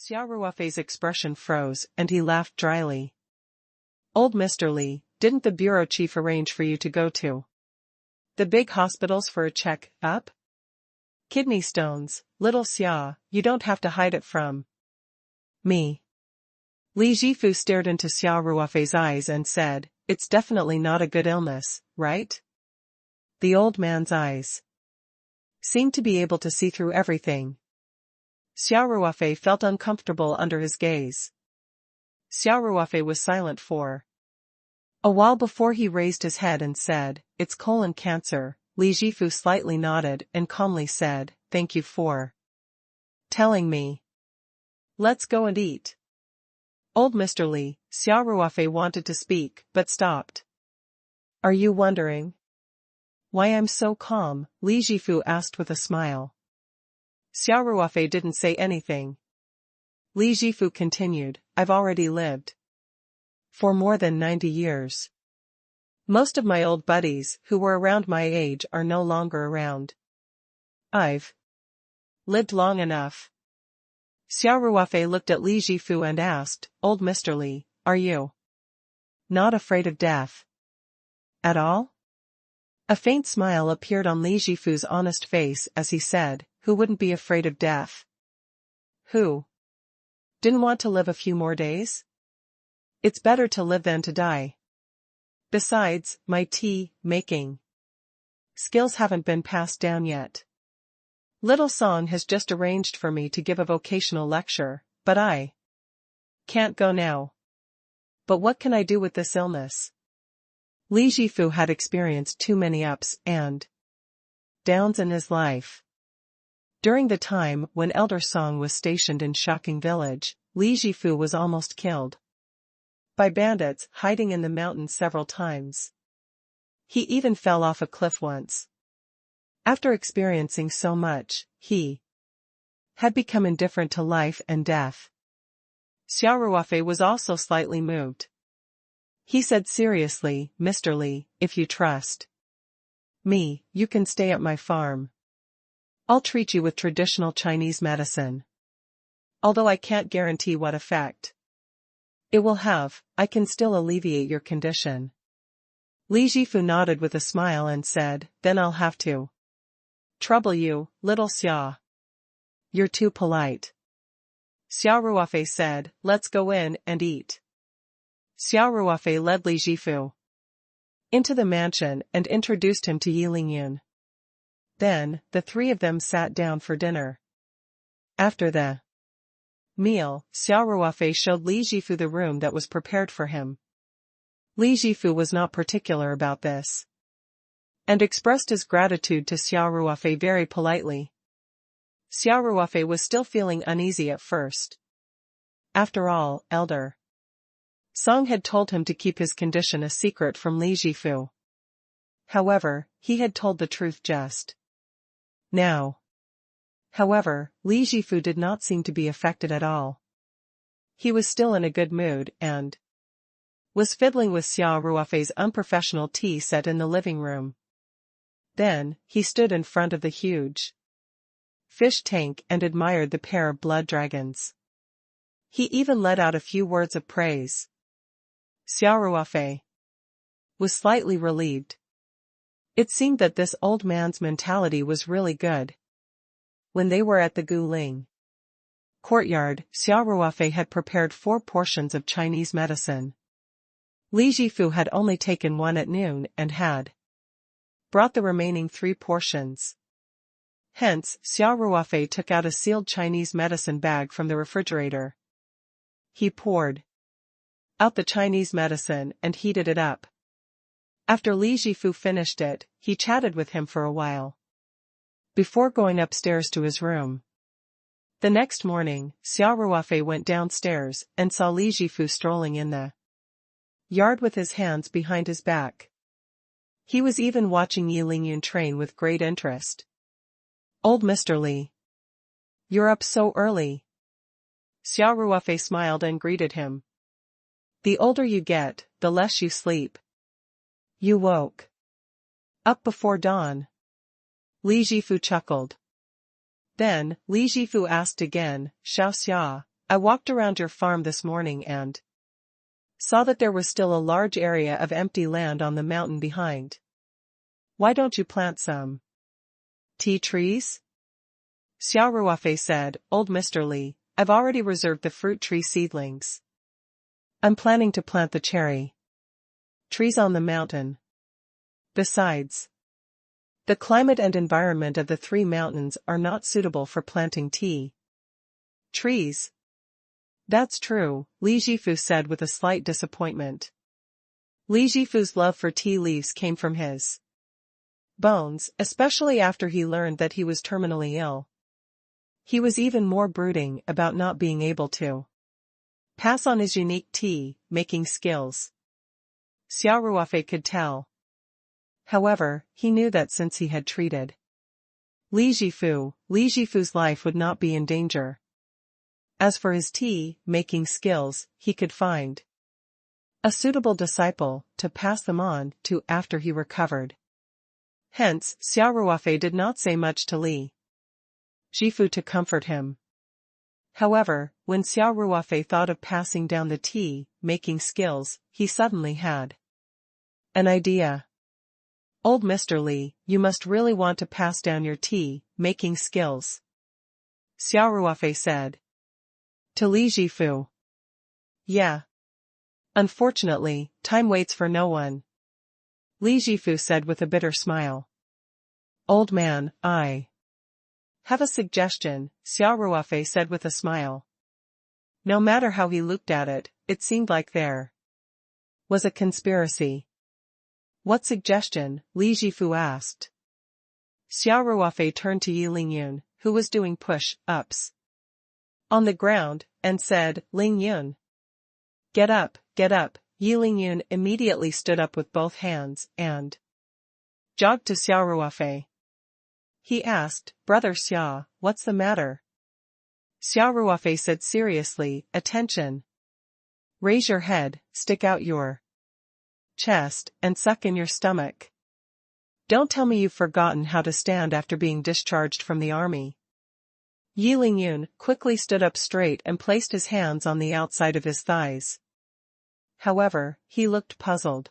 Xia Ruofei's expression froze and he laughed dryly. Old Mr. Li, didn't the bureau chief arrange for you to go to the big hospitals for a check-up? Kidney stones, little Xia, you don't have to hide it from me. Li Jifu stared into Xia Ruofei's eyes and said, it's definitely not a good illness, right? The old man's eyes seemed to be able to see through everything. Xia Ruofei felt uncomfortable under his gaze. Xia Ruofei was silent for a while before he raised his head and said, it's colon cancer. Li Jifu slightly nodded and calmly said, thank you for telling me. Let's go and eat. Old Mr. Li, Xia Ruofei wanted to speak but stopped. Are you wondering why I'm so calm? Li Jifu asked with a smile. Xia Ruofei didn't say anything. Li Jifu continued, I've already lived for more than 90 years. Most of my old buddies who were around my age are no longer around. I've lived long enough. Xia Ruofei looked at Li Jifu and asked, Old Mr. Li, are you not afraid of death at all? A faint smile appeared on Li Jifu's honest face as he said, who wouldn't be afraid of death? Who didn't want to live a few more days? It's better to live than to die. Besides, my tea-making skills haven't been passed down yet. Little Song has just arranged for me to give a vocational lecture, but I can't go now. But what can I do with this illness? Li Jifu had experienced too many ups and downs in his life. During the time when Elder Song was stationed in Shocking Village, Li Jifu was almost killed by bandits hiding in the mountains several times. He even fell off a cliff once. After experiencing so much, he had become indifferent to life and death. Xia Ruofei was also slightly moved. He said seriously, Mr. Li, if you trust me, you can stay at my farm. I'll treat you with traditional Chinese medicine. Although I can't guarantee what effect it will have, I can still alleviate your condition. Li Jifu nodded with a smile and said, then I'll have to trouble you, little Xia. You're too polite. Xia Ruofei said, let's go in and eat. Xia Ruofei led Li Jifu into the mansion and introduced him to Yi Lingyun. Then, the three of them sat down for dinner. After the meal, Xia Ruofei showed Li Jifu the room that was prepared for him. Li Jifu was not particular about this and expressed his gratitude to Xia Ruofei very politely. Xia Ruofei was still feeling uneasy at first. After all, Elder Song had told him to keep his condition a secret from Li Jifu. However, he had told the truth just now. However, Li Jifu did not seem to be affected at all. He was still in a good mood and was fiddling with Xia Ruofei's unprofessional tea set in the living room. Then, he stood in front of the huge fish tank and admired the pair of blood dragons. He even let out a few words of praise. Xia Ruofei was slightly relieved. It seemed that this old man's mentality was really good. When they were at the Guling courtyard, Xia Ruofei had prepared 4 portions of Chinese medicine. Li Jifu had only taken one at noon and had brought the remaining 3 portions. Hence, Xia Ruofei took out a sealed Chinese medicine bag from the refrigerator. He poured out the Chinese medicine and heated it up. After Li Jifu finished it, he chatted with him for a while before going upstairs to his room. The next morning, Xia Ruofei went downstairs and saw Li Jifu strolling in the yard with his hands behind his back. He was even watching Yi Lingyun train with great interest. Old Mr. Li, you're up so early. Xia Ruofei smiled and greeted him. The older you get, the less you sleep. You woke up before dawn. Li Jifu chuckled. Then, Li Jifu asked again, Xiao Xia, I walked around your farm this morning and saw that there was still a large area of empty land on the mountain behind. Why don't you plant some tea trees? Xia Ruofei said, Old Mr. Li, I've already reserved the fruit tree seedlings. I'm planning to plant the cherry trees on the mountain. Besides, the climate and environment of the three mountains are not suitable for planting tea trees. That's true, Li Jifu said with a slight disappointment. Li Jifu's love for tea leaves came from his bones, especially after he learned that he was terminally ill. He was even more brooding about not being able to pass on his unique tea-making skills. Xia Ruofei could tell. However, he knew that since he had treated Li Jifu's life would not be in danger. As for his tea-making skills, he could find a suitable disciple to pass them on to after he recovered. Hence, Xia Ruofei did not say much to Li Jifu to comfort him. However, when Xia Ruofei thought of passing down the tea-making skills, he suddenly had an idea. Old Mr. Li, you must really want to pass down your tea-making skills, Xia Ruofei said to Li Jifu. Yeah. Unfortunately, time waits for no one, Li Jifu said with a bitter smile. Old man, I have a suggestion, Xia Ruofei said with a smile. No matter how he looked at it, it seemed like there was a conspiracy. What suggestion? Li Jifu asked. Xia Ruofei turned to Yi Lingyun, who was doing push-ups on the ground, and said, Lingyun, get up, get up. Yi Lingyun immediately stood up with both hands and jogged to Xia Ruofei. He asked, Brother Xia, what's the matter? Xia Ruofei said seriously, attention. Raise your head, stick out your chest, and suck in your stomach. Don't tell me you've forgotten how to stand after being discharged from the army. Yi Lingyun quickly stood up straight and placed his hands on the outside of his thighs. However, he looked puzzled,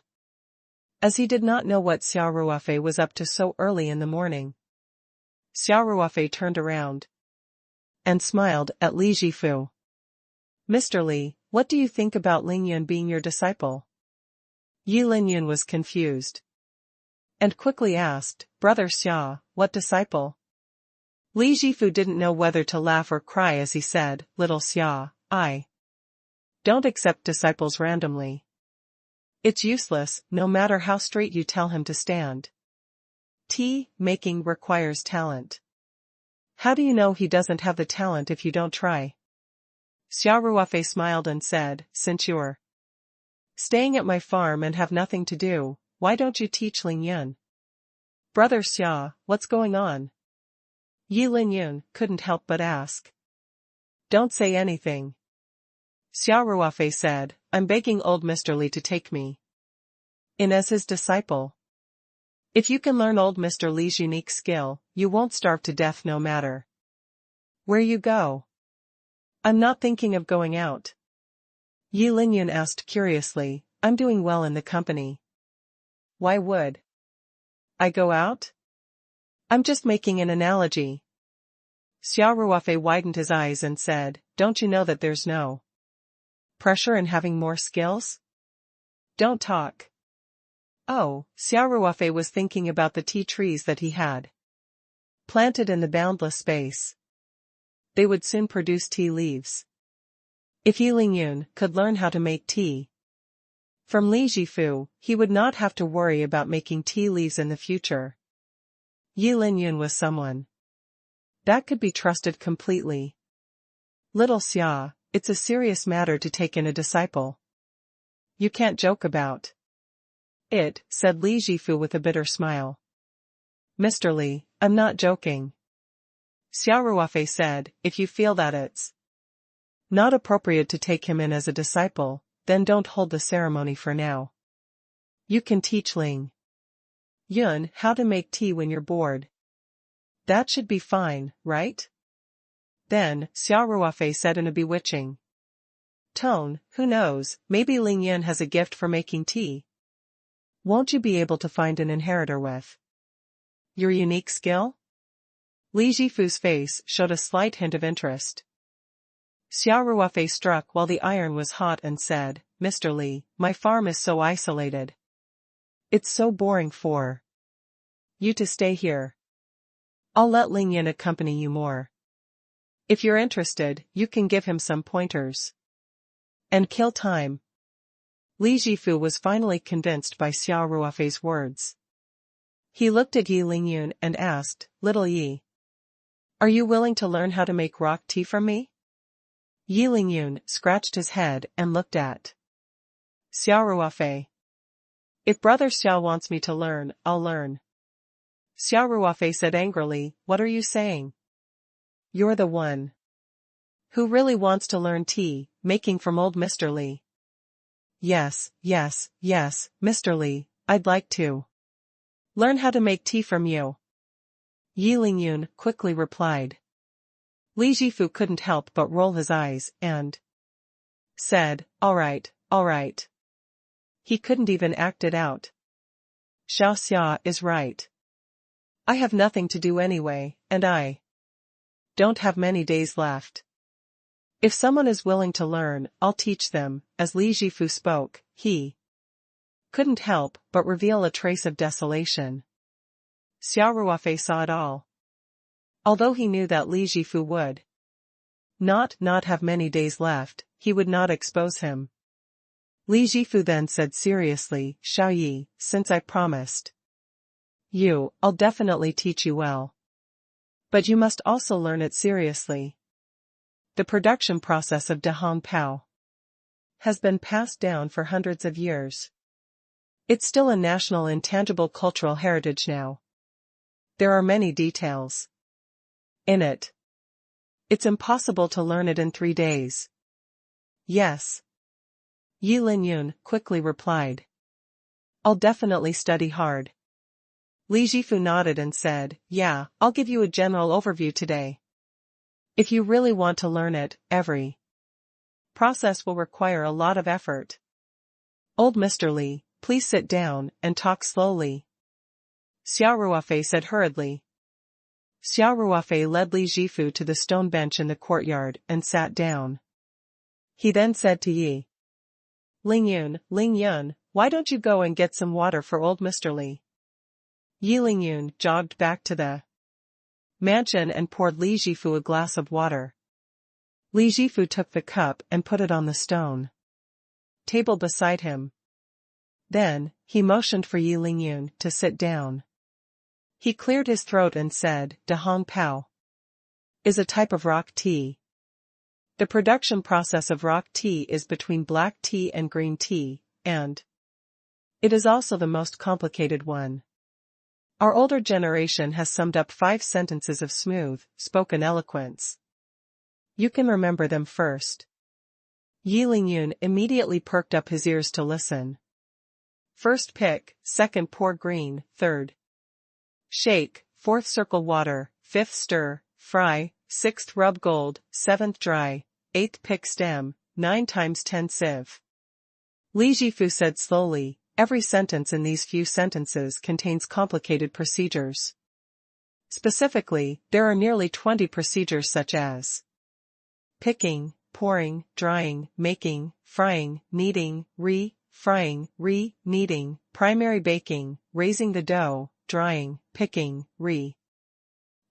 as he did not know what Xia Ruofei was up to so early in the morning. Xia Ruofei turned around and smiled at Li Jifu. Mr. Li, what do you think about Lingyun being your disciple? Yi Lingyun was confused and quickly asked, Brother Xia, what disciple? Li Jifu didn't know whether to laugh or cry as he said, Little Xia, I don't accept disciples randomly. It's useless, no matter how straight you tell him to stand. Tea-making requires talent. How do you know he doesn't have the talent if you don't try? Xia Ruofei smiled and said, Since you're staying at my farm and have nothing to do, why don't you teach Lingyun? Brother Xia, what's going on? Yi Lingyun couldn't help but ask. Don't say anything, Xia Ruofei said, I'm begging old Mr. Li to take me in as his disciple. If you can learn old Mr. Li's unique skill, you won't starve to death no matter where you go. I'm not thinking of going out. Yi Lingyun asked curiously, I'm doing well in the company. Why would I go out? I'm just making an analogy. Xia Ruofei widened his eyes and said, Don't you know that there's no pressure in having more skills? Don't talk. Oh, Xia Ruofei was thinking about the tea trees that he had planted in the boundless space. They would soon produce tea leaves. If Yi Lingyun could learn how to make tea from Li Jifu, he would not have to worry about making tea leaves in the future. Yi Lingyun was someone that could be trusted completely. Little Xia, it's a serious matter to take in a disciple. You can't joke about it, said Li Jifu with a bitter smile. Mr. Li, I'm not joking. Xia Ruofei said, if you feel that it's not appropriate to take him in as a disciple, then don't hold the ceremony for now. You can teach Lingyun how to make tea when you're bored. That should be fine, right? Then, Xia Ruofei said in a bewitching tone, who knows, maybe Ling Yun has a gift for making tea. Won't you be able to find an inheritor with your unique skill? Li Jifu's face showed a slight hint of interest. Xia Ruofei struck while the iron was hot and said, Mr. Li, my farm is so isolated. It's so boring for you to stay here. I'll let Ling Yun accompany you more. If you're interested, you can give him some pointers and kill time. Li Jifu was finally convinced by Xia Ruofei's words. He looked at Yi Lingyun and asked, Little Yi, are you willing to learn how to make rock tea from me? Yi Lingyun scratched his head and looked at Xia Ruofei. If Brother Xia wants me to learn, I'll learn. Xia Ruofei said angrily, what are you saying? You're the one who really wants to learn tea making from old Mr. Li. Yes, Mr. Li, I'd like to learn how to make tea from you. Yi Lingyun quickly replied. Li Jifu couldn't help but roll his eyes and said, all right. He couldn't even act it out. Xiao Xia is right. I have nothing to do anyway, and I don't have many days left. If someone is willing to learn, I'll teach them. As Li Jifu spoke, he couldn't help but reveal a trace of desolation. Xia Ruofei saw it all. Although he knew that Li Jifu would not have many days left, he would not expose him. Li Jifu then said seriously, Xiao Yi, since I promised you, I'll definitely teach you well. But you must also learn it seriously. The production process of Dahong Pao has been passed down for hundreds of years. It's still a national intangible cultural heritage now. There are many details in it. It's impossible to learn it in 3 days. Yes. Yi Lingyun quickly replied. I'll definitely study hard. Li Jifu nodded and said, yeah, I'll give you a general overview today. If you really want to learn it, every process will require a lot of effort. Old Mr. Li, please sit down and talk slowly. Xia Ruofei said hurriedly. Xia Ruofei led Li Jifu to the stone bench in the courtyard and sat down. He then said to Yi Lingyun, why don't you go and get some water for old Mr. Li? Yi Lingyun jogged back to the mansion and poured Li Jifu a glass of water. Li Jifu took the cup and put it on the stone table beside him. Then, he motioned for Yi Lingyun to sit down. He cleared his throat and said, Dahong Pao is a type of rock tea. The production process of rock tea is between black tea and green tea, and it is also the most complicated one. Our older generation has summed up 5 sentences of smooth, spoken eloquence. You can remember them first. Yi Lingyun immediately perked up his ears to listen. First pick, second pour green, third shake, fourth circle water, fifth stir, fry, sixth rub gold, seventh dry, eighth pick stem, 9 times 10 sieve. Li Jifu said slowly, every sentence in these few sentences contains complicated procedures. Specifically, there are nearly 20 procedures such as picking, pouring, drying, making, frying, kneading, frying, kneading, primary baking, raising the dough, drying, picking,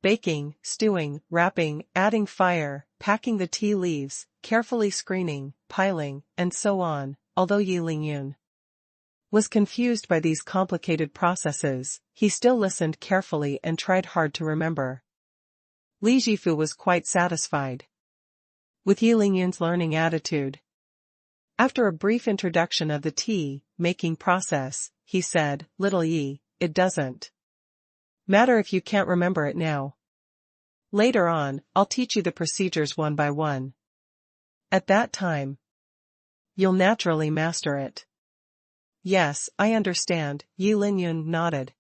baking, stewing, wrapping, adding fire, packing the tea leaves, carefully screening, piling, and so on. Although Yi Lingyun was confused by these complicated processes, he still listened carefully and tried hard to remember. Li Jifu was quite satisfied with Yi Lingyun's learning attitude. After a brief introduction of the tea-making process, he said, Little Yi, it doesn't matter if you can't remember it now. Later on, I'll teach you the procedures one by one. At that time, you'll naturally master it. Yes, I understand, Yi Lingyun nodded.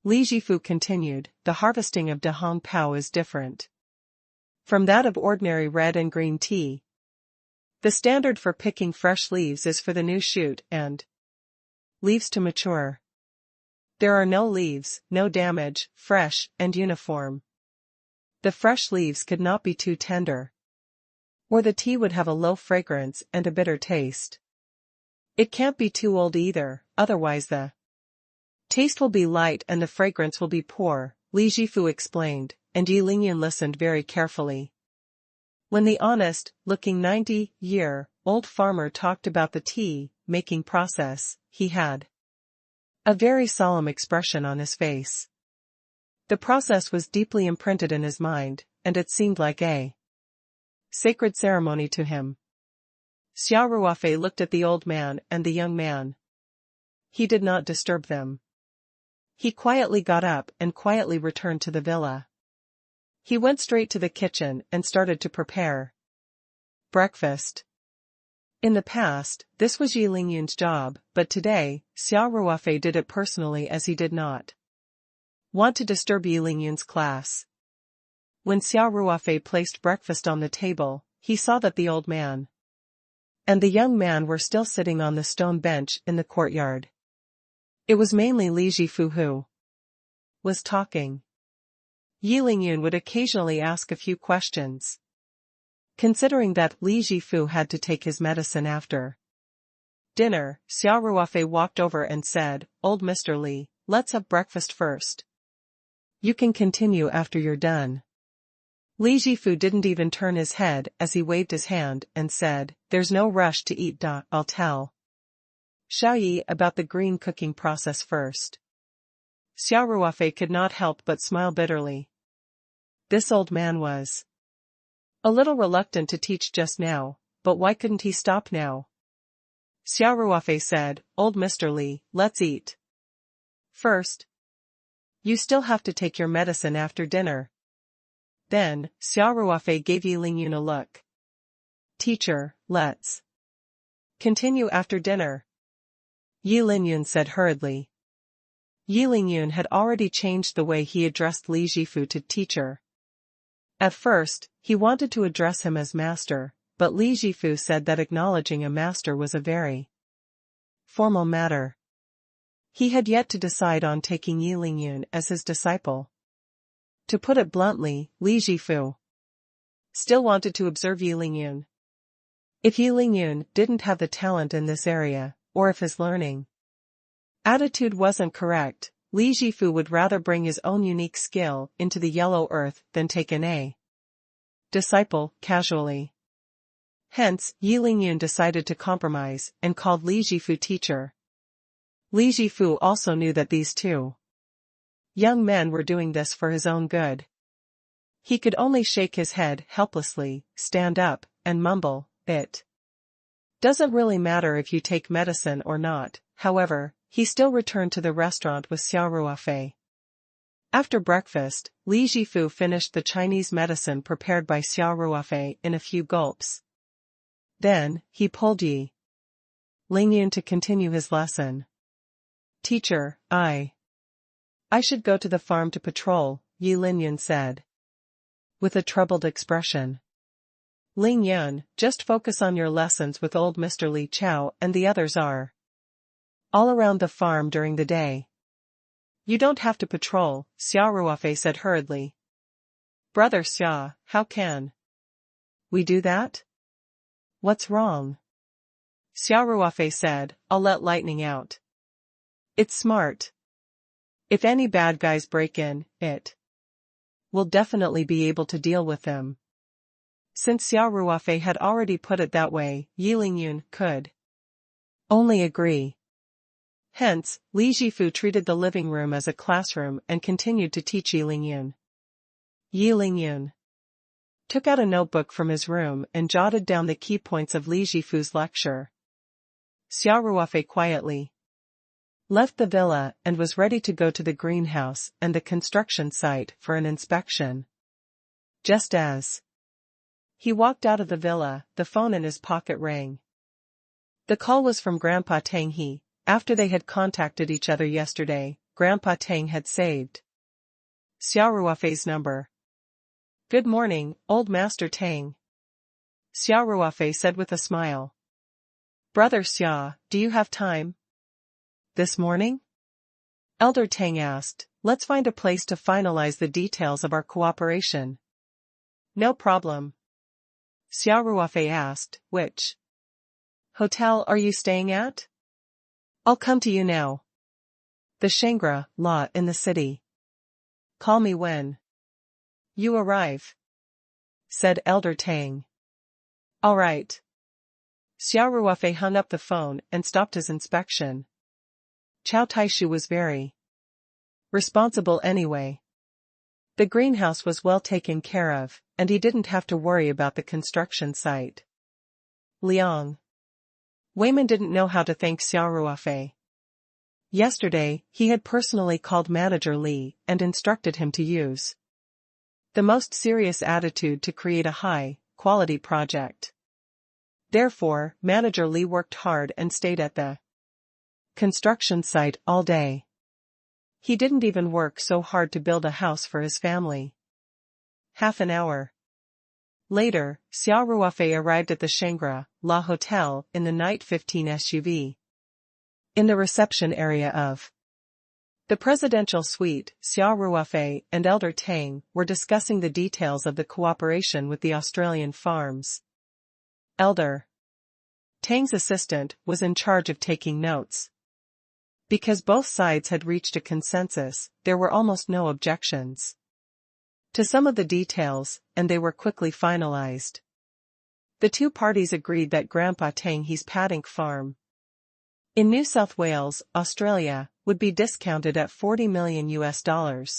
Li Jifu continued, the harvesting of Dahong Pao is different from that of ordinary red and green tea. The standard for picking fresh leaves is for the new shoot and leaves to mature. There are no leaves, no damage, fresh and uniform. The fresh leaves could not be too tender, or the tea would have a low fragrance and a bitter taste. It can't be too old either, otherwise the taste will be light and the fragrance will be poor, Li Jifu explained, and Yi Lingyun listened very carefully. When the honest-looking 90-year-old farmer talked about the tea-making process, he had a very solemn expression on his face. The process was deeply imprinted in his mind, and it seemed like a sacred ceremony to him. Xia Ruofei looked at the old man and the young man. He did not disturb them. He quietly got up and quietly returned to the villa. He went straight to the kitchen and started to prepare breakfast. In the past, this was Yi Lingyun's job, but today, Xia Ruofei did it personally as he did not want to disturb Yi Lingyun's class. When Xia Ruofei placed breakfast on the table, he saw that the old man and the young man were still sitting on the stone bench in the courtyard. It was mainly Li Jifu who was talking. Yi Lingyun would occasionally ask a few questions. Considering that Li Jifu had to take his medicine after dinner, Xia Ruofei walked over and said, "Old Mr. Li, let's have breakfast first. You can continue after you're done." Li Jifu didn't even turn his head as he waved his hand and said, "There's no rush to eat. I'll tell Xiaoyi about the green cooking process first." Xia Ruofei could not help but smile bitterly. This old man was a little reluctant to teach just now, but why couldn't he stop now? Xia Ruofei said, "Old Mr. Li, let's eat first. You still have to take your medicine after dinner." Then, Xia Ruofei gave Yi Lingyun a look. "Teacher, let's continue after dinner," Yi Lingyun said hurriedly. Yi Lingyun had already changed the way he addressed Li Jifu to teacher. At first, he wanted to address him as master, but Li Jifu said that acknowledging a master was a very formal matter. He had yet to decide on taking Yi Lingyun as his disciple. To put it bluntly, Li Jifu still wanted to observe Yi Lingyun. If Yi Lingyun didn't have the talent in this area, or if his learning attitude wasn't correct, Li Jifu would rather bring his own unique skill into the yellow earth than take a disciple casually. Hence, Yi Lingyun decided to compromise and called Li Jifu teacher. Li Jifu also knew that these two young men were doing this for his own good. He could only shake his head helplessly, stand up, and mumble, "It doesn't really matter if you take medicine or not." However, he still returned to the restaurant with Xia Ruofei. After breakfast, Li Jifu finished the Chinese medicine prepared by Xia Ruofei in a few gulps. Then, he pulled Yi Lingyun to continue his lesson. "Teacher, I should go to the farm to patrol," Yi Lingyun said, with a troubled expression. "Lingyun, just focus on your lessons with old Mr. Li Chao and the others are all around the farm during the day. You don't have to patrol," Xia Ruofei said hurriedly. "Brother Xia, how can we do that? What's wrong?" Xia Ruofei said, "I'll let lightning out. It's smart. If any bad guys break in, it will definitely be able to deal with them." Since Xia Ruofei had already put it that way, Yi Lingyun could only agree. Hence, Li Jifu treated the living room as a classroom and continued to teach Yi Lingyun. Yi Lingyun took out a notebook from his room and jotted down the key points of Li Jifu's lecture. Xia Ruofei quietly left the villa and was ready to go to the greenhouse and the construction site for an inspection. Just as he walked out of the villa, the phone in his pocket rang. The call was from Grandpa Tang He. After they had contacted each other yesterday, Grandpa Tang had saved Xia Ruofei's number. Good morning, old Master Tang, Xia Ruofei said with a smile. Brother Xia, do you have time? This morning? Elder Tang asked. Let's find a place to finalize the details of our cooperation. No problem. Xia Ruofei asked. Which hotel are you staying at? I'll come to you now. The Shangri-La in the city. Call me when you arrive, said Elder Tang. All right. Xia Ruofei hung up the phone and stopped his inspection. Chow Tai-shu was very responsible anyway. The greenhouse was well taken care of, and he didn't have to worry about the construction site. Liang Weiman didn't know how to thank Xia Ruofei. Yesterday, he had personally called Manager Li and instructed him to use the most serious attitude to create a high-quality project. Therefore, Manager Li worked hard and stayed at the construction site all day. He didn't even work so hard to build a house for his family. Half an hour later, Xia Ruofei arrived at the Shangri-La Hotel in the Night 15 SUV. In the reception area of the presidential suite, Xia Ruofei and Elder Tang were discussing the details of the cooperation with the Australian farms. Elder Tang's assistant was in charge of taking notes. Because both sides had reached a consensus, there were almost no objections to some of the details, and they were quickly finalized. The two parties agreed that Grandpa Tang's paddock farm in New South Wales, Australia, would be discounted at $40 million. Xia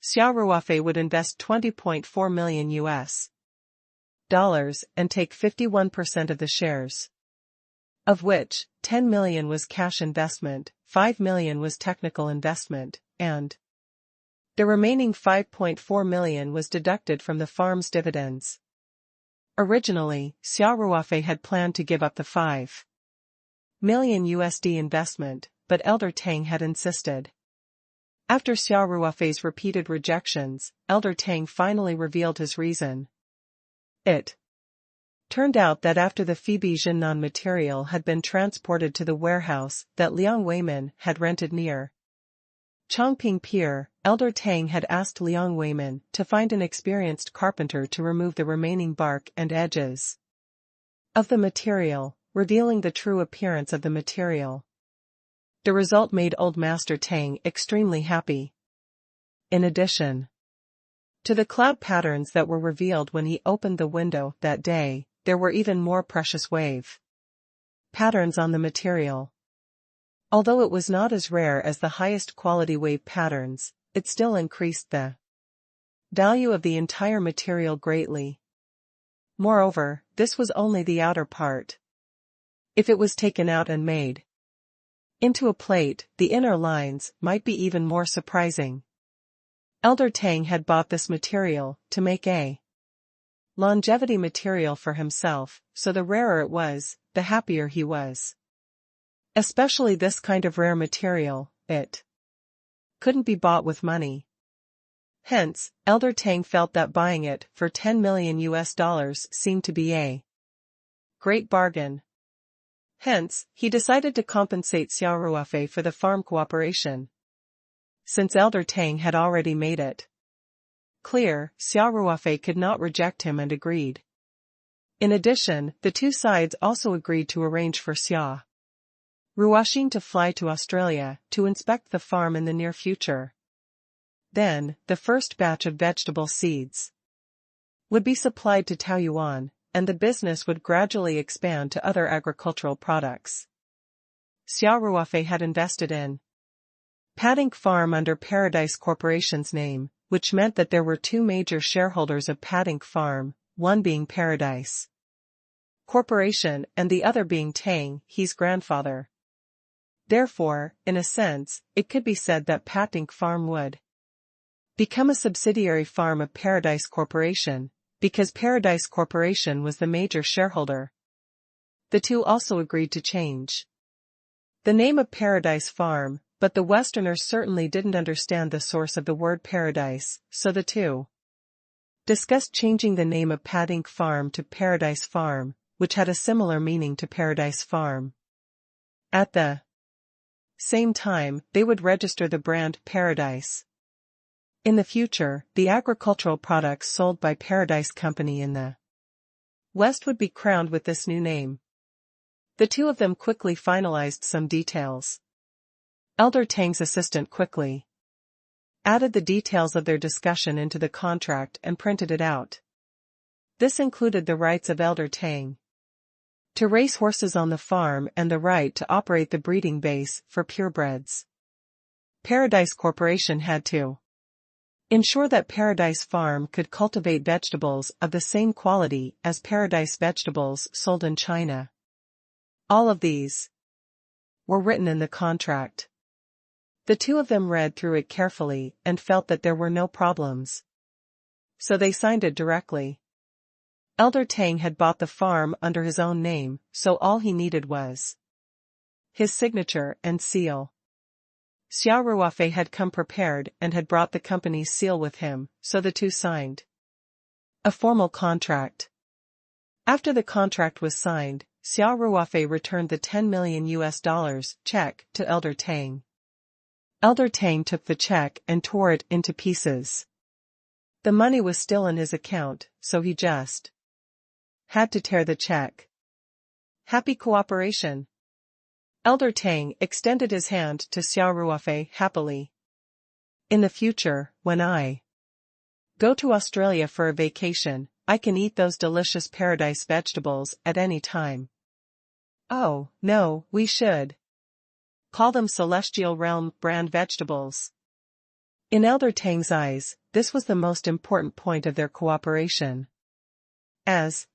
Ruofei would invest $20.4 million and take 51% of the shares, of which $10 million was cash investment, $5 million was technical investment, and the remaining $5.4 million was deducted from the farm's dividends. Originally, Xia Ruofei had planned to give up the $5 million investment, but Elder Tang had insisted. After Xia Ruofei's repeated rejections, Elder Tang finally revealed his reason. It turned out that after the Phoebe Jinnan material had been transported to the warehouse that Liang Weiman had rented near Chongping Pier, Elder Tang had asked Liang Weiman to find an experienced carpenter to remove the remaining bark and edges of the material, revealing the true appearance of the material. The result made Old Master Tang extremely happy. In addition to the cloud patterns that were revealed when he opened the window that day, there were even more precious wave patterns on the material. Although it was not as rare as the highest quality wave patterns, it still increased the value of the entire material greatly. Moreover, this was only the outer part. If it was taken out and made into a plate, the inner lines might be even more surprising. Elder Tang had bought this material to make a longevity material for himself, so the rarer it was, the happier he was. Especially this kind of rare material, it couldn't be bought with money. Hence, Elder Tang felt that buying it for $10 million seemed to be a great bargain. Hence, he decided to compensate Xia Ruofei for the farm cooperation. Since Elder Tang had already made it clear, Xia Ruofei could not reject him and agreed. In addition, the two sides also agreed to arrange for Xia Ruofei to fly to Australia to inspect the farm in the near future. Then, the first batch of vegetable seeds would be supplied to Taoyuan, and the business would gradually expand to other agricultural products. Xia Ruofei had invested in paddock farm under Paradise Corporation's name, which meant that there were two major shareholders of paddock farm, one being Paradise Corporation and the other being Tang, his grandfather. Therefore, in a sense, it could be said that paddock farm would become a subsidiary farm of Paradise Corporation, because Paradise Corporation was the major shareholder. The two also agreed to change the name of Paradise Farm, but the Westerners certainly didn't understand the source of the word paradise, so the two discussed changing the name of Padink Farm to Paradise Farm, which had a similar meaning to Paradise Farm. At the same time, they would register the brand Paradise. In the future, the agricultural products sold by Paradise Company in the West would be crowned with this new name. The two of them quickly finalized some details. Elder Tang's assistant quickly added the details of their discussion into the contract and printed it out. This included the rights of Elder Tang to race horses on the farm and the right to operate the breeding base for purebreds. Paradise Corporation had to ensure that Paradise Farm could cultivate vegetables of the same quality as Paradise vegetables sold in China. All of these were written in the contract. The two of them read through it carefully and felt that there were no problems. So they signed it directly. Elder Tang had bought the farm under his own name, so all he needed was his signature and seal. Xia Ruofei had come prepared and had brought the company's seal with him, so the two signed a formal contract. After the contract was signed, Xia Ruofei returned the $10 million check to Elder Tang. Elder Tang took the check and tore it into pieces. The money was still in his account, so he just had to tear the check. Happy cooperation. Elder Tang extended his hand to Xia Ruofei happily. In the future, when I go to Australia for a vacation, I can eat those delicious Paradise vegetables at any time. Oh, no, we should call them Celestial Realm brand vegetables. In Elder Tang's eyes, this was the most important point of their cooperation. As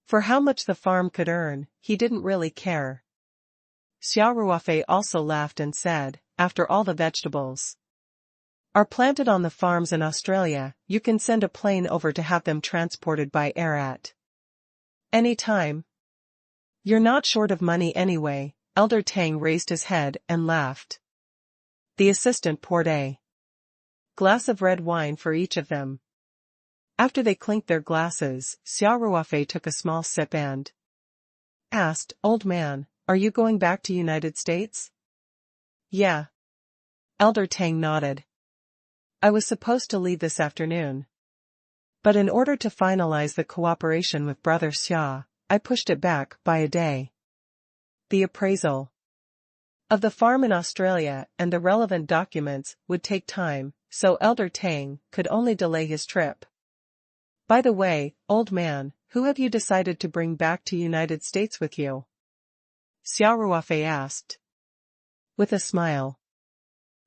for how much the farm could earn, he didn't really care. Xia Ruofei also laughed and said, after all the vegetables are planted on the farms in Australia, you can send a plane over to have them transported by air at any time. You're not short of money anyway. Elder Tang raised his head and laughed. The assistant poured a glass of red wine for each of them. After they clinked their glasses, Xia Ruofei took a small sip and asked, "Old man, are you going back to United States?" "Yeah." Elder Tang nodded. "I was supposed to leave this afternoon. But in order to finalize the cooperation with Brother Xia, I pushed it back by a day. The appraisal of the farm in Australia and the relevant documents would take time, so Elder Tang could only delay his trip. By the way, old man, who have you decided to bring back to United States with you?" Xia Ruofei asked. With a smile.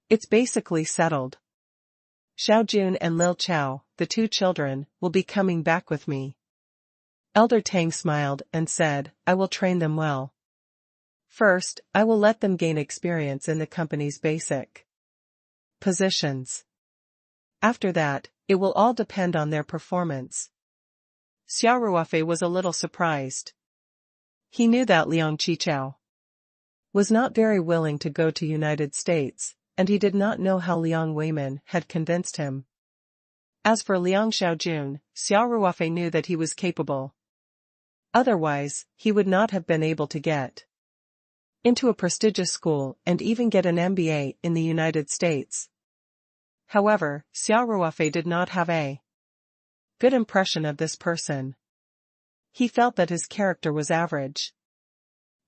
"It's basically settled. Xiaojun and Lil Chao, the two children, will be coming back with me." Elder Tang smiled and said, "I will train them well. First, I will let them gain experience in the company's basic positions. After that, it will all depend on their performance." Xia Ruofei was a little surprised. He knew that Liang Qichao was not very willing to go to United States, and he did not know how Liang Weimin had convinced him. As for Liang Xiaojun, Xia Ruofei knew that he was capable. Otherwise, he would not have been able to get into a prestigious school and even get an MBA in the United States. However, Xia Ruofei did not have a good impression of this person. He felt that his character was average.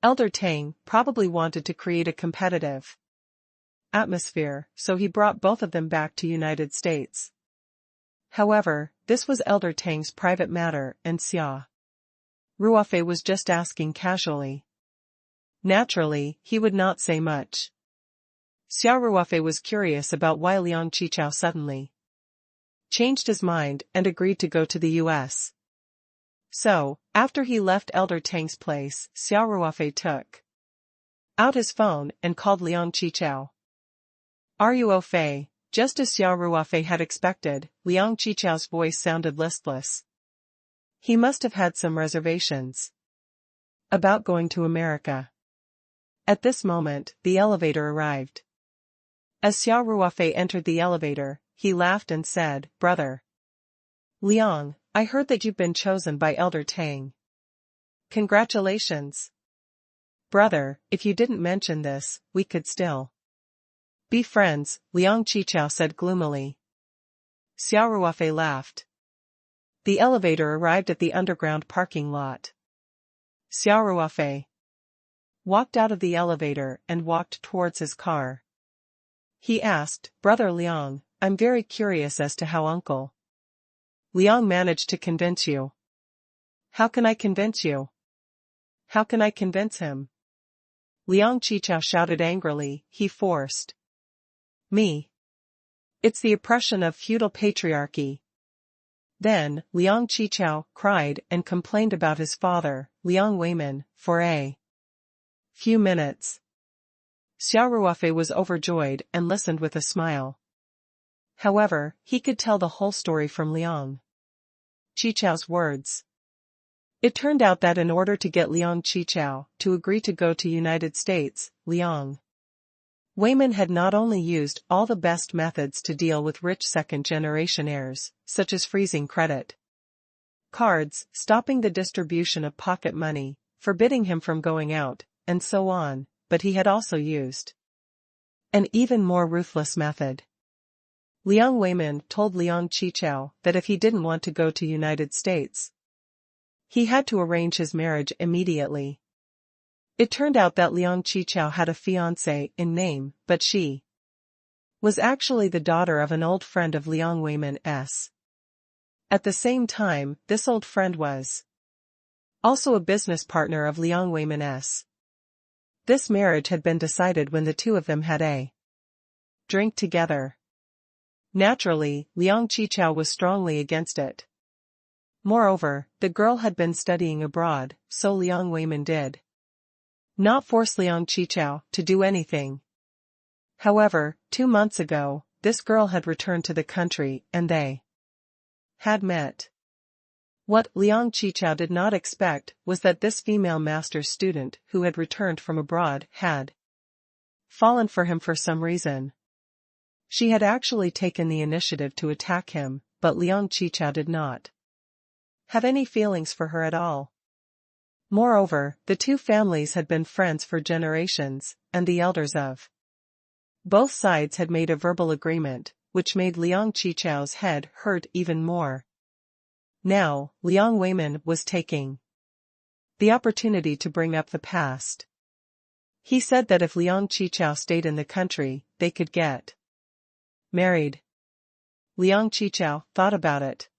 Elder Tang probably wanted to create a competitive atmosphere, so he brought both of them back to United States. However, this was Elder Tang's private matter and Xia Ruofei was just asking casually. Naturally, he would not say much. Xia Ruofei was curious about why Liang Qichao suddenly changed his mind and agreed to go to the U.S. So, after he left Elder Tang's place, Xia Ruofei took out his phone and called Liang Qichao. Ruofei, just as Xia Ruofei had expected, Liang Qichao's voice sounded listless. He must have had some reservations about going to America. At this moment, the elevator arrived. As Xia Ruofei entered the elevator, he laughed and said, "Brother Liang, I heard that you've been chosen by Elder Tang. Congratulations. Brother, if you didn't mention this, we could still be friends, Liang Qichao said gloomily. Xia Ruofei laughed. The elevator arrived at the underground parking lot. Xia Ruofei walked out of the elevator and walked towards his car. He asked, Brother Liang, I'm very curious as to how Uncle Liang managed to convince you. How can I convince you? How can I convince him? Liang Qichao shouted angrily, he forced me. It's the oppression of feudal patriarchy. Then, Liang Qichao cried and complained about his father, Liang Weimin, for a few minutes. Xia Ruofei was overjoyed and listened with a smile. However, he could tell the whole story from Liang Qichao's words. It turned out that in order to get Liang Qichao to agree to go to United States, Liang Weimin had not only used all the best methods to deal with rich second-generation heirs, such as freezing credit cards, stopping the distribution of pocket money, forbidding him from going out, and so on, but he had also used an even more ruthless method. Liang Weimin told Liang Qichao that if he didn't want to go to United States, he had to arrange his marriage immediately. It turned out that Liang Qichao had a fiancée in name, but she was actually the daughter of an old friend of Liang Weimin's. At the same time, this old friend was also a business partner of Liang Weimin's. This marriage had been decided when the two of them had a drink together. Naturally, Liang Qichao was strongly against it. Moreover, the girl had been studying abroad, so Liang Weimin did not force Liang Qichao to do anything. However, 2 months ago, this girl had returned to the country and they had met. What Liang Qichao did not expect was that this female master's student who had returned from abroad had fallen for him for some reason. She had actually taken the initiative to attack him, but Liang Qichao did not have any feelings for her at all. Moreover, the two families had been friends for generations, and the elders of both sides had made a verbal agreement, which made Liang Qichao's head hurt even more. Now, Liang Weimin was taking the opportunity to bring up the past. He said that if Liang Qichao stayed in the country, they could get married. Liang Qichao thought about it.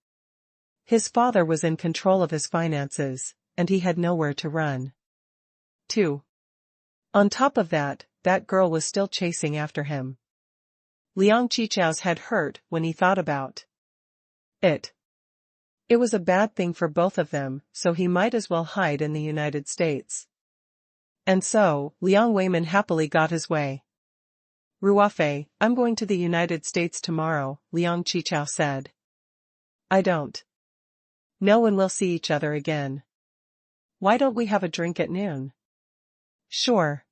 His father was in control of his finances, and he had nowhere to run to. On top of that, that girl was still chasing after him. Liang Qichao's head hurt when he thought about it. It was a bad thing for both of them, so he might as well hide in the United States. And so, Liang Weimin happily got his way. Ruofei, I'm going to the United States tomorrow, Liang Qichao said. I don't know when we'll see each other again. Why don't we have a drink at noon? Sure.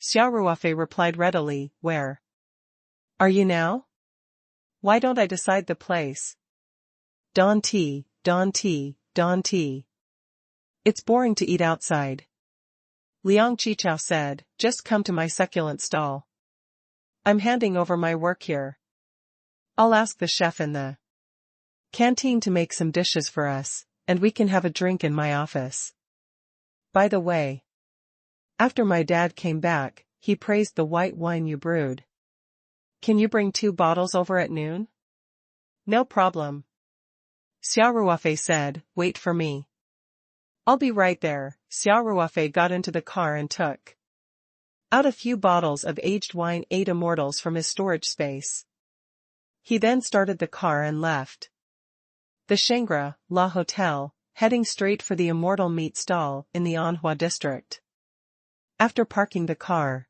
Xia Ruofei replied readily, where are you now? Why don't I decide the place? Don tea, Don tea, Don tea. It's boring to eat outside. Liang Qichao said, just come to my succulent stall. I'm handing over my work here. I'll ask the chef in the canteen to make some dishes for us, and we can have a drink in my office. By the way, after my dad came back, he praised the white wine you brewed. Can you bring 2 bottles over at noon? No problem. Xia Ruofei said, wait for me. I'll be right there. Xia Ruofei got into the car and took out a few bottles of aged wine 8 immortals from his storage space. He then started the car and left the Shangri-La Hotel, heading straight for the Immortal Meat stall in the Anhua district. After parking the car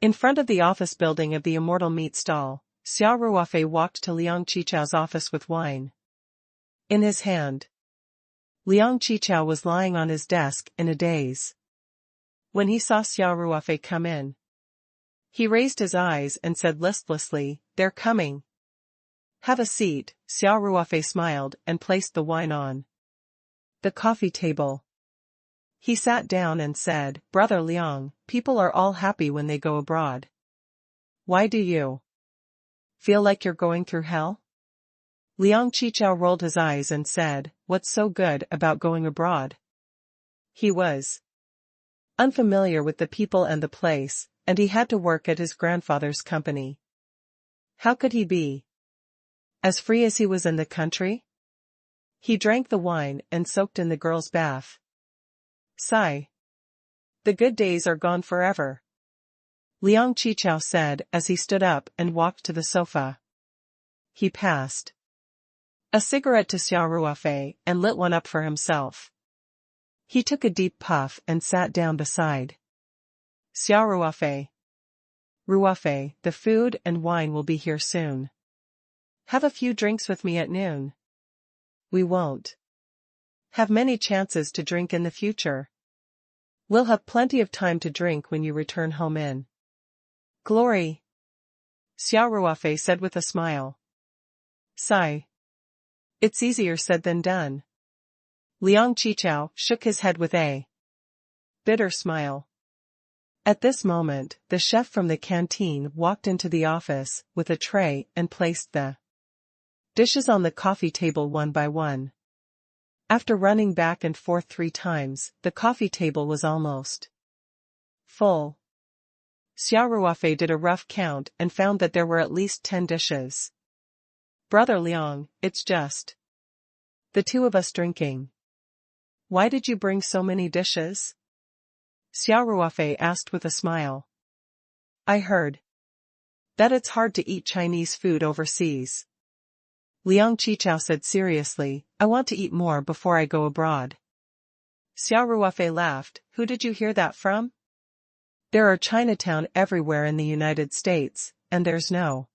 in front of the office building of the Immortal Meat stall, Xia Ruofei walked to Liang Qichao's office with wine in his hand. Liang Qichao was lying on his desk in a daze. When he saw Xia Ruofei come in, he raised his eyes and said listlessly, they're coming. Have a seat, Xia Ruofei smiled and placed the wine on the coffee table. He sat down and said, Brother Liang, people are all happy when they go abroad. Why do you feel like you're going through hell? Liang Qichao rolled his eyes and said, What's so good about going abroad? He was unfamiliar with the people and the place, and he had to work at his grandfather's company. How could he be as free as he was in the country? He drank the wine and soaked in the girl's bath. Sigh. The good days are gone forever. Liang Qichao said as he stood up and walked to the sofa. He passed a cigarette to Xia Ruofei and lit one up for himself. He took a deep puff and sat down beside Xia Ruofei. Ruofei, the food and wine will be here soon. Have a few drinks with me at noon. We won't have many chances to drink in the future. We'll have plenty of time to drink when you return home in glory. Xia Ruofei said with a smile. Sigh. It's easier said than done. Liang Qichao shook his head with a bitter smile. At this moment, the chef from the canteen walked into the office with a tray and placed the dishes on the coffee table one by one. After running back and forth 3 times, the coffee table was almost full. Xia Ruofei did a rough count and found that there were at least 10 dishes. Brother Liang, it's just the 2 of us drinking. Why did you bring so many dishes? Xia Ruofei asked with a smile. I heard that it's hard to eat Chinese food overseas. Liang Qichao said seriously, I want to eat more before I go abroad. Xia Ruofei laughed, who did you hear that from? There are Chinatown everywhere in the United States, and there's no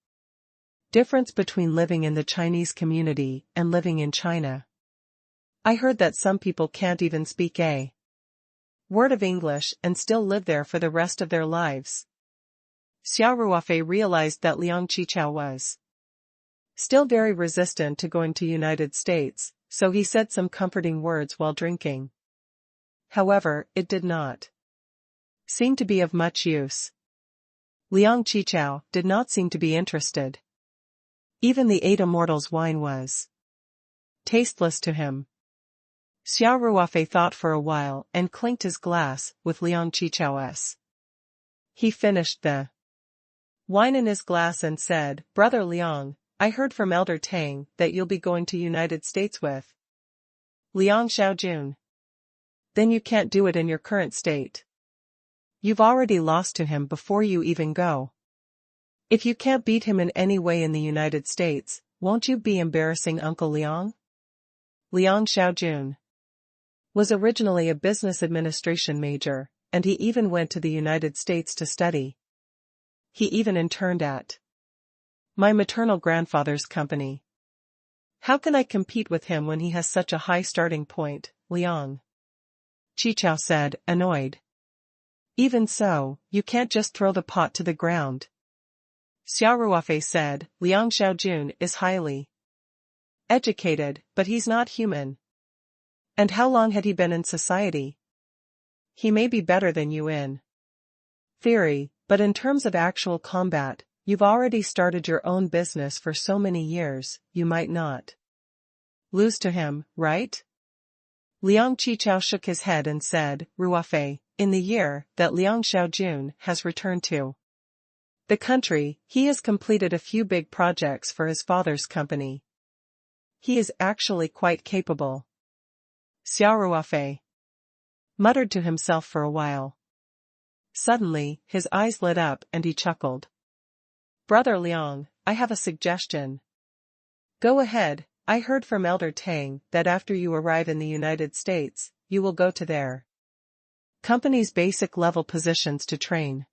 difference between living in the Chinese community and living in China. I heard that some people can't even speak a word of English and still live there for the rest of their lives. Xia Ruofei realized that Liang Qichao was still very resistant to going to United States, so he said some comforting words while drinking. However, it did not seem to be of much use. Liang Qichao did not seem to be interested. Even the 8 Immortals wine was tasteless to him. Xia Ruofei thought for a while and clinked his glass with Liang Qichao's. He finished the wine in his glass and said, Brother Liang, I heard from Elder Tang that you'll be going to United States with Liang Xiaojun. Then you can't do it in your current state. You've already lost to him before you even go. If you can't beat him in any way in the United States, won't you be embarrassing Uncle Liang? Liang Xiaojun was originally a business administration major, and he even went to the United States to study. He even interned at my maternal grandfather's company. How can I compete with him when he has such a high starting point? Liang Qichao said, annoyed. Even so, you can't just throw the pot to the ground. Xia Ruofei said, Liang Xiaojun is highly educated, but he's not human. And how long had he been in society? He may be better than you in theory, but in terms of actual combat, you've already started your own business for so many years, you might not lose to him, right? Liang Qichao shook his head and said, Ruofei, in the year that Liang Xiaojun has returned to the country, he has completed a few big projects for his father's company. He is actually quite capable. Xia Ruofei muttered to himself for a while. Suddenly, his eyes lit up and he chuckled. Brother Liang, I have a suggestion. Go ahead, I heard from Elder Tang that after you arrive in the United States, you will go to their company's basic level positions to train.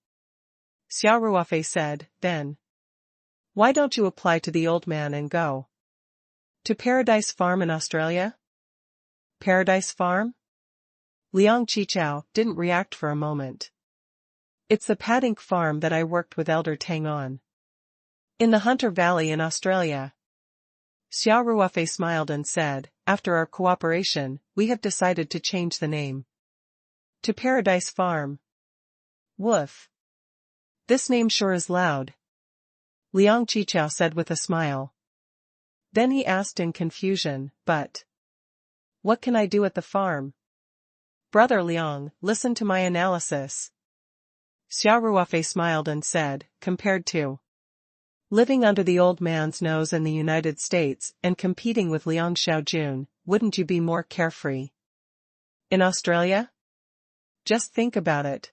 Xia Ruofei said, then why don't you apply to the old man and go to Paradise Farm in Australia? Paradise Farm? Liang Qichao didn't react for a moment. It's the paddock farm that I worked with Elder Tang on in the Hunter Valley in Australia. Xia Ruofei smiled and said, after our cooperation, we have decided to change the name to Paradise Farm. Woof. This name sure is loud, Liang Qichao said with a smile. Then he asked in confusion, but what can I do at the farm? Brother Liang, listen to my analysis. Xia Ruofei smiled and said, compared to living under the old man's nose in the United States and competing with Liang Xiaojun, wouldn't you be more carefree? In Australia? Just think about it.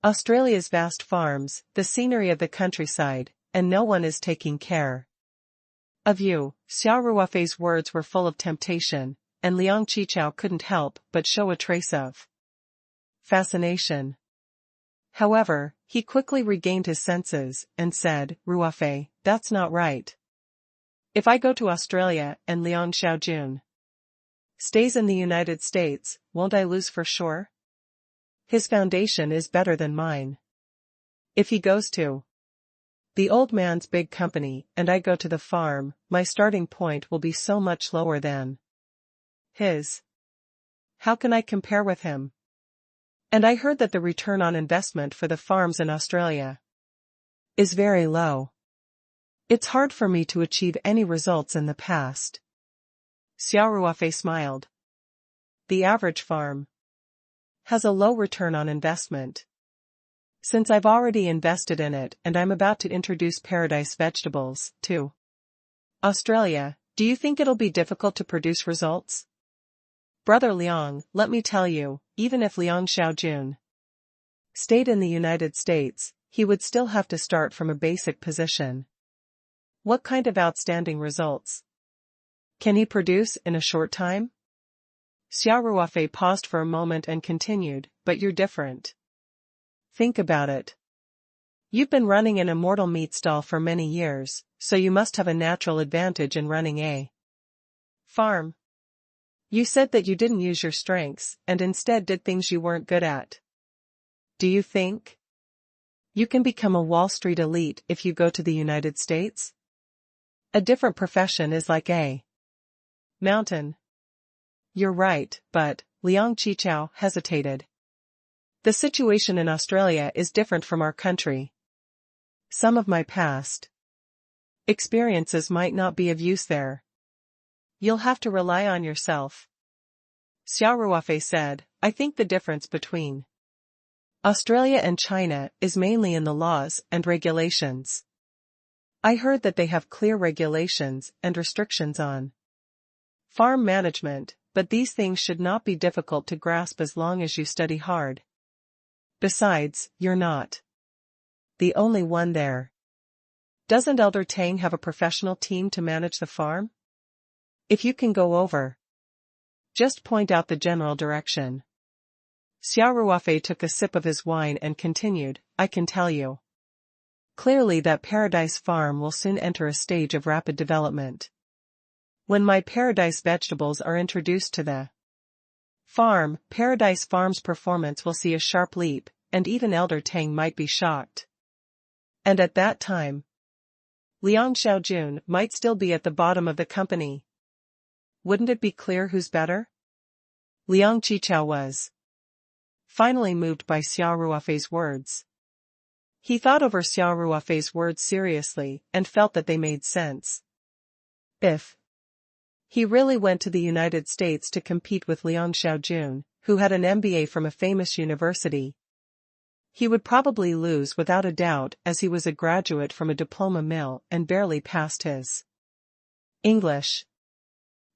Australia's vast farms, the scenery of the countryside, and no one is taking care of you. Xia Ruofei's words were full of temptation, and Liang Qichao couldn't help but show a trace of fascination. However, he quickly regained his senses and said, Ruofei, that's not right. If I go to Australia and Liang Xiaojun stays in the United States, won't I lose for sure? His foundation is better than mine. If he goes to the old man's big company and I go to the farm, my starting point will be so much lower than his. How can I compare with him? And I heard that the return on investment for the farms in Australia is very low. It's hard for me to achieve any results in the past. Xia Ruofei smiled. The average farm has a low return on investment. Since I've already invested in it and I'm about to introduce paradise vegetables, to Australia, do you think it'll be difficult to produce results? Brother Liang, let me tell you, even if Liang Xiaojun stayed in the United States, he would still have to start from a basic position. What kind of outstanding results can he produce in a short time? Xia Ruofei paused for a moment and continued, but you're different. Think about it. You've been running an immortal meat stall for many years, so you must have a natural advantage in running a farm. You said that you didn't use your strengths and instead did things you weren't good at. Do you think you can become a Wall Street elite if you go to the United States? A different profession is like a mountain. You're right, but Liang Qichao hesitated. The situation in Australia is different from our country. Some of my past experiences might not be of use there. You'll have to rely on yourself. Xia Ruofei said, I think the difference between Australia and China is mainly in the laws and regulations. I heard that they have clear regulations and restrictions on farm management, but these things should not be difficult to grasp as long as you study hard. Besides, you're not the only one there. Doesn't Elder Tang have a professional team to manage the farm? If you can go over, just point out the general direction. Xia Ruofei took a sip of his wine and continued, I can tell you clearly that Paradise Farm will soon enter a stage of rapid development. When my Paradise vegetables are introduced to the farm, Paradise Farm's performance will see a sharp leap, and even Elder Tang might be shocked. And at that time, Liang Xiaojun might still be at the bottom of the company. Wouldn't it be clear who's better? Liang Qichao was finally moved by Xia Ruofei's words. He thought over Xia Ruofei's words seriously and felt that they made sense. If he really went to the United States to compete with Liang Xiaojun, who had an MBA from a famous university, he would probably lose without a doubt, as he was a graduate from a diploma mill and barely passed his English.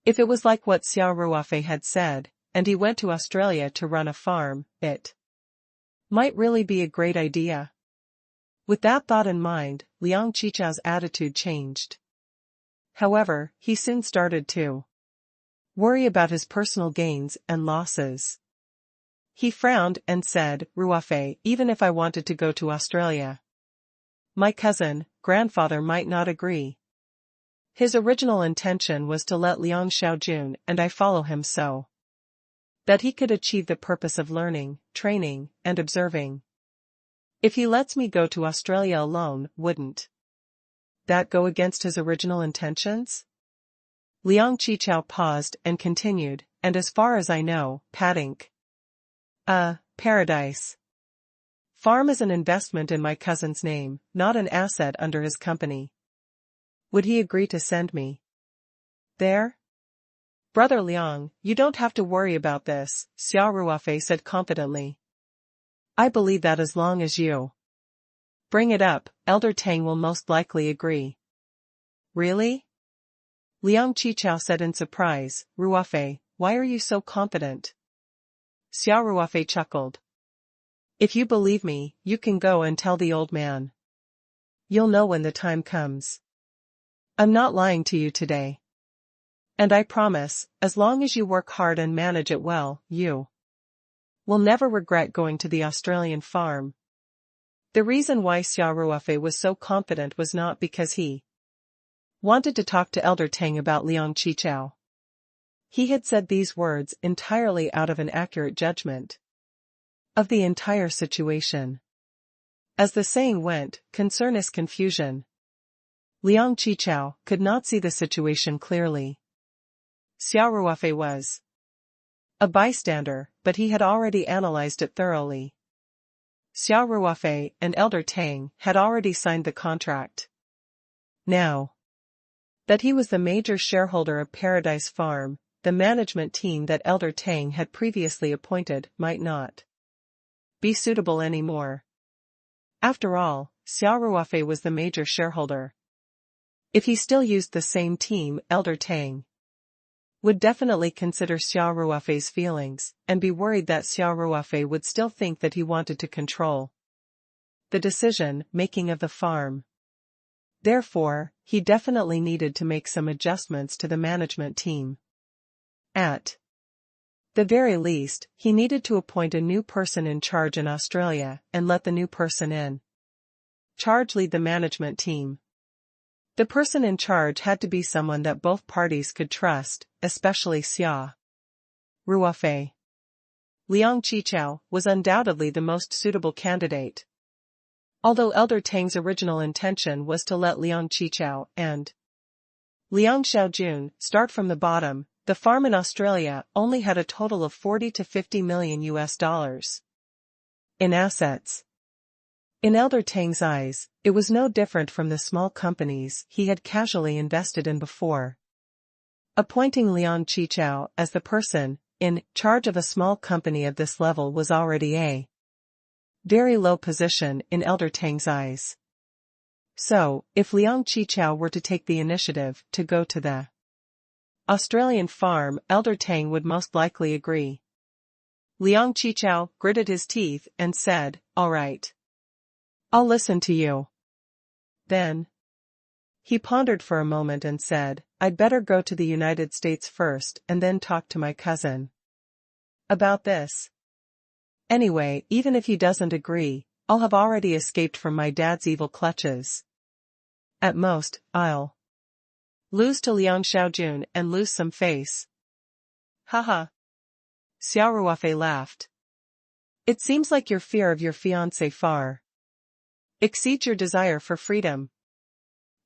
If it was like what Xia Ruofei had said, and he went to Australia to run a farm, it might really be a great idea. With that thought in mind, Liang Qichao's attitude changed. However, he soon started to worry about his personal gains and losses. He frowned and said, Ruofei, even if I wanted to go to Australia, my cousin, grandfather might not agree. His original intention was to let Liang Xiaojun and I follow him so that he could achieve the purpose of learning, training, and observing. If he lets me go to Australia alone, wouldn't that go against his original intentions? Liang Qichao paused and continued, and as far as I know, Padink. Paradise. Farm is an investment in my cousin's name, not an asset under his company. Would he agree to send me there? Brother Liang, you don't have to worry about this, Xia Ruofei said confidently. I believe that as long as you bring it up, Elder Tang will most likely agree. Really? Liang Qichao said in surprise. Ruofei, why are you so confident? Xia Ruofei chuckled. If you believe me, you can go and tell the old man. You'll know when the time comes. I'm not lying to you today. And I promise, as long as you work hard and manage it well, you will never regret going to the Australian farm. The reason why Xia Ruofei was so confident was not because he wanted to talk to Elder Tang about Liang Qichao. He had said these words entirely out of an accurate judgment of the entire situation. As the saying went, concern is confusion. Liang Qichao could not see the situation clearly. Xia Ruofei was a bystander, but he had already analyzed it thoroughly. Xia Ruofei and Elder Tang had already signed the contract. Now that he was the major shareholder of Paradise Farm, the management team that Elder Tang had previously appointed might not be suitable anymore. After all, Xia Ruofei was the major shareholder. If he still used the same team, Elder Tang would definitely consider Xia Ruofei's feelings, and be worried that Xia Ruofei would still think that he wanted to control the decision-making of the farm. Therefore, he definitely needed to make some adjustments to the management team. At the very least, he needed to appoint a new person in charge in Australia, and let the new person in charge lead the management team. The person in charge had to be someone that both parties could trust, especially Xia Ruofei. Liang Qichao was undoubtedly the most suitable candidate. Although Elder Tang's original intention was to let Liang Qichao and Liang Xiaojun start from the bottom, the farm in Australia only had a total of 40 to 50 million US dollars in assets. In Elder Tang's eyes, it was no different from the small companies he had casually invested in before. Appointing Liang Qichao as the person in charge of a small company of this level was already a very low position in Elder Tang's eyes. So, if Liang Qichao were to take the initiative to go to the Australian farm, Elder Tang would most likely agree. Liang Qichao gritted his teeth and said, "All right. I'll listen to you." Then he pondered for a moment and said, "I'd better go to the United States first and then talk to my cousin about this. Anyway, even if he doesn't agree, I'll have already escaped from my dad's evil clutches. At most, I'll lose to Liang Xiaojun and lose some face." Haha. Xia Ruofei laughed. "It seems like your fear of your fiancé far exceeds your desire for freedom."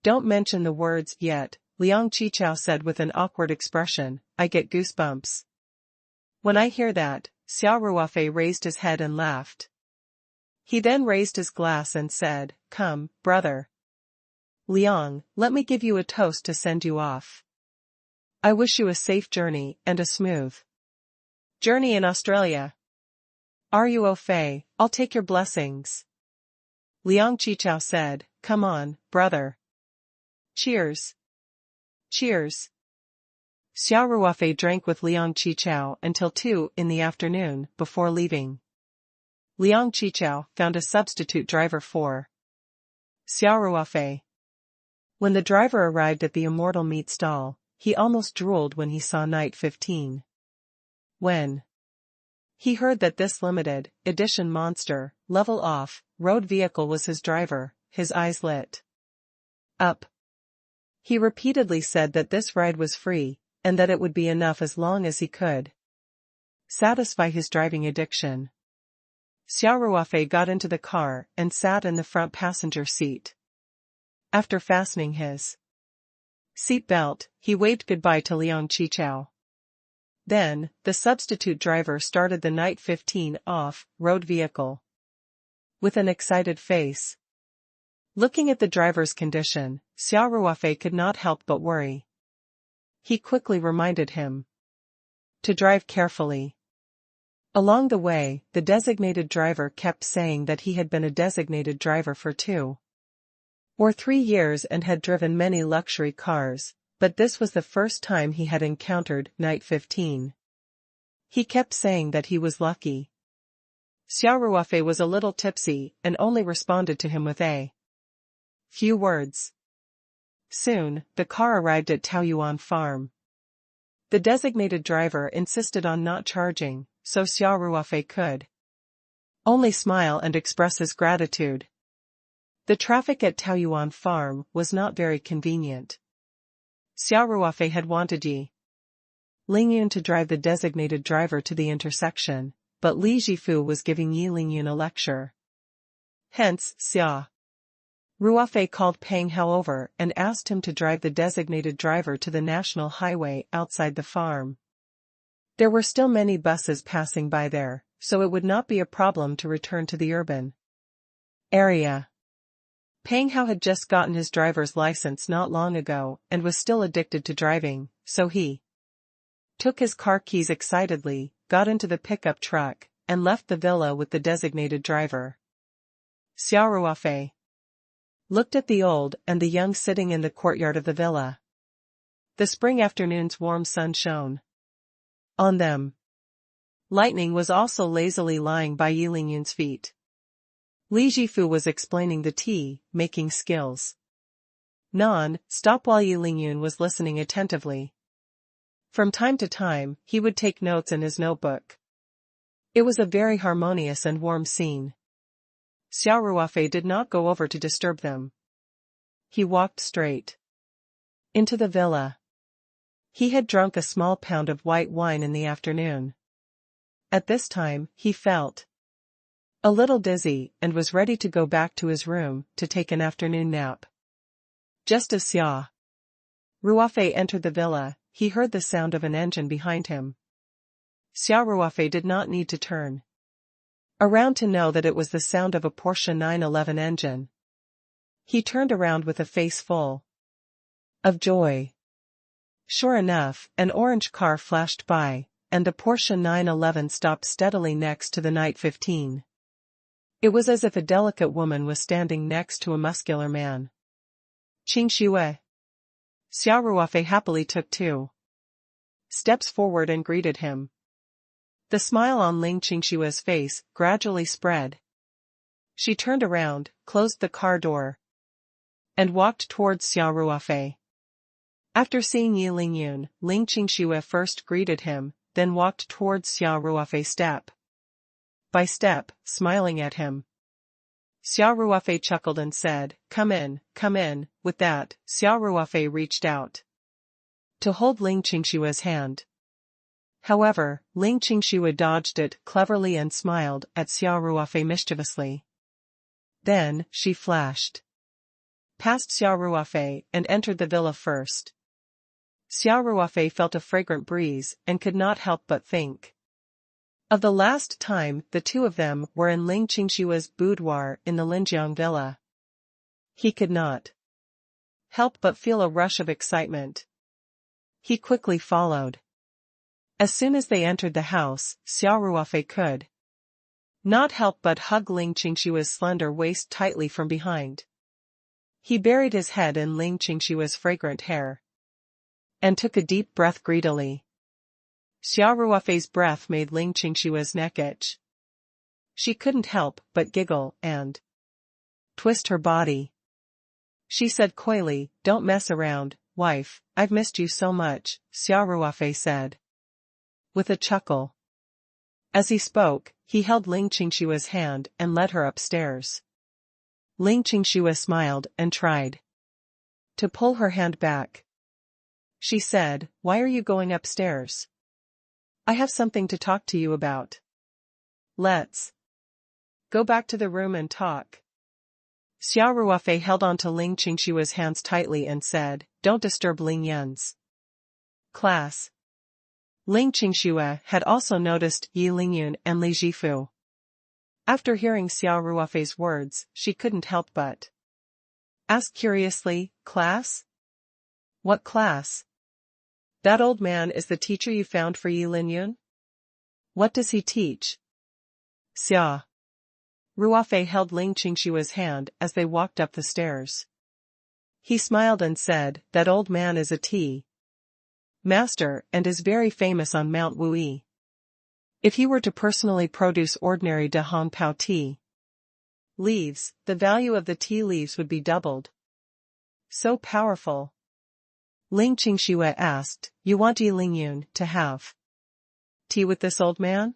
"Don't mention the words yet," Liang Qichao said with an awkward expression. "I get goosebumps when I hear that." Xia Ruofei raised his head and laughed. He then raised his glass and said, "Come, brother Liang, let me give you a toast to send you off. I wish you a safe journey and a smooth journey in Australia. Ruofei, I'll take your blessings." Liang Qichao said, "Come on, brother. Cheers." Cheers. Xia Ruofei drank with Liang Qichao until 2 in the afternoon. Before leaving, Liang Qichao found a substitute driver for Xia Ruofei. When the driver arrived at the Immortal Meat stall, he almost drooled when he saw Night 15. When he heard that this limited edition monster, level off, road vehicle was his driver, his eyes lit up. He repeatedly said that this ride was free, and that it would be enough as long as he could satisfy his driving addiction. Xia Ruofei got into the car and sat in the front passenger seat. After fastening his Seat belt, he waved goodbye to Liang Qichao. Then, the substitute driver started the Night 15 off-road vehicle. With an excited face. Looking at the driver's condition, Xia Ruofei could not help but worry. He quickly reminded him to drive carefully. Along the way, the designated driver kept saying that he had been a designated driver for 2 or 3 years and had driven many luxury cars, but this was the first time he had encountered Night 15. He kept saying that he was lucky. Xia Ruofei was a little tipsy and only responded to him with a few words. Soon, the car arrived at Taoyuan Farm. The designated driver insisted on not charging, so Xia Ruofei could only smile and express his gratitude. The traffic at Taoyuan Farm was not very convenient. Xia Ruofei had wanted Yi Lingyun to drive the designated driver to the intersection, but Li Jifu was giving Yi Lingyun a lecture. Hence, Xia Ruofei called Peng Hao over and asked him to drive the designated driver to the national highway outside the farm. There were still many buses passing by there, so it would not be a problem to return to the urban area. Peng Hao had just gotten his driver's license not long ago and was still addicted to driving, so he took his car keys excitedly, got into the pickup truck, and left the villa with the designated driver. Xia Ruofei looked at the old and the young sitting in the courtyard of the villa. The spring afternoon's warm sun shone on them. Lightning was also lazily lying by Yi Lingyun's feet. Li Jifu was explaining the tea-making skills. Non-stop while Yi Lingyun was listening attentively. From time to time, he would take notes in his notebook. It was a very harmonious and warm scene. Xia Ruofei did not go over to disturb them. He walked straight into the villa. He had drunk a small pound of white wine in the afternoon. At this time, he felt a little dizzy and was ready to go back to his room to take an afternoon nap. Just as Xia Ruofei entered the villa, he heard the sound of an engine behind him. Xia Ruofei did not need to turn around to know that it was the sound of a Porsche 911 engine. He turned around with a face full of joy. Sure enough, an orange car flashed by, and the Porsche 911 stopped steadily next to the Night 15. It was as if a delicate woman was standing next to a muscular man. Qing Xue. Xia Ruofei happily took 2 steps forward and greeted him. The smile on Ling Qingshue's face gradually spread. She turned around, closed the car door, and walked towards Xia Ruofei. After seeing Yi Lingyun, Ling Qingxue first greeted him, then walked towards Xia Ruofei step by step, smiling at him. Xia Ruofei chuckled and said, come in, come in." With that, Xia Ruofei reached out to hold Ling Qingshue's hand. However, Ling Qingxue dodged it cleverly and smiled at Xia Ruofei mischievously. Then, she flashed past Xia Ruofei and entered the villa first. Xia Ruofei felt a fragrant breeze and could not help but think of the last time the two of them were in Ling Qingshue's boudoir in the Linjiang villa. He could not help but feel a rush of excitement. He quickly followed. As soon as they entered the house, Xia Ruofei could not help but hug Ling Qingshue's slender waist tightly from behind. He buried his head in Ling Qingshue's fragrant hair and took a deep breath greedily. Xia Ruofei's breath made Ling Qingshue's neck itch. She couldn't help but giggle and twist her body. She said coyly, "Don't mess around, wife, I've missed you so much," Xia Ruofei said with a chuckle. As he spoke, he held Ling Qingshue's hand and led her upstairs. Ling Qingxue smiled and tried to pull her hand back. She said, "Why are you going upstairs? I have something to talk to you about. Let's go back to the room and talk." Xia Ruofei held on to Ling Qingshua's hands tightly and said, "Don't disturb Ling Yun's class." Ling Qingxue had also noticed Yi Lingyun and Li Jifu. After hearing Xia Ruofei's words, she couldn't help but ask curiously, "Class? What class? That old man is the teacher you found for Yi Lingyun? What does he teach?" Xia Ruofei held Ling Qingshua's hand as they walked up the stairs. He smiled and said, "That old man is a tea master and is very famous on Mount Wuyi. If he were to personally produce ordinary De Hong Pao tea leaves, the value of the tea leaves would be doubled. So powerful." Ling Qingxue asked, "You want Yi Lingyun to have tea with this old man?"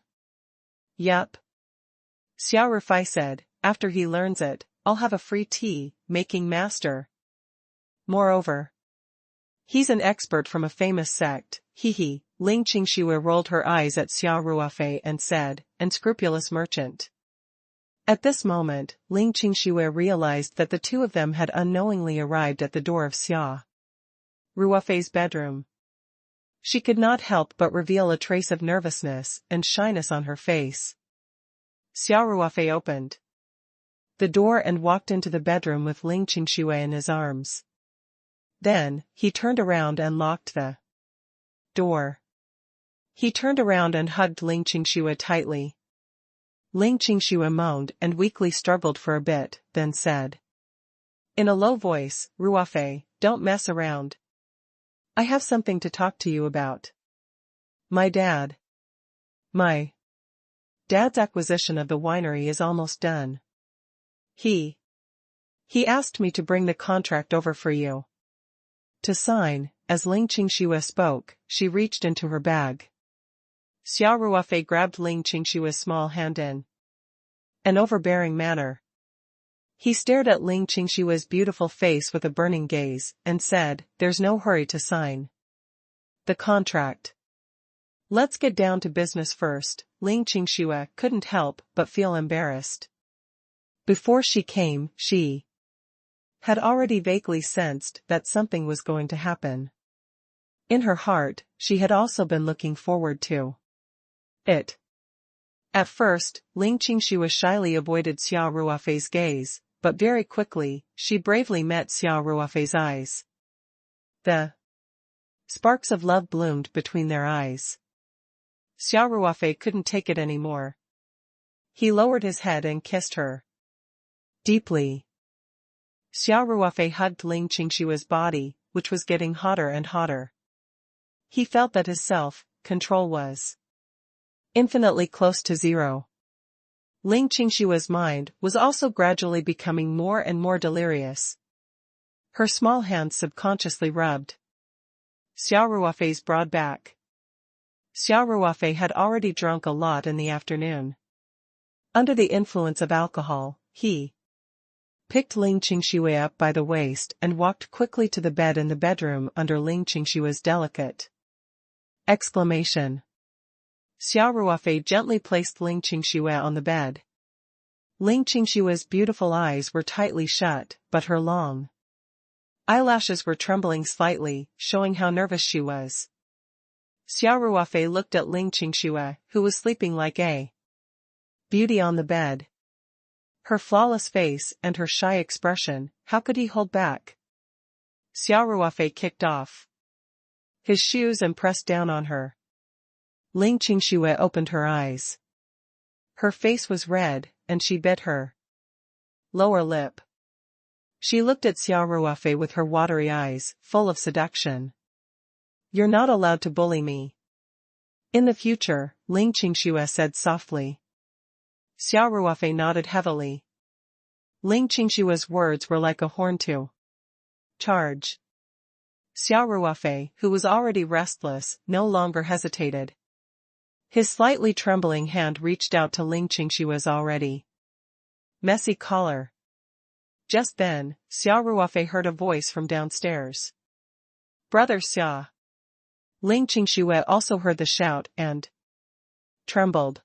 "Yup." Xia Ruofei said, "After he learns it, I'll have a free tea-making master. Moreover, he's an expert from a famous sect, hee." Ling Qingxue rolled her eyes at Xia Ruofei and said, "Unscrupulous merchant." At this moment, Ling Qingxue realized that the two of them had unknowingly arrived at the door of Xia Ruofei's bedroom. She could not help but reveal a trace of nervousness and shyness on her face. Xia Ruofei opened the door and walked into the bedroom with Ling Qingxue in his arms. Then, he turned around and locked the door. He turned around and hugged Ling Qingxue tightly. Ling Qingxue moaned and weakly struggled for a bit, then said in a low voice, "Ruofei, don't mess around. I have something to talk to you about. My dad's acquisition of the winery is almost done. He asked me to bring the contract over for you to sign." As Ling Qingxue spoke, she reached into her bag. Xia Ruofei grabbed Ling Qingshue's small hand in an overbearing manner. He stared at Ling Qingshue's beautiful face with a burning gaze, and said, "There's no hurry to sign the contract. Let's get down to business first." Ling Qingxue couldn't help but feel embarrassed. Before she came, she had already vaguely sensed that something was going to happen. In her heart, she had also been looking forward to it. At first, Ling Qingxue shyly avoided Xia Ruofei's gaze, but very quickly, she bravely met Xia Ruofei's eyes. The sparks of love bloomed between their eyes. Xia Ruofei couldn't take it anymore. He lowered his head and kissed her deeply. Xia Ruofei hugged Ling Qingshue's body, which was getting hotter and hotter. He felt that his self-control was infinitely close to zero. Ling Qingshue's mind was also gradually becoming more and more delirious. Her small hands subconsciously rubbed Xia Ruofei's broad back. Xia Ruofei had already drunk a lot in the afternoon. Under the influence of alcohol, he picked Ling Qingxue up by the waist and walked quickly to the bed in the bedroom under Ling Qingshue's delicate exclamation. Xia Ruofei gently placed Ling Qingxue on the bed. Ling Qingshue's beautiful eyes were tightly shut, but her long eyelashes were trembling slightly, showing how nervous she was. Xia Ruofei looked at Ling Qingxue, who was sleeping like a beauty on the bed. Her flawless face and her shy expression, how could he hold back? Xia Ruofei kicked off his shoes and pressed down on her. Ling Qingxue opened her eyes. Her face was red, and she bit her lower lip. She looked at Xia Ruofei with her watery eyes, full of seduction. "You're not allowed to bully me in the future," Ling Qingxue said softly. Xia Ruofei nodded heavily. Ling Qingshue's words were like a horn to charge. Xia Ruofei, who was already restless, no longer hesitated. His slightly trembling hand reached out to Ling Qingshue's already messy collar. Just then, Xia Ruofei heard a voice from downstairs. "Brother Xia." Ling Qingsue also heard the shout and trembled.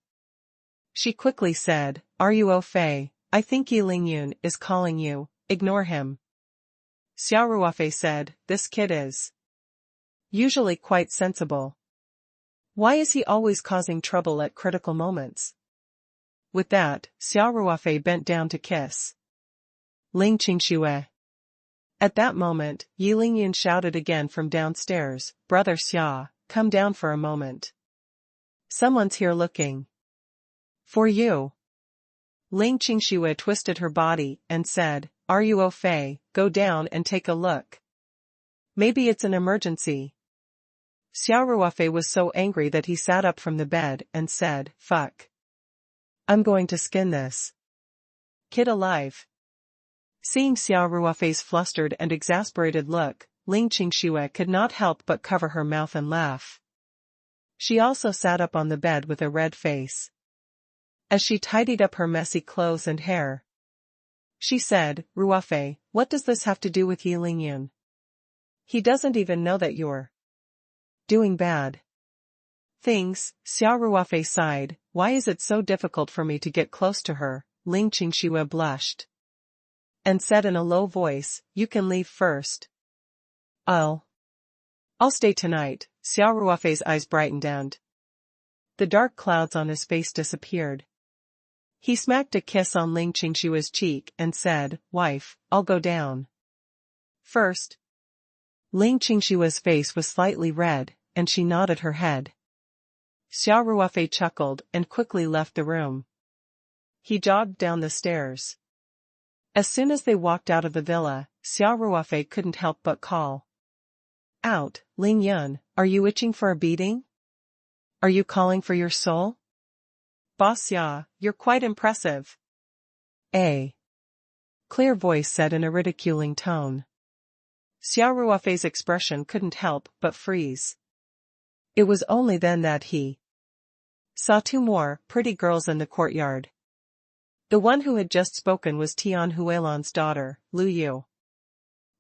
She quickly said, "Are you au fait, I think Yi Lingyun is calling you, ignore him. Xia Ruofei said, this kid is usually quite sensible. Why is he always causing trouble at critical moments? With that, Xia Ruofei bent down to kiss Ling Qingxue. At that moment, Yi Lingyun shouted again from downstairs, Brother Xia, come down for a moment. Someone's here looking for you. Ling Qingxue twisted her body and said, Ruofei, go down and take a look. Maybe it's an emergency. Xia Ruofei was so angry that he sat up from the bed and said, fuck. I'm going to skin this kid alive. Seeing Xia Ruofei's flustered and exasperated look, Ling Qingxue could not help but cover her mouth and laugh. She also sat up on the bed with a red face. As she tidied up her messy clothes and hair, she said, Ruofei, what does this have to do with Yi Lingyun? He doesn't even know that you're doing bad things. Xia Ruofei sighed, why is it so difficult for me to get close to her? Ling Qingxue blushed and said in a low voice, you can leave first. I'll stay tonight. Xia Ruofei's eyes brightened and the dark clouds on his face disappeared. He smacked a kiss on Ling Qingxue's cheek and said, wife, I'll go down first. Ling Qingxue's face was slightly red, and she nodded her head. Xia Ruofei chuckled and quickly left the room. He jogged down the stairs. As soon as they walked out of the villa, Xia Ruofei couldn't help but call out, Ling Yun, are you itching for a beating? Are you calling for your soul? Boss Xia, you're quite impressive. A clear voice said in a ridiculing tone. Xia Ruofei's expression couldn't help but freeze. It was only then that he saw two more pretty girls in the courtyard. The one who had just spoken was Tian Huilan's daughter, Lu Yu.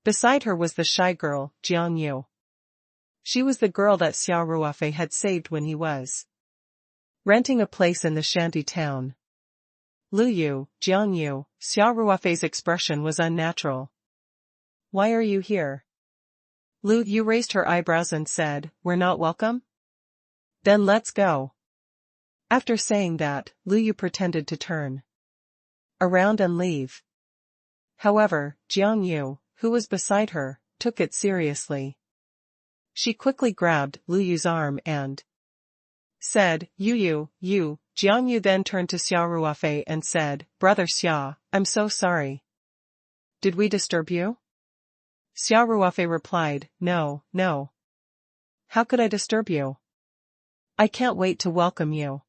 Beside her was the shy girl, Jiang Yu. She was the girl that Xia Ruofei had saved when he was renting a place in the shanty town. Lu Yu, Jiang Yu, Xia Ruofei's expression was unnatural. Why are you here? Lu Yu raised her eyebrows and said, we're not welcome? Then let's go. After saying that, Lu Yu pretended to turn around and leave. However, Jiang Yu, who was beside her, took it seriously. She quickly grabbed Lu Yu's arm and said, you. Jiang Yu then turned to Xia Ruofei and said, Brother Xia, I'm so sorry. Did we disturb you? Xia Ruofei replied, no. How could I disturb you? I can't wait to welcome you.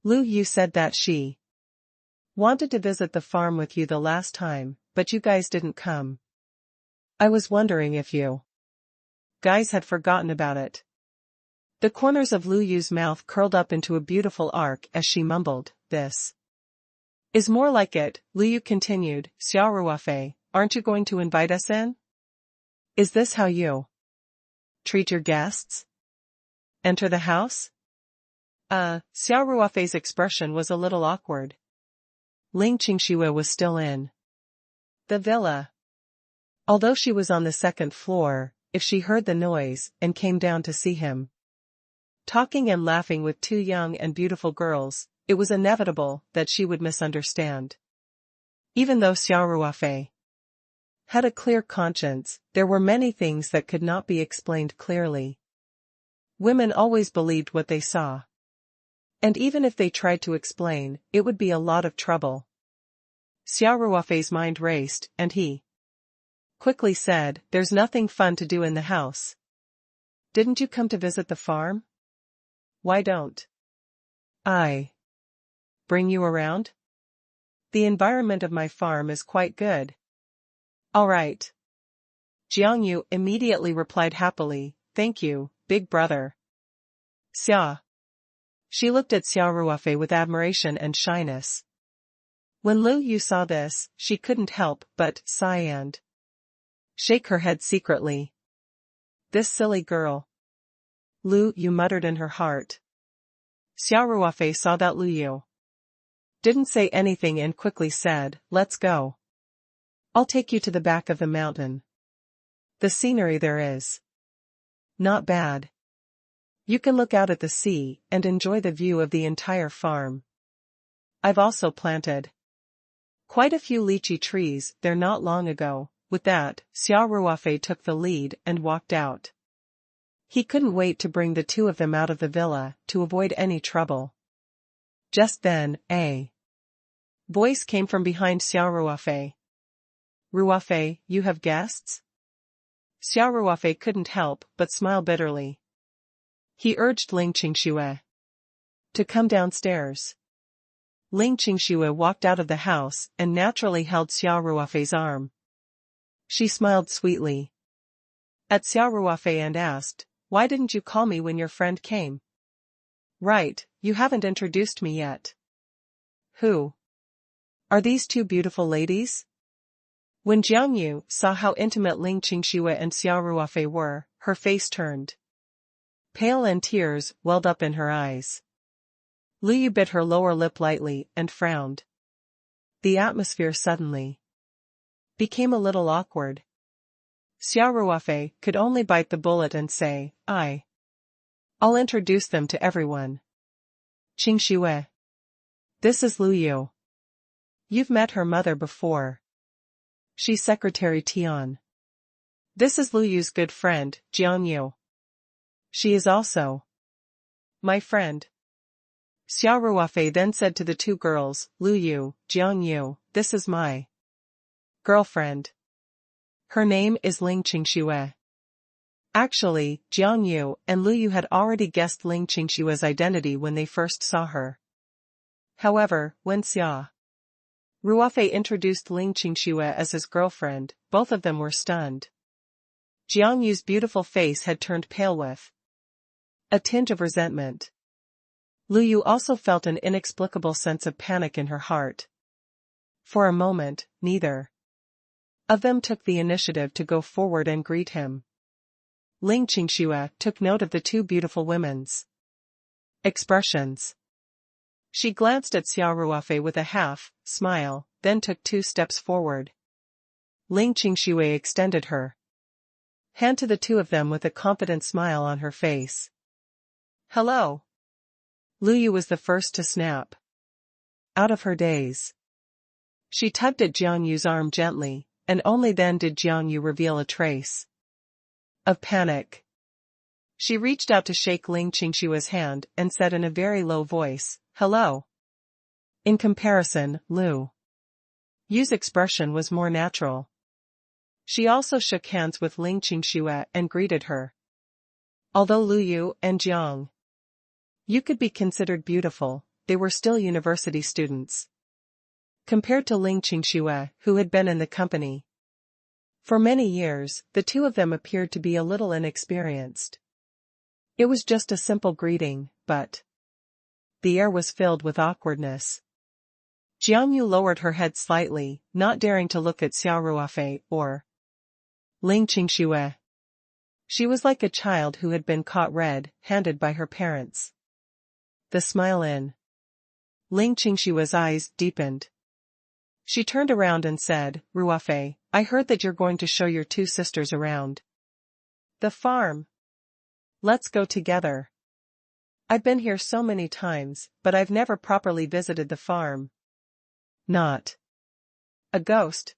Lu Yu said that she wanted to visit the farm with you the last time, but you guys didn't come. I was wondering if you guys had forgotten about it. The corners of Lu Yu's mouth curled up into a beautiful arc as she mumbled, this is more like it. Lu Yu continued, Xia Ruofei, aren't you going to invite us in? Is this how you treat your guests? Enter the house? Xia Ruofei's expression was a little awkward. Ling Qingxue was still in the villa. Although she was on the second floor, if she heard the noise and came down to see him talking and laughing with two young and beautiful girls, it was inevitable that she would misunderstand. Even though Xia Ruofei had a clear conscience, there were many things that could not be explained clearly. Women always believed what they saw. And even if they tried to explain, it would be a lot of trouble. Xia Ruofei's mind raced, and he quickly said, there's nothing fun to do in the house. Didn't you come to visit the farm? Why don't I bring you around? The environment of my farm is quite good. All right. Jiang Yu immediately replied happily, thank you, big brother. Xia. She looked at Xia Ruofei with admiration and shyness. When Lu Yu saw this, she couldn't help but sigh and shake her head secretly. This silly girl. Lu Yu muttered in her heart. Xia Ruofei saw that Lu Yu didn't say anything and quickly said, "Let's go. I'll take you to the back of the mountain. The scenery there is not bad. You can look out at the sea and enjoy the view of the entire farm. I've also planted quite a few lychee trees there not long ago." With that, Xia Ruofei took the lead and walked out. He couldn't wait to bring the two of them out of the villa to avoid any trouble. Just then, a voice came from behind Xia Ruofei. "Ruofei, you have guests?" Xia Ruofei couldn't help but smile bitterly. He urged Ling Qingxue to come downstairs. Ling Qingxue walked out of the house and naturally held Xia Ruofei's arm. She smiled sweetly at Xia Ruofei and asked, "Why didn't you call me when your friend came?" "Right, you haven't introduced me yet. Who are these two beautiful ladies?" When Jiang Yu saw how intimate Ling Qingxue and Xia Ruofei were, her face turned pale and tears welled up in her eyes. Lu Yu bit her lower lip lightly and frowned. The atmosphere suddenly became a little awkward. Xia Ruofei could only bite the bullet and say, "I'll introduce them to everyone. Qingxue. This is Lu Yu. You've met her mother before. She's Secretary Tian. This is Lu Yu's good friend, Jiang Yu. She is also my friend." Xia Ruofei then said to the two girls, "Lu Yu, Jiang Yu, this is my girlfriend. Her name is Ling Qingxue." Actually, Jiang Yu and Lu Yu had already guessed Ling Qingxue's identity when they first saw her. However, when Xia Ruofei introduced Ling Qingxue as his girlfriend, both of them were stunned. Jiang Yu's beautiful face had turned pale with a tinge of resentment. Lu Yu also felt an inexplicable sense of panic in her heart. For a moment, neither of them took the initiative to go forward and greet him. Ling Qingxue took note of the two beautiful women's expressions. She glanced at Xia Ruofei with a half-smile, then took 2 steps forward. Ling Qingxue extended her hand to the two of them with a confident smile on her face. "Hello." Lu Yu was the first to snap out of her daze. She tugged at Jiang Yu's arm gently, and only then did Jiang Yu reveal a trace of panic. She reached out to shake Ling Qingxue's hand and said in a very low voice, "Hello." In comparison, Lu Yu's expression was more natural. She also shook hands with Ling Qingxue and greeted her. Although Lu Yu and Jiang Yu could be considered beautiful, they were still university students. Compared to Ling Qingxue, who had been in the company for many years, the two of them appeared to be a little inexperienced. It was just a simple greeting, but the air was filled with awkwardness. Jiang Yu lowered her head slightly, not daring to look at Xia Ruofei or Ling Qingxue. She was like a child who had been caught red-handed by her parents. The smile in Ling Qingxue's eyes deepened. She turned around and said, "Ruofei, I heard that you're going to show your two sisters around the farm. Let's go together. I've been here so many times, but I've never properly visited the farm." "Not a ghost?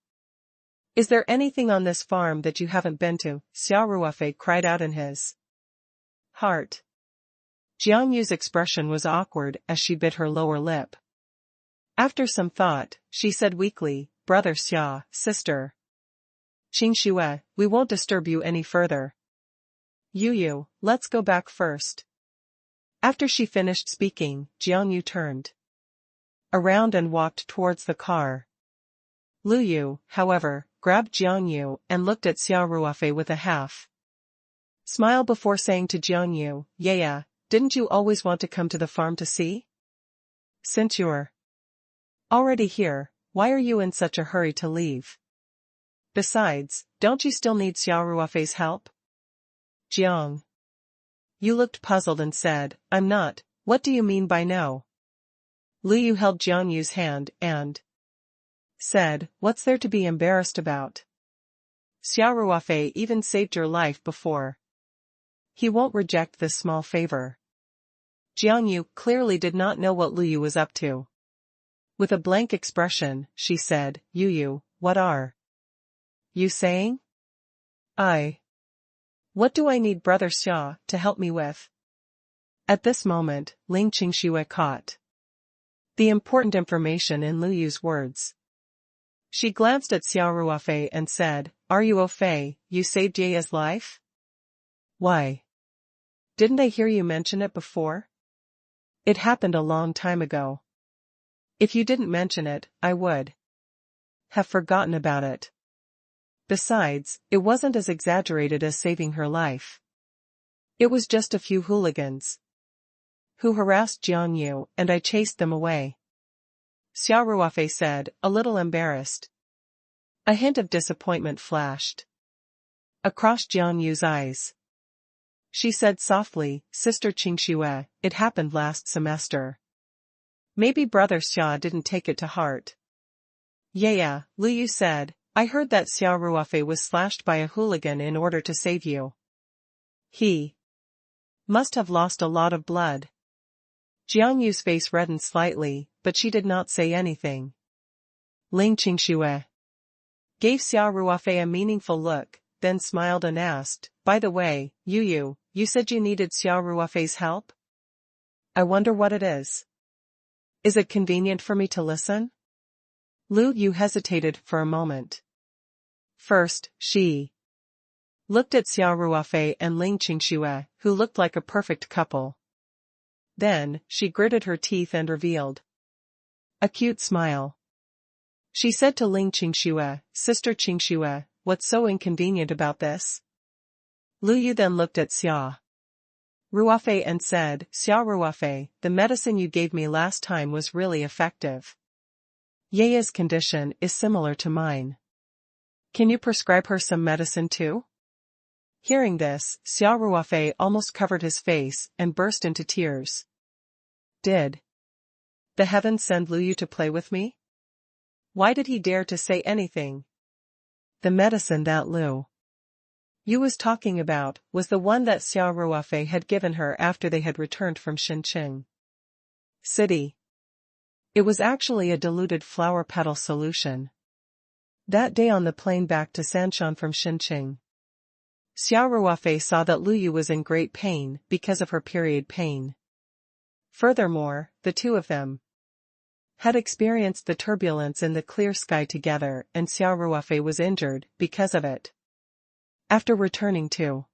Is there anything on this farm that you haven't been to?" Xia Ruofei cried out in his heart. Jiang Yu's expression was awkward as she bit her lower lip. After some thought, she said weakly, "Brother Xia, sister Qingxue, we won't disturb you any further. Yu, let's go back first." After she finished speaking, Jiang Yu turned around and walked towards the car. Lu Yu, however, grabbed Jiang Yu and looked at Xia Ruofei with a half-smile before saying to Jiang Yu, Yeah, didn't you always want to come to the farm to see? Since you're already here, why are you in such a hurry to leave? Besides, don't you still need Xia Ruofei's help?" Jiang Yu looked puzzled and said, "I'm not, what do you mean by no?" Lu Yu held Jiang Yu's hand and said, "What's there to be embarrassed about? Xia Ruofei even saved your life before. He won't reject this small favor." Jiang Yu clearly did not know what Lu Yu was up to. With a blank expression, she said, Yu, what are you saying? What do I need Brother Xia to help me with? At this moment, Ling Qingxue caught the important information in Lu Yu's words. She glanced at Xia Ruofei and said, "Are you au fait, you saved Ye's life? Why? Didn't I hear you mention it before? It happened a long time ago. If you didn't mention it, I would have forgotten about it. Besides, it wasn't as exaggerated as saving her life. It was just a few hooligans who harassed Jiang Yu, and I chased them away." Xia Ruofei said, a little embarrassed. A hint of disappointment flashed across Jiang Yu's eyes. She said softly, "Sister Qingxue, it happened last semester. Maybe Brother Xia didn't take it to heart." Yeah, Lu Yu said, "I heard that Xia Ruofei was slashed by a hooligan in order to save you. He must have lost a lot of blood." Jiang Yu's face reddened slightly, but she did not say anything. Ling Qingxue gave Xia Ruofei a meaningful look, then smiled and asked, "By the way, Yu, you said you needed Xia Ruofei's help? I wonder what it is. Is it convenient for me to listen?" Lu Yu hesitated for a moment. First, she looked at Xia Ruofei and Ling Qingxue, who looked like a perfect couple. Then, she gritted her teeth and revealed a cute smile. She said to Ling Qingxue, "Sister Qingxue, what's so inconvenient about this?" Lu Yu then looked at Xia Ruofei and said, "Xia Ruofei, the medicine you gave me last time was really effective. Ye's condition is similar to mine. Can you prescribe her some medicine too?" Hearing this, Xia Ruofei almost covered his face and burst into tears. Did the heavens send Lu Yu to play with me? Why did he dare to say anything? The medicine that Lu Yu was talking about was the one that Xia Ruofei had given her after they had returned from Xinqing City. It was actually a diluted flower petal solution. That day on the plane back to Sanshan from Xinqing, Xia Ruofei saw that Lu Yu was in great pain because of her period pain. Furthermore, the two of them had experienced the turbulence in the clear sky together, and Xia Ruofei was injured because of it. After returning to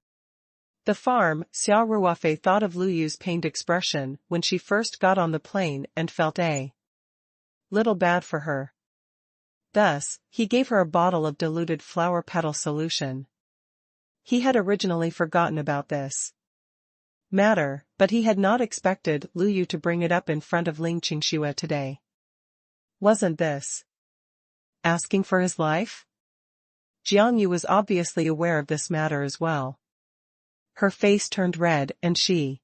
the farm, Xia Ruofei thought of Lu Yu's pained expression when she first got on the plane and felt a little bad for her. Thus, he gave her a bottle of diluted flower petal solution. He had originally forgotten about this matter, but he had not expected Lu Yu to bring it up in front of Ling Qingxue today. Wasn't this asking for his life? Jiang Yu was obviously aware of this matter as well. Her face turned red and she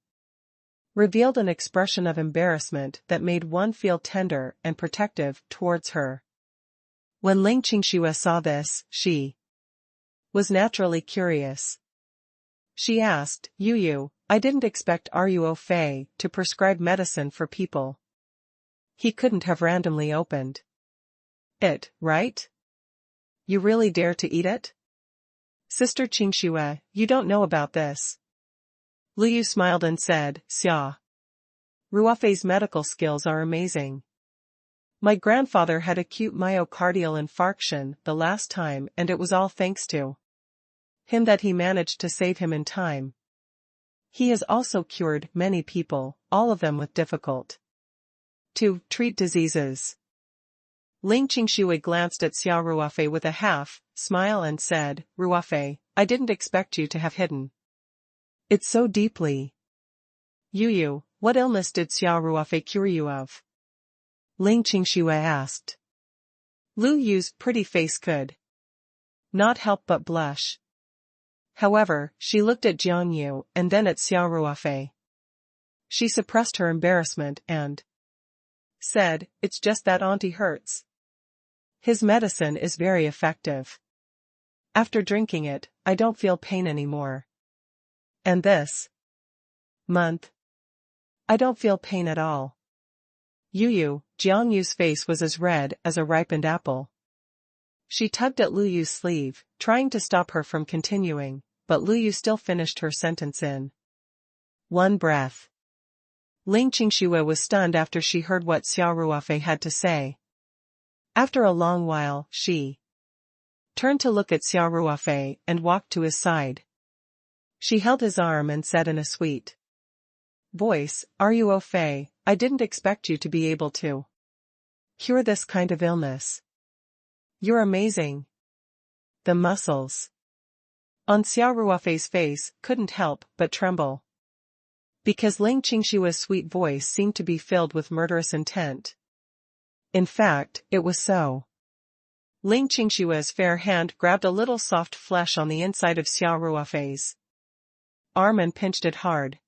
revealed an expression of embarrassment that made one feel tender and protective towards her. When Ling Qingxue saw this, she was naturally curious. She asked, Yu, I didn't expect Ruofei to prescribe medicine for people. He couldn't have randomly opened it, right? You really dare to eat it? Sister Qingxue, you don't know about this. Lu Yu smiled and said, Xia Ruofei's medical skills are amazing. My grandfather had acute myocardial infarction the last time, and it was all thanks to him that he managed to save him in time. He has also cured many people, all of them with difficult to treat diseases. Ling Qingxue glanced at Xia Ruofei with a half-smile and said, Ruofei, I didn't expect you to have hidden it so deeply. Yu, what illness did Xia Ruofei cure you of? Ling Qingxue asked. Lu Yu's pretty face could not help but blush. However, she looked at Jiang Yu and then at Xia Ruofei. She suppressed her embarrassment and said, "It's just that auntie hurts. His medicine is very effective. After drinking it, I don't feel pain anymore. And this month, I don't feel pain at all." Jiang Yu's face was as red as a ripened apple. She tugged at Lu Yu's sleeve, trying to stop her from continuing, but Lu Yu still finished her sentence in one breath. Ling Qingxue was stunned after she heard what Xia Ruofei had to say. After a long while, she turned to look at Xia Ruofei and walked to his side. She held his arm and said in a sweet voice, "Ruofei, I didn't expect you to be able to cure this kind of illness. You're amazing." The muscles on Xia Ruofei's face couldn't help but tremble. Because Ling Qingshua's sweet voice seemed to be filled with murderous intent. In fact, it was so. Ling Qingshua's fair hand grabbed a little soft flesh on the inside of Xia Ruofei's arm and pinched it hard.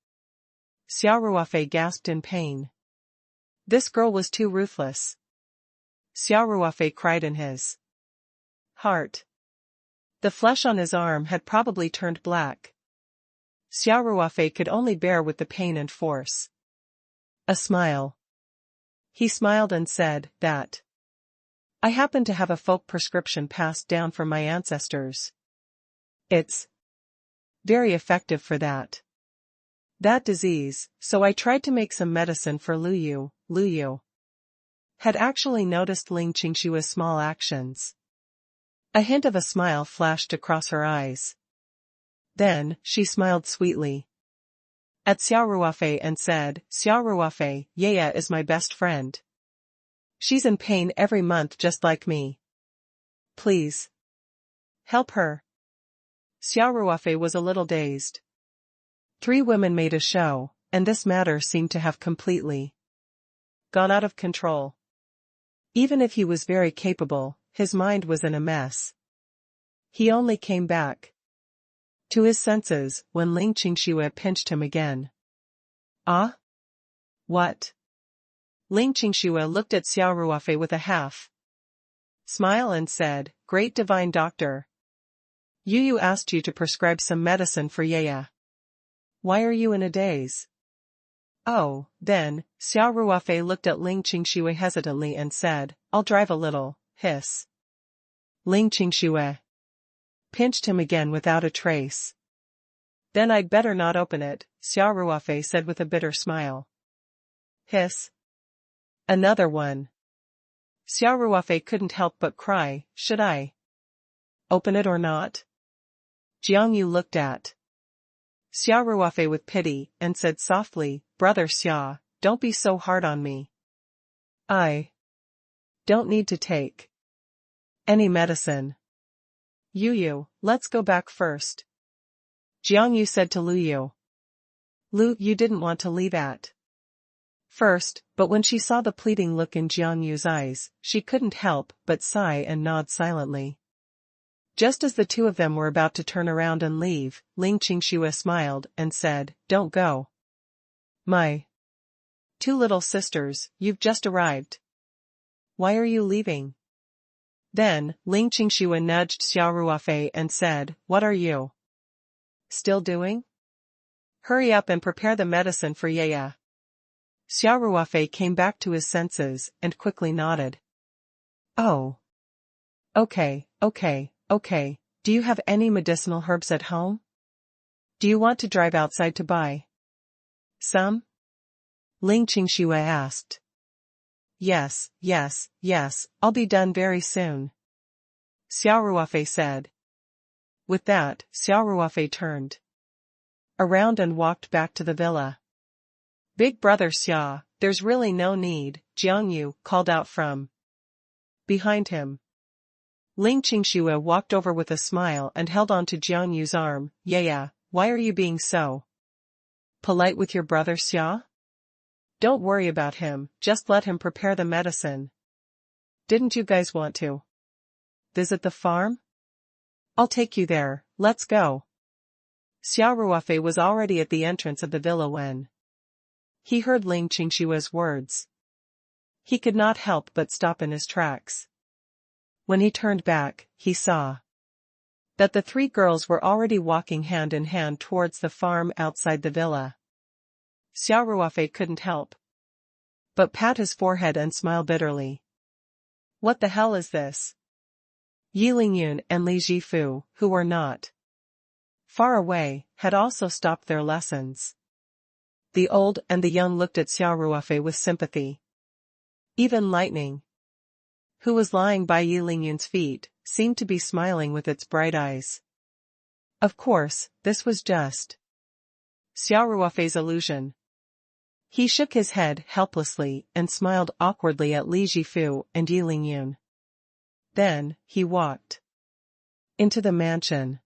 Xia Ruofei gasped in pain. This girl was too ruthless. Xia Ruofei cried in his heart. The flesh on his arm had probably turned black. Xia Ruofei could only bear with the pain and force a smile. He smiled and said, "That I happen to have a folk prescription passed down from my ancestors. It's very effective for that disease, so I tried to make some medicine for Lu Yu." Lu Yu had actually noticed Ling Qingshua's small actions. A hint of a smile flashed across her eyes. Then, she smiled sweetly at Xia Ruofei and said, "Xia Ruofei, Yaya is my best friend. She's in pain every month just like me. Please help her." Xia Ruofei was a little dazed. 3 women made a show, and this matter seemed to have completely gone out of control. Even if he was very capable, his mind was in a mess. He only came back to his senses when Ling Qingxue pinched him again. "Ah? What?" Ling Qingxue looked at Xia Ruofei with a half smile and said, "Great divine doctor. Yu asked you to prescribe some medicine for Yaya. Why are you in a daze?" "Oh, then," Xia Ruofei looked at Ling Qingxue hesitantly and said, "I'll drive a little." Hiss. Ling Qingxue pinched him again without a trace. "Then I'd better not open it," Xia Ruofei said with a bitter smile. Hiss. Another one. Xia Ruofei couldn't help but cry, "Should I open it or not?" Jiang Yu looked at Xia Ruofei with pity, and said softly, "Brother Xia, don't be so hard on me. I don't need to take any medicine. Yu, let's go back first." Jiang Yu said to Lu Yu. Lu Yu didn't want to leave at first, but when she saw the pleading look in Jiang Yu's eyes, she couldn't help but sigh and nod silently. Just as the 2 of them were about to turn around and leave, Ling Qingxue smiled and said, "Don't go. My 2 little sisters, you've just arrived. Why are you leaving?" Then, Ling Qingxue nudged Xia Ruofei and said, "What are you still doing? Hurry up and prepare the medicine for Yaya." Xia Ruofei came back to his senses and quickly nodded. "Oh. Okay. Do you have any medicinal herbs at home? Do you want to drive outside to buy some?" Ling Qingxue asked. Yes, I'll be done very soon," Xia Ruofei said. With that, Xia Ruofei turned around and walked back to the villa. "Big brother Xia, there's really no need," Jiang Yu called out from behind him. Ling Qingxue walked over with a smile and held on to Jiang Yu's arm. "Yaya, why are you being so polite with your brother Xia? Don't worry about him, just let him prepare the medicine. Didn't you guys want to visit the farm? I'll take you there, let's go." Xia Ruofei was already at the entrance of the villa when he heard Ling Qingshue's words. He could not help but stop in his tracks. When he turned back, he saw that the three girls were already walking hand in hand towards the farm outside the villa. Xia Ruofei couldn't help but pat his forehead and smile bitterly. What the hell is this? Yi Lingyun and Li Jifu, who were not far away, had also stopped their lessons. The old and the young looked at Xia Ruofei with sympathy. Even Lightning, who was lying by Yi Lingyun's feet, seemed to be smiling with its bright eyes. Of course, this was just Xia Ruofei's illusion. He shook his head helplessly and smiled awkwardly at Li Jifu and Yi Lingyun. Then, he walked into the mansion.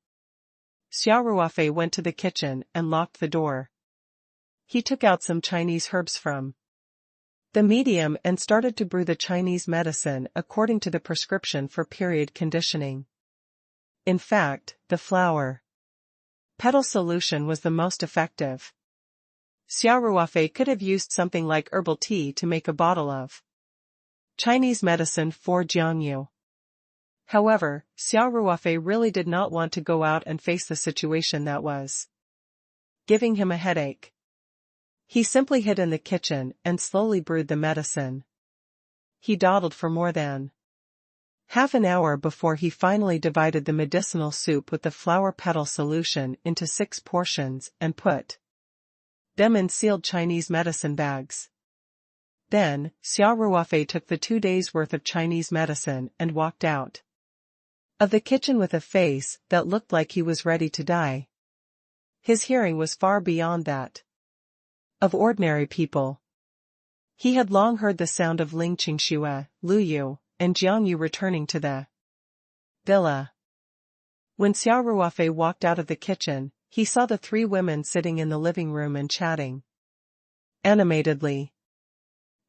Xia Ruofei went to the kitchen and locked the door. He took out some Chinese herbs from the medium and started to brew the Chinese medicine according to the prescription for period conditioning. In fact, the flower petal solution was the most effective. Xia Ruofei could have used something like herbal tea to make a bottle of Chinese medicine for Jiangyu. However, Xia Ruofei really did not want to go out and face the situation that was giving him a headache. He simply hid in the kitchen and slowly brewed the medicine. He dawdled for more than half an hour before he finally divided the medicinal soup with the flower petal solution into 6 portions and put them in sealed Chinese medicine bags. Then, Xia Ruofei took the 2 days' worth of Chinese medicine and walked out of the kitchen with a face that looked like he was ready to die. His hearing was far beyond that of ordinary people. He had long heard the sound of Ling Qingxue, Lu Yu, and Jiangyu returning to the villa. When Xia Ruofei walked out of the kitchen, he saw the 3 women sitting in the living room and chatting animatedly.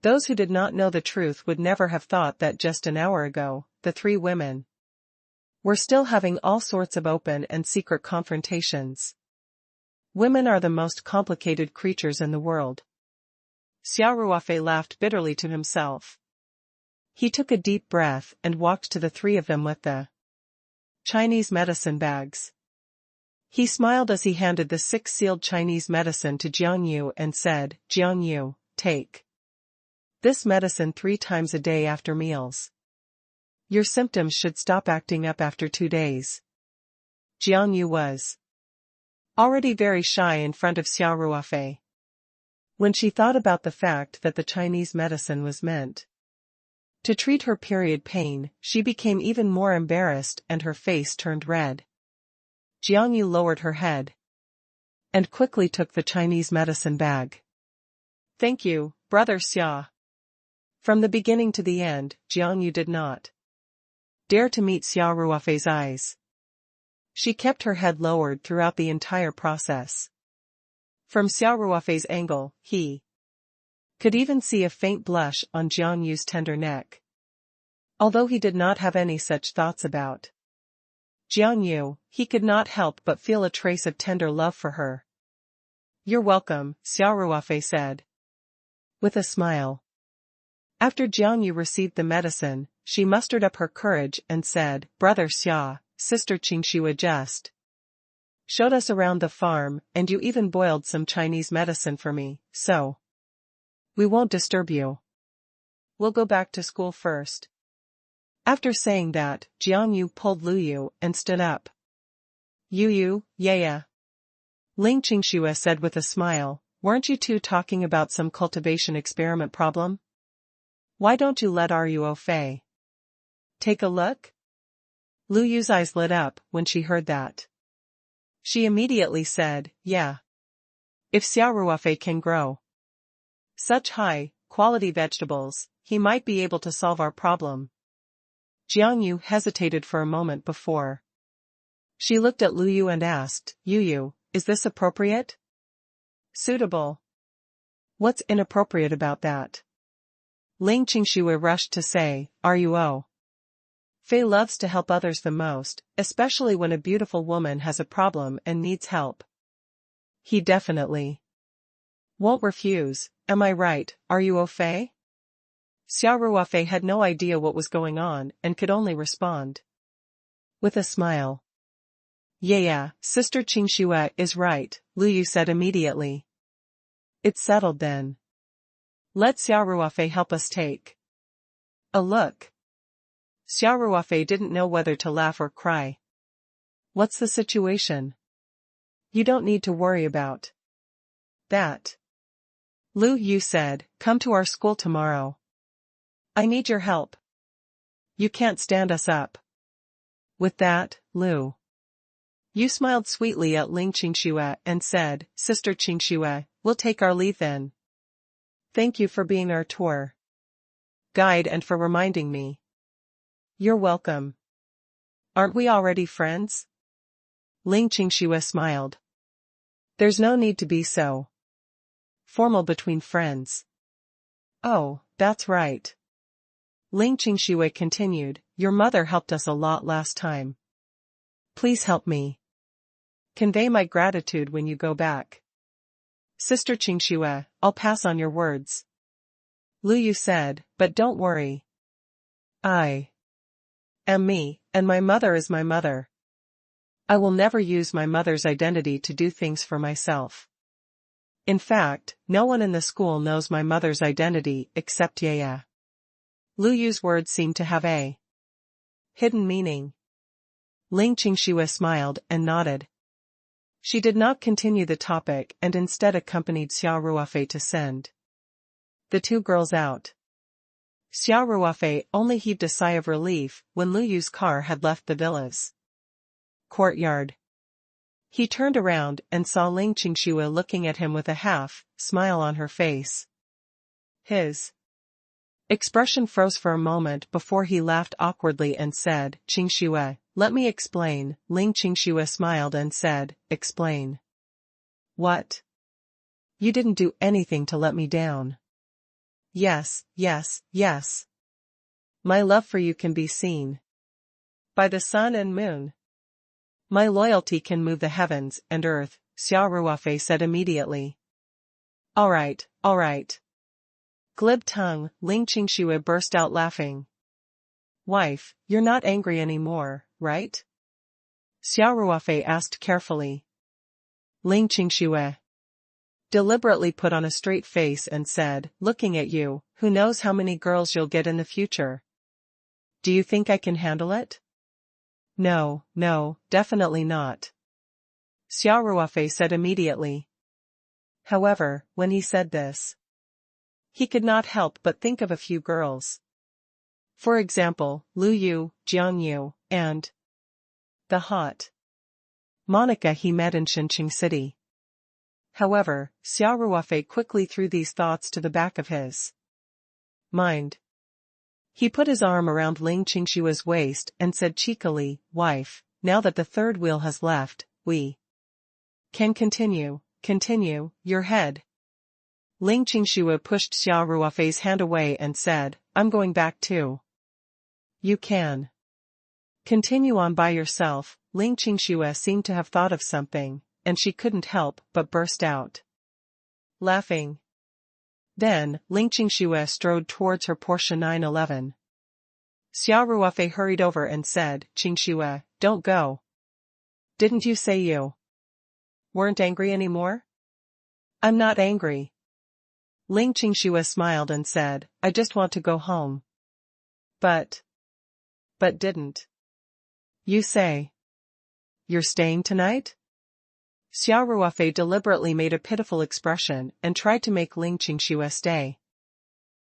Those who did not know the truth would never have thought that just an hour ago, the 3 women were still having all sorts of open and secret confrontations. Women are the most complicated creatures in the world. Xia Ruofei laughed bitterly to himself. He took a deep breath and walked to the 3 of them with the Chinese medicine bags. He smiled as he handed the 6 sealed Chinese medicine to Jiangyu and said, "Jiangyu, take this medicine 3 times a day after meals. Your symptoms should stop acting up after 2 days." Jiangyu was already very shy in front of Xia Ruofei. When she thought about the fact that the Chinese medicine was meant to treat her period pain, she became even more embarrassed and her face turned red. Jiangyu lowered her head and quickly took the Chinese medicine bag. "Thank you, brother Xia." From the beginning to the end, Jiangyu did not dare to meet Xia Ruofei's eyes. She kept her head lowered throughout the entire process. From Xia Ruofei's angle, he could even see a faint blush on Jiangyu's tender neck. Although he did not have any such thoughts about Jiangyu, he could not help but feel a trace of tender love for her. "You're welcome," Xia Ruofei said with a smile. After Jiangyu received the medicine, she mustered up her courage and said, "Brother Xia, Sister Qingxue just showed us around the farm, and you even boiled some Chinese medicine for me, so we won't disturb you. We'll go back to school first." After saying that, Jiangyu pulled Lu Yu and stood up. "Yu, yeah. Ling Qingxue said with a smile, "Weren't you two talking about some cultivation experiment problem? Why don't you let Ruofei take a look?" Lu Yu's eyes lit up when she heard that. She immediately said, "Yeah. If Xia Ruofei can grow such high-quality vegetables, he might be able to solve our problem." Jiangyu hesitated for a moment before she looked at Lu Yu and asked, "Yu, is this appropriate? Suitable? What's inappropriate about that?" Ling Qingxue rushed to say, "Ruo Fei loves to help others the most, especially when a beautiful woman has a problem and needs help. He definitely won't refuse, am I right, Ruofei?" Xia Ruofei had no idea what was going on and could only respond with a smile. Yeah, Sister Qingxue is right, Lu Yu said immediately. It's settled then. Let Xia Ruofei help us take a look. Xia Ruofei didn't know whether to laugh or cry. What's the situation? You don't need to worry about that. Lu Yu said, come to our school tomorrow. I need your help. You can't stand us up. With that, Lu Yu smiled sweetly at Ling Qingxue and said, Sister Qingxue, we'll take our leave then. Thank you for being our tour guide and for reminding me. You're welcome. Aren't we already friends? Ling Qingxue smiled. There's no need to be so formal between friends. Oh, that's right. Ling Qingxue continued, your mother helped us a lot last time. Please help me convey my gratitude when you go back. Sister Qingxue, I'll pass on your words. Lu Yu said, but don't worry. I am me, and my mother is my mother. I will never use my mother's identity to do things for myself. In fact, no one in the school knows my mother's identity except Yaya. Lu Yu's words seemed to have a hidden meaning. Ling Qingxue smiled and nodded. She did not continue the topic and instead accompanied Xia Ruofei to send the two girls out. Xia Ruofei only heaved a sigh of relief when Lu Yu's car had left the villa's courtyard. He turned around and saw Ling Qingxue looking at him with a half-smile on her face. His expression froze for a moment before he laughed awkwardly and said, Qingxue, let me explain. Ling Qingxue smiled and said, explain. What? You didn't do anything to let me down. Yes, yes, yes. My love for you can be seen by the sun and moon. My loyalty can move the heavens and earth, Xia Ruofei said immediately. All right. Glib tongue, Ling Qingxue burst out laughing. Wife, you're not angry anymore, right? Xia Ruofei asked carefully. Ling Qingxue deliberately put on a straight face and said, looking at you, who knows how many girls you'll get in the future? Do you think I can handle it? No, definitely not. Xia Ruofei said immediately. However, when he said this, he could not help but think of a few girls. For example, Lu Yu, Jiang Yu, and the hot Monica he met in Shenqing City. However, Xia Ruofei quickly threw these thoughts to the back of his mind. He put his arm around Ling Qingxue's waist and said cheekily, wife, now that the third wheel has left, we can continue, your head. Ling Qingxue pushed Xia Ruofei's hand away and said, I'm going back too. You can continue on by yourself. Ling Qingxue seemed to have thought of something, and she couldn't help but burst out laughing. Then, Ling Qingxue strode towards her Porsche 911. Xia Ruofei hurried over and said, Qingxue, don't go. Didn't you say you weren't angry anymore? I'm not angry. Ling Qingxue smiled and said, I just want to go home. But didn't you say you're staying tonight? Xia Ruofei deliberately made a pitiful expression and tried to make Ling Qingxue stay.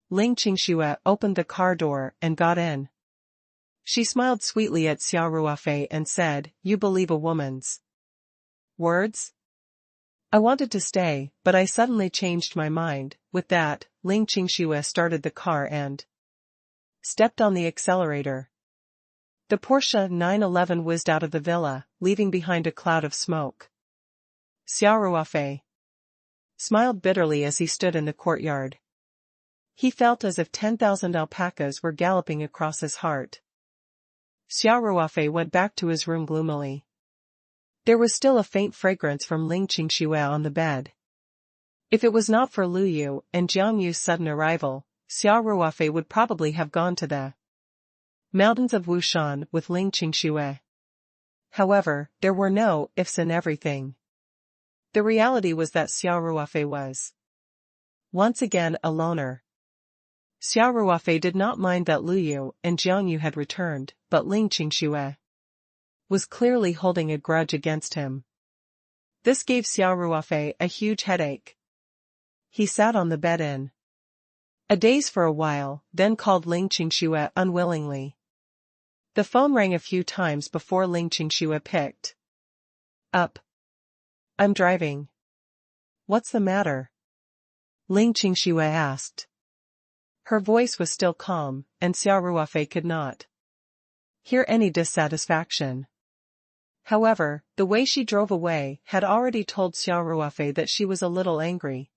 Ling Qingxue opened the car door and got in. She smiled sweetly at Xia Ruofei and said, you believe a woman's words? I wanted to stay, but I suddenly changed my mind. With that, Ling Qingxue started the car and stepped on the accelerator. The Porsche 911 whizzed out of the villa, leaving behind a cloud of smoke. Xia Ruofei smiled bitterly as he stood in the courtyard. He felt as if 10,000 alpacas were galloping across his heart. Xia Ruofei went back to his room gloomily. There was still a faint fragrance from Ling Qingxue on the bed. If it was not for Lu Yu and Jiang Yu's sudden arrival, Xia Ruofei would probably have gone to the mountains of Wushan with Ling Qingxue. However, there were no ifs in everything. The reality was that Xia Ruofei was once again a loner. Xia Ruofei did not mind that Lu Yu and Jiang Yu had returned, but Ling Qingxue was clearly holding a grudge against him. This gave Xia Ruofei a huge headache. He sat on the bed in a daze for a while, then called Ling Qingxue unwillingly. The phone rang a few times before Ling Qingxue picked up. I'm driving. What's the matter? Ling Qingxue asked. Her voice was still calm, and Xia Ruofei could not hear any dissatisfaction. However, the way she drove away had already told Xia Ruofei that she was a little angry.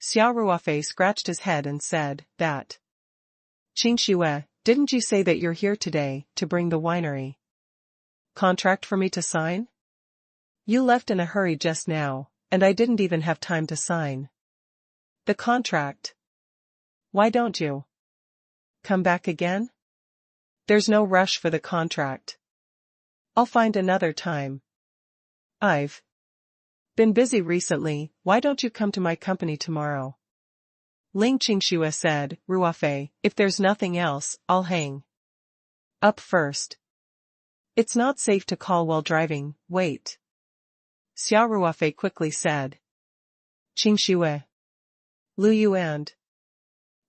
Xia Ruofei scratched his head and said, "That Qingxue, didn't you say that you're here today to bring the winery contract for me to sign? You left in a hurry just now, and I didn't even have time to sign the contract. Why don't you come back again? There's no rush for the contract. I'll find another time. I've been busy recently. Why don't you come to my company tomorrow?" Ling Qingxue said, "Ruofei, if there's nothing else, I'll hang up first. It's not safe to call while driving, wait." Xia Ruofei quickly said. "Qingxue, Lu Yu and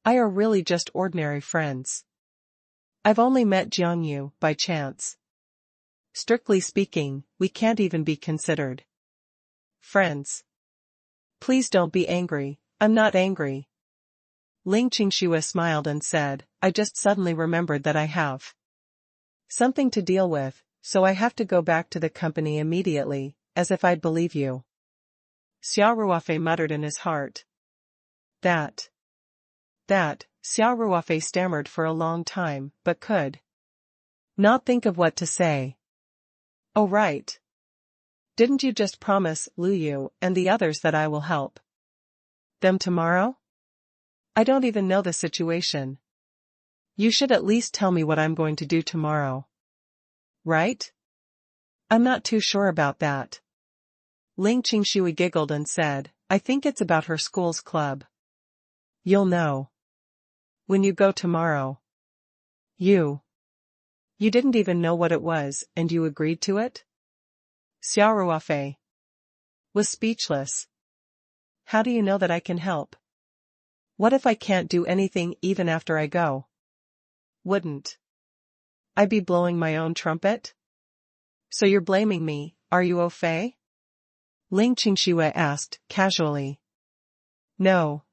I are really just ordinary friends. I've only met Jiang Yu by chance. Strictly speaking, we can't even be considered friends. Please don't be angry." "I'm not angry." Ling Qingxue smiled and said, "I just suddenly remembered that I have something to deal with, so I have to go back to the company immediately, as if I'd believe you." Xia Ruofei muttered in his heart. That. Xia Ruofei stammered for a long time, but could not think of what to say. "Oh right. Didn't you just promise Lu Yu and the others that I will help them tomorrow? I don't even know the situation. You should at least tell me what I'm going to do tomorrow. Right?" "I'm not too sure about that." Ling Qingxue giggled and said, "I think it's about her school's club. You'll know when you go tomorrow. You didn't even know what it was, and you agreed to it?" Xia Ruofei was speechless. "How do you know that I can help? What if I can't do anything even after I go? Wouldn't I be blowing my own trumpet?" "So you're blaming me, are you, Ruofei?" Ling Qingxue asked, casually. No.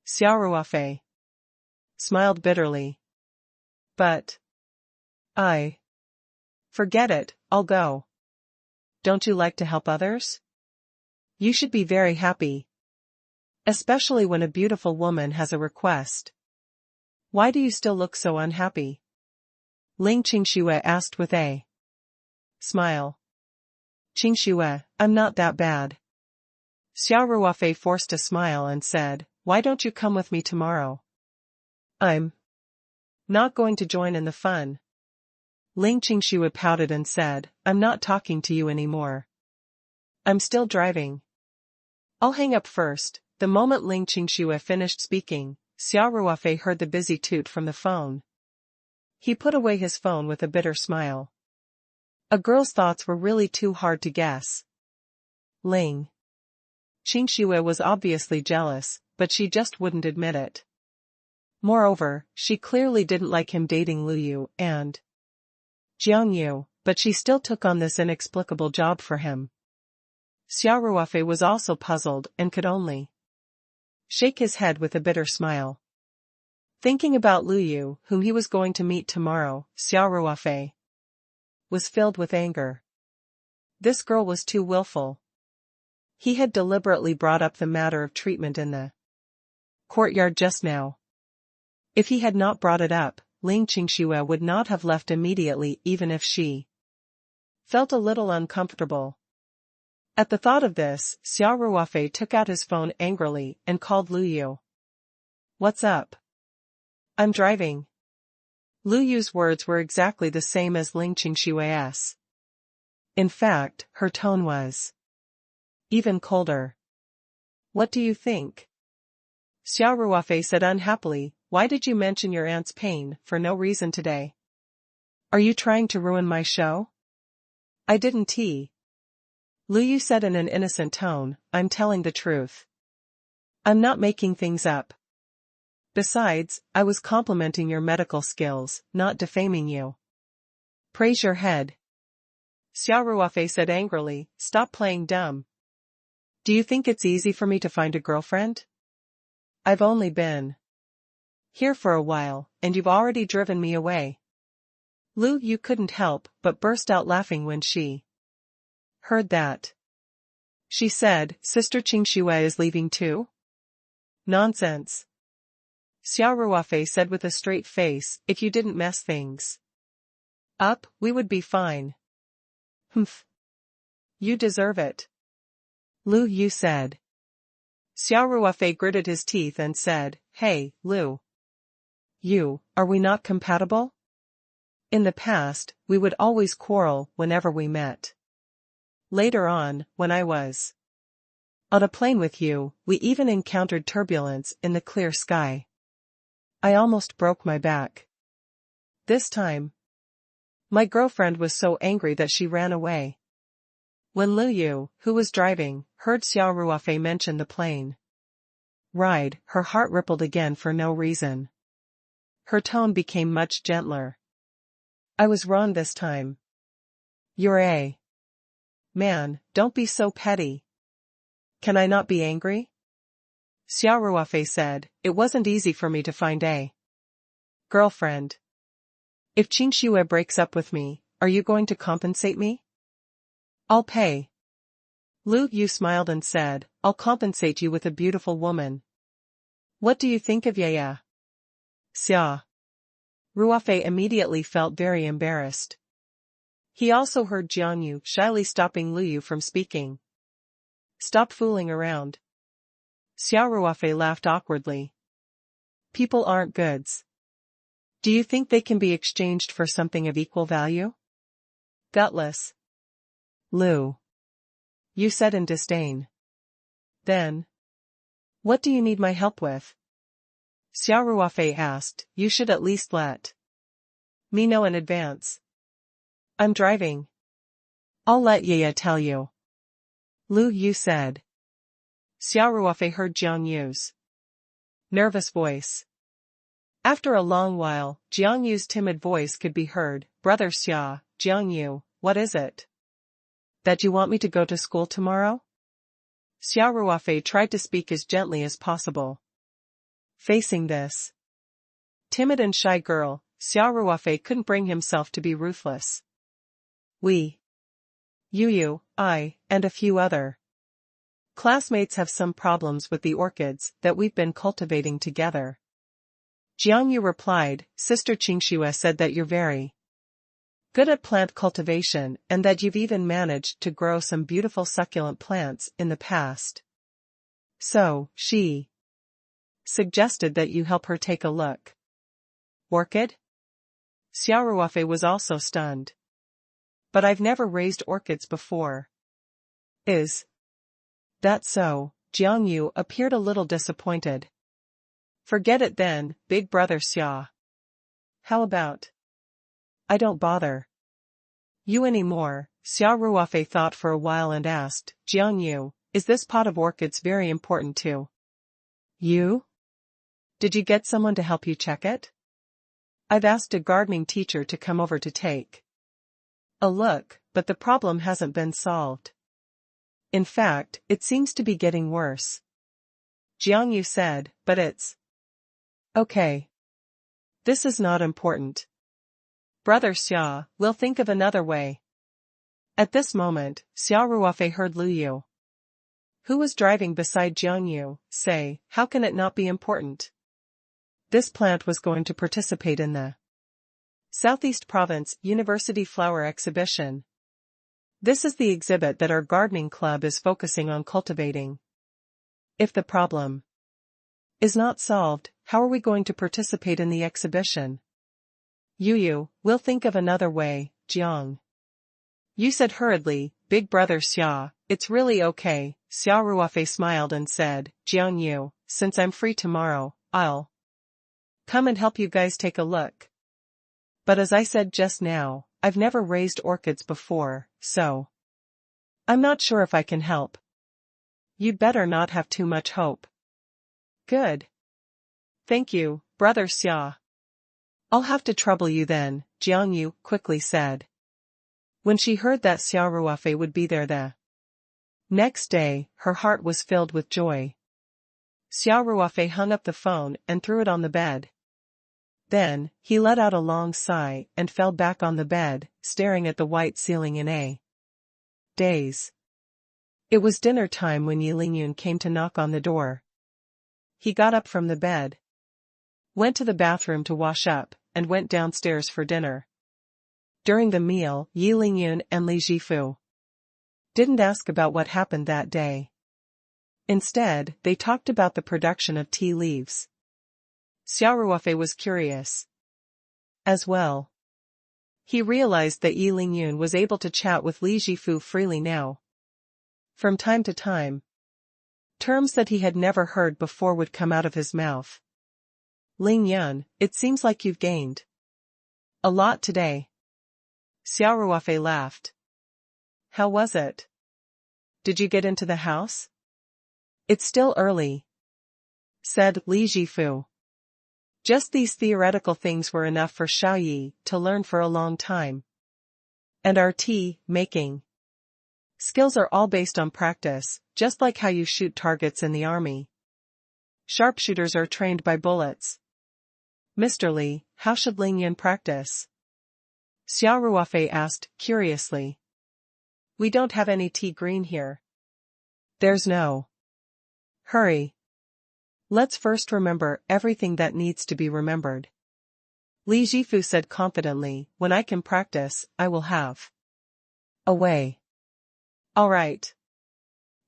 Xia Ruofei smiled bitterly. "But I forget it, I'll go. Don't you like to help others? You should be very happy. Especially when a beautiful woman has a request. Why do you still look so unhappy?" Ling Qingxue asked with a smile. "Qingxue, I'm not that bad." Xia Ruofei forced a smile and said, "Why don't you come with me tomorrow?" "I'm not going to join in the fun." Ling Qingxue pouted and said, "I'm not talking to you anymore. I'm still driving. I'll hang up first." The moment Ling Qingxue finished speaking, Xia Ruofei heard the busy toot from the phone. He put away his phone with a bitter smile. A girl's thoughts were really too hard to guess. Ling Qingxue was obviously jealous, but she just wouldn't admit it. Moreover, she clearly didn't like him dating Lu Yu and Jiang Yu, but she still took on this inexplicable job for him. Xia Ruofei was also puzzled and could only shake his head with a bitter smile. Thinking about Lu Yu, whom he was going to meet tomorrow, Xia Ruofei was filled with anger. This girl was too willful. He had deliberately brought up the matter of treatment in the courtyard just now. If he had not brought it up, Ling Qingxue would not have left immediately even if she felt a little uncomfortable. At the thought of this, Xia Ruofei took out his phone angrily and called Lu Yu. What's up? I'm driving. Lu Yu's words were exactly the same as Ling Qingshui's. In fact, her tone was even colder. What do you think? Xia Ruofei said unhappily, why did you mention your aunt's pain for no reason today? Are you trying to ruin my show? I didn't. Lu Yu said in an innocent tone, I'm telling the truth. I'm not making things up. Besides, I was complimenting your medical skills, not defaming you. Praise your head. Xia Ruofei said angrily, stop playing dumb. Do you think it's easy for me to find a girlfriend? I've only been here for a while, and you've already driven me away. Lu Yu couldn't help but burst out laughing when she heard that. She said, Sister Qingshui is leaving too? Nonsense. Xia Ruofei said with a straight face, if you didn't mess things up, we would be fine. Humph. You deserve it. Lu Yu said. Xia Ruofei gritted his teeth and said, hey, Lu Yu, are we not compatible? In the past, we would always quarrel whenever we met. Later on, when I was on a plane with you, we even encountered turbulence in the clear sky. I almost broke my back. This time, my girlfriend was so angry that she ran away. When Lu Yu, who was driving, heard Xia Ruofei mention the plane ride, her heart rippled again for no reason. Her tone became much gentler. I was wrong this time. You're a man, don't be so petty. Can I not be angry? Xia Ruofei said, it wasn't easy for me to find a girlfriend. If Qingshui breaks up with me, are you going to compensate me? I'll pay. Lu Yu smiled and said, I'll compensate you with a beautiful woman. What do you think of Yaya? Xia Ruofei immediately felt very embarrassed. He also heard Jiang Yu shyly stopping Lu Yu from speaking. Stop fooling around. Xia Ruofei laughed awkwardly. People aren't goods. Do you think they can be exchanged for something of equal value? Gutless. Lu Yu said in disdain. Then, what do you need my help with? Xia Ruofei asked, you should at least let me know in advance. I'm driving. I'll let Yaya tell you. Lu Yu said. Xia Ruofei heard Jiang Yu's nervous voice. After a long while, Jiang Yu's timid voice could be heard. Brother Xia, Jiang Yu, what is it? That you want me to go to school tomorrow? Xia Ruofei tried to speak as gently as possible. Facing this timid and shy girl, Xia Ruofei couldn't bring himself to be ruthless. We, Yu, I, and a few other classmates have some problems with the orchids that we've been cultivating together. Jiang Yu replied, Sister Qingshui said that you're very good at plant cultivation and that you've even managed to grow some beautiful succulent plants in the past. So, she suggested that you help her take a look. Orchid? Xia Ruofei was also stunned. But I've never raised orchids before. Is that so? Jiang Yu appeared a little disappointed. Forget it then, big brother Xia. How about I don't bother you anymore? Xia Ruofei thought for a while and asked, Jiang Yu, is this pot of orchids very important to you? Did you get someone to help you check it? I've asked a gardening teacher to come over to take a look, but the problem hasn't been solved. In fact, it seems to be getting worse. Jiang Yu said, but it's okay. This is not important. Brother Xia, we'll think of another way. At this moment, Xia Ruofei heard Lu Yu, who was driving beside Jiang Yu, say, how can it not be important? This plant was going to participate in the Southeast Province University Flower Exhibition. This is the exhibit that our gardening club is focusing on cultivating. If the problem is not solved, how are we going to participate in the exhibition? We'll think of another way, Jiang. Yu said hurriedly, Big brother Xia, it's really okay. Xia Ruofei smiled and said, Jiang Yu, since I'm free tomorrow, I'll come and help you guys take a look. But as I said just now, I've never raised orchids before, so I'm not sure if I can help. You'd better not have too much hope. Good. Thank you, brother Xia. I'll have to trouble you then, Jiang Yu quickly said. When she heard that Xia Ruofei would be there the next day, her heart was filled with joy. Xia Ruofei hung up the phone and threw it on the bed. Then, he let out a long sigh and fell back on the bed, staring at the white ceiling in a daze. It was dinner time when Yi Lingyun came to knock on the door. He got up from the bed, went to the bathroom to wash up, and went downstairs for dinner. During the meal, Yi Lingyun and Li Zhifu didn't ask about what happened that day. Instead, they talked about the production of tea leaves. Xia Ruofei was curious as well. He realized that Yi Lingyun was able to chat with Li Zhifu freely now. From time to time, terms that he had never heard before would come out of his mouth. Lingyun, it seems like you've gained a lot today. Xia Ruofei laughed. How was it? Did you get into the house? It's still early, said Li Zhifu. Just these theoretical things were enough for Xiaoyi to learn for a long time. And our tea-making skills are all based on practice, just like how you shoot targets in the army. Sharpshooters are trained by bullets. Mr. Li, how should Lingyun practice? Xia Ruofei asked, curiously. We don't have any tea green here. There's no hurry. Let's first remember everything that needs to be remembered. Li Zhifu said confidently, when I can practice, I will have a way. All right.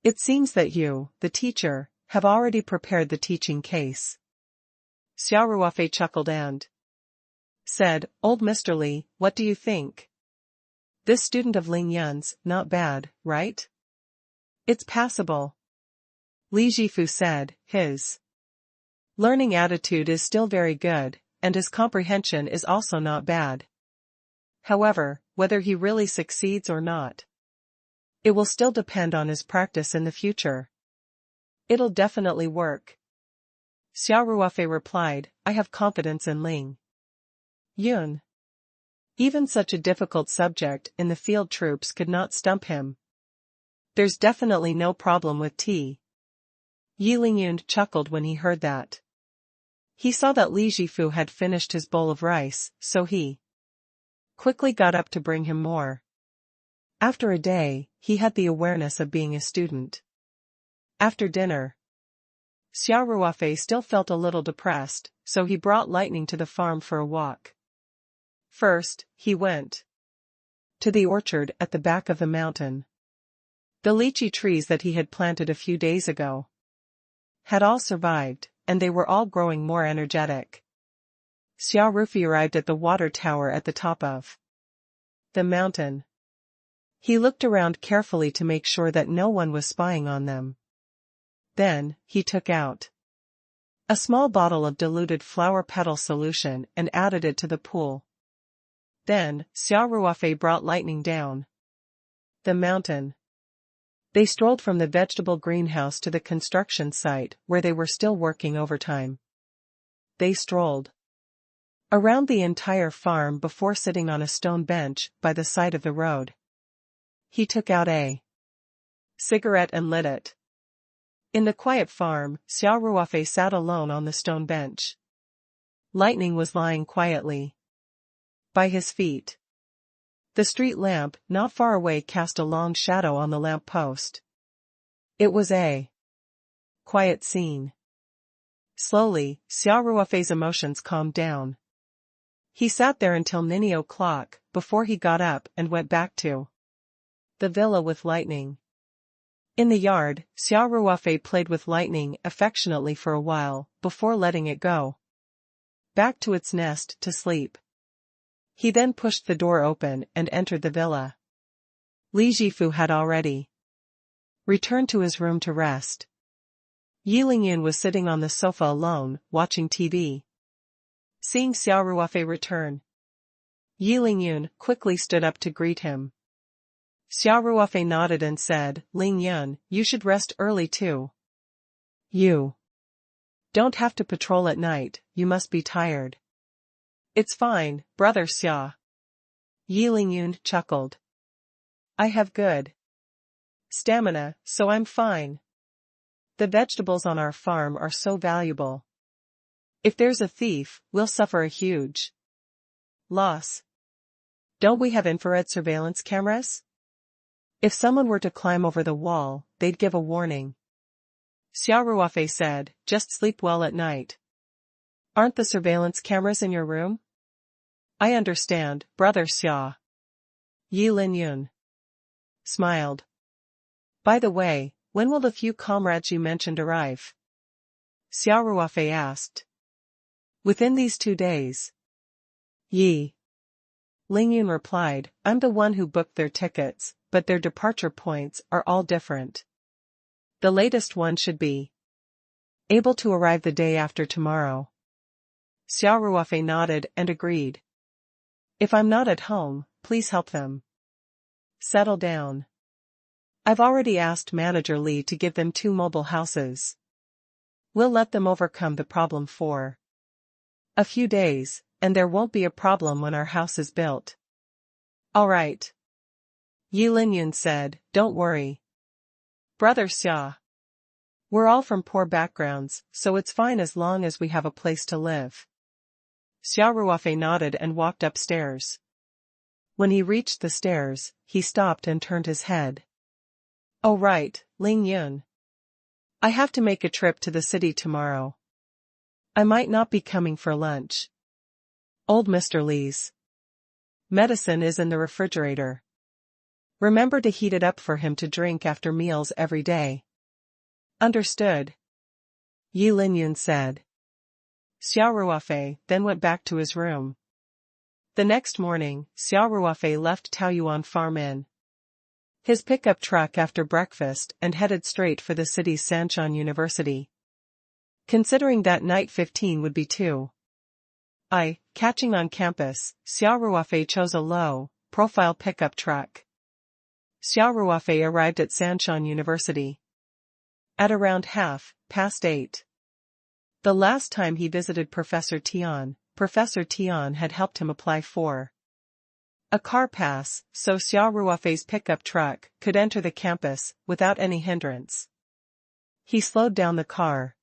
It seems that you, the teacher, have already prepared the teaching case. Xia Ruofei chuckled and said, Old Mr. Li, what do you think? This student of Lingyun's, not bad, right? It's passable. Li Zhifu said, his learning attitude is still very good, and his comprehension is also not bad. However, whether he really succeeds or not, it will still depend on his practice in the future. It'll definitely work. Xia Ruofei replied, I have confidence in Ling Yun. Even such a difficult subject in the field troops could not stump him. There's definitely no problem with tea. Yi Lingyun chuckled when he heard that. He saw that Li Zhifu had finished his bowl of rice, so he quickly got up to bring him more. After a day, he had the awareness of being a student. After dinner, Xia Ruofei still felt a little depressed, so he brought Lightning to the farm for a walk. First, he went to the orchard at the back of the mountain. The lychee trees that he had planted a few days ago had all survived, and they were all growing more energetic. Xia Ruofei arrived at the water tower at the top of the mountain. He looked around carefully to make sure that no one was spying on them. Then, he took out a small bottle of diluted flower petal solution and added it to the pool. Then, Xia Ruofei brought Lightning down the mountain. They strolled from the vegetable greenhouse to the construction site where they were still working overtime. They strolled around the entire farm before sitting on a stone bench by the side of the road. He took out a cigarette and lit it. In the quiet farm, Xia Ruofei sat alone on the stone bench. Lightning was lying quietly by his feet. The street lamp not far away cast a long shadow on the lamp post. It was a quiet scene. Slowly, Xia Ruofei's emotions calmed down. He sat there until nearly o'clock, before he got up and went back to the villa with Lightning. In the yard, Xia Ruofei played with lightning affectionately for a while, before letting it go back to its nest to sleep. He then pushed the door open and entered the villa. Li Jifu had already returned to his room to rest. Yi Lingyun was sitting on the sofa alone, watching TV. Seeing Xia Ruofei return, Yi Lingyun quickly stood up to greet him. Xia Ruofei nodded and said, "Lingyun, you should rest early too. You don't have to patrol at night, you must be tired." "It's fine, brother Xia." Yi Lingyun chuckled. "I have good stamina, so I'm fine. The vegetables on our farm are so valuable. If there's a thief, we'll suffer a huge loss. Don't we have infrared surveillance cameras? If someone were to climb over the wall, they'd give a warning." Xia Ruofei said, "Just sleep well at night. Aren't the surveillance cameras in your room?" "I understand, brother Xia." Yi Lingyun smiled. "By the way, when will the few comrades you mentioned arrive?" Xia Ruofei asked. "Within these 2 days." Yi Lingyun replied, "I'm the one who booked their tickets, but their departure points are all different. The latest one should be able to arrive the day after tomorrow." Xia Ruofei nodded and agreed. "If I'm not at home, please help them settle down. I've already asked Manager Li to give them 2 mobile houses. We'll let them overcome the problem for a few days, and there won't be a problem when our house is built." "All right," Yi Lingyun said, "don't worry, brother Xia. We're all from poor backgrounds, so it's fine as long as we have a place to live." Xia Ruofei nodded and walked upstairs. When he reached the stairs, he stopped and turned his head. "Oh right, Lingyun. I have to make a trip to the city tomorrow. I might not be coming for lunch. Old Mr. Li's medicine is in the refrigerator. Remember to heat it up for him to drink after meals every day." "Understood," Yi Lingyun said. Xia Ruofei then went back to his room. The next morning, Xia Ruofei left Taoyuan Farm in his pickup truck after breakfast and headed straight for the city's Sancheon University. Considering that night 15 would be too catching on campus, Xia Ruofei chose a low-profile pickup truck. Xia Ruofei arrived at Sancheon University at around 8:30. The last time he visited Professor Tian had helped him apply for a car pass, so Xia Ruofei's pickup truck could enter the campus without any hindrance. He slowed down the car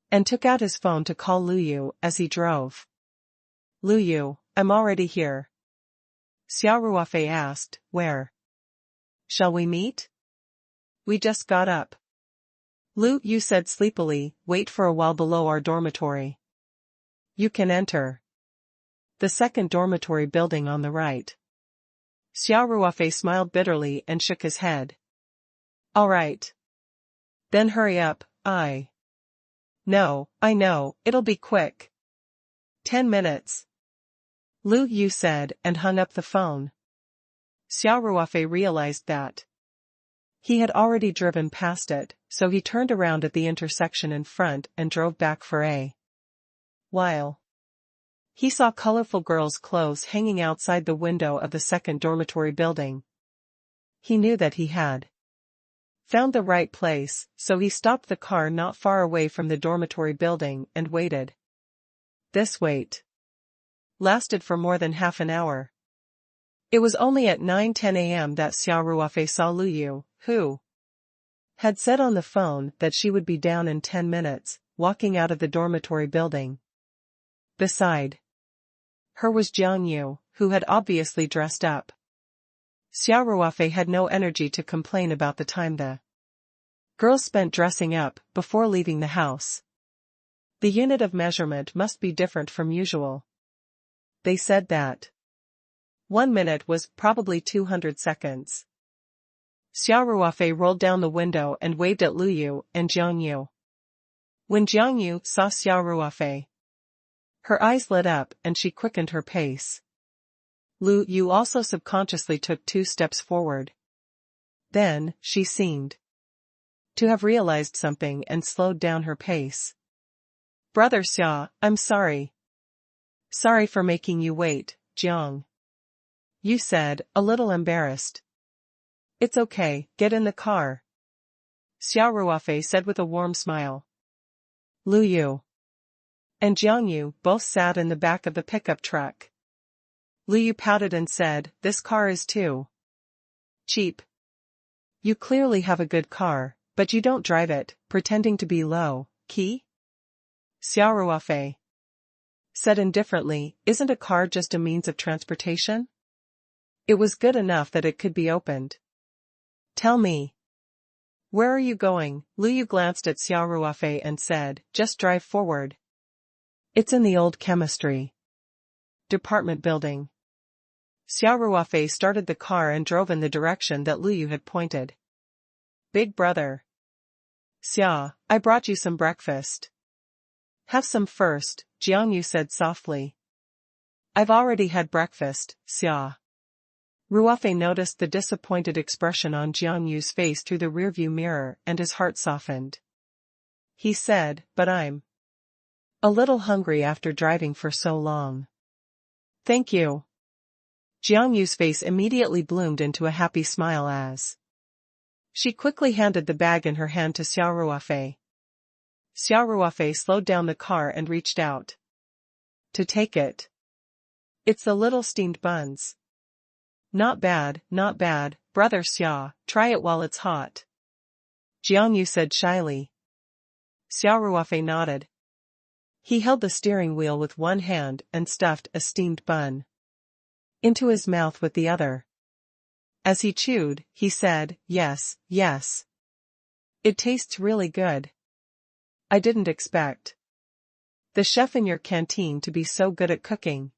and took out his phone to call Lu Yu as he drove. "Lu Yu, I'm already here." Xia Ruofei asked, "Where shall we meet?" "We just got up." Lu Yu said sleepily, "Wait for a while below our dormitory. You can enter the second dormitory building on the right." Xia Ruofei smiled bitterly and shook his head. "All right. Then hurry up." I know, it'll be quick. 10 minutes. Lu Yu said and hung up the phone. Xia Ruofei realized that he had already driven past it, so he turned around at the intersection in front and drove back for a while. He saw colorful girls' clothes hanging outside the window of the second dormitory building. He knew that he had found the right place, so he stopped the car not far away from the dormitory building and waited. This wait lasted for more than half an hour. It was only at 9:10 a.m. that Xia Ruofei saw Lu Yu, who had said on the phone that she would be down in 10 minutes, walking out of the dormitory building. Beside her was Jiang Yu, who had obviously dressed up. Xia Ruofei had no energy to complain about the time the girls spent dressing up before leaving the house. The unit of measurement must be different from usual. They said that 1 minute was probably 200 seconds. Xia Ruofei rolled down the window and waved at Lu Yu and Jiang Yu. When Jiang Yu saw Xia Ruofei, her eyes lit up and she quickened her pace. Lu Yu also subconsciously took 2 steps forward. Then, she seemed to have realized something and slowed down her pace. Brother Xia, I'm sorry. Sorry for making you wait, Jiang Yu said, a little embarrassed. It's okay, get in the car, Xia Ruofei said with a warm smile. Lu Yu and Jiang Yu both sat in the back of the pickup truck. Lu Yu pouted and said, this car is too cheap. You clearly have a good car, but you don't drive it, pretending to be low key? Xia Ruofei said indifferently, isn't a car just a means of transportation? It was good enough that it could be opened. Tell me. Where are you going? Lu Yu glanced at Xia Ruofei and said, just drive forward. It's in the old chemistry department building. Xia Ruofei started the car and drove in the direction that Lu Yu had pointed. Big brother. Xia, I brought you some breakfast. Have some first, Jiang Yu said softly. I've already had breakfast, Xia. Ruofei noticed the disappointed expression on Jiang Yu's face through the rearview mirror and his heart softened. He said, but I'm a little hungry after driving for so long. Thank you. Jiang Yu's face immediately bloomed into a happy smile as she quickly handed the bag in her hand to Xia Ruofei. Xia Ruofei slowed down the car and reached out to take it. It's the little steamed buns. Not bad, brother Xia, try it while it's hot, Jiang Yu said shyly. Xia Ruofei nodded. He held the steering wheel with one hand and stuffed a steamed bun into his mouth with the other. As he chewed, he said, yes. It tastes really good. I didn't expect the chef in your canteen to be so good at cooking.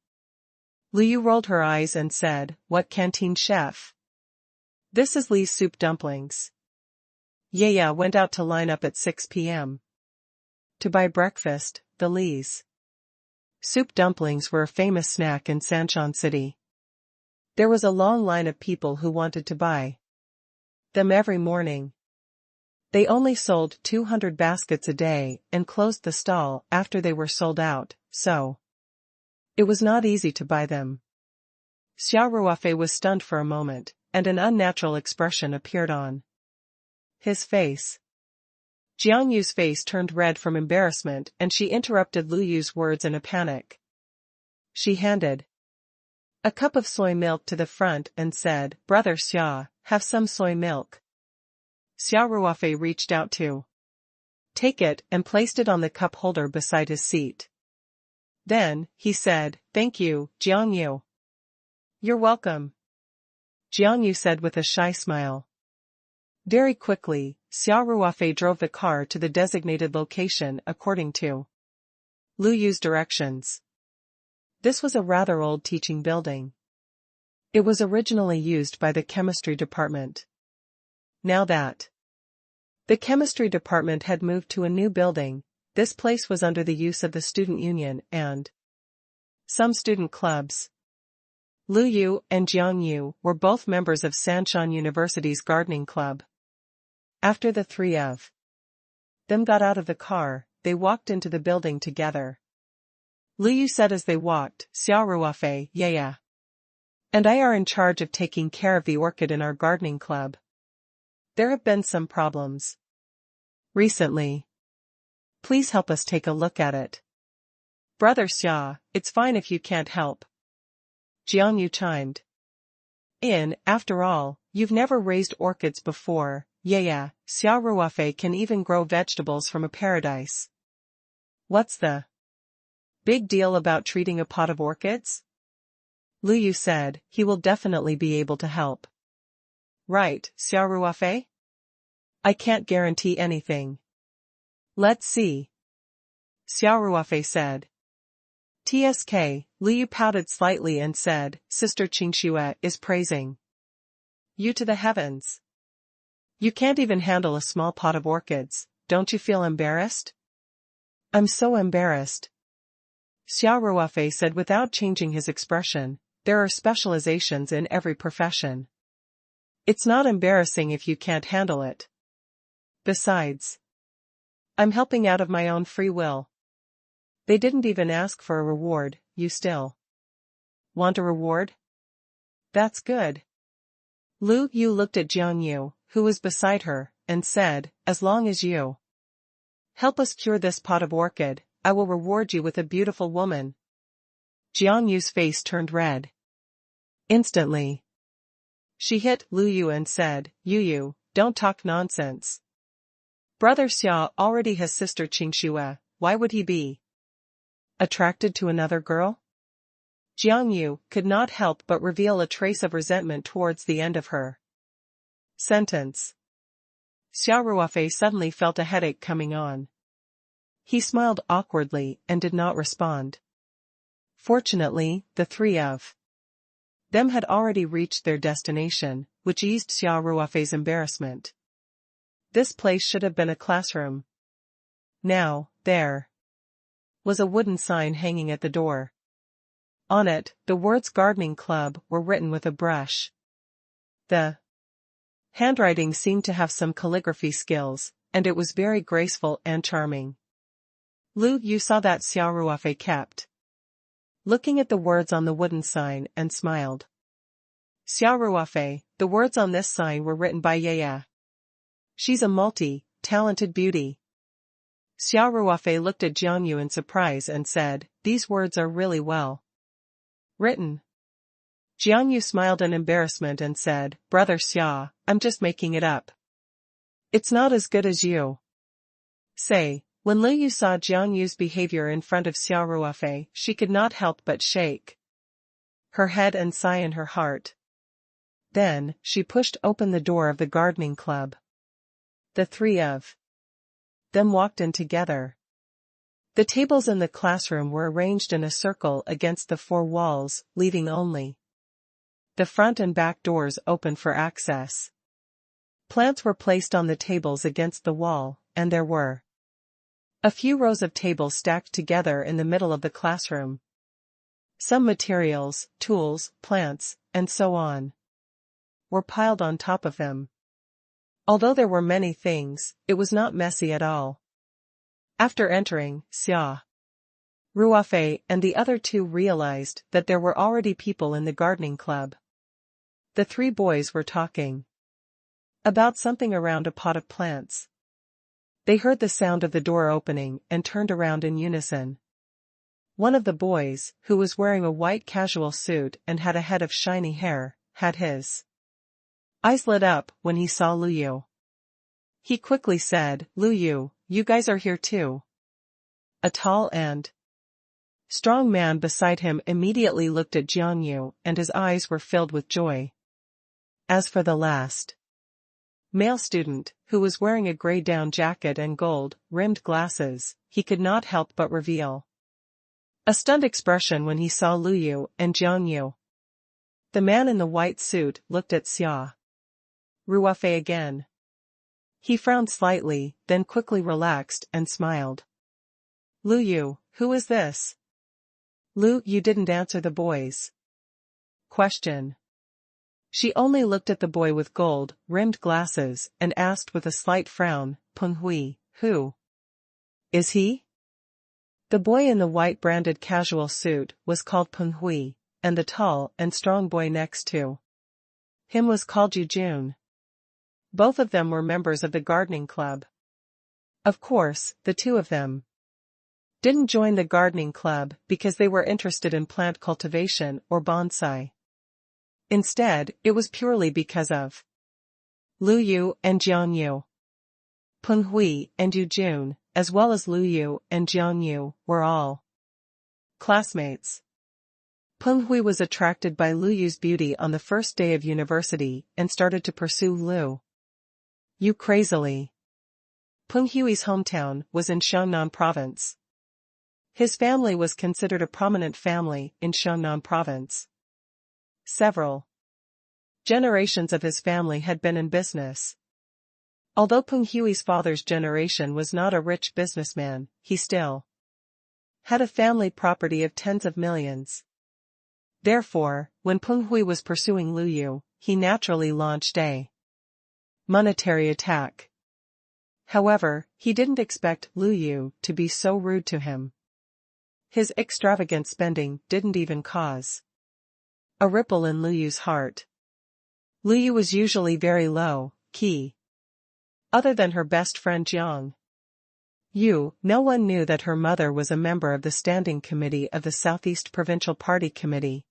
Lu Yu rolled her eyes and said, what canteen chef? This is Li's soup dumplings. Yaya went out to line up at 6 p.m. to buy breakfast. The Li's soup dumplings were a famous snack in Sanshan City. There was a long line of people who wanted to buy them every morning. They only sold 200 baskets a day and closed the stall after they were sold out, so it was not easy to buy them. Xia Ruofei was stunned for a moment, and an unnatural expression appeared on his face. Jiang Yu's face turned red from embarrassment and she interrupted Lu Yu's words in a panic. She handed a cup of soy milk to the front and said, Brother Xia, have some soy milk. Xia Ruofei reached out to take it and placed it on the cup holder beside his seat. Then, he said, thank you, Jiang Yu. You're welcome, Jiang Yu said with a shy smile. Very quickly, Xia Ruofei drove the car to the designated location according to Lu Yu's directions. This was a rather old teaching building. It was originally used by the chemistry department. Now that the chemistry department had moved to a new building, this place was under the use of the student union and some student clubs. Lu Yu and Jiang Yu were both members of Sanshan University's gardening club. After the three of them got out of the car, they walked into the building together. Lu Yu said as they walked, Xia Ruofei, yeah. And I are in charge of taking care of the orchid in our gardening club. There have been some problems recently. Please help us take a look at it. Brother Xia, it's fine if you can't help, Jiang Yu chimed in. After all, you've never raised orchids before. Yeah, Xia Ruofei can even grow vegetables from a paradise. What's the big deal about treating a pot of orchids? Lu Yu said, he will definitely be able to help. Right, Xia Ruofei? I can't guarantee anything. Let's see, Xia Ruofei said. TSK, Lu Yu pouted slightly and said, Sister Qingxue is praising you to the heavens. You can't even handle a small pot of orchids, don't you feel embarrassed? I'm so embarrassed. Xia Ruofei said without changing his expression. There are specializations in every profession. It's not embarrassing if you can't handle it. Besides, I'm helping out of my own free will. They didn't even ask for a reward, you still want a reward? That's good. Lu Yu looked at Jiang Yu, who was beside her, and said, as long as you help us cure this pot of orchid, I will reward you with a beautiful woman. Jiang Yu's face turned red. Instantly, she hit Lu Yu and said, Yu, don't talk nonsense. Brother Xia already has sister Qingxue, why would he be attracted to another girl? Jiang Yu could not help but reveal a trace of resentment towards the end of her sentence. Xia Ruofei suddenly felt a headache coming on. He smiled awkwardly and did not respond. Fortunately, the three of them had already reached their destination, which eased Xia Ruofei's embarrassment. This place should have been a classroom. Now, there was a wooden sign hanging at the door. On it, the words Gardening Club were written with a brush. The handwriting seemed to have some calligraphy skills, and it was very graceful and charming. Lu Yu saw that Xia Ruofei kept looking at the words on the wooden sign and smiled. Xia Ruofei, the words on this sign were written by Yaya. She's a multi-talented beauty. Xia Ruofei looked at Jiang Yu in surprise and said, these words are really well written. Jiang Yu smiled in embarrassment and said, Brother Xia, I'm just making it up. It's not as good as you say. When Lu Yu saw Jiang Yu's behavior in front of Xia Ruofei, she could not help but shake her head and sigh in her heart. Then, she pushed open the door of the gardening club. The three of them walked in together. The tables in the classroom were arranged in a circle against the four walls, leaving only the front and back doors open for access. Plants were placed on the tables against the wall, and there were a few rows of tables stacked together in the middle of the classroom. Some materials, tools, plants, and so on were piled on top of them. Although there were many things, it was not messy at all. After entering, Xia Ruofei and the other two realized that there were already people in the gardening club. The three boys were talking about something around a pot of plants. They heard the sound of the door opening and turned around in unison. One of the boys, who was wearing a white casual suit and had a head of shiny hair, had his eyes lit up when he saw Lu Yu. He quickly said, Lu Yu, you guys are here too. A tall and strong man beside him immediately looked at Jiang Yu and his eyes were filled with joy. As for the last male student, who was wearing a gray down jacket and gold-rimmed glasses, he could not help but reveal a stunned expression when he saw Lu Yu and Jiang Yu. The man in the white suit looked at Xia Ruofei again. He frowned slightly, then quickly relaxed and smiled. Lu Yu, who is this? Lu Yu didn't answer the boy's question. She only looked at the boy with gold-rimmed glasses and asked with a slight frown, Peng Hui, who is he? The boy in the white branded casual suit was called Peng Hui, and the tall and strong boy next to him was called Yu Jun. Both of them were members of the gardening club. Of course, the two of them didn't join the gardening club because they were interested in plant cultivation or bonsai. Instead, it was purely because of Lu Yu and Jiang Yu. Peng Hui and Yu Jun, as well as Lu Yu and Jiang Yu, were all classmates. Peng Hui was attracted by Lu Yu's beauty on the first day of university and started to pursue Lu Yu crazily. Peng Hui's hometown was in Shannan province. His family was considered a prominent family in Shannan province. Several generations of his family had been in business. Although Peng Hui's father's generation was not a rich businessman, he still had a family property of tens of millions. Therefore, when Peng Hui was pursuing Lu Yu, he naturally launched a monetary attack. However, he didn't expect Lu Yu to be so rude to him. His extravagant spending didn't even cause a ripple in Lu Yu's heart. Lu Yu was usually very low-key. Other than her best friend Jiang Yu, no one knew that her mother was a member of the Standing Committee of the Southeast Provincial Party Committee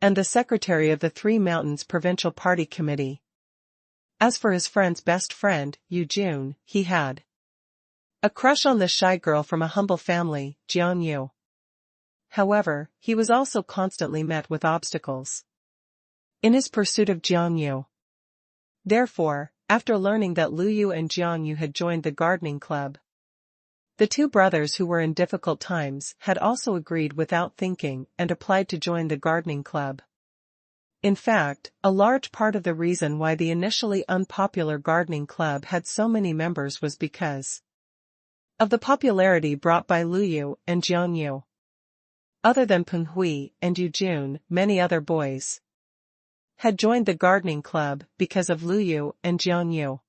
and the secretary of the Three Mountains Provincial Party Committee. As for his friend's best friend, Yu Jun, he had a crush on the shy girl from a humble family, Jiang Yu. However, he was also constantly met with obstacles in his pursuit of Jiang Yu. Therefore, after learning that Lu Yu and Jiang Yu had joined the gardening club, the two brothers who were in difficult times had also agreed without thinking and applied to join the gardening club. In fact, a large part of the reason why the initially unpopular gardening club had so many members was because of the popularity brought by Lu Yu and Jiang Yu. Other than Peng Hui and Yu Jun, many other boys had joined the gardening club because of Lu Yu and Jiang Yu.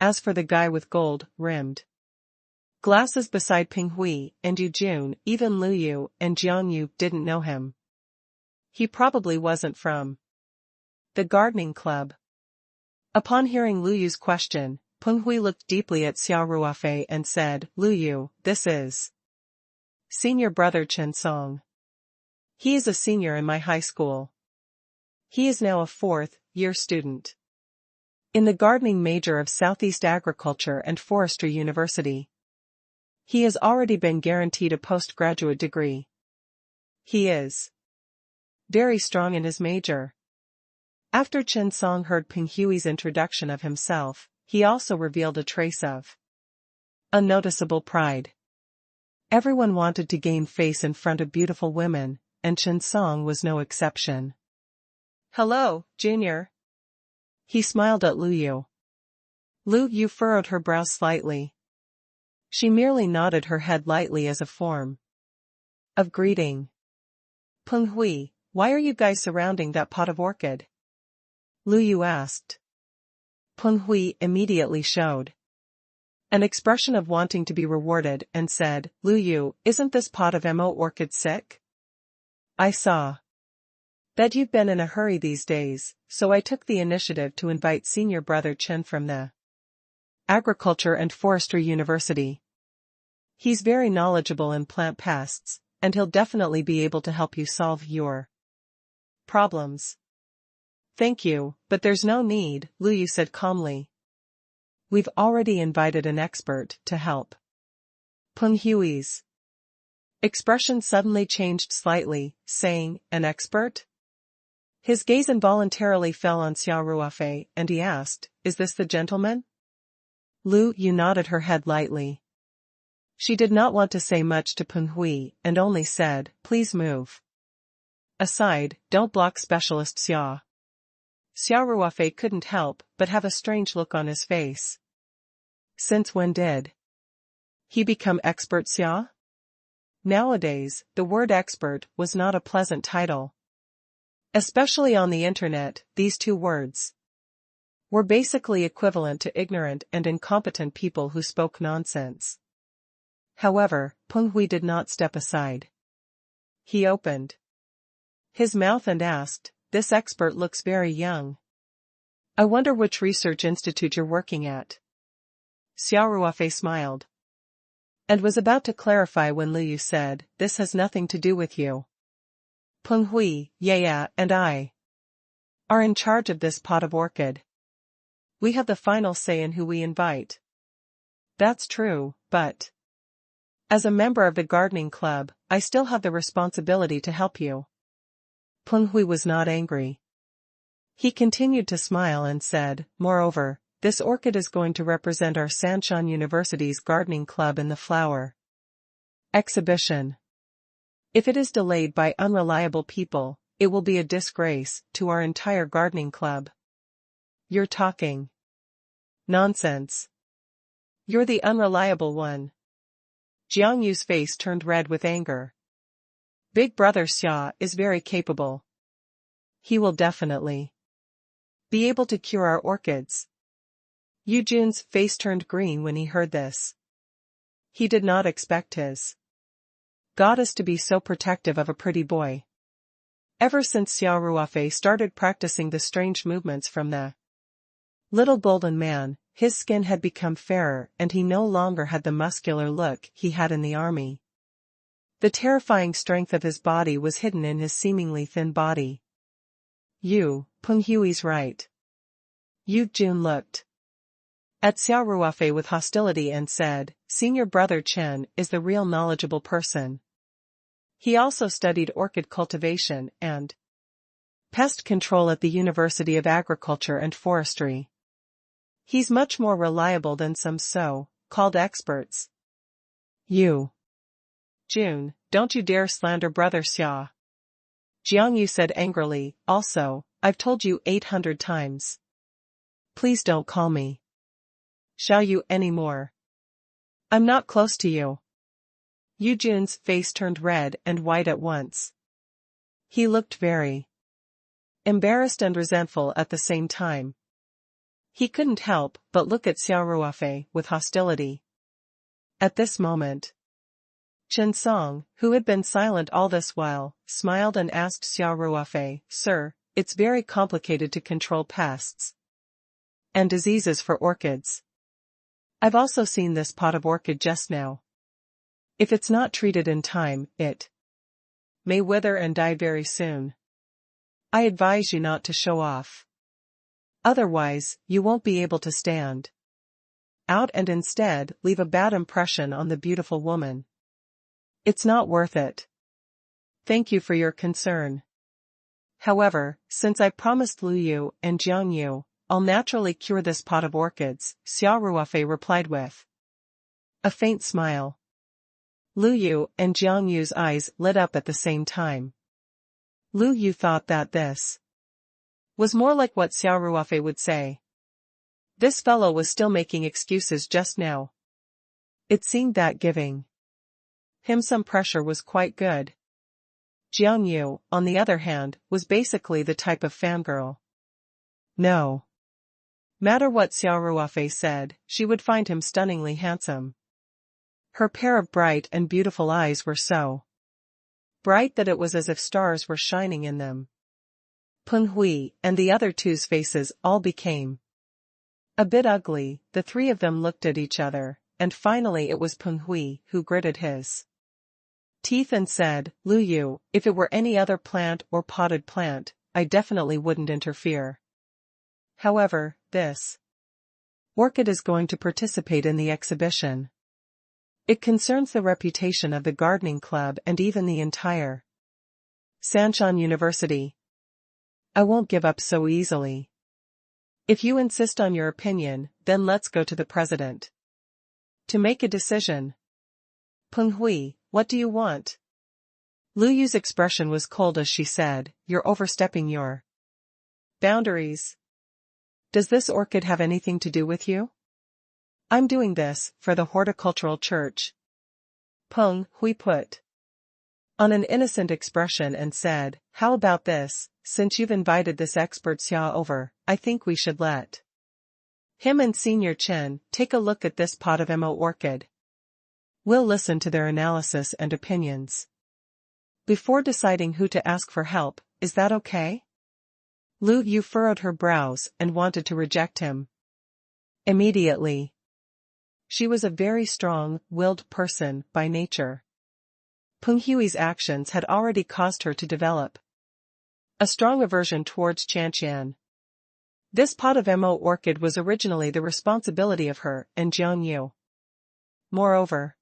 As for the guy with gold-rimmed glasses beside Peng Hui and Yu Jun, even Lu Yu and Jiang Yu didn't know him. He probably wasn't from the gardening club. Upon hearing Lu Yu's question, Peng Hui looked deeply at Xia Ruofei and said, "Lu Yu, this is senior brother Chen Song. He is a senior in my high school. He is now a fourth-year student in the gardening major of Southeast Agriculture and Forestry University. He has already been guaranteed a postgraduate degree. He is very strong in his major." After Chen Song heard Peng Hui's introduction of himself, he also revealed a trace of unnoticeable pride. Everyone wanted to gain face in front of beautiful women, and Chen Song was no exception. "Hello, Junior." He smiled at Lu Yu. Lu Yu furrowed her brows slightly. She merely nodded her head lightly as a form of greeting. "Peng Hui, why are you guys surrounding that pot of orchid?" Lu Yu asked. Peng Hui immediately showed an expression of wanting to be rewarded and said, "Lu Yu, isn't this pot of mo orchid sick? I saw that you've been in a hurry these days, so I took the initiative to invite senior brother Chen from the Agriculture and Forestry University. He's very knowledgeable in plant pests, and he'll definitely be able to help you solve your problems." "Thank you, but there's no need," Lu Yu said calmly. "We've already invited an expert to help." Peng Hui's expression suddenly changed slightly, saying, "An expert?" His gaze involuntarily fell on Xia Ruofei, and he asked, "Is this the gentleman?" Lu Yu nodded her head lightly. She did not want to say much to Peng Hui, and only said, "Please move aside, don't block specialist Xia." Xia Ruofei couldn't help but have a strange look on his face. Since when did he become expert Xia? Nowadays, the word expert was not a pleasant title. Especially on the internet, these two words were basically equivalent to ignorant and incompetent people who spoke nonsense. However, Peng Hui did not step aside. He opened his mouth and asked, "This expert looks very young. I wonder which research institute you're working at." Xia Ruofei smiled and was about to clarify when Lu Yu said, "This has nothing to do with you. Peng Hui, Yaya, and I are in charge of this pot of orchid. We have the final say in who we invite." "That's true, but as a member of the gardening club, I still have the responsibility to help you." Peng Hui was not angry. He continued to smile and said, "Moreover, this orchid is going to represent our Sanshan University's gardening club in the flower exhibition. If it is delayed by unreliable people, it will be a disgrace to our entire gardening club." "You're talking Nonsense. You're the unreliable one. Jiang Yu's face turned red with anger. Big brother Xia is very capable. He will definitely be able to cure our orchids. Yu Jun's face turned green when he heard this. He did not expect his goddess to be so protective of a pretty boy. Ever since Xia Ruofei started practicing the strange movements from the little golden man, his skin had become fairer and he no longer had the muscular look he had in the army. The terrifying strength of his body was hidden in his seemingly thin body. Peng Hui's right. Yu Jun looked at Xia Ruofei with hostility and said, Senior brother Chen is the real knowledgeable person. He also studied orchid cultivation and pest control at the University of Agriculture and Forestry. He's much more reliable than some so-called experts. Yu Jun, don't you dare slander brother Xia. Jiang Yu said angrily, also, I've told you 800 times. Please don't call me Xiao Yu anymore. I'm not close to you. Yu Jun's face turned red and white at once. He looked very embarrassed and resentful at the same time. He couldn't help but look at Xia Ruofei with hostility. At this moment, Chen Song, who had been silent all this while, smiled and asked Xia Ruofei, Sir, it's very complicated to control pests and diseases for orchids. I've also seen this pot of orchid just now. If it's not treated in time, it may wither and die very soon. I advise you not to show off. Otherwise, you won't be able to stand out and instead leave a bad impression on the beautiful woman. It's not worth it. Thank you for your concern. However, since I promised Lu Yu and Jiang Yu, I'll naturally cure this pot of orchids, Xia Ruofei replied with a faint smile. Lu Yu and Jiang Yu's eyes lit up at the same time. Lu Yu thought that this was more like what Xia Ruofei would say. This fellow was still making excuses just now. It seemed that giving him some pressure was quite good. Jiang Yu, on the other hand, was basically the type of fangirl. No matter what Xia Ruofei said, she would find him stunningly handsome. Her pair of bright and beautiful eyes were so bright that it was as if stars were shining in them. Peng Hui and the other two's faces all became a bit ugly. The three of them looked at each other, and finally it was Peng Hui who gritted his teeth and said, Lu Yu, if it were any other plant or potted plant, I definitely wouldn't interfere. However, this orchid is going to participate in the exhibition. It concerns the reputation of the gardening club and even the entire Sanshan University. I won't give up so easily. If you insist on your opinion, then let's go to the president to make a decision. Peng Hui, what do you want? Lu Yu's expression was cold as she said, You're overstepping your boundaries. Does this orchid have anything to do with you? I'm doing this for the horticultural church. Peng Hui put on an innocent expression and said, How about this, since you've invited this expert Xia over, I think we should let him and Senior Chen take a look at this pot of Mo orchid. We'll listen to their analysis and opinions before deciding who to ask for help. Is that okay? Lu Yu furrowed her brows and wanted to reject him immediately. She was a very strong-willed person by nature. Peng Hui's actions had already caused her to develop a strong aversion towards Qian. This pot of Mo orchid was originally the responsibility of her and Jiang Yu. Moreover,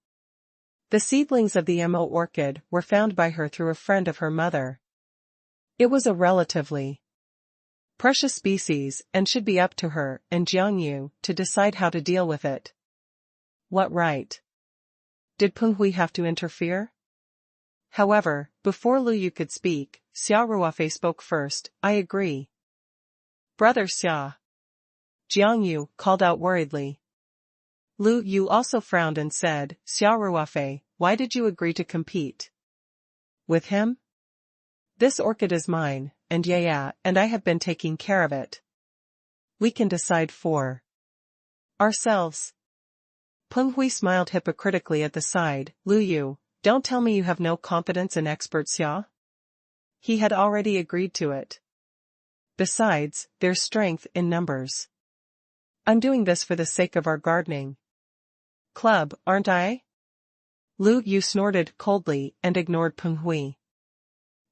the seedlings of the Mo orchid were found by her through a friend of her mother. It was a relatively precious species and should be up to her and Jiang Yu to decide how to deal with it. What right did Peng Hui have to interfere? However, before Lu Yu could speak, Xia Ruofei spoke first. I agree. Brother Xia. Jiang Yu called out worriedly. Lu Yu also frowned and said, Xia Ruofei, why did you agree to compete with him? This orchid is mine, and yeah, and I have been taking care of it. We can decide for ourselves. Peng Hui smiled hypocritically at the side. Lu Yu, don't tell me you have no confidence in expert Xia? He had already agreed to it. Besides, there's strength in numbers. I'm doing this for the sake of our gardening club, aren't I? Lu Yu snorted coldly and ignored Peng Hui.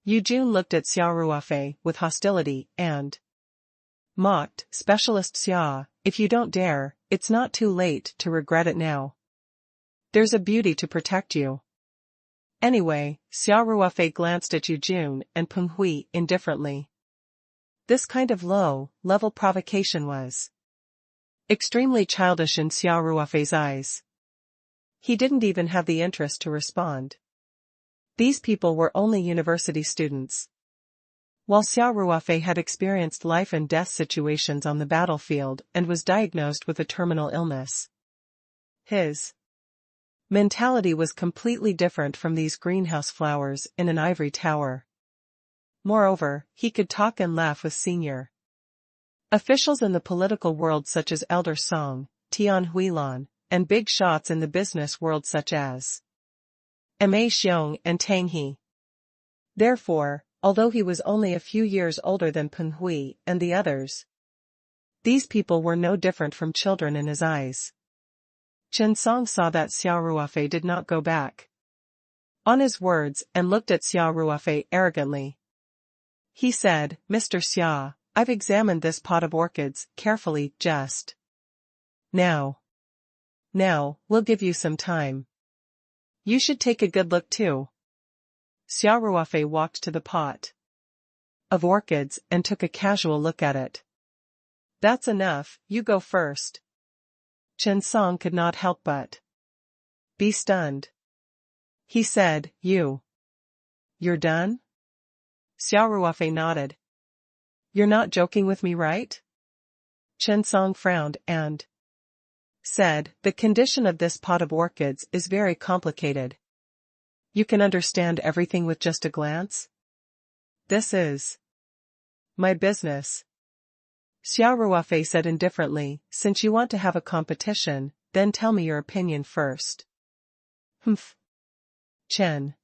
Yu Jun looked at Xia Ruofei with hostility and mocked, Specialist Xia, if you don't dare, it's not too late to regret it now. There's a beauty to protect you. Anyway, Xia Ruofei glanced at Yu Jun and Peng Hui indifferently. This kind of low-level provocation was extremely childish in Xia Ruofei's eyes. He didn't even have the interest to respond. These people were only university students. While Xia Ruofei had experienced life and death situations on the battlefield and was diagnosed with a terminal illness, his mentality was completely different from these greenhouse flowers in an ivory tower. Moreover, he could talk and laugh with senior officials in the political world such as Elder Song, Tian Huilan, and big shots in the business world such as Ma Xiong and Tang He. Therefore, although he was only a few years older than Peng Hui and the others, these people were no different from children in his eyes. Chen Song saw that Xia Ruofei did not go back on his words and looked at Xia Ruofei arrogantly. He said, Mr. Xia, I've examined this pot of orchids carefully just now. Now, we'll give you some time. You should take a good look too. Xia Ruofei walked to the pot of orchids and took a casual look at it. That's enough, you go first. Chen Song could not help but be stunned. He said, you're done? Xia Ruofei nodded. You're not joking with me, right? Chen Song frowned and said, the condition of this pot of orchids is very complicated. You can understand everything with just a glance? This is my business. Xia Ruofei said indifferently, since you want to have a competition, then tell me your opinion first. Humph. Chen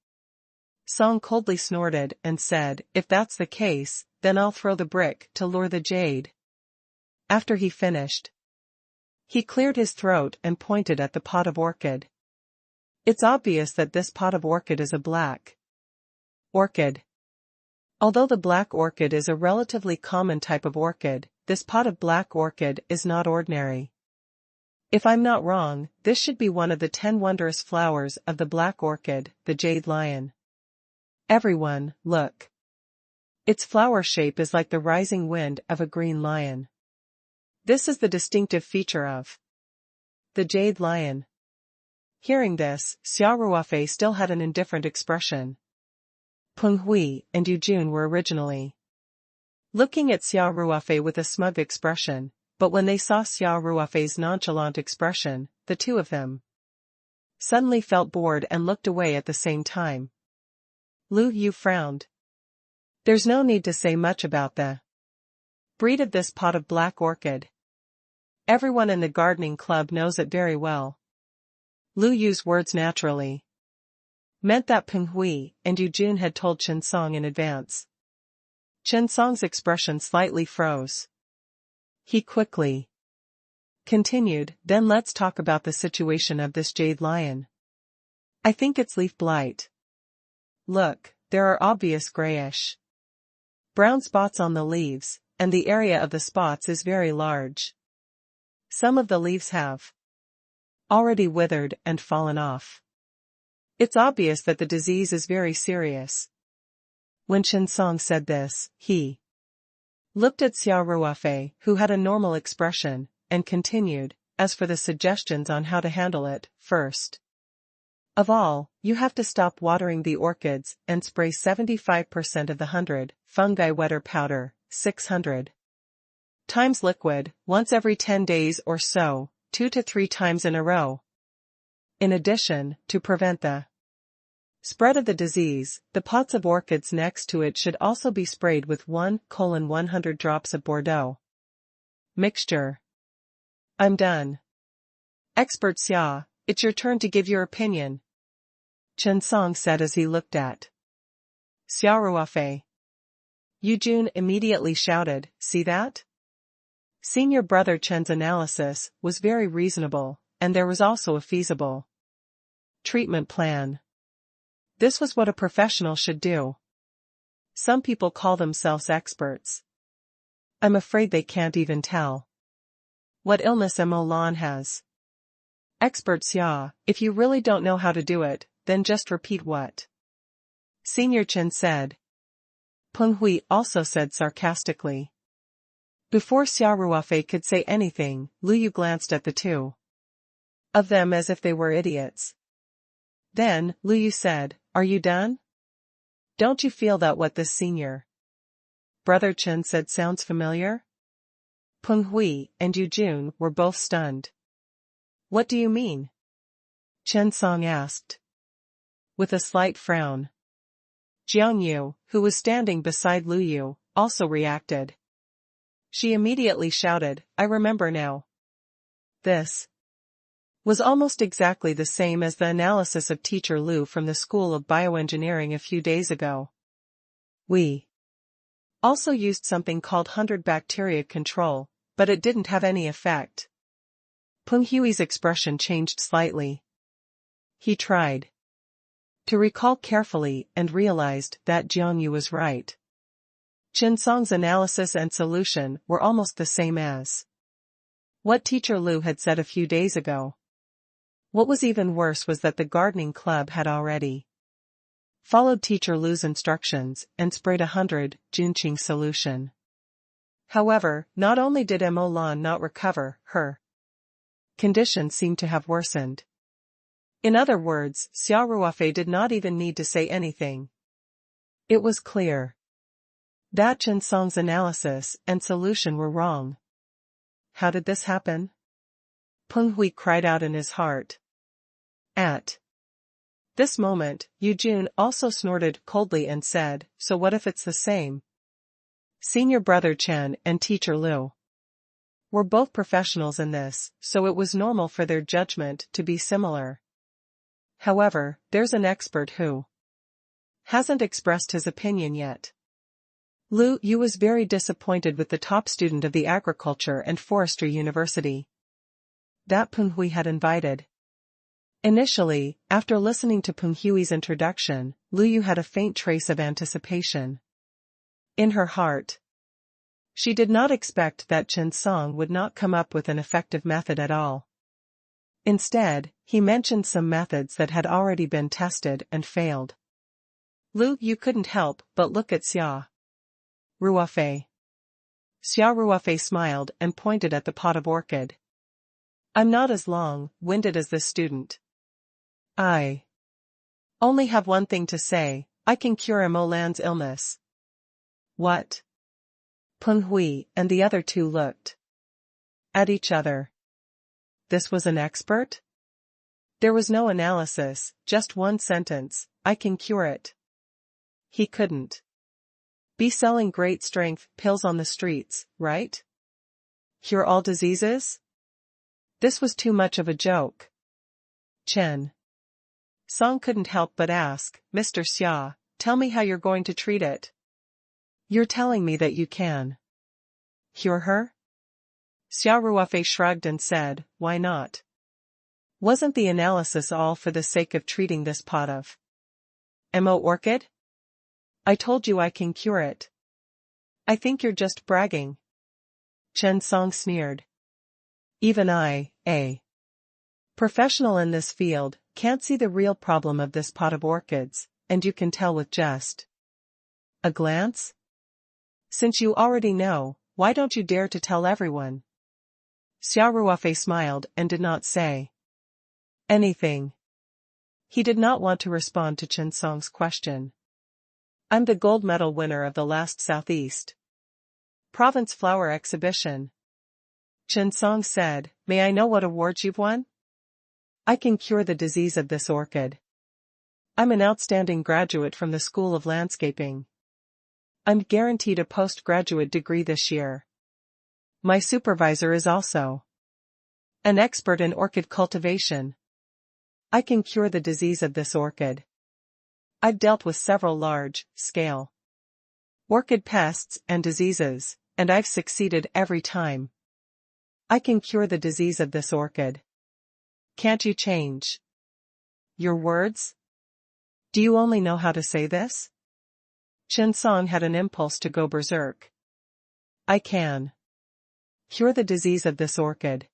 Song coldly snorted and said, if that's the case, then I'll throw the brick to lure the jade. After he finished, he cleared his throat and pointed at the pot of orchid. It's obvious that this pot of orchid is a black orchid. Although the black orchid is a relatively common type of orchid, this pot of black orchid is not ordinary. If I'm not wrong, this should be one of the 10 wondrous flowers of the black orchid, the jade lion. Everyone, look. Its flower shape is like the rising wind of a green lion. This is the distinctive feature of the jade lion. Hearing this, Xia Ruofei still had an indifferent expression. Peng Hui and Yu Jun were originally looking at Xia Ruofei with a smug expression, but when they saw Xia Ruofei's nonchalant expression, the two of them suddenly felt bored and looked away at the same time. Lu Yu frowned. There's no need to say much about the breed of this pot of black orchid. Everyone in the gardening club knows it very well. Lu Yu's words naturally meant that Peng Hui and Yu Jun had told Chen Song in advance. Chen Song's expression slightly froze. He quickly continued, then let's talk about the situation of this jade lion. I think it's leaf blight. Look, there are obvious grayish brown spots on the leaves, and the area of the spots is very large. Some of the leaves have already withered and fallen off. It's obvious that the disease is very serious. When Chen Song said this, he looked at Xia Ruofei, who had a normal expression, and continued, as for the suggestions on how to handle it, first of all, you have to stop watering the orchids and spray 75% of the 100 fungi wetter powder, 600 times liquid, once every 10 days or so, 2 to 3 times in a row. In addition, to prevent the spread of the disease, the pots of orchids next to it should also be sprayed with 1:100 drops of Bordeaux mixture. I'm done. Expert Xia, it's your turn to give your opinion, Chen Song said as he looked at Xia Ruofei. Yujun immediately shouted, see that? Senior brother Chen's analysis was very reasonable, and there was also a feasible treatment plan. This was what a professional should do. Some people call themselves experts. I'm afraid they can't even tell what illness Mo Lan has. Expert Xia, if you really don't know how to do it, then just repeat what Senior Chen said. Peng Hui also said sarcastically. Before Xia Ruofei could say anything, Lu Yu glanced at the two of them as if they were idiots. Then, Lu Yu said, are you done? Don't you feel that what this senior brother Chen said sounds familiar? Peng Hui and Yu Jun were both stunned. What do you mean? Chen Song asked, with a slight frown. Jiang Yu, who was standing beside Lu Yu, also reacted. She immediately shouted, I remember now. This was almost exactly the same as the analysis of Teacher Lu from the School of Bioengineering a few days ago. We also used something called 100 bacteria control, but it didn't have any effect. Peng Hui's expression changed slightly. He tried to recall carefully and realized that Jiang Yu was right. Chen Song's analysis and solution were almost the same as what Teacher Lu had said a few days ago. What was even worse was that the gardening club had already followed Teacher Lu's instructions and sprayed 100 Junqing solution. However, not only did Mo Lan not recover, her condition seemed to have worsened. In other words, Xia Ruofei did not even need to say anything. It was clear that Chen Song's analysis and solution were wrong. How did this happen? Peng Hui cried out in his heart. At this moment, Yu Jun also snorted coldly and said, so what if it's the same? Senior brother Chen and Teacher Lu were both professionals in this, so it was normal for their judgment to be similar. However, there's an expert who hasn't expressed his opinion yet. Lu Yu was very disappointed with the top student of the Agriculture and Forestry University that Peng Hui had invited. Initially, after listening to Peng Hui's introduction, Lu Yu had a faint trace of anticipation in her heart. She did not expect that Chen Song would not come up with an effective method at all. Instead, he mentioned some methods that had already been tested and failed. Lu Yu couldn't help but look at Xia Ruofei. Xia Ruofei smiled and pointed at the pot of orchid. I'm not as long-winded as this student. I only have one thing to say, I can cure Mo Lan's illness. What? Peng Hui and the other two looked at each other. This was an expert? There was no analysis, just one sentence, I can cure it. He couldn't be selling great strength pills on the streets, right? Cure all diseases? This was too much of a joke. Chen Song couldn't help but ask, Mr. Xia, tell me how you're going to treat it. You're telling me that you can cure her? Xia Ruofei shrugged and said, why not? Wasn't the analysis all for the sake of treating this pot of Mo orchid? I told you I can cure it. I think you're just bragging. Chen Song sneered. Even I, a professional in this field, can't see the real problem of this pot of orchids, and you can tell with just a glance? Since you already know, why don't you dare to tell everyone? Xia Ruofei smiled and did not say anything. He did not want to respond to Chen Song's question. I'm the gold medal winner of the last Southeast Province Flower Exhibition. Chen Song said, may I know what awards you've won? I can cure the disease of this orchid. I'm an outstanding graduate from the School of Landscaping. I'm guaranteed a postgraduate degree this year. My supervisor is also an expert in orchid cultivation. I can cure the disease of this orchid. I've dealt with several large-scale orchid pests and diseases, and I've succeeded every time. I can cure the disease of this orchid. Can't you change your words? Do you only know how to say this? Chen Song had an impulse to go berserk. I can cure the disease of this orchid.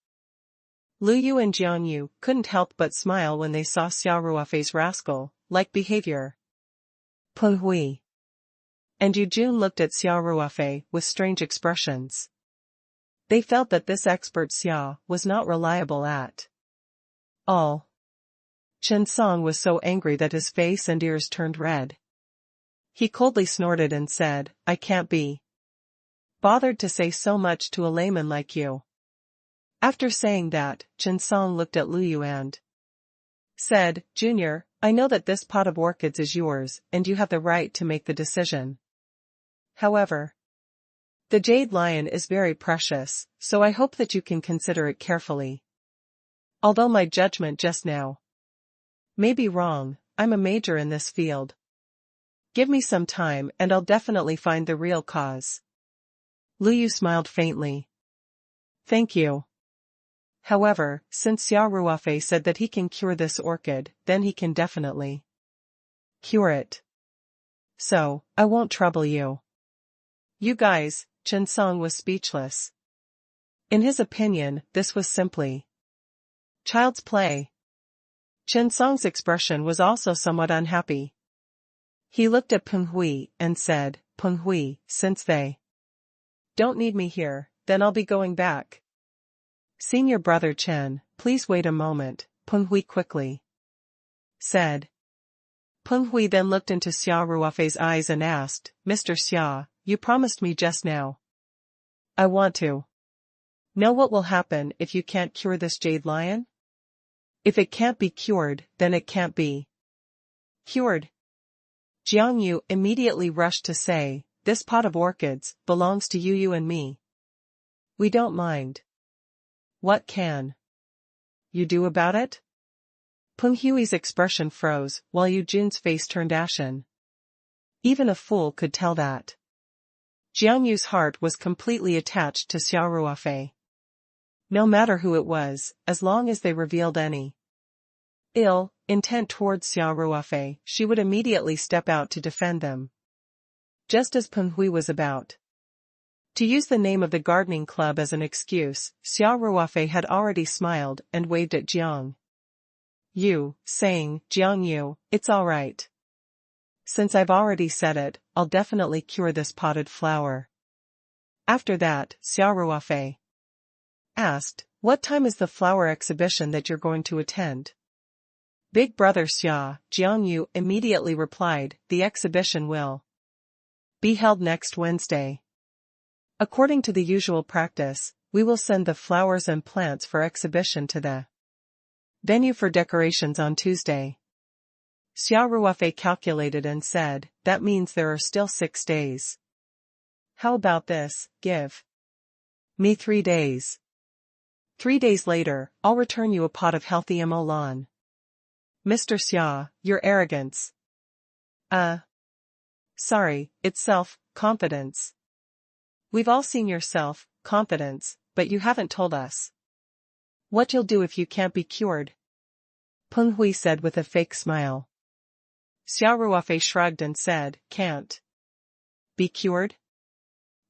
Lu Yu and Jiang Yu couldn't help but smile when they saw Xia Ruofei's rascal-like behavior. Peng Hui and Yu Jun looked at Xia Ruofei with strange expressions. They felt that this expert Xia was not reliable at all. Chen Song was so angry that his face and ears turned red. He coldly snorted and said, I can't be bothered to say so much to a layman like you. After saying that, Chen Song looked at Lu Yu and said, Junior, I know that this pot of orchids is yours and you have the right to make the decision. However, the jade lion is very precious, so I hope that you can consider it carefully. Although my judgment just now may be wrong, I'm a major in this field. Give me some time and I'll definitely find the real cause. Lu Yu smiled faintly. Thank you. However, since Xia Ruofei said that he can cure this orchid, then he can definitely cure it. So, I won't trouble you. You guys, Chen Song was speechless. In his opinion, this was simply child's play. Chen Song's expression was also somewhat unhappy. He looked at Peng Hui and said, Peng Hui, since they don't need me here, then I'll be going back. Senior brother Chen, please wait a moment, Peng Hui quickly said. Peng Hui then looked into Xia Ruofei's eyes and asked, Mr. Xia, you promised me just now. I want to know what will happen if you can't cure this jade lion? If it can't be cured, then it can't be cured. Jiang Yu immediately rushed to say, this pot of orchids belongs to you and me. We don't mind. What can you do about it? Peng Hui's expression froze, while Yu Jun's face turned ashen. Even a fool could tell that. Jiang Yu's heart was completely attached to Xia Ruofei. No matter who it was, as long as they revealed any ill intent towards Xia Ruofei, she would immediately step out to defend them. Just as Peng Hui was about to use the name of the gardening club as an excuse, Xia Ruofei had already smiled and waved at Jiang Yu, saying, Jiang Yu, it's all right. Since I've already said it, I'll definitely cure this potted flower. After that, Xia Ruofei asked, what time is the flower exhibition that you're going to attend? Big brother Xia, Jiang Yu immediately replied, the exhibition will be held next Wednesday. According to the usual practice, we will send the flowers and plants for exhibition to the venue for decorations on Tuesday. Xia Ruofei calculated and said, that means there are still 6 days. How about this, give me 3 days. 3 days later, I'll return you a pot of healthy emolan. Mr. Xia, your arrogance. Sorry, it's self-confidence. We've all seen your self-confidence, but you haven't told us what you'll do if you can't be cured. Peng Hui said with a fake smile. Xia Ruofei shrugged and said, can't be cured?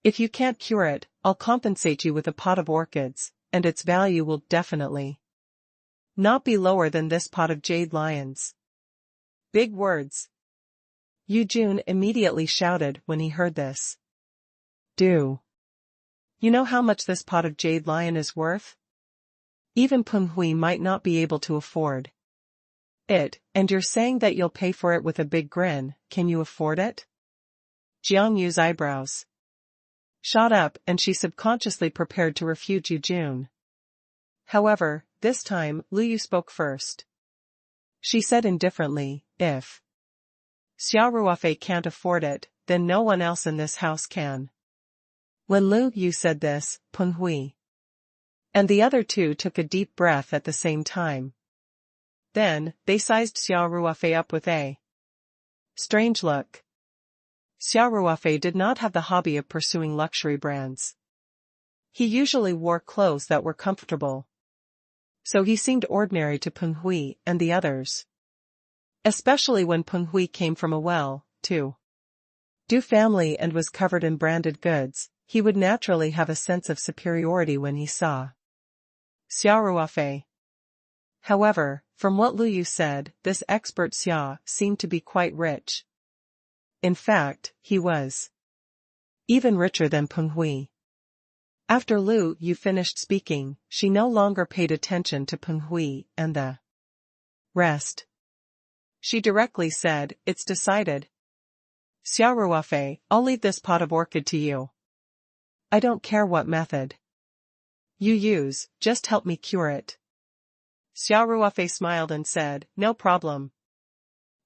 If you can't cure it, I'll compensate you with a pot of orchids, and its value will definitely not be lower than this pot of jade lions. Big words. Yu Jun immediately shouted when he heard this. Do you know how much this pot of jade lion is worth? Even Peng Hui might not be able to afford it, and you're saying that you'll pay for it with a big grin. Can you afford it? Jiang Yu's eyebrows shot up and she subconsciously prepared to refute June. However, this time, Lu Yu spoke first. She said indifferently, if Xia Ruofei can't afford it, then no one else in this house can. When Lu Yu said this, Peng Hui and the other two took a deep breath at the same time. Then, they sized Xia Ruofei up with a strange look. Xia Ruofei did not have the hobby of pursuing luxury brands. He usually wore clothes that were comfortable. So he seemed ordinary to Peng Hui and the others. Especially when Peng Hui came from a well-to-do family and was covered in branded goods, he would naturally have a sense of superiority when he saw Xia Ruofei. However, from what Lu Yu said, this expert Xia seemed to be quite rich. In fact, he was even richer than Peng Hui. After Lu Yu finished speaking, she no longer paid attention to Peng Hui and the rest. She directly said, "It's decided. Xia Ruofei, I'll leave this pot of orchid to you. I don't care what method you use, just help me cure it." Xia Ruofei smiled and said, "No problem.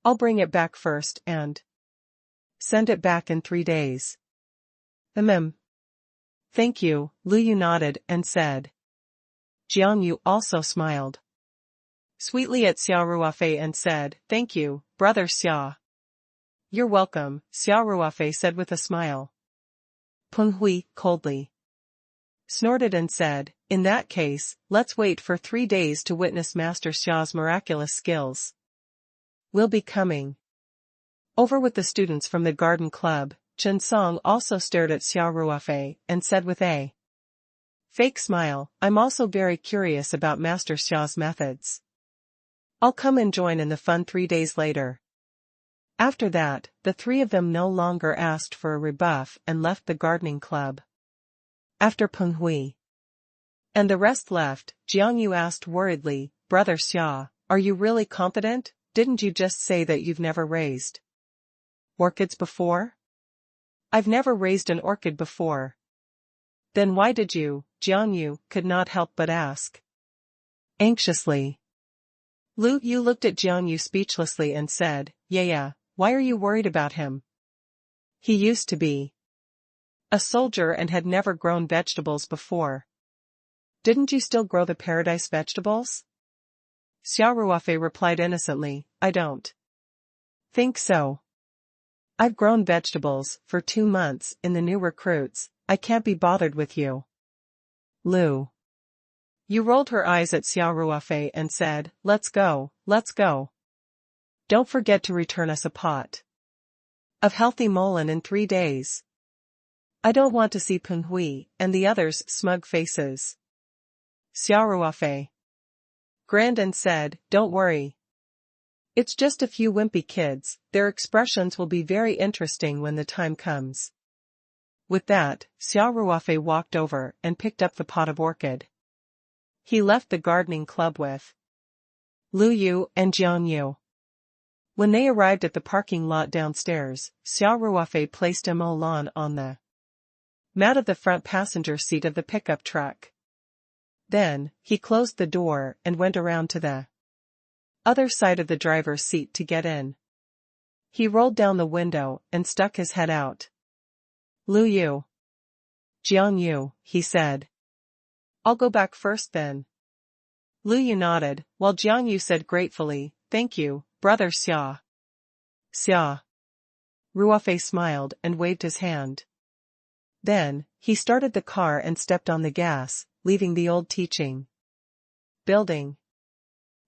I'll bring it back first and send it back in 3 days. Thank you," Lu Yu nodded and said. Jiang Yu also smiled sweetly at Xia Ruofei and said, "Thank you, brother Xia." "You're welcome," Xia Ruofei said with a smile. Peng Hui, coldly, snorted and said, "In that case, let's wait for 3 days to witness Master Xia's miraculous skills. We'll be coming over with the students from the garden club." Chen Song also stared at Xia Ruofei and said with a fake smile, "I'm also very curious about Master Xia's methods. I'll come and join in the fun 3 days later." After that, the three of them no longer asked for a rebuff and left the gardening club. After Peng Hui and the rest left, Jiang Yu asked worriedly, "Brother Xia, are you really confident? Didn't you just say that you've never raised orchids before?" "I've never raised an orchid before." "Then why did you?" Jiang Yu could not help but ask anxiously. Lu Yu looked at Jiang Yu speechlessly and said, Yeah, why are you worried about him? He used to be a soldier and had never grown vegetables before." "Didn't you still grow the paradise vegetables?" Xia Ruofei replied innocently, "I don't think so. I've grown vegetables for 2 months in the new recruits. I can't be bothered with you." Lu Yu rolled her eyes at Xia Ruofei and said, let's go. Don't forget to return us a pot of healthy mullein in 3 days. I don't want to see Peng Hui and the others' smug faces." Xia Ruofei grinned and said, "Don't worry. It's just a few wimpy kids, their expressions will be very interesting when the time comes." With that, Xia Ruofei walked over and picked up the pot of orchid. He left the gardening club with Lu Yu and Jiang Yu. When they arrived at the parking lot downstairs, Xia Ruofei placed Lan on the mat of the front passenger seat of the pickup truck. Then, he closed the door and went around to the other side of the driver's seat to get in. He rolled down the window and stuck his head out. "Lu Yu. Jiang Yu," he said. "I'll go back first then." Lu Yu nodded, while Jiang Yu said gratefully, "Thank you, brother Xia." Xia Ruofei smiled and waved his hand. Then, he started the car and stepped on the gas, leaving the old teaching building.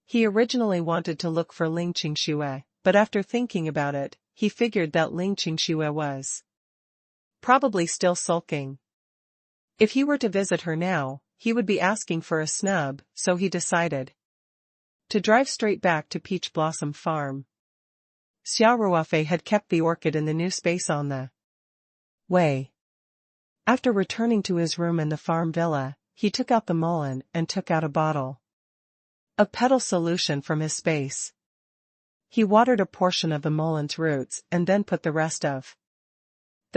He originally wanted to look for Ling Qingxue, but after thinking about it, he figured that Ling Qingxue was probably still sulking. If he were to visit her now, he would be asking for a snub, so he decided to drive straight back to Peach Blossom Farm. Xia Ruofei had kept the orchid in the new space on the way. After returning to his room in the farm villa, he took out the mullein and took out a bottle of petal solution from his space. He watered a portion of the mullein's roots and then put the rest of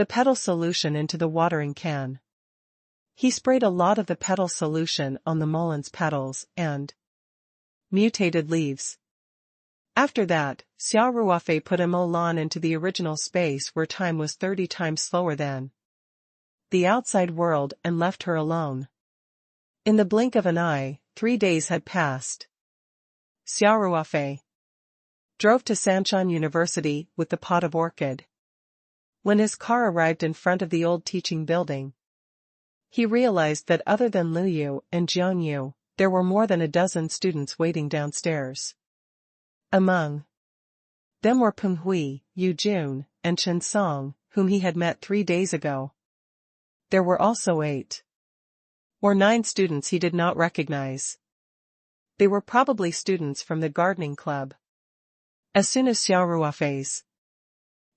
the petal solution into the watering can. He sprayed a lot of the petal solution on the mulleins petals and mutated leaves. After that, Xia Ruofei put a mullein into the original space where time was 30 times slower than the outside world and left her alone. In the blink of an eye, 3 days had passed. Xia Ruofei drove to Sanshan University with the pot of orchid. When his car arrived in front of the old teaching building, he realized that other than Lu Yu and Jiang Yu, there were more than a dozen students waiting downstairs. Among them were Peng Hui, Yu Jun, and Chen Song, whom he had met 3 days ago. There were also 8 or 9 students he did not recognize. They were probably students from the gardening club. As soon as Xia Ruofei's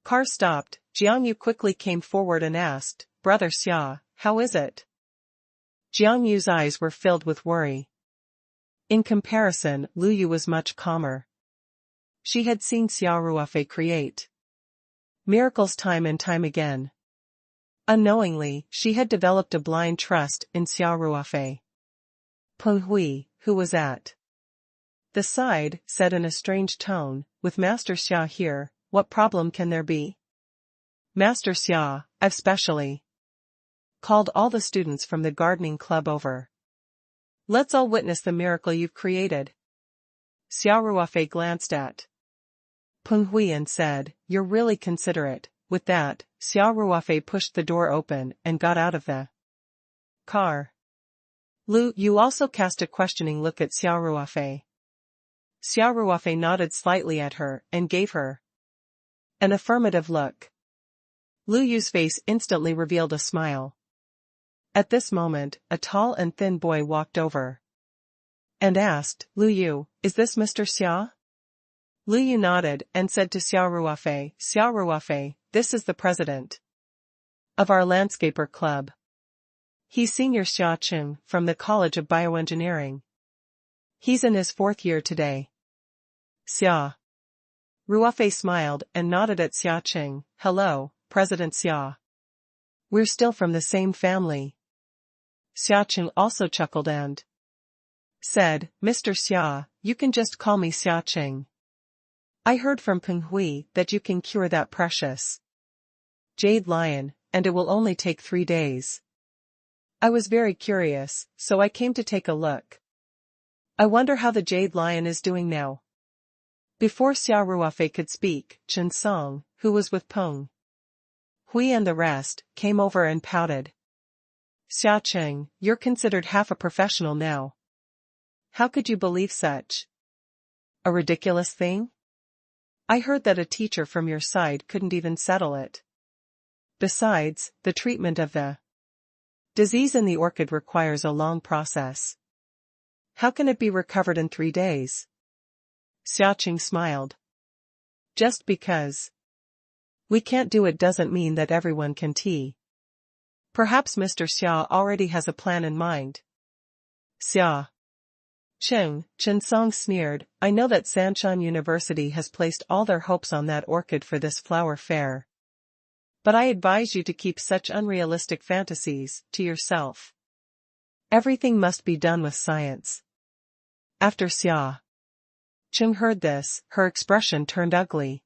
car stopped, Jiang Yu quickly came forward and asked, "Brother Xia, how is it?" Jiang Yu's eyes were filled with worry. In comparison, Lu Yu was much calmer. She had seen Xia Ruofei create miracles time and time again. Unknowingly, she had developed a blind trust in Xia Ruofei. Peng Hui, who was at the side, said in a strange tone, "With Master Xia here, what problem can there be?" "Master Xia, I've specially called all the students from the gardening club over. Let's all witness the miracle you've created." Xia Ruofei glanced at Peng Hui and said, "You're really considerate." With that, Xia Ruofei pushed the door open and got out of the car. Lu Yu also cast a questioning look at Xia Ruofei. Xia Ruofei nodded slightly at her and gave her an affirmative look. Lu Yu's face instantly revealed a smile. At this moment, a tall and thin boy walked over and asked, "Lu Yu, is this Mr. Xia?" Lu Yu nodded and said to Xia Ruofei, "Xia Ruofei, this is the president of our landscaper club. He's Senior Xia Cheng from the College of Bioengineering. He's in his 4th year today." Xia Ruofei smiled and nodded at Xia Cheng. "Hello, President Xia. We're still from the same family." Xia Cheng also chuckled and said, "Mr. Xia, you can just call me Xia Cheng. I heard from Peng Hui that you can cure that precious jade lion, and it will only take 3 days. I was very curious, so I came to take a look. I wonder how the jade lion is doing now." Before Xia Ruofei could speak, Chen Song, who was with Peng Hui and the rest, came over and pouted. "Xia Cheng, you're considered half a professional now. How could you believe such a ridiculous thing? I heard that a teacher from your side couldn't even settle it. Besides, the treatment of the disease in the orchid requires a long process. How can it be recovered in 3 days?" Xia Cheng smiled. "Just because we can't do it doesn't mean that everyone can tea. Perhaps Mr. Xia already has a plan in mind." Xia Cheng, Chen Song sneered, "I know that Sanshan University has placed all their hopes on that orchid for this flower fair. But I advise you to keep such unrealistic fantasies to yourself. Everything must be done with science." After Xia Cheng heard this, her expression turned ugly.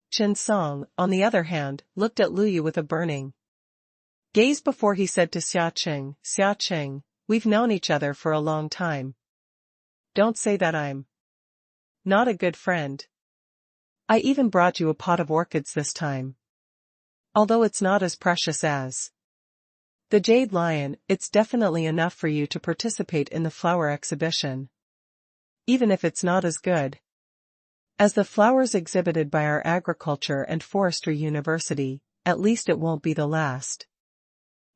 Chen Song, on the other hand, looked at Lu Yu with a burning gaze before he said to Xia Cheng, "Xia Cheng, we've known each other for a long time. Don't say that I'm not a good friend. I even brought you a pot of orchids this time. Although it's not as precious as the jade lion, it's definitely enough for you to participate in the flower exhibition. Even if it's not as good as the flowers exhibited by our agriculture and forestry university, at least it won't be the last."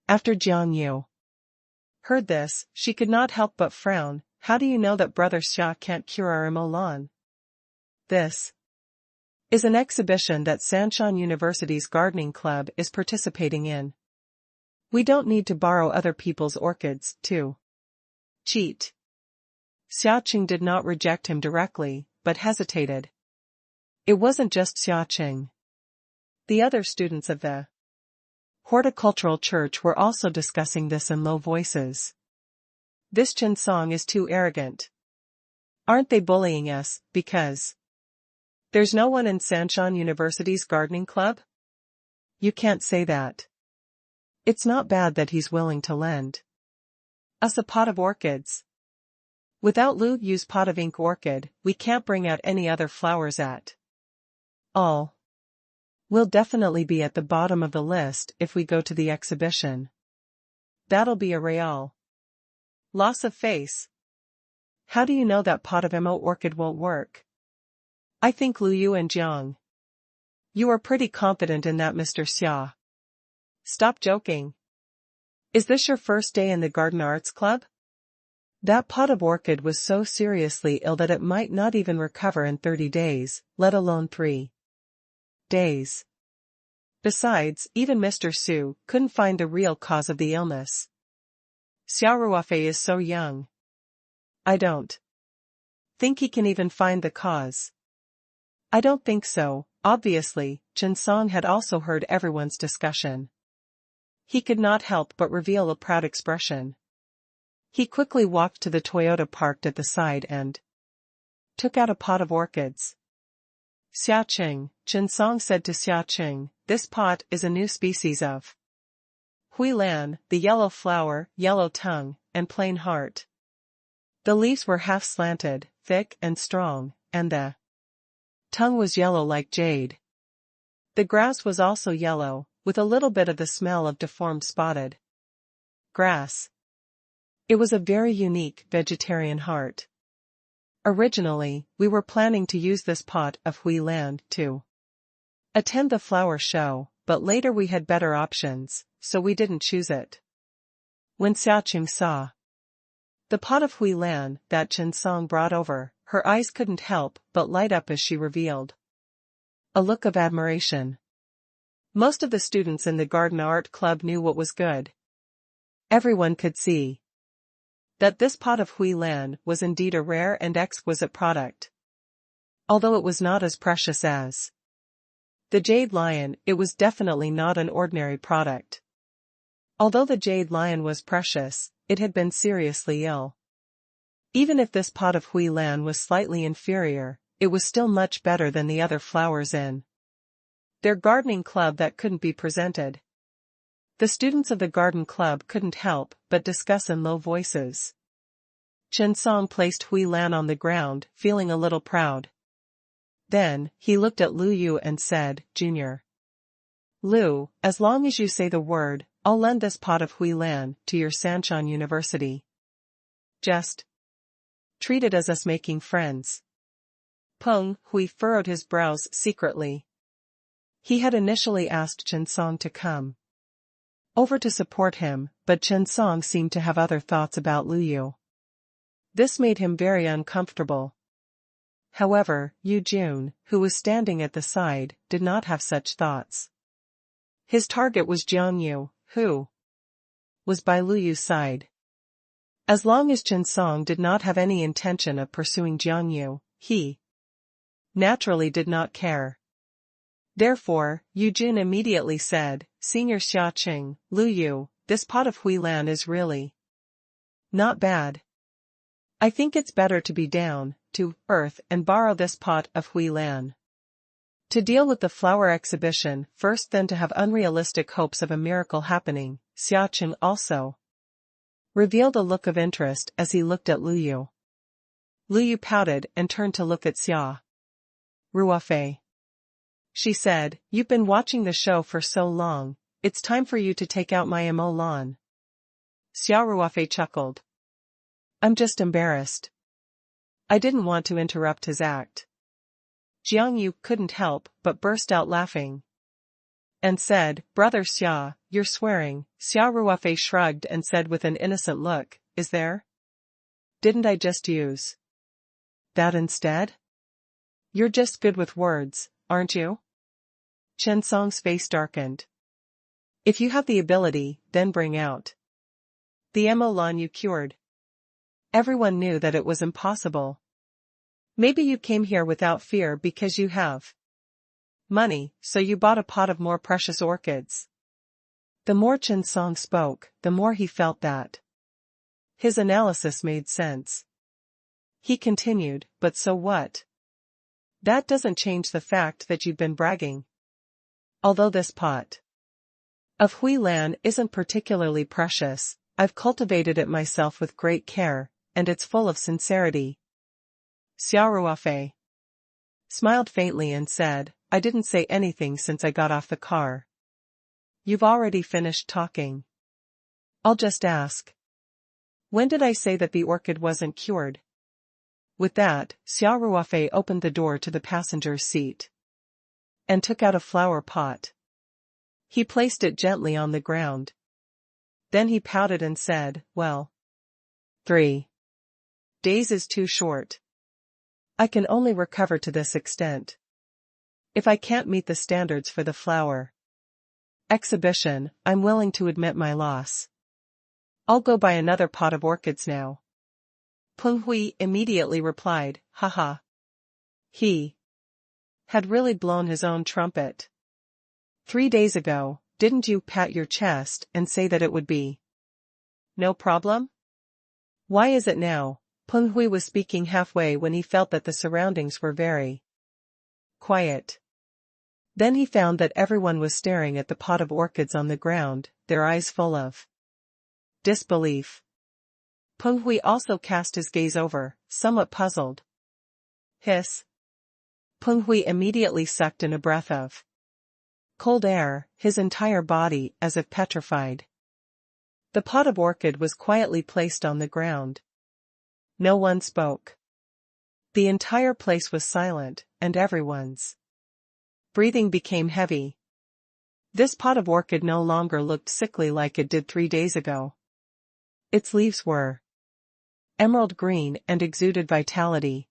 After Jiang Yu heard this, she could not help but frown. "How do you know that Brother Xia can't cure our emolan? This is an exhibition that Sanshan University's gardening club is participating in. We don't need to borrow other people's orchids to cheat." Xia Cheng did not reject him directly, but hesitated. It wasn't just Xia Cheng. The other students of the Horticultural Church were also discussing this in low voices. This Qinsong is too arrogant. Aren't they bullying us, because there's no one in Sanshan University's gardening club? You can't say that. It's not bad that he's willing to lend us a pot of orchids. Without Lu Yu's pot of ink orchid, we can't bring out any other flowers at all. We'll definitely be at the bottom of the list if we go to the exhibition. That'll be a real loss of face. How do you know that pot of Mo orchid won't work? I think Lu Yu and Jiang. You are pretty confident in that, Mr. Xia. Stop joking. Is this your first day in the Garden Arts Club? That pot of orchid was so seriously ill that it might not even recover in 30 days, let alone 3 days. Besides, even Mr. Su couldn't find the real cause of the illness. Xia Ruofei is so young. I don't think he can even find the cause. I don't think so. Obviously, Qinsong had also heard everyone's discussion. He could not help but reveal a proud expression. He quickly walked to the Toyota parked at the side and took out a pot of orchids. Xia Qing, Qinsong said to Xia Qing, this pot is a new species of huilan, the yellow flower, yellow tongue, and plain heart. The leaves were half slanted, thick and strong, and the tongue was yellow like jade. The grass was also yellow, with a little bit of the smell of deformed spotted grass. It was a very unique vegetarian heart. Originally, we were planning to use this pot of huilan to attend the flower show, but later we had better options, so we didn't choose it. When Xiaoqing saw the pot of huilan that Qinsong brought over, her eyes couldn't help but light up as she revealed a look of admiration. Most of the students in the Garden Art Club knew what was good. Everyone could see that this pot of huilan was indeed a rare and exquisite product. Although it was not as precious as the jade lion, it was definitely not an ordinary product. Although the jade lion was precious, it had been seriously ill. Even if this pot of huilan was slightly inferior, it was still much better than the other flowers in their gardening club that couldn't be presented. The students of the garden club couldn't help but discuss in low voices. Qinsong placed huilan on the ground, feeling a little proud. Then, he looked at Lu Yu and said, Junior Lu, as long as you say the word, I'll lend this pot of huilan to your Sanshan University. Just treat it as us making friends. Peng Hui furrowed his brows secretly. He had initially asked Qinsong to come over to support him, but Qinsong seemed to have other thoughts about Lu Yu. This made him very uncomfortable. However, Yu Jun, who was standing at the side, did not have such thoughts. His target was Jiang Yu, who was by Lu Yu's side. As long as Qinsong did not have any intention of pursuing Jiang Yu, he naturally did not care. Therefore, Yu Jun immediately said, Senior Xiaoqing, Lu Yu, this pot of huilan is really not bad. I think it's better to be down to earth and borrow this pot of huilan to deal with the flower exhibition first, than to have unrealistic hopes of a miracle happening. Xiaoqing also revealed a look of interest as he looked at Lu Yu. Lu Yu pouted and turned to look at Xia Ruofei. She said, You've been watching the show for so long, it's time for you to take out my Mo lawn. Xia Ruofei chuckled. I'm just embarrassed. I didn't want to interrupt his act. Jiang Yu couldn't help but burst out laughing and said, Brother Xia, you're swearing. Xia Ruofei shrugged and said with an innocent look, Is there? Didn't I just use that instead? You're just good with words, aren't you? Qinsong's face darkened. If you have the ability, then bring out the Mo lawn you cured. Everyone knew that it was impossible. Maybe you came here without fear because you have money, so you bought a pot of more precious orchids. The more Chen Song spoke, the more he felt that his analysis made sense. He continued, but so what? That doesn't change the fact that you've been bragging. Although this pot of Hui Lan isn't particularly precious, I've cultivated it myself with great care, and it's full of sincerity. Xia Ruofei smiled faintly and said, I didn't say anything since I got off the car. You've already finished talking. I'll just ask. When did I say that the orchid wasn't cured? With that, Xia Ruofei opened the door to the passenger's seat and took out a flower pot. He placed it gently on the ground. Then he pouted and said, well, 3 days is too short. I can only recover to this extent. If I can't meet the standards for the flower exhibition, I'm willing to admit my loss. I'll go buy another pot of orchids now. Peng Hui immediately replied, haha. He had really blown his own trumpet. 3 days ago, didn't you pat your chest and say that it would be no problem? Why is it now? Peng Hui was speaking halfway when he felt that the surroundings were very quiet. Then he found that everyone was staring at the pot of orchids on the ground, their eyes full of disbelief. Peng Hui also cast his gaze over, somewhat puzzled. Hiss. Peng Hui immediately sucked in a breath of cold air, his entire body as if petrified. The pot of orchid was quietly placed on the ground. No one spoke. The entire place was silent, and everyone's breathing became heavy. This pot of orchid no longer looked sickly like it did 3 days ago. Its leaves were emerald green and exuded vitality.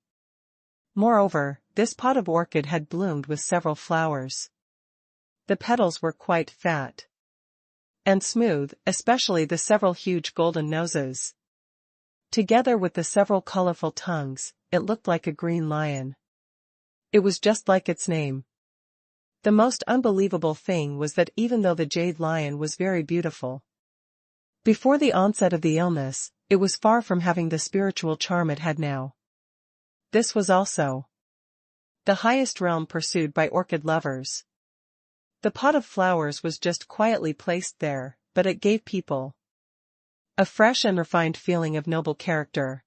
Moreover, this pot of orchid had bloomed with several flowers. The petals were quite fat and smooth, especially the several huge golden noses. Together with the several colorful tongues, it looked like a green lion. It was just like its name. The most unbelievable thing was that even though the jade lion was very beautiful before the onset of the illness, it was far from having the spiritual charm it had now. This was also the highest realm pursued by orchid lovers. The pot of flowers was just quietly placed there, but it gave people a fresh and refined feeling of noble character.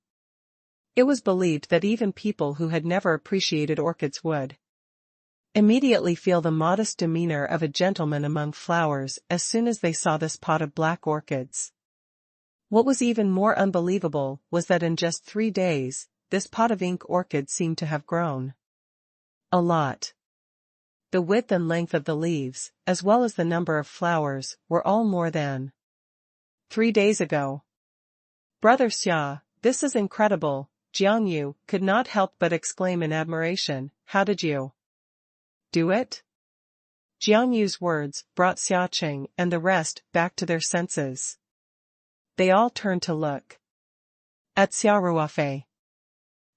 It was believed that even people who had never appreciated orchids would immediately feel the modest demeanor of a gentleman among flowers as soon as they saw this pot of black orchids. What was even more unbelievable was that in just 3 days, this pot of ink orchid seemed to have grown a lot. The width and length of the leaves, as well as the number of flowers, were all more than 3 days ago. Brother Xia, this is incredible, Jiang Yu could not help but exclaim in admiration, how did you do it? Jiang Yu's words brought Xia Qing and the rest back to their senses. They all turned to look at Xia Ruofei.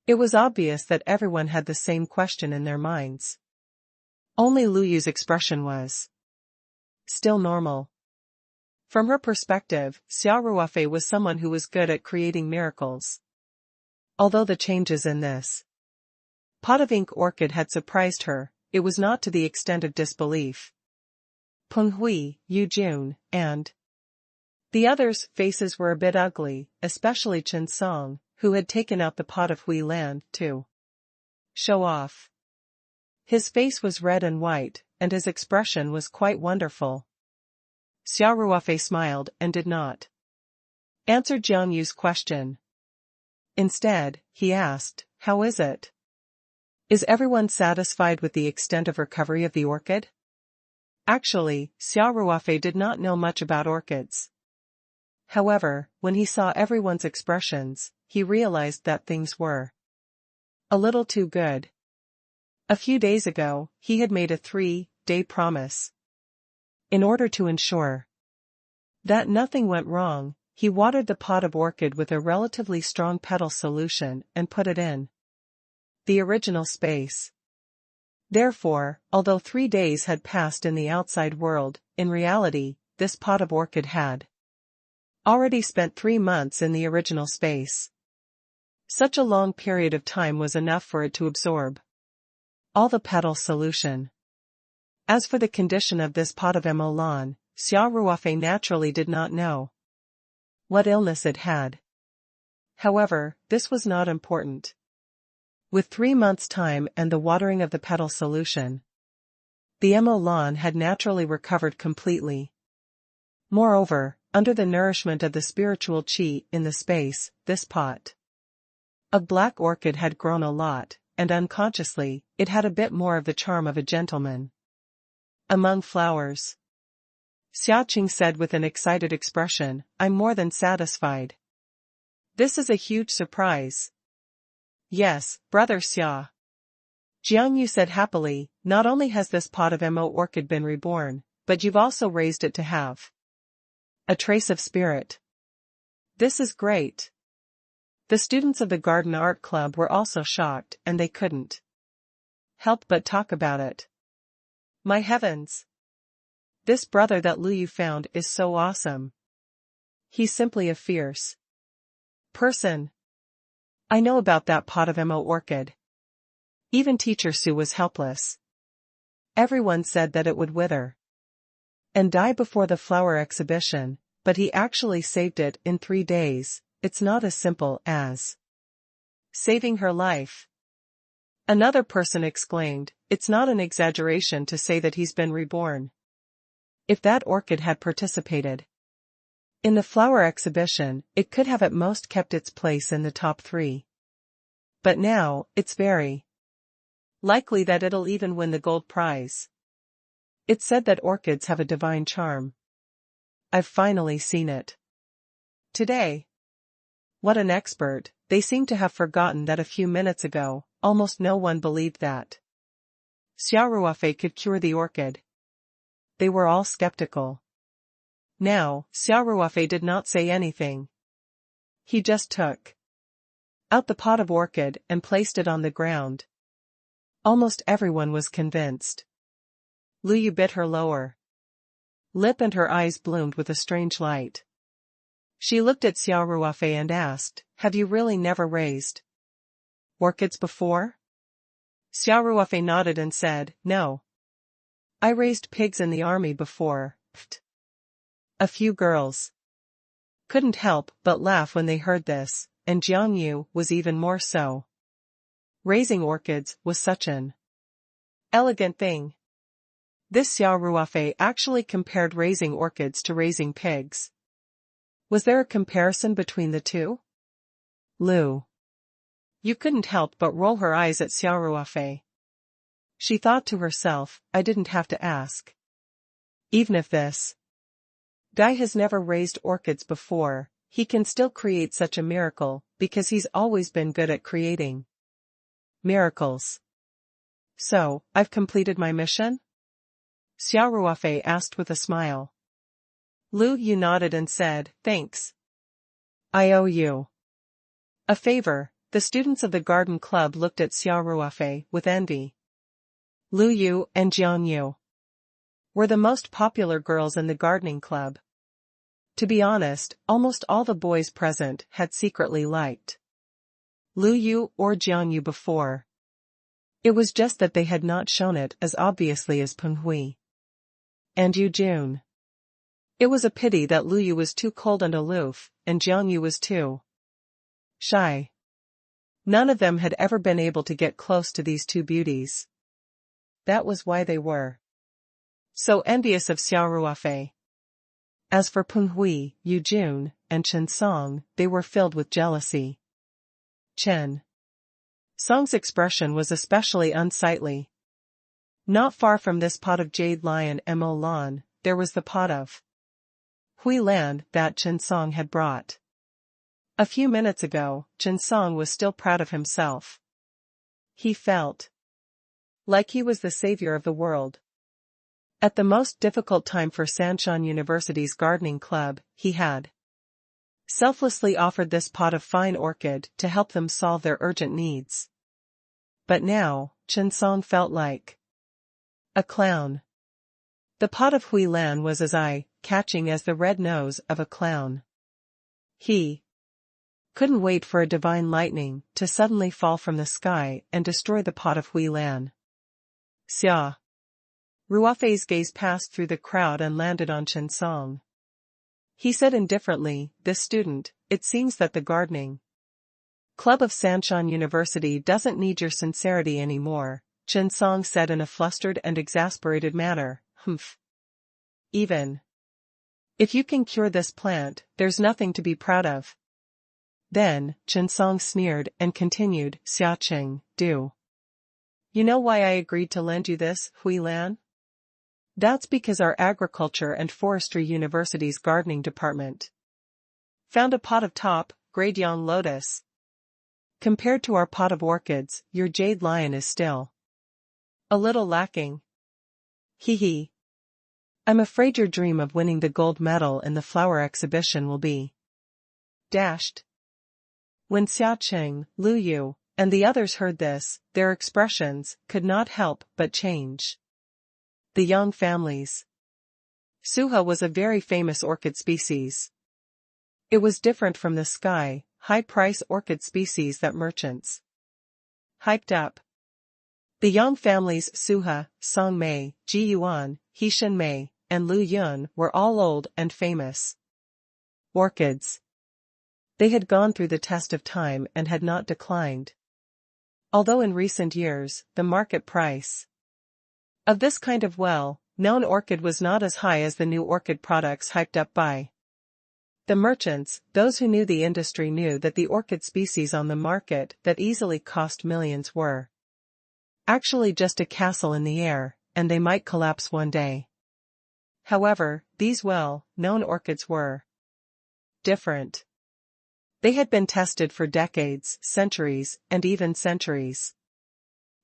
It was obvious that everyone had the same question in their minds. Only Lu Yu's expression was still normal. From her perspective, Xia Ruofei was someone who was good at creating miracles. Although the changes in this pot of ink orchid had surprised her, it was not to the extent of disbelief. Peng Hui, Yu Jun, and the others' faces were a bit ugly, especially Chen Song, who had taken out the pot of Hui Lan to show off. His face was red and white, and his expression was quite wonderful. Xia Ruofei smiled and did not answer Jiang Yu's question. Instead, he asked, how is it? Is everyone satisfied with the extent of recovery of the orchid? Actually, Xia Ruofei did not know much about orchids. However, when he saw everyone's expressions, he realized that things were a little too good. A few days ago, he had made a 3-day promise. In order to ensure that nothing went wrong, he watered the pot of orchid with a relatively strong petal solution and put it in the original space. Therefore, although 3 days had passed in the outside world, in reality, this pot of orchid had already spent 3 months in the original space. Such a long period of time was enough for it to absorb all the petal solution. As for the condition of this pot of emolan, Xia Ruofei naturally did not know what illness it had. However, this was not important. With 3 months' time and the watering of the petal solution, the emolan had naturally recovered completely. Moreover, under the nourishment of the spiritual qi in the space, this pot of black orchid had grown a lot, and unconsciously, it had a bit more of the charm of a gentleman among flowers. Xiaqing said with an excited expression, "I'm more than satisfied. This is a huge surprise." "Yes, brother Xia," Jiangyu said happily, "not only has this pot of Mo orchid been reborn, but you've also raised it to have a trace of spirit. This is great." The students of the Garden Art Club were also shocked, and they couldn't help but talk about it. "My heavens! This brother that Luyu found is so awesome. He's simply a fierce person. I know about that pot of Mo orchid." Even Teacher Su was helpless. Everyone said that it would wither and die before the flower exhibition, but he actually saved it in 3 days. It's not as simple as saving her life. Another person exclaimed, "It's not an exaggeration to say that he's been reborn. If that orchid had participated in the flower exhibition, it could have at most kept its place in the top 3. But now, it's very likely that it'll even win the gold prize. It's said that orchids have a divine charm. I've finally seen it today." What an expert! They seem to have forgotten that a few minutes ago, almost no one believed that Xia Ruofei could cure the orchid. They were all skeptical. Now, Xia Ruofei did not say anything. He just took out the pot of orchid and placed it on the ground. Almost everyone was convinced. Luyu bit her lower lip and her eyes bloomed with a strange light. She looked at Xia Ruofei and asked, "Have you really never raised orchids before?" Xia Ruofei nodded and said, "No. I raised pigs in the army before." A few girls couldn't help but laugh when they heard this, and Jiangyu was even more so. Raising orchids was such an elegant thing. This Xia Ruofei actually compared raising orchids to raising pigs. Was there a comparison between the two? Lu Yu couldn't help but roll her eyes at Xia Ruofei. She thought to herself, "I didn't have to ask. Even if this guy has never raised orchids before, he can still create such a miracle, because he's always been good at creating miracles." "So, I've completed my mission?" Xia Ruofei asked with a smile. Lu Yu nodded and said, "Thanks. I owe you a favor." The students of the garden club looked at Xia Ruofei with envy. Lu Yu and Jiang Yu were the most popular girls in the gardening club. To be honest, almost all the boys present had secretly liked Lu Yu or Jiang Yu before. It was just that they had not shown it as obviously as Peng Hui and Yu Jun. It was a pity that Lu Yu was too cold and aloof, and Jiang Yu was too shy. None of them had ever been able to get close to these two beauties. That was why they were so envious of Xia Ruofei. As for Peng Hui, Yu Jun, and Chen Song, they were filled with jealousy. Chen Song's expression was especially unsightly. Not far from this pot of jade lion Mo Lan, there was the pot of Hui Lan that Chen Song had brought. A few minutes ago, Chen Song was still proud of himself. He felt like he was the savior of the world. At the most difficult time for Sanshan University's gardening club, he had selflessly offered this pot of fine orchid to help them solve their urgent needs. But now, Chen Song felt like a clown. The pot of Hui Lan was as catching as the red nose of a clown. He couldn't wait for a divine lightning to suddenly fall from the sky and destroy the pot of Hui Lan. Xia Ruofei's gaze passed through the crowd and landed on Chen Song. He said indifferently, "This student, it seems that the gardening club of Sanshan University doesn't need your sincerity anymore," Chen Song said in a flustered and exasperated manner. "Humph. Even if you can cure this plant, there's nothing to be proud of." Then, Chen Song sneered and continued, "Xia Cheng, do you know why I agreed to lend you this, Hui Lan? That's because our Agriculture and Forestry University's gardening department found a pot of top-grade young lotus. Compared to our pot of orchids, your jade lion is still a little lacking. Hee hee. I'm afraid your dream of winning the gold medal in the flower exhibition will be dashed." When Xia Cheng, Lu Yu, and the others heard this, their expressions could not help but change. The Yang family's Suha was a very famous orchid species. It was different from the sky, high-price orchid species that merchants hyped up. The Yang family's Suha, Song Mei, Ji Yuan, He Shen Mei, and Lu Yun were all old and famous orchids. They had gone through the test of time and had not declined. Although in recent years, the market price of this kind of well-known orchid was not as high as the new orchid products hyped up by the merchants, those who knew the industry knew that the orchid species on the market that easily cost millions were actually just a castle in the air, and they might collapse one day. However, these well-known orchids were different. They had been tested for decades, centuries, and even centuries.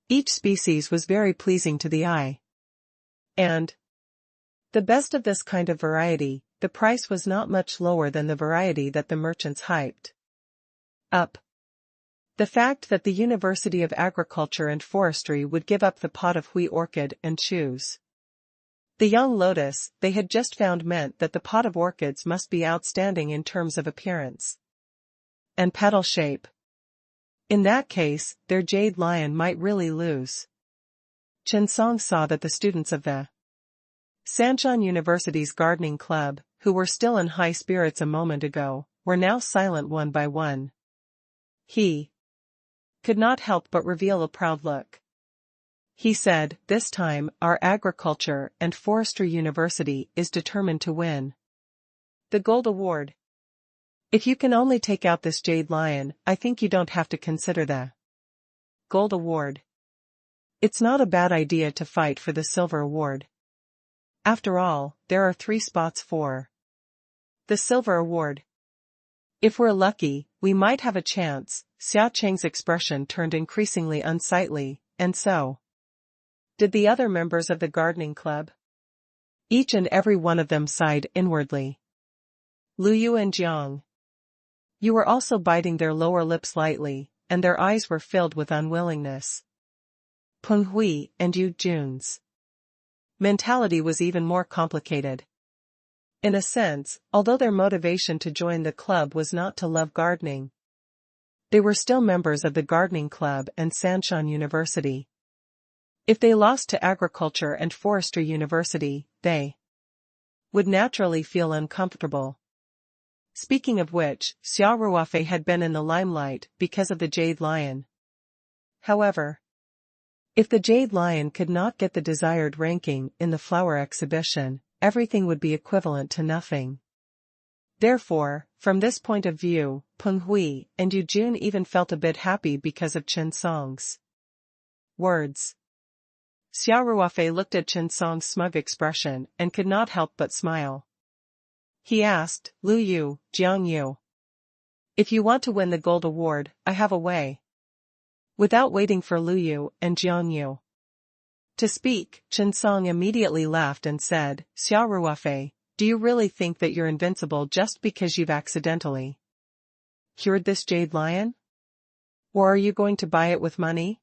Each species was very pleasing to the eye. And the best of this kind of variety, the price was not much lower than the variety that the merchants hyped up. The fact that the University of Agriculture and Forestry would give up the pot of Hui orchid and choose the young lotus they had just found meant that the pot of orchids must be outstanding in terms of appearance and petal shape. In that case, their jade lion might really lose. Chen Song saw that the students of the Sanshan University's gardening club, who were still in high spirits a moment ago, were now silent one by one. He could not help but reveal a proud look. He said, "This time, our Agriculture and Forestry University is determined to win the gold award. If you can only take out this jade lion, I think you don't have to consider the gold award. It's not a bad idea to fight for the silver award. After all, there are 3 spots for the silver award. If we're lucky, we might have a chance." Xia Cheng's expression turned increasingly unsightly, and so did the other members of the gardening club. Each and every one of them sighed inwardly. Lu Yu and Jiang Yu were also biting their lower lips lightly, and their eyes were filled with unwillingness. Peng Hui and Yu Jun's mentality was even more complicated. In a sense, although their motivation to join the club was not to love gardening, they were still members of the gardening club and Sanshan University. If they lost to Agriculture and Forestry University, they would naturally feel uncomfortable. Speaking of which, Xia Ruofei had been in the limelight because of the jade lion. However, if the jade lion could not get the desired ranking in the flower exhibition, everything would be equivalent to nothing. Therefore, from this point of view, Peng Hui and Yu Jun even felt a bit happy because of Chen Song's words. Xia Ruofei looked at Chen Song's smug expression and could not help but smile. He asked, "Lu Yu, Jiang Yu, if you want to win the gold award, I have a way." Without waiting for Lu Yu and Jiang Yu to speak, Chen Song immediately laughed and said, "Xia Ruofei, do you really think that you're invincible just because you've accidentally cured this jade lion? Or are you going to buy it with money?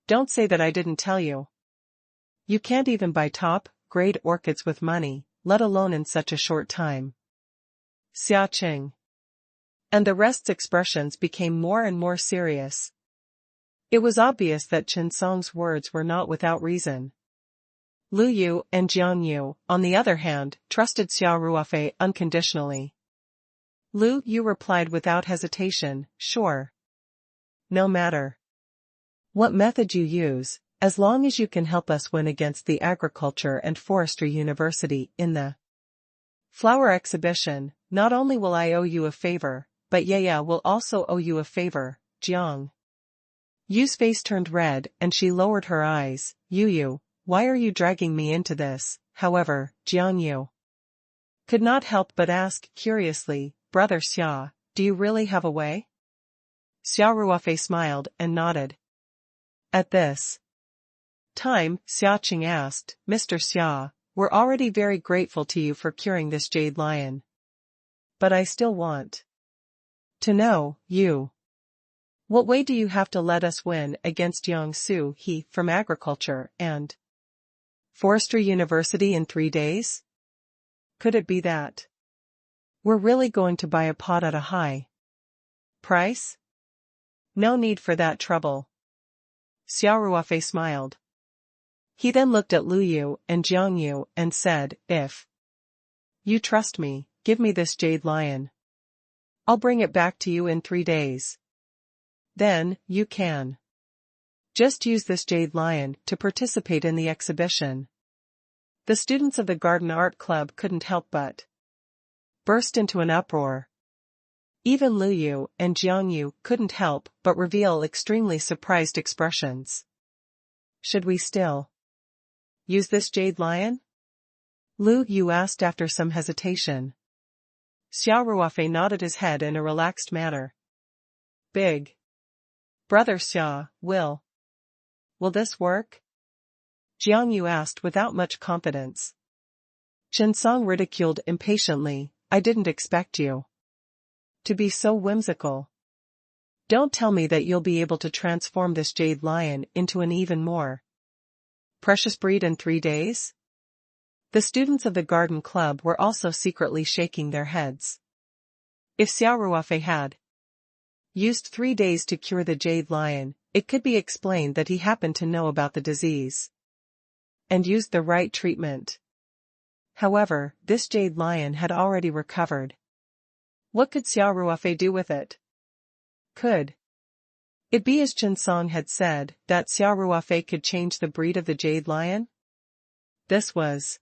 Don't say that I didn't tell you. You can't even buy top-grade orchids with money." let alone in such a short time. Xia Qing. And the rest's expressions became more and more serious. It was obvious that Chen Song's words were not without reason. Lu Yu and Jiang Yu, on the other hand, trusted Xia Ruofei unconditionally. Lu Yu replied without hesitation, sure. No matter what method you use, as long as you can help us win against the Agriculture and Forestry University in the flower exhibition, not only will I owe you a favor, but Yaya will also owe you a favor, Jiang. Yu's face turned red and she lowered her eyes. Yu, why are you dragging me into this? However, Jiang Yu could not help but ask curiously, Brother Xia, do you really have a way? Xia Ruofei smiled and nodded. At this time, Xia Qing asked, Mr. Xia, we're already very grateful to you for curing this jade lion. But I still want to know, Yu. What way do you have to let us win against Yang Su He from Agriculture and Forestry University in 3 days? Could it be that we're really going to buy a pot at a high price? No need for that trouble. Xia Ruofei smiled. He then looked at Lu Yu and Jiang Yu and said, if you trust me, give me this jade lion. I'll bring it back to you in 3 days. Then, you can just use this jade lion to participate in the exhibition. The students of the Garden Art Club couldn't help but burst into an uproar. Even Lu Yu and Jiang Yu couldn't help but reveal extremely surprised expressions. Should we still use this jade lion? Lu Yu asked after some hesitation. Xia Ruofei nodded his head in a relaxed manner. Big Brother Xia, will this work? Jiang Yu asked without much confidence. Chen Song ridiculed impatiently, I didn't expect you to be so whimsical. Don't tell me that you'll be able to transform this jade lion into an even more precious breed in 3 days? The students of the Garden Club were also secretly shaking their heads. If Xia Ruofei had used 3 days to cure the jade lion, it could be explained that he happened to know about the disease and used the right treatment. However, this jade lion had already recovered. What could Xia Ruofei do with it? Could it be as Chen Song had said, that Xia Ruofei could change the breed of the jade lion? This was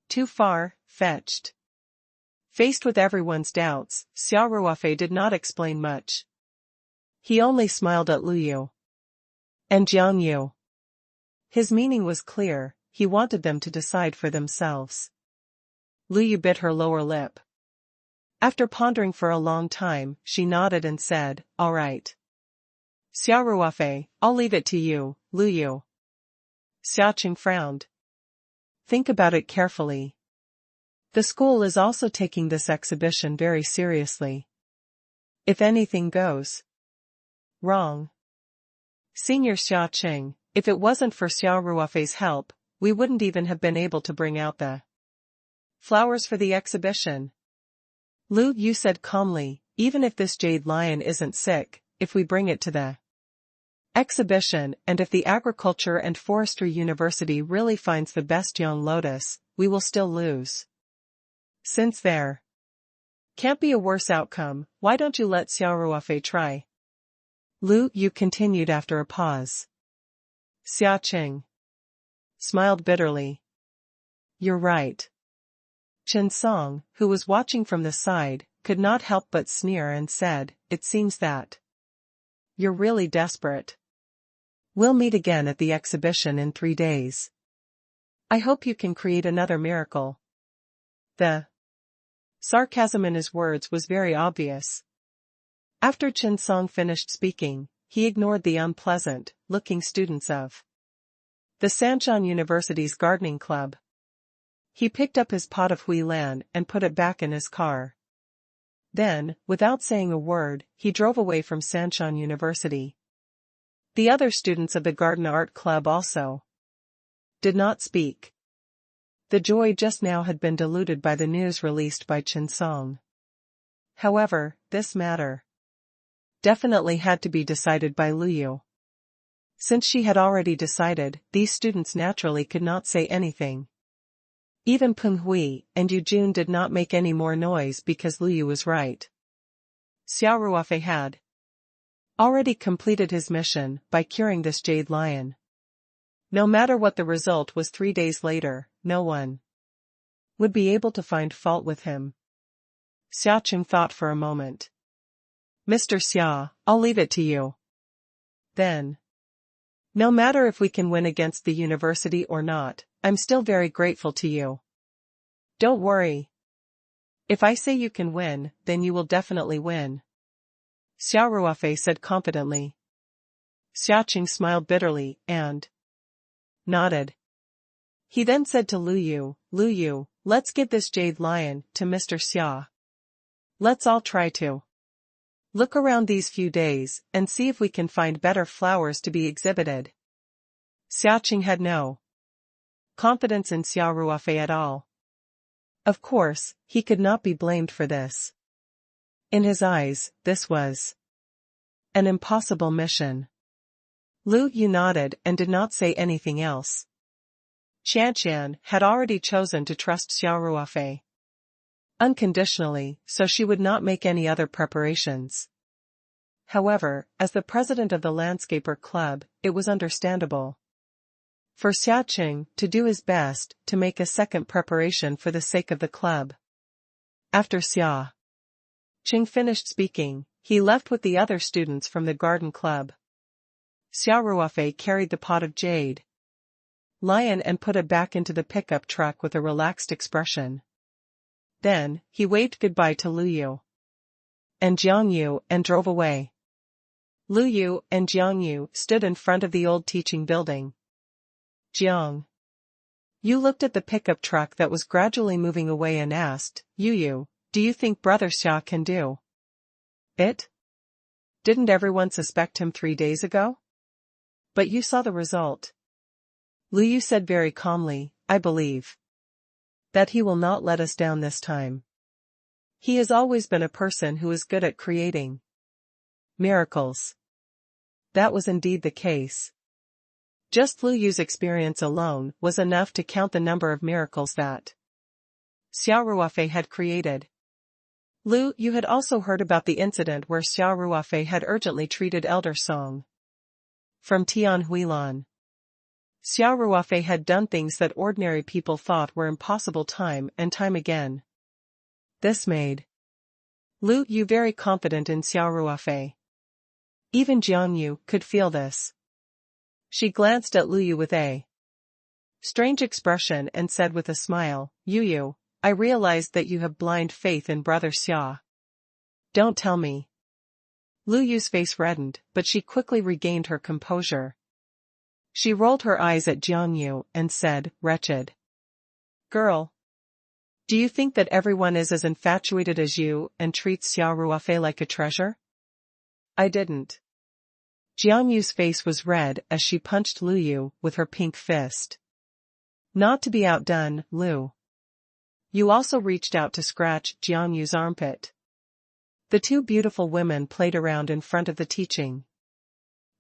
too far-fetched. Faced with everyone's doubts, Xia Ruofei did not explain much. He only smiled at Lu Yu and Jiang Yu. His meaning was clear, he wanted them to decide for themselves. Lu Yu bit her lower lip. After pondering for a long time, she nodded and said, all right. Xia Ruofei, I'll leave it to you, Lu Yu. Xia Qing frowned. Think about it carefully. The school is also taking this exhibition very seriously. If anything goes wrong, Senior Xia Qing, if it wasn't for Xia Ruofei's help, we wouldn't even have been able to bring out the flowers for the exhibition. Lu Yu said calmly, even if this jade lion isn't sick, if we bring it to the exhibition and if the Agriculture and Forestry University really finds the best young lotus, we will still lose. Since there can't be a worse outcome, why don't you let Xia Ruofei try? Lu Yu continued after a pause. Xia Qing smiled bitterly. You're right. Chen Song, who was watching from the side, could not help but sneer and said, it seems that you're really desperate. We'll meet again at the exhibition in 3 days. I hope you can create another miracle. The sarcasm in his words was very obvious. After Chen Song finished speaking, he ignored the unpleasant-looking students of the Sanshan University's gardening club. He picked up his pot of huilan and put it back in his car. Then, without saying a word, he drove away from Sanshan University. The other students of the Garden Art Club also did not speak. The joy just now had been diluted by the news released by Chen Song. However, this matter definitely had to be decided by Lu Yu. Since she had already decided, these students naturally could not say anything. Even Peng Hui and Yu Jun did not make any more noise because Lu Yu was right. Xia Ruofei had already completed his mission by curing this jade lion. No matter what the result was 3 days later, no one would be able to find fault with him. Xiaoqing thought for a moment. Mr. Xia, I'll leave it to you. Then, no matter if we can win against the university or not, I'm still very grateful to you. Don't worry. If I say you can win, then you will definitely win. Xia Ruofei said confidently. Xiaoqing smiled bitterly and nodded. He then said to Lu Yu, let's give this jade lion to Mr. Xia. Let's all try to look around these few days and see if we can find better flowers to be exhibited. Xiaoqing had no confidence in Xia Ruofei at all. Of course, he could not be blamed for this. In his eyes, this was an impossible mission. Lu Yu nodded and did not say anything else. Qian had already chosen to trust Xia Ruofei unconditionally, so she would not make any other preparations. However, as the president of the Landscaper Club, it was understandable for Xiaoqing to do his best to make a second preparation for the sake of the club. After Xiaoqing finished speaking, he left with the other students from the garden club. Xia Ruofei carried the pot of jade lion and put it back into the pickup truck with a relaxed expression. Then, he waved goodbye to Lu Yu and Jiang Yu and drove away. Lu Yu and Jiang Yu stood in front of the old teaching building. Jiang Yu looked at the pickup truck that was gradually moving away and asked, Yu, do you think Brother Xia can do it? Didn't everyone suspect him 3 days ago? But you saw the result. Lu Yu said very calmly, I believe that he will not let us down this time. He has always been a person who is good at creating miracles. That was indeed the case. Just Lu Yu's experience alone was enough to count the number of miracles that Xia Ruofei had created. Lu Yu had also heard about the incident where Xia Ruofei had urgently treated Elder Song from Tian Huilan. Xia Ruofei had done things that ordinary people thought were impossible time and time again. This made Lu Yu very confident in Xia Ruofei. Even Jiang Yu could feel this. She glanced at Lu Yu with a strange expression and said with a smile, Yu, I realized that you have blind faith in Brother Xia. Don't tell me. Lu Yu's face reddened, but she quickly regained her composure. She rolled her eyes at Jiang Yu and said, wretched girl. Do you think that everyone is as infatuated as you and treats Xia Ruofei like a treasure? I didn't. Jiang Yu's face was red as she punched Lu Yu with her pink fist. Not to be outdone, Lu Yu also reached out to scratch Jiang Yu's armpit. The two beautiful women played around in front of the teaching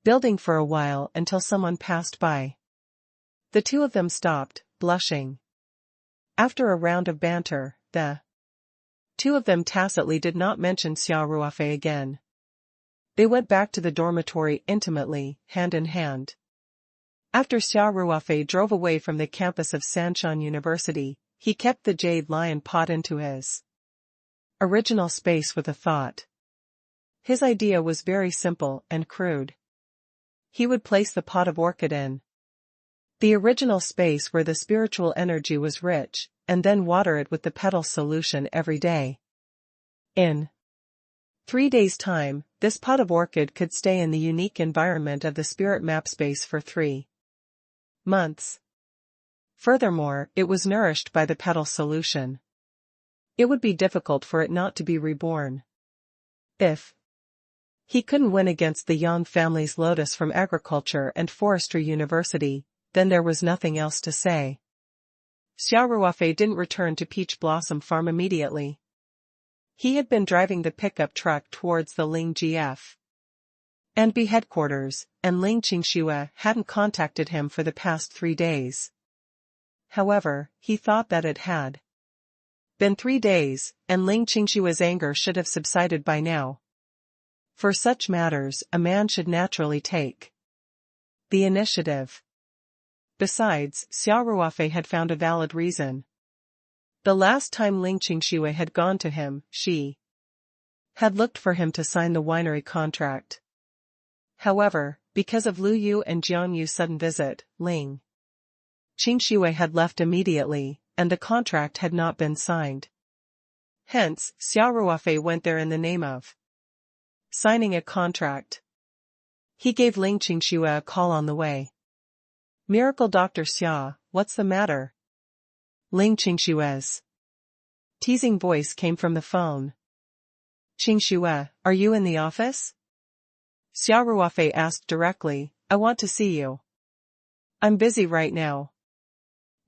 building for a while until someone passed by. The two of them stopped, blushing. After a round of banter, the two of them tacitly did not mention Xia Ruofei again. They went back to the dormitory intimately, hand in hand. After Xia Ruofei drove away from the campus of Sanshan University, he kept the jade lion pot into his original space with a thought. His idea was very simple and crude. He would place the pot of orchid in the original space where the spiritual energy was rich, and then water it with the petal solution every day. In 3 days' time, this pot of orchid could stay in the unique environment of the spirit map space for 3 months. Furthermore, it was nourished by the petal solution. It would be difficult for it not to be reborn. If he couldn't win against the Yang family's lotus from Agriculture and Forestry University, then there was nothing else to say. Xia Ruofei didn't return to Peach Blossom Farm immediately. He had been driving the pickup truck towards the Ling GF&B headquarters, and Ling Qingxue hadn't contacted him for the past 3 days. However, he thought that it had been 3 days, and Ling Qingxue's anger should have subsided by now. For such matters, a man should naturally take the initiative. Besides, Xia Ruofei had found a valid reason. The last time Ling Qingxue had gone to him, she had looked for him to sign the winery contract. However, because of Lu Yu and Jiang Yu's sudden visit, Ling Qingxue had left immediately, and the contract had not been signed. Hence, Xia Ruofei went there in the name of signing a contract. He gave Ling Qingxue a call on the way. "Miracle Dr. Xia, what's the matter?" Ling Qingxue's teasing voice came from the phone. "Qingxue, are you in the office?" Xia Ruofei asked directly. "I want to see you." "I'm busy right now."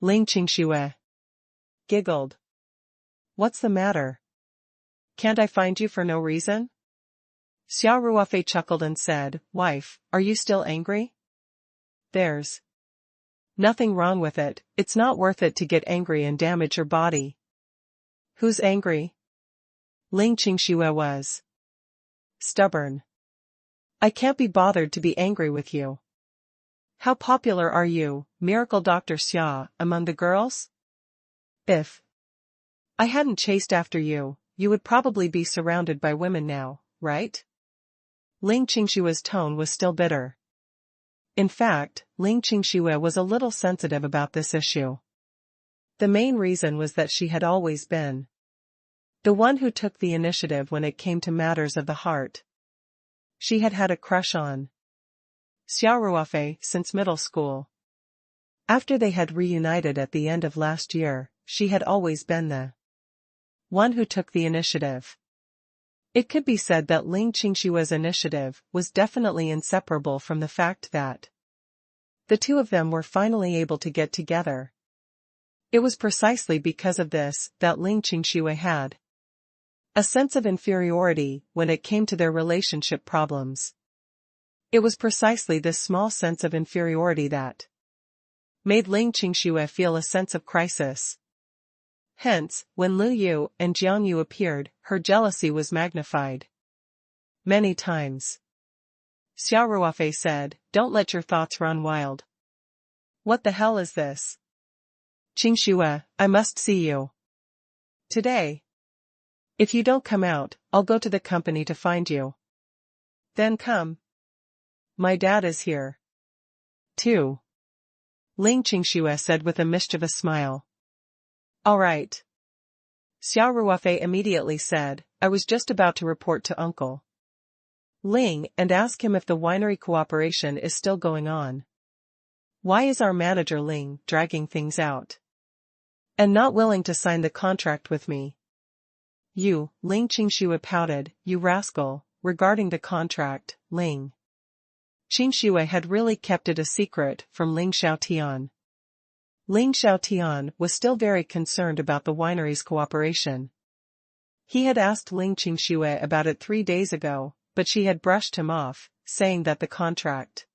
Ling Qingxue giggled. "What's the matter? Can't I find you for no reason?" Xia Ruofei chuckled and said, "Wife, are you still angry?" "There's nothing wrong with it, it's not worth it to get angry and damage your body." "Who's angry?" Ling Qingxue was stubborn. "I can't be bothered to be angry with you. How popular are you, Miracle Dr. Xia, among the girls? If I hadn't chased after you, you would probably be surrounded by women now, right?" Ling Qingxue's tone was still bitter. In fact, Ling Qingxue was a little sensitive about this issue. The main reason was that she had always been the one who took the initiative when it came to matters of the heart. She had had a crush on Xia Ruofei since middle school. After they had reunited at the end of last year, she had always been the one who took the initiative. It could be said that Ling Qingxue's initiative was definitely inseparable from the fact that the two of them were finally able to get together. It was precisely because of this that Ling Qingxue had a sense of inferiority when it came to their relationship problems. It was precisely this small sense of inferiority that made Ling Qingxue feel a sense of crisis. Hence, when Lu Yu and Jiang Yu appeared, her jealousy was magnified many times. Xia Ruofei said, "Don't let your thoughts run wild." "What the hell is this?" "Qingxue, I must see you today. If you don't come out, I'll go to the company to find you." "Then come. My dad is here too," Ling Qingxue said with a mischievous smile. "All right." Xia Ruofei immediately said, "I was just about to report to Uncle Ling and ask him if the winery cooperation is still going on. Why is our manager Ling dragging things out and not willing to sign the contract with me?" "You," Ling Qingxue pouted, "you rascal, regarding the contract, Ling Qingxue had really kept it a secret from Ling Xiaotian. Ling Xiaotian was still very concerned about the winery's cooperation. He had asked Ling Qingxue about it 3 days ago, but she had brushed him off, saying that the contract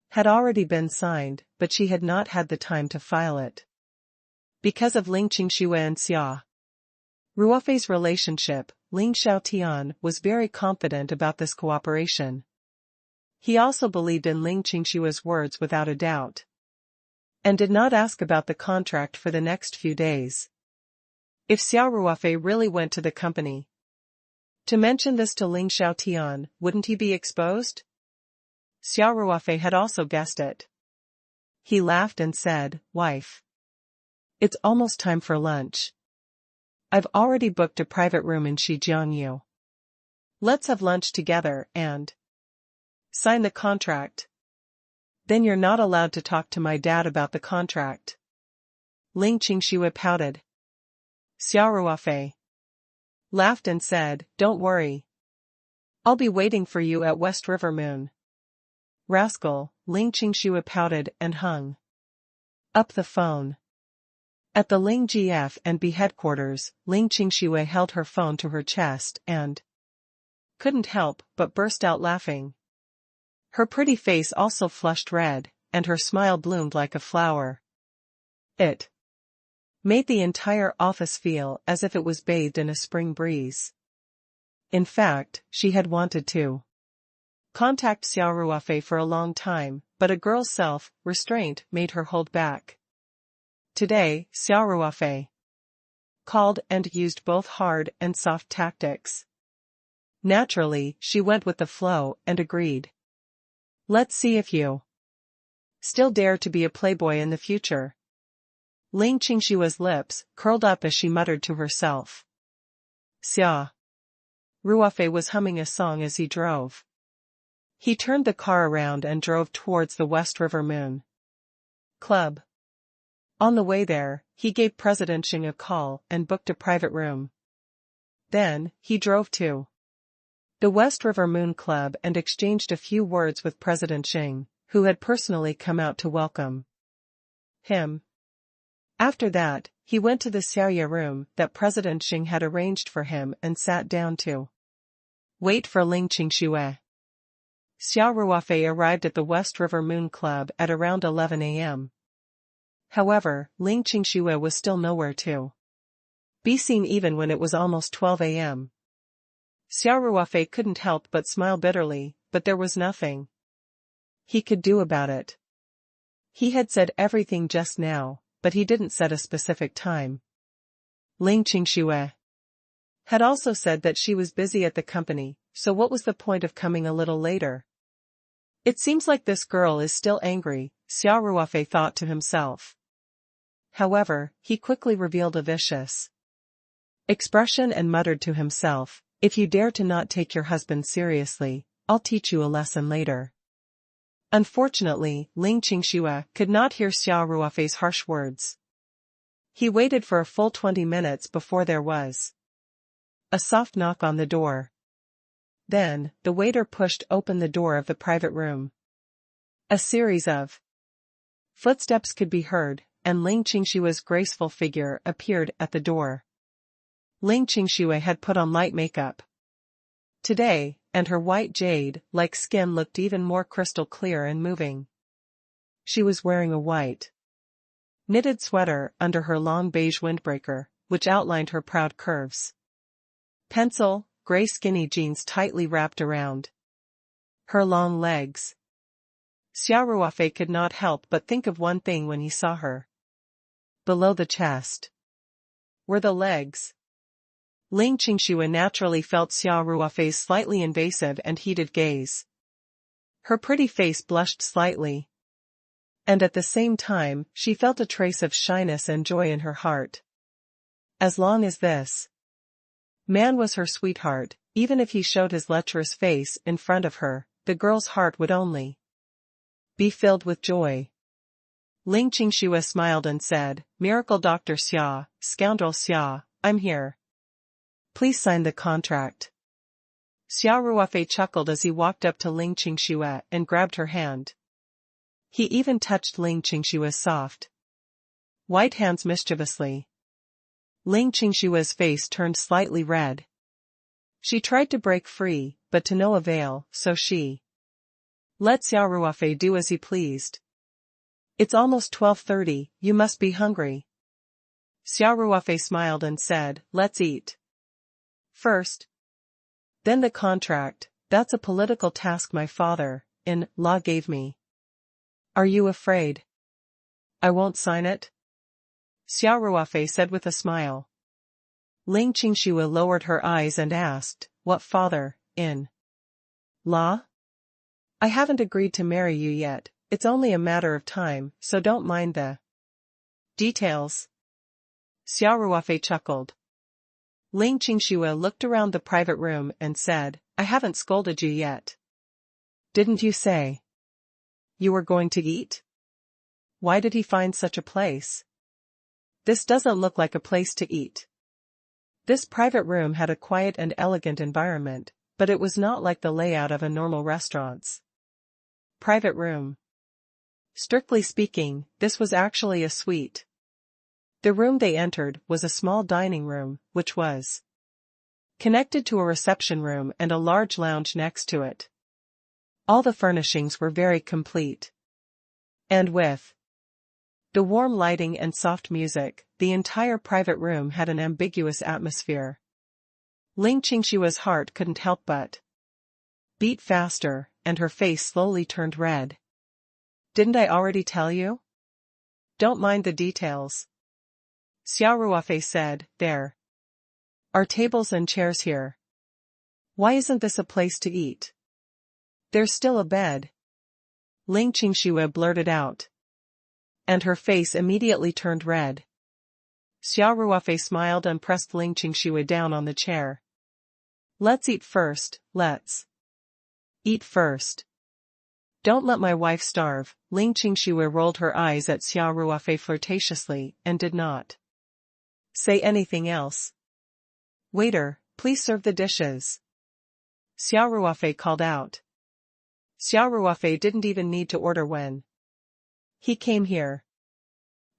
had already been signed, but she had not had the time to file it. Because of Ling Qingxue and Xia Ruofei's relationship, Ling Xiaotian was very confident about this cooperation. He also believed in Ling Qingxue's words without a doubt, and did not ask about the contract for the next few days. If Xia Ruofei really went to the company to mention this to Ling Xiaotian, wouldn't he be exposed? Xia Ruofei had also guessed it. He laughed and said, "Wife, it's almost time for lunch. I've already booked a private room in Shijiangyu. Let's have lunch together and sign the contract. Then you're not allowed to talk to my dad about the contract." Ling Qingxue pouted. Xia Ruofei laughed and said, "Don't worry. I'll be waiting for you at West River Moon." "Rascal," Ling Qingxue pouted and hung up the phone. At the Ling GF&B headquarters, Ling Qingxue held her phone to her chest and couldn't help but burst out laughing. Her pretty face also flushed red, and her smile bloomed like a flower. It made the entire office feel as if it was bathed in a spring breeze. In fact, she had wanted to contact Xia Ruofei for a long time, but a girl's self-restraint made her hold back. Today, Xia Ruofei called and used both hard and soft tactics. Naturally, she went with the flow and agreed. Let's see if you still dare to be a playboy in the future. Ling Qingshua's lips curled up as she muttered to herself. Xia Ruofei was humming a song as he drove. He turned the car around and drove towards the West River Moon Club. On the way there, he gave President Xing a call and booked a private room. Then, he drove to the West River Moon Club and exchanged a few words with President Xing, who had personally come out to welcome him. After that, he went to the Xiaoya room that President Xing had arranged for him and sat down to wait for Ling Qingxue. Xia Ruofei arrived at the West River Moon Club at around 11 a.m. However, Ling Qingxue was still nowhere to be seen even when it was almost 12 a.m. Xia Ruofei couldn't help but smile bitterly, but there was nothing he could do about it. He had said everything just now, but he didn't set a specific time. Ling Qingxue had also said that she was busy at the company, so what was the point of coming a little later? It seems like this girl is still angry, Xia Ruofei thought to himself. However, he quickly revealed a vicious expression and muttered to himself, if you dare to not take your husband seriously, I'll teach you a lesson later. Unfortunately, Ling Qingxue could not hear Xia Ruofei's harsh words. He waited for a full 20 minutes before there was a soft knock on the door. Then, the waiter pushed open the door of the private room. A series of footsteps could be heard, and Ling Qingshue's graceful figure appeared at the door. Ling Qingxue had put on light makeup today, and her white jade-like skin looked even more crystal clear and moving. She was wearing a white knitted sweater under her long beige windbreaker, which outlined her proud curves. Pencil, gray skinny jeans tightly wrapped around her long legs. Xia Ruofei could not help but think of one thing when he saw her. Below the chest were the legs. Ling Qingxue naturally felt Xia Ruofei's slightly invasive and heated gaze. Her pretty face blushed slightly. And at the same time, she felt a trace of shyness and joy in her heart. As long as this man was her sweetheart, even if he showed his lecherous face in front of her, the girl's heart would only be filled with joy. Ling Qingxue smiled and said, Miracle Dr. Xia, scoundrel Xia, I'm here. Please sign the contract. Xia Ruofei chuckled as he walked up to Ling Qingxue and grabbed her hand. He even touched Ling Qingshue's soft white hands mischievously. Ling Qingshue's face turned slightly red. She tried to break free, but to no avail, so she let Xia Ruofei do as he pleased. It's almost 12:30, you must be hungry. Xia Ruofei smiled and said, let's eat first. Then the contract, that's a political task my father-in-law gave me. Are you afraid I won't sign it? Xia Ruofei said with a smile. Ling Qingxue lowered her eyes and asked, what father-in-law? I haven't agreed to marry you yet, it's only a matter of time, so don't mind the details. Xia Ruofei chuckled. Ling Qingxue looked around the private room and said, I haven't scolded you yet. Didn't you say you were going to eat? Why did he find such a place? This doesn't look like a place to eat. This private room had a quiet and elegant environment, but it was not like the layout of a normal restaurant's private room. Strictly speaking, this was actually a suite. The room they entered was a small dining room, which was connected to a reception room and a large lounge next to it. All the furnishings were very complete. And with the warm lighting and soft music, the entire private room had an ambiguous atmosphere. Ling Qingshua's heart couldn't help but beat faster, and her face slowly turned red. Didn't I already tell you? Don't mind the details. Xia Ruofei said, there are tables and chairs here. Why isn't this a place to eat? There's still a bed. Ling Qingxue blurted out. And her face immediately turned red. Xia Ruofei smiled and pressed Ling Qingxue down on the chair. Let's eat first, let's eat first. Don't let my wife starve. Ling Qingxue rolled her eyes at Xia Ruofei flirtatiously and did not say anything else. Waiter, please serve the dishes. Xia Ruofei called out. Xia Ruofei didn't even need to order when he came here.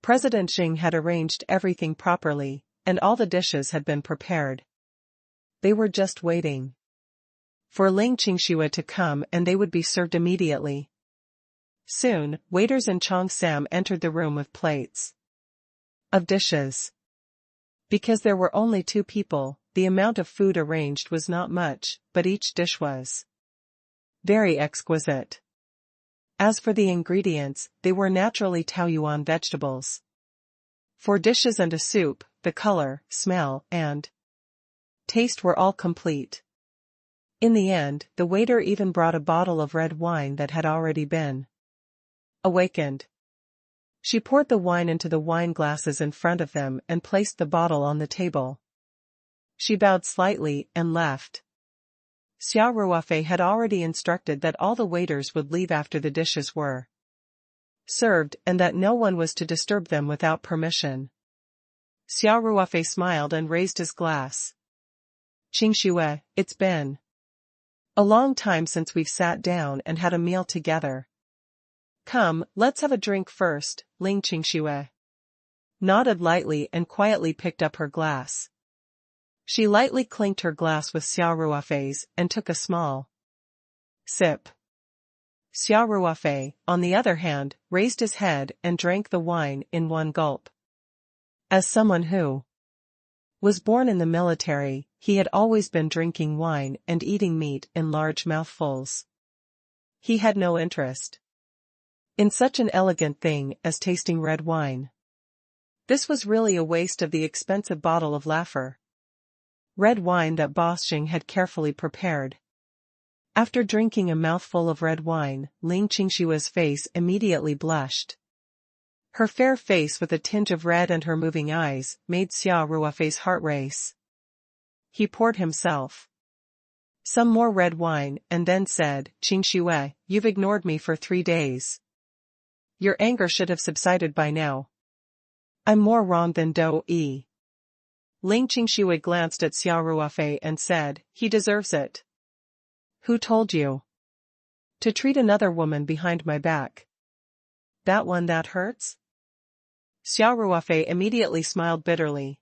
President Xing had arranged everything properly, and all the dishes had been prepared. They were just waiting for Ling Qingxue to come and they would be served immediately. Soon, waiters and Chong Sam entered the room with plates of dishes. Because there were only 2 people, the amount of food arranged was not much, but each dish was very exquisite. As for the ingredients, they were naturally Taoyuan vegetables. 4 dishes and a soup, the color, smell, and taste were all complete. In the end, the waiter even brought a bottle of red wine that had already been awakened. She poured the wine into the wine glasses in front of them and placed the bottle on the table. She bowed slightly and left. Xia Ruofei had already instructed that all the waiters would leave after the dishes were served and that no one was to disturb them without permission. Xia Ruofei smiled and raised his glass. Qingxue, it's been a long time since we've sat down and had a meal together. Come, let's have a drink first. Ling Qingxue nodded lightly and quietly picked up her glass. She lightly clinked her glass with Xia Ruofei's and took a small sip. Xia Ruofei, on the other hand, raised his head and drank the wine in one gulp. As someone who was born in the military, he had always been drinking wine and eating meat in large mouthfuls. He had no interest in such an elegant thing as tasting red wine. This was really a waste of the expensive bottle of Laffer red wine that Boss Xing had carefully prepared. After drinking a mouthful of red wine, Ling Qingshue's face immediately blushed. Her fair face with a tinge of red and her moving eyes made Xia Ruofei's heart race. He poured himself some more red wine and then said, Qingxue, you've ignored me for 3 days. Your anger should have subsided by now. I'm more wrong than Do-yi. Ling Qingxue glanced at Xia Ruofei and said, he deserves it. Who told you to treat another woman behind my back? That one that hurts? Xia Ruofei immediately smiled bitterly.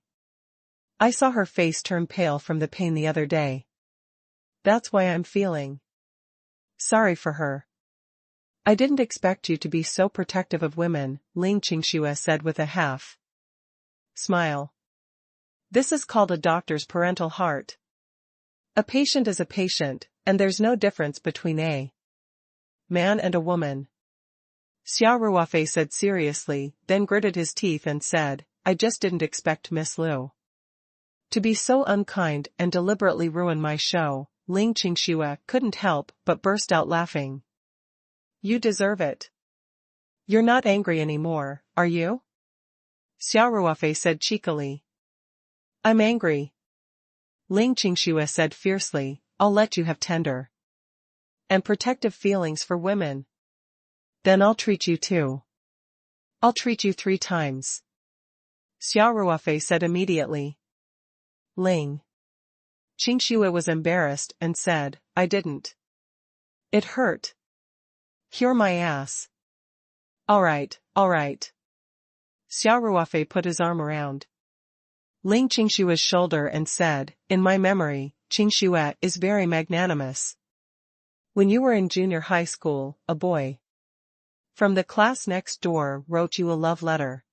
I saw her face turn pale from the pain the other day. That's why I'm feeling sorry for her. I didn't expect you to be so protective of women, Ling Qingxue said with a half smile. This is called a doctor's parental heart. A patient is a patient, and there's no difference between a man and a woman. Xia Ruofei said seriously, then gritted his teeth and said, I just didn't expect Miss Liu to be so unkind and deliberately ruin my show. Ling Qingxue couldn't help but burst out laughing. You deserve it. You're not angry anymore, are you? Xia Ruofei said cheekily. I'm angry. Ling Qingxue said fiercely, I'll let you have tender and protective feelings for women. Then I'll treat you too. I'll treat you 3 times. Xia Ruofei said immediately. Ling Qingxue was embarrassed and said, I didn't. It hurt. Cure my ass. All right. Xia Ruofei put his arm around Ling Qingshue's shoulder and said, in my memory, Qingxue is very magnanimous. When you were in junior high school, a boy from the class next door wrote you a love letter.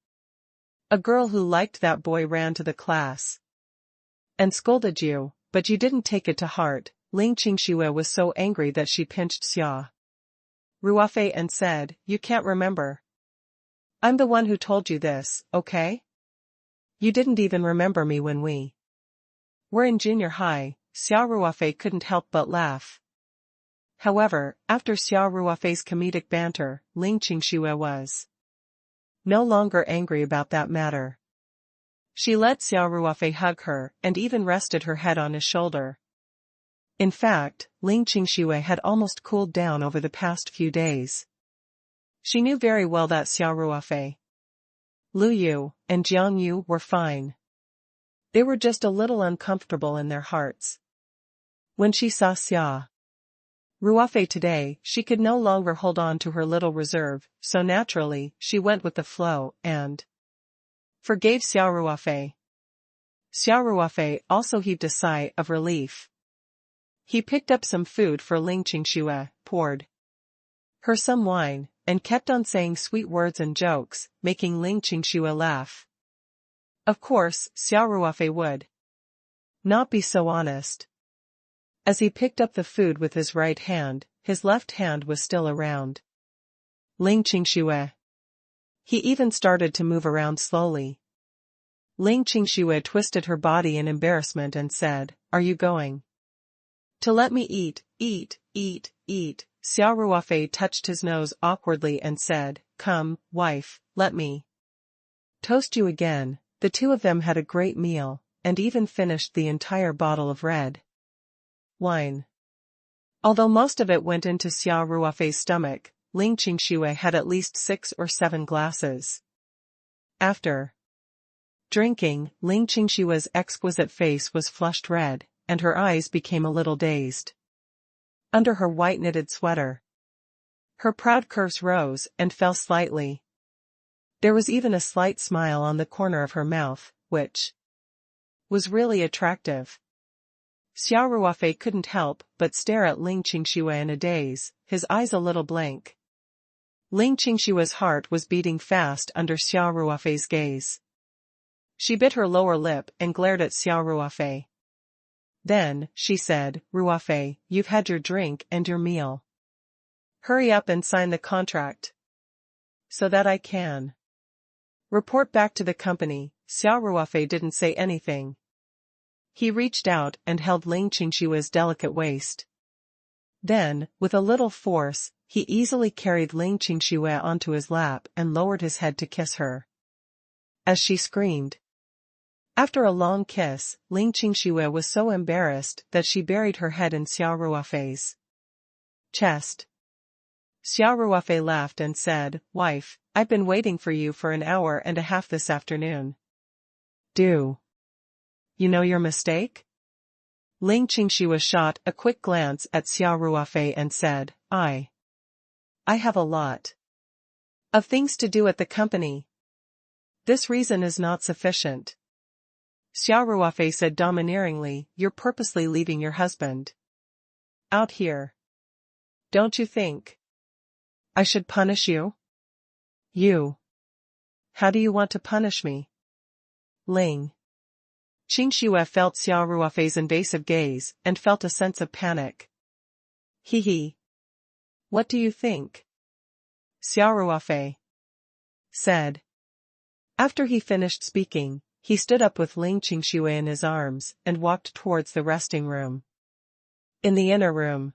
A girl who liked that boy ran to the class and scolded you, but you didn't take it to heart. Ling Qingxue was so angry that she pinched Xia Ruofei and said, you can't remember. I'm the one who told you this, okay? You didn't even remember me when we were in junior high. Xia Ruofei couldn't help but laugh. However, after Xia Ruofei's comedic banter, Ling Qingxue was no longer angry about that matter. She let Xia Ruofei hug her and even rested her head on his shoulder. In fact, Ling Qingxue had almost cooled down over the past few days. She knew very well that Xia Ruofei, Lu Yu, and Jiang Yu were fine. They were just a little uncomfortable in their hearts. When she saw Xia Ruofei today, she could no longer hold on to her little reserve, so naturally, she went with the flow and forgave Xia Ruofei. Xia Ruofei also heaved a sigh of relief. He picked up some food for Ling Qingxue, poured her some wine, and kept on saying sweet words and jokes, making Ling Qingxue laugh. Of course, Xia Ruofei would not be so honest. As he picked up the food with his right hand, his left hand was still around Ling Qingxue. He even started to move around slowly. Ling Qingxue twisted her body in embarrassment and said, are you going to let me eat? Xia Ruofei touched his nose awkwardly and said, come, wife, let me toast you again. The two of them had a great meal, and even finished the entire bottle of red wine. Although most of it went into Xia Ruofei's stomach, Ling Qingxue had at least 6 or 7 glasses. After drinking, Ling Qingshue's exquisite face was flushed red, and her eyes became a little dazed. Under her white knitted sweater, her proud curves rose and fell slightly. There was even a slight smile on the corner of her mouth, which was really attractive. Xia Ruofei couldn't help but stare at Ling Qingxue in a daze, his eyes a little blank. Ling Qingshue's heart was beating fast under Xia Ruofei's gaze. She bit her lower lip and glared at Xia Ruofei. Then, she said, Ruofei, you've had your drink and your meal. Hurry up and sign the contract, so that I can report back to the company. Xia Ruofei didn't say anything. He reached out and held Ling Qingshue's delicate waist. Then, with a little force, he easily carried Ling Qingxue onto his lap and lowered his head to kiss her. As she screamed. After a long kiss, Ling Qingxue was so embarrassed that she buried her head in Xia Ruofei's chest. Xia Ruofei laughed and said, wife, I've been waiting for you for an hour and a half this afternoon. Do you know your mistake? Ling Qingxue shot a quick glance at Xia Ruofei and said, I have a lot of things to do at the company. This reason is not sufficient. Xia Ruofei said domineeringly, you're purposely leaving your husband out here. Don't you think I should punish you? You. How do you want to punish me? Ling Qingxue felt Xia Ruofei's invasive gaze and felt a sense of panic. He. What do you think? Xia Ruofei said. After he finished speaking, he stood up with Ling Qingxue in his arms and walked towards the resting room. In the inner room,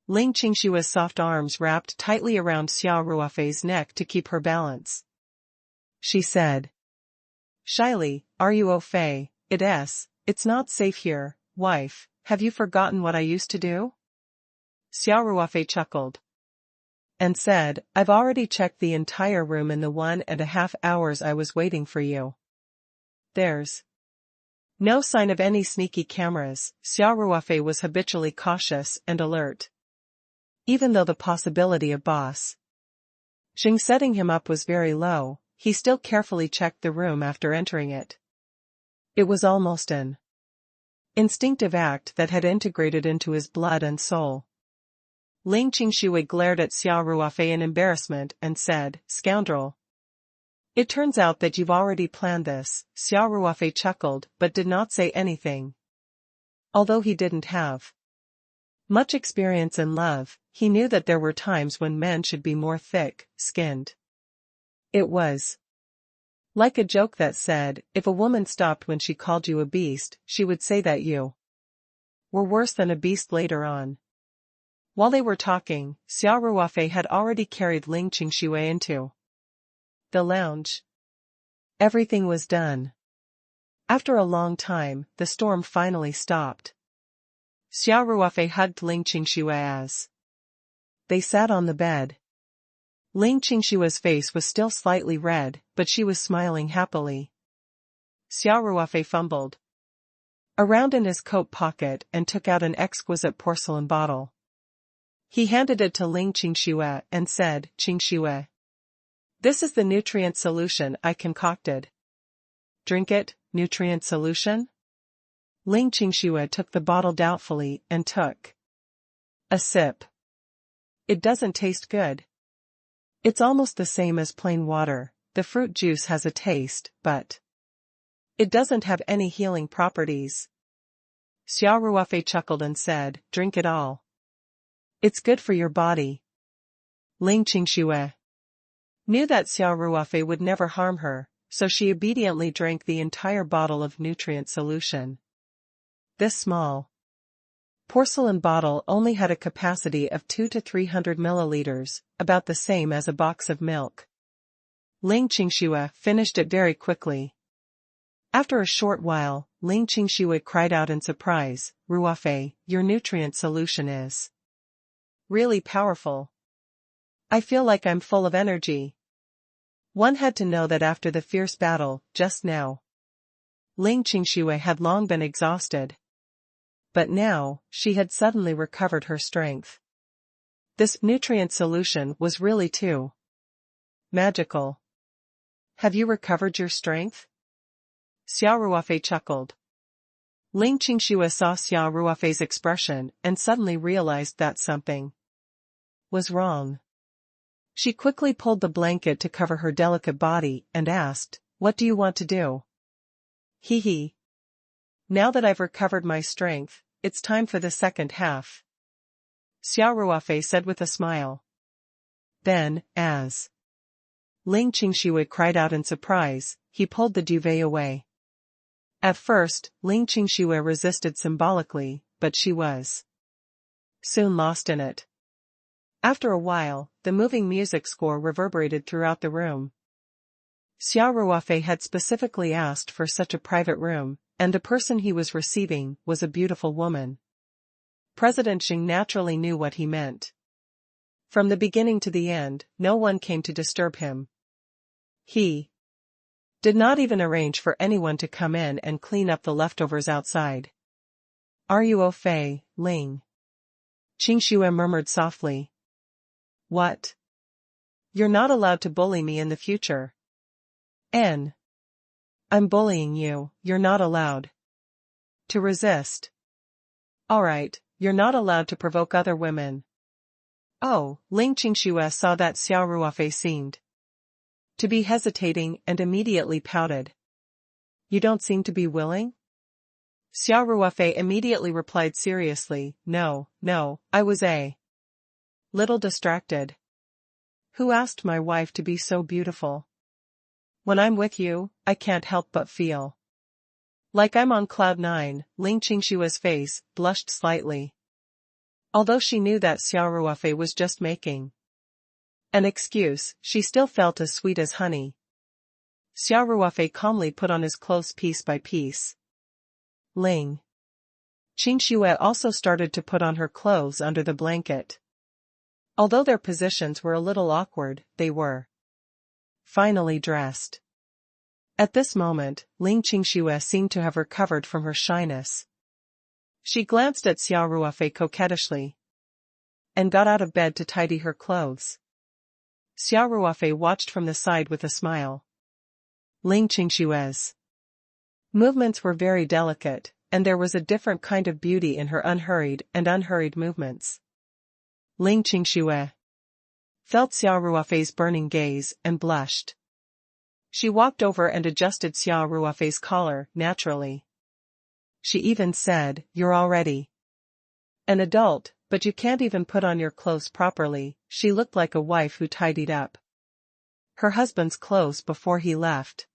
Ling Qingshue's soft arms wrapped tightly around Xia Ruofei's neck to keep her balance. She said shyly, are you au fait? It's not safe here, wife, have you forgotten what I used to do? Xia Ruofei chuckled and said, I've already checked the entire room in the 1.5 hours I was waiting for you. There's no sign of any sneaky cameras. Xia Ruofei was habitually cautious and alert. Even though the possibility of boss Xing setting him up was very low, he still carefully checked the room after entering it. It was almost an instinctive act that had integrated into his blood and soul. Ling Qingshui glared at Xia Ruofei in embarrassment and said, "Scoundrel. It turns out that you've already planned this." Xia Ruofei chuckled but did not say anything. Although he didn't have much experience in love, he knew that there were times when men should be more thick-skinned. It was like a joke that said, if a woman stopped when she called you a beast, she would say that you were worse than a beast later on. While they were talking, Xia Ruofei had already carried Ling Qingshui into the lounge. Everything was done. After a long time, the storm finally stopped. Xia Ruofei hugged Ling Qingshui as they sat on the bed. Ling Qingshui's face was still slightly red, but she was smiling happily. Xia Ruofei fumbled around in his coat pocket and took out an exquisite porcelain bottle. He handed it to Ling Qingshui and said, "Qingshui, this is the nutrient solution I concocted. Drink it." "Nutrient solution?" Ling Qingshui took the bottle doubtfully and took a sip. "It doesn't taste good. It's almost the same as plain water. The fruit juice has a taste, but it doesn't have any healing properties." Xia Ruofei chuckled and said, "Drink it all. It's good for your body." Ling Qingshui knew that Xia Ruofei would never harm her, so she obediently drank the entire bottle of nutrient solution. This small porcelain bottle only had a capacity of 200 to 300 milliliters, about the same as a box of milk. Ling Qingshui finished it very quickly. After a short while, Ling Qingshui cried out in surprise, "Ruofei, your nutrient solution is really powerful. I feel like I'm full of energy." One had to know that after the fierce battle, just now, Ling Qingshui had long been exhausted. But now, she had suddenly recovered her strength. This nutrient solution was really too magical. "Have you recovered your strength?" Xia Ruofei chuckled. Ling Qingshui saw Xia Ruofei's expression and suddenly realized that something was wrong. She quickly pulled the blanket to cover her delicate body and asked, "What do you want to do?" "Hee. Now that I've recovered my strength, it's time for the second half," Xia Ruofei said with a smile. Then, as Ling Qingshui cried out in surprise, he pulled the duvet away. At first, Ling Qingshui resisted symbolically, but she was soon lost in it. After a while, the moving music score reverberated throughout the room. Xia Ruofei had specifically asked for such a private room, and the person he was receiving was a beautiful woman. President Xing naturally knew what he meant. From the beginning to the end, no one came to disturb him. He did not even arrange for anyone to come in and clean up the leftovers outside. "Ruofei, Ling," Qingshui murmured softly. "What? You're not allowed to bully me in the future." "I'm bullying you, you're not allowed to resist." "Alright, you're not allowed to provoke other women." "Oh." Ling Qingshui saw that Xia Ruofei seemed to be hesitating and immediately pouted. "You don't seem to be willing?" Xia Ruofei immediately replied seriously, No, I was a little distracted." "Who asked my wife to be so beautiful? When I'm with you, I can't help but feel like I'm on cloud nine." Ling Qingshui's face blushed slightly. Although she knew that Xia Ruofei was just making an excuse, she still felt as sweet as honey. Xia Ruofei calmly put on his clothes piece by piece. Ling Qingshui also started to put on her clothes under the blanket. Although their positions were a little awkward, they were finally dressed. At this moment, Ling Qingshui seemed to have recovered from her shyness. She glanced at Xia Ruofei coquettishly and got out of bed to tidy her clothes. Xia Ruofei watched from the side with a smile. Ling Qingshue's movements were very delicate, and there was a different kind of beauty in her unhurried movements. Ling Qingxue felt Xia Ruofei's burning gaze and blushed. She walked over and adjusted Xia Ruofei's collar naturally. She even said, "You're already an adult, but you can't even put on your clothes properly." She looked like a wife who tidied up her husband's clothes before he left.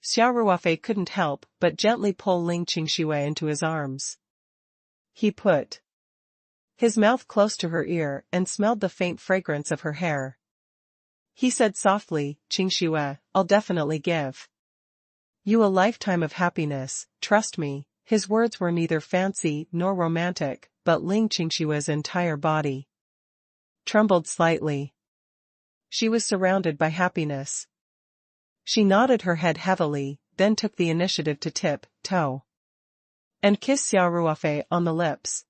Xia Ruofei couldn't help but gently pull Ling Qingxue into his arms. He put his mouth close to her ear and smelled the faint fragrance of her hair. He said softly, "Qingxue, I'll definitely give you a lifetime of happiness, trust me." His words were neither fancy nor romantic, but Ling Qingshue's entire body trembled slightly. She was surrounded by happiness. She nodded her head heavily, then took the initiative to tip-toe and kiss Xia Ruofei on the lips.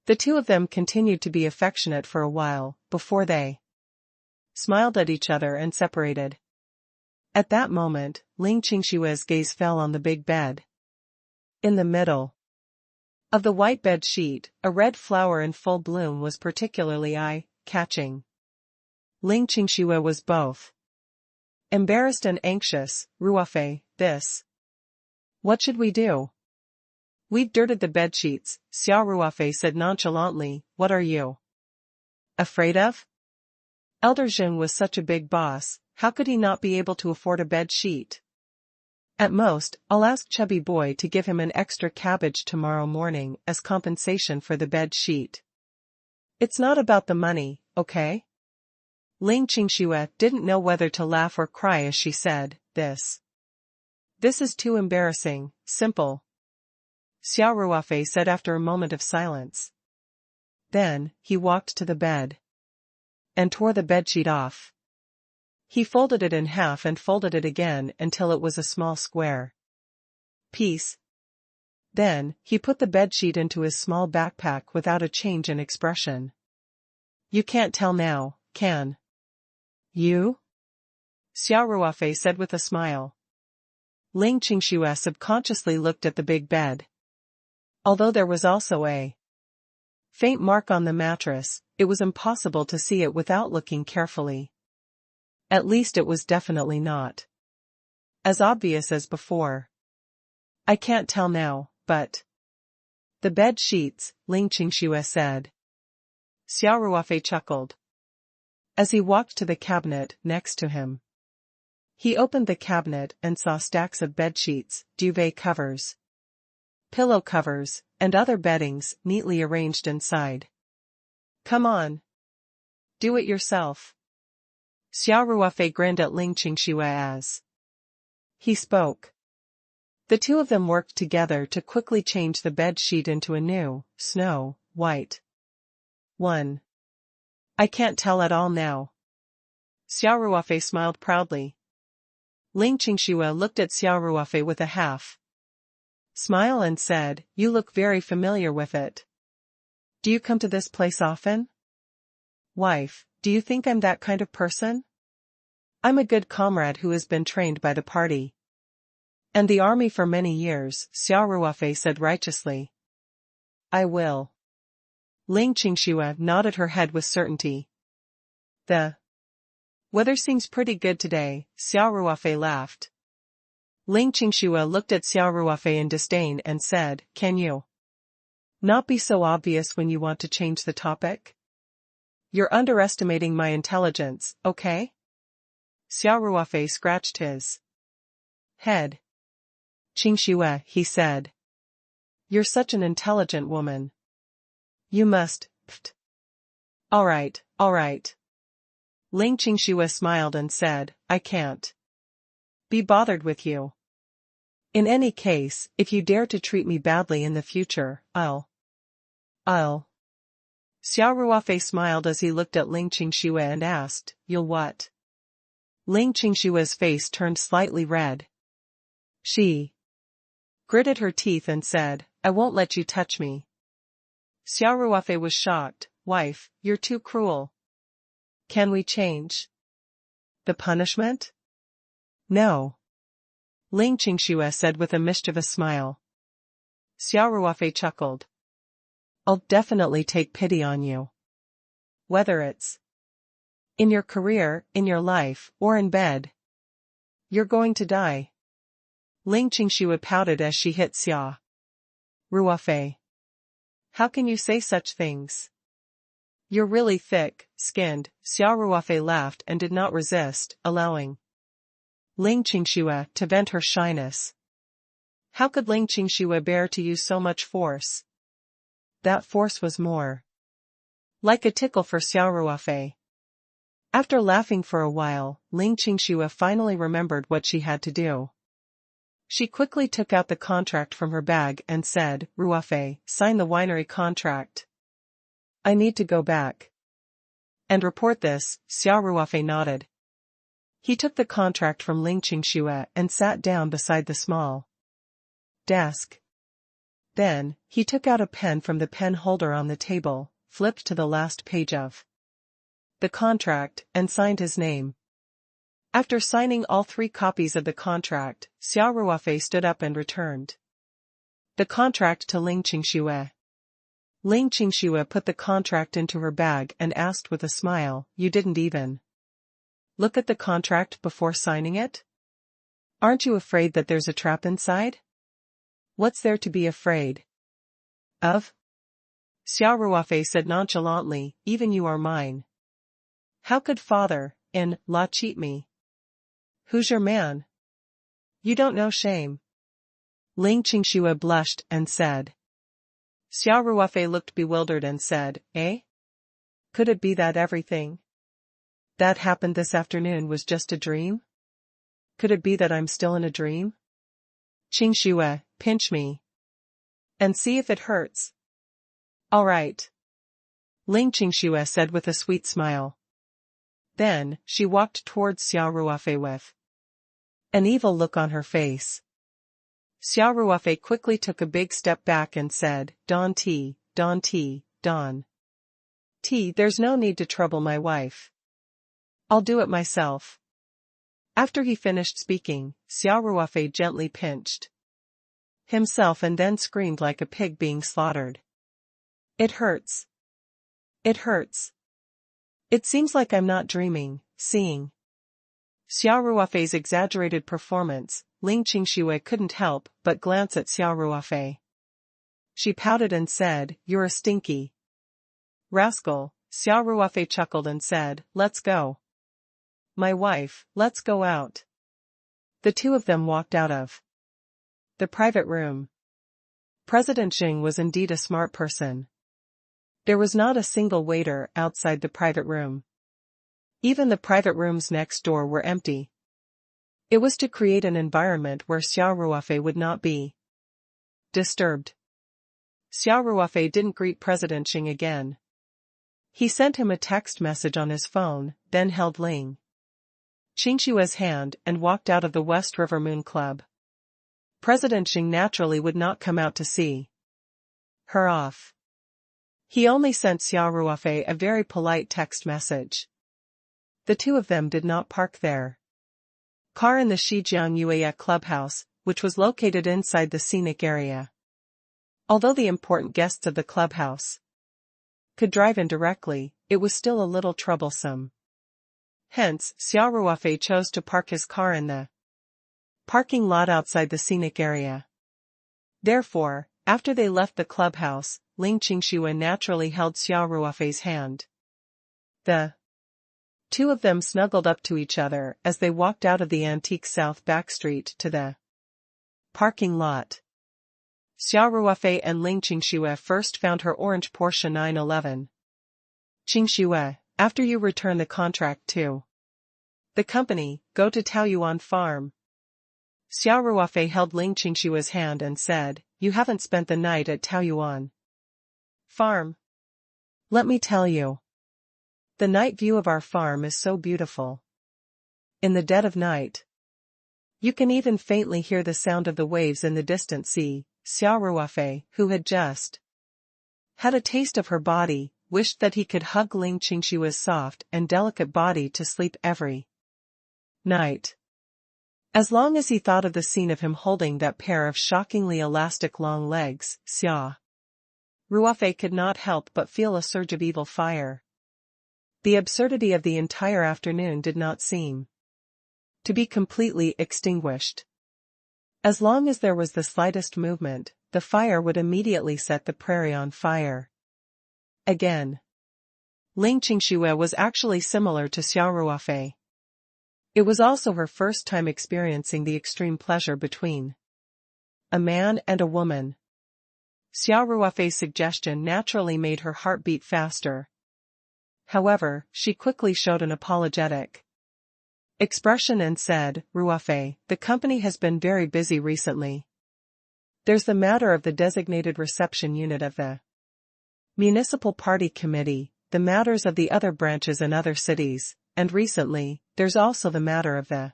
The two of them continued to be affectionate for a while, before they smiled at each other and separated. At that moment, Ling Qingshue's gaze fell on the big bed. In the middle of the white bed sheet, a red flower in full bloom was particularly eye-catching. Ling Qingxue was both embarrassed and anxious. "Ruofei, what should we do? We've dirted the bedsheets," Xia Ruofei said nonchalantly. "What are you afraid of?" Elder Zheng was such a big boss, how could he not be able to afford a bed sheet? "At most, I'll ask Chubby Boy to give him an extra cabbage tomorrow morning as compensation for the bed sheet. It's not about the money, okay?" Ling Qingxue didn't know whether to laugh or cry as she said, This is too embarrassing." "Simple," Xia Ruofei said after a moment of silence. Then, he walked to the bed and tore the bedsheet off. He folded it in half and folded it again until it was a small square piece. Then, he put the bedsheet into his small backpack without a change in expression. "You can't tell now, can you?" Xia Ruofei said with a smile. Ling Qingxue subconsciously looked at the big bed. Although there was also a faint mark on the mattress, it was impossible to see it without looking carefully. At least it was definitely not as obvious as before. "I can't tell now, but the bed sheets," Ling Qingxue said. Xia Ruofei chuckled as he walked to the cabinet next to him. He opened the cabinet and saw stacks of bedsheets, duvet covers, pillow covers, and other beddings neatly arranged inside. "Come on. Do it yourself." Xia Ruofei grinned at Ling Qingxue as he spoke. The two of them worked together to quickly change the bed sheet into a new, snow-white one. "I can't tell at all now." Xia Ruofei smiled proudly. Ling Qingxue looked at Xia Ruofei with a half smile and said, "You look very familiar with it. Do you come to this place often?" "Wife, do you think I'm that kind of person? I'm a good comrade who has been trained by the party and the army for many years," Xia Ruofei said righteously. "I will." Ling Qingxue nodded her head with certainty. "The weather seems pretty good today," Xia Ruofei laughed. Ling Qingxue looked at Xia Ruofei in disdain and said, "Can you not be so obvious when you want to change the topic? You're underestimating my intelligence, okay?" Xia Ruofei scratched his head. "Qingxue," he said. "You're such an intelligent woman. You must, All right. Ling Qingxue smiled and said, "I can't be bothered with you. In any case, if you dare to treat me badly in the future, I'll. Xia Ruofei smiled as he looked at Ling Qingxue and asked, "You'll what?" Ling Qingxue's face turned slightly red. She gritted her teeth and said, "I won't let you touch me." Xia Ruofei was shocked. "Wife, you're too cruel. Can we change the punishment?" No. Ling Qingxue said with a mischievous smile. Xia Ruofei chuckled. I'll definitely take pity on you. Whether it's in your career, in your life, or in bed. You're going to die. Ling Qingxue pouted as she hit Xia Ruofei. How can you say such things? You're really thick-skinned. Xia Ruofei laughed and did not resist, allowing Ling Qingxue to vent her shyness. How could Ling Qingxue bear to use so much force? That force was more like a tickle for Xia Ruofei. After laughing for a while, Ling Qingxue finally remembered what she had to do. She quickly took out the contract from her bag and said, Ruofei, sign the winery contract. I need to go back and report this. Xia Ruofei nodded. He took the contract from Ling Qingxue and sat down beside the small desk. Then, he took out a pen from the pen holder on the table, flipped to the last page of the contract, and signed his name. After signing all 3 copies of the contract, Xia Ruofei stood up and returned the contract to Ling Qingxue. Ling Qingxue put the contract into her bag and asked with a smile, You didn't even look at the contract before signing it? Aren't you afraid that there's a trap inside? What's there to be afraid of? Xia Ruofei said nonchalantly, Even you are mine. How could father-in-law cheat me? Who's your man? You don't know shame. Ling Qingxue blushed and said. Xia Ruofei looked bewildered and said, Eh? Could it be that everything that happened this afternoon was just a dream? Could it be that I'm still in a dream? Qingxue, pinch me. And see if it hurts. All right. Ling Qingxue said with a sweet smile. Then, she walked towards Xia Ruofei with an evil look on her face. Xia Ruofei quickly took a big step back and said, Don T, Don T, Don T, there's no need to trouble my wife. I'll do it myself. After he finished speaking, Xia Ruofei gently pinched himself and then screamed like a pig being slaughtered. It hurts. It hurts. It seems like I'm not dreaming, seeing Xia Ruofei's exaggerated performance. Ling Qingxue couldn't help but glance at Xia Ruofei. She pouted and said, You're a stinky rascal. Xia Ruofei chuckled and said, Let's go. My wife, let's go out. The 2 of them walked out of the private room. President Xing was indeed a smart person. There was not a single waiter outside the private room. Even the private rooms next door were empty. It was to create an environment where Xia Ruofei would not be disturbed. Xia Ruofei didn't greet President Xing again. He sent him a text message on his phone, then held Ling Qingxue's hand and walked out of the West River Moon Club. President Xing naturally would not come out to see her off. He only sent Xia Ruofei a very polite text message. The 2 of them did not park their car in the Shijiang Yueyek clubhouse, which was located inside the scenic area. Although the important guests of the clubhouse could drive in directly, it was still a little troublesome. Hence, Xia Ruofei chose to park his car in the parking lot outside the scenic area. Therefore, after they left the clubhouse, Ling Qingxue naturally held Xia Ruofei's hand. The 2 of them snuggled up to each other as they walked out of the antique South Back Street to the parking lot. Xia Ruofei and Ling Qingxue first found her orange Porsche 911. Qingxue, after you return the contract to the company, go to Taoyuan Farm. Xia Ruofei held Ling Qingxue's hand and said, You haven't spent the night at Taoyuan Farm. Let me tell you. The night view of our farm is so beautiful. In the dead of night, you can even faintly hear the sound of the waves in the distant sea. Xia Ruofei, who had just had a taste of her body, wished that he could hug Ling Qingxue's soft and delicate body to sleep every night. As long as he thought of the scene of him holding that pair of shockingly elastic long legs, Xia Ruofei could not help but feel a surge of evil fire. The absurdity of the entire afternoon did not seem to be completely extinguished. As long as there was the slightest movement, the fire would immediately set the prairie on fire. Again. Ling Qingxue was actually similar to Xia Ruofei. It was also her first time experiencing the extreme pleasure between a man and a woman. Xia Ruofei's suggestion naturally made her heart beat faster. However, she quickly showed an apologetic expression and said, "Ruofei, the company has been very busy recently. There's the matter of the designated reception unit of the municipal party committee, the matters of the other branches in other cities, and recently, there's also the matter of the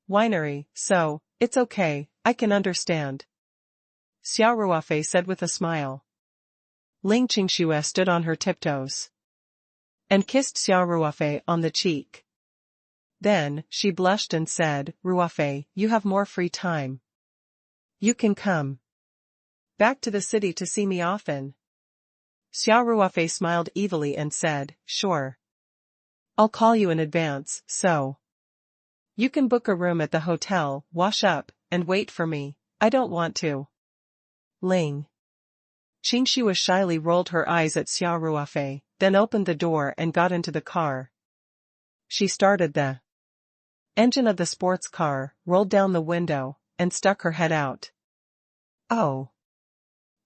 winery, so, it's okay, I can understand," Xia Ruofei said with a smile. Ling Qingxue stood on her tiptoes and kissed Xia Ruofei on the cheek. Then, she blushed and said, "Ruofei, you have more free time. You can come back to the city to see me often." Xia Ruofei smiled evilly and said, "Sure. I'll call you in advance, so you can book a room at the hotel, wash up, and wait for me. I don't want to." Ling Qingxue shyly rolled her eyes at Xia Ruofei, then opened the door and got into the car. She started the engine of the sports car, rolled down the window, and stuck her head out. "Oh.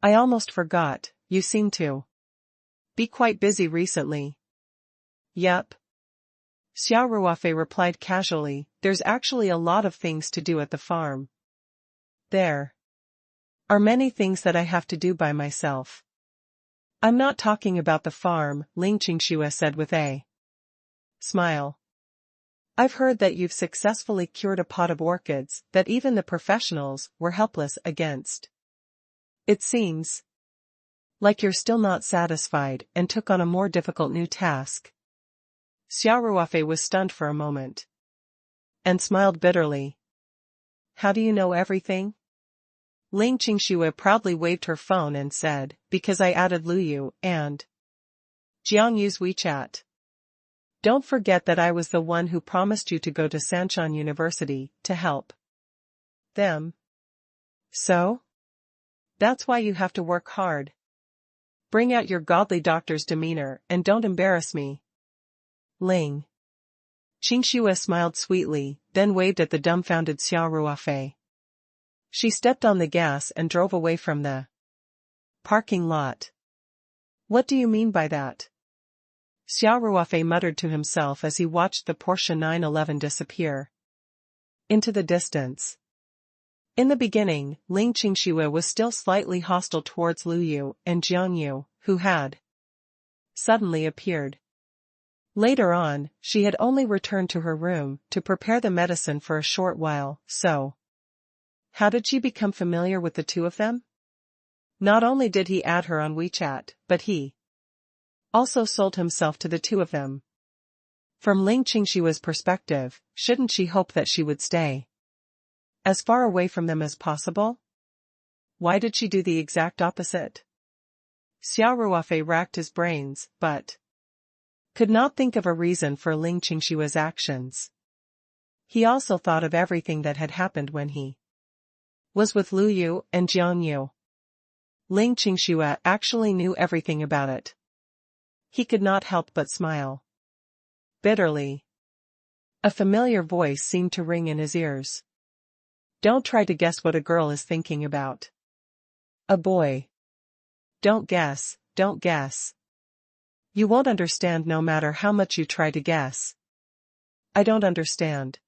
I almost forgot, you seem to be quite busy recently." "Yep." Xia Ruofei replied casually, "There's actually a lot of things to do at the farm. There are many things that I have to do by myself." "I'm not talking about the farm," Ling Qingxue said with a smile. "I've heard that you've successfully cured a pot of orchids that even the professionals were helpless against. It seems like you're still not satisfied and took on a more difficult new task." Xia Ruofei was stunned for a moment and smiled bitterly. "How do you know everything?" Ling Qingxue proudly waved her phone and said, "Because I added Luyu and Jiangyu's WeChat. Don't forget that I was the one who promised you to go to Sanshan University to help them. So? That's why you have to work hard. Bring out your godly doctor's demeanor and don't embarrass me." Ling Qingxue smiled sweetly, then waved at the dumbfounded Xia Ruofei. She stepped on the gas and drove away from the parking lot. "What do you mean by that?" Xia Ruofei muttered to himself as he watched the Porsche 911 disappear into the distance. In the beginning, Ling Qingxue was still slightly hostile towards Luyu and Jiangyu, who had suddenly appeared. Later on, she had only returned to her room to prepare the medicine for a short while, so how did she become familiar with the two of them? Not only did he add her on WeChat, but he also sold himself to the two of them. From Ling Qingxue's perspective, shouldn't she hope that she would stay as far away from them as possible? Why did she do the exact opposite? Xia Ruofei racked his brains, but could not think of a reason for Ling Qingxue's actions. He also thought of everything that had happened when he was with Luyu and Jiangyu. Ling Qingxue actually knew everything about it. He could not help but smile bitterly. A familiar voice seemed to ring in his ears. "Don't try to guess what a girl is thinking about. A boy. Don't guess, don't guess. You won't understand no matter how much you try to guess." "I don't understand."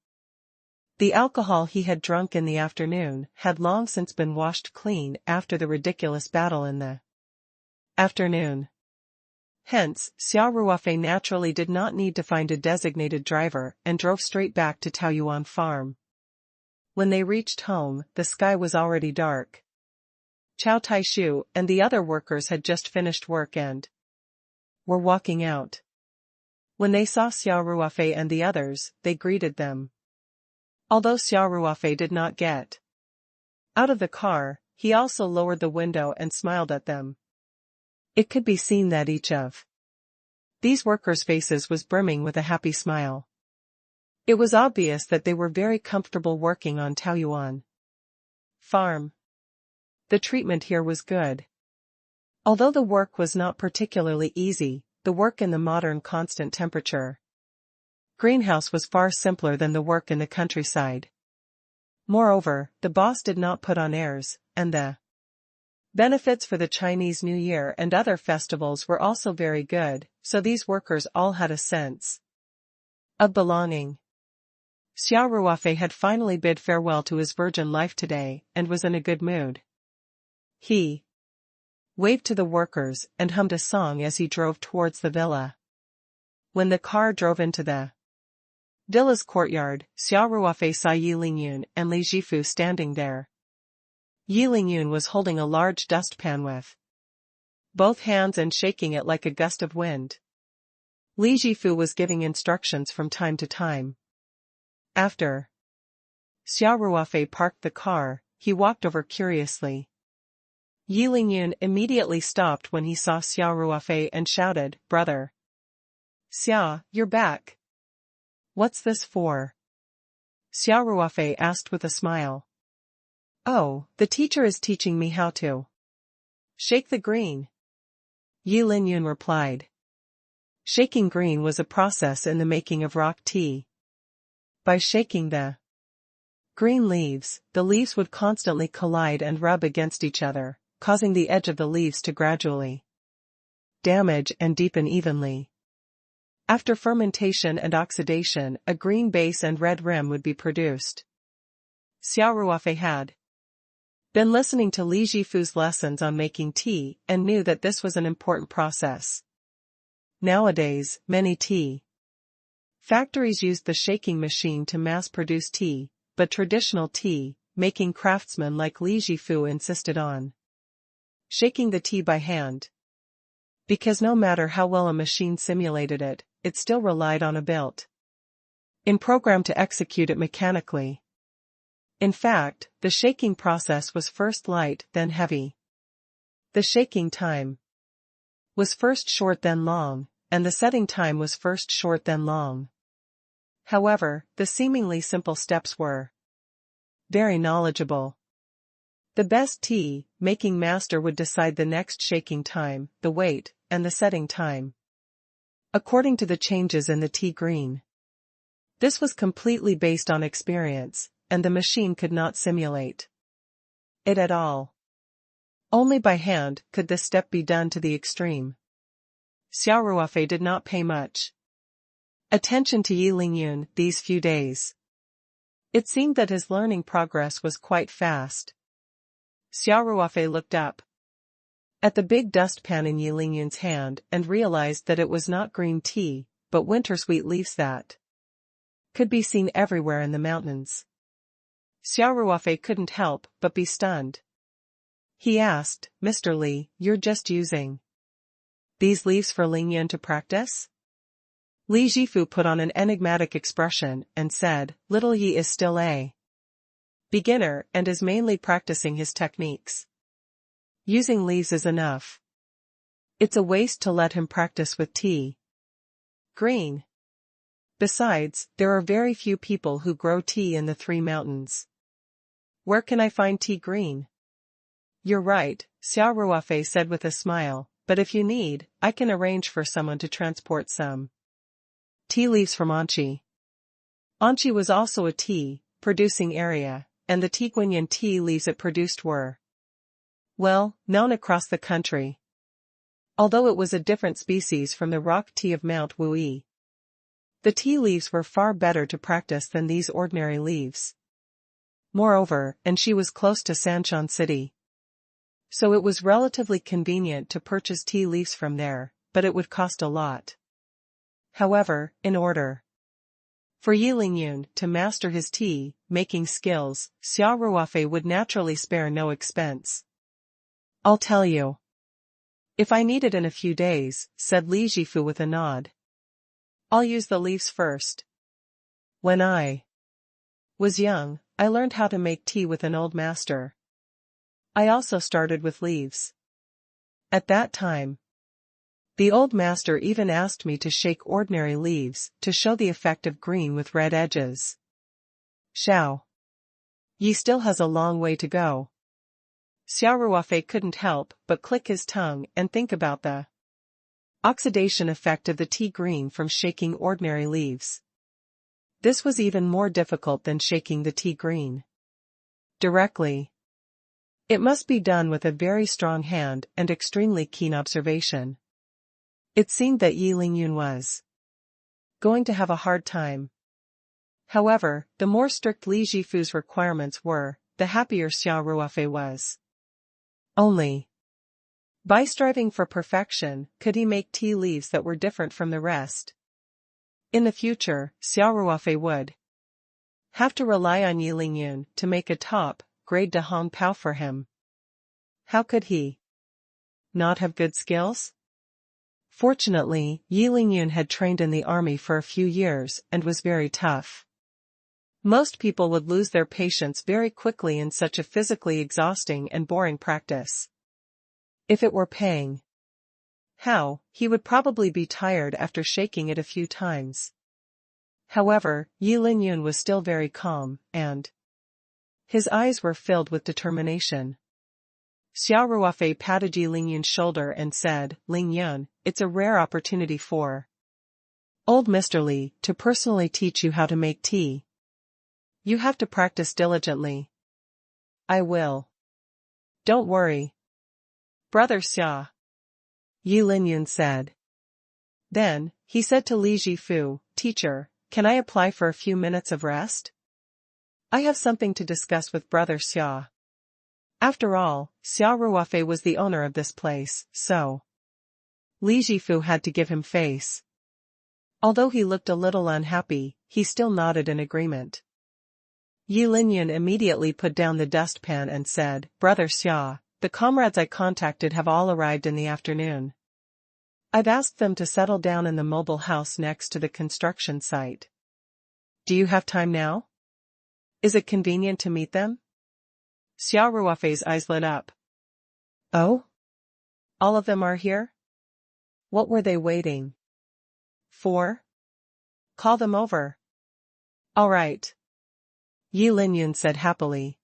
The alcohol he had drunk in the afternoon had long since been washed clean after the ridiculous battle in the afternoon. Hence, Xia Ruofei naturally did not need to find a designated driver and drove straight back to Taoyuan Farm. When they reached home, the sky was already dark. Chow Tai-shu and the other workers had just finished work and were walking out. When they saw Xia Ruofei and the others, they greeted them Although Xia Ruofei did not get out of the car, he also lowered the window and smiled at them. It could be seen that each of these workers' faces was brimming with a happy smile. It was obvious that they were very comfortable working on Taoyuan farm. The treatment here was good. Although the work was not particularly easy, the work in the modern constant temperature greenhouse was far simpler than the work in the countryside. Moreover, the boss did not put on airs, and the benefits for the Chinese New Year and other festivals were also very good, so these workers all had a sense of belonging. Xia Ruofei had finally bid farewell to his virgin life today and was in a good mood. He waved to the workers and hummed a song as he drove towards the villa. When the car drove into the villa's courtyard, Xia Ruofei saw Yi Lingyun and Li Jifu standing there. Yi Lingyun was holding a large dustpan with both hands and shaking it like a gust of wind. Li Jifu was giving instructions from time to time. After Xia Ruofei parked the car, he walked over curiously. Yi Lingyun immediately stopped when he saw Xia Ruofei and shouted, "Brother! Xia, you're back. What's this for?" Xia Ruofei asked with a smile. "Oh, the teacher is teaching me how to shake the green," Yi Lingyun replied. Shaking green was a process in the making of rock tea. By shaking the green leaves, the leaves would constantly collide and rub against each other, causing the edge of the leaves to gradually damage and deepen evenly. After fermentation and oxidation, a green base and red rim would be produced. Xia Ruofei had been listening to Li Jifu's lessons on making tea and knew that this was an important process. Nowadays, many tea factories used the shaking machine to mass-produce tea, but traditional tea-making craftsmen like Li Jifu insisted on shaking the tea by hand. Because no matter how well a machine simulated it, it still relied on a built-in program to execute it mechanically. In fact, the shaking process was first light, then heavy. The shaking time was first short then long, and the setting time was first short then long. However, the seemingly simple steps were very knowledgeable. The best tea-making master would decide the next shaking time, the weight, and the setting time according to the changes in the tea green. This was completely based on experience, and the machine could not simulate it at all. Only by hand could this step be done to the extreme. Xia Ruofei did not pay much attention to Yi Lingyun these few days. It seemed that his learning progress was quite fast. Xia Ruofei looked up at the big dustpan in Yi Lingyun's hand and realized that it was not green tea, but winter sweet leaves that could be seen everywhere in the mountains. Xia Ruofei couldn't help but be stunned. He asked, "Mr. Li, you're just using these leaves for Lingyun to practice?" Li Jifu put on an enigmatic expression and said, "Little Yi is still a beginner and is mainly practicing his techniques. Using leaves is enough. It's a waste to let him practice with tea green. Besides, there are very few people who grow tea in the Three Mountains. Where can I find tea green?" "You're right," Xia Ruofei said with a smile, "but if you need, I can arrange for someone to transport some tea leaves from Anchi." Anchi was also a tea-producing area, and the Tiguanyin tea leaves it produced were well known across the country. Although it was a different species from the rock tea of Mount Wuyi, the tea leaves were far better to practice than these ordinary leaves. Moreover, and she was close to Sanshan City, so it was relatively convenient to purchase tea leaves from there, but it would cost a lot. However, in order for Yi Lingyun to master his tea-making skills, Xia Ruofei would naturally spare no expense. "I'll tell you if I need it in a few days," said Li Jifu with a nod. "I'll use the leaves first. When I was young, I learned how to make tea with an old master. I also started with leaves. At that time, the old master even asked me to shake ordinary leaves to show the effect of green with red edges. Xiao Yi still has a long way to go. Xia Ruofei couldn't help but click his tongue and think about the oxidation effect of the tea green from shaking ordinary leaves. This was even more difficult than shaking the tea green directly. It must be done with a very strong hand and extremely keen observation. It seemed that Yi Lingyun was going to have a hard time. However, the more strict Li Jifu's requirements were, the happier Xia Ruofei was. Only by striving for perfection could he make tea leaves that were different from the rest. In the future, Xia Ruofei would have to rely on Yi Lingyun to make a top-grade de Hong Pao for him. How could he not have good skills? Fortunately, Yi Lingyun had trained in the army for a few years and was very tough. Most people would lose their patience very quickly in such a physically exhausting and boring practice. If it were paying, he would probably be tired after shaking it a few times. However, Yi Lingyun was still very calm, and his eyes were filled with determination. Xia Ruofei patted Yi Lingyun's shoulder and said, "Lingyun, it's a rare opportunity for old Mr. Li to personally teach you how to make tea. You have to practice diligently." "I will. Don't worry, Brother Xia," Yi Lingyun said. Then, he said to Li Jifu, "Teacher, can I apply for a few minutes of rest? I have something to discuss with Brother Xia." After all, Xia Ruofei was the owner of this place, so Li Jifu had to give him face. Although he looked a little unhappy, he still nodded in agreement. Yi Lingyun immediately put down the dustpan and said, "Brother Xia, the comrades I contacted have all arrived in the afternoon. I've asked them to settle down in the mobile house next to the construction site. Do you have time now? Is it convenient to meet them?" Xia Ruofei's eyes lit up. "Oh? All of them are here? What were they waiting for? Call them over." "All right," Yi Lingyun said happily.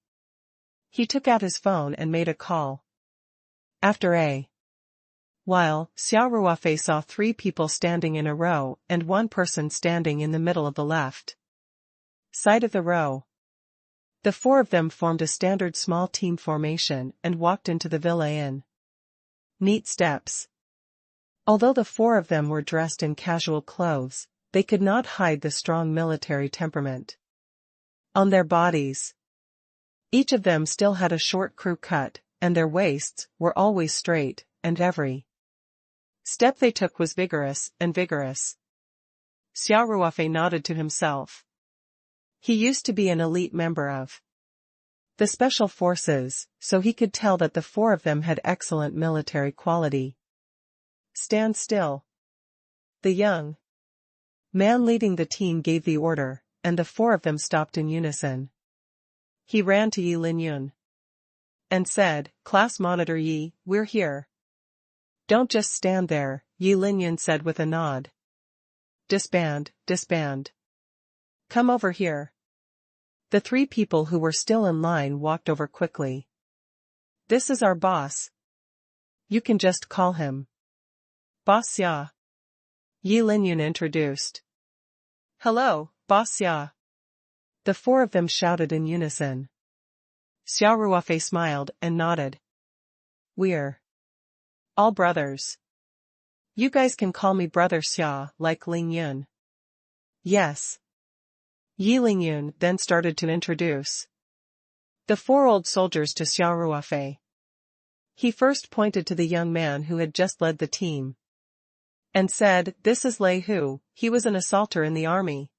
He took out his phone and made a call. After a while, Xia Ruofei saw 3 people standing in a row and 1 person standing in the middle of the left side of the row. The 4 of them formed a standard small team formation and walked into the villa in neat steps. Although the 4 of them were dressed in casual clothes, they could not hide the strong military temperament on their bodies. Each of them still had a short crew cut, and their waists were always straight, and every step they took was vigorous. Xia Ruofei nodded to himself. He used to be an elite member of the Special Forces, so he could tell that the 4 of them had excellent military quality. "Stand still." The young man leading the team gave the order, and the 4 of them stopped in unison. He ran to Yi Lingyun and said, "Class Monitor Yi, we're here." "Don't just stand there," Yi Lingyun said with a nod. Disband. Come over here." The 3 people who were still in line walked over quickly. "This is our boss. You can just call him Boss Xia," Yi Lingyun introduced. "Hello, Boss Xia." The 4 of them shouted in unison. Xia Ruofei smiled and nodded. "We're all brothers. You guys can call me Brother Xia, like Lingyun." "Yes." Yi Lingyun then started to introduce the 4 old soldiers to Xia Ruofei. He first pointed to the young man who had just led the team and said, "This is Lei Hu, he was an assaulter in the army."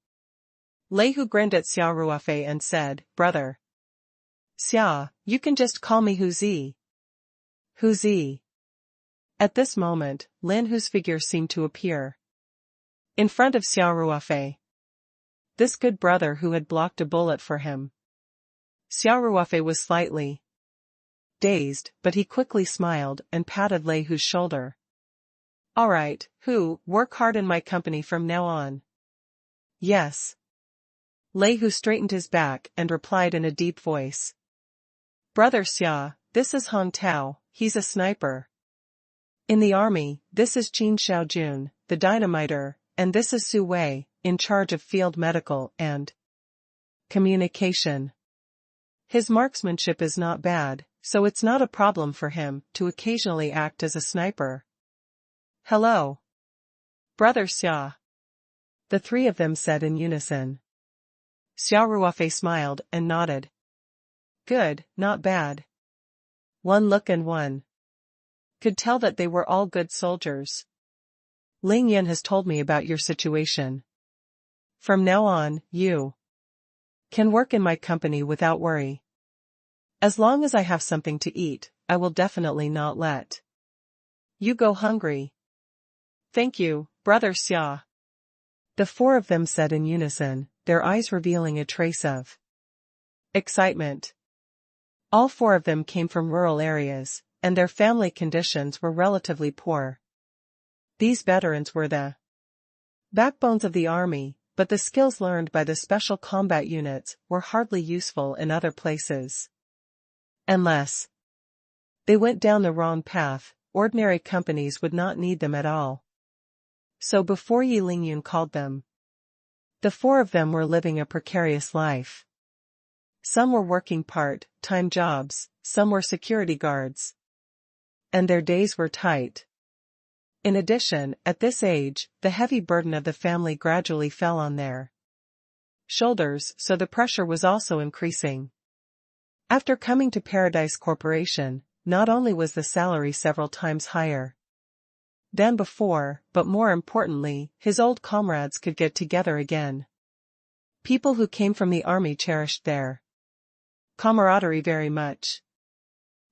Lei Hu grinned at Xia Ruofei and said, "Brother Xia, you can just call me Hu Zi." Hu Zi. At this moment, Lin Hu's figure seemed to appear in front of Xia Ruofei. this good brother who had blocked a bullet for him. Xia Ruofei was slightly dazed, but he quickly smiled and patted Lei Hu's shoulder. All right, Hu, work hard in my company from now on. Yes. Lei Hu straightened his back and replied in a deep voice. Brother Xia, this is Hong Tao, he's a sniper. In the army, this is Qin Xiaojun, the dynamiter, and this is Su Wei, in charge of field medical and communication. His marksmanship is not bad, so it's not a problem for him to occasionally act as a sniper. Hello. Brother Xia. The three of them said in unison. Xia Ruofei smiled and nodded. Good, not bad. One look and one could tell that they were all good soldiers. Ling Yan has told me about your situation. From now on, you can work in my company without worry. As long as I have something to eat, I will definitely not let you go hungry. Thank you, Brother Xia. The four of them said in unison, their eyes revealing a trace of excitement. All four of them came from rural areas, and their family conditions were relatively poor. These veterans were the backbones of the army, but the skills learned by the special combat units were hardly useful in other places. Unless they went down the wrong path, ordinary companies would not need them at all. So before Yi Lingyun called them, the four of them were living a precarious life. Some were working part-time jobs, some were security guards. And their days were tight. In addition, at this age, the heavy burden of the family gradually fell on their shoulders, so the pressure was also increasing. After coming to Paradise Corporation, not only was the salary several times higher than before, but more importantly, his old comrades could get together again. People who came from the army cherished their camaraderie very much.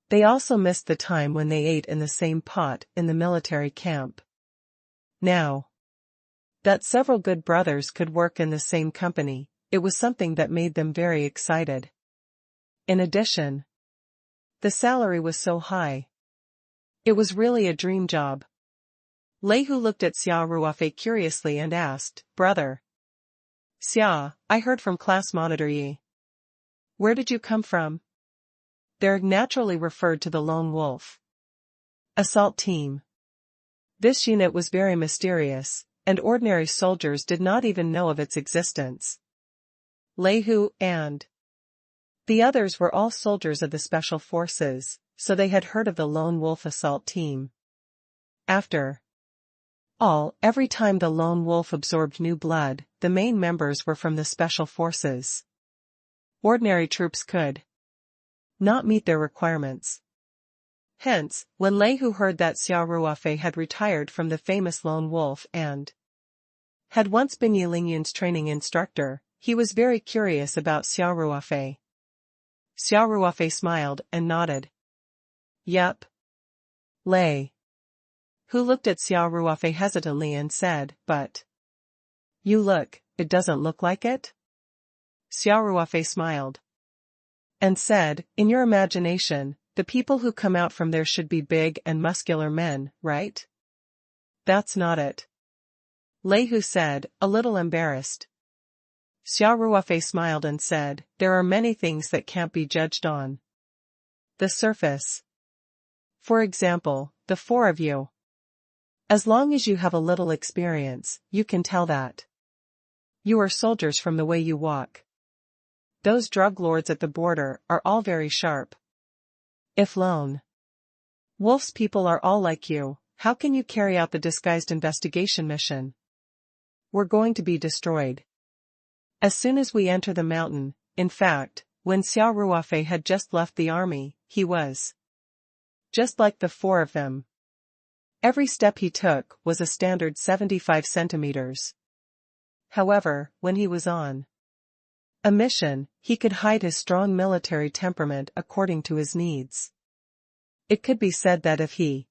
They also missed the time when they ate in the same pot in the military camp. Now that several good brothers could work in the same company, it was something that made them very excited. In addition, the salary was so high. It was really a dream job. Lei Hu looked at Xia Ruofei curiously and asked, Brother Xia, I heard from class monitor Yi. Where did you come from? They're naturally referred to the Lone Wolf assault team. This unit was very mysterious, and ordinary soldiers did not even know of its existence. Lei Hu and the others were all soldiers of the Special Forces, so they had heard of the Lone Wolf assault team. After all, every time the Lone Wolf absorbed new blood, the main members were from the Special Forces. Ordinary troops could not meet their requirements. Hence, when Lei Hu heard that Xia Ruofei had retired from the famous Lone Wolf and had once been Yi Lingyun's training instructor, he was very curious about Xia Ruofei. Xia Ruofei smiled and nodded. Yup. Lei Hu looked at Xia Ruofei hesitantly and said, But it doesn't look like it? Xia Ruofei smiled and said, In your imagination, the people who come out from there should be big and muscular men, right? That's not it. Lei Hu said, a little embarrassed. Xia Ruofei smiled and said, There are many things that can't be judged on the surface. For example, the four of you. As long as you have a little experience, you can tell that you are soldiers from the way you walk. Those drug lords at the border are all very sharp. If Lone Wolf's people are all like you, how can you carry out the disguised investigation mission? We're going to be destroyed as soon as we enter the mountain. In fact, when Xia Ruofei had just left the army, he was just like the four of them. Every step he took was a standard 75 centimeters. However, when he was on a mission, he could hide his strong military temperament according to his needs. It could be said that if he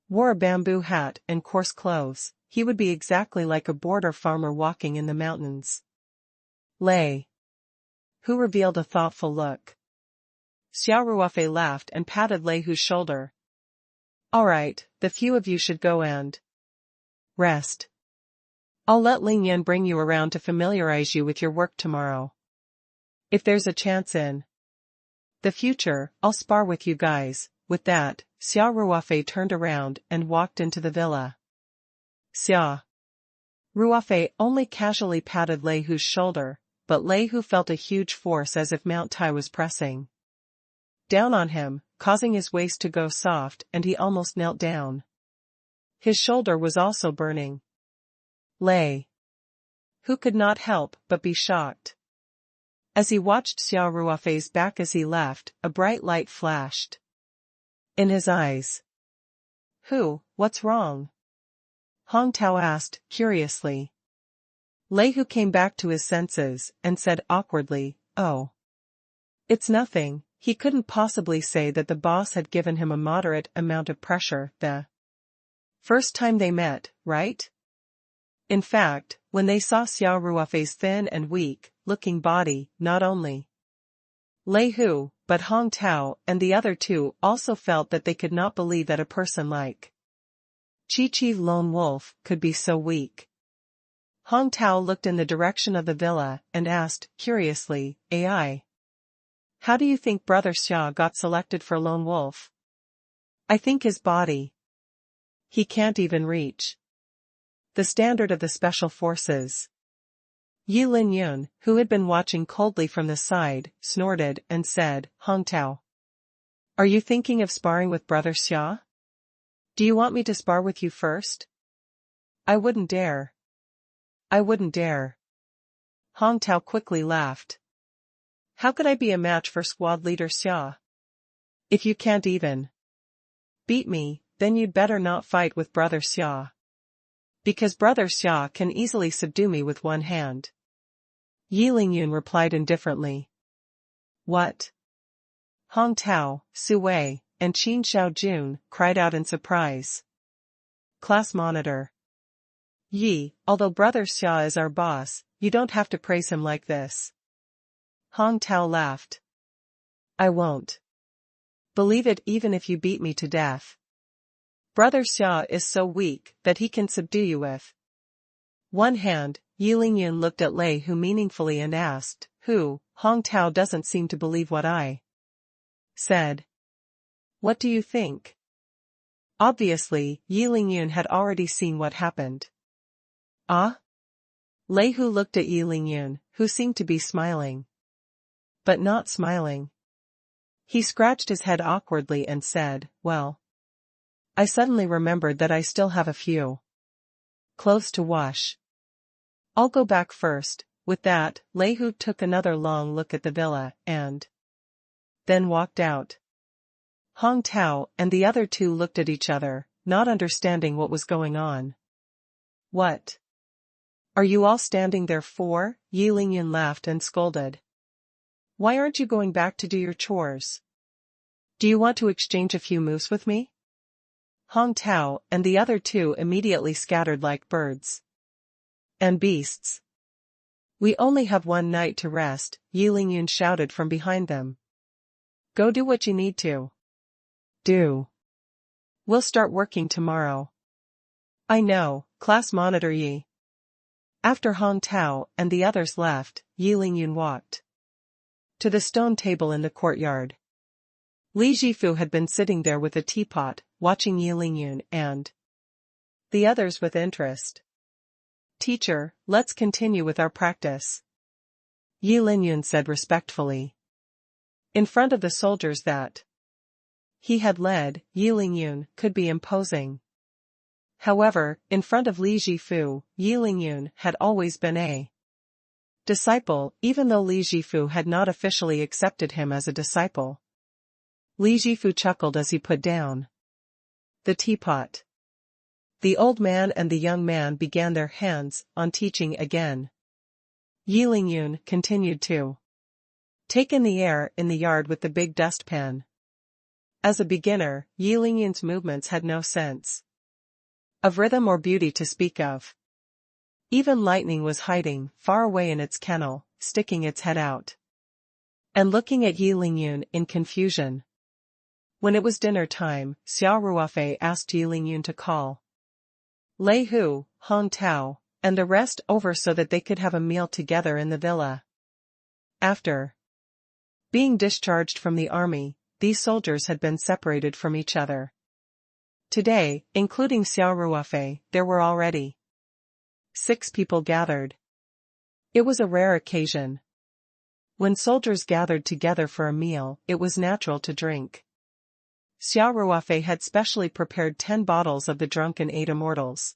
wore a bamboo hat and coarse clothes, he would be exactly like a border farmer walking in the mountains. Lei. Who revealed a thoughtful look. Xia Ruofei laughed and patted Lei Hu's shoulder. All right, the few of you should go and rest. I'll let Ling Yan bring you around to familiarize you with your work tomorrow. If there's a chance in the future, I'll spar with you guys. With that, Xia Ruofei turned around and walked into the villa. Xia Ruofei only casually patted Lei Hu's shoulder, but Lei Hu felt a huge force as if Mount Tai was pressing down on him, causing his waist to go soft, and he almost knelt down. His shoulder was also burning. Lei Hu could not help but be shocked. As he watched Xia Ruofei's back as he left, a bright light flashed in his eyes. What's wrong? Hong Tao asked, curiously. Lei Hu came back to his senses, and said awkwardly, oh. It's nothing. He couldn't possibly say that the boss had given him a moderate amount of pressure the first time they met, right? In fact, when they saw Xia Ruofei's thin and weak-looking body, not only Lei Hu, but Hong Tao and the other two also felt that they could not believe that a person like Chi Lone Wolf could be so weak. Hong Tao looked in the direction of the villa and asked, curiously, AI. How do you think Brother Xia got selected for Lone Wolf? I think his body. He can't even reach the standard of the special forces. Yi Lin Yun, who had been watching coldly from the side, snorted and said, Hong Tao. Are you thinking of sparring with Brother Xia? Do you want me to spar with you first? I wouldn't dare. I wouldn't dare. Hong Tao quickly laughed. How could I be a match for squad leader Xia? If you can't even beat me, then you'd better not fight with Brother Xia. Because Brother Xia can easily subdue me with one hand. Yi Lingyun replied indifferently. What? Hong Tao, Su Wei, and Qin Xiaojun cried out in surprise. Class monitor. Yi, although Brother Xia is our boss, you don't have to praise him like this. Hong Tao laughed. I won't believe it even if you beat me to death. Brother Xia is so weak that he can subdue you with one hand. Yi Lingyun looked at Lei Hu meaningfully and asked, Hong Tao doesn't seem to believe what I said. What do you think? Obviously, Yi Lingyun had already seen what happened. Ah? Lei Hu looked at Yi Lingyun, who seemed to be smiling. But not smiling. He scratched his head awkwardly and said, well. I suddenly remembered that I still have a few clothes to wash. I'll go back first. With that, Lei Hu took another long look at the villa, and then walked out. Hong Tao and the other two looked at each other, not understanding what was going on. What? Are you all standing there for? Yi Lingyun laughed and scolded. Why aren't you going back to do your chores? Do you want to exchange a few moves with me? Hong Tao and the other two immediately scattered like birds and beasts. We only have one night to rest, Yi Lingyun shouted from behind them. Go do what you need to do. We'll start working tomorrow. I know, class monitor Yi. After Hong Tao and the others left, Yi Lingyun walked to the stone table in the courtyard. Li Jifu had been sitting there with a teapot, watching Yi Lingyun and the others with interest. Teacher, let's continue with our practice. Yi Lingyun said respectfully. In front of the soldiers that he had led, Yi Lingyun could be imposing. However, in front of Li Jifu, Yi Lingyun had always been a disciple, even though Li Jifu had not officially accepted him as a disciple. Li Jifu chuckled as he put down the teapot. The old man and the young man began their hands-on teaching again. Yi Lingyun continued to take in the air in the yard with the big dustpan. As a beginner, Yi Lingyun's movements had no sense of rhythm or beauty to speak of. Even lightning was hiding far away in its kennel, sticking its head out and looking at Yi Lingyun in confusion. When it was dinner time, Xia Ruofei asked Yi Lingyun to call Lei Hu, Hong Tao, and the rest over so that they could have a meal together in the villa. After being discharged from the army, these soldiers had been separated from each other. Today, including Xia Ruofei, there were already 6 people gathered. It was a rare occasion. When soldiers gathered together for a meal, it was natural to drink. Xia Ruofei had specially prepared 10 bottles of the drunken 8 immortals.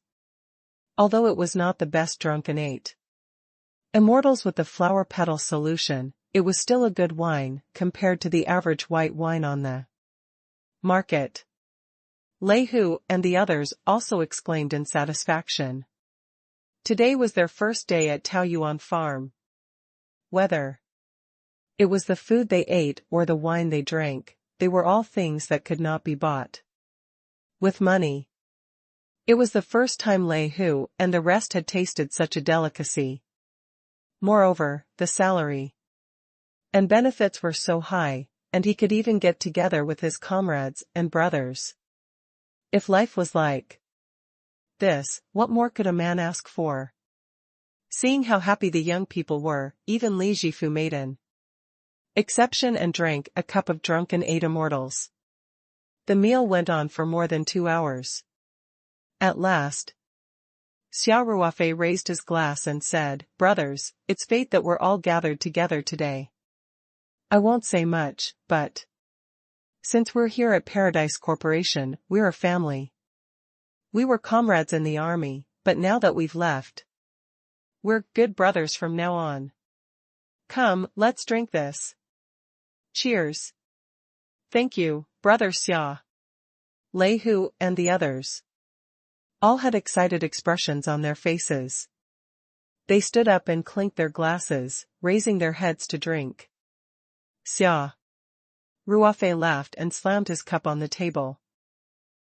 Although it was not the best drunken 8 immortals with the flower petal solution, it was still a good wine compared to the average white wine on the market. Lei Hu and the others also exclaimed in satisfaction. Today was their first day at Taoyuan Farm. Whether it was the food they ate or the wine they drank, they were all things that could not be bought with money. It was the first time Lei Hu and the rest had tasted such a delicacy. Moreover, the salary and benefits were so high, and he could even get together with his comrades and brothers. If life was like this, what more could a man ask for? Seeing how happy the young people were, even Li Jifu made an exception and drank a cup of drunken 8 immortals. The meal went on for more than 2 hours. At last, Xia Ruofei raised his glass and said, "Brothers, it's fate that we're all gathered together today. I won't say much, but since we're here at Paradise Corporation, we're a family. We were comrades in the army, but now that we've left, we're good brothers from now on. Come, let's drink this. Cheers." "Thank you, Brother Xia." Lei Hu and the others all had excited expressions on their faces. They stood up and clinked their glasses, raising their heads to drink. Xia Ruofei laughed and slammed his cup on the table.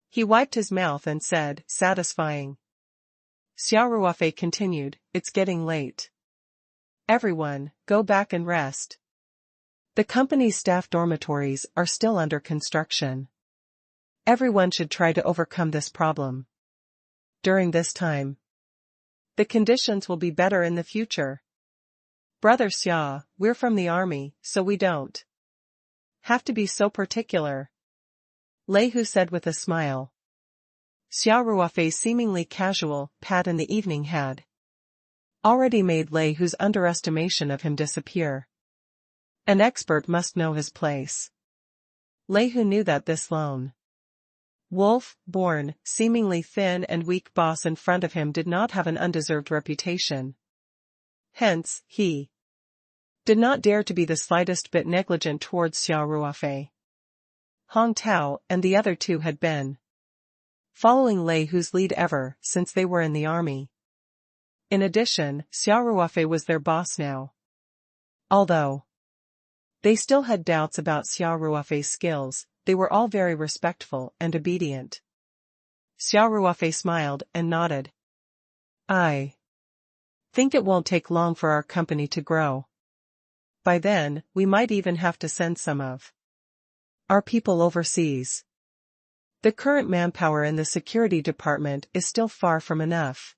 He wiped his mouth and said, "Satisfying." Xia Ruofei continued, "It's getting late. Everyone, go back and rest. The company's staff dormitories are still under construction. Everyone should try to overcome this problem. During this time, the conditions will be better in the future. Brother Xia, we're from the army, so we don't have to be so particular," Lei Hu said with a smile. Xia Ruofei's seemingly casual pat in the evening had already made Lei Hu's underestimation of him disappear. An expert must know his place. Lei Hu knew that this lone wolf-born, seemingly thin and weak boss in front of him did not have an undeserved reputation. Hence, he did not dare to be the slightest bit negligent towards Xia Ruofei. Hong Tao and the other 2 had been following Lei Hu's lead ever since they were in the army. In addition, Xia Ruofei was their boss now. Although they still had doubts about Xia Ruofei's skills, they were all very respectful and obedient. Xia Ruofei smiled and nodded. "I think it won't take long for our company to grow. By then, we might even have to send some of our people overseas. The current manpower in the security department is still far from enough.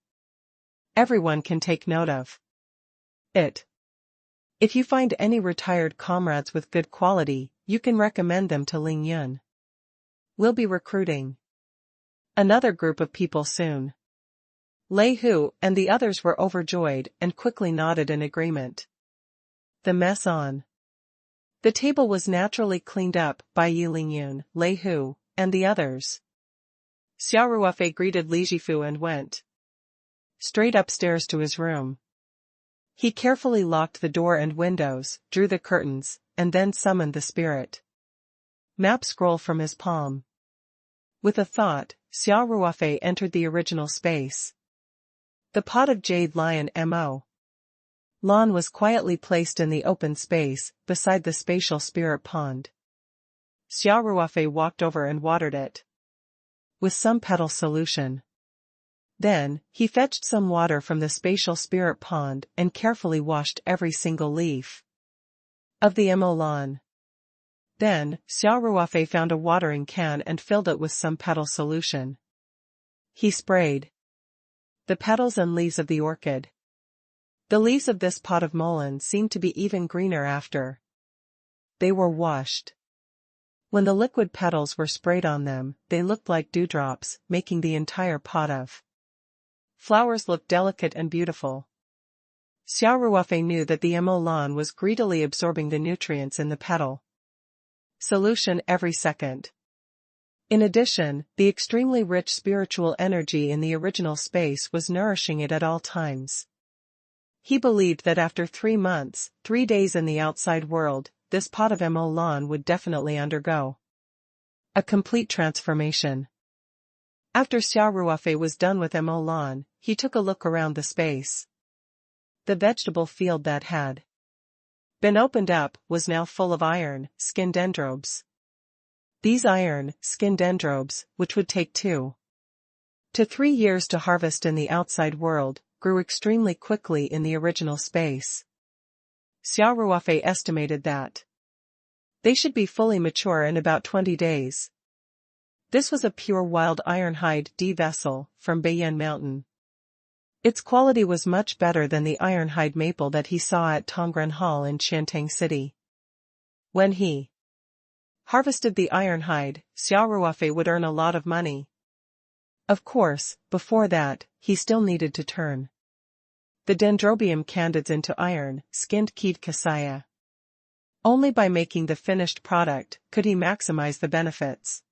Everyone can take note of it. If you find any retired comrades with good quality, you can recommend them to Lingyun. We'll be recruiting another group of people soon." Lei Hu and the others were overjoyed and quickly nodded in agreement. The mess on the table was naturally cleaned up by Yi Lingyun, Lei Hu, and the others. Xia Ruofei greeted Li Jifu and went straight upstairs to his room. He carefully locked the door and windows, drew the curtains, and then summoned the spirit map scroll from his palm. With a thought, Xia Ruofei entered the original space. The pot of jade lion mo. Lawn was quietly placed in the open space, beside the spatial spirit pond. Xia Ruofei walked over and watered it with some petal solution. Then, he fetched some water from the spatial spirit pond and carefully washed every single leaf of the lawn. Then, Xia Ruofei found a watering can and filled it with some petal solution. He sprayed the petals and leaves of the orchid. The leaves of this pot of mullein seemed to be even greener after they were washed. When the liquid petals were sprayed on them, they looked like dewdrops, making the entire pot of flowers look delicate and beautiful. Xia Ruofei knew that the lawn was greedily absorbing the nutrients in the petal solution every second. In addition, the extremely rich spiritual energy in the original space was nourishing it at all times. He believed that after 3 months, 3 days in the outside world, this pot of lawn would definitely undergo a complete transformation. After Xia Ruofei was done with lawn, he took a look around the space. The vegetable field that had been opened up was now full of iron, skin dendrobes. These iron, skin dendrobes, which would take 2 to 3 years to harvest in the outside world, grew extremely quickly in the original space. Xia Ruofei estimated that they should be fully mature in about 20 days. This was a pure wild ironhide D vessel from Beiyan Mountain. Its quality was much better than the ironhide maple that he saw at Tongren Hall in Shantung City. When he harvested the ironhide, Xia Ruofei would earn a lot of money. Of course, before that, he still needed to turn the dendrobium candids into iron-skinned Kiv Kasaya. Only by making the finished product could he maximize the benefits.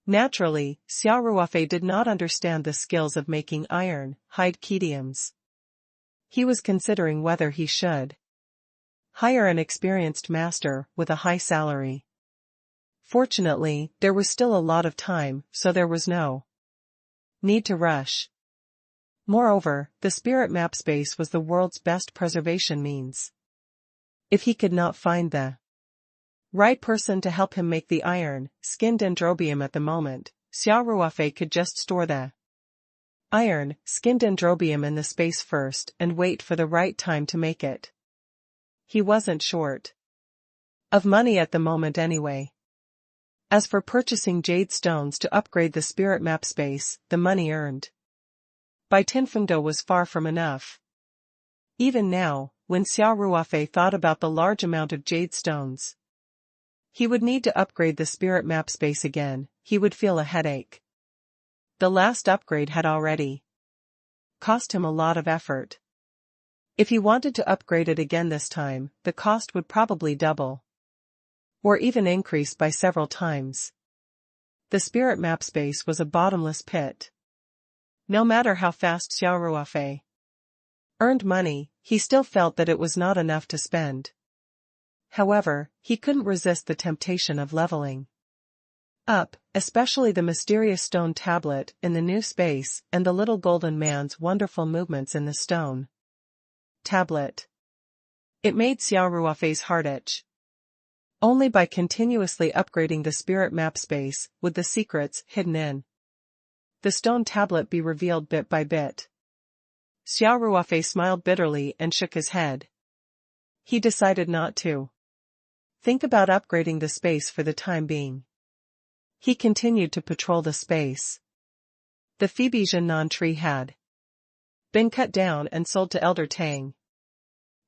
Naturally, Xia Ruofei did not understand the skills of making iron-hide kediums. He was considering whether he should hire an experienced master with a high salary. Fortunately, there was still a lot of time, so there was no need to rush. Moreover, the spirit map space was the world's best preservation means. If he could not find the right person to help him make the iron-skinned dendrobium at the moment, Xia Ruofei could just store the iron-skinned dendrobium in the space first and wait for the right time to make it. He wasn't short of money at the moment anyway. As for purchasing jade stones to upgrade the spirit map space, the money earned by Tinfengdo was far from enough. Even now, when Xia Ruofei thought about the large amount of jade stones he would need to upgrade the spirit map space again, he would feel a headache. The last upgrade had already cost him a lot of effort. If he wanted to upgrade it again this time, the cost would probably double, or even increase by several times. The spirit map space was a bottomless pit. No matter how fast Xia Ruofei earned money, he still felt that it was not enough to spend. However, he couldn't resist the temptation of leveling up, especially the mysterious stone tablet in the new space and the little golden man's wonderful movements in the stone tablet. It made Xia Ruofei's heart itch. Only by continuously upgrading the spirit map space would the secrets hidden in the stone tablet be revealed bit by bit. Xia Ruofei smiled bitterly and shook his head. He decided not to think about upgrading the space for the time being. He continued to patrol the space. The Phoebe Jiannan tree had been cut down and sold to Elder Tang.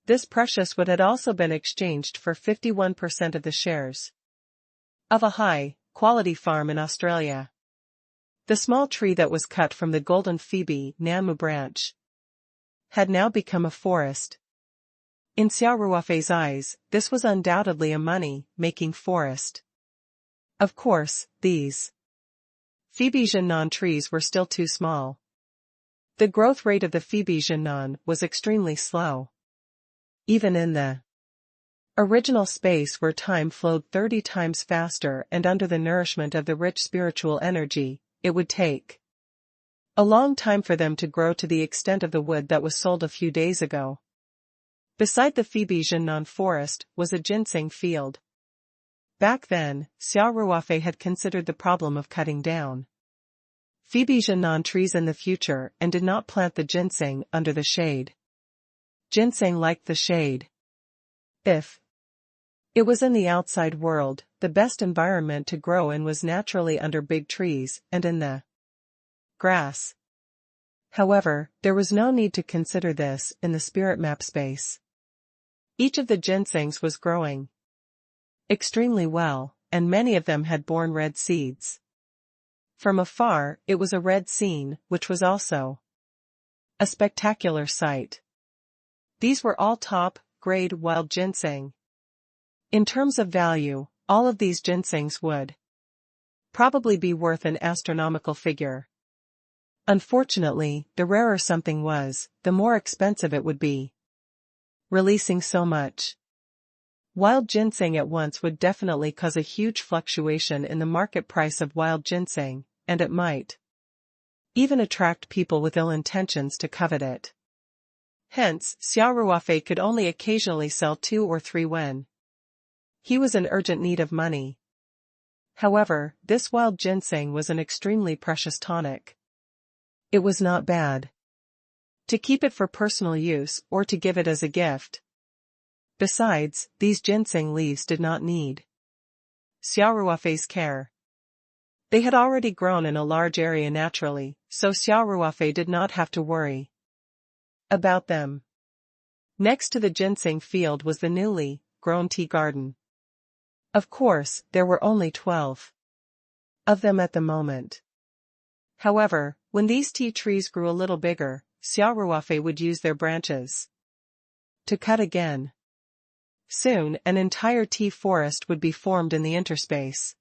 This precious wood had also been exchanged for 51% of the shares of a high-quality farm in Australia. The small tree that was cut from the golden Phoebe Namu branch had now become a forest. In Xia Ruofei's eyes, this was undoubtedly a money-making forest. Of course, these Phoebe Jiannan trees were still too small. The growth rate of the Phoebe Jiannan was extremely slow. Even in the original space where time flowed 30 times faster and under the nourishment of the rich spiritual energy, it would take a long time for them to grow to the extent of the wood that was sold a few days ago. Beside the Phoebe Jiannan forest was a ginseng field. Back then, Xia Ruofei had considered the problem of cutting down Phoebe Janan trees in the future and did not plant the ginseng under the shade. Ginseng liked the shade. If it was in the outside world, the best environment to grow in was naturally under big trees and in the grass. However, there was no need to consider this in the spirit map space. Each of the ginsengs was growing extremely well, and many of them had borne red seeds. From afar, it was a red scene, which was also a spectacular sight. These were all top-grade wild ginseng. In terms of value, all of these ginsengs would probably be worth an astronomical figure. Unfortunately, the rarer something was, the more expensive it would be. Releasing so much wild ginseng at once would definitely cause a huge fluctuation in the market price of wild ginseng, and it might even attract people with ill intentions to covet it. Hence, Xia Ruofei could only occasionally sell 2 or 3 when he was in urgent need of money. However, this wild ginseng was an extremely precious tonic. It was not bad to keep it for personal use or to give it as a gift. Besides, these ginseng leaves did not need Xia Ruofei's care. They had already grown in a large area naturally, so Xia Ruofei did not have to worry about them. Next to the ginseng field was the newly grown tea garden. Of course, there were only 12 of them at the moment. However, when these tea trees grew a little bigger, Xia Ruofei would use their branches to cut again. Soon, an entire tea forest would be formed in the interspace.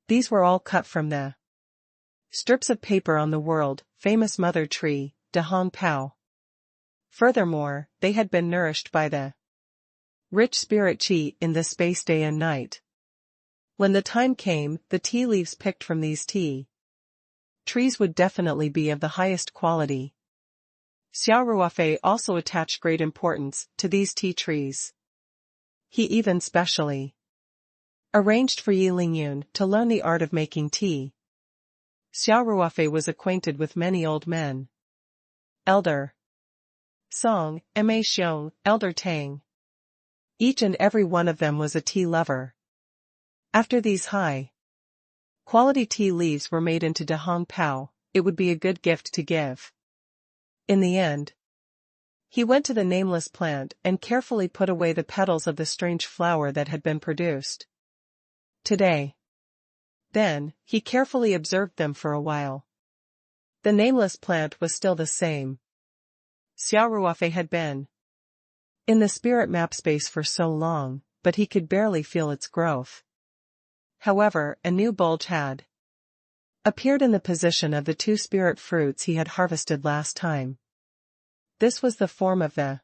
These were all cut from the strips of paper on the world-famous mother tree, De Hong Pao. Furthermore, they had been nourished by the rich spirit qi in this space day and night. When the time came, the tea leaves picked from these tea trees would definitely be of the highest quality. Xia Ruofei also attached great importance to these tea trees. He even specially arranged for Yi Lingyun to learn the art of making tea. Xia Ruofei was acquainted with many old men. Elder Song, Ma Xiong, Elder Tang. Each and every one of them was a tea lover. After these high-quality tea leaves were made into De Hong Pao, it would be a good gift to give. In the end, he went to the nameless plant and carefully put away the petals of the strange flower that had been produced today. Then, he carefully observed them for a while. The nameless plant was still the same. Xia Ruofei had been in the spirit map space for so long, but he could barely feel its growth. However, a new bulge had appeared in the position of the 2 spirit fruits he had harvested last time. This was the form of the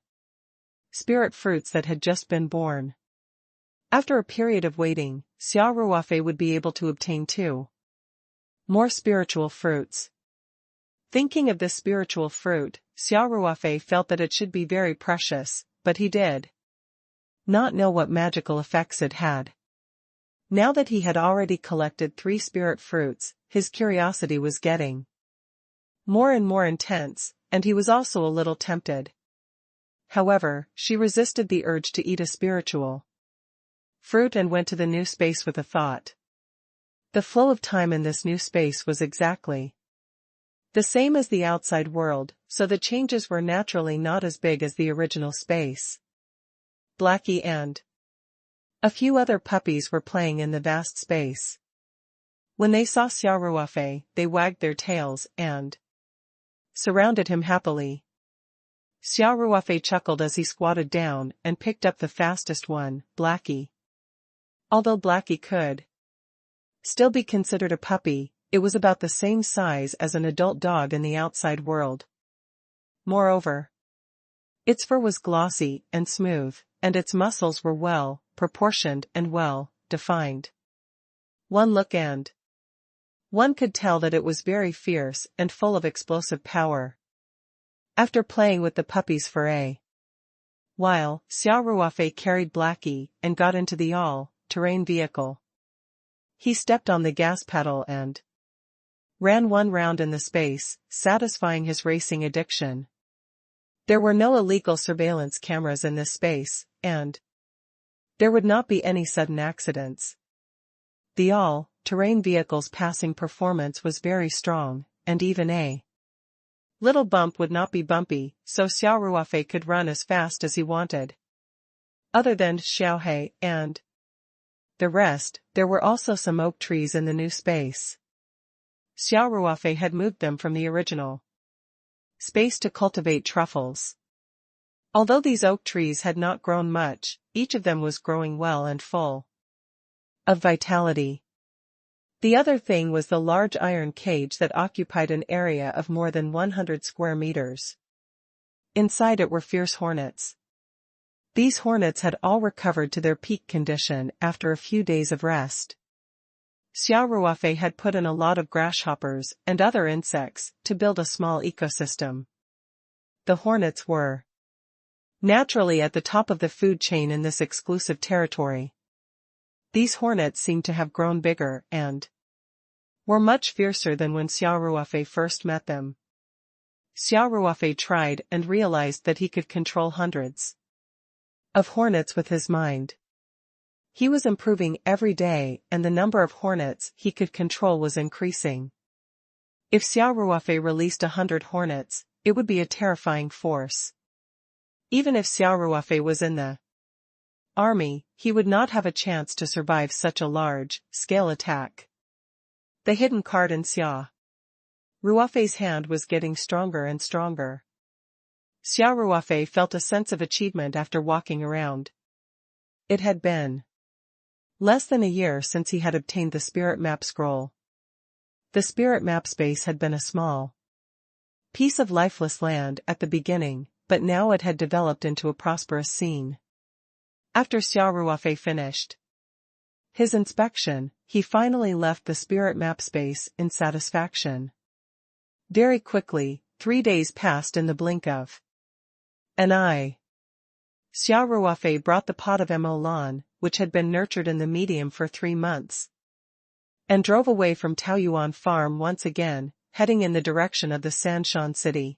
spirit fruits that had just been born. After a period of waiting, Xia Ruofei would be able to obtain 2 more spiritual fruits. Thinking of this spiritual fruit, Xia Ruofei felt that it should be very precious, but he did not know what magical effects it had. Now that he had already collected 3 spirit fruits, his curiosity was getting more and more intense, and he was also a little tempted. However, she resisted the urge to eat a spiritual fruit and went to the new space with a thought. The flow of time in this new space was exactly the same as the outside world, so the changes were naturally not as big as the original space. Blackie and a few other puppies were playing in the vast space. When they saw Xia Ruofei, they wagged their tails and surrounded him happily. Xia Ruofei chuckled as he squatted down and picked up the fastest one, Blackie. Although Blackie could still be considered a puppy, it was about the same size as an adult dog in the outside world. Moreover, its fur was glossy and smooth, and its muscles were well proportioned and well defined. One look and one could tell that it was very fierce and full of explosive power. After playing with the puppies for a while, Xia Ruofei carried Blackie and got into the all-terrain vehicle. He stepped on the gas pedal and ran one round in the space, satisfying his racing addiction. There were no illegal surveillance cameras in this space, and there would not be any sudden accidents. The all-terrain vehicle's passing performance was very strong, and even a little bump would not be bumpy, so Xia Ruofei could run as fast as he wanted. Other than Xiaohe and the rest, there were also some oak trees in the new space. Xia Ruofei had moved them from the original space to cultivate truffles. Although these oak trees had not grown much, each of them was growing well and full of vitality. The other thing was the large iron cage that occupied an area of more than 100 square meters. Inside it were fierce hornets. These hornets had all recovered to their peak condition after a few days of rest. Xia Ruofei had put in a lot of grasshoppers and other insects to build a small ecosystem. The hornets were naturally at the top of the food chain in this exclusive territory. These hornets seemed to have grown bigger and were much fiercer than when Xia Ruofei first met them. Xia Ruofei tried and realized that he could control hundreds of hornets with his mind. He was improving every day, and the number of hornets he could control was increasing. If Xia Ruofei released 100 hornets, it would be a terrifying force. Even if Xia Ruofei was in the army, he would not have a chance to survive such a large-scale attack. The hidden card in Xia Ruofei's hand was getting stronger and stronger. Xia Ruofei felt a sense of achievement after walking around. It had been less than a year since he had obtained the spirit map scroll. The spirit map space had been a small piece of lifeless land at the beginning, but now it had developed into a prosperous scene. After Xia Ruofei finished his inspection, he finally left the spirit map space in satisfaction. Very quickly, 3 days passed in the blink of an eye. Xia Ruofei brought the pot of mo lan, which had been nurtured in the medium for 3 months, and drove away from Taoyuan Farm once again, heading in the direction of the Sanshan city.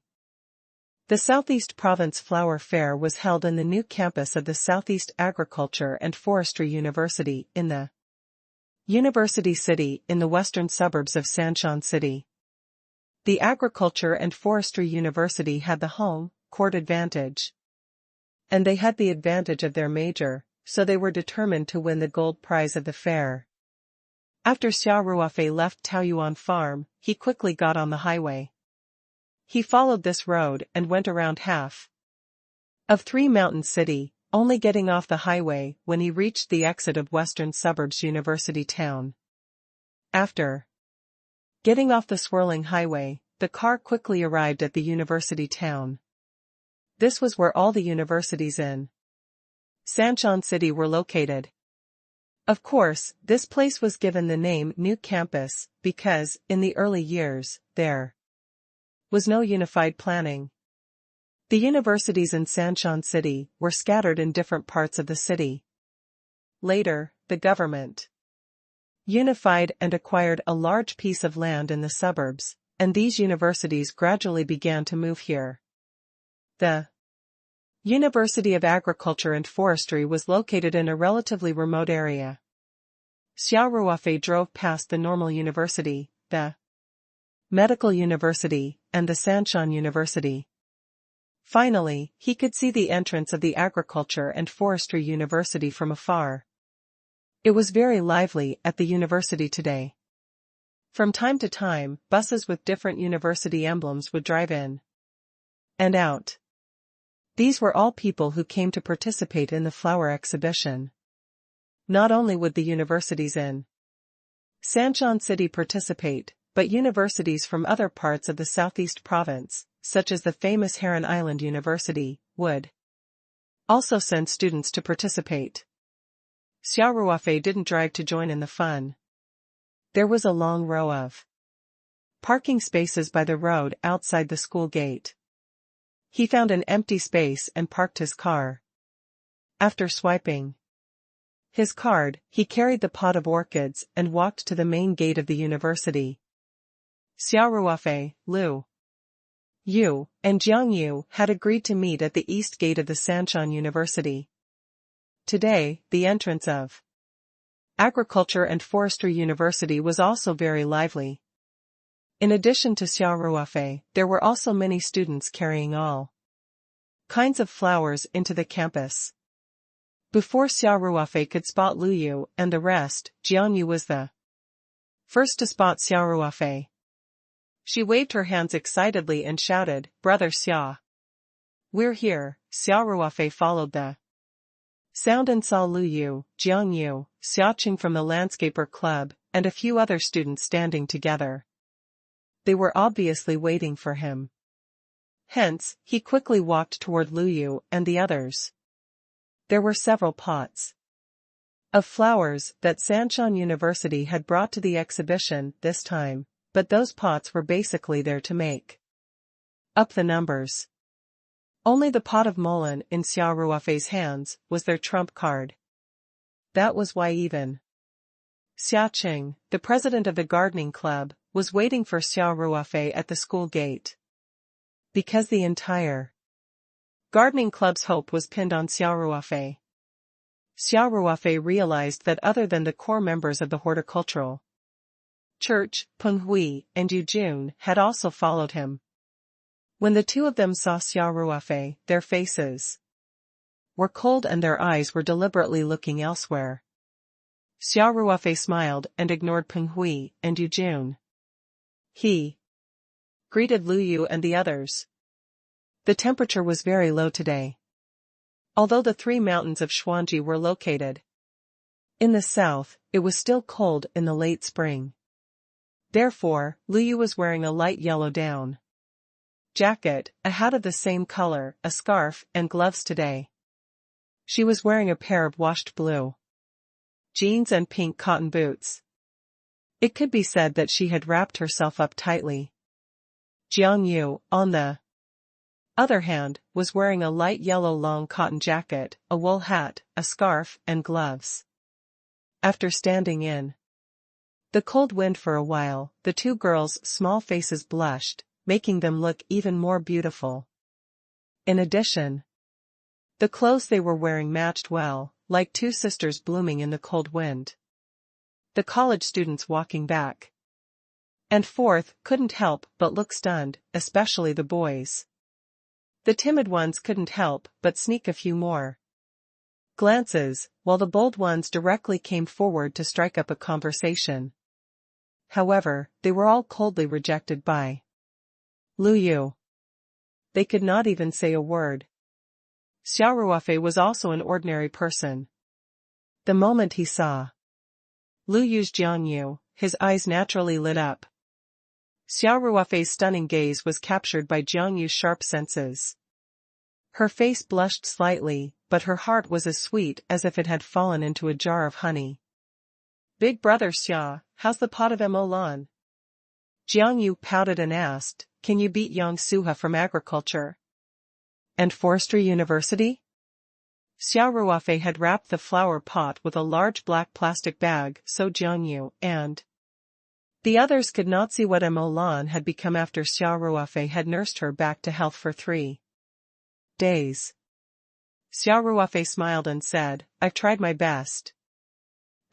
The Southeast Province Flower Fair was held in the new campus of the Southeast Agriculture and Forestry University in the University City in the western suburbs of Sanshan City. The Agriculture and Forestry University had the home court advantage, and they had the advantage of their major, so they were determined to win the gold prize of the fair. After Xia Ruofei left Taoyuan Farm, he quickly got on the highway. He followed this road and went around half of Three Mountain City, only getting off the highway when he reached the exit of Western Suburbs University Town. After getting off the swirling highway, the car quickly arrived at the university town. This was where all the universities in Sanshan City were located. Of course, this place was given the name New Campus because, in the early years, there was no unified planning. The universities in Sanshan City were scattered in different parts of the city. Later, the government unified and acquired a large piece of land in the suburbs, and these universities gradually began to move here. The University of Agriculture and Forestry was located in a relatively remote area. Xia Ruofei drove past the Normal University, the Medical University, and the Sanshan University. Finally, he could see the entrance of the Agriculture and Forestry University from afar. It was very lively at the university today. From time to time, buses with different university emblems would drive in and out. These were all people who came to participate in the flower exhibition. Not only would the universities in Sanshan City participate, but universities from other parts of the Southeast Province, such as the famous Heron Island University, would also send students to participate. Xia Ruofei didn't drive to join in the fun. There was a long row of parking spaces by the road outside the school gate. He found an empty space and parked his car. After swiping his card, he carried the pot of orchids and walked to the main gate of the university. Xia Ruofei, Lu Yu, and Jiang Yu had agreed to meet at the east gate of the Sanshan University. Today, the entrance of Agriculture and Forestry University was also very lively. In addition to Xia Ruofei, there were also many students carrying all kinds of flowers into the campus. Before Xia Ruofei could spot Lu Yu and the rest, Jiang Yu was the first to spot Xia Ruofei. She waved her hands excitedly and shouted, "Brother Xia! We're here." Xia Ruofei followed the sound and saw Lu Yu, Jiang Yu, Xiaoqing from the Landscaper Club, and a few other students standing together. They were obviously waiting for him. Hence, he quickly walked toward Lu Yu and the others. There were several pots of flowers that Sanshan University had brought to the exhibition this time, but those pots were basically there to make up the numbers. Only the pot of mullein in Xia Ruofei's hands was their trump card. That was why even Xiaoqing, the president of the gardening club, was waiting for Xia Ruofei at the school gate. Because the entire gardening club's hope was pinned on Xia Ruofei. Xia Ruofei realized that other than the core members of the horticultural church, Peng Hui and Yu Jun had also followed him. When the two of them saw Xia Ruofei, their faces were cold and their eyes were deliberately looking elsewhere. Xia Ruofei smiled and ignored Peng Hui and Yu Jun. He greeted Lu Yu and the others. The temperature was very low today. Although the three mountains of Xuanji were located in the south, it was still cold in the late spring. Therefore, Lu Yu was wearing a light yellow down jacket, a hat of the same color, a scarf, and gloves today. She was wearing a pair of washed blue jeans and pink cotton boots. It could be said that she had wrapped herself up tightly. Jiang Yu, on the other hand, was wearing a light yellow long cotton jacket, a wool hat, a scarf, and gloves. After standing in the cold wind for a while, the two girls' small faces blushed, making them look even more beautiful. In addition, the clothes they were wearing matched well, like two sisters blooming in the cold wind. The college students walking back and forth couldn't help but look stunned, especially the boys. The timid ones couldn't help but sneak a few more glances, while the bold ones directly came forward to strike up a conversation. However, they were all coldly rejected by Lu Yu. They could not even say a word. Xia Ruofei was also an ordinary person. The moment he saw Lu Yu's Jiang Yu, his eyes naturally lit up. Xia Ruofei's stunning gaze was captured by Jiang Yu's sharp senses. Her face blushed slightly, but her heart was as sweet as if it had fallen into a jar of honey. "Big brother Xia, how's the pot of mullein?" Jiang Yu pouted and asked, "Can you beat Yang Suha from Agriculture and Forestry University?" Xia Ruofei had wrapped the flower pot with a large black plastic bag so Jiang Yu and the others could not see what mullein had become after Xia Ruofei had nursed her back to health for 3 days. Xia Ruofei smiled and said, "I've tried my best.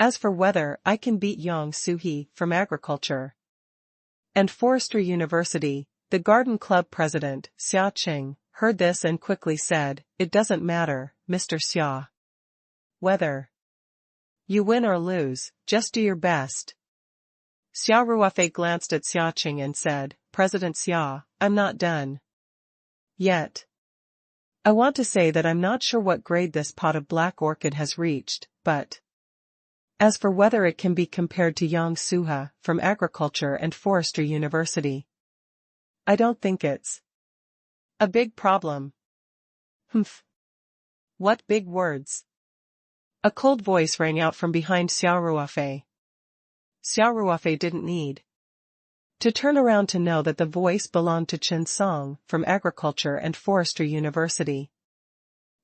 As for whether I can beat Yang Suhi from Agriculture and Forestry University," the garden club president, Xiaoqing, heard this and quickly said, "It doesn't matter, Mr. Xia. Whether you win or lose, just do your best." Xia Ruofei glanced at Xiaoqing and said, "President Xia, I'm not done yet. I want to say that I'm not sure what grade this pot of black orchid has reached, but as for whether it can be compared to Yang Suha from Agriculture and Forestry University, I don't think it's a big problem." "Humph. What big words." A cold voice rang out from behind Xia Ruofei. Xia Ruofei didn't need to turn around to know that the voice belonged to Chen Song from Agriculture and Forestry University.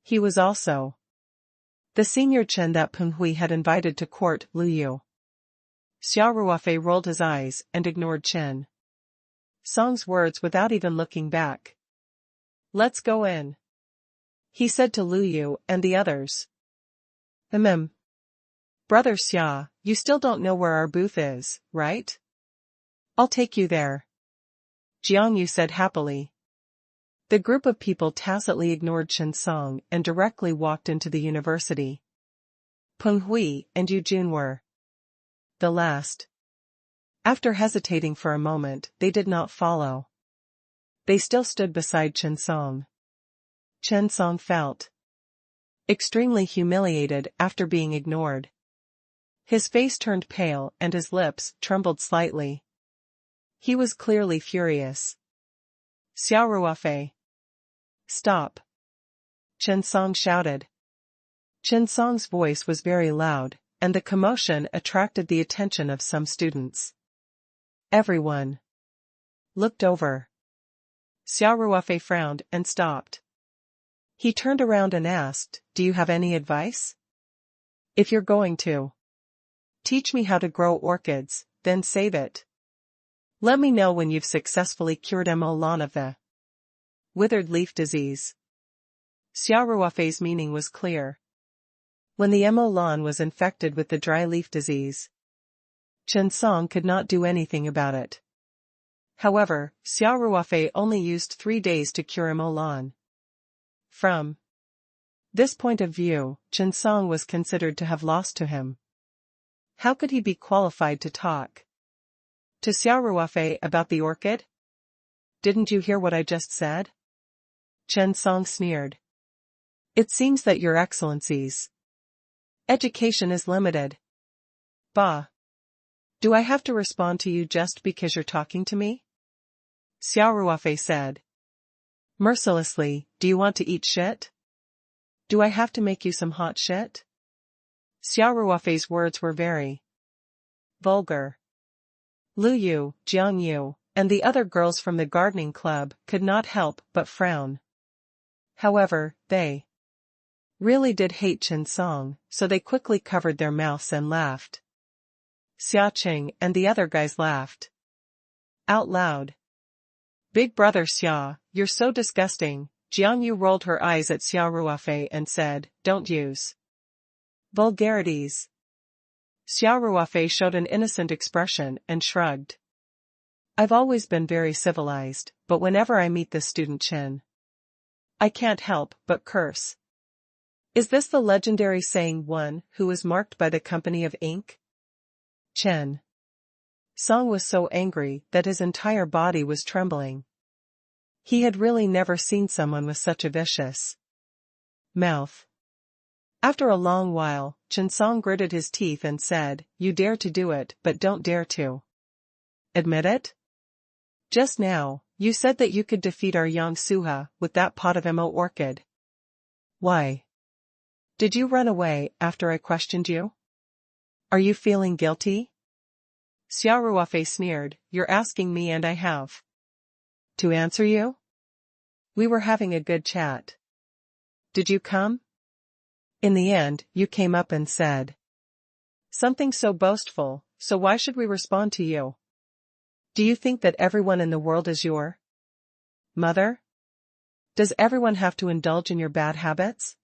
He was also the senior Chen that Peng Hui had invited to court Lu Yu. Xia Ruofei rolled his eyes and ignored Chen. Song's words without even looking back. Let's go in, he said to Lu Yu and the others. Brother Xia, you still don't know where our booth is, right? I'll take you there, Jiang Yu said happily. The group of people tacitly ignored Chen Song and directly walked into the university. Peng Hui and Yu Jun were the last. After hesitating for a moment, they did not follow. They still stood beside Chen Song. Chen Song felt extremely humiliated after being ignored. His face turned pale and his lips trembled slightly. He was clearly furious. Xia Ruofei. Stop! Chen Song shouted. Chen Song's voice was very loud, and the commotion attracted the attention of some students. Everyone looked over. Xia Ruofei frowned and stopped. He turned around and asked, "Do you have any advice? If you're going to teach me how to grow orchids, then save it. Let me know when you've successfully cured Mo Lan of the withered leaf disease." Xia Ruofei's meaning was clear. When the Mo Lan was infected with the dry leaf disease, Chen Song could not do anything about it. However, Xia Ruofei only used 3 days to cure Mo Lan. From this point of view, Chen Song was considered to have lost to him. How could he be qualified to talk to Xia Ruofei about the orchid? Didn't you hear what I just said? Chen Song sneered. It seems that your excellency's education is limited. Bah! Do I have to respond to you just because you're talking to me? Xia Ruofei said. Mercilessly, do you want to eat shit? Do I have to make you some hot shit? Xia Ruofei's words were very vulgar. Lu Yu, Jiang Yu, and the other girls from the gardening club could not help but frown. However, they really did hate Chen Song, so they quickly covered their mouths and laughed. Xia Qing and the other guys laughed out loud. Big brother Xia, you're so disgusting. Jiang Yu rolled her eyes at Xia Ruofei and said, don't use vulgarities. Xia Ruofei showed an innocent expression and shrugged. I've always been very civilized, but whenever I meet this student Chen, I can't help but curse. Is this the legendary saying one who is marked by the company of ink? Chen Song was so angry that his entire body was trembling. He had really never seen someone with such a vicious mouth. After a long while, Chen Song gritted his teeth and said, you dare to do it but don't dare to admit it? Just now, you said that you could defeat our Yang Suha with that pot of Mo orchid. Why did you run away after I questioned you? Are you feeling guilty? Xia Ruofei sneered, you're asking me and I have to answer you? We were having a good chat. Did you come? In the end, you came up and said something so boastful, so why should we respond to you? Do you think that everyone in the world is your mother? Does everyone have to indulge in your bad habits?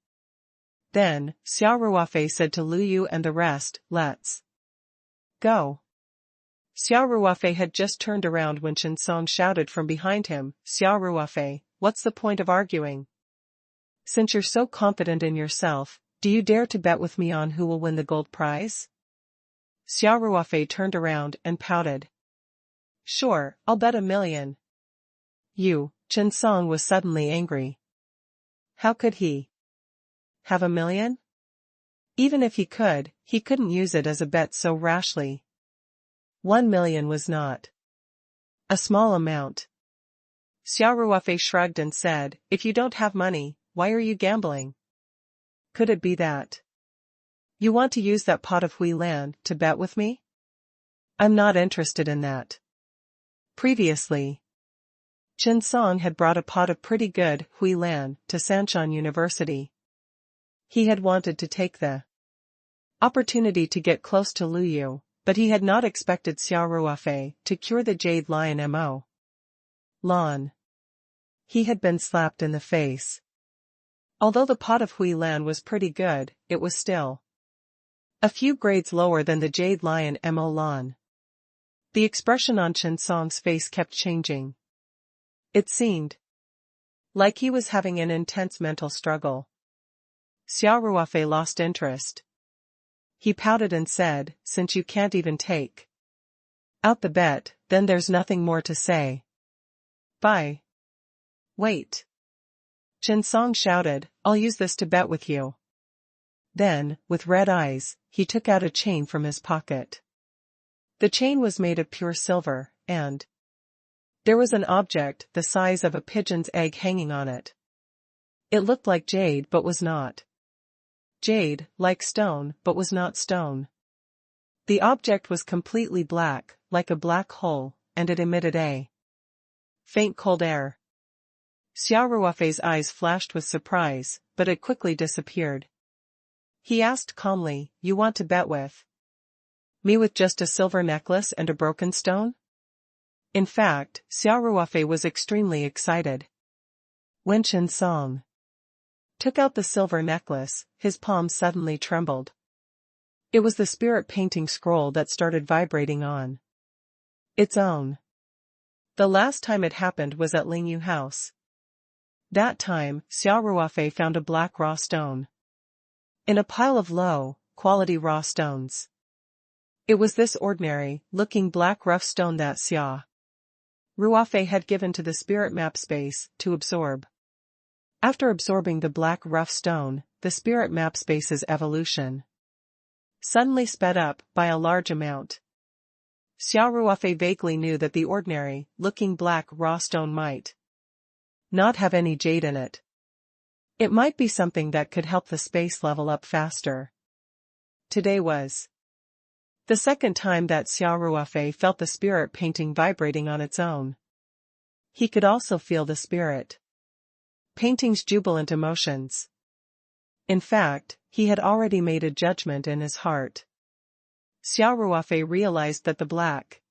Then, Xia Ruofei said to Lu Yu and the rest, let's go. Xia Ruofei had just turned around when Chen Song shouted from behind him, Xia Ruofei, what's the point of arguing? Since you're so confident in yourself, do you dare to bet with me on who will win the gold prize? Xia Ruofei turned around and pouted. Sure, I'll bet 1,000,000. Chen Song was suddenly angry. How could he have 1,000,000? Even if he could, he couldn't use it as a bet so rashly. 1,000,000 was not a small amount. Xia Ruofei shrugged and said, if you don't have money, why are you gambling? Could it be that you want to use that pot of Hui Lan to bet with me? I'm not interested in that. Previously, Chen Song had brought a pot of pretty good Hui Lan to Sanshan University. He had wanted to take the opportunity to get close to Lu Yu, but he had not expected Xia Ruofei to cure the Jade Lion Mo. Lawn. He had been slapped in the face. Although the pot of Hui Lan was pretty good, it was still a few grades lower than the Jade Lion Mo Lan. The expression on Chen Song's face kept changing. It seemed like he was having an intense mental struggle. Xia Ruofei lost interest. He pouted and said, "Since you can't even take out the bet, then there's nothing more to say. Bye." "Wait." Chen Song shouted, "I'll use this to bet with you." Then, with red eyes, he took out a chain from his pocket. The chain was made of pure silver, and there was an object the size of a pigeon's egg hanging on it. It looked like jade but was not. Jade, like stone, but was not stone. The object was completely black, like a black hole, and it emitted a faint cold air. Xia Ruofei's eyes flashed with surprise, but it quickly disappeared. He asked calmly, "You want to bet with me with just a silver necklace and a broken stone?" In fact, Xia Ruofei was extremely excited. When Chen Song took out the silver necklace, his palms suddenly trembled. It was the spirit painting scroll that started vibrating on its own. The last time it happened was at Lingyu House. That time, Xia Ruofei found a black raw stone in a pile of low-quality raw stones. It was this ordinary-looking black rough stone that Xia Ruofei had given to the spirit map space to absorb. After absorbing the black rough stone, the spirit map space's evolution suddenly sped up by a large amount. Xia Ruofei vaguely knew that the ordinary-looking black raw stone might not have any jade in it. It might be something that could help the space level up faster. Today was the second time that Xia Ruofei felt the spirit painting vibrating on its own. He could also feel the spirit painting's jubilant emotions. In fact, he had already made a judgment in his heart. Xia Ruofei realized that the black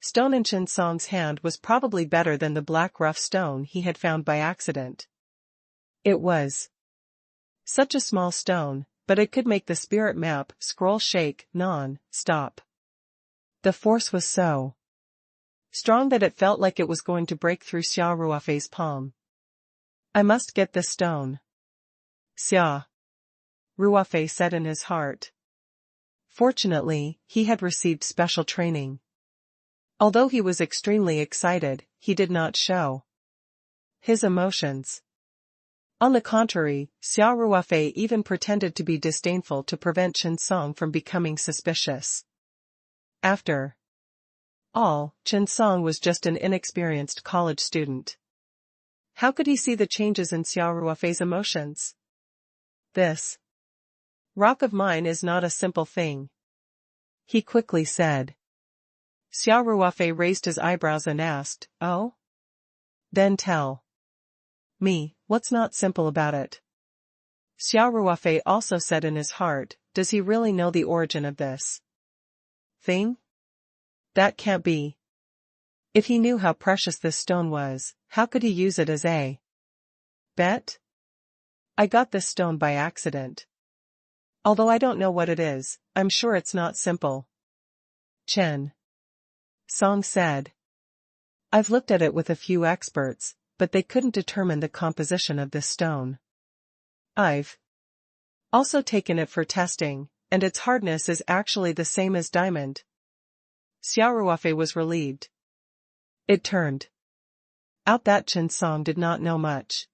stone in Chen Song's hand was probably better than the black rough stone he had found by accident. It was such a small stone, but it could make the spirit map scroll shake non-stop. The force was so strong that it felt like it was going to break through Xia Ruofei's palm. "I must get this stone," Xia Ruofei said in his heart. Fortunately, he had received special training. Although he was extremely excited, he did not show his emotions. On the contrary, Xia Ruofei even pretended to be disdainful to prevent Chen Song from becoming suspicious. After all, Chen Song was just an inexperienced college student. How could he see the changes in Xia Ruofei's emotions? "This rock of mine is not a simple thing," he quickly said. Xia Ruofei raised his eyebrows and asked, "Oh? Then tell me, what's not simple about it?" Xia Ruofei also said in his heart, "Does he really know the origin of this thing? That can't be. If he knew how precious this stone was, how could he use it as a bet? I got this stone by accident. Although I don't know what it is, I'm sure it's not simple." Chen Song said, "I've looked at it with a few experts, but they couldn't determine the composition of this stone. I've also taken it for testing, and its hardness is actually the same as diamond." Xia Ruofei was relieved. It turned out that Chen Song did not know much.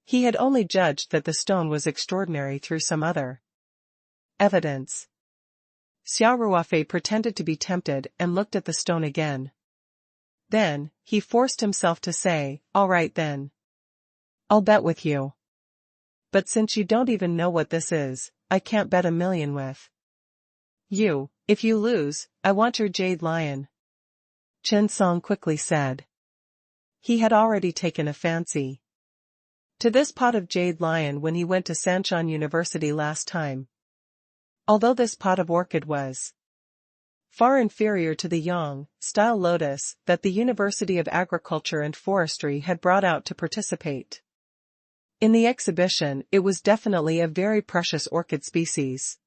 He had only judged that the stone was extraordinary through some other evidence. Xia Ruofei pretended to be tempted and looked at the stone again. Then, he forced himself to say, "All right then. I'll bet with you. But since you don't even know what this is, I can't bet a million with you. If you lose, I want your jade lion," Chen Song quickly said. He had already taken a fancy to this pot of jade lion when he went to Sanshan University last time. Although this pot of orchid was far inferior to the Yang-style lotus that the University of Agriculture and Forestry had brought out to participate. In the exhibition, it was definitely a very precious orchid species.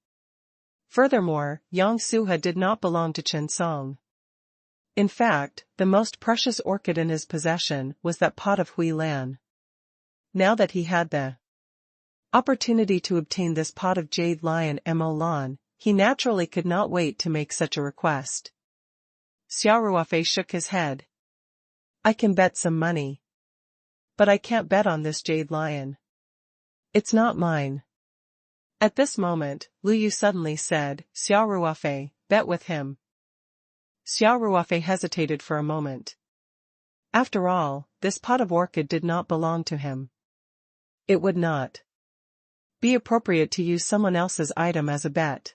Furthermore, Yang Suha did not belong to Chen Song. In fact, the most precious orchid in his possession was that pot of Hui Lan. Now that he had the opportunity to obtain this pot of jade lion Mo Lan, he naturally could not wait to make such a request. Xia Ruofei shook his head. I can bet some money. But I can't bet on this jade lion. It's not mine. At this moment, Lu Yu suddenly said, Xia Ruofei, bet with him. Xia Ruofei hesitated for a moment. After all, this pot of orchid did not belong to him. It would not be appropriate to use someone else's item as a bet.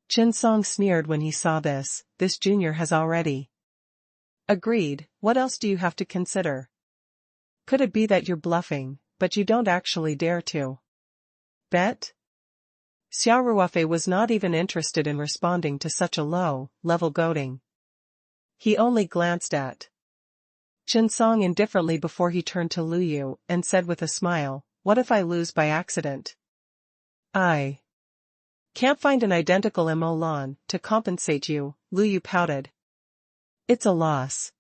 Chen Song sneered when he saw this junior has already agreed. What else do you have to consider? Could it be that you're bluffing, but you don't actually dare to bet? Xia Ruofei was not even interested in responding to such a low-level goading. He only glanced at Chen Song indifferently before he turned to Lu Yu and said with a smile, what if I lose by accident? I can't find an identical Mo Lan to compensate you, Lu Yu pouted. It's a loss.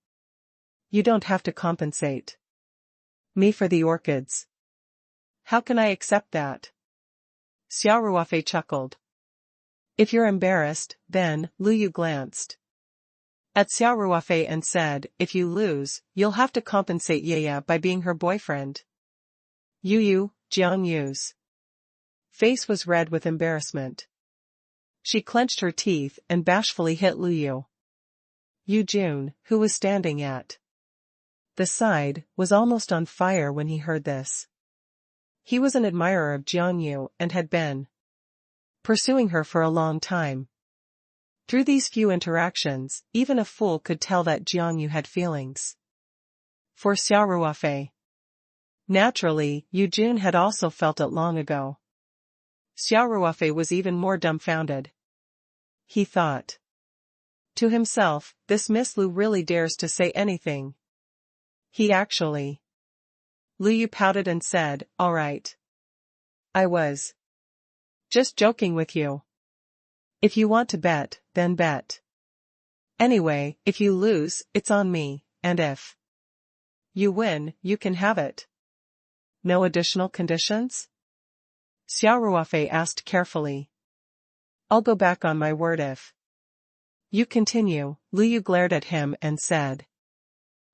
You don't have to compensate me for the orchids. How can I accept that? Xia Ruofei chuckled. If you're embarrassed, then, Lu Yu glanced at Xia Ruofei and said, if you lose, you'll have to compensate Yaya by being her boyfriend. Yu, Jiang Yu's face was red with embarrassment. She clenched her teeth and bashfully hit Lu Yu. Yu Jun, who was standing at the side, was almost on fire when he heard this. He was an admirer of Jiang Yu and had been pursuing her for a long time. Through these few interactions, even a fool could tell that Jiang Yu had feelings for Xia Ruofei. Naturally, Yu Jun had also felt it long ago. Xia Ruofei was even more dumbfounded. He thought to himself, this Miss Lu really dares to say anything. He actually. Lu Yu pouted and said, all right. I was just joking with you. If you want to bet, then bet. Anyway, if you lose, it's on me, and if you win, you can have it. No additional conditions? Xia Ruofei asked carefully. I'll go back on my word if you continue. Lu Yu glared at him and said,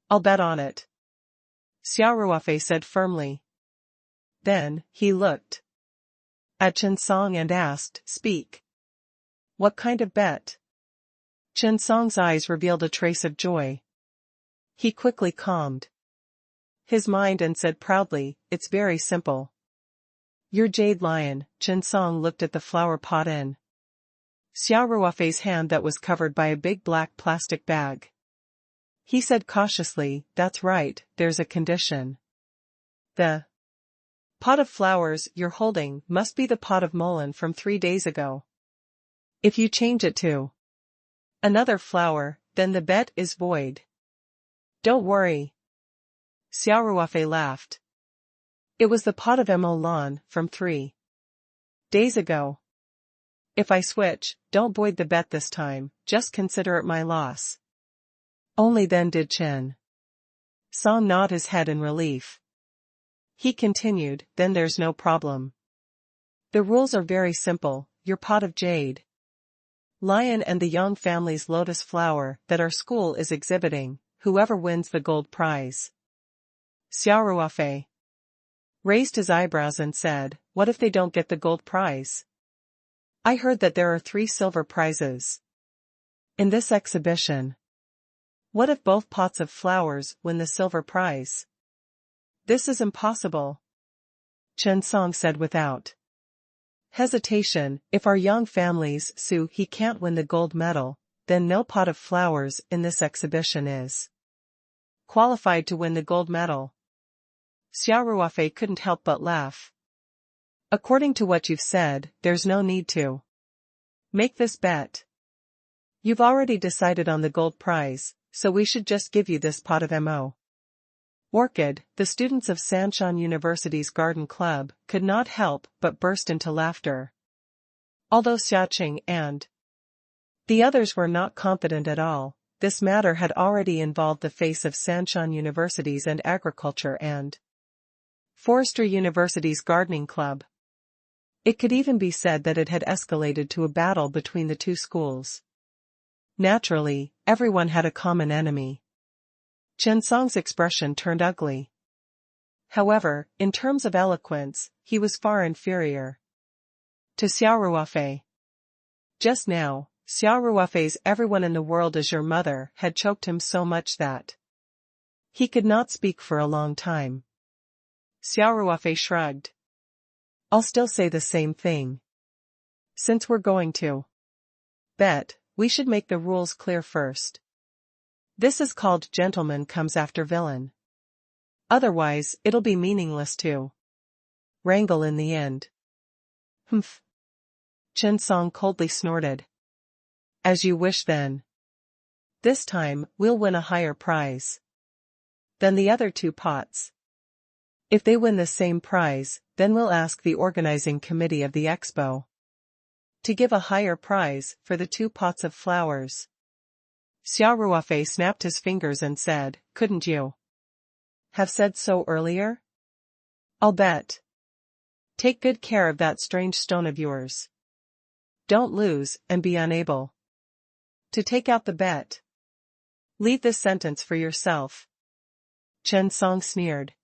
I'll bet on it. Xia Ruofei said firmly. Then, he looked at Chen Song and asked, speak. What kind of bet? Chen Song's eyes revealed a trace of joy. He quickly calmed his mind and said proudly, it's very simple. Your jade lion. Chen Song looked at the flower pot in Xia Ruofei's hand that was covered by a big black plastic bag. He said cautiously, that's right, there's a condition. The pot of flowers you're holding must be the pot of mullein from 3 days ago. If you change it to another flower, then the bet is void. Don't worry. Xia Ruofei laughed. It was the pot of Mo Lan from 3 days ago. If I switch, don't void the bet this time, just consider it my loss. Only then did Chen Song nod his head in relief. He continued, then there's no problem. The rules are very simple, your pot of jade lion and the Yang family's lotus flower that our school is exhibiting, whoever wins the gold prize. Xia Ruofei raised his eyebrows and said, what if they don't get the gold prize? I heard that there are 3 silver prizes in this exhibition. What if both pots of flowers win the silver prize? This is impossible. Chen Song said without hesitation, if our Yang families sue he can't win the gold medal, then no pot of flowers in this exhibition is qualified to win the gold medal. Xia Ruofei couldn't help but laugh. According to what you've said, there's no need to make this bet. You've already decided on the gold prize, so we should just give you this pot of mo. Orchid, the students of Sanshan University's garden club, could not help but burst into laughter. Although Xiaqing and the others were not confident at all, this matter had already involved the face of Sanshan University's and Agriculture and Forestry University's gardening club. It could even be said that it had escalated to a battle between the two schools. Naturally, everyone had a common enemy. Chen Song's expression turned ugly. However, in terms of eloquence, he was far inferior to Xia Ruofei. Just now, Xia Ruofei's "everyone in the world is your mother" had choked him so much that he could not speak for a long time. Xia Ruofei shrugged. I'll still say the same thing. Since we're going to bet, we should make the rules clear first. This is called gentleman comes after villain. Otherwise, it'll be meaningless to wrangle in the end. Humph. Chen Song coldly snorted. As you wish then. This time, we'll win a higher prize than the other two pots. If they win the same prize, then we'll ask the organizing committee of the expo to give a higher prize for the 2 pots of flowers. Xia Ruofei snapped his fingers and said, couldn't you have said so earlier? I'll bet. Take good care of that strange stone of yours. Don't lose and be unable to take out the bet. Leave this sentence for yourself. Chen Song sneered.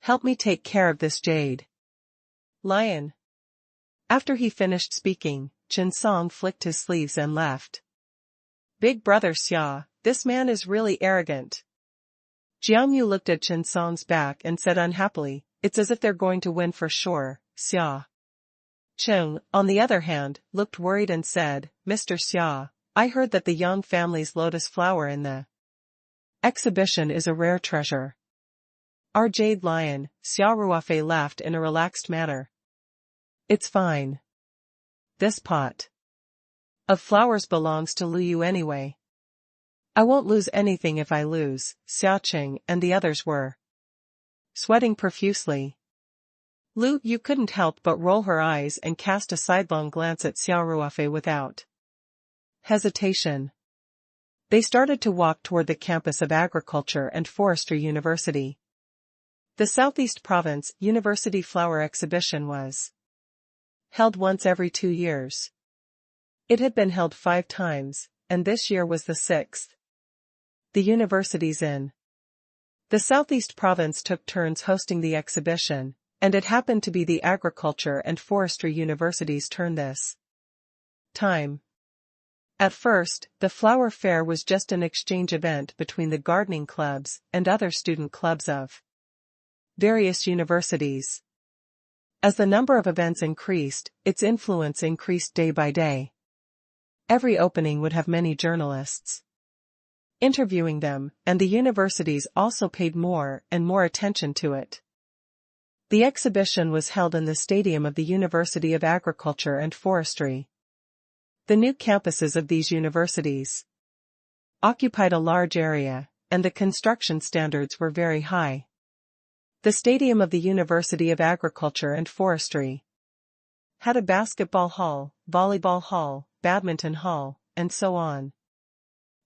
Help me take care of this jade lion. After he finished speaking, Chen Song flicked his sleeves and left. Big brother Xia, this man is really arrogant. Jiang Yu looked at Chen Song's back and said unhappily, it's as if they're going to win for sure, Xia. Cheng, on the other hand, looked worried and said, Mr. Xia, I heard that the Yang family's lotus flower in the exhibition is a rare treasure. Our jade lion, Xia Ruofei laughed in a relaxed manner. It's fine. This pot of flowers belongs to Lu Yu anyway. I won't lose anything if I lose. Xiaqing and the others were sweating profusely. Lu Yu couldn't help but roll her eyes and cast a sidelong glance at Xia Ruofei without hesitation. They started to walk toward the campus of Agriculture and Forestry University. The Southeast Province University Flower Exhibition was held once every 2 years. It had been held 5 times, and this year was the 6th. The universities in the Southeast Province took turns hosting the exhibition, and it happened to be the Agriculture and Forestry University's turn this time. At first, the flower fair was just an exchange event between the gardening clubs and other student clubs of various universities. As the number of events increased, its influence increased day by day. Every opening would have many journalists interviewing them, and the universities also paid more and more attention to it. The exhibition was held in the stadium of the University of Agriculture and Forestry. The new campuses of these universities occupied a large area, and the construction standards were very high. The stadium of the University of Agriculture and Forestry had a basketball hall, volleyball hall, badminton hall, and so on.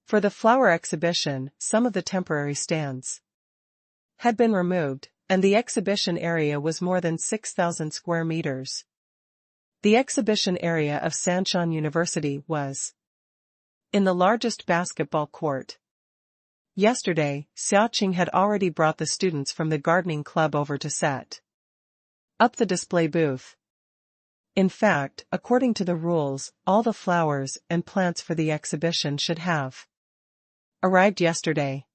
For the flower exhibition, some of the temporary stands had been removed, and the exhibition area was more than 6,000 square meters. The exhibition area of Sanshan University was in the largest basketball court. Yesterday, Xiaqing had already brought the students from the gardening club over to set up the display booth. In fact, according to the rules, all the flowers and plants for the exhibition should have arrived yesterday.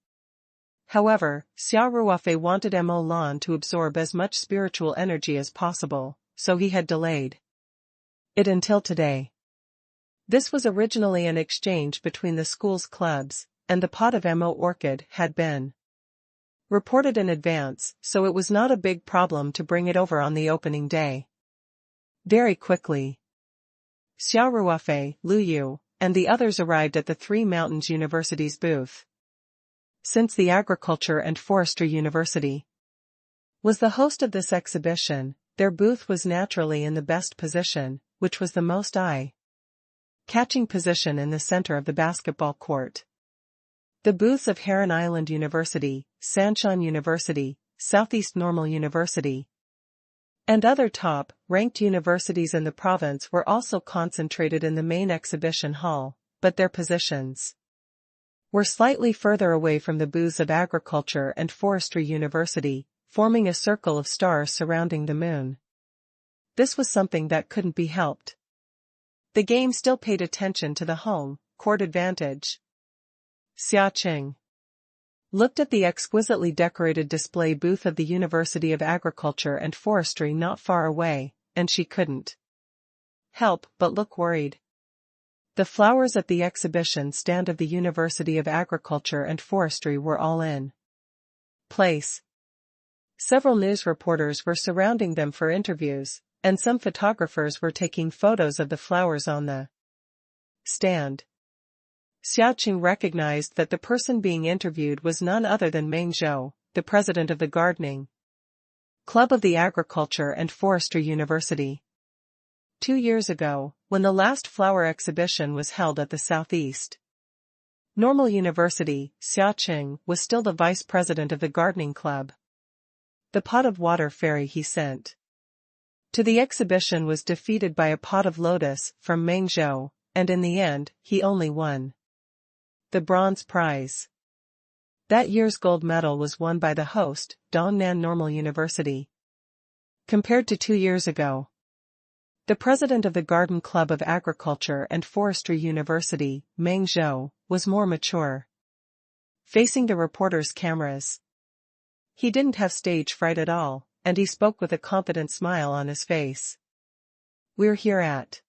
However, Xia Ruofei wanted Mo Lan to absorb as much spiritual energy as possible, so he had delayed it until today. This was originally an exchange between the school's clubs, and the pot of Mo orchid had been reported in advance, so it was not a big problem to bring it over on the opening day. Very quickly, Xia Ruofei, Lu Yu, and the others arrived at the Three Mountains University's booth. Since the Agriculture and Forestry University was the host of this exhibition, their booth was naturally in the best position, which was the most eye-catching position in the center of the basketball court. The booths of Heron Island University, Sanshan University, Southeast Normal University, and other top-ranked universities in the province were also concentrated in the main exhibition hall, but their positions were slightly further away from the booths of Agriculture and Forestry University, forming a circle of stars surrounding the moon. This was something that couldn't be helped. The game still paid attention to the home court advantage. Xia Qing looked at the exquisitely decorated display booth of the University of Agriculture and Forestry not far away, and she couldn't help but look worried. The flowers at the exhibition stand of the University of Agriculture and Forestry were all in place. Several news reporters were surrounding them for interviews, and some photographers were taking photos of the flowers on the stand. Xia Qing recognized that the person being interviewed was none other than Meng Zhou, the president of the Gardening Club of the Agriculture and Forestry University. 2 years ago, when the last flower exhibition was held at the Southeast Normal University, Xia Qing was still the vice president of the Gardening Club. The pot of water fairy he sent to the exhibition was defeated by a pot of lotus from Meng Zhou, and in the end, he only won the bronze prize. That year's gold medal was won by the host, Dongnan Normal University. Compared to 2 years ago, the president of the Garden Club of Agriculture and Forestry University, Meng Zhou, was more mature. Facing the reporters' cameras, he didn't have stage fright at all, and he spoke with a confident smile on his face. We're here at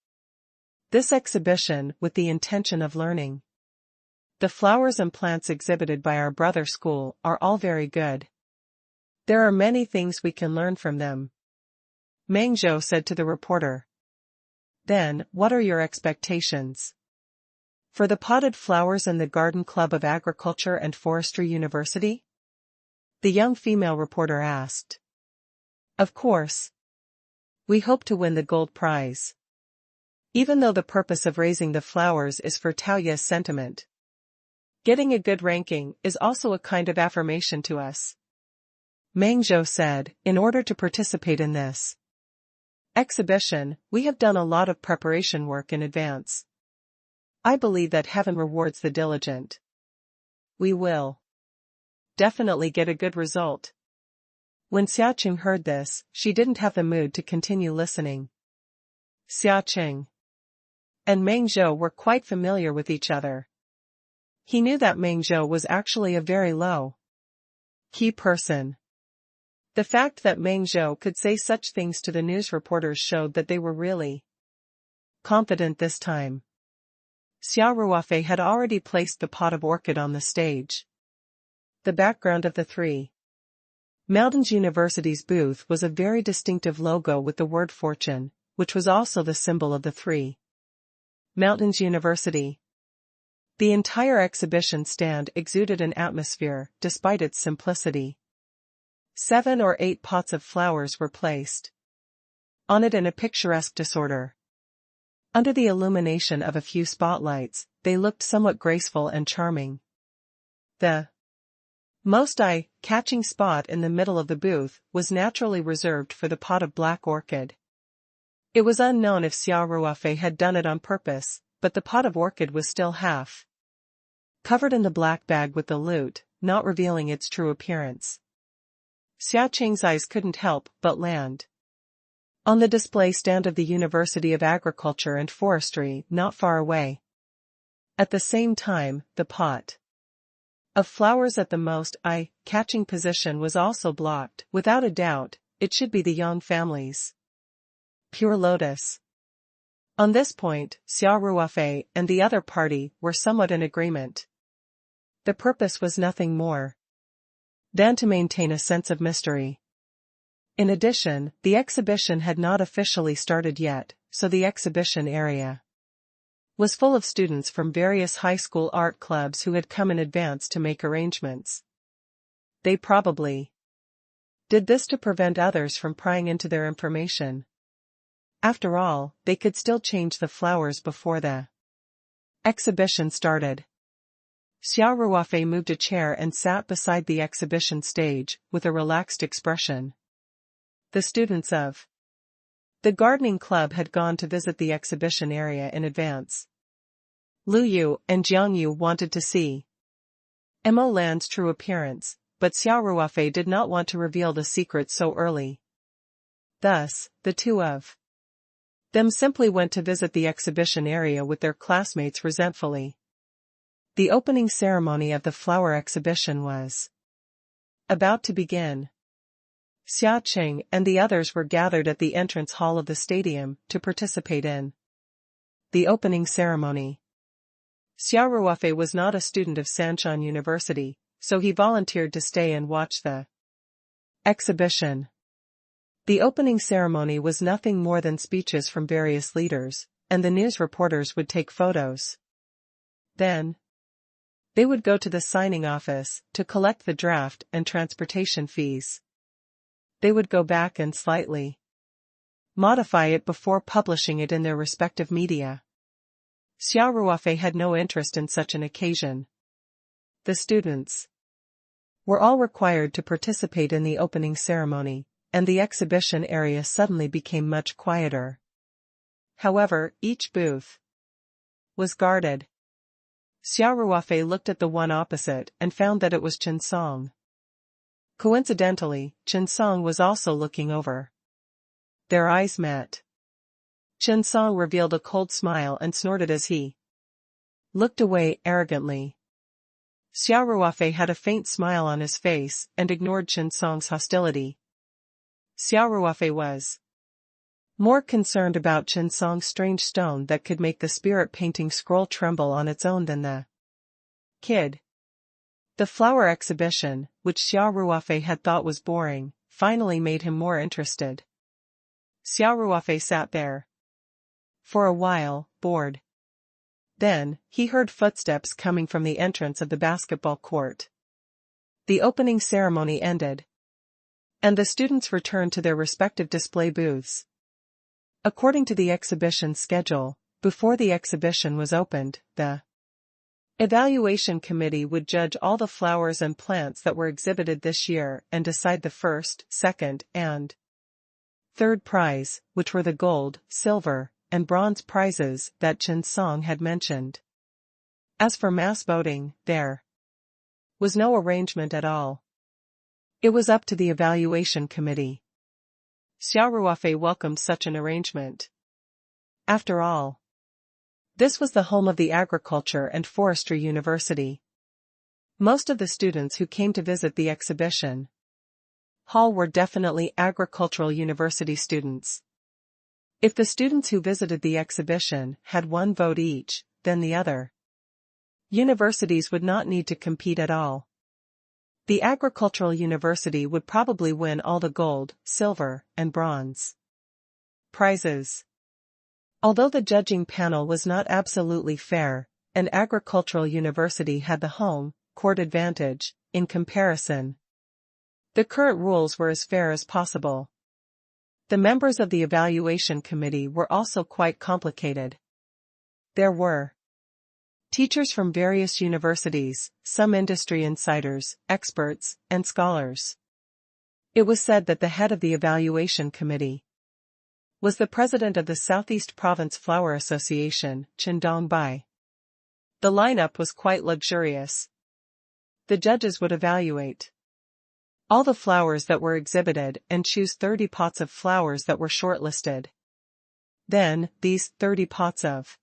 this exhibition with the intention of learning. The flowers and plants exhibited by our brother school are all very good. There are many things we can learn from them, Meng Zhou said to the reporter. Then, what are your expectations for the potted flowers in the Garden Club of Agriculture and Forestry University? The young female reporter asked. Of course. We hope to win the gold prize. Even though the purpose of raising the flowers is for Taoya's sentiment, getting a good ranking is also a kind of affirmation to us, Meng Zhou said. In order to participate in this exhibition, we have done a lot of preparation work in advance. I believe that heaven rewards the diligent. We will definitely get a good result. When Xia Qing heard this, she didn't have the mood to continue listening. Xia Qing and Meng Zhou were quite familiar with each other. He knew that Meng Zhou was actually a very low-key person. The fact that Meng Zhou could say such things to the news reporters showed that they were really confident this time. Xia Ruofei had already placed the pot of orchid on the stage. The background of the Three Mountains University's booth was a very distinctive logo with the word fortune, which was also the symbol of the Three Mountains University. The entire exhibition stand exuded an atmosphere, despite its simplicity. 7 or 8 pots of flowers were placed on it in a picturesque disorder. Under the illumination of a few spotlights, they looked somewhat graceful and charming. The most eye-catching spot in the middle of the booth was naturally reserved for the pot of black orchid. It was unknown if Xia Ruofei had done it on purpose, but the pot of orchid was still half covered in the black bag with the loot, not revealing its true appearance. Xia Qing's eyes couldn't help but land on the display stand of the University of Agriculture and Forestry not far away. At the same time, the pot of flowers at the most eye-catching position was also blocked. Without a doubt, it should be the Yang family's pure lotus. On this point, Xia Ruofei and the other party were somewhat in agreement. The purpose was nothing more than to maintain a sense of mystery. In addition, the exhibition had not officially started yet, so the exhibition area was full of students from various high school art clubs who had come in advance to make arrangements. They probably did this to prevent others from prying into their information. After all, they could still change the flowers before the exhibition started. Xia Ruofei moved a chair and sat beside the exhibition stage, with a relaxed expression. The students of the gardening club had gone to visit the exhibition area in advance. Lu Yu and Jiang Yu wanted to see Mo Lan's true appearance, but Xia Ruofei did not want to reveal the secret so early. Thus, the two of them simply went to visit the exhibition area with their classmates resentfully. The opening ceremony of the flower exhibition was about to begin. Xia Qing and the others were gathered at the entrance hall of the stadium to participate in the opening ceremony. Xia Ruofei was not a student of Sanshan University, so he volunteered to stay and watch the exhibition. The opening ceremony was nothing more than speeches from various leaders, and the news reporters would take photos. Then, they would go to the signing office to collect the draft and transportation fees. They would go back and slightly modify it before publishing it in their respective media. Xia Ruofei had no interest in such an occasion. The students were all required to participate in the opening ceremony, and the exhibition area suddenly became much quieter. However, each booth was guarded. Xia Ruofei looked at the one opposite and found that it was Chen Song. Coincidentally, Chen Song was also looking over. Their eyes met. Chen Song revealed a cold smile and snorted as he looked away arrogantly. Xia Ruofei had a faint smile on his face and ignored Chen Song's hostility. Xia Ruofei was more concerned about Chen Song's strange stone that could make the spirit painting scroll tremble on its own than the kid. The flower exhibition, which Xia Ruofei had thought was boring, finally made him more interested. Xia Ruofei sat there for a while, bored. Then, he heard footsteps coming from the entrance of the basketball court. The opening ceremony ended, and the students returned to their respective display booths. According to the exhibition schedule, before the exhibition was opened, the evaluation committee would judge all the flowers and plants that were exhibited this year and decide the first, second, and third prize, which were the gold, silver, and bronze prizes that Chen Song had mentioned. As for mass voting, there was no arrangement at all. It was up to the evaluation committee. Xia Ruofei welcomed such an arrangement. After all, this was the home of the Agriculture and Forestry University. Most of the students who came to visit the exhibition hall were definitely agricultural university students. If the students who visited the exhibition had one vote each, then the other universities would not need to compete at all. The agricultural university would probably win all the gold, silver, and bronze prizes. Although the judging panel was not absolutely fair, an agricultural university had the home court advantage, in comparison. The current rules were as fair as possible. The members of the evaluation committee were also quite complicated. There were teachers from various universities, some industry insiders, experts, and scholars. It was said that the head of the evaluation committee was the president of the Southeast Province Flower Association, Chen Dongbai. The lineup was quite luxurious. The judges would evaluate all the flowers that were exhibited and choose 30 pots of flowers that were shortlisted. Then, these 30 pots of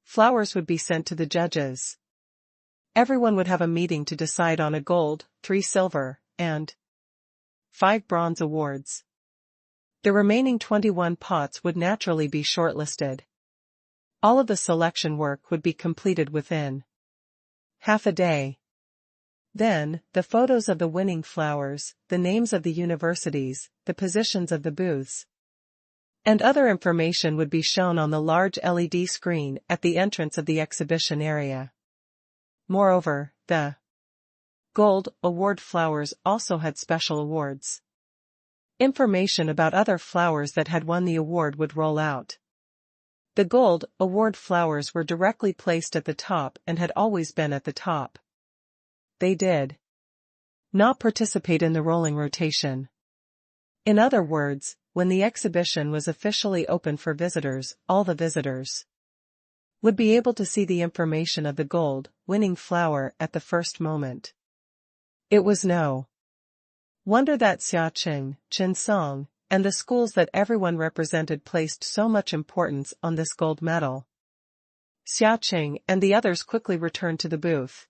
flowers would be sent to the judges. Everyone would have a meeting to decide on a gold, 3 silver, and 5 bronze awards. The remaining 21 pots would naturally be shortlisted. All of the selection work would be completed within half a day. Then, the photos of the winning flowers, the names of the universities, the positions of the booths, And other information would be shown on the large LED screen at the entrance of the exhibition area. Moreover, the Gold Award flowers also had special awards. Information about other flowers that had won the award would roll out. The Gold Award flowers were directly placed at the top and had always been at the top. They did not participate in the rolling rotation. In other words, when the exhibition was officially open for visitors, all the visitors would be able to see the information of the gold-winning flower at the first moment. It was no wonder that Xia Qinsong, and the schools that everyone represented placed so much importance on this gold medal. Xia Qing and the others quickly returned to the booth.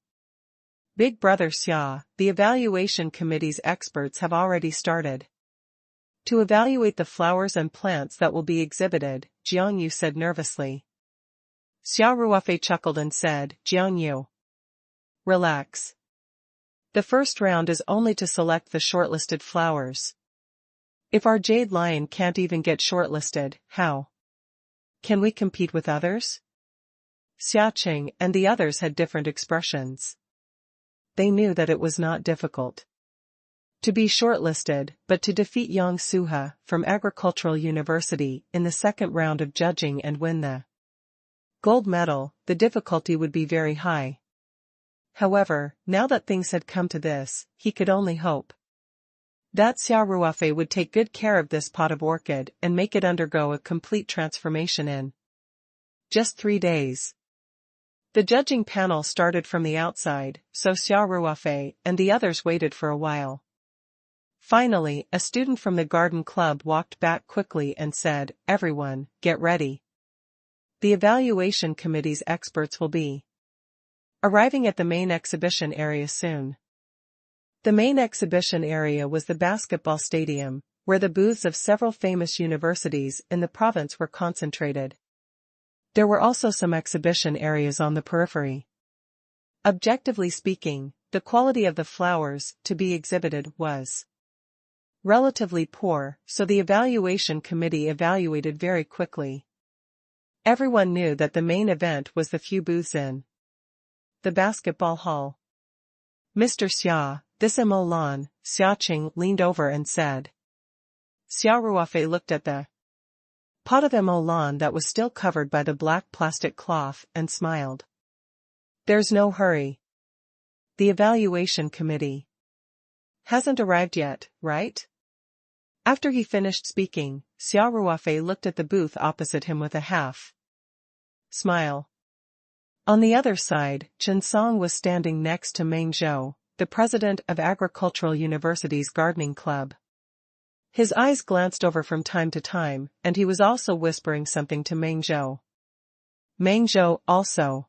Big Brother Xia, the evaluation committee's experts have already started to evaluate the flowers and plants that will be exhibited, Jiang Yu said nervously. Xia Ruofei chuckled and said, Jiang Yu, relax. The first round is only to select the shortlisted flowers. If our jade lion can't even get shortlisted, how can we compete with others? Xia Qing and the others had different expressions. They knew that it was not difficult to be shortlisted, but to defeat Yang Suha from Agricultural University in the second round of judging and win the gold medal, the difficulty would be very high. However, now that things had come to this, he could only hope that Xia Ruofei would take good care of this pot of orchid and make it undergo a complete transformation in just 3 days. The judging panel started from the outside, so Xia Ruofei and the others waited for a while. Finally, a student from the garden club walked back quickly and said, everyone, get ready. The evaluation committee's experts will be arriving at the main exhibition area soon. The main exhibition area was the basketball stadium, where the booths of several famous universities in the province were concentrated. There were also some exhibition areas on the periphery. Objectively speaking, the quality of the flowers to be exhibited was relatively poor, so the evaluation committee evaluated very quickly. Everyone knew that the main event was the few booths in the basketball hall. Mr. Xia, this Emolan, Xia Qing leaned over and said. Xia Ruofei looked at the pot of Emolan that was still covered by the black plastic cloth and smiled. There's no hurry. The evaluation committee hasn't arrived yet, right? After he finished speaking, Xia Ruofei looked at the booth opposite him with a half smile. On the other side, Chen Song was standing next to Meng Zhou, the president of Agricultural University's gardening club. His eyes glanced over from time to time, and he was also whispering something to Meng Zhou. Meng Zhou also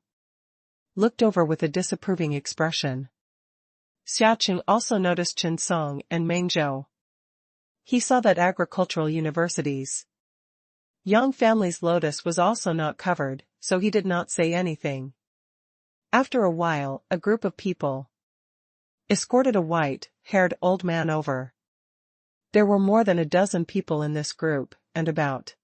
looked over with a disapproving expression. Xia Qing also noticed Chen Song and Meng Zhou. He saw that Agricultural University's young family's lotus was also not covered, so he did not say anything. After a while, a group of people escorted a white-haired old man over. There were more than a dozen people in this group, and about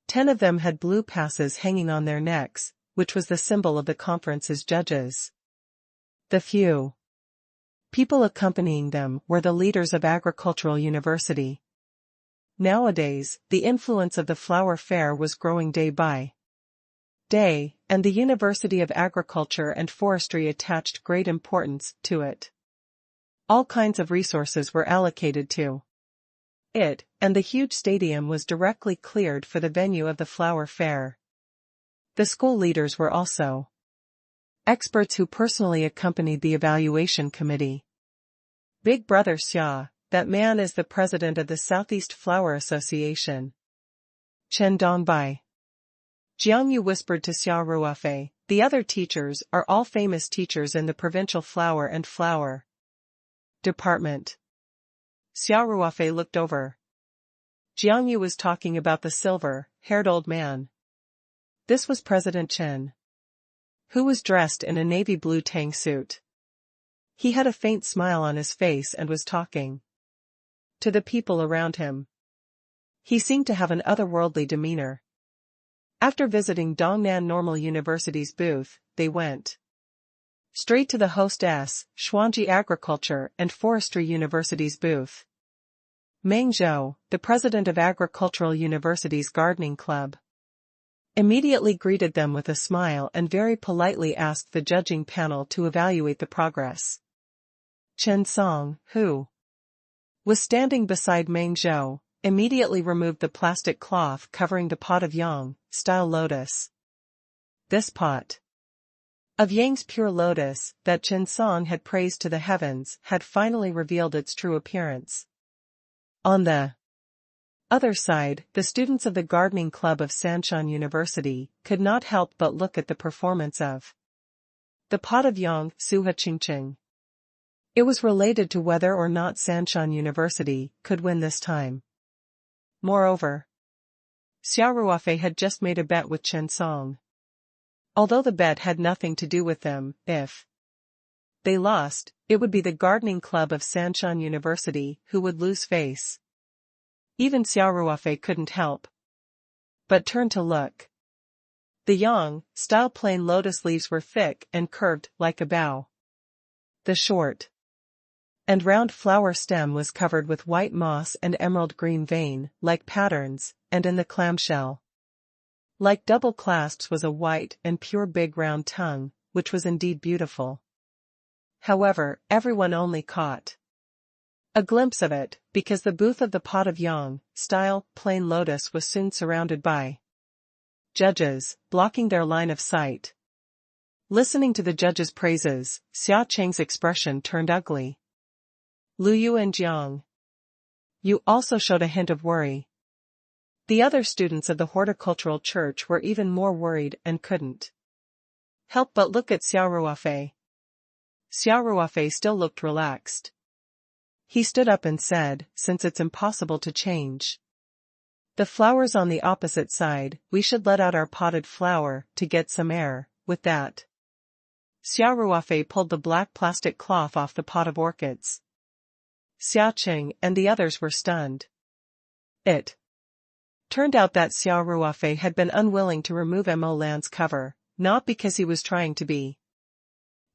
10 of them had blue passes hanging on their necks, which was the symbol of the conference's judges. The few people accompanying them were the leaders of Agricultural University. Nowadays, the influence of the flower fair was growing day by day, and the University of Agriculture and Forestry attached great importance to it. All kinds of resources were allocated to it, and the huge stadium was directly cleared for the venue of the flower fair. The school leaders were also experts who personally accompanied the evaluation committee. Big Brother Xia, that man is the president of the Southeast Flower Association. Chen Dongbai. Jiang Yu whispered to Xia Ruofei, the other teachers are all famous teachers in the provincial flower and flower department. Xia Ruofei looked over. Jiang Yu was talking about the silver-haired old man. This was President Chen, who was dressed in a navy blue tang suit. He had a faint smile on his face and was talking to the people around him. He seemed to have an otherworldly demeanor. After visiting Dongnan Normal University's booth, they went straight to the hostess, Xuanji Agriculture and Forestry University's booth. Meng Zhou, the president of Agricultural University's gardening club, immediately greeted them with a smile and very politely asked the judging panel to evaluate the progress. Chen Song, who was standing beside Meng Zhou, immediately removed the plastic cloth covering the pot of Yang-style lotus. This pot of Yang's pure lotus, that Chen Song had praised to the heavens, had finally revealed its true appearance. On the other side, the students of the gardening club of Sanshan University could not help but look at the performance of the pot of Yang Suha Qingqing. It was related to whether or not Sanshan University could win this time. Moreover, Xia Ruofei had just made a bet with Chen Song. Although the bet had nothing to do with them, if they lost, it would be the gardening club of Sanshan University who would lose face. Even Xia Ruofei couldn't help but turn to look. The Yang-style plain lotus leaves were thick and curved like a bow. The short and round flower stem was covered with white moss and emerald green vein-like patterns, and in the clamshell, like double clasps, was a white and pure big round tongue, which was indeed beautiful. However, everyone only caught a glimpse of it, because the booth of the pot of Yang-style plain lotus was soon surrounded by judges, blocking their line of sight. Listening to the judges' praises, Xia Cheng's expression turned ugly. Lu Yu and Jiang Yu also showed a hint of worry. The other students of the horticultural church were even more worried and couldn't help but look at Xia Ruofei. Xia Ruofei still looked relaxed. He stood up and said, "Since it's impossible to change the flowers on the opposite side, we should let out our potted flower to get some air." With that, Xia Ruofei pulled the black plastic cloth off the pot of orchids. Xia Cheng and the others were stunned. It turned out that Xia Ruofei had been unwilling to remove Mo Lan's cover, not because he was trying to be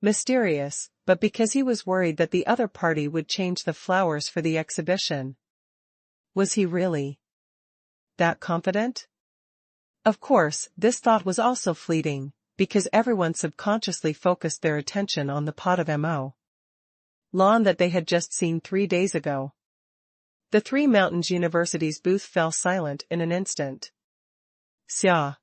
mysterious, but because he was worried that the other party would change the flowers for the exhibition. Was he really that confident? Of course, this thought was also fleeting, because everyone subconsciously focused their attention on the pot of Mo Lan that they had just seen 3 days ago. The Three Mountains University's booth fell silent in an instant. Xia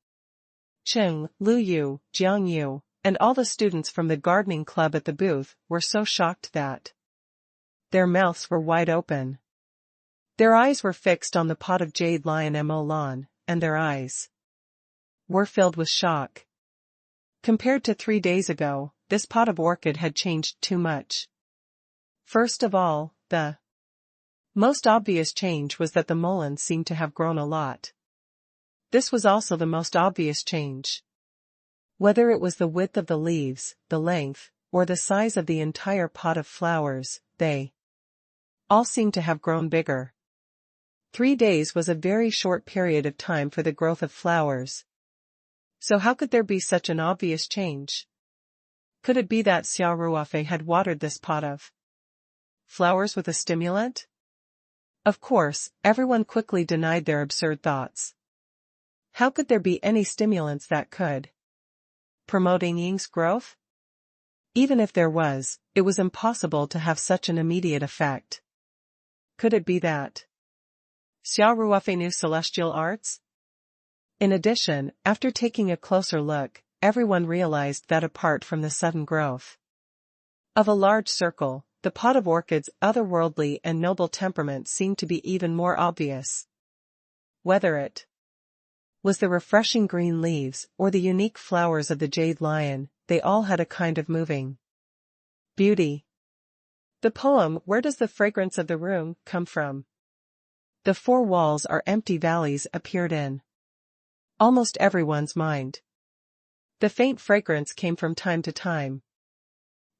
Cheng, Lu Yu, Jiang Yu, and all the students from the gardening club at the booth were so shocked that their mouths were wide open. Their eyes were fixed on the pot of jade lion Mo Lan, and their eyes were filled with shock. Compared to 3 days ago, this pot of orchid had changed too much. First of all, the most obvious change was that the mullein seemed to have grown a lot. This was also the most obvious change. Whether it was the width of the leaves, the length, or the size of the entire pot of flowers, they all seemed to have grown bigger. 3 days was a very short period of time for the growth of flowers. So how could there be such an obvious change? Could it be that Xia Ruofei had watered this pot of flowers with a stimulant? Of course, everyone quickly denied their absurd thoughts. How could there be any stimulants that could promote Ying's growth? Even if there was, it was impossible to have such an immediate effect. Could it be that Xia Ruofei knew celestial arts? In addition, after taking a closer look, everyone realized that apart from the sudden growth of a large circle, the pot of orchid's otherworldly and noble temperament seemed to be even more obvious. Whether it was the refreshing green leaves or the unique flowers of the jade lion, they all had a kind of moving beauty. The poem "Where Does the Fragrance of the Room Come From? The Four Walls Are Empty Valleys" appeared in almost everyone's mind. The faint fragrance came from time to time.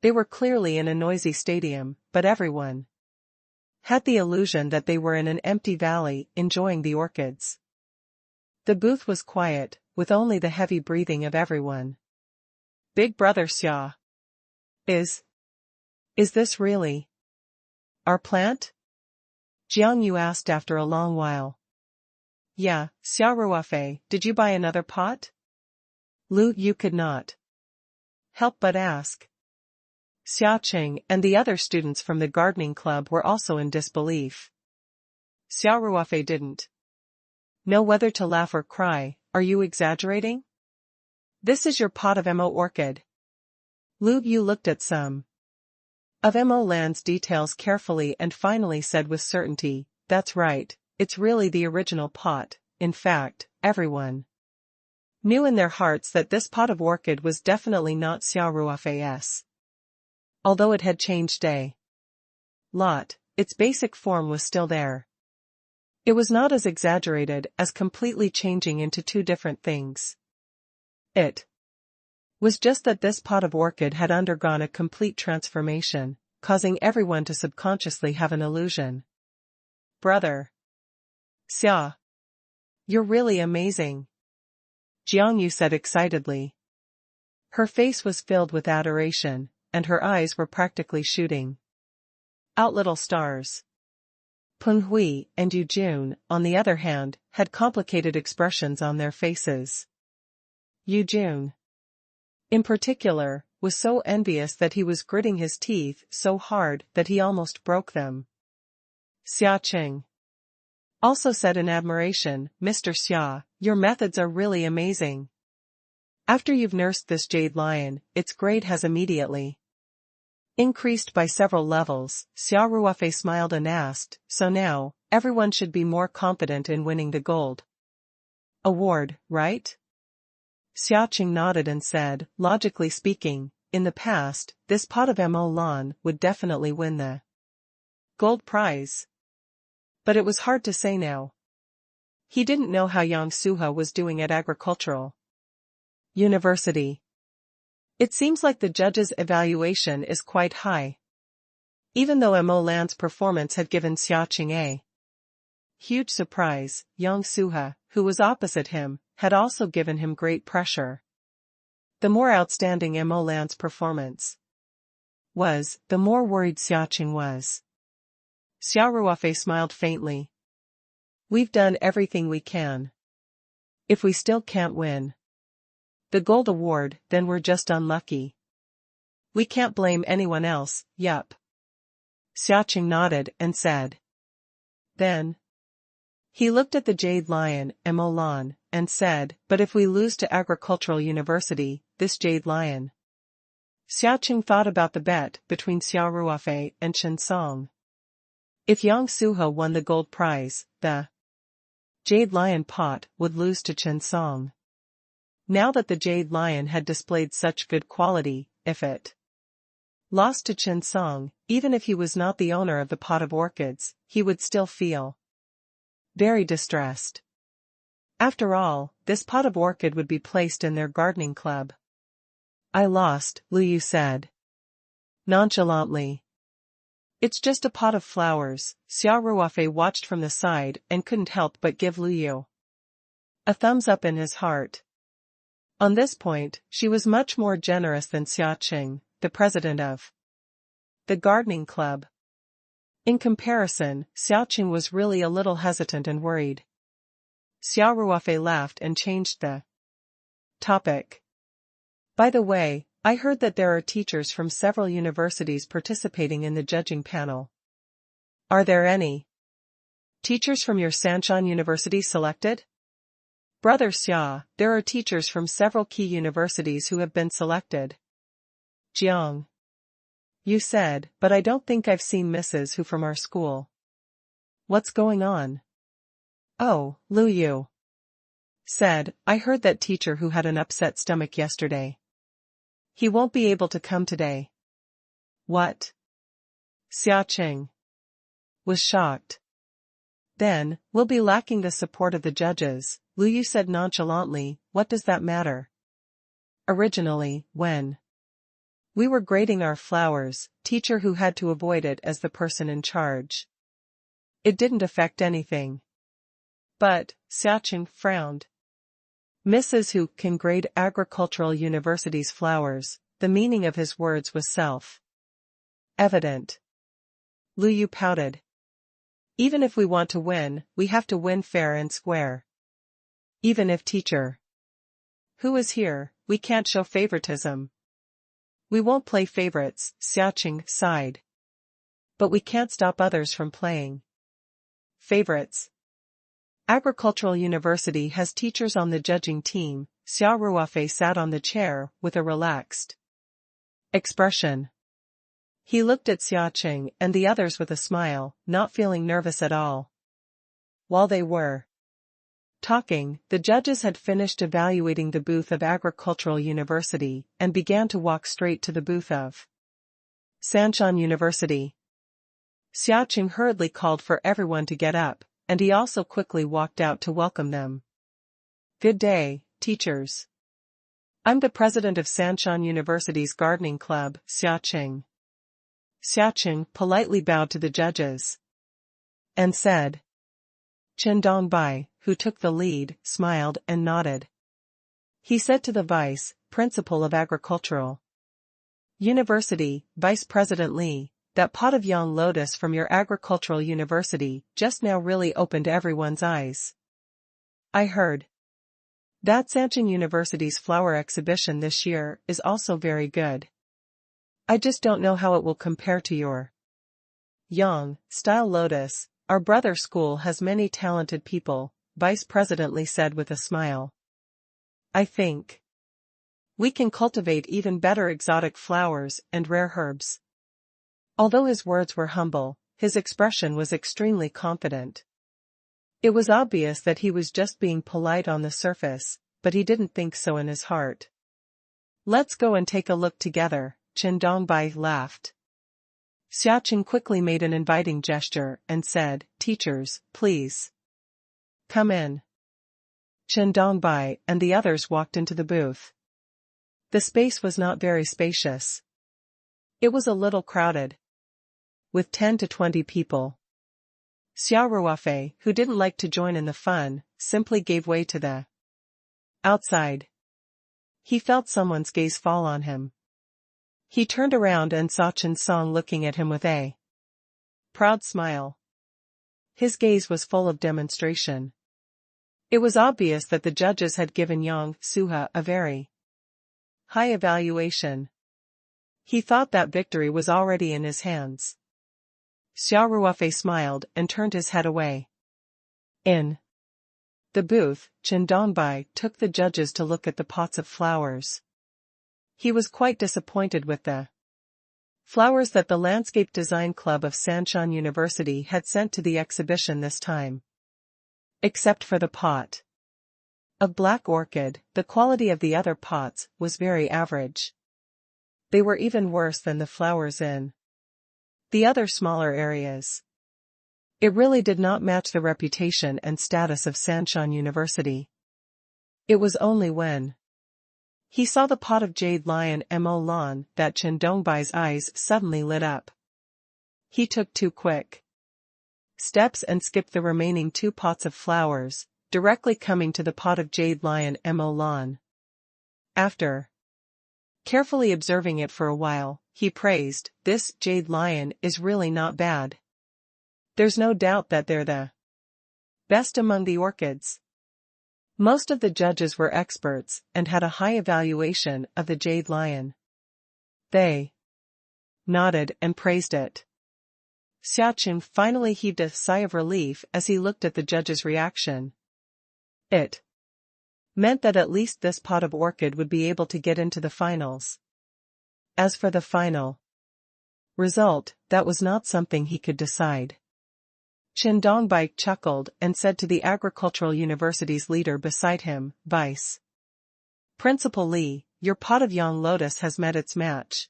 They were clearly in a noisy stadium, but everyone had the illusion that they were in an empty valley enjoying the orchids. The booth was quiet, with only the heavy breathing of everyone. Big brother Xia. Is this really our plant? Jiang Yu asked after a long while. Yeah, Xia Ruofei, did you buy another pot? Lu Yu could not help but ask. Xia Qing and the other students from the gardening club were also in disbelief. Xia Ruofei didn't know whether to laugh or cry. Are you exaggerating? This is your pot of Mo orchid. Lu Yu looked at some of Mo Lan's details carefully and finally said with certainty, that's right, it's really the original pot. In fact, everyone knew in their hearts that this pot of orchid was definitely not Xia Ruofei's. Although it had changed a lot, its basic form was still there. It was not as exaggerated as completely changing into two different things. It was just that this pot of orchid had undergone a complete transformation, causing everyone to subconsciously have an illusion. Brother Xia, you're really amazing, Jiang Yu said excitedly. Her face was filled with adoration, and her eyes were practically shooting out little stars. Peng Hui and Yu Jun, on the other hand, had complicated expressions on their faces. Yu Jun, in particular, was so envious that he was gritting his teeth so hard that he almost broke them. Xia Qing also said in admiration, Mr. Xia, your methods are really amazing. After you've nursed this jade lion, its grade has immediately increased by several levels. Xia Ruofei smiled and asked, so now, everyone should be more confident in winning the gold award, right? Xia Qing nodded and said, logically speaking, in the past, this pot of Mo Lan would definitely win the gold prize. But it was hard to say now. He didn't know how Yang Suha was doing at agricultural university. It seems like the judge's evaluation is quite high. Even though Mo Lan's performance had given Xia Qing a huge surprise, Yang Suha, who was opposite him, had also given him great pressure. The more outstanding Mo Lan's performance was, the more worried Xia Qing was. Xia Ruofei smiled faintly. We've done everything we can. If we still can't win the gold award, then we're just unlucky. We can't blame anyone else, yup. Xia Qing nodded and said. Then he looked at the jade lion, Mo Lan, and said, but if we lose to agricultural university, this jade lion. Xia Qing thought about the bet between Xia Ruofei and Chen Song. If Yang Suha won the gold prize, the jade lion pot would lose to Chen Song. Now that the jade lion had displayed such good quality, if it lost to Chen Song, even if he was not the owner of the pot of orchids, he would still feel very distressed. After all, this pot of orchid would be placed in their gardening club. I lost, Lu Yu said nonchalantly. It's just a pot of flowers. Xia Ruofei watched from the side and couldn't help but give Lu Yu a thumbs up in his heart. On this point, she was much more generous than Xia Qing, the president of the gardening club. In comparison, Xia Qing was really a little hesitant and worried. Xia Ruofei laughed and changed the topic. By the way, I heard that there are teachers from several universities participating in the judging panel. Are there any teachers from your Sanshan University selected? Brother Xia, there are teachers from several key universities who have been selected. Jiang Yu said, but I don't think I've seen Mrs. Hu from our school. What's going on? Oh, Lu Yu said, I heard that teacher who had an upset stomach yesterday. He won't be able to come today. What? Xia Qing was shocked. Then, we'll be lacking the support of the judges, Lu Yu said nonchalantly, what does that matter? Originally, when we were grading our flowers, teacher who had to avoid it as the person in charge It didn't affect anything. But, Xiaqing frowned. Mrs. Who can grade agricultural university's flowers, the meaning of his words was self-evident. Lu Yu pouted. Even if we want to win, we have to win fair and square. Even if teacher who is here, we can't show favoritism. We won't play favorites, Xiaqing sighed. But we can't stop others from playing favorites. Agricultural University has teachers on the judging team. Xia Ruofei sat on the chair with a relaxed expression. He looked at Xiaqing and the others with a smile, not feeling nervous at all. While they were talking, the judges had finished evaluating the booth of Agricultural University and began to walk straight to the booth of Sanshan University. Xiaqing hurriedly called for everyone to get up, and he also quickly walked out to welcome them. Good day, teachers. I'm the president of Sanshan University's gardening club, Xiaqing. Xiaqing politely bowed to the judges and said. Chen Dongbai, who took the lead, smiled and nodded. He said to the vice principal of Agricultural University, Vice President Li, that pot of young lotus from your Agricultural University just now really opened everyone's eyes. I heard that Sanshan University's flower exhibition this year is also very good. I just don't know how it will compare to your young style lotus. Our brother school has many talented people, Vice President Li said with a smile. I think we can cultivate even better exotic flowers and rare herbs. Although his words were humble, his expression was extremely confident. It was obvious that he was just being polite on the surface, but he didn't think so in his heart. Let's go and take a look together, Chen Dongbai laughed. Xiaqing quickly made an inviting gesture and said, Teachers, please come in. Chen Dongbai and the others walked into the booth. The space was not very spacious. It was a little crowded, with 10 to 20 people. Xia Ruofei, who didn't like to join in the fun, simply gave way to the outside. He felt someone's gaze fall on him. He turned around and saw Chen Song looking at him with a proud smile. His gaze was full of demonstration. It was obvious that the judges had given Yang Suha a very high evaluation. He thought that victory was already in his hands. Xia Ruofei smiled and turned his head away. In the booth, Chen Dongbai took the judges to look at the pots of flowers. He was quite disappointed with the flowers that the Landscape Design Club of Sanshan University had sent to the exhibition this time. Except for the pot of black orchid, the quality of the other pots was very average. They were even worse than the flowers in the other smaller areas. It really did not match the reputation and status of Sanshan University. It was only when he saw the pot of jade lion Mo Lan that Chen Dongbai's eyes suddenly lit up. He took 2 quick steps and skipped the remaining 2 pots of flowers, directly coming to the pot of jade lion Mo Lan. After carefully observing it for a while, he praised, this jade lion is really not bad. There's no doubt that they're the best among the orchids. Most of the judges were experts and had a high evaluation of the jade lion. They nodded and praised it. Xiaqing finally heaved a sigh of relief as he looked at the judges' reaction. It meant that at least this pot of orchid would be able to get into the finals. As for the final result, that was not something he could decide. Chen Dongbai chuckled and said to the Agricultural University's leader beside him, Vice Principal Li, your pot of young lotus has met its match.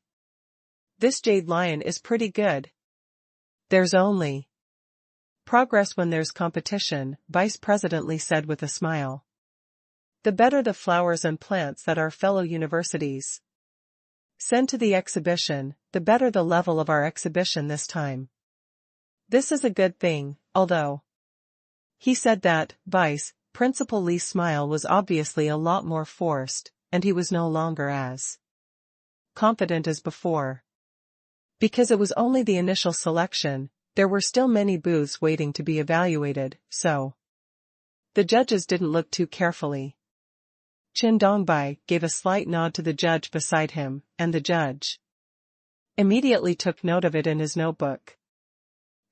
This jade lion is pretty good. There's only progress when there's competition, Vice President Li said with a smile. The better the flowers and plants that our fellow universities send to the exhibition, the better the level of our exhibition this time. This is a good thing, although. He said that, Vice Principal Lee's smile was obviously a lot more forced, and he was no longer as confident as before. Because it was only the initial selection, there were still many booths waiting to be evaluated, so the judges didn't look too carefully. Qin Dongbai gave a slight nod to the judge beside him, and the judge immediately took note of it in his notebook.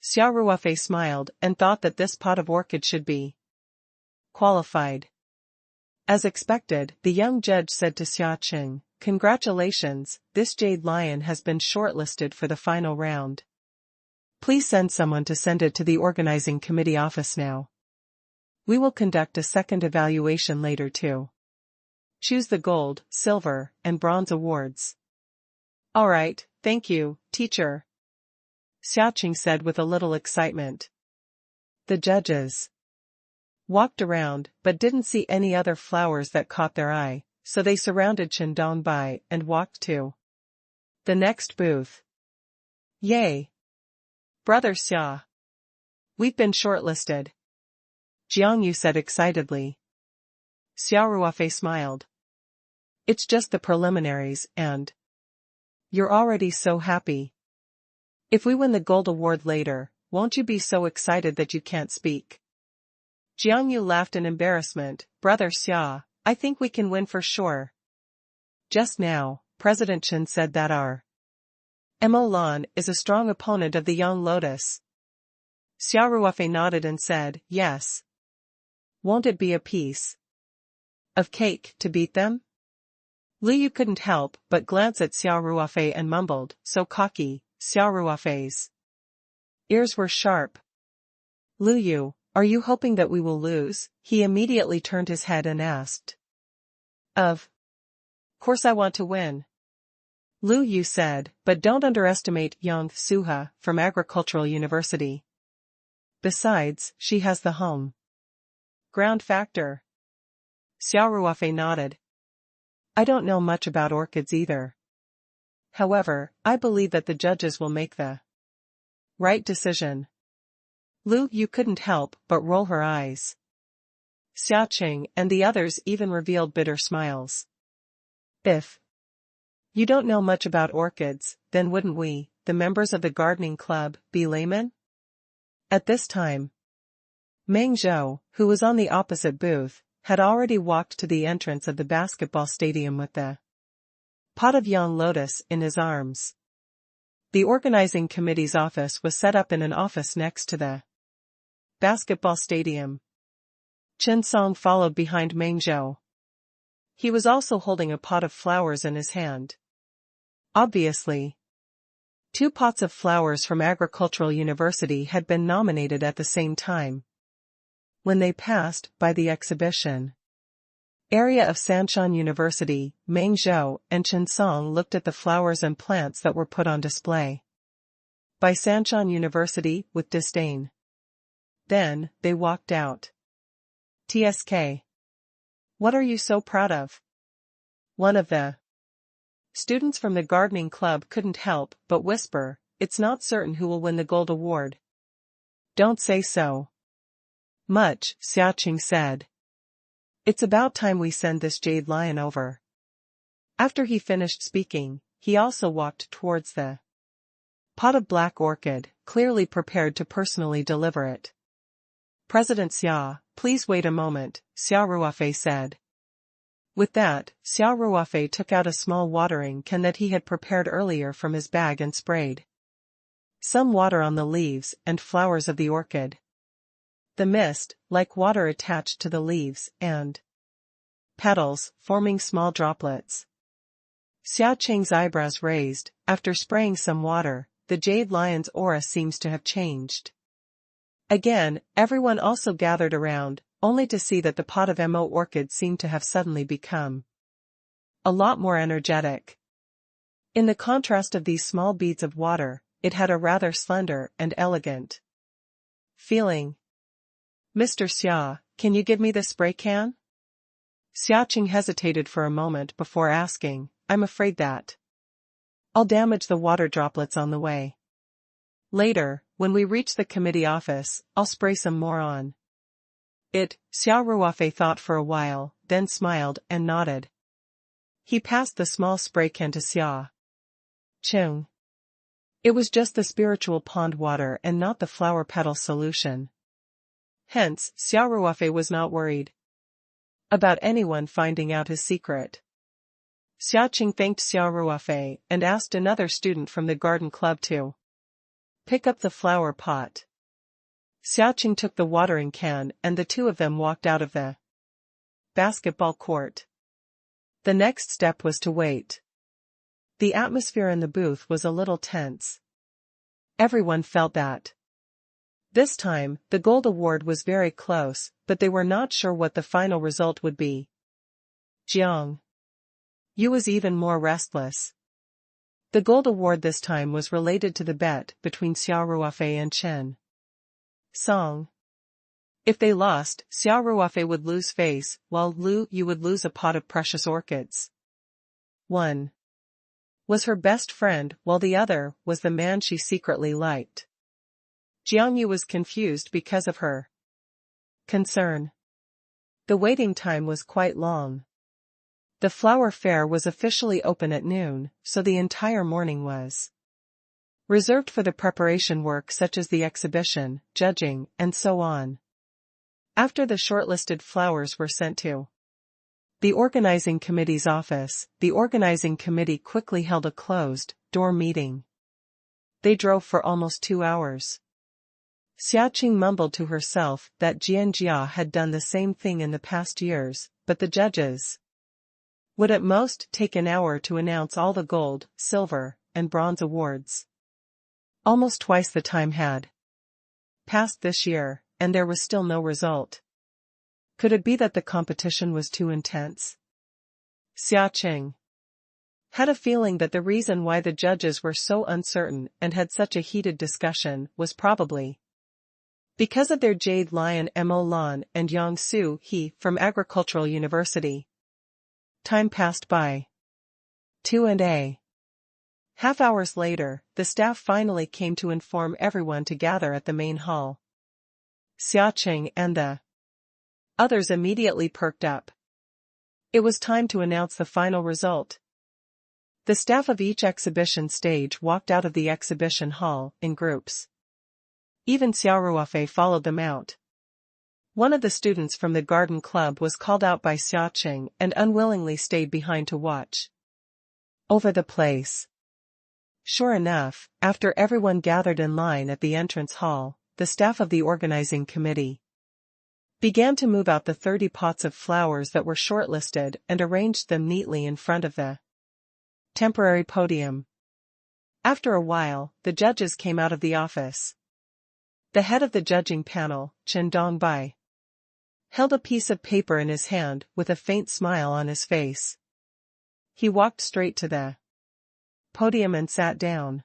Xia Ruofei smiled and thought that this pot of orchid should be qualified. As expected, the young judge said to Xia Qing, "Congratulations, this jade lion has been shortlisted for the final round. Please send someone to send it to the organizing committee office now. We will conduct a second evaluation later too. Choose the gold, silver, and bronze awards." "All right, thank you, teacher," Xia Qing said with a little excitement. The judges walked around but didn't see any other flowers that caught their eye, so they surrounded Qin Dongbai and walked to the next booth. "Yay! Brother Xia! We've been shortlisted," Jiang Yu said excitedly. Xia Ruofei smiled. "It's just the preliminaries and you're already so happy. If we win the gold award later, won't you be so excited that you can't speak?" Jiang Yu laughed in embarrassment. "Brother Xia, I think we can win for sure. Just now, President Chen said that our Mo Lan is a strong opponent of the young lotus." Xia Ruofei nodded and said, "Yes. Won't it be a piece of cake to beat them?" Liu Yu couldn't help but glance at Xia Ruofei and mumbled, "So cocky." Xia Ruofei's ears were sharp. "Liu Yu, are you hoping that we will lose?" He immediately turned his head and asked. "Of course I want to win," Liu Yu said, "but don't underestimate Yang Suha from Agricultural University. Besides, she has the home ground factor." Xia Ruofei nodded. "I don't know much about orchids either. However, I believe that the judges will make the right decision." Liu Yu couldn't help but roll her eyes. Xia Qing and the others even revealed bitter smiles. "If you don't know much about orchids, then wouldn't we, the members of the gardening club, be laymen?" At this time, Meng Zhou, who was on the opposite booth, had already walked to the entrance of the basketball stadium with the pot of young lotus in his arms. The organizing committee's office was set up in an office next to the basketball stadium. Chen Song followed behind Meng Zhou. He was also holding a pot of flowers in his hand. Obviously, 2 pots of flowers from Agricultural University had been nominated at the same time. When they passed by the exhibition area of Sanshan University, Meng Zhou and Chen Song looked at the flowers and plants that were put on display by Sanshan University with disdain. Then, they walked out. "TSK. What are you so proud of?" One of the students from the gardening club couldn't help but whisper, "It's not certain who will win the gold award." "Don't say so much," Xia Qing said. "It's about time we send this jade lion over." After he finished speaking, he also walked towards the pot of black orchid, clearly prepared to personally deliver it. "President Xia, please wait a moment," Xia Ruofei said. With that, Xia Ruofei took out a small watering can that he had prepared earlier from his bag and sprayed some water on the leaves and flowers of the orchid. The mist, like water, attached to the leaves and petals, forming small droplets. Xia Qing's eyebrows raised. After spraying some water, the jade lion's aura seems to have changed. Again, everyone also gathered around, only to see that the pot of Mo orchid seemed to have suddenly become a lot more energetic. In the contrast of these small beads of water, it had a rather slender and elegant feeling. "Mr. Xia, can you give me the spray can?" Xia Qing hesitated for a moment before asking, "I'm afraid that I'll damage the water droplets on the way." Later, when we reach the committee office, I'll spray some more on it. Xia Ruofei thought for a while, then smiled and nodded. He passed the small spray can to Xia Chung. It was just the spiritual pond water and not the flower petal solution. Hence, Xia Ruofei was not worried about anyone finding out his secret. Xia Chung thanked Xia Ruofei and asked another student from the garden club to pick up the flower pot. Xia Chung took the watering can and the two of them walked out of the basketball court. The next step was to wait. The atmosphere in the booth was a little tense. Everyone felt that. This time, the gold award was very close, but they were not sure what the final result would be. Jiang Yu was even more restless. The gold award this time was related to the bet between Xia Ruofei and Chen Song. If they lost, Xia Ruofei would lose face, while Lu Yu would lose a pot of precious orchids. One was her best friend, while the other was the man she secretly liked. Jiang Yu was confused because of her concern. The waiting time was quite long. The flower fair was officially open at noon, so the entire morning was reserved for the preparation work such as the exhibition, judging, and so on. After the shortlisted flowers were sent to the organizing committee's office, the organizing committee quickly held a closed-door meeting. They drove for almost 2 hours. Xia Qing mumbled to herself that Jian Jia had done the same thing in the past years, but the judges would at most take an hour to announce all the gold, silver, and bronze awards. Almost twice the time had passed this year, and there was still no result. Could it be that the competition was too intense? Xia Qing had a feeling that the reason why the judges were so uncertain and had such a heated discussion was probably because of their Jade Lion Mo Lan and Yang Su He from Agricultural University. Time passed by. 2.5 hours later, the staff finally came to inform everyone to gather at the main hall. Xia Qing and the others immediately perked up. It was time to announce the final result. The staff of each exhibition stage walked out of the exhibition hall in groups. Even Xia Ruofei followed them out. One of the students from the garden club was called out by Xia Qing and unwillingly stayed behind to watch over the place. Sure enough, after everyone gathered in line at the entrance hall, the staff of the organizing committee began to move out the 30 pots of flowers that were shortlisted and arranged them neatly in front of the temporary podium. After a while, the judges came out of the office. The head of the judging panel, Chen Dongbai, held a piece of paper in his hand with a faint smile on his face. He walked straight to the podium and sat down.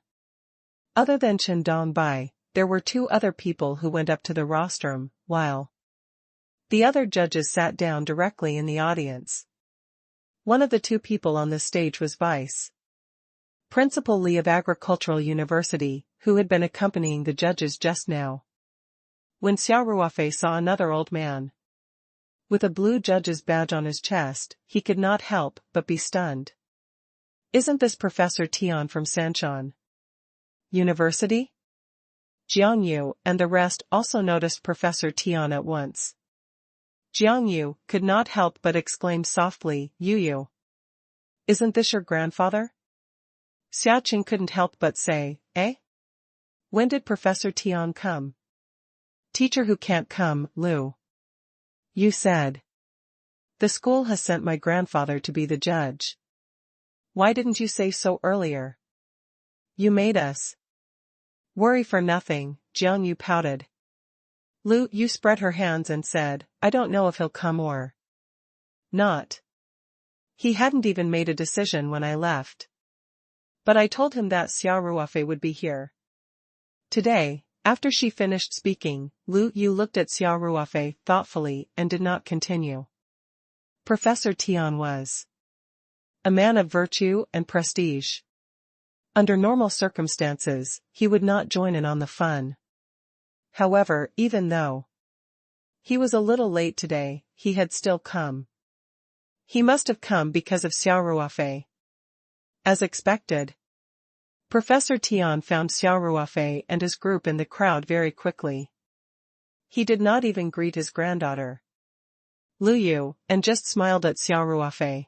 Other than Chen Dongbai, there were 2 other people who went up to the rostrum, while the other judges sat down directly in the audience. One of the 2 people on the stage was Vice Principal Li of Agricultural University, who had been accompanying the judges just now. When Xia Ruofei saw another old man with a blue judge's badge on his chest, he could not help but be stunned. Isn't this Professor Tian from Sanshan University? Jiang Yu and the rest also noticed Professor Tian at once. Jiang Yu could not help but exclaim softly, Yu. Isn't this your grandfather? Xia Qing couldn't help but say, eh? When did Professor Tian come? Teacher who can't come, Lu. You said. The school has sent my grandfather to be the judge. Why didn't you say so earlier? You made us worry for nothing, Jiang Yu pouted. Lu Yu spread her hands and said, I don't know if he'll come or not. He hadn't even made a decision when I left. But I told him that Xia Ruofei would be here today. After she finished speaking, Lu Yu looked at Xia Ruofei thoughtfully and did not continue. Professor Tian was a man of virtue and prestige. Under normal circumstances, he would not join in on the fun. However, even though he was a little late today, he had still come. He must have come because of Xia Ruofei. As expected, Professor Tian found Xia Ruofei and his group in the crowd very quickly. He did not even greet his granddaughter, Lu Yu, and just smiled at Xia Ruofei.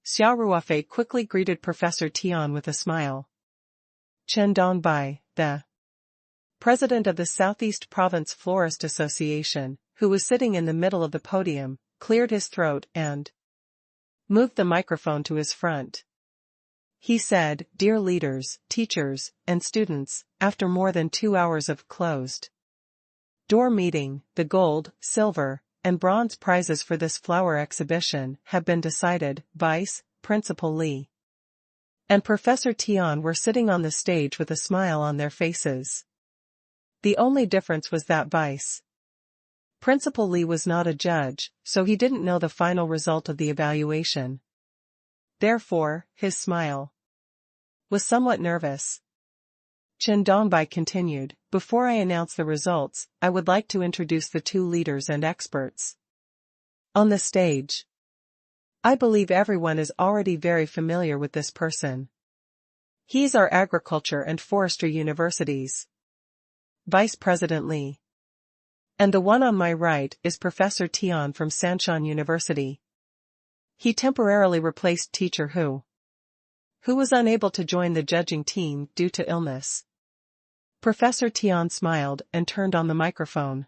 Xia Ruofei quickly greeted Professor Tian with a smile. Chen Dongbai, the president of the Southeast Province Florist Association, who was sitting in the middle of the podium, cleared his throat and moved the microphone to his front. He said, "Dear leaders, teachers, and students, after more than 2 hours of closed door meeting, the gold, silver, and bronze prizes for this flower exhibition have been decided. Vice Principal Li and Professor Tian were sitting on the stage with a smile on their faces. The only difference was that Vice Principal Li was not a judge, so he didn't know the final result of the evaluation. Therefore, his smile was somewhat nervous. Chen Dongbai continued, "Before I announce the results, I would like to introduce the 2 leaders and experts on the stage. I believe everyone is already very familiar with this person. He's our agriculture and forestry universities Vice President Li. And the one on my right is Professor Tian from Sanshan University. He temporarily replaced Teacher Hu was unable to join the judging team due to illness." Professor Tian smiled and turned on the microphone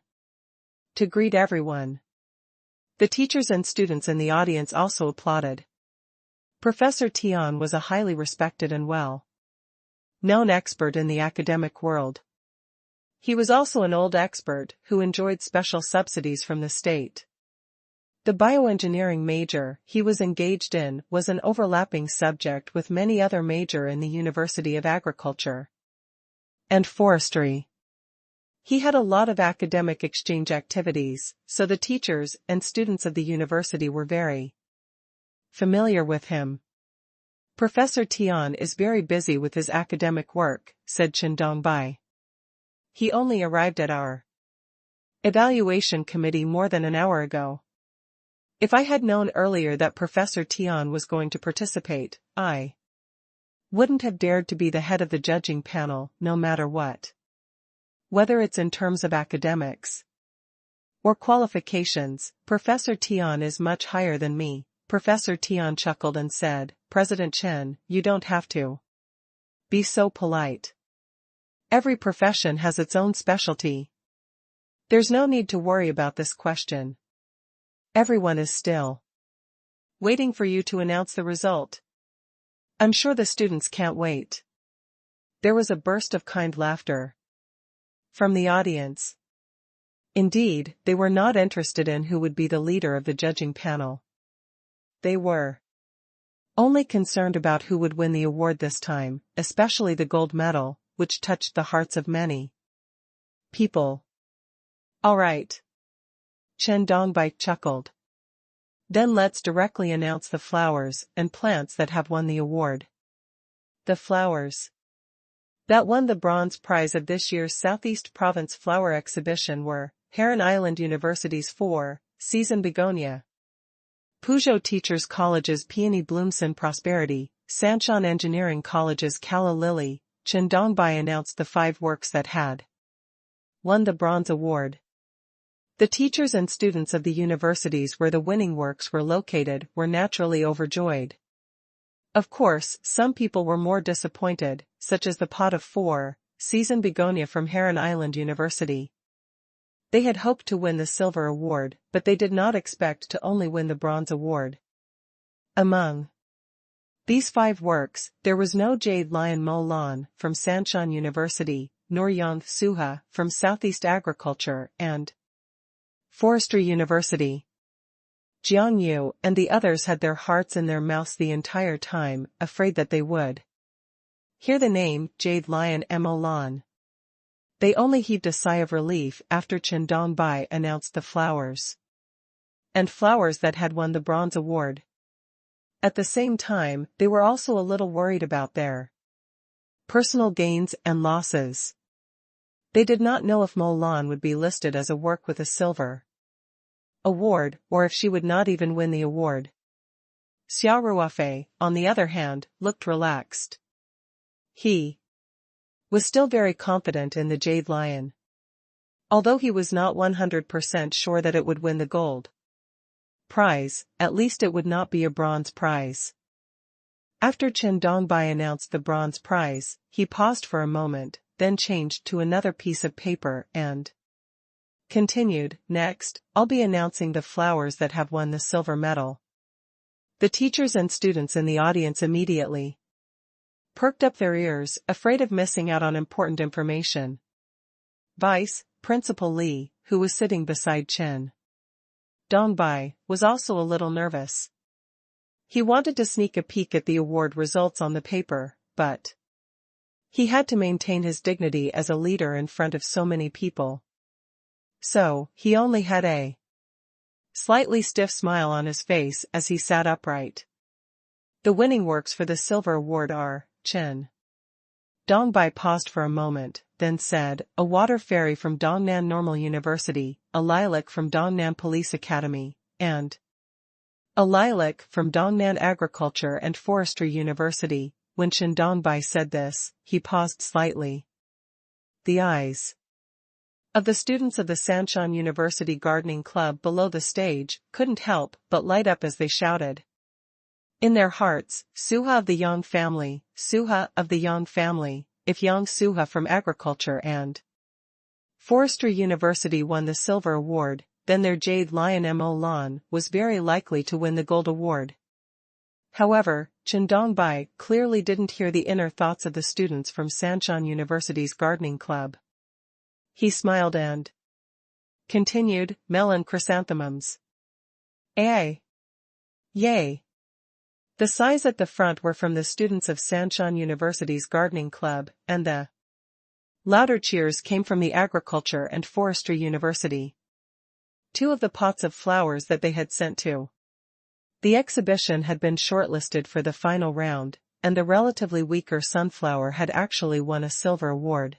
to greet everyone. The teachers and students in the audience also applauded. Professor Tian was a highly respected and well-known expert in the academic world. He was also an old expert who enjoyed special subsidies from the state. The bioengineering major he was engaged in was an overlapping subject with many other major in the University of Agriculture and Forestry. He had a lot of academic exchange activities, so the teachers and students of the university were very familiar with him. "Professor Tian is very busy with his academic work," said Chen Dongbai. "He only arrived at our evaluation committee more than an hour ago. If I had known earlier that Professor Tian was going to participate, I wouldn't have dared to be the head of the judging panel, no matter what. Whether it's in terms of academics or qualifications, Professor Tian is much higher than me." Professor Tian chuckled and said, "President Chen, you don't have to be so polite. Every profession has its own specialty. There's no need to worry about this question. Everyone is still waiting for you to announce the result. I'm sure the students can't wait." There was a burst of kind laughter from the audience. Indeed, they were not interested in who would be the leader of the judging panel. They were only concerned about who would win the award this time, especially the gold medal, which touched the hearts of many people. "All right," Chen Dongbai chuckled. "Then let's directly announce the flowers and plants that have won the award." The flowers that won the bronze prize of this year's Southeast Province Flower Exhibition were Heron Island University's 4 Season Begonia, Puzhou Teachers College's Peony Bloomson Prosperity, Sanshan Engineering College's Calla Lily. Chen Dongbai announced the 5 works that had won the bronze award. The teachers and students of the universities where the winning works were located were naturally overjoyed. Of course, some people were more disappointed, such as the pot of 4 Season Begonia from Heron Island University. They had hoped to win the silver award, but they did not expect to only win the bronze award. Among these 5 works, there was no Jade Lion Mo Lan from Sanshan University, nor Yang Suha from Southeast Agriculture and Forestry University. Jiang Yu and the others had their hearts in their mouths the entire time, afraid that they would hear the name Jade Lion Mo Lan. They only heaved a sigh of relief after Chen Dongbai announced the flowers that had won the bronze award. At the same time, they were also a little worried about their personal gains and losses. They did not know if Mo Lan would be listed as a work with a silver award, or if she would not even win the award. Xia Ruofei, on the other hand, looked relaxed. He was still very confident in the Jade Lion, although he was not 100% sure that it would win the gold prize. At least it would not be a bronze prize. After Chen Dongbai announced the bronze prize, he paused for a moment, then changed to another piece of paper and continued, "Next, I'll be announcing the flowers that have won the silver medal." The teachers and students in the audience immediately perked up their ears, afraid of missing out on important information. Vice Principal Li, who was sitting beside Chen Dongbai, was also a little nervous. He wanted to sneak a peek at the award results on the paper, but he had to maintain his dignity as a leader in front of so many people. So, he only had a slightly stiff smile on his face as he sat upright. The winning works for the silver award are, Chen Dongbai paused for a moment, then said, a water fairy from Dongnan Normal University, a lilac from Dongnan Police Academy, and a lilac from Dongnan Agriculture and Forestry University. When Chen Dongbai said this, he paused slightly. The eyes of the students of the Sanshan University Gardening Club below the stage couldn't help but light up as they shouted in their hearts, "Suha of the Yang family, Suha of the Yang family." If Yang Suha from Agriculture and Forestry University won the silver award, then their Jade Lion Mo Lan was very likely to win the gold award. However, Chen Dongbai clearly didn't hear the inner thoughts of the students from Sanshan University's gardening club. He smiled and continued, "Melon chrysanthemums. Ay! Yay!" The sighs at the front were from the students of Sanshan University's gardening club, and the louder cheers came from the Agriculture and Forestry University. Two of the pots of flowers that they had sent to the exhibition had been shortlisted for the final round, and the relatively weaker sunflower had actually won a silver award.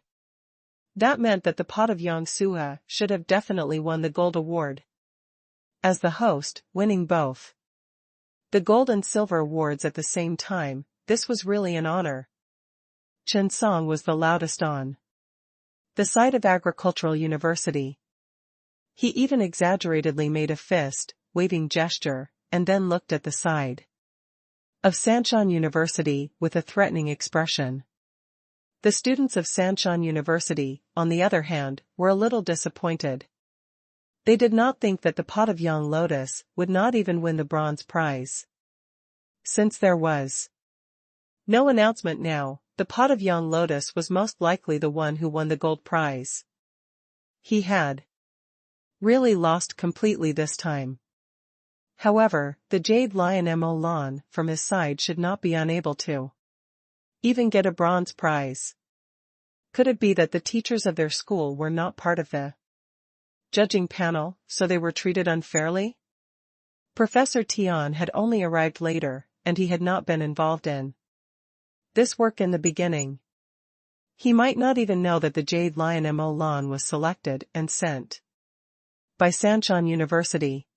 That meant that the pot of Yang Suha should have definitely won the gold award. As the host, winning both the gold and silver awards at the same time, this was really an honor. Chen Song was the loudest on the side of Agricultural University. He even exaggeratedly made a fist-waving gesture, and then looked at the side of Sanshan University with a threatening expression. The students of Sanshan University, on the other hand, were a little disappointed. They did not think that the pot of young lotus would not even win the bronze prize. Since there was no announcement now, the pot of young lotus was most likely the one who won the gold prize. He had really lost completely this time. However, the Jade Lion Mo Lan from his side should not be unable to even get a bronze prize. Could it be that the teachers of their school were not part of the judging panel, so they were treated unfairly? Professor Tian had only arrived later, and he had not been involved in this work in the beginning. He might not even know that the Jade Lion Mo Lan was selected and sent by Sanshan University.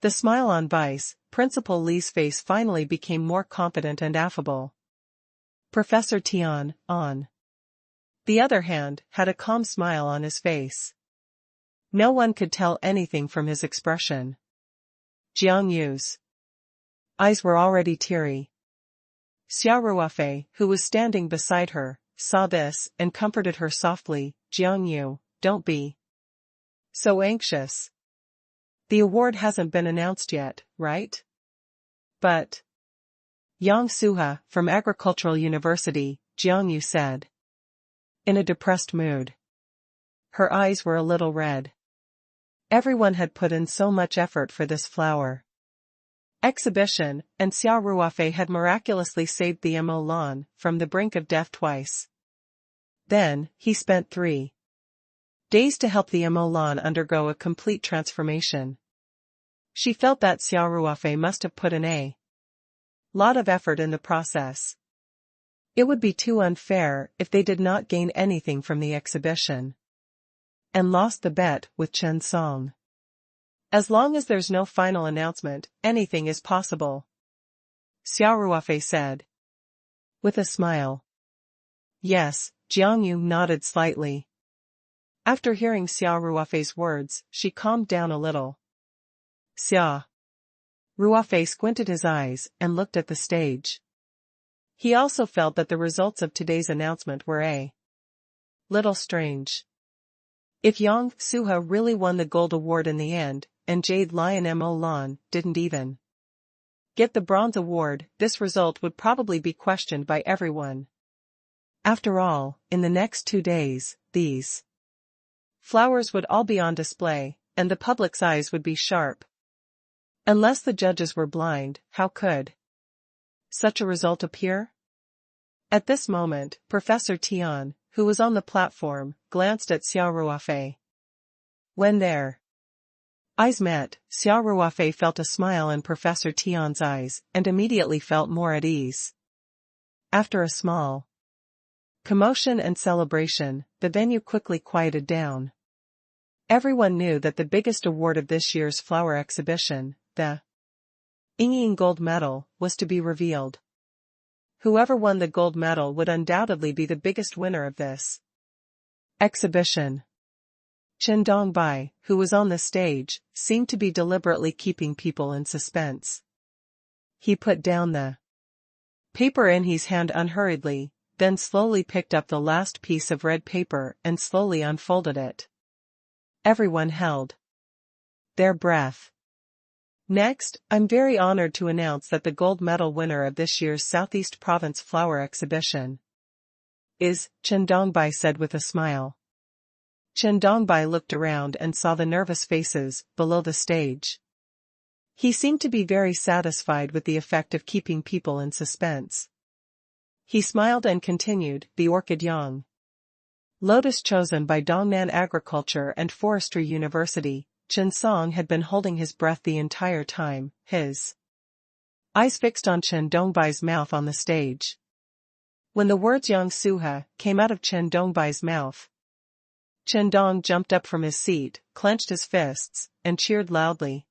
The smile on Vice Principal Li's face finally became more confident and affable. Professor Tian, on the other hand, had a calm smile on his face. No one could tell anything from his expression. Jiang Yu's eyes were already teary. Xia Ruofei, who was standing beside her, saw this and comforted her softly. "Jiang Yu, don't be so anxious. The award hasn't been announced yet, right?" "But Yang Suha, from Agricultural University," Jiang Yu said, in a depressed mood. Her eyes were a little red. Everyone had put in so much effort for this flower exhibition, and Xia Ruofei had miraculously saved the Mo Lan from the brink of death twice. Then, he spent 3 days to help the Mo Lan undergo a complete transformation. She felt that Xia Ruofei must have put in a lot of effort in the process. It would be too unfair if they did not gain anything from the exhibition. And lost the bet with Chen Song. As long as there's no final announcement, anything is possible. Xia Ruofei said. With a smile. Yes, Jiang Yu nodded slightly. After hearing Xia Ruofei's words, she calmed down a little. Xia Ruofei squinted his eyes and looked at the stage. He also felt that the results of today's announcement were a little strange. If Yang Suha really won the gold award in the end, and Jade Lion Mo Lan didn't even get the bronze award, this result would probably be questioned by everyone. After all, in the next 2 days, these flowers would all be on display, and the public's eyes would be sharp. Unless the judges were blind, how could such a result appear? At this moment, Professor Tian, who was on the platform, glanced at Xia Ruofei. When their eyes met, Xia Ruofei felt a smile in Professor Tian's eyes, and immediately felt more at ease. After a small commotion and celebration, the venue quickly quieted down. Everyone knew that the biggest award of this year's flower exhibition, the Yingyin gold medal, was to be revealed. Whoever won the gold medal would undoubtedly be the biggest winner of this exhibition. Chen Dongbai, who was on the stage, seemed to be deliberately keeping people in suspense. He put down the paper in his hand unhurriedly, then slowly picked up the last piece of red paper and slowly unfolded it. Everyone held their breath. Next, I'm very honored to announce that the gold medal winner of this year's Southeast Province Flower Exhibition is, Chen Dongbai said with a smile. Chen Dongbai looked around and saw the nervous faces below the stage. He seemed to be very satisfied with the effect of keeping people in suspense. He smiled and continued, the orchid Yang Lotus chosen by Dongnan Agriculture and Forestry University. Chen Song had been holding his breath the entire time, his eyes fixed on Chen Dongbai's mouth on the stage. When the words Yang Suha came out of Chen Dongbai's mouth, Chen Dong jumped up from his seat, clenched his fists, and cheered loudly.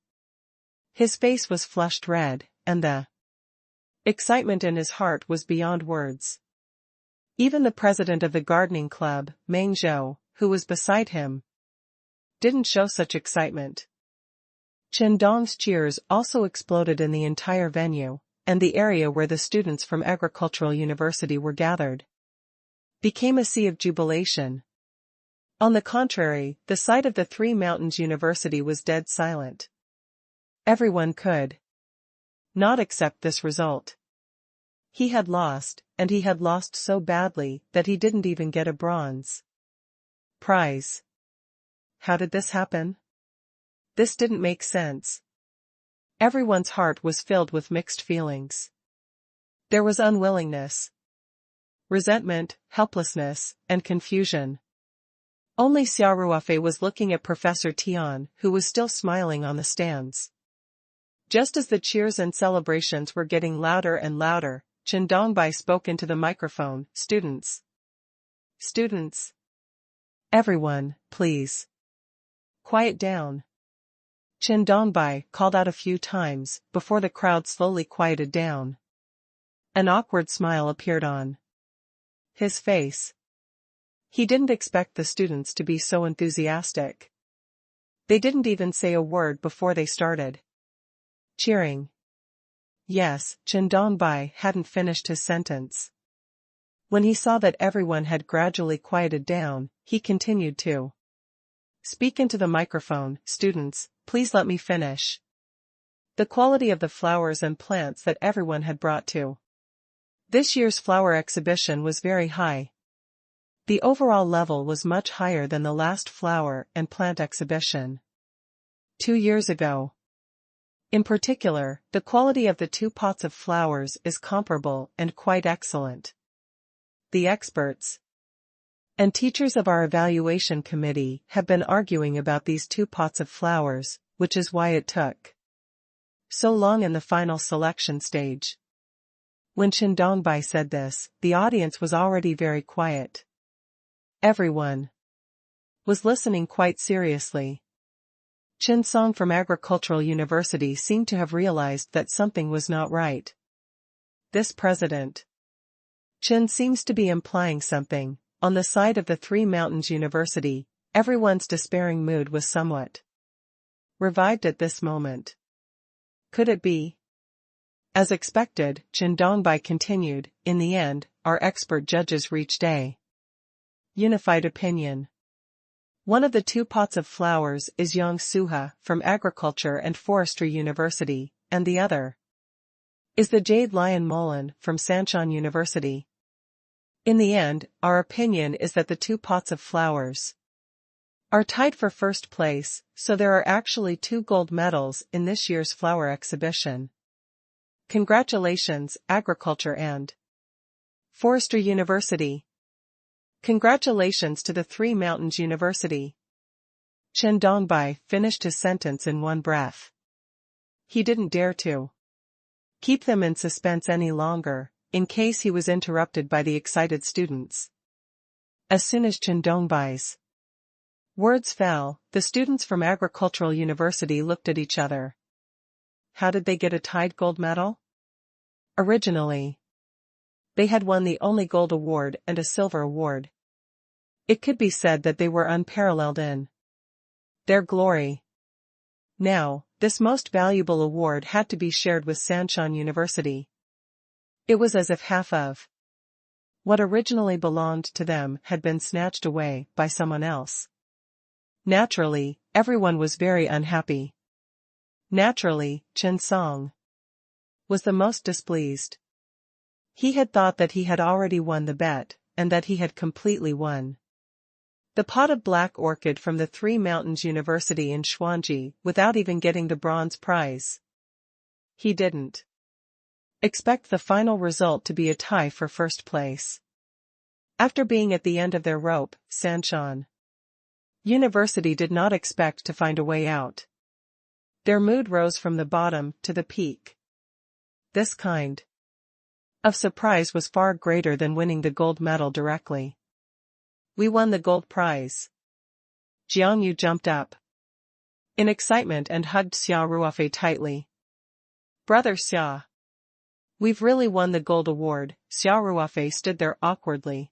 His face was flushed red, and the excitement in his heart was beyond words. Even the president of the gardening club, Meng Zhou, who was beside him, didn't show such excitement. Chen Dong's cheers also exploded in the entire venue, and the area where the students from Agricultural University were gathered became a sea of jubilation. On the contrary, the site of the Three Mountains University was dead silent. Everyone could not accept this result. He had lost, and he had lost so badly that he didn't even get a bronze prize. How did this happen? This didn't make sense. Everyone's heart was filled with mixed feelings. There was unwillingness, resentment, helplessness, and confusion. Only Xia Ruofei was looking at Professor Tian, who was still smiling on the stands. Just as the cheers and celebrations were getting louder and louder, Chen Dongbai spoke into the microphone, Students. Everyone, please. Quiet down. Chen Dongbai called out a few times, before the crowd slowly quieted down. An awkward smile appeared on his face. He didn't expect the students to be so enthusiastic. They didn't even say a word before they started cheering. Yes, Chen Dongbai hadn't finished his sentence. When he saw that everyone had gradually quieted down, he continued to speak into the microphone, Students, please let me finish. The quality of the flowers and plants that everyone had brought to this year's flower exhibition was very high. The overall level was much higher than the last flower and plant exhibition 2 years ago. In particular, the quality of the 2 pots of flowers is comparable and quite excellent. The experts and teachers of our evaluation committee have been arguing about these 2 pots of flowers, which is why it took so long in the final selection stage. When Chen Dongbai said this, the audience was already very quiet. Everyone was listening quite seriously. Chen Song from Agricultural University seemed to have realized that something was not right. This president Chen seems to be implying something. On the side of the Three Mountains University, everyone's despairing mood was somewhat revived at this moment. Could it be? As expected, Chen Dongbai continued, in the end, our expert judges reached a unified opinion. One of the two pots of flowers is Yang Suha from Agriculture and Forestry University, and the other is the Jade Lion Mullen from Sanshan University. In the end, our opinion is that the two pots of flowers are tied for first place, so there are actually 2 gold medals in this year's flower exhibition. Congratulations, Agriculture and Forestry University. Congratulations to the Three Mountains University. Chen Dongbai finished his sentence in one breath. He didn't dare to keep them in suspense any longer, in case he was interrupted by the excited students. As soon as Chen Dongbai's words fell, the students from Agricultural University looked at each other. How did they get a tied gold medal? Originally, they had won the only gold award and a silver award. It could be said that they were unparalleled in their glory. Now, this most valuable award had to be shared with Sanshan University. It was as if half of what originally belonged to them had been snatched away by someone else. Naturally, everyone was very unhappy. Naturally, Chen Song was the most displeased. He had thought that he had already won the bet, and that he had completely won the pot of black orchid from the Three Mountains University in Xuanji without even getting the bronze prize. He didn't expect the final result to be a tie for first place. After being at the end of their rope, Sanshan University did not expect to find a way out. Their mood rose from the bottom to the peak. This kind of surprise was far greater than winning the gold medal directly. We won the gold prize. Jiang Yu jumped up in excitement and hugged Xia Ruofei tightly. Brother Xia, we've really won the gold award. Xia Ruofei stood there awkwardly.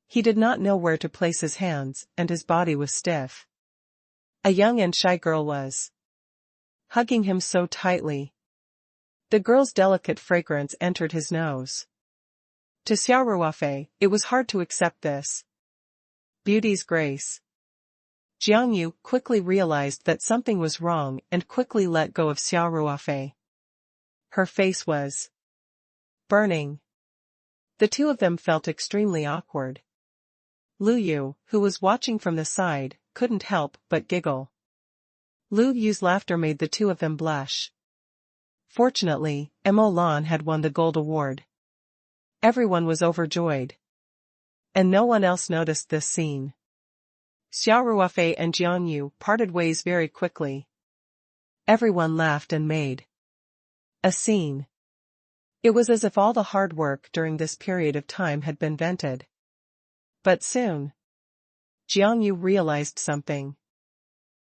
He did not know where to place his hands, and his body was stiff. A young and shy girl was hugging him so tightly. The girl's delicate fragrance entered his nose. To Xia Ruofei, it was hard to accept this beauty's grace. Jiang Yu quickly realized that something was wrong and quickly let go of Xia Ruofei. Her face was burning. The two of them felt extremely awkward. Lu Yu, who was watching from the side, couldn't help but giggle. Lu Yu's laughter made the two of them blush. Fortunately, Mo Lan had won the gold award. Everyone was overjoyed. And no one else noticed this scene. Xia Ruofei and Jiang Yu parted ways very quickly. Everyone laughed and made a scene. It was as if all the hard work during this period of time had been vented. But soon, Jiang Yu realized something.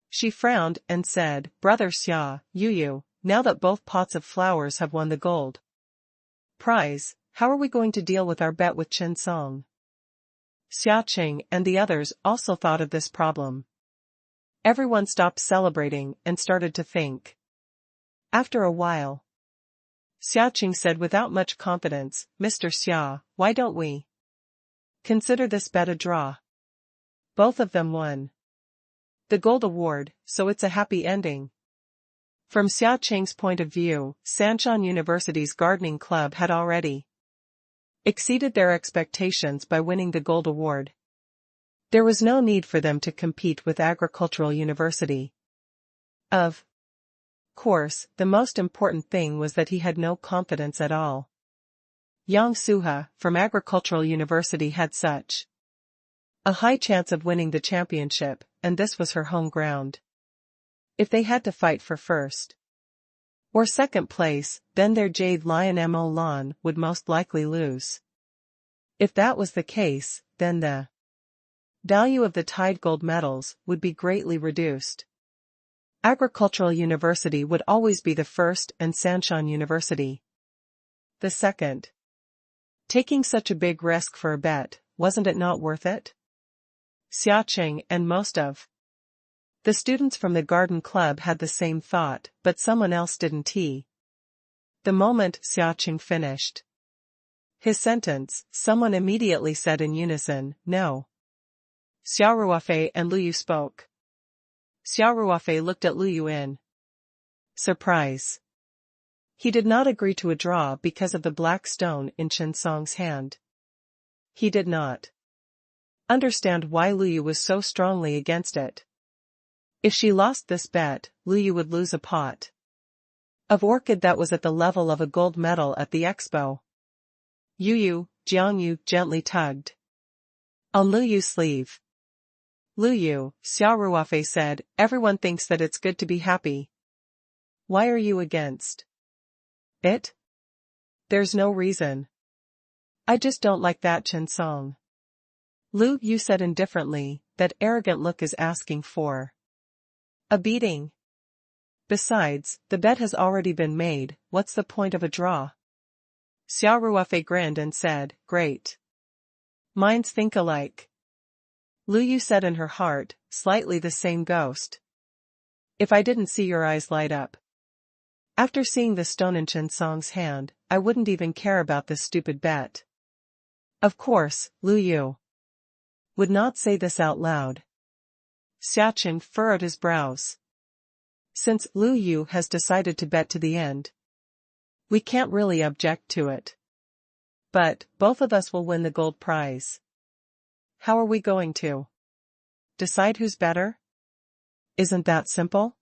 She frowned and said, Brother Xia, Yu, now that both pots of flowers have won the gold prize, how are we going to deal with our bet with Chen Song? Xia Qing and the others also thought of this problem. Everyone stopped celebrating and started to think. After a while, Xia Qing said without much confidence, Mr. Xia, why don't we consider this bet a draw? Both of them won the gold award, so it's a happy ending. From Xia Qing's point of view, Sanshan University's gardening club had already exceeded their expectations by winning the gold award. There was no need for them to compete with Agricultural University. Of course, the most important thing was that he had no confidence at all. Yang Suha, from Agricultural University, had such a high chance of winning the championship, and this was her home ground. If they had to fight for first or second place, then their jade lion Mo Lan would most likely lose. If that was the case, then the value of the tied gold medals would be greatly reduced. Agricultural University would always be the first and Sanshan University the second. Taking such a big risk for a bet, wasn't it not worth it? Xiaqing and most of the students from the garden club had the same thought, but someone else didn't. The moment Xiaqing finished his sentence, someone immediately said in unison, no. Xia Ruofei and Lu Yu spoke. Xia Ruofei looked at Lu Yu in surprise. He did not agree to a draw because of the black stone in Chen Song's hand. He did not understand why Lu Yu was so strongly against it. If she lost this bet, Lu Yu would lose a pot of orchid that was at the level of a gold medal at the expo. Jiang Yu gently tugged on Lu Yu's sleeve. Lu Yu, Xia Ruofei said, everyone thinks that it's good to be happy. Why are you against it? There's no reason. I just don't like that Chen Song. Lu Yu said indifferently, that arrogant look is asking for a beating. Besides, the bet has already been made, what's the point of a draw? Xia Ruofei grinned and said, great minds think alike. Lu Yu said in her heart, slightly the same ghost. If I didn't see your eyes light up after seeing the stone in Chen Song's hand, I wouldn't even care about this stupid bet. Of course, Lu Yu would not say this out loud. Xiaqing furrowed his brows. Since Lu Yu has decided to bet to the end, we can't really object to it. But, both of us will win the gold prize. How are we going to decide who's better? Isn't that simple?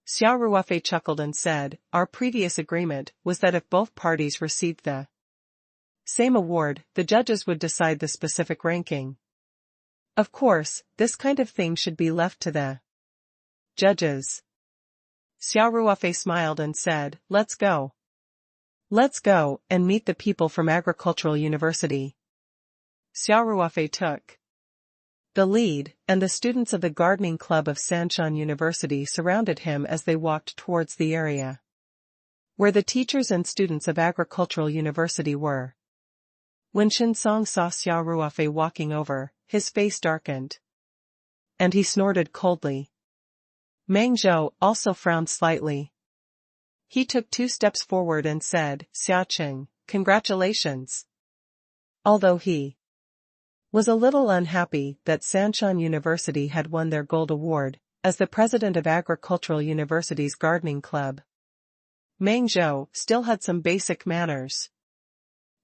Xia Ruofei chuckled and said, our previous agreement was that if both parties received the same award, the judges would decide the specific ranking. Of course, this kind of thing should be left to the judges. Xia Ruofei smiled and said, let's go. Let's go and meet the people from Agricultural University. Xia Ruofei took the lead, and the students of the gardening club of Sanshan University surrounded him as they walked towards the area where the teachers and students of Agricultural University were. When Chen Song saw Xia Ruofei walking over, his face darkened, and he snorted coldly. Meng Zhou also frowned slightly. He took 2 steps forward and said, Xiaqing, congratulations. Although he was a little unhappy that Sanshan University had won their gold award, as the president of Agricultural University's gardening club, Meng Zhou still had some basic manners.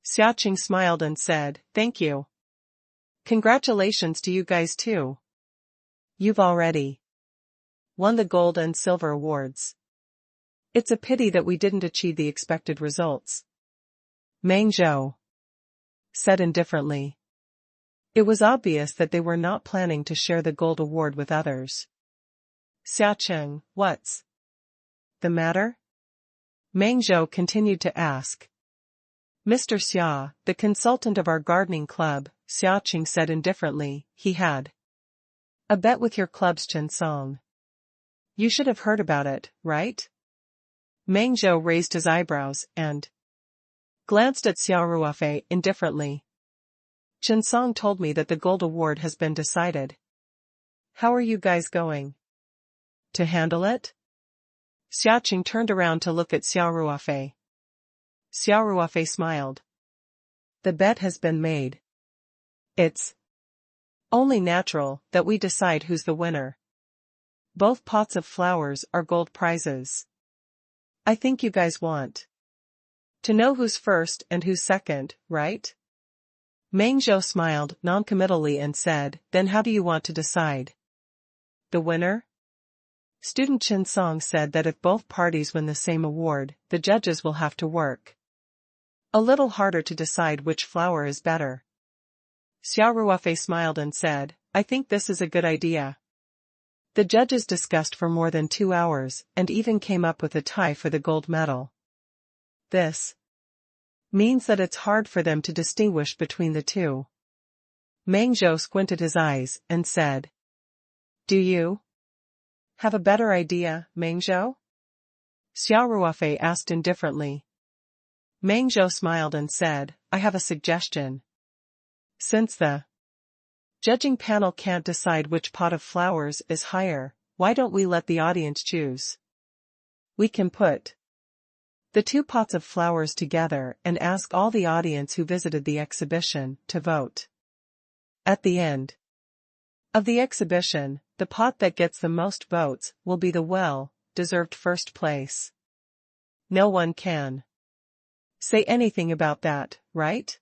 Xiaqing smiled and said, thank you. Congratulations to you guys too. You've already won the gold and silver awards. It's a pity that we didn't achieve the expected results. Meng Zhou said indifferently. It was obvious that they were not planning to share the gold award with others. Xiaqing, what's the matter? Meng Zhou continued to ask. Mr. Xia, the consultant of our gardening club, Xiaqing said indifferently, he had a bet with your club's Chen Song. You should have heard about it, right? Meng Zhou raised his eyebrows and glanced at Xia Ruofei indifferently. Chen Song told me that the gold award has been decided. How are you guys going to handle it? Xiaqing turned around to look at Xia Ruofei. Xia Ruofei smiled. The bet has been made. It's only natural that we decide who's the winner. Both pots of flowers are gold prizes. I think you guys want to know who's first and who's second, right? Meng Zhou smiled noncommittally and said, then how do you want to decide? The winner? Student Chen Song said that if both parties win the same award, the judges will have to work a little harder to decide which flower is better. Xia Ruofei smiled and said, I think this is a good idea. The judges discussed for more than 2 hours and even came up with a tie for the gold medal. This means that it's hard for them to distinguish between the two. Meng Zhou squinted his eyes and said, "Do you have a better idea, Meng Zhou?" Xia Ruofei asked indifferently. Meng Zhou smiled and said, "I have a suggestion. Since the judging panel can't decide which pot of flowers is higher, why don't we let the audience choose? We can put the 2 pots of flowers together and ask all the audience who visited the exhibition to vote. At the end of the exhibition, the pot that gets the most votes will be the well-deserved first place. No one can say anything about that, right?"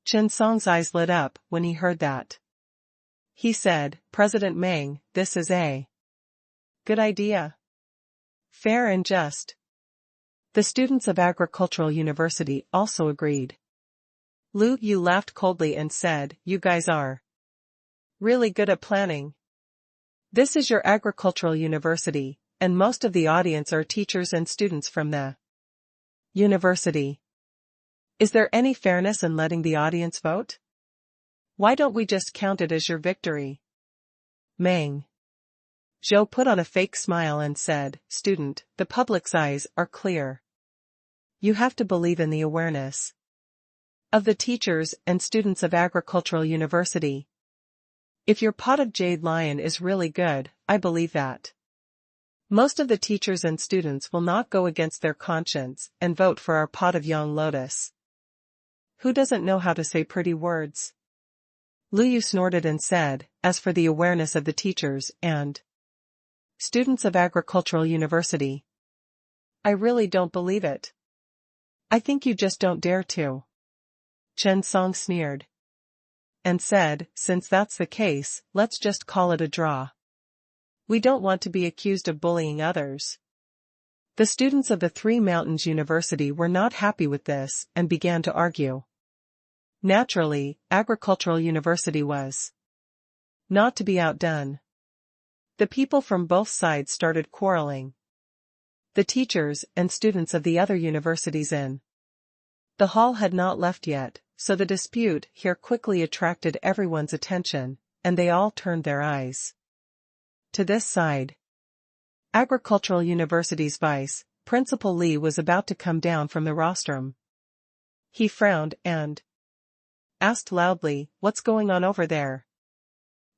Chen Song's eyes lit up when he heard that. He said, "President Meng, this is a good idea. Fair and just." The students of Agricultural University also agreed. Lu Yu laughed coldly and said, "You guys are really good at planning. This is your Agricultural University, and most of the audience are teachers and students from the university. Is there any fairness in letting the audience vote? Why don't we just count it as your victory?" Meng Zhou put on a fake smile and said, "Student, the public's eyes are clear. You have to believe in the awareness of the teachers and students of Agricultural University. If your pot of Jade Lion is really good, I believe that most of the teachers and students will not go against their conscience and vote for our pot of Young Lotus. Who doesn't know how to say pretty words?" Lu Yu snorted and said, "As for the awareness of the teachers and students of Agricultural University, I really don't believe it. I think you just don't dare to." Chen Song sneered and said, "Since that's the case, let's just call it a draw. We don't want to be accused of bullying others." The students of the Three Mountains University were not happy with this and began to argue. Naturally, Agricultural University was not to be outdone. The people from both sides started quarreling. The teachers and students of the other universities in the hall had not left yet, so the dispute here quickly attracted everyone's attention, and they all turned their eyes to this side. Agricultural University's vice principal Li was about to come down from the rostrum. He frowned and asked loudly, "What's going on over there?"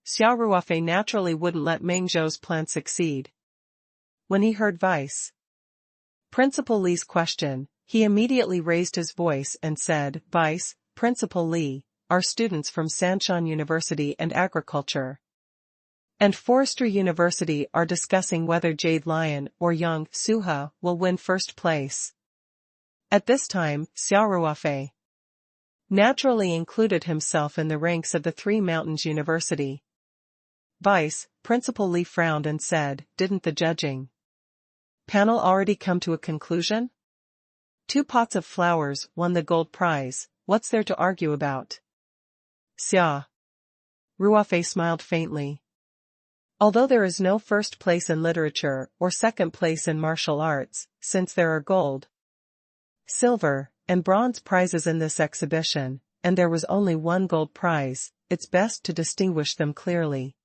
Xia Ruofei naturally wouldn't let Meng Zhou's plan succeed. When he heard Vice Principal Li's question, he immediately raised his voice and said, "Vice Principal Li, our students from Sanshan University and Agriculture and Forestry University are discussing whether Jade Lion or Young Suha will win first place." At this time, Xia Ruofei naturally included himself in the ranks of the Three Mountains University. Vice Principal Li frowned and said, "Didn't the judging panel already come to a conclusion? 2 pots of flowers won the gold prize, what's there to argue about?" Xia Ruofei smiled faintly. "Although there is no first place in literature or second place in martial arts, since there are gold, silver, and bronze prizes in this exhibition, and there was only 1 gold prize, it's best to distinguish them clearly.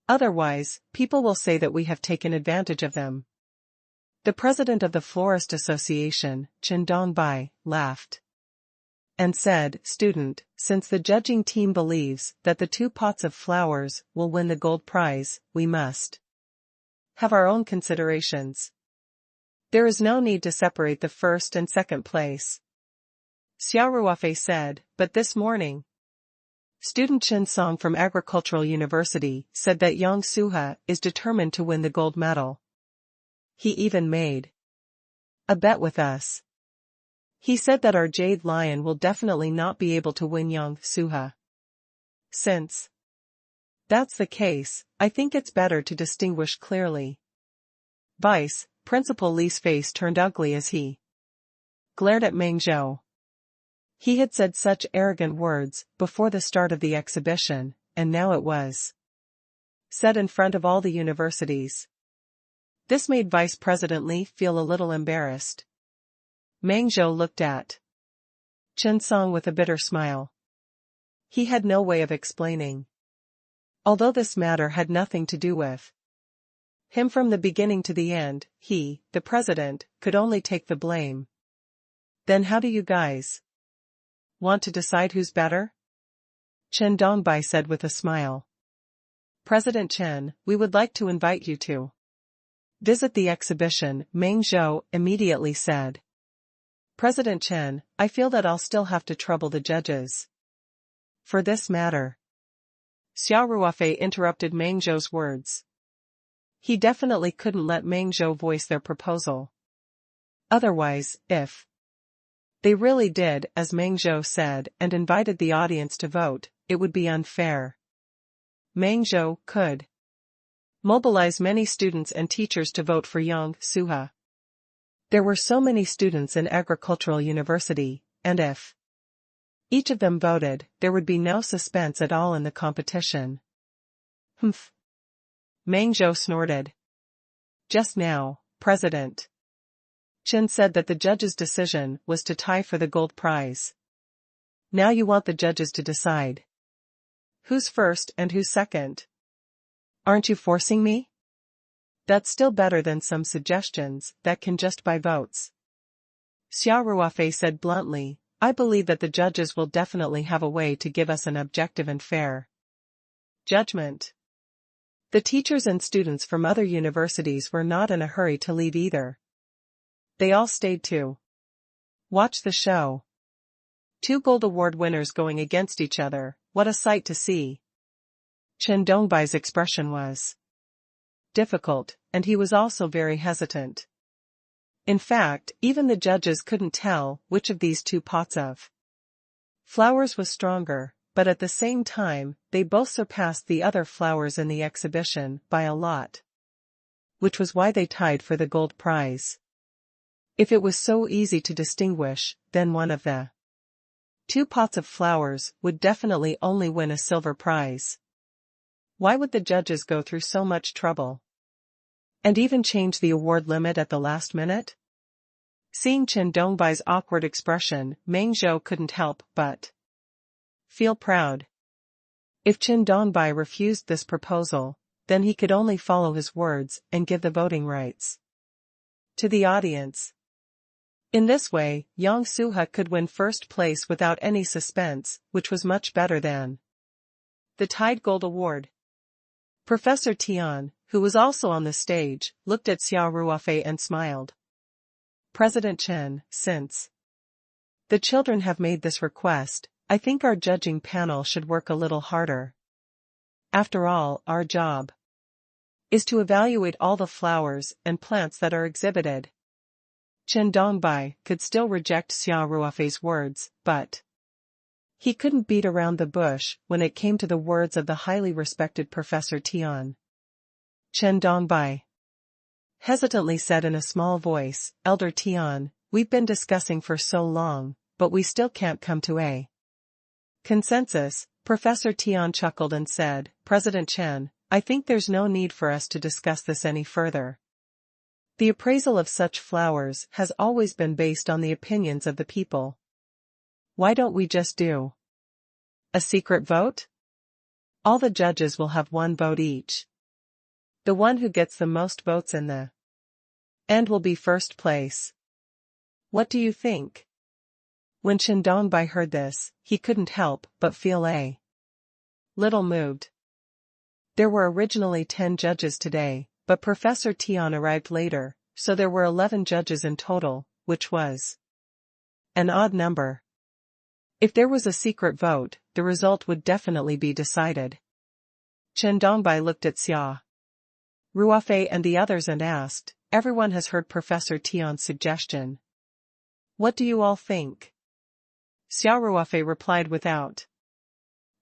Otherwise, people will say that we have taken advantage of them." The president of the Florist Association, Chen Dongbai, laughed and said, "Student, since the judging team believes that the 2 pots of flowers will win the gold prize, we must have our own considerations. There is no need to separate the first and second place." Xia Ruofei said, "But this morning, student Chen Song from Agricultural University said that Yang Suha is determined to win the gold medal. He even made a bet with us. He said that our Jade Lion will definitely not be able to win Yang Suha. Since that's the case, I think it's better to distinguish clearly." Vice Principal Li's face turned ugly as he glared at Meng Zhou. He had said such arrogant words before the start of the exhibition, and now it was said in front of all the universities. This made Vice President Li feel a little embarrassed. Meng Zhou looked at Chen Song with a bitter smile. He had no way of explaining. Although this matter had nothing to do with him from the beginning to the end, he, the president, could only take the blame. Then how do you guys want to decide who's better? Chen Dongbai said with a smile. President Chen, we would like to invite you to visit the exhibition, Meng Zhou immediately said. President Chen, I feel that I'll still have to trouble the judges for this matter. Xia Ruofei interrupted Meng Zhou's words. He definitely couldn't let Meng Zhou voice their proposal. Otherwise, if they really did as Meng Zhou said and invited the audience to vote, it would be unfair. Meng Zhou could mobilize many students and teachers to vote for Yang Suha. There were so many students in Agricultural University, and if each of them voted, there would be no suspense at all in the competition. Humph. Meng Zhou snorted. Just now, President Chen said that the judges' decision was to tie for the gold prize. Now you want the judges to decide who's first and who's second. Aren't you forcing me? That's still better than some suggestions that can just buy votes. Xia Ruofei said bluntly, I believe that the judges will definitely have a way to give us an objective and fair judgment. The teachers and students from other universities were not in a hurry to leave either. They all stayed to watch the show. 2 gold award winners going against each other, what a sight to see. Chen Dongbai's expression was difficult, and he was also very hesitant. In fact, even the judges couldn't tell which of these 2 pots of flowers was stronger, but at the same time, they both surpassed the other flowers in the exhibition by a lot. Which was why they tied for the gold prize. If it was so easy to distinguish, then one of the 2 pots of flowers would definitely only win a silver prize. Why would the judges go through so much trouble? And even change the award limit at the last minute? Seeing Chen Dongbai's awkward expression, Meng Zhou couldn't help but feel proud. If Chen Dongbai refused this proposal, then he could only follow his words and give the voting rights to the audience. In this way, Yang Suha could win first place without any suspense, which was much better than the tied gold award. Professor Tian, who was also on the stage, looked at Xia Ruofei and smiled. President Chen, since the children have made this request, I think our judging panel should work a little harder. After all, our job is to evaluate all the flowers and plants that are exhibited. Chen Dongbai could still reject Xia Ruofei's words, but he couldn't beat around the bush when it came to the words of the highly respected Professor Tian. Chen Dongbai hesitantly said in a small voice, Elder Tian, we've been discussing for so long, but we still can't come to a consensus. Professor Tian chuckled and said, President Chen, I think there's no need for us to discuss this any further. The appraisal of such flowers has always been based on the opinions of the people. Why don't we just do a secret vote? All the judges will have 1 vote each. The one who gets the most votes in the end will be first place. What do you think? When Chen Dongbai heard this, he couldn't help but feel a little moved. There were originally 10 judges today, but Professor Tian arrived later, so there were 11 judges in total, which was an odd number. If there was a secret vote, the result would definitely be decided. Chen Dongbai looked at Xia Ruofei and the others and asked, everyone has heard Professor Tian's suggestion. What do you all think? Xia Ruofei replied without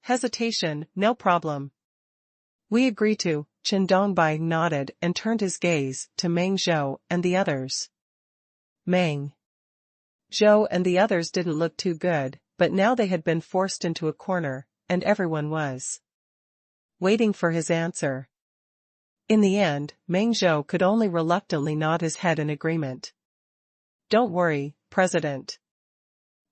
hesitation, no problem. We agree to. Chen Dongbai nodded and turned his gaze to Meng Zhou and the others. Meng Zhou and the others didn't look too good, but now they had been forced into a corner, and everyone was waiting for his answer. In the end, Meng Zhou could only reluctantly nod his head in agreement. "Don't worry, President."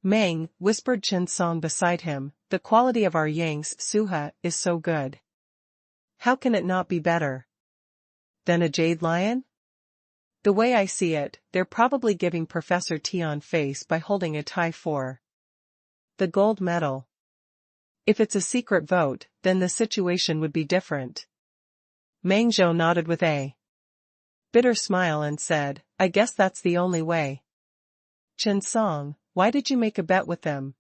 "Meng," whispered Chen Song beside him, "the quality of our Yang's Suha is so good. How can it not be better than a jade lion? The way I see it, they're probably giving Professor Tian face by holding a tie for the gold medal. If it's a secret vote, then the situation would be different." Meng Zhou nodded with a bitter smile and said, "I guess that's the only way." "Chen Song, why did you make a bet with them?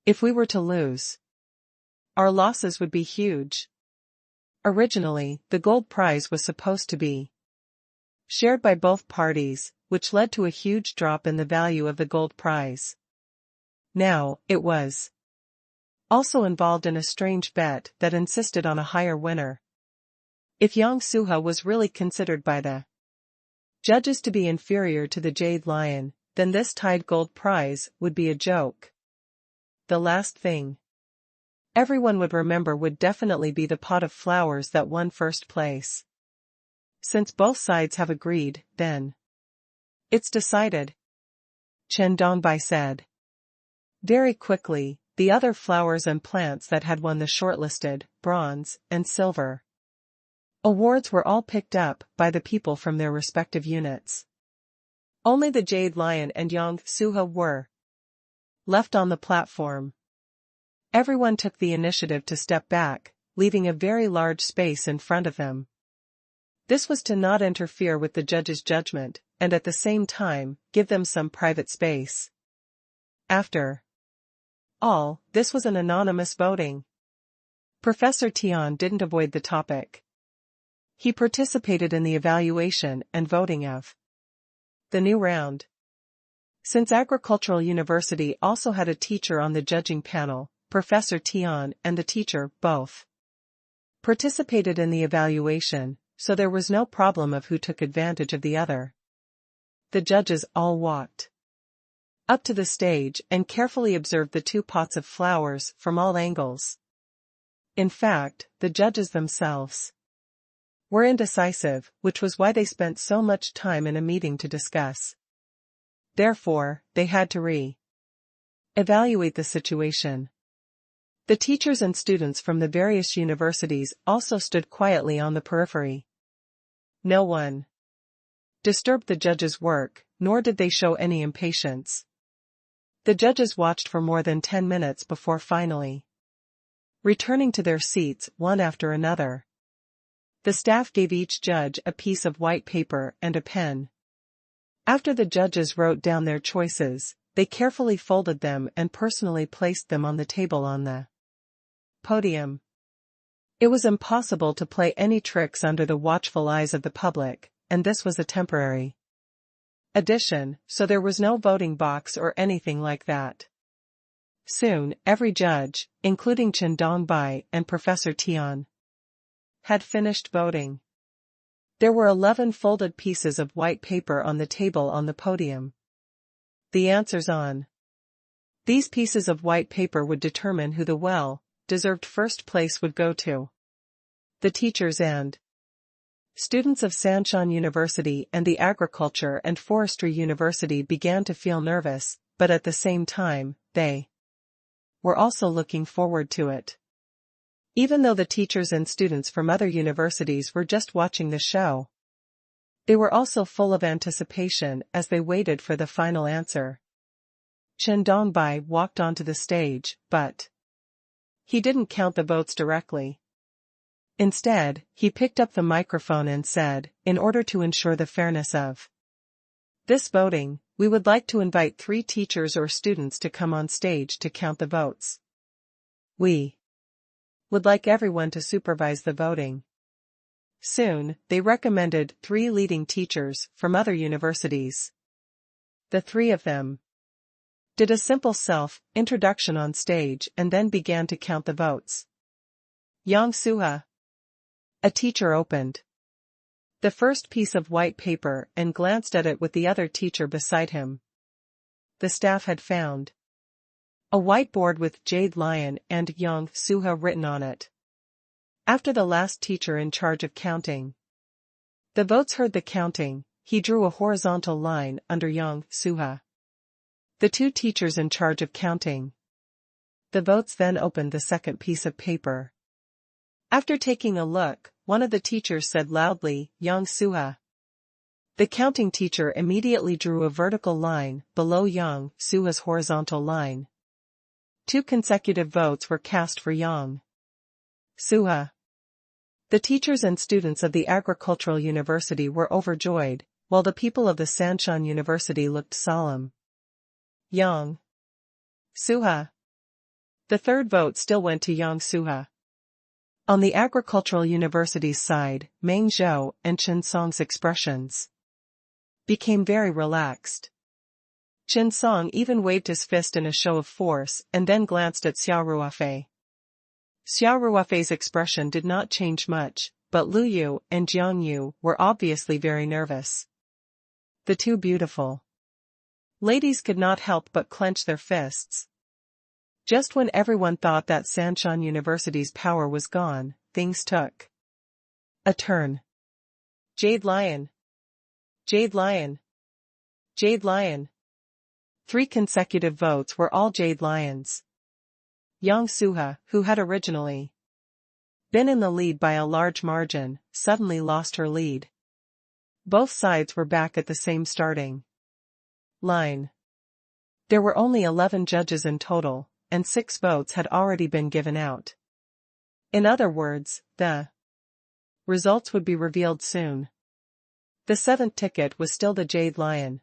If we were to lose, our losses would be huge." Originally, the gold prize was supposed to be shared by both parties, which led to a huge drop in the value of the gold prize. Now, it was also involved in a strange bet that insisted on a higher winner. If Yang Suha was really considered by the judges to be inferior to the Jade Lion, then this tied gold prize would be a joke. The last thing everyone would remember would definitely be the pot of flowers that won first place. Since both sides have agreed, then it's decided, Chen Dongbai said. Very quickly, the other flowers and plants that had won the shortlisted, bronze, and silver awards were all picked up by the people from their respective units. Only the Jade Lion and Yang Suha were left on the platform. Everyone took the initiative to step back, leaving a very large space in front of them. This was to not interfere with the judge's judgment, and at the same time, give them some private space. After all, this was an anonymous voting. Professor Tian didn't avoid the topic. He participated in the evaluation and voting of the new round. Since Agricultural University also had a teacher on the judging panel, Professor Tian and the teacher both participated in the evaluation, so there was no problem of who took advantage of the other. The judges all walked up to the stage and carefully observed the 2 pots of flowers from all angles. In fact, the judges themselves were indecisive, which was why they spent so much time in a meeting to discuss. Therefore, they had to re-evaluate the situation. The teachers and students from the various universities also stood quietly on the periphery. No one disturbed the judges' work, nor did they show any impatience. The judges watched for more than 10 minutes before finally returning to their seats one after another. The staff gave each judge a piece of white paper and a pen. After the judges wrote down their choices, they carefully folded them and personally placed them on the table on the podium. It was impossible to play any tricks under the watchful eyes of the public, and this was a temporary addition, so there was no voting box or anything like that. Soon, every judge, including Chen Dongbai and Professor Tian, had finished voting. There were 11 folded pieces of white paper on the table on the podium. The answers on these pieces of white paper would determine who the well-deserved first place would go to. The teachers and students of Sanshan University and the Agriculture and Forestry University began to feel nervous, but at the same time, they were also looking forward to it. Even though the teachers and students from other universities were just watching the show, they were also full of anticipation as they waited for the final answer. Chen Dongbai walked onto the stage, but he didn't count the votes directly. Instead, he picked up the microphone and said, in order to ensure the fairness of this voting, we would like to invite 3 teachers or students to come on stage to count the votes. We would like everyone to supervise the voting. Soon, they recommended 3 leading teachers from other universities. The 3 of them did a simple self-introduction on stage and then began to count the votes. Yang Suha, a teacher, opened the first piece of white paper and glanced at it with the other teacher beside him. The staff had found a whiteboard with Jade Lion and Yang Suha written on it. After the last teacher in charge of counting The votes heard the counting. He drew a horizontal line under Yang Suha, the two teachers in charge of counting. The votes then opened the second piece of paper. After taking a look, one of the teachers said loudly, Yang Suha. The counting teacher immediately drew a vertical line below Yang Suha's horizontal line. 2 consecutive votes were cast for Yang Suha. The teachers and students of the Agricultural University were overjoyed, while the people of the Sanshan University looked solemn. Yang Suha. The third vote still went to Yang Suha. On the Agricultural University's side, Meng Zhou and Chen Song's expressions became very relaxed. Chen Song even waved his fist in a show of force and then glanced at Xia Ruofei. Xia Ruofei's expression did not change much, but Lu Yu and Jiang Yu were obviously very nervous. The two beautiful ladies could not help but clench their fists. Just when everyone thought that Sanshan University's power was gone, things took a turn. Jade Lion. Jade Lion. Jade Lion. 3 consecutive votes were all Jade Lions. Yang Suha, who had originally been in the lead by a large margin, suddenly lost her lead. Both sides were back at the same starting line. There were only 11 judges in total, and 6 votes had already been given out. In other words, the results would be revealed soon. The 7th ticket was still the Jade Lion.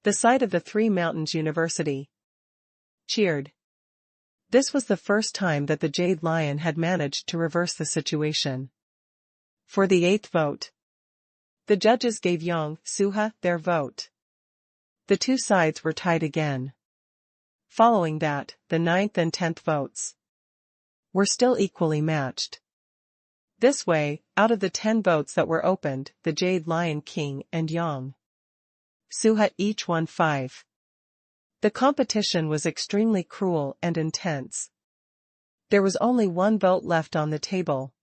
The side of the Three Mountains University cheered. This was the first time that the Jade Lion had managed to reverse the situation. For the 8th vote, the judges gave Yang Suha their vote. The two sides were tied again. Following that, the 9th and 10th votes were still equally matched. This way, out of the 10 votes that were opened, the Jade Lion King and Yang Suha each won 5. The competition was extremely cruel and intense. There was only 1 vote left on the table,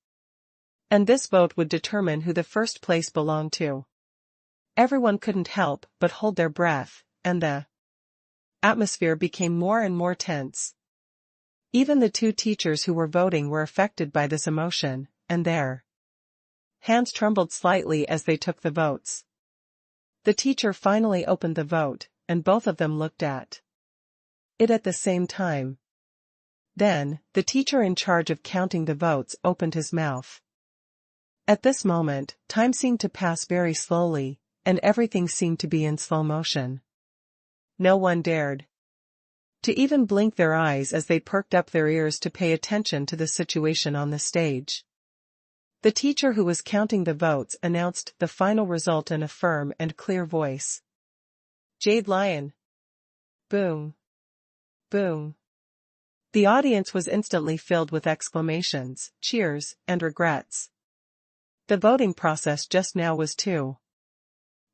and this vote would determine who the first place belonged to. Everyone couldn't help but hold their breath, and the atmosphere became more and more tense. Even the 2 teachers who were voting were affected by this emotion, and their hands trembled slightly as they took the votes. The teacher finally opened the vote, and both of them looked at it at the same time. Then, the teacher in charge of counting the votes opened his mouth. At this moment, time seemed to pass very slowly, and everything seemed to be in slow motion. No one dared to even blink their eyes as they perked up their ears to pay attention to the situation on the stage. The teacher who was counting the votes announced the final result in a firm and clear voice. Jade Lion. Boom. Boom. The audience was instantly filled with exclamations, cheers, and regrets. The voting process just now was too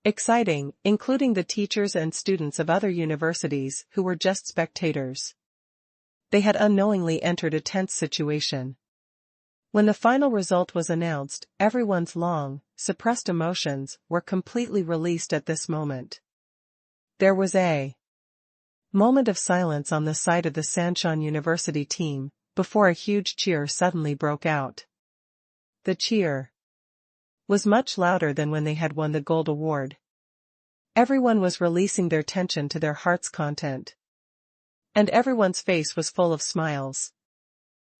exciting, including the teachers and students of other universities who were just spectators. They had unknowingly entered a tense situation. When the final result was announced, everyone's long, suppressed emotions were completely released at this moment. There was a moment of silence on the side of the Sanshan University team, before a huge cheer suddenly broke out. The cheer was much louder than when they had won the gold award. Everyone was releasing their tension to their heart's content, and everyone's face was full of smiles.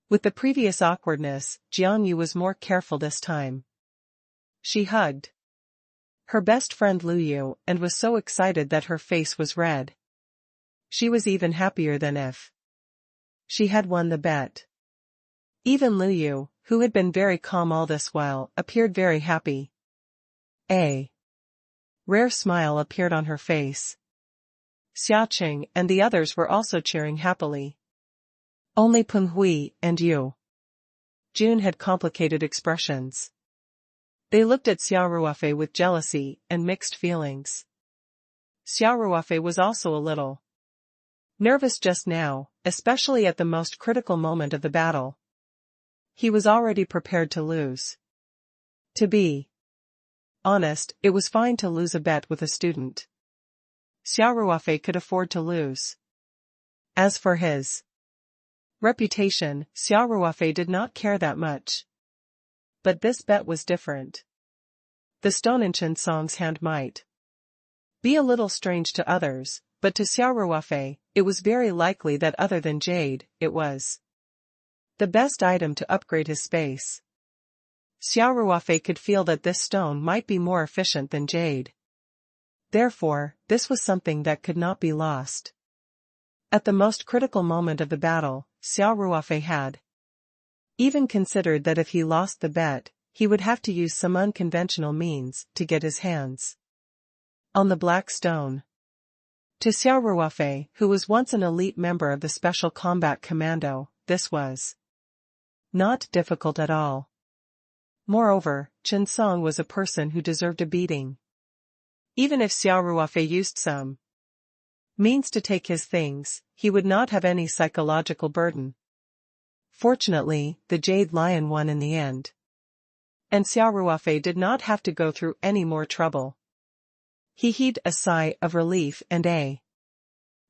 With the previous awkwardness, Jiang Yu was more careful this time. She hugged her best friend Lu Yu and was so excited that her face was red. She was even happier than if she had won the bet. Even Lu Yu, who had been very calm all this while, appeared very happy. A rare smile appeared on her face. Xiaoqing and the others were also cheering happily. Only Peng Hui and Yu Jun had complicated expressions. They looked at Xia Ruofei with jealousy and mixed feelings. Xia Ruofei was also a little nervous just now, especially at the most critical moment of the battle. He was already prepared to lose. To be Honest, it was fine to lose a bet with a student. Xia Ruofei could afford to lose. As for his reputation, Xia Ruofei did not care that much. But this bet was different. The stone in Chen Song's hand might be a little strange to others, but to Xia Ruofei, it was very likely that other than jade, it was the best item to upgrade his space. Xia Ruofei could feel that this stone might be more efficient than jade. Therefore, this was something that could not be lost. At the most critical moment of the battle, Xia Ruofei had even considered that if he lost the bet, he would have to use some unconventional means to get his hands on the black stone. To Xia Ruofei, who was once an elite member of the Special Combat Commando, this was not difficult at all. Moreover, Chen Song was a person who deserved a beating. Even if Xia Ruofei used some means to take his things, he would not have any psychological burden. Fortunately, the Jade Lion won in the end. And Xia Ruofei did not have to go through any more trouble. He heaved a sigh of relief and a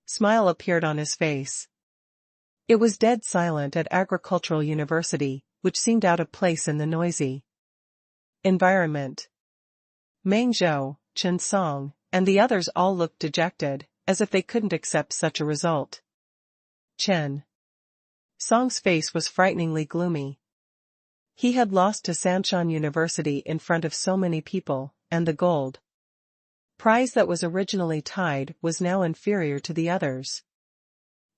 smile appeared on his face. It was dead silent at Agricultural University, which seemed out of place in the noisy environment. Meng Zhou, Chen Song, and the others all looked dejected, as if they couldn't accept such a result. Chen Song's face was frighteningly gloomy. He had lost to Sanshan University in front of so many people, and the gold prize that was originally tied was now inferior to the others.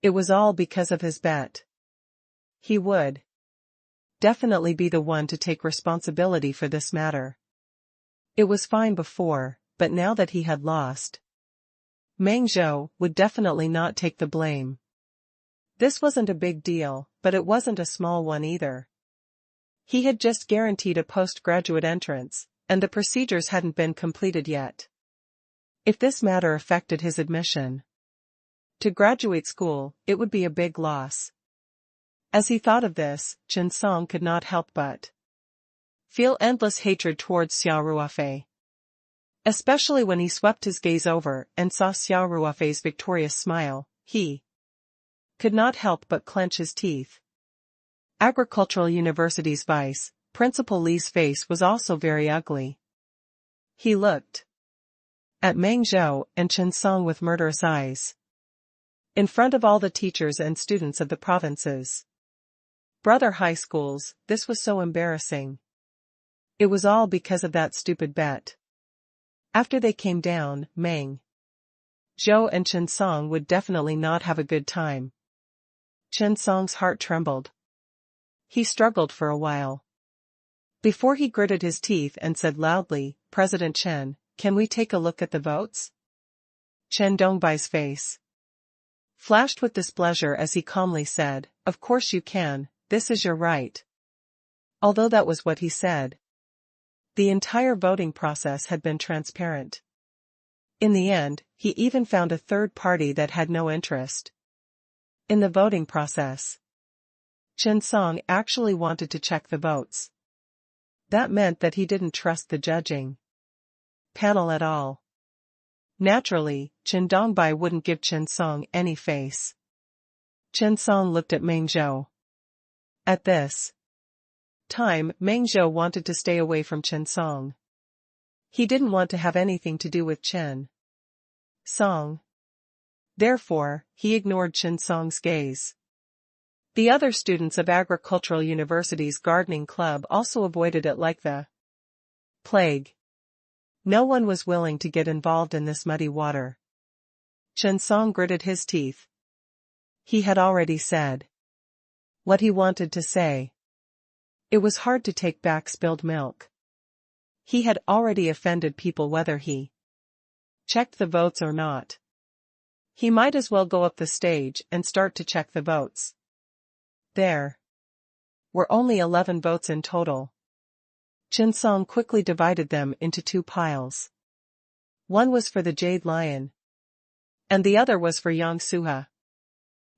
It was all because of his bet. He would definitely be the one to take responsibility for this matter. It was fine before, but now that he had lost, Meng Zhou would definitely not take the blame. This wasn't a big deal, but it wasn't a small one either. He had just guaranteed a postgraduate entrance, and the procedures hadn't been completed yet. If this matter affected his admission to graduate school, it would be a big loss. As he thought of this, Chen Song could not help but feel endless hatred towards Xia Ruofei. Especially when he swept his gaze over and saw Xia Ruofei's victorious smile, he could not help but clench his teeth. Agricultural University's vice principal Li's face was also very ugly. He looked at Meng Zhou and Chen Song with murderous eyes. In front of all the teachers and students of the province's brother high schools, this was so embarrassing. It was all because of that stupid bet. After they came down, Meng Zhou and Chen Song would definitely not have a good time. Chen Song's heart trembled. He struggled for a while before he gritted his teeth and said loudly, "President Chen, can we take a look at the votes?" Chen Dongbai's face flashed with displeasure as he calmly said, "Of course you can, this is your right." Although that was what he said, the entire voting process had been transparent. In the end, he even found a third party that had no interest in the voting process. Chen Song actually wanted to check the votes. That meant that he didn't trust the judging panel at all. Naturally, Chen Dongbai wouldn't give Chen Song any face. Chen Song looked at Meng Zhou. At this time, Meng Zhou wanted to stay away from Chen Song. He didn't want to have anything to do with Chen Song. Therefore, he ignored Chen Song's gaze. The other students of Agricultural University's gardening club also avoided it like the plague. No one was willing to get involved in this muddy water. Chen Song gritted his teeth. He had already said what he wanted to say. It was hard to take back spilled milk. He had already offended people whether he checked the votes or not. He might as well go up the stage and start to check the votes. There were only 11 votes in total. Chen Song quickly divided them into two piles. One was for the Jade Lion, and the other was for Yang Suha.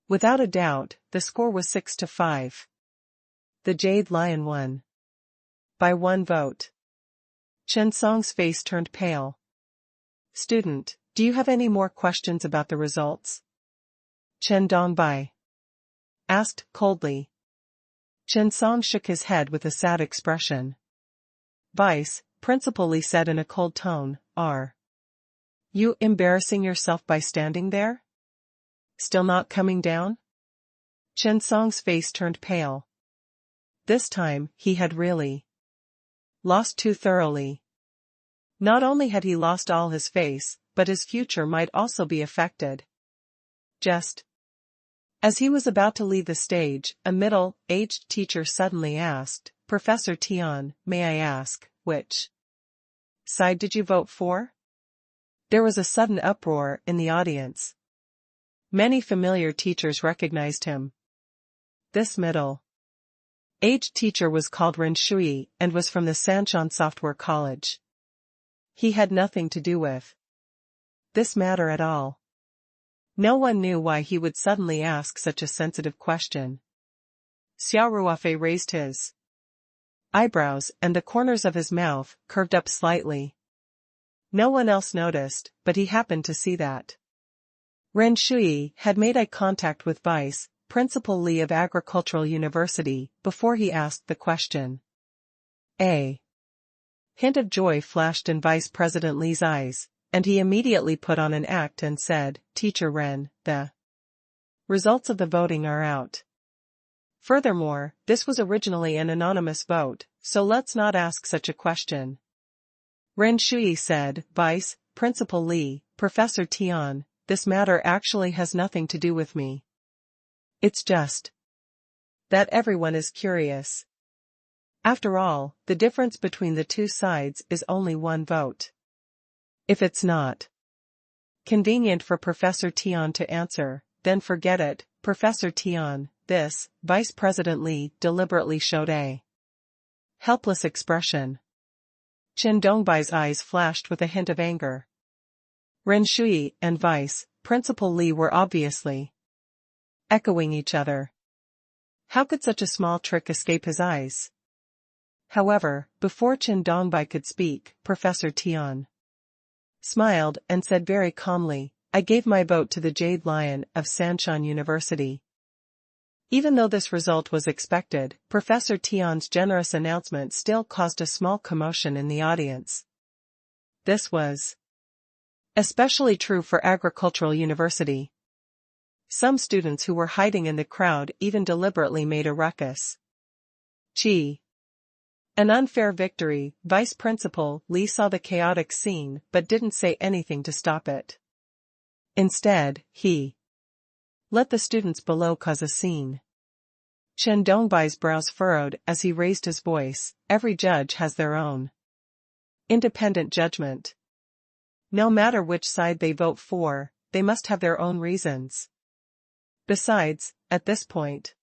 Without a doubt, the score was 6-5. The Jade Lion won by one vote. Chen Song's face turned pale. Student, do you have any more questions about the results? Chen Dongbai asked coldly. Chen Song shook his head with a sad expression. Vice Principal Li said in a cold tone, "Are you embarrassing yourself by standing there? Still not coming down?" Chen Song's face turned pale. This time, he had really lost too thoroughly. Not only had he lost all his face, but his future might also be affected. Just as he was about to leave the stage, a middle-aged teacher suddenly asked, "Professor Tian, may I ask, which side did you vote for?" There was a sudden uproar in the audience. Many familiar teachers recognized him. This middle-aged teacher was called Ren Shui and was from the Sanshan Software College. He had nothing to do with this matter at all. No one knew why he would suddenly ask such a sensitive question. Xia Ruofei raised his eyebrows and the corners of his mouth curved up slightly. No one else noticed, but he happened to see that Ren Shui had made eye contact with Vice Principal Li of Agricultural University before he asked the question. A hint of joy flashed in Vice President Li's eyes, and he immediately put on an act and said, "Teacher Ren, the results of the voting are out. Furthermore, this was originally an anonymous vote, so let's not ask such a question." Ren Shui said, "Vice Principal Li, Professor Tian, this matter actually has nothing to do with me. It's just that everyone is curious. After all, the difference between the two sides is only one vote. If it's not convenient for Professor Tian to answer, then forget it, Professor Tian." This, Vice President Li deliberately showed a helpless expression. Chen Dongbai's eyes flashed with a hint of anger. Ren Shui and Vice Principal Li were obviously echoing each other. How could such a small trick escape his eyes? However, before Chen Dongbai could speak, Professor Tian smiled and said very calmly, "I gave my vote to the Jade Lion of Sanshan University." Even though this result was expected, Professor Tian's generous announcement still caused a small commotion in the audience. This was especially true for Agricultural University. Some students who were hiding in the crowd even deliberately made a ruckus. Gee! An unfair victory. Vice Principal Li saw the chaotic scene but didn't say anything to stop it. Instead, he let the students below cause a scene. Chen Dongbai's brows furrowed as he raised his voice, "Every judge has their own independent judgment. No matter which side they vote for, they must have their own reasons. Besides, at this point..."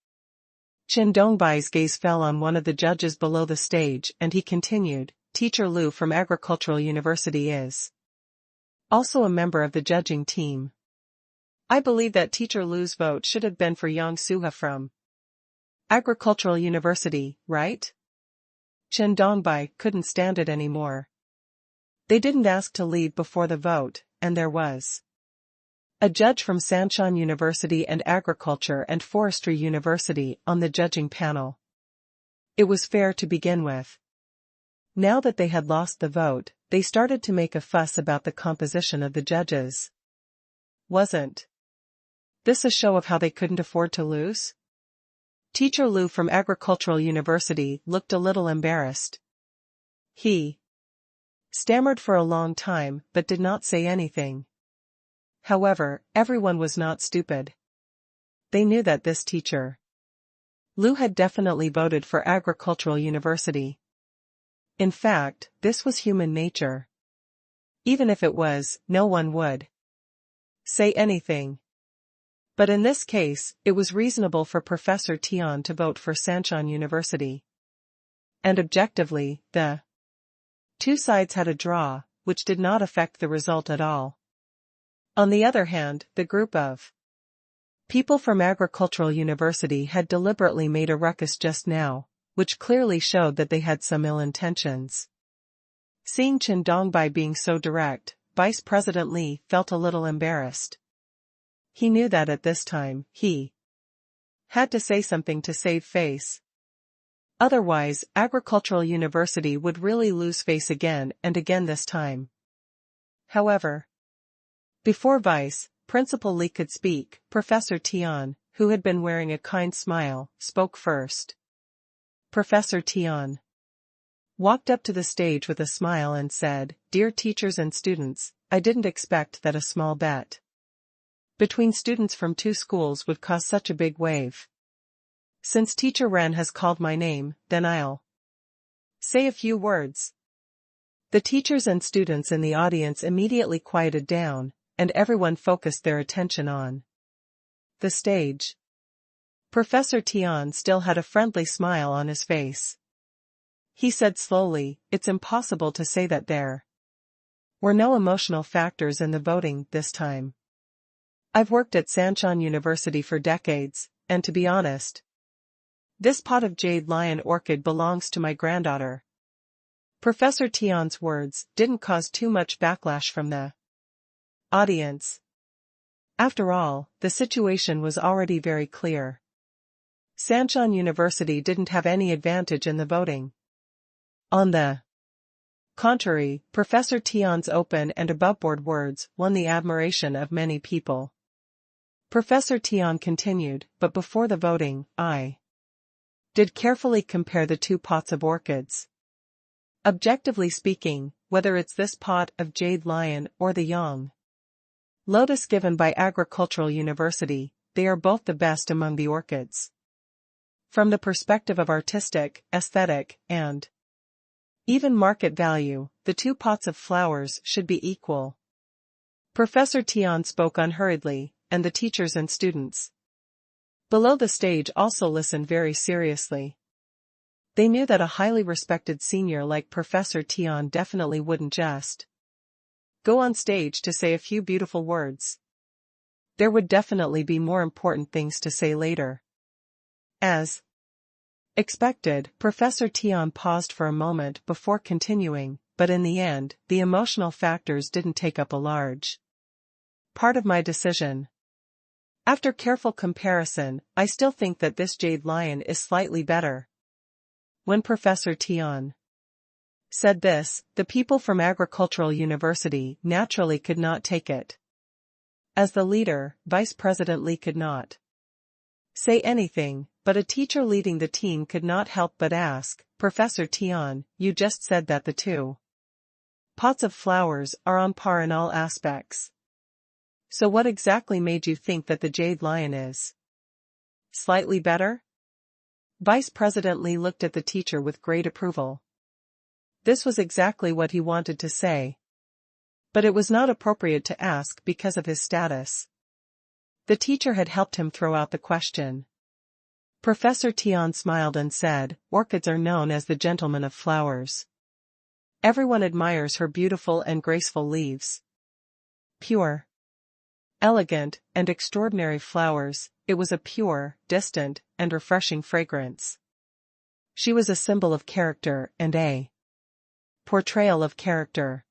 Chen Dongbai's gaze fell on one of the judges below the stage and he continued, "Teacher Lu from Agricultural University is also a member of the judging team. I believe that Teacher Lu's vote should have been for Yang Suha from Agricultural University, right?" Chen Dongbai couldn't stand it anymore. They didn't ask to leave before the vote, and there was a judge from Sanshan University and Agriculture and Forestry University on the judging panel. It was fair to begin with. Now that they had lost the vote, they started to make a fuss about the composition of the judges. Wasn't this a show of how they couldn't afford to lose? Teacher Lu from Agricultural University looked a little embarrassed. He stammered for a long time but did not say anything. However, everyone was not stupid. They knew that this teacher Lu had definitely voted for Agricultural University. In fact, this was human nature. Even if it was, no one would say anything. But in this case, it was reasonable for Professor Tian to vote for Sanshan University. And objectively, the two sides had a draw, which did not affect the result at all. On the other hand, the group of people from Agricultural University had deliberately made a ruckus just now, which clearly showed that they had some ill intentions. Seeing Chen Dongbai being so direct, Vice President Li felt a little embarrassed. He knew that at this time, he had to say something to save face. Otherwise, Agricultural University would really lose face again and again this time. However, before Vice Principal Li could speak, Professor Tian, who had been wearing a kind smile, spoke first. Professor Tian walked up to the stage with a smile and said, "Dear teachers and students, I didn't expect that a small bet between students from two schools would cause such a big wave. Since Teacher Ren has called my name, then I'll say a few words." The teachers and students in the audience immediately quieted down, and everyone focused their attention on the stage. Professor Tian still had a friendly smile on his face. He said slowly, "It's impossible to say that there were no emotional factors in the voting this time. I've worked at Sanshan University for decades, and to be honest, this pot of jade lion orchid belongs to my granddaughter." Professor Tian's words didn't cause too much backlash from the audience. After all, the situation was already very clear. Sanshan University didn't have any advantage in the voting. On the contrary, Professor Tian's open and aboveboard words won the admiration of many people. Professor Tian continued, "But before the voting, I did carefully compare the two pots of orchids. Objectively speaking, whether it's this pot of jade lion or the yang lotus given by Agricultural University, they are both the best among the orchids. From the perspective of artistic, aesthetic, and even market value, the two pots of flowers should be equal." Professor Tian spoke unhurriedly, and the teachers and students below the stage also listened very seriously. They knew that a highly respected senior like Professor Tian definitely wouldn't just go on stage to say a few beautiful words. There would definitely be more important things to say later. As expected, Professor Tian paused for a moment before continuing, "But in the end, the emotional factors didn't take up a large part of my decision. After careful comparison, I still think that this jade lion is slightly better." When Professor Tian said this, the people from Agricultural University naturally could not take it. As the leader, Vice President Li could not say anything, but a teacher leading the team could not help but ask, "Professor Tian, you just said that the two pots of flowers are on par in all aspects. So what exactly made you think that the jade lion is slightly better?" Vice President Li looked at the teacher with great approval. This was exactly what he wanted to say. But it was not appropriate to ask because of his status. The teacher had helped him throw out the question. Professor Tian smiled and said, "Orchids are known as the gentlemen of flowers. Everyone admires her beautiful and graceful leaves. Pure, elegant, and extraordinary flowers, it was a pure, distant, and refreshing fragrance. She was a symbol of character and a portrayal of character."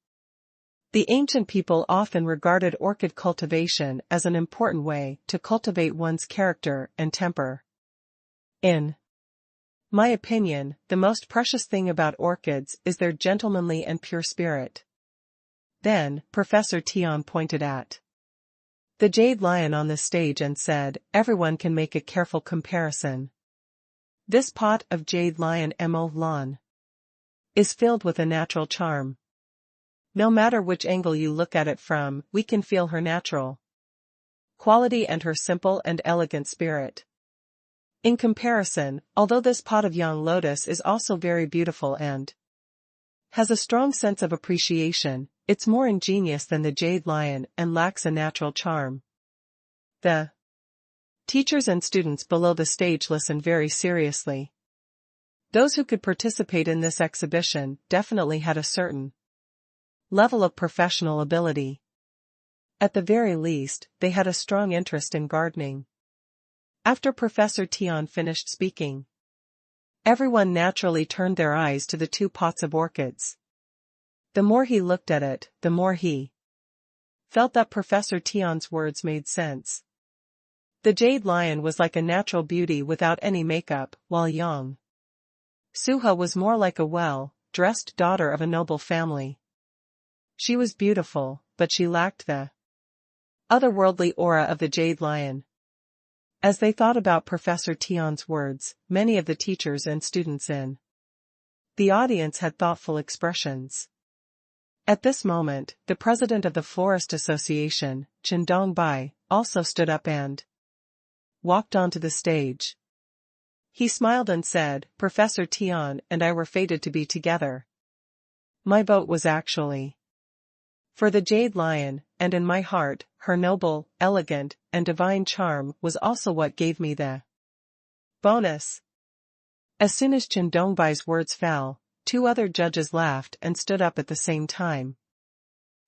The ancient people often regarded orchid cultivation as an important way to cultivate one's character and temper. In my opinion, the most precious thing about orchids is their gentlemanly and pure spirit. Then, Professor Tian pointed at the jade lion on the stage and said, "Everyone can make a careful comparison. This pot of jade lion Mo Lan is filled with a natural charm. No matter which angle you look at it from, we can feel her natural quality and her simple and elegant spirit. In comparison, although this pot of young lotus is also very beautiful and has a strong sense of appreciation, it's more ingenious than the jade lion and lacks a natural charm." The teachers and students below the stage listened very seriously. Those who could participate in this exhibition definitely had a certain level of professional ability. At the very least, they had a strong interest in gardening. After Professor Tian finished speaking, everyone naturally turned their eyes to the two pots of orchids. The more he looked at it, the more he felt that Professor Tian's words made sense. The jade lion was like a natural beauty without any makeup, while Yang Suha was more like a well-dressed daughter of a noble family. She was beautiful, but she lacked the otherworldly aura of the jade lion. As they thought about Professor Tian's words, many of the teachers and students in the audience had thoughtful expressions. At this moment, the president of the Florist Association, Chen Dongbai, also stood up and walked onto the stage. He smiled and said, "Professor Tian and I were fated to be together. My vote was actually for the jade lion, and in my heart, her noble, elegant, and divine charm was also what gave me the bonus." As soon as Chen Dongbai's words fell, 2 other judges laughed and stood up at the same time.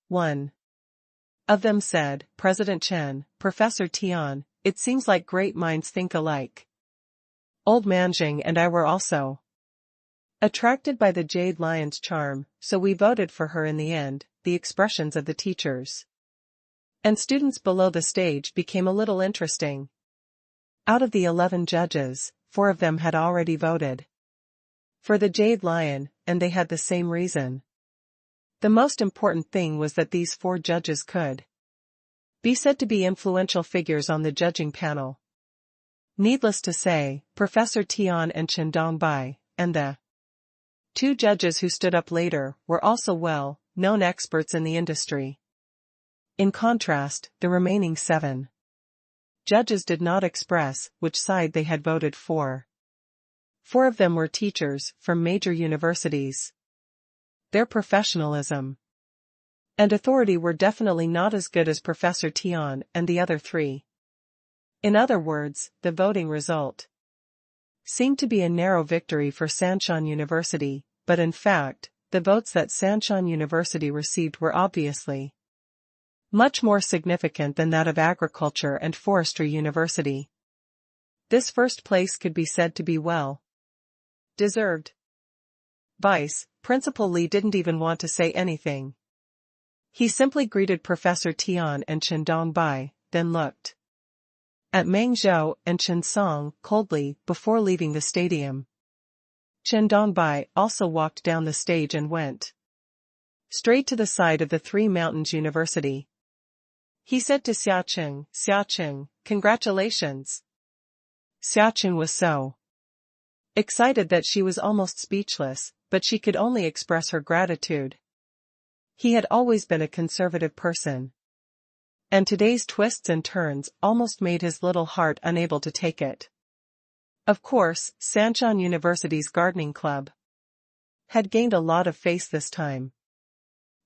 One of them said, "President Chen, Professor Tian, it seems like great minds think alike. Old Manjing and I were also attracted by the jade lion's charm, so we voted for her in the end." The expressions of the teachers and students below the stage became a little interesting. Out of the 11 judges, 4 of them had already voted for the jade lion, and they had the same reason. The most important thing was that these 4 judges could be said to be influential figures on the judging panel. Needless to say, Professor Tian and Chen Dongbai, and the 2 judges who stood up later, were also well-known experts in the industry. In contrast, the remaining 7 judges did not express which side they had voted for. 4 of them were teachers from major universities. Their professionalism and authority were definitely not as good as Professor Tian and the other 3. In other words, the voting result seemed to be a narrow victory for Sanshan University, but in fact, the votes that Sanshan University received were obviously much more significant than that of Agriculture and Forestry University. This first place could be said to be well deserved. Vice Principal Li didn't even want to say anything. He simply greeted Professor Tian and Chen Dongbai, then looked at Meng Zhou and Chen Song coldly before leaving the stadium. Chen Dongbai also walked down the stage and went straight to the side of the Three Mountains University. He said to Xiaqing, "Congratulations." Xiaqing was so excited that she was almost speechless, but she could only express her gratitude. He had always been a conservative person, and today's twists and turns almost made his little heart unable to take it. Of course, Sanshan University's gardening club had gained a lot of face this time.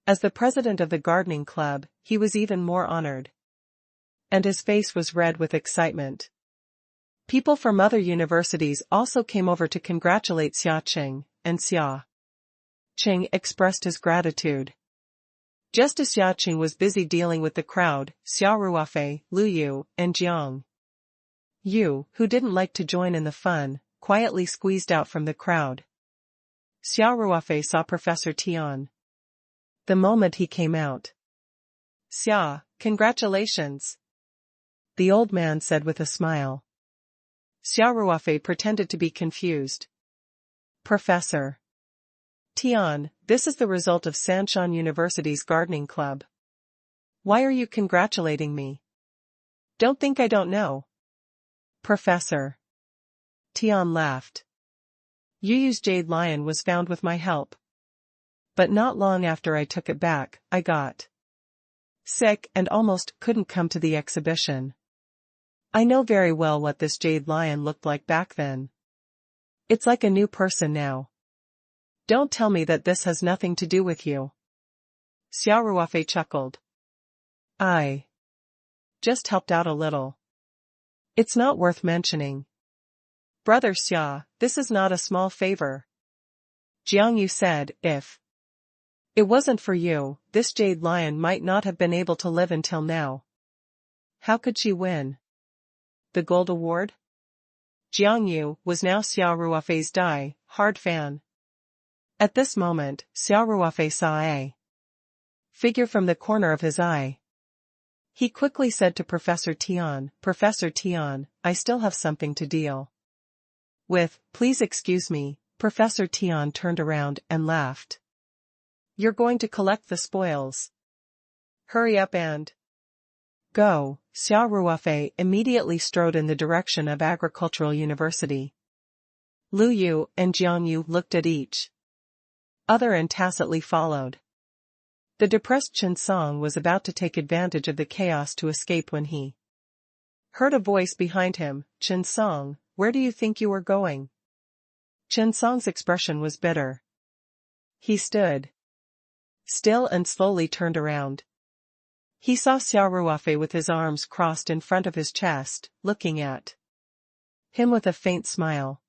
As the president of the gardening club, he was even more honored, and his face was red with excitement. People from other universities also came over to congratulate Xiaqing, and Xiaqing expressed his gratitude. Just as Xiaqing was busy dealing with the crowd, Xia Ruofei, Lu Yu, and Jiang Yu, who didn't like to join in the fun, quietly squeezed out from the crowd. Xia Ruofei saw Professor Tian the moment he came out. "Xia, congratulations," the old man said with a smile. Xia Ruofei pretended to be confused. "Professor Tian, this is the result of Sanshan University's gardening club. Why are you congratulating me? Don't think I don't know." Professor Tian laughed. "Yu Yu's jade lion was found with my help. But not long after I took it back, I got sick and almost couldn't come to the exhibition. I know very well what this jade lion looked like back then. It's like a new person now. Don't tell me that this has nothing to do with you." Xia Ruofei chuckled. "I just helped out a little. It's not worth mentioning. Brother Xia, this is not a small favor." Jiang Yu said, "If it wasn't for you, this jade lion might not have been able to live until now." "How could she win the gold award?" Jiang Yu was now Xia Ruofei's die-hard fan. At this moment, Xia Ruofei saw a figure from the corner of his eye. He quickly said to Professor Tian, "Professor Tian, I still have something to deal with, please excuse me." Professor Tian turned around and laughed. "You're going to collect the spoils? Hurry up and go." Xia Ruofei immediately strode in the direction of Agricultural University. Lu Yu and Jiang Yu looked at each other and tacitly followed. The depressed Chen Song was about to take advantage of the chaos to escape when he heard a voice behind him. "Chen Song, where do you think you are going?" Chen Song's expression was bitter. He stood still and slowly turned around. He saw Xia Ruofei with his arms crossed in front of his chest, looking at him with a faint smile.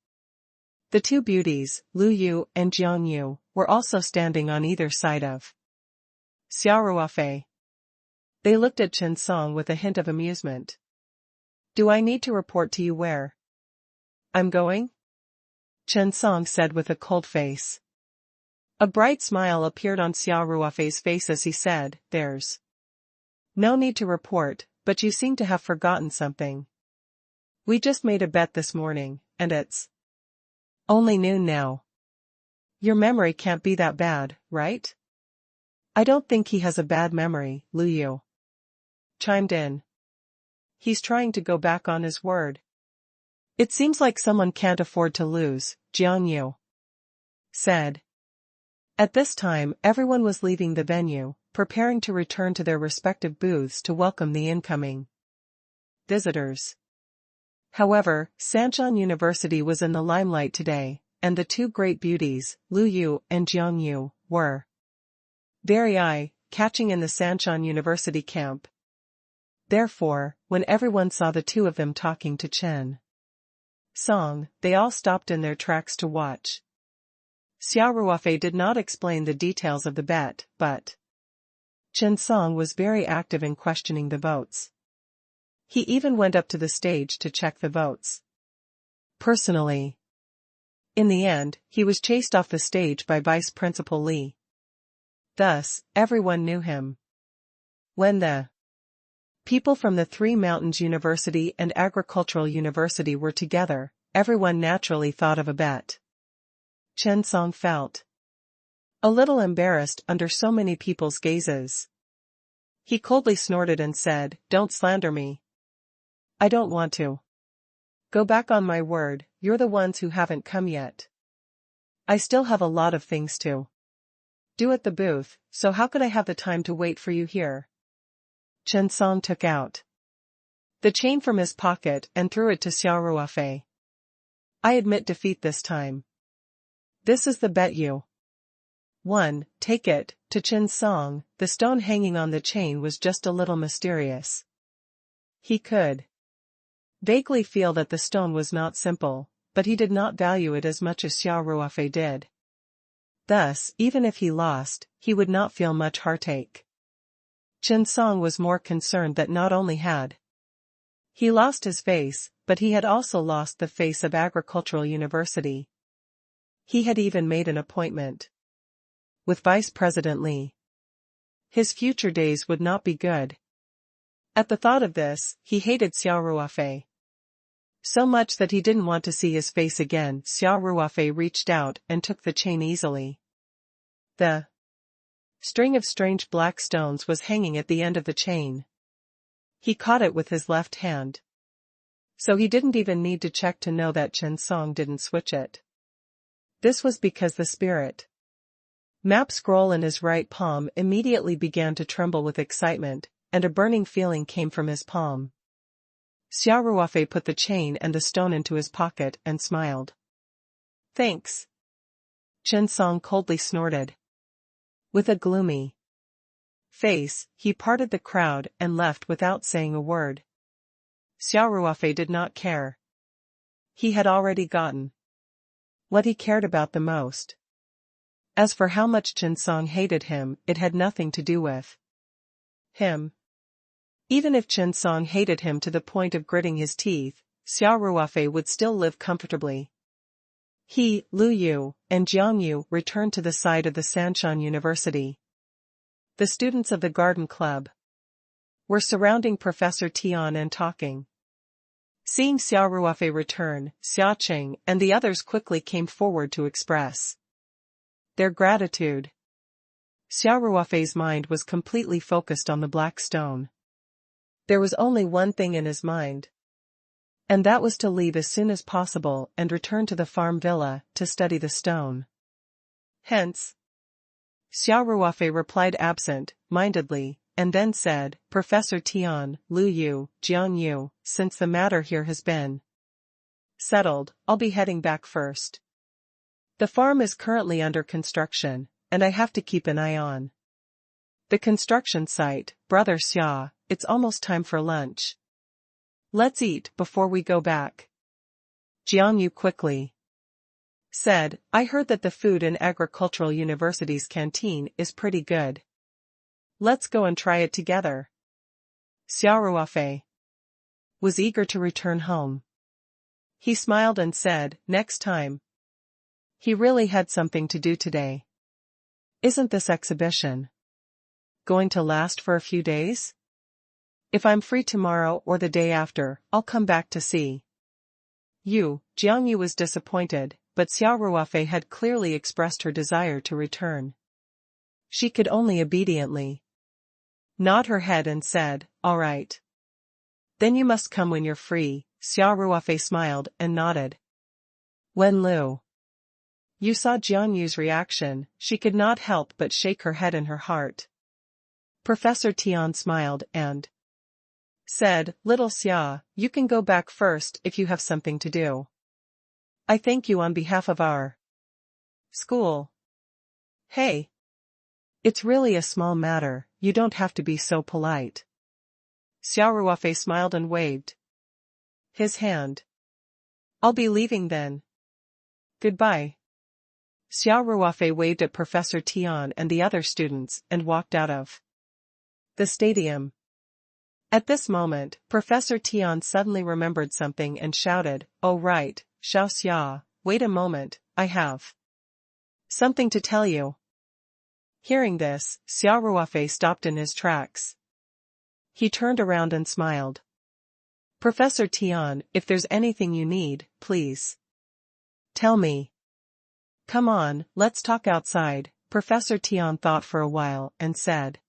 The two beauties, Lu Yu and Jiang Yu, were also standing on either side of Xia Ruofei. They looked at Chen Song with a hint of amusement. "Do I need to report to you where I'm going?" Chen Song said with a cold face. A bright smile appeared on Xia Ruofei's face as he said, "There's no need to report, but you seem to have forgotten something. We just made a bet this morning, and it's only noon now. Your memory can't be that bad, right?" "I don't think he has a bad memory," Lu Yu chimed in. "He's trying to go back on his word." "It seems like someone can't afford to lose," Jiang Yu said. At this time, everyone was leaving the venue, preparing to return to their respective booths to welcome the incoming visitors. However, Sanshan University was in the limelight today, and the two great beauties, Lu Yu and Jiang Yu, were very eye-catching in the Sanshan University camp. Therefore, when everyone saw the two of them talking to Chen Song, they all stopped in their tracks to watch. Xia Ruofei did not explain the details of the bet, but Chen Song was very active in questioning the votes. He even went up to the stage to check the votes personally. In the end, he was chased off the stage by Vice Principal Li. Thus, everyone knew him. When the people from the Three Mountains University and Agricultural University were together, everyone naturally thought of a bet. Chen Song felt a little embarrassed under so many people's gazes. He coldly snorted and said, "Don't slander me. I don't want to go back on my word. You're the ones who haven't come yet. I still have a lot of things to do at the booth, so how could I have the time to wait for you here?" Chen Song took out the chain from his pocket and threw it to Xia Ruofei. "I admit defeat this time. This is the bet you won, take it." To Chen Song, the stone hanging on the chain was just a little mysterious. He could vaguely feel that the stone was not simple, but he did not value it as much as Xia Ruofei did. Thus, even if he lost, he would not feel much heartache. Chen Song was more concerned that not only had he lost his face, but he had also lost the face of Agricultural University. He had even made an appointment with Vice President Li. His future days would not be good. At the thought of this, he hated Xia Ruofei so much that he didn't want to see his face again. Xia Ruofei reached out and took the chain easily. The string of strange black stones was hanging at the end of the chain. He caught it with his left hand. So he didn't even need to check to know that Chen Song didn't switch it. This was because the spirit map scroll in his right palm immediately began to tremble with excitement, and a burning feeling came from his palm. Xia Ruofei put the chain and the stone into his pocket and smiled. "Thanks." Chen Song coldly snorted. With a gloomy face, he parted the crowd and left without saying a word. Xia Ruofei did not care. He had already gotten what he cared about the most. As for how much Chen Song hated him, it had nothing to do with him. Even if Chen Song hated him to the point of gritting his teeth, Xia Ruofei would still live comfortably. He, Lu Yu, and Jiang Yu returned to the side of the Sanshan University. The students of the garden club were surrounding Professor Tian and talking. Seeing Xia Ruofei return, Xia Qing and the others quickly came forward to express their gratitude. Xia Ruofei's mind was completely focused on the black stone. There was only one thing in his mind, and that was to leave as soon as possible and return to the farm villa to study the stone. Hence, Xia Ruofei replied absent-mindedly, and then said, Professor Tian, Lu Yu, Jiang Yu, since the matter here has been settled, I'll be heading back first. The farm is currently under construction, and I have to keep an eye on the construction site. Brother Xia, it's almost time for lunch. Let's eat before we go back. Jiang Yu quickly said, I heard that the food in Agricultural University's canteen is pretty good. Let's go and try it together. Xia Ruofei was eager to return home. He smiled and said, next time. He really had something to do today. Isn't this exhibition going to last for a few days? If I'm free tomorrow or the day after, I'll come back to see you. Jiang Yu was disappointed, but Xia Ruofei had clearly expressed her desire to return. She could only obediently nod her head and said, all right. Then you must come when you're free. Xia Ruofei smiled and nodded. When Lu Yu saw Jiang Yu's reaction, she could not help but shake her head in her heart. Professor Tian smiled and said, Little Xia, you can go back first if you have something to do. I thank you on behalf of our school. Hey. It's really a small matter, you don't have to be so polite. Xia Ruofei smiled and waved his hand. I'll be leaving then. Goodbye. Xia Ruofei waved at Professor Tian and the other students and walked out of the stadium. At this moment, Professor Tian suddenly remembered something and shouted, oh right, Xiao Xia, wait a moment, I have something to tell you. Hearing this, Xia Ruofei stopped in his tracks. He turned around and smiled. Professor Tian, if there's anything you need, please tell me. Come on, let's talk outside. Professor Tian thought for a while and said.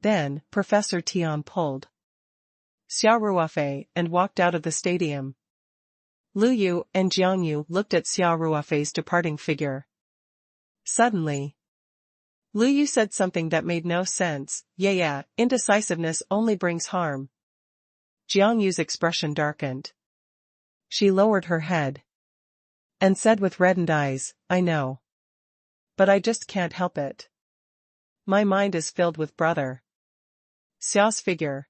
Then, Professor Tian pulled Xia Ruofei and walked out of the stadium. Lu Yu and Jiang Yu looked at Xia Ruofei's departing figure. Suddenly, Lu Yu said something that made no sense. Yeah, indecisiveness only brings harm. Jiang Yu's expression darkened. She lowered her head and said with reddened eyes, I know. But I just can't help it. My mind is filled with Brother Xiao's figure.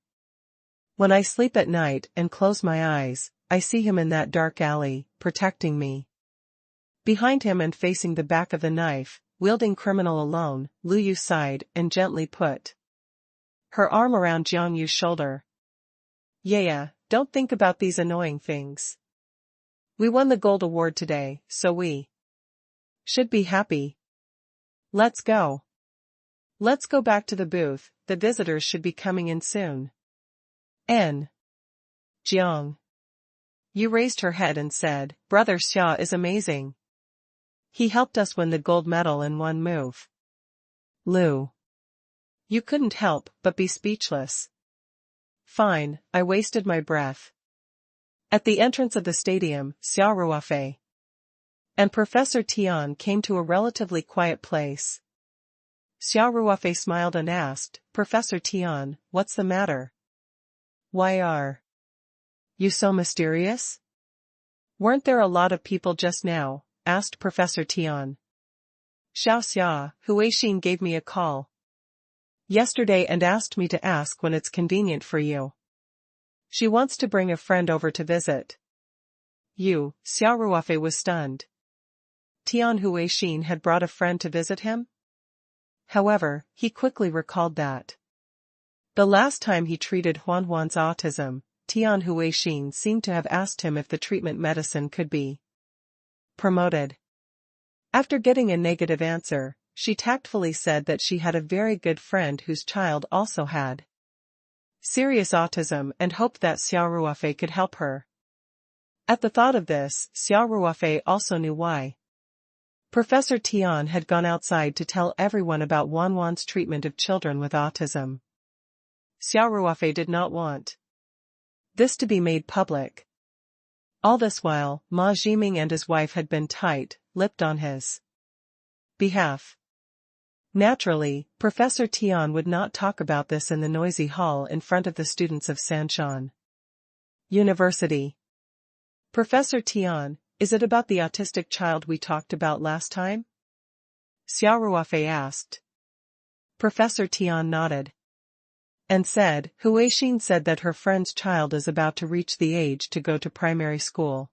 When I sleep at night and close my eyes, I see him in that dark alley, protecting me. Behind him and facing the back of the knife, wielding criminal alone, Lu Yu sighed and gently put her arm around Jiang Yu's shoulder. Yeah, don't think about these annoying things. We won the gold award today, so we should be happy. Let's go. Let's go back to the booth, the visitors should be coming in soon. Jiang Yu raised her head and said, Brother Xia is amazing. He helped us win the gold medal in one move. Lu Yu couldn't help but be speechless. Fine, I wasted my breath. At the entrance of the stadium, Xia Ruofei and Professor Tian came to a relatively quiet place. Xia Ruofei smiled and asked, Professor Tian, what's the matter? Why are you so mysterious? Weren't there a lot of people just now? Asked Professor Tian. Xiao Xia, Huixin gave me a call yesterday and asked me to ask when it's convenient for you. She wants to bring a friend over to visit you. Xia Ruofei was stunned. Tian Huixin had brought a friend to visit him? However, he quickly recalled that the last time he treated Huan's autism, Tian Huixin seemed to have asked him if the treatment medicine could be promoted. After getting a negative answer, she tactfully said that she had a very good friend whose child also had serious autism and hoped that Xia Ruofei could help her. At the thought of this, Xia Ruofei also knew why. Professor Tian had gone outside to tell everyone about Wanwan's treatment of children with autism. Xia Ruofei did not want this to be made public. All this while, Ma Jiming and his wife had been tight-lipped on his behalf. Naturally, Professor Tian would not talk about this in the noisy hall in front of the students of Sanshan University. Professor Tian, is it about the autistic child we talked about last time? Xia Ruofei asked. Professor Tian nodded and said, Huixin said that her friend's child is about to reach the age to go to primary school.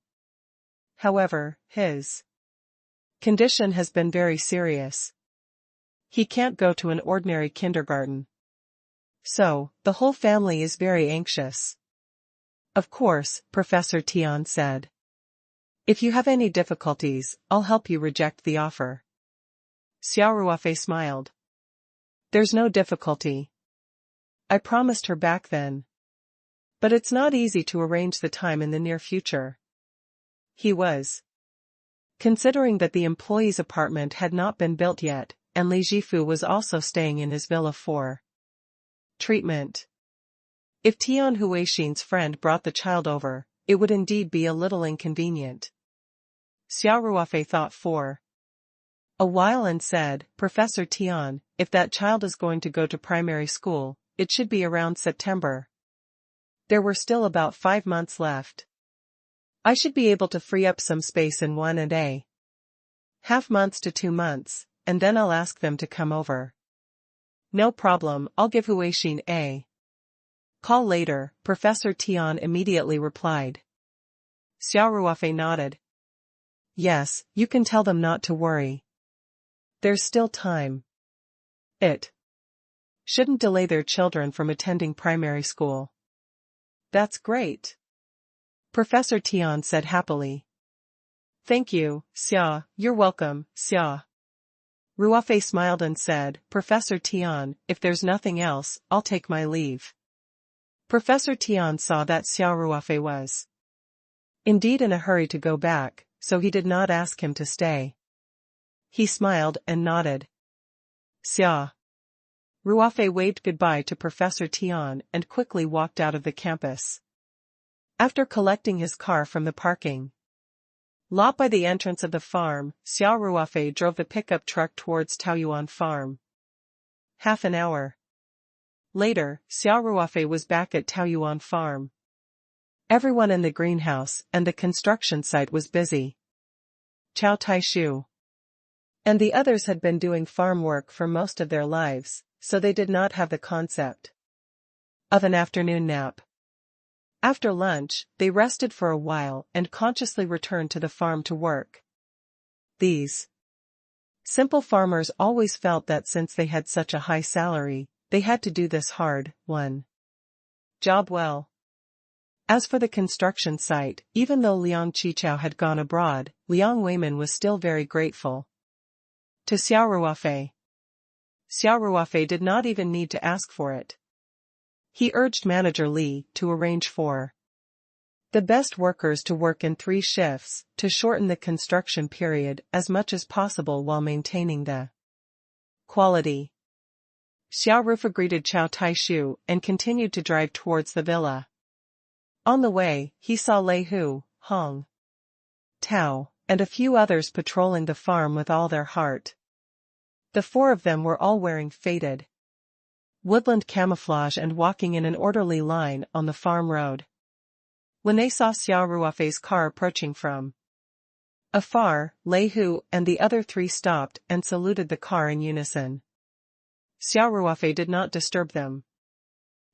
However, his condition has been very serious. He can't go to an ordinary kindergarten. So, the whole family is very anxious. Of course, Professor Tian said. If you have any difficulties, I'll help you reject the offer. Xia Ruofei smiled. There's no difficulty. I promised her back then. But it's not easy to arrange the time in the near future. He was considering that the employee's apartment had not been built yet, and Li Jifu was also staying in his villa for treatment. If Tian Huixin's friend brought the child over, it would indeed be a little inconvenient. Xia Ruofei thought for a while and said, Professor Tian, if that child is going to go to primary school, it should be around September. There were still about 5 months left. I should be able to free up some space in 1.5 months to 2 months, and then I'll ask them to come over. No problem, I'll give Huixin a call later, Professor Tian immediately replied. Xia Ruofei nodded. Yes, you can tell them not to worry. There's still time. It shouldn't delay their children from attending primary school. That's great. Professor Tian said happily. Thank you, Xia, you're welcome, Xia. Ruofei smiled and said, Professor Tian, if there's nothing else, I'll take my leave. Professor Tian saw that Xia Ruofei was indeed in a hurry to go back, so he did not ask him to stay. He smiled and nodded. Xia. Ruofei waved goodbye to Professor Tian and quickly walked out of the campus. After collecting his car from the parking lot by the entrance of the farm, Xia Ruofei drove the pickup truck towards Taoyuan Farm. Half an hour later, Xia Ruofei was back at Taoyuan Farm. Everyone in the greenhouse and the construction site was busy. Chao Taishu and the others had been doing farm work for most of their lives, so they did not have the concept of an afternoon nap. After lunch, they rested for a while and consciously returned to the farm to work. These simple farmers always felt that since they had such a high salary, they had to do this hard-won job well. As for the construction site, even though Liang Qichao had gone abroad, Liang Weimin was still very grateful to Xia Ruofei. Xia Ruofei did not even need to ask for it. He urged Manager Li to arrange for the best workers to work in 3 shifts, to shorten the construction period as much as possible while maintaining the quality. Xia Ruofei greeted Chao Taishu and continued to drive towards the villa. On the way, he saw Lei Hu, Hong Tao, and a few others patrolling the farm with all their heart. The 4 of them were all wearing faded woodland camouflage and walking in an orderly line on the farm road. When they saw Xia Ruofei's car approaching from afar, Lei Hu and the other 3 stopped and saluted the car in unison. Xia Ruofei did not disturb them.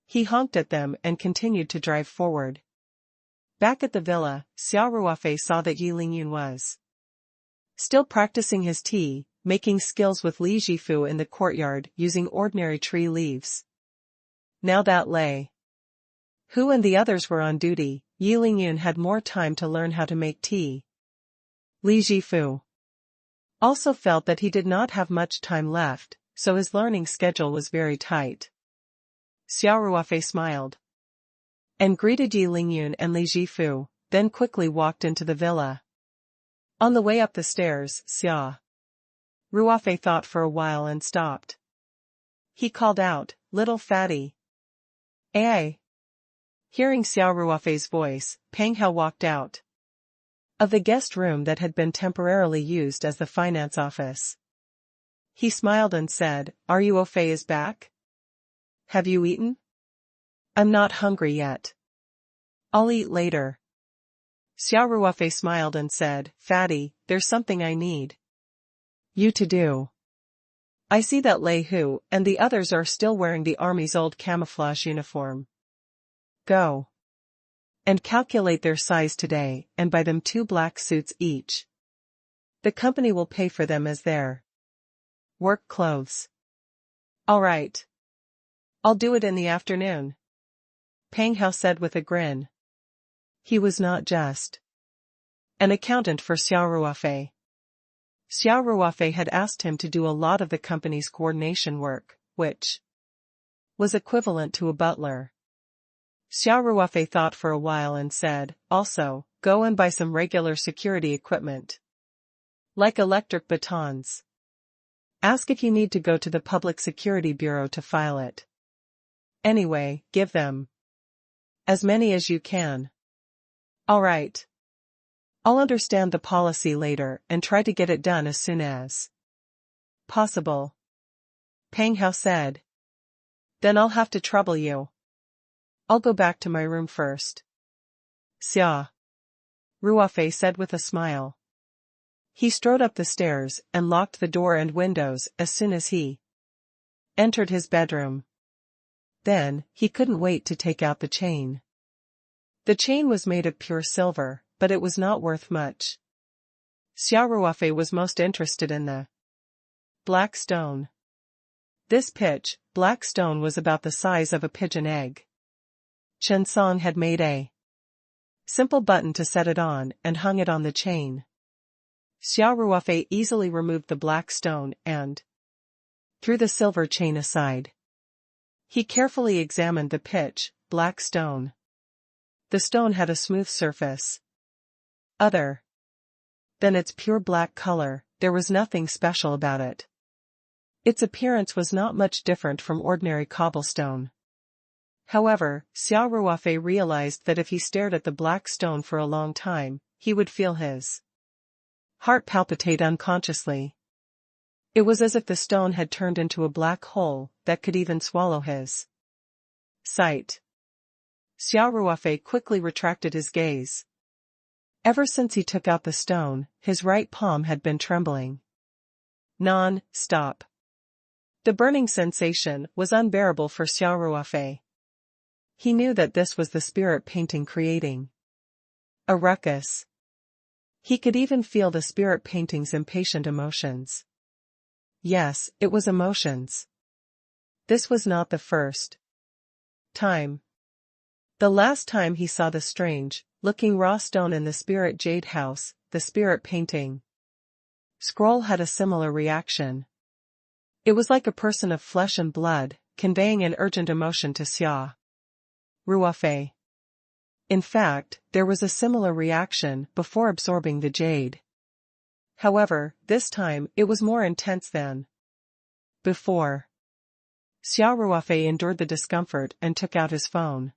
He honked at them and continued to drive forward. Back at the villa, Xia Ruofei saw that Yi Lingyun was still practicing his tea, making skills with Li Jifu in the courtyard using ordinary tree leaves. Now that Lei Hu and the others were on duty, Yi Lingyun had more time to learn how to make tea. Li Jifu also felt that he did not have much time left, so his learning schedule was very tight. Xia Ruofei smiled and greeted Yi Lingyun and Li Jifu, then quickly walked into the villa. On the way up the stairs, Xia Ruofei thought for a while and stopped. He called out, "Little fatty." "Eh?" Hearing Xia Ruofei's voice, Peng Hao walked out of the guest room that had been temporarily used as the finance office. He smiled and said, "Are you Ruofei is back? Have you eaten?" "I'm not hungry yet. I'll eat later." Xia Ruofei smiled and said, "Fatty, there's something I need you to do. I see that Lei Hu and the others are still wearing the army's old camouflage uniform. Go and calculate their size today and buy them 2 black suits each. The company will pay for them as their work clothes." "All right. I'll do it in the afternoon," Peng Hao said with a grin. He was not just an accountant for Xia Ruofei. Xia Ruofei had asked him to do a lot of the company's coordination work, which was equivalent to a butler. Xia Ruofei thought for a while and said, "Also, go and buy some regular security equipment, like electric batons. Ask if you need to go to the Public Security Bureau to file it. Anyway, give them as many as you can." "All right. I'll understand the policy later and try to get it done as soon as possible," Peng Hao said. "Then I'll have to trouble you. I'll go back to my room first." Xia Ruofei said with a smile. He strode up the stairs and locked the door and windows as soon as he entered his bedroom. Then, he couldn't wait to take out the chain. The chain was made of pure silver, but it was not worth much. Xia Ruofei was most interested in the black stone. This pitch, black stone was about the size of a pigeon egg. Chen Song had made a simple button to set it on and hung it on the chain. Xia Ruofei easily removed the black stone and threw the silver chain aside. He carefully examined the pitch, black stone. The stone had a smooth surface. Other than its pure black color, there was nothing special about it. Its appearance was not much different from ordinary cobblestone. However, Xia Ruofei realized that if he stared at the black stone for a long time, he would feel his heart palpitate unconsciously. It was as if the stone had turned into a black hole that could even swallow his sight. Xia Ruofei quickly retracted his gaze. Ever since he took out the stone, his right palm had been trembling non-stop. The burning sensation was unbearable for Xia Ruofei. He knew that this was the spirit painting creating a ruckus. He could even feel the spirit painting's impatient emotions. Yes, it was emotions. This was not the first time. The last time he saw the strange-looking raw stone in the spirit jade house, the spirit painting scroll had a similar reaction. It was like a person of flesh and blood, conveying an urgent emotion to Xia Ruofei. In fact, there was a similar reaction before absorbing the jade. However, this time, it was more intense than before. Xia Ruofei endured the discomfort and took out his phone.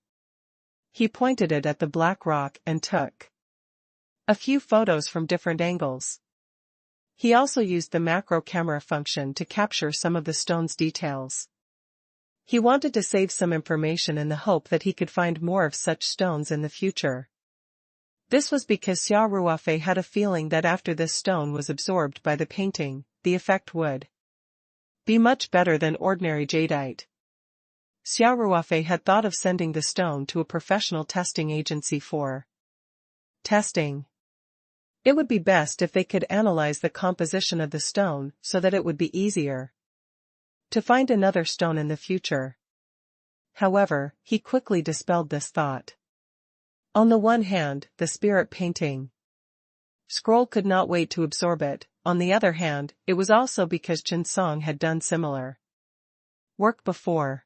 He pointed it at the black rock and took a few photos from different angles. He also used the macro camera function to capture some of the stone's details. He wanted to save some information in the hope that he could find more of such stones in the future. This was because Xia Ruofei had a feeling that after this stone was absorbed by the painting, the effect would be much better than ordinary jadeite. Xia Ruofei had thought of sending the stone to a professional testing agency for testing. It would be best if they could analyze the composition of the stone so that it would be easier to find another stone in the future. However, he quickly dispelled this thought. On the one hand, the spirit painting Scroll could not wait to absorb it. On the other hand, it was also because Chen Song had done similar work before.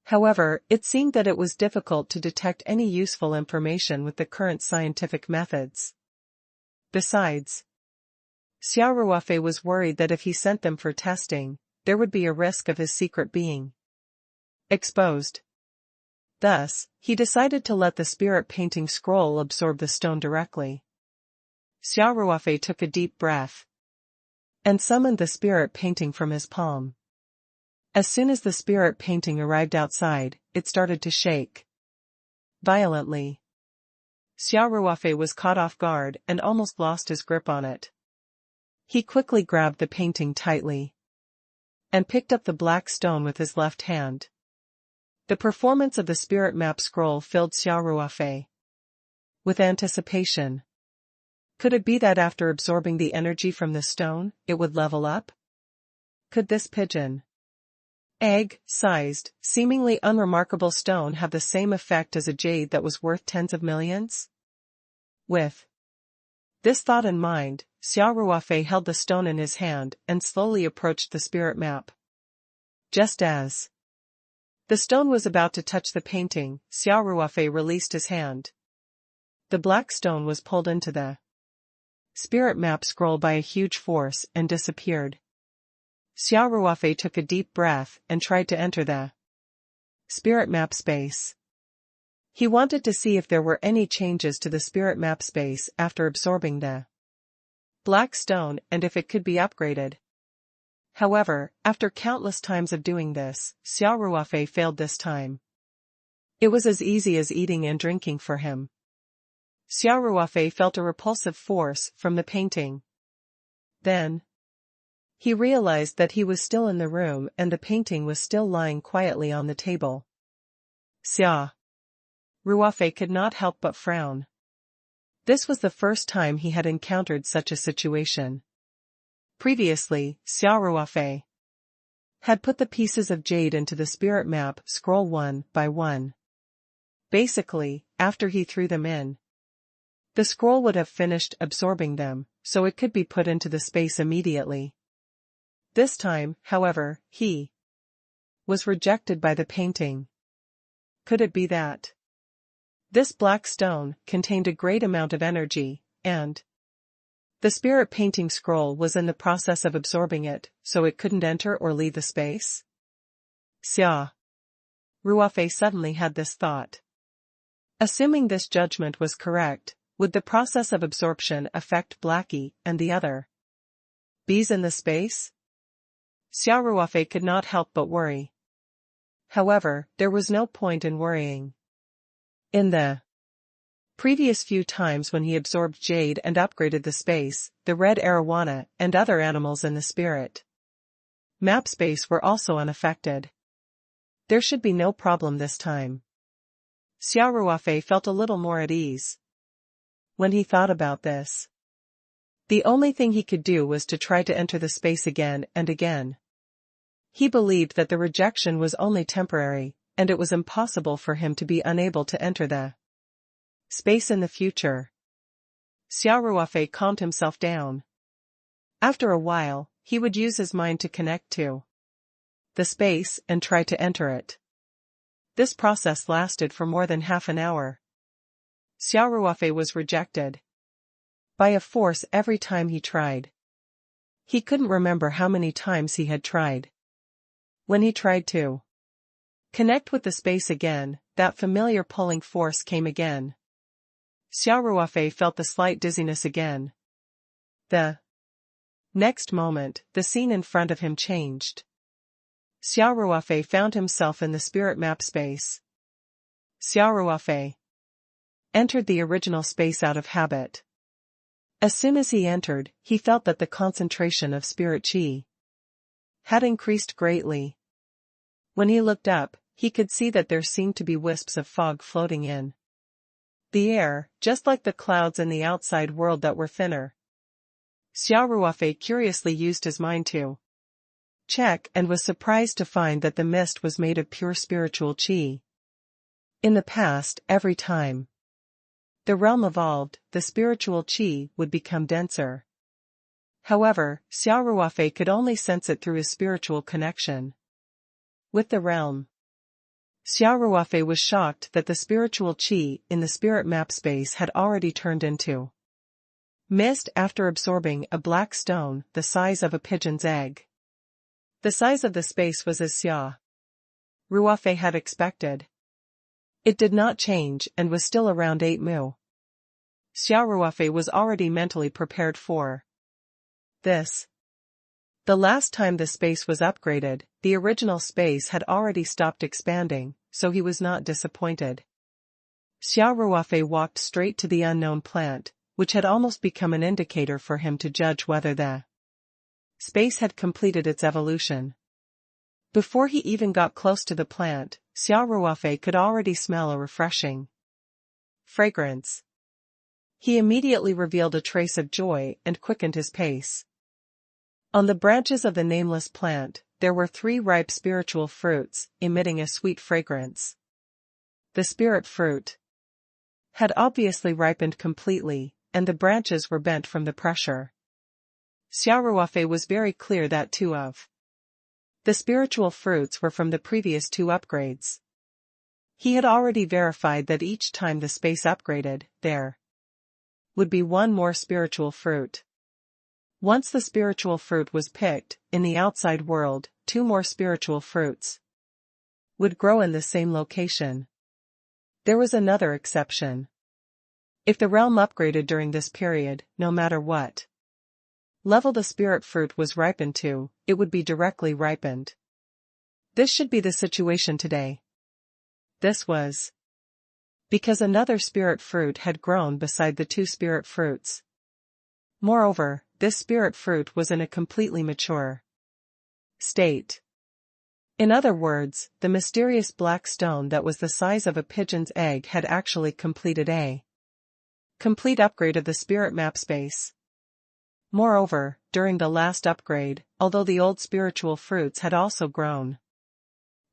However, it seemed that it was difficult to detect any useful information with the current scientific methods. Besides, Xia Ruofei was worried that if he sent them for testing, there would be a risk of his secret being exposed. Thus, he decided to let the spirit painting scroll absorb the stone directly. Xia Ruofei took a deep breath and summoned the spirit painting from his palm. As soon as the spirit painting arrived outside, it started to shake violently. Xia Ruofei was caught off guard and almost lost his grip on it. He quickly grabbed the painting tightly and picked up the black stone with his left hand. The performance of the spirit map scroll filled Xia Ruofei with anticipation. Could it be that after absorbing the energy from the stone, it would level up? Could this pigeon egg-sized, seemingly unremarkable stone have the same effect as a jade that was worth tens of millions? With this thought in mind, Xia Ruofei held the stone in his hand and slowly approached the spirit map. Just as the stone was about to touch the painting, Xia Ruofei released his hand. The black stone was pulled into the spirit map scroll by a huge force and disappeared. Xia Ruofei took a deep breath and tried to enter the spirit map space. He wanted to see if there were any changes to the spirit map space after absorbing the black stone and if it could be upgraded. However, after countless times of doing this, Xia Ruofei failed this time. It was as easy as eating and drinking for him. Xia Ruofei felt a repulsive force from the painting. Then he realized that he was still in the room and the painting was still lying quietly on the table. Xia Ruofei could not help but frown. This was the first time he had encountered such a situation. Previously, Xia Ruofei had put the pieces of jade into the spirit map scroll one by one. Basically, after he threw them in, the scroll would have finished absorbing them, so it could be put into the space immediately. This time, however, he was rejected by the painting. Could it be that this black stone contained a great amount of energy, and the spirit painting scroll was in the process of absorbing it, so it couldn't enter or leave the space? Xia Ruofei suddenly had this thought. Assuming this judgment was correct, would the process of absorption affect Blackie and the other bees in the space? Xia Ruofei could not help but worry. However, there was no point in worrying. In the previous few times when he absorbed jade and upgraded the space, the red arowana and other animals in the spirit map space were also unaffected. There should be no problem this time. Xia Ruofei felt a little more at ease. When he thought about this, the only thing he could do was to try to enter the space again and again. He believed that the rejection was only temporary, and it was impossible for him to be unable to enter the space in the future. Xia Ruofei calmed himself down. After a while, he would use his mind to connect to the space and try to enter it. This process lasted for more than half an hour. Xia Ruofei was rejected by a force every time he tried. He couldn't remember how many times he had tried. When he tried to connect with the space again, that familiar pulling force came again. Xia Ruofei felt the slight dizziness again. The next moment, the scene in front of him changed. Xia Ruofei found himself in the spirit map space. Xia Ruofei entered the original space out of habit. As soon as he entered, he felt that the concentration of spirit chi had increased greatly. When he looked up, he could see that there seemed to be wisps of fog floating in the air, just like the clouds in the outside world that were thinner. Xia Ruofei curiously used his mind to check and was surprised to find that the mist was made of pure spiritual chi. In the past, every time The realm evolved, the spiritual qi would become denser. However, Xia Ruofei could only sense it through his spiritual connection with the realm. Xia Ruofei was shocked that the spiritual qi in the spirit map space had already turned into mist after absorbing a black stone the size of a pigeon's egg. The size of the space was as Xia Ruofei had expected. It did not change and was still around 8 mu. Xia Ruofei was already mentally prepared for this. The last time the space was upgraded, the original space had already stopped expanding, so he was not disappointed. Xia Ruofei walked straight to the unknown plant, which had almost become an indicator for him to judge whether the space had completed its evolution. Before he even got close to the plant, Xia Ruofei could already smell a refreshing fragrance. He immediately revealed a trace of joy and quickened his pace. On the branches of the nameless plant, there were 3 ripe spiritual fruits, emitting a sweet fragrance. The spirit fruit had obviously ripened completely, and the branches were bent from the pressure. Xia Ruofei was very clear that 2 of the spiritual fruits were from the previous 2 upgrades. He had already verified that each time the space upgraded, there would be 1 more spiritual fruit. Once the spiritual fruit was picked, in the outside world, 2 more spiritual fruits would grow in the same location. There was another exception. If the realm upgraded during this period, no matter what level the spirit fruit was ripened to, it would be directly ripened. This should be the situation today. This was because another spirit fruit had grown beside the 2 spirit fruits. Moreover, this spirit fruit was in a completely mature state. In other words, the mysterious black stone that was the size of a pigeon's egg had actually completed a complete upgrade of the spirit map space. Moreover, during the last upgrade, although the old spiritual fruits had also grown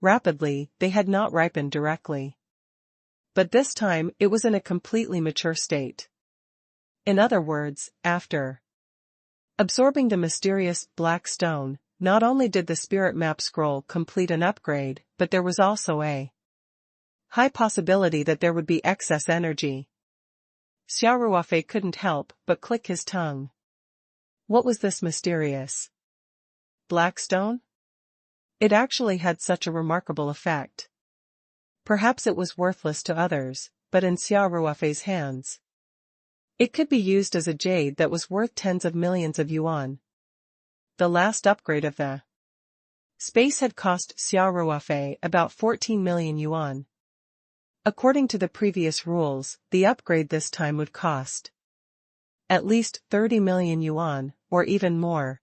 rapidly, they had not ripened directly. But this time it was in a completely mature state. In other words, after absorbing the mysterious black stone, not only did the spirit map scroll complete an upgrade, but there was also a high possibility that there would be excess energy. Xia Ruofei couldn't help but click his tongue. What was this mysterious black stone? It actually had such a remarkable effect. Perhaps it was worthless to others, but in Xia Ruofei's hands, it could be used as a jade that was worth tens of millions of yuan. The last upgrade of the space had cost Xia Ruofei about 14 million yuan. According to the previous rules, the upgrade this time would cost at least 30 million yuan, or even more.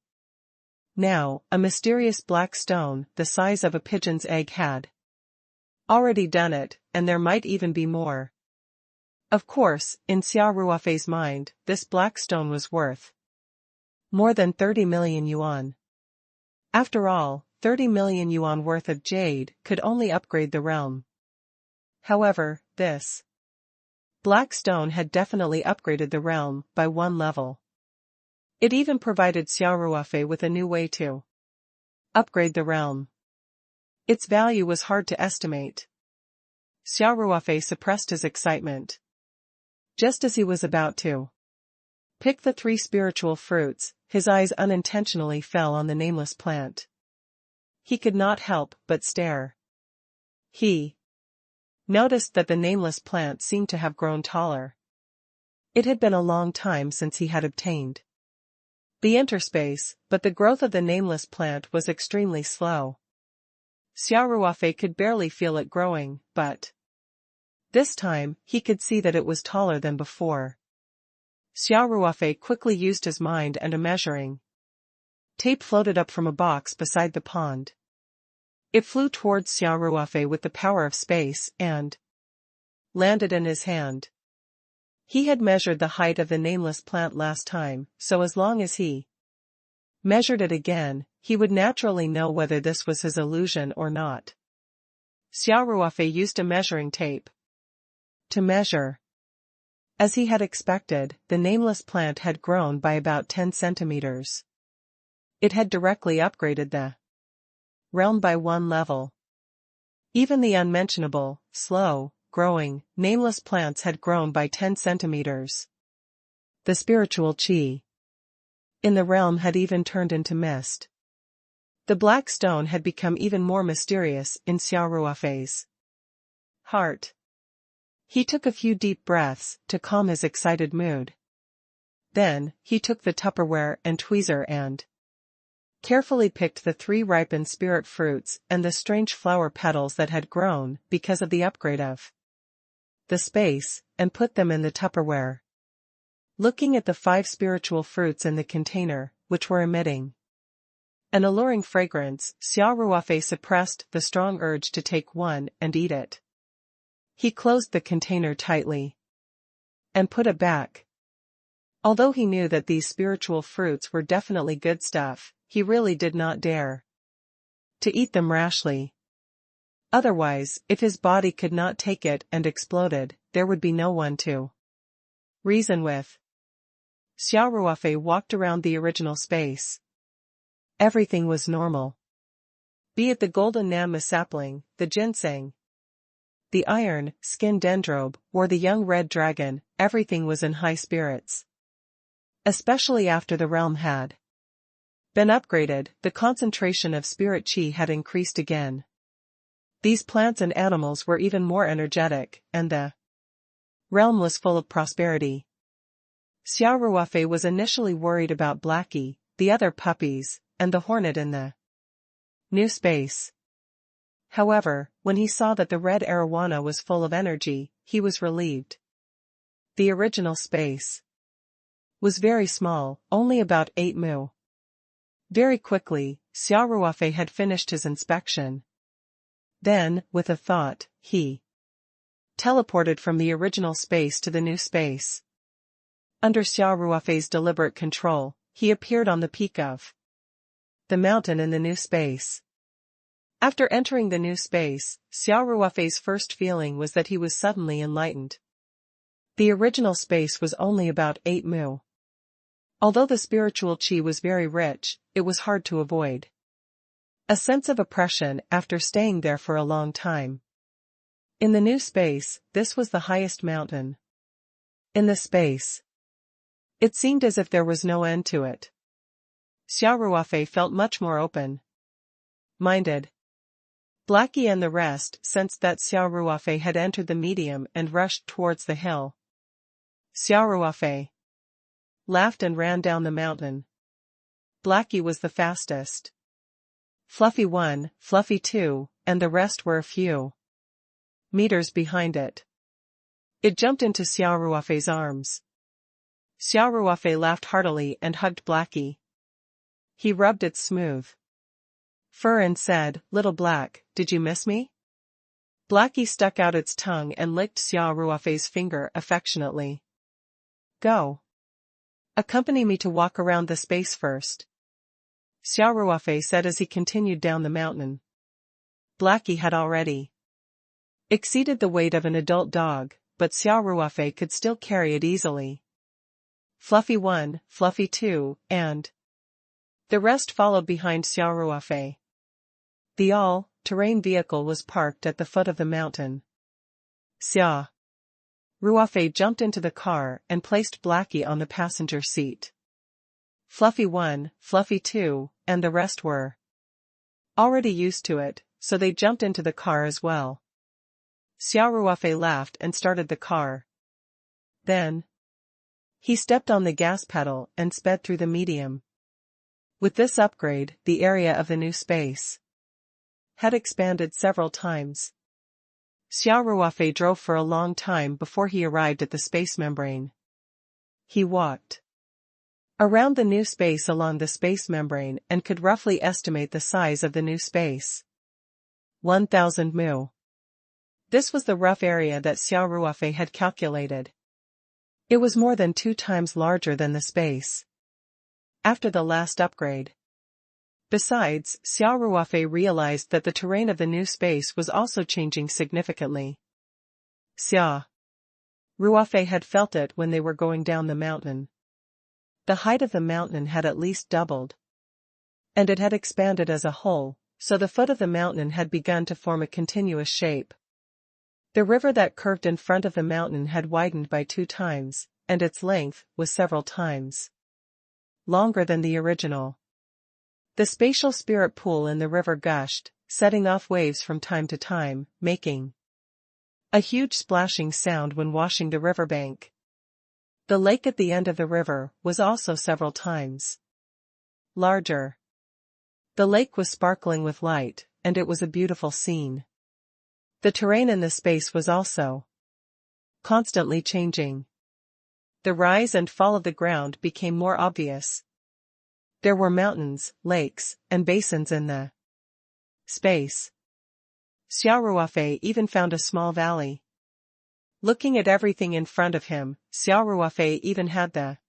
Now, a mysterious black stone the size of a pigeon's egg had already done it, and there might even be more. Of course, in Xia Ruofei's mind, this black stone was worth more than 30 million yuan. After all, 30 million yuan worth of jade could only upgrade the realm. However, this black stone had definitely upgraded the realm by 1 level. It even provided Xia Ruofei with a new way to upgrade the realm. Its value was hard to estimate. Xia Ruofei suppressed his excitement. Just as he was about to pick the 3 spiritual fruits, his eyes unintentionally fell on the nameless plant. He could not help but stare. He noticed that the nameless plant seemed to have grown taller. It had been a long time since he had obtained the interspace, but the growth of the nameless plant was extremely slow. Xia Ruofei could barely feel it growing, but this time, he could see that it was taller than before. Xia Ruofei quickly used his mind, and a measuring tape floated up from a box beside the pond. It flew towards Xia Ruofei with the power of space and landed in his hand. He had measured the height of the nameless plant last time, so as long as he measured it again, he would naturally know whether this was his illusion or not. Xia Ruofei used a measuring tape to measure As he had expected, the nameless plant had grown by about 10 centimeters. It had directly upgraded the realm by one level. Even the unmentionable, slow, growing, nameless plants had grown by 10 centimeters. The spiritual chi in the realm had even turned into mist. The black stone had become even more mysterious in Xia Ruofei's heart. He took a few deep breaths to calm his excited mood. Then, he took the Tupperware and tweezer and carefully picked the 3 ripened spirit fruits and the strange flower petals that had grown because of the upgrade of the space, and put them in the Tupperware. Looking at the 5 spiritual fruits in the container, which were emitting an alluring fragrance, Xia Ruofei suppressed the strong urge to take one and eat it. He closed the container tightly and put it back. Although he knew that these spiritual fruits were definitely good stuff, he really did not dare to eat them rashly. Otherwise, if his body could not take it and exploded, there would be no one to reason with. Xia Ruofei walked around the original space. Everything was normal. Be it the golden Namma sapling, the ginseng, the iron, skin dendrobe, or the young red dragon, everything was in high spirits. Especially after the realm had been upgraded, the concentration of spirit chi had increased again. These plants and animals were even more energetic, and the realm was full of prosperity. Xia Ruofei was initially worried about Blackie, the other puppies, and the hornet in the new space. However, when he saw that the red arowana was full of energy, he was relieved. The original space was very small, only about 8 mu. Very quickly, Xia Ruofei had finished his inspection. Then, with a thought, he teleported from the original space to the new space. Under Xia Ruofei's deliberate control, he appeared on the peak of the mountain in the new space. After entering the new space, Xia Ruofei's first feeling was that he was suddenly enlightened. The original space was only about 8 mu. Although the spiritual chi was very rich, it was hard to avoid a sense of oppression after staying there for a long time. In the new space, this was the highest mountain in the space. It seemed as if there was no end to it. Xia Ruofei felt much more open-minded. Blackie and the rest sensed that Xia Ruofei had entered the medium and rushed towards the hill. Xia Ruofei laughed and ran down the mountain. Blackie was the fastest. Fluffy 1, Fluffy 2, and the rest were a few meters behind it. It jumped into Xia Ruofei's arms. Xia Ruofei laughed heartily and hugged Blackie. He rubbed its smooth fur and said, "Little Black, did you miss me?" Blackie stuck out its tongue and licked Xia Ruofei's finger affectionately. "Go. Accompany me to walk around the space first," Xia Ruofei said as he continued down the mountain. Blackie had already exceeded the weight of an adult dog, but Xia Ruofei could still carry it easily. Fluffy 1, Fluffy 2, and the rest followed behind Xia Ruofei. The all-terrain vehicle was parked at the foot of the mountain. Xia Ruofei jumped into the car and placed Blackie on the passenger seat. Fluffy 1, Fluffy 2, and the rest were already used to it, so they jumped into the car as well. Xia Ruofei laughed and started the car. Then he stepped on the gas pedal and sped through the medium. With this upgrade, the area of the new space had expanded several times. Xia Ruofei drove for a long time before he arrived at the space membrane. He walked around the new space along the space membrane and could roughly estimate the size of the new space. 1,000 mu. This was the rough area that Xia Ruofei had calculated. It was more than 2 times larger than the space after the last upgrade. Besides, Xia Ruofei realized that the terrain of the new space was also changing significantly. Xia Ruofei had felt it when they were going down the mountain. The height of the mountain had at least doubled. And it had expanded as a whole, so the foot of the mountain had begun to form a continuous shape. The river that curved in front of the mountain had widened by 2 times, and its length was several times longer than the original. The spatial spirit pool in the river gushed, setting off waves from time to time, making a huge splashing sound when washing the riverbank. The lake at the end of the river was also several times larger. The lake was sparkling with light, and it was a beautiful scene. The terrain in the space was also constantly changing. The rise and fall of the ground became more obvious. There were mountains, lakes, and basins in the space. Xia Ruofei even found a small valley. Looking at everything in front of him, Xia Ruofei even had the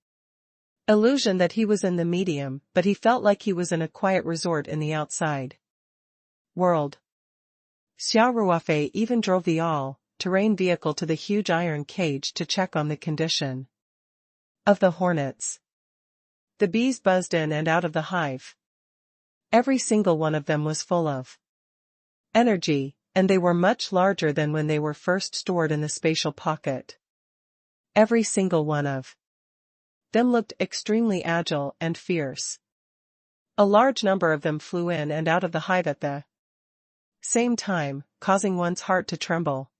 illusion that he was in the medium, but he felt like he was in a quiet resort in the outside world. Xia Ruofei even drove the all-terrain vehicle to the huge iron cage to check on the condition of the hornets. The bees buzzed in and out of the hive. Every single one of them was full of energy, and they were much larger than when they were first stored in the spatial pocket. Every single one of them looked extremely agile and fierce. A large number of them flew in and out of the hive at the same time, causing one's heart to tremble.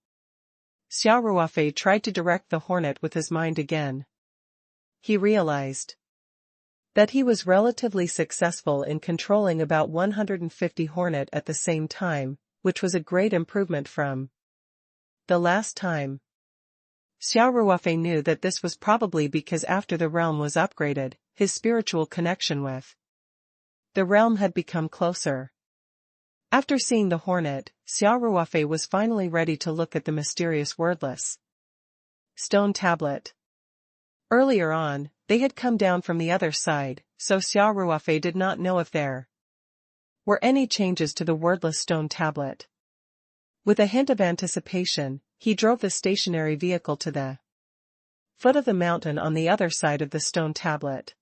Xia Ruofei tried to direct the hornet with his mind again. He realized that he was relatively successful in controlling about 150 hornet at the same time, which was a great improvement from the last time. Xia Ruofei knew that this was probably because after the realm was upgraded, his spiritual connection with the realm had become closer. After seeing the hornet, Xia Ruofei was finally ready to look at the mysterious wordless stone tablet. Earlier on, they had come down from the other side, so Xia Ruofei did not know if there were any changes to the wordless stone tablet. With a hint of anticipation, he drove the stationary vehicle to the foot of the mountain on the other side of the stone tablet.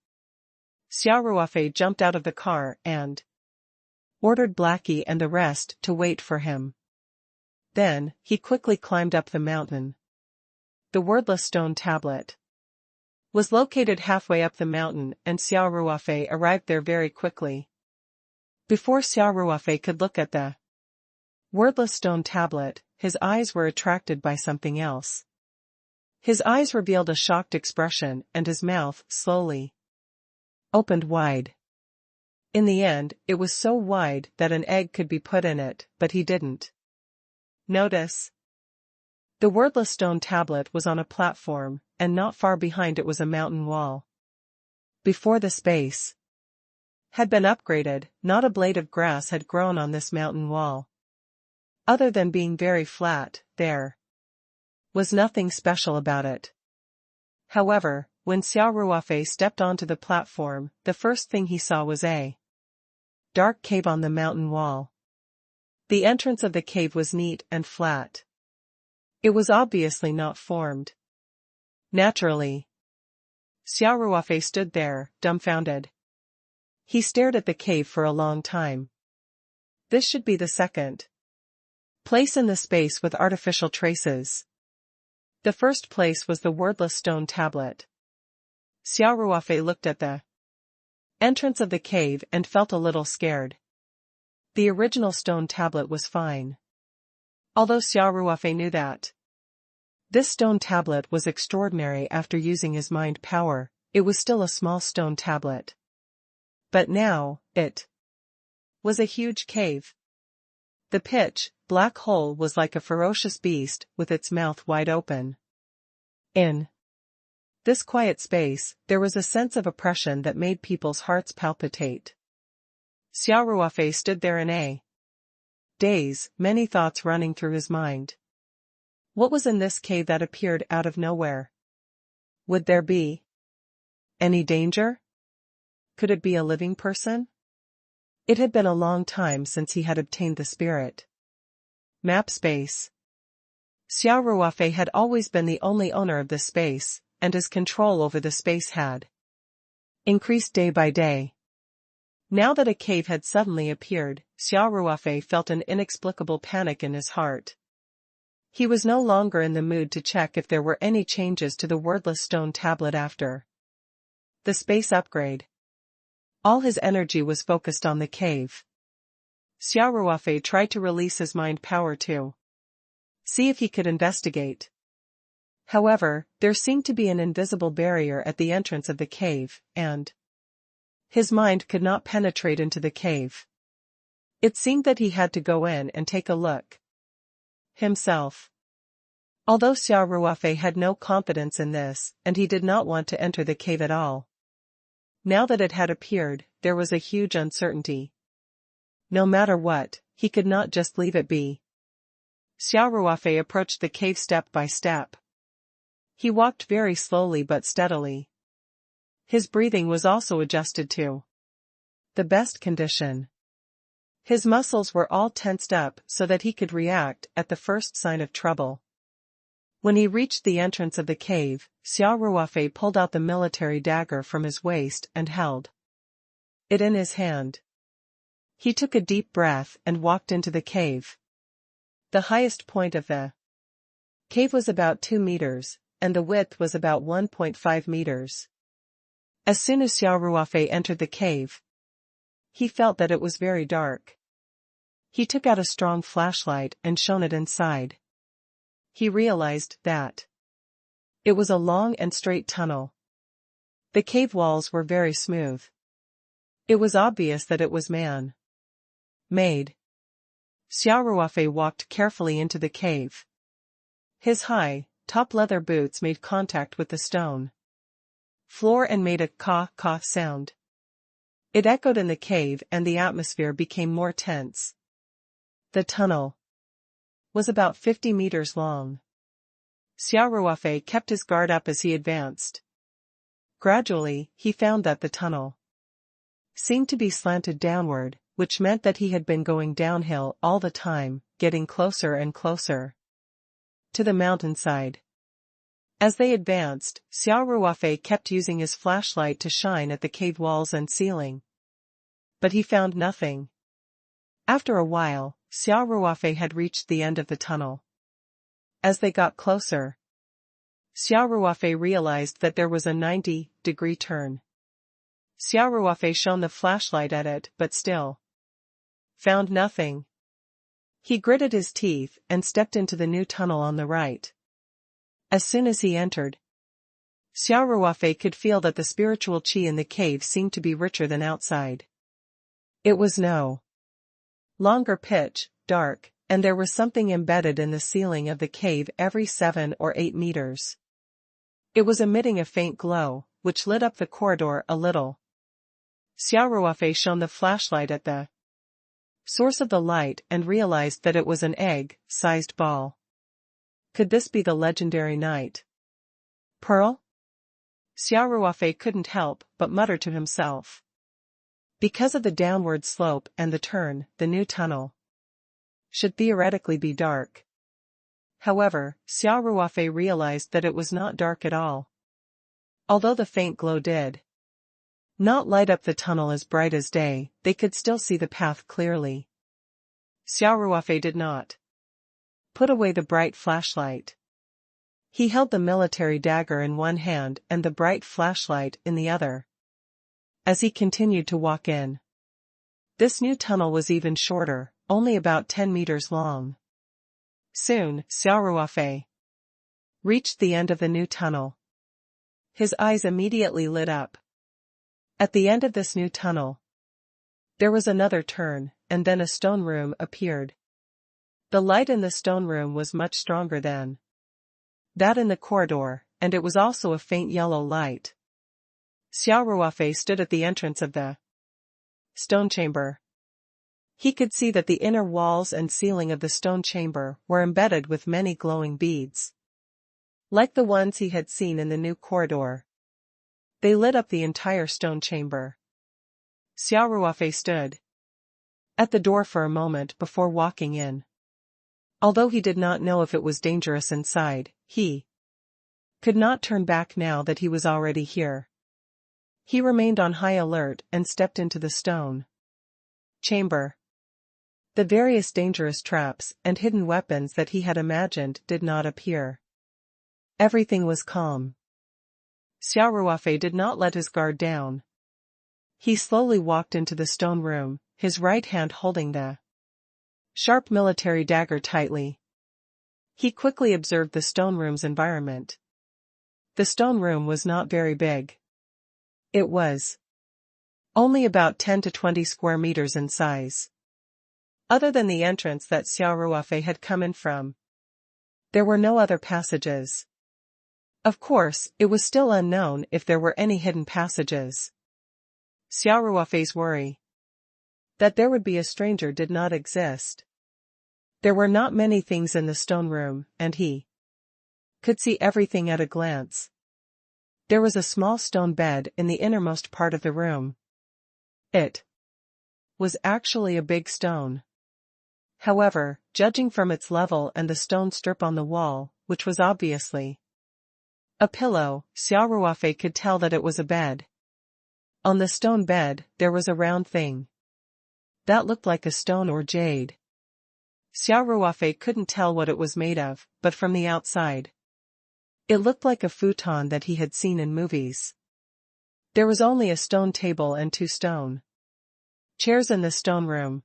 Xia Ruofei jumped out of the car and ordered Blackie and the rest to wait for him. Then, he quickly climbed up the mountain. The wordless stone tablet was located halfway up the mountain, and Xia Ruofei arrived there very quickly. Before Xia Ruofei could look at the wordless stone tablet, his eyes were attracted by something else. His eyes revealed a shocked expression, and his mouth slowly opened wide. In the end, it was so wide that an egg could be put in it, but he didn't notice. The wordless stone tablet was on a platform, and not far behind it was a mountain wall. Before the space had been upgraded, not a blade of grass had grown on this mountain wall. Other than being very flat, there was nothing special about it. However, when Xia Ruofei stepped onto the platform, the first thing he saw was a dark cave on the mountain wall. The entrance of the cave was neat and flat. It was obviously not formed naturally. Xia Ruofei stood there, dumbfounded. He stared at the cave for a long time. This should be the second place in the space with artificial traces. The first place was the wordless stone tablet. Xia Ruofei looked at the entrance of the cave and felt a little scared. The original stone tablet was fine. Although Xia Ruofei knew that this stone tablet was extraordinary after using his mind power, it was still a small stone tablet. But now, it was a huge cave. The pitch black hole was like a ferocious beast with its mouth wide open. In this quiet space, there was a sense of oppression that made people's hearts palpitate. Xia Ruofei stood there in a daze, many thoughts running through his mind. What was in this cave that appeared out of nowhere? Would there be any danger? Could it be a living person? It had been a long time since he had obtained the spirit map space. Xia Ruofei had always been the only owner of this space, and his control over the space had increased day by day. Now that a cave had suddenly appeared, Xia Ruofei felt an inexplicable panic in his heart. He was no longer in the mood to check if there were any changes to the wordless stone tablet after the space upgrade. All his energy was focused on the cave. Xia Ruofei tried to release his mind power to see if he could investigate. However, there seemed to be an invisible barrier at the entrance of the cave, and his mind could not penetrate into the cave. It seemed that he had to go in and take a look himself. Although Xia Ruofei had no confidence in this, and he did not want to enter the cave at all. Now that it had appeared, there was a huge uncertainty. No matter what, he could not just leave it be. Xia Ruofei approached the cave step by step. He walked very slowly but steadily. His breathing was also adjusted to the best condition. His muscles were all tensed up so that he could react at the first sign of trouble. When he reached the entrance of the cave, Xia Ruofei pulled out the military dagger from his waist and held it in his hand. He took a deep breath and walked into the cave. The highest point of the cave was about 2 meters, and the width was about 1.5 meters. As soon as Xia Ruofei entered the cave, he felt that it was very dark. He took out a strong flashlight and shone it inside. He realized that it was a long and straight tunnel. The cave walls were very smooth. It was obvious that it was man-made. Xia Ruofei walked carefully into the cave. His high, top leather boots made contact with the stone floor and made a caw-caw sound. It echoed in the cave and the atmosphere became more tense. The tunnel was about 50 meters long. Xia Ruofei kept his guard up as he advanced. Gradually, he found that the tunnel seemed to be slanted downward, which meant that he had been going downhill all the time, getting closer and closer to the mountainside. As they advanced, Xia Ruofei kept using his flashlight to shine at the cave walls and ceiling. But he found nothing. After a while, Xia Ruofei had reached the end of the tunnel. As they got closer, Xia Ruofei realized that there was a 90-degree turn. Xia Ruofei shone the flashlight at it but still found nothing. He gritted his teeth and stepped into the new tunnel on the right. As soon as he entered, Xia Ruofei could feel that the spiritual qi in the cave seemed to be richer than outside. It was no longer pitch dark, and there was something embedded in the ceiling of the cave every 7 or 8 meters. It was emitting a faint glow, which lit up the corridor a little. Xia Ruofei shone the flashlight at the source of the light and realized that it was an egg-sized ball. Could this be the legendary night pearl? Xia Ruofei couldn't help but mutter to himself. Because of the downward slope and the turn, the new tunnel should theoretically be dark. However, Xia Ruofei realized that it was not dark at all. Although the faint glow did not light up the tunnel as bright as day, they could still see the path clearly. Xia Ruofei did not put away the bright flashlight. He held the military dagger in one hand and the bright flashlight in the other. As he continued to walk in, this new tunnel was even shorter, only about 10 meters long. Soon, Xia Ruofei reached the end of the new tunnel. His eyes immediately lit up. At the end of this new tunnel, there was another turn, and then a stone room appeared. The light in the stone room was much stronger than that in the corridor, and it was also a faint yellow light. Xia Ruofei stood at the entrance of the stone chamber. He could see that the inner walls and ceiling of the stone chamber were embedded with many glowing beads, like the ones he had seen in the new corridor. They lit up the entire stone chamber. Xia Ruofei stood at the door for a moment before walking in. Although he did not know if it was dangerous inside, he could not turn back now that he was already here. He remained on high alert and stepped into the stone chamber. The various dangerous traps and hidden weapons that he had imagined did not appear. Everything was calm. Xia Ruofei did not let his guard down. He slowly walked into the stone room, his right hand holding the sharp military dagger tightly. He quickly observed the stone room's environment. The stone room was not very big. It was only about 10 to 20 square meters in size. Other than the entrance that Xia Ruofei had come in from, there were no other passages. Of course, it was still unknown if there were any hidden passages. Xia Ruofei's worry that there would be a stranger did not exist. There were not many things in the stone room, and he could see everything at a glance. There was a small stone bed in the innermost part of the room. It was actually a big stone. However, judging from its level and the stone strip on the wall, which was obviously a pillow, Xia Ruofei could tell that it was a bed. On the stone bed, there was a round thing that looked like a stone or jade. Xia Ruofei couldn't tell what it was made of, but from the outside, it looked like a futon that he had seen in movies. There was only a stone table and 2 stone chairs in the stone room.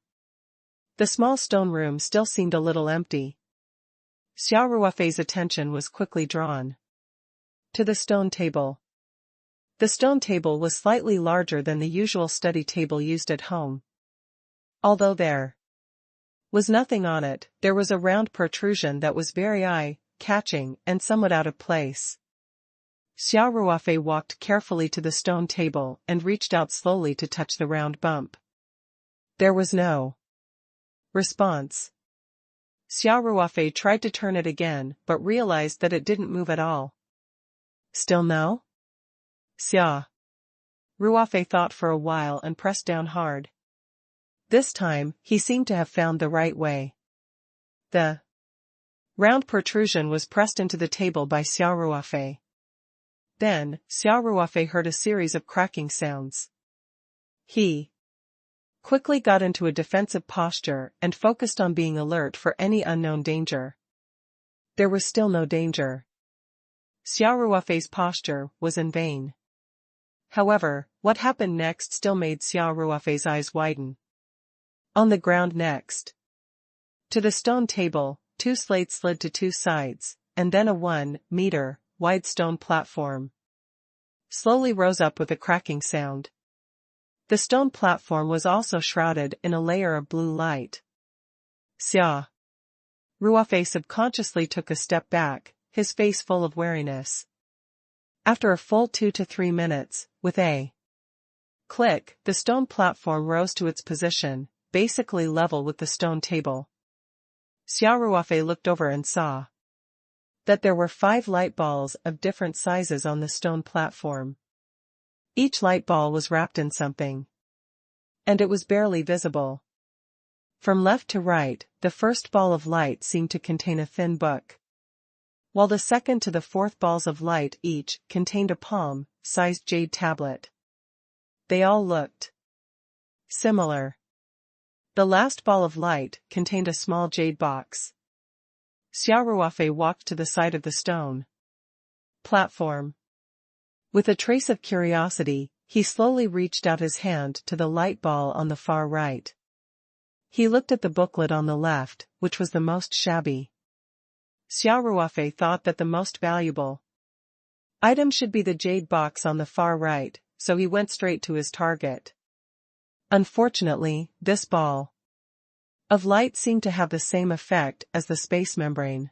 The small stone room still seemed a little empty. Xia Ruofei's attention was quickly drawn to the stone table. The stone table was slightly larger than the usual study table used at home. Although there was nothing on it, there was a round protrusion that was very eye-catching and somewhat out of place. Xia Ruofei walked carefully to the stone table and reached out slowly to touch the round bump. There was no response. Xia Ruofei tried to turn it again but realized that it didn't move at all. Still no? Xia Ruofei thought for a while and pressed down hard. This time, he seemed to have found the right way. The round protrusion was pressed into the table by Xia Ruofei. Then, Xia Ruofei heard a series of cracking sounds. He quickly got into a defensive posture and focused on being alert for any unknown danger. There was still no danger. Xia Ruofei's posture was in vain. However, what happened next still made Xia Ruofei's eyes widen. On the ground next to the stone table, 2 slates slid to 2 sides, and then a 1-meter wide stone platform slowly rose up with a cracking sound. The stone platform was also shrouded in a layer of blue light. Xia Ruofei subconsciously took a step back, his face full of wariness. After a full 2 to 3 minutes, with a click, the stone platform rose to its position, basically level with the stone table. Xia Ruofei looked over and saw that there were 5 light balls of different sizes on the stone platform. Each light ball was wrapped in something, and it was barely visible. From left to right, the first ball of light seemed to contain a thin book, while the second to the fourth balls of light each contained a palm-sized jade tablet. They all looked similar. The last ball of light contained a small jade box. Xia Ruofei walked to the side of the stone platform. With a trace of curiosity, he slowly reached out his hand to the light ball on the far right. He looked at the booklet on the left, which was the most shabby. Xia Ruofei thought that the most valuable item should be the jade box on the far right, so he went straight to his target. Unfortunately, this ball of light seemed to have the same effect as the space membrane.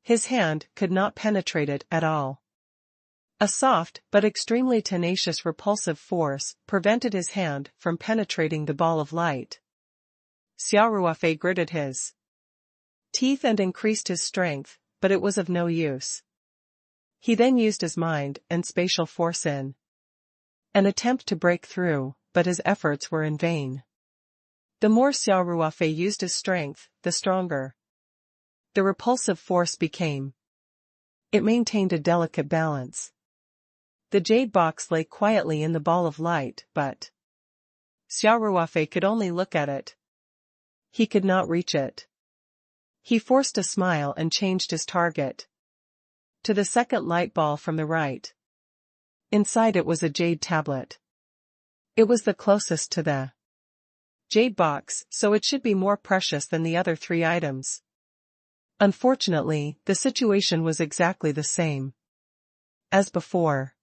His hand could not penetrate it at all. A soft but extremely tenacious repulsive force prevented his hand from penetrating the ball of light. Xia Ruofei gritted his teeth and increased his strength, but it was of no use. He then used his mind and spatial force in an attempt to break through, but his efforts were in vain. The more Xia Ruofei used his strength, the stronger the repulsive force became. It maintained a delicate balance. The jade box lay quietly in the ball of light, but Xia Ruofei could only look at it. He could not reach it. He forced a smile and changed his target to the second light ball from the right. Inside it was a jade tablet. It was the closest to the jade box, so it should be more precious than the other three items. Unfortunately, the situation was exactly the same as before.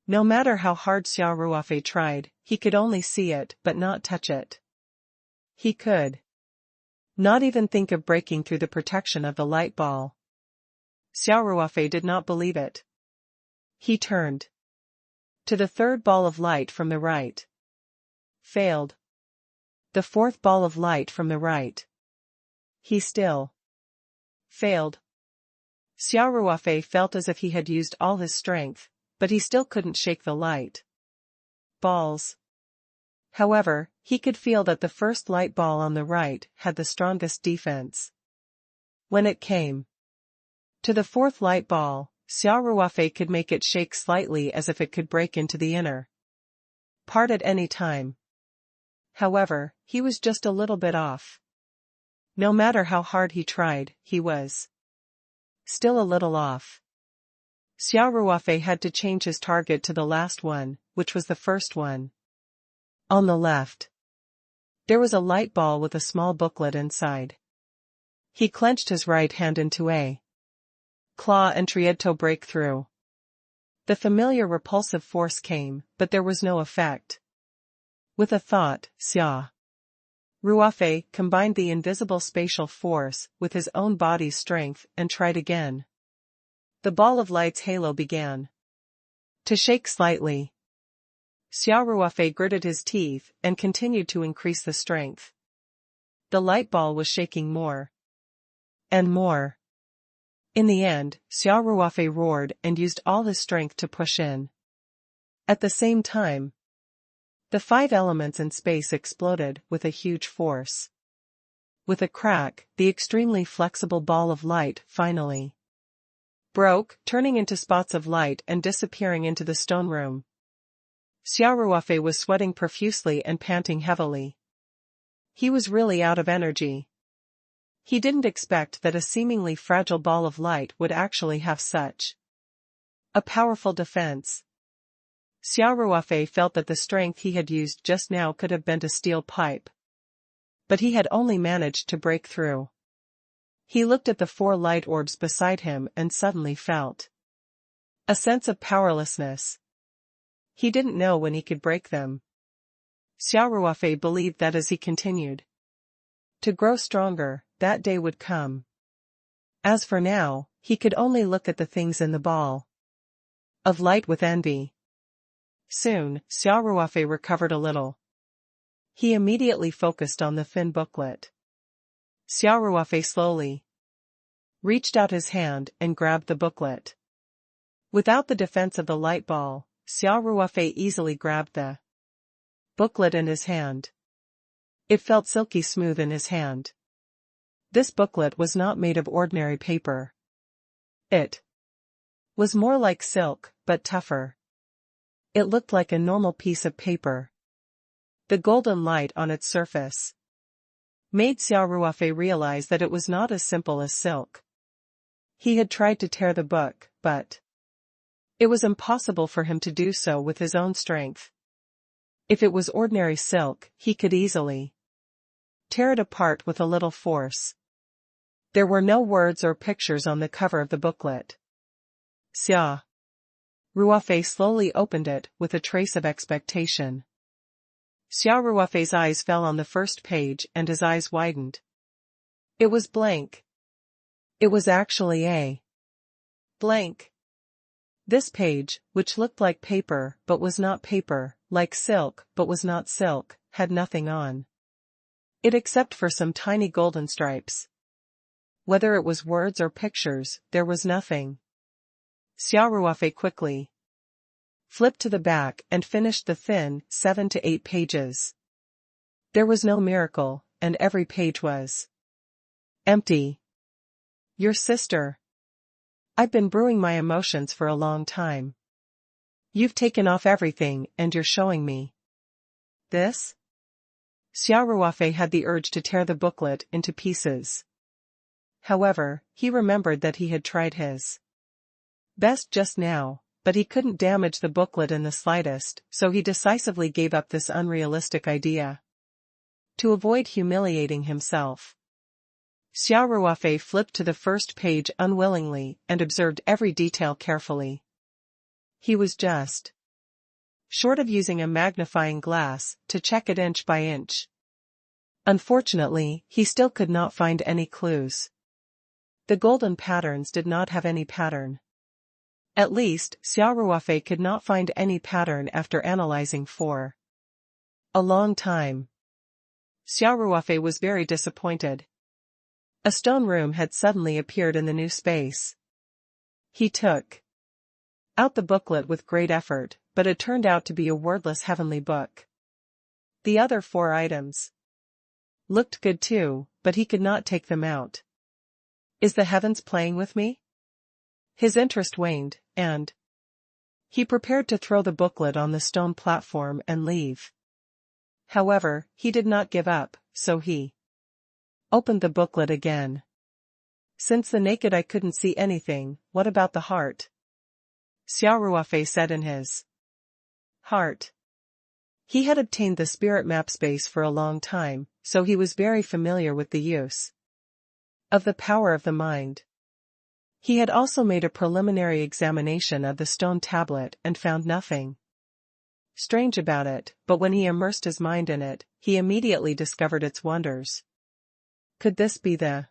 No matter how hard Xia Ruofei tried, he could only see it but not touch it. He could not even think of breaking through the protection of the light ball. Xia Ruofei did not believe it. He turned to the third ball of light from the right. Failed. The fourth ball of light from the right. He still failed. Xia Ruofei felt as if he had used all his strength, but he still couldn't shake the light balls. However, he could feel that the first light ball on the right had the strongest defense. When it came to the fourth light ball, Xia Ruofei could make it shake slightly as if it could break into the inner part at any time. However, he was just a little bit off. No matter how hard he tried, he was still a little off. Xia Ruofei had to change his target to the last one, which was the first one. On the left, there was a light ball with a small booklet inside. He clenched his right hand into a claw and tried to break through. The familiar repulsive force came, but there was no effect. With a thought, Xia Ruofei combined the invisible spatial force with his own body's strength and tried again. The ball of light's halo began to shake slightly. Xia Ruofei gritted his teeth and continued to increase the strength. The light ball was shaking more and more. In the end, Xia Ruofei roared and used all his strength to push in. At the same time, the 5 elements in space exploded with a huge force. With a crack, the extremely flexible ball of light finally broke, turning into spots of light and disappearing into the stone room. Xia Ruofei was sweating profusely and panting heavily. He was really out of energy. He didn't expect that a seemingly fragile ball of light would actually have such a powerful defense. Xia Ruofei felt that the strength he had used just now could have bent a steel pipe. But he had only managed to break through. He looked at the 4 light orbs beside him and suddenly felt a sense of powerlessness. He didn't know when he could break them. Xia Ruofei believed that as he continued to grow stronger, that day would come. As for now, he could only look at the things in the ball of light with envy. Soon, Xia Ruofei recovered a little. He immediately focused on the thin booklet. Xia Ruofei slowly reached out his hand and grabbed the booklet. Without the defense of the light ball, Xia Ruofei easily grabbed the booklet in his hand. It felt silky smooth in his hand. This booklet was not made of ordinary paper. It was more like silk, but tougher. It looked like a normal piece of paper. The golden light on its surface made Xia Ruofei realize that it was not as simple as silk. He had tried to tear the book, but it was impossible for him to do so with his own strength. If it was ordinary silk, he could easily tear it apart with a little force. There were no words or pictures on the cover of the booklet. Xia Ruofei slowly opened it with a trace of expectation. Xia Ruofei's eyes fell on the first page and his eyes widened. It was blank. It was actually a blank. This page, which looked like paper but was not paper, like silk but was not silk, had nothing on it except for some tiny golden stripes. Whether it was words or pictures, there was nothing. Xia Ruofei quickly flipped to the back and finished the thin 7 to 8 pages. There was no miracle, and every page was empty. Your sister. I've been brewing my emotions for a long time. You've taken off everything and you're showing me this? Xia Ruofei had the urge to tear the booklet into pieces. However, he remembered that he had tried his best just now, but he couldn't damage the booklet in the slightest, so he decisively gave up this unrealistic idea. To avoid humiliating himself, Xia Ruofei flipped to the first page unwillingly and observed every detail carefully. He was just short of using a magnifying glass to check it inch by inch. Unfortunately, he still could not find any clues. The golden patterns did not have any pattern. At least, Xia Ruofei could not find any pattern after analyzing for a long time. Xia Ruofei was very disappointed. A stone room had suddenly appeared in the new space. He took out the booklet with great effort, but it turned out to be a wordless heavenly book. The other 4 items looked good too, but he could not take them out. Is the heavens playing with me? His interest waned, and he prepared to throw the booklet on the stone platform and leave. However, he did not give up, so he opened the booklet again. Since the naked eye couldn't see anything, what about the heart? Xia Ruofei said in his heart. He had obtained the spirit map space for a long time, so he was very familiar with the use of the power of the mind. He had also made a preliminary examination of the stone tablet and found nothing strange about it, but when he immersed his mind in it, he immediately discovered its wonders. Could this be the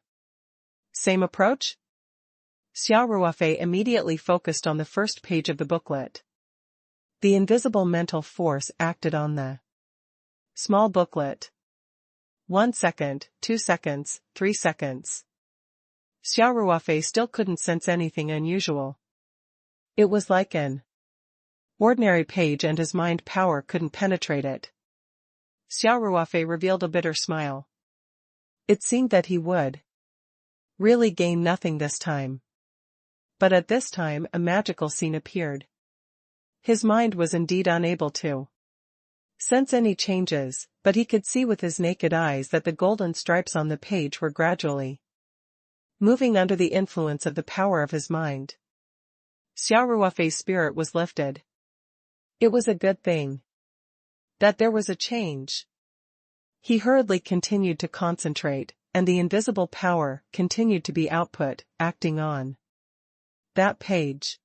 same approach? Xia Ruofei immediately focused on the first page of the booklet. The invisible mental force acted on the small booklet. 1 second, 2 seconds, 3 seconds. Xia Ruofei still couldn't sense anything unusual. It was like an ordinary page and his mind power couldn't penetrate it. Xia Ruofei revealed a bitter smile. It seemed that he would really gain nothing this time. But at this time a magical scene appeared. His mind was indeed unable to sense any changes, but he could see with his naked eyes that the golden stripes on the page were gradually moving under the influence of the power of his mind. Xia Ruofei's spirit was lifted. It was a good thing that there was a change. He hurriedly continued to concentrate, and the invisible power continued to be output, acting on that page.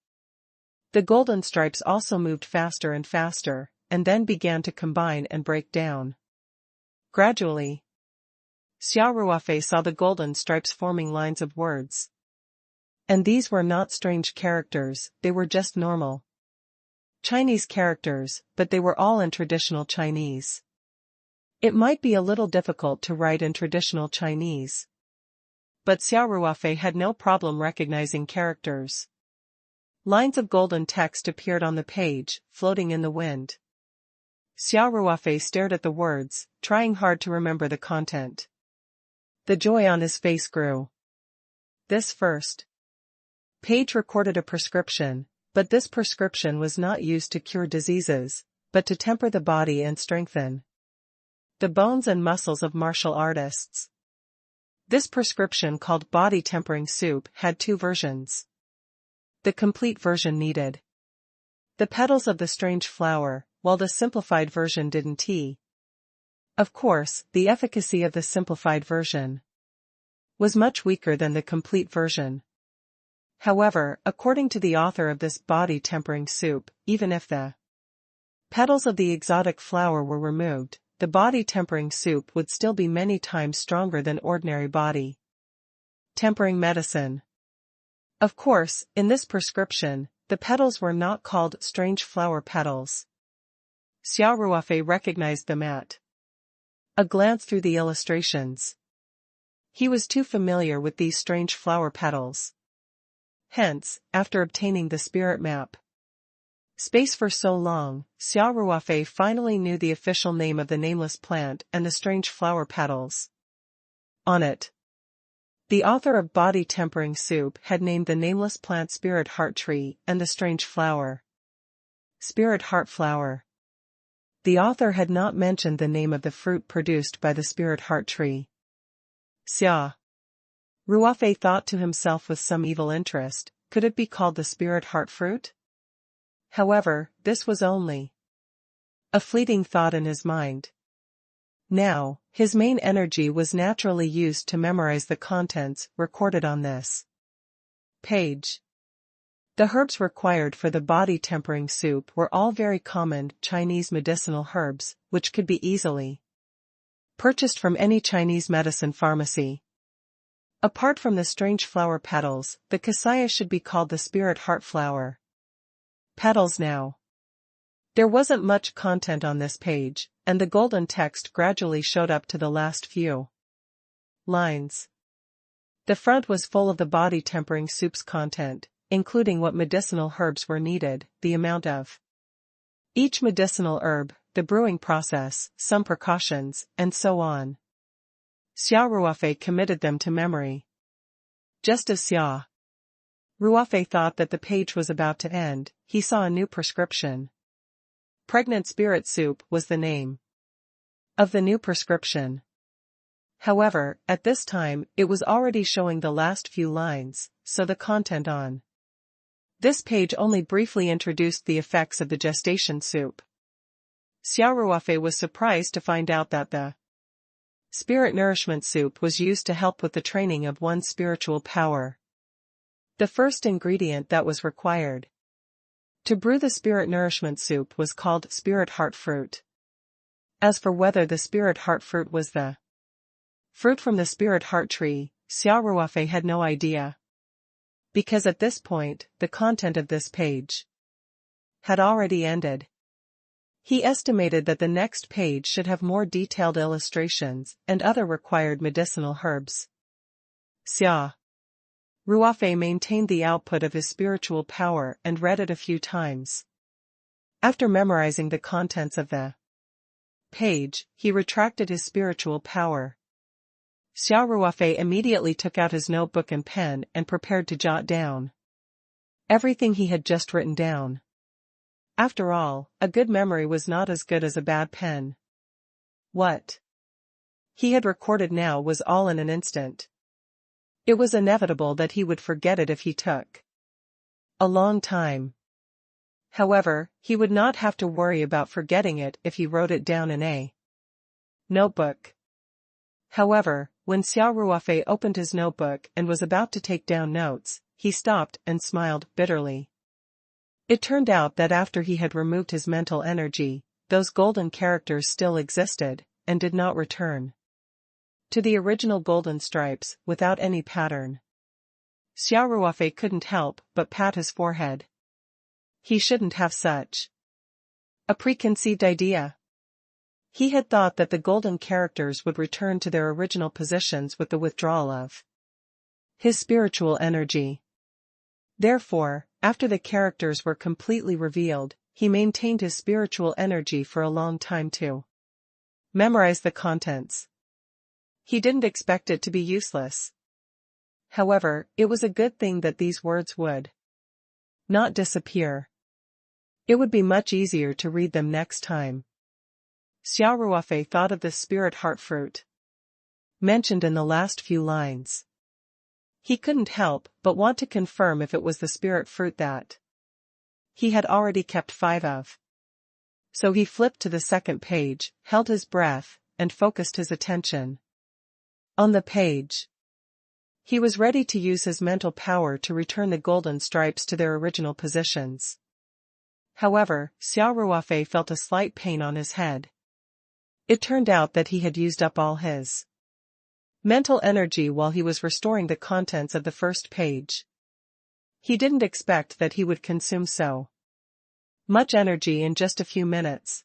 The golden stripes also moved faster and faster, and then began to combine and break down. Gradually, Xia Ruofei saw the golden stripes forming lines of words. And these were not strange characters, they were just normal Chinese characters, but they were all in traditional Chinese. It might be a little difficult to write in traditional Chinese, but Xia Ruofei had no problem recognizing characters. Lines of golden text appeared on the page, floating in the wind. Xia Ruofei stared at the words, trying hard to remember the content. The joy on his face grew. This first page recorded a prescription, but this prescription was not used to cure diseases, but to temper the body and strengthen the bones and muscles of martial artists. This prescription, called body tempering soup, had 2 versions. The complete version needed the petals of the strange flower, while the simplified version didn't. Of course, the efficacy of the simplified version was much weaker than the complete version. However, according to the author of this body tempering soup, even if the petals of the exotic flower were removed, the body tempering soup would still be many times stronger than ordinary body tempering medicine. Of course, in this prescription, the petals were not called strange flower petals. Xia Ruofei recognized them at a glance through the illustrations. He was too familiar with these strange flower petals. Hence, after obtaining the spirit map space for so long, Xia Ruofei finally knew the official name of the nameless plant and the strange flower petals on it. The author of Body Tempering Soup had named the nameless plant Spirit Heart Tree and the strange flower Spirit Heart Flower. The author had not mentioned the name of the fruit produced by the Spirit Heart Tree. Xia Ruofei thought to himself with some evil interest, could it be called the Spirit Heart Fruit? However, this was only a fleeting thought in his mind. Now, his main energy was naturally used to memorize the contents recorded on this page. The herbs required for the body tempering soup were all very common Chinese medicinal herbs, which could be easily purchased from any Chinese medicine pharmacy. Apart from the strange flower petals, the cassia should be called the Spirit Heart Flower petals now. There wasn't much content on this page, and the golden text gradually showed up to the last few lines. The front was full of the body tempering soup's content, including what medicinal herbs were needed, the amount of each medicinal herb, the brewing process, some precautions, and so on. Xia Ruofei committed them to memory. Just as Xia Ruofei thought that the page was about to end, he saw a new prescription. Pregnant Spirit Soup was the name of the new prescription. However, at this time, it was already showing the last few lines, so the content on this page only briefly introduced the effects of the gestation soup. Xia Ruofei was surprised to find out that the Spirit Nourishment Soup was used to help with the training of one's spiritual power. The first ingredient that was required to brew the Spirit Nourishment Soup was called Spirit Heart Fruit. As for whether the Spirit Heart Fruit was the fruit from the Spirit Heart Tree, Xia Ruofei had no idea. Because at this point, the content of this page had already ended. He estimated that the next page should have more detailed illustrations and other required medicinal herbs. Xia Ruofei maintained the output of his spiritual power and read it a few times. After memorizing the contents of the page, he retracted his spiritual power. Xia Ruofei immediately took out his notebook and pen and prepared to jot down everything he had just written down. After all, a good memory was not as good as a bad pen. What he had recorded now was all in an instant. It was inevitable that he would forget it if he took a long time. However, he would not have to worry about forgetting it if he wrote it down in a notebook. However, when Xia Ruofei opened his notebook and was about to take down notes, he stopped and smiled bitterly. It turned out that after he had removed his mental energy, those golden characters still existed, and did not return to the original golden stripes, without any pattern. Xia Ruofei couldn't help but pat his forehead. He shouldn't have such a preconceived idea. He had thought that the golden characters would return to their original positions with the withdrawal of his spiritual energy. Therefore, after the characters were completely revealed, he maintained his spiritual energy for a long time to memorize the contents. He didn't expect it to be useless. However, it was a good thing that these words would not disappear. It would be much easier to read them next time. Xia Ruofei thought of the Spirit Heart Fruit mentioned in the last few lines. He couldn't help but want to confirm if it was the spirit fruit that he had already kept 5 of. So he flipped to the second page, held his breath, and focused his attention on the page. He was ready to use his mental power to return the golden stripes to their original positions. However, Xia Ruofei felt a slight pain on his head. It turned out that he had used up all his mental energy while he was restoring the contents of the first page. He didn't expect that he would consume so much energy in just a few minutes.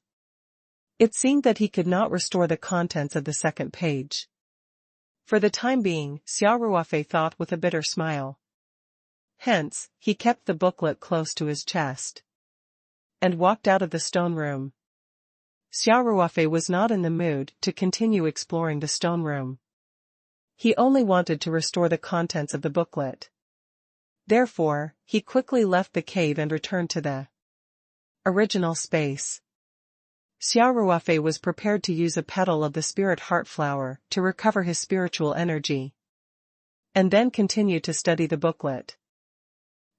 It seemed that he could not restore the contents of the second page. For the time being, Xia Ruofei thought with a bitter smile. Hence, he kept the booklet close to his chest and walked out of the stone room. Xia Ruofei was not in the mood to continue exploring the stone room. He only wanted to restore the contents of the booklet. Therefore, he quickly left the cave and returned to the original space. Xia Ruofei was prepared to use a petal of the spirit heart flower to recover his spiritual energy, and then continue to study the booklet.